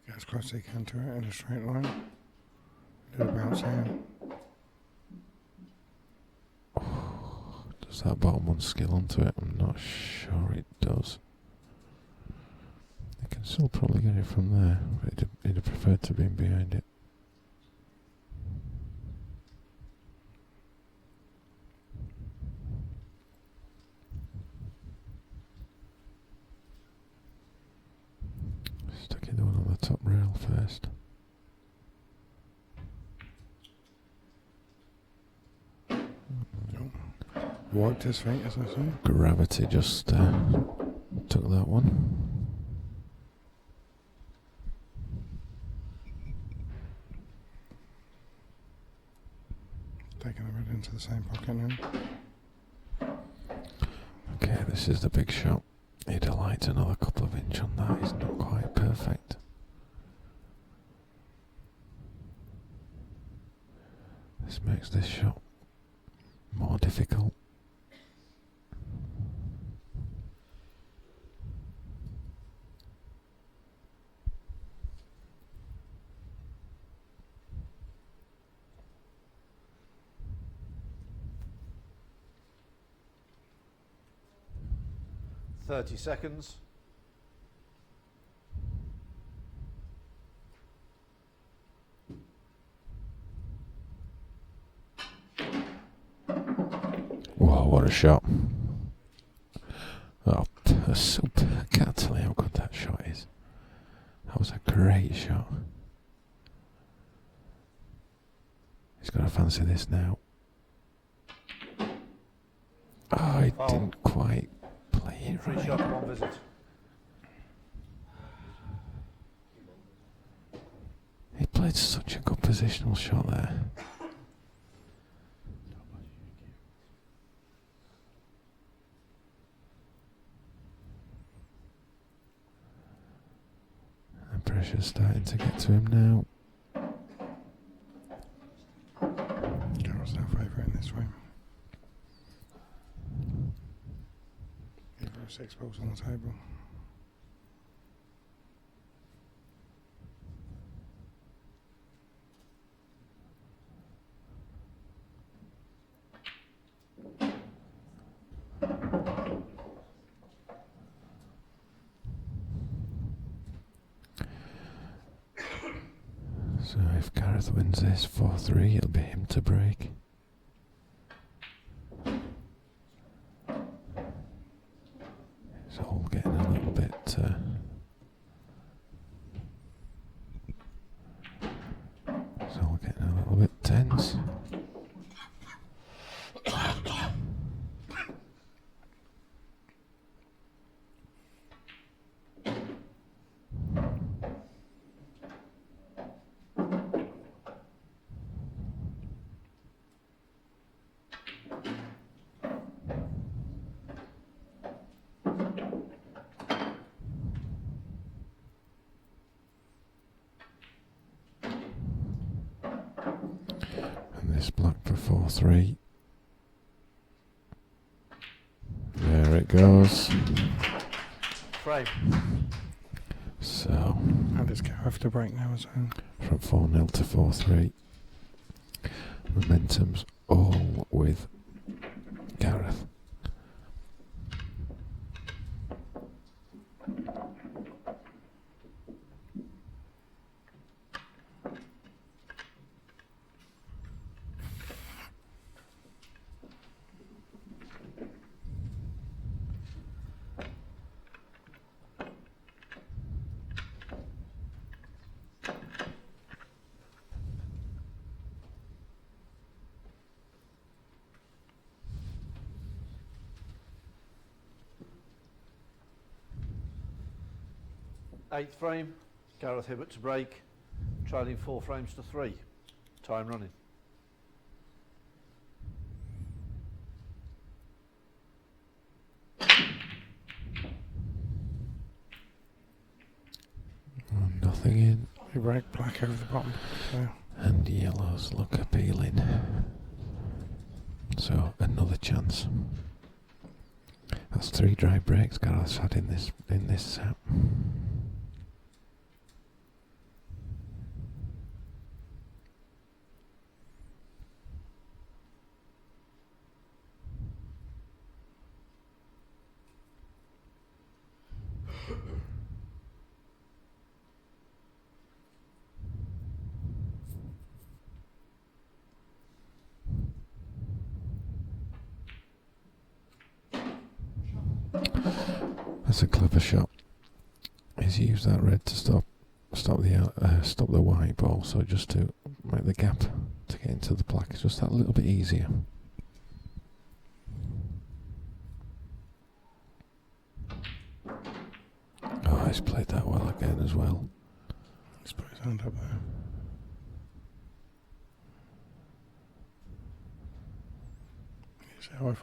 Get as close as he can to it in a straight line. Do a bounce here. Does that bottom one skill onto it? I'm not sure it does. He can still probably get it from there, but he'd have preferred to be behind it. Sticking the one on the top rail first. Wiped his feet, as I say. Gravity just took that one. Taking the red into the same pocket now. Okay, this is the big shot. He'd have liked another couple of inch on that. He's not quite perfect. This makes this shot more difficult. .30 seconds. Wow, what a shot. Oh, super. I can't tell you how good that shot is. That was a great shot. He's got to fancy this now. Oh, he didn't quite play it Free right. shot, one visit. He played such a good positional shot there. And pressure's starting to get to him now. Carroll's our favourite in this room. Give her 6 balls on the table. So if Gareth wins this 4-3, it'll be him to break. It's all getting a little bit it's all getting a little bit tense. And this black for 4-3. There it goes. Frame. So And it's Gareth to break now as well. from 4-0 to 4-3. Momentum's all with Gareth. Gareth. Eighth frame, Gareth Hibbert to break, trailing 4 frames to 3. Time running. Nothing in. You break black over the bottom. So. And yellows look appealing. So another chance. That's 3 dry breaks Gareth's had in this set. That's a clever shot. He's used that red to stop the white ball, so just to make the gap to get into the black is just that little bit easier. Oh, he's played that well again as well. Let's put his hand up there. Here's how I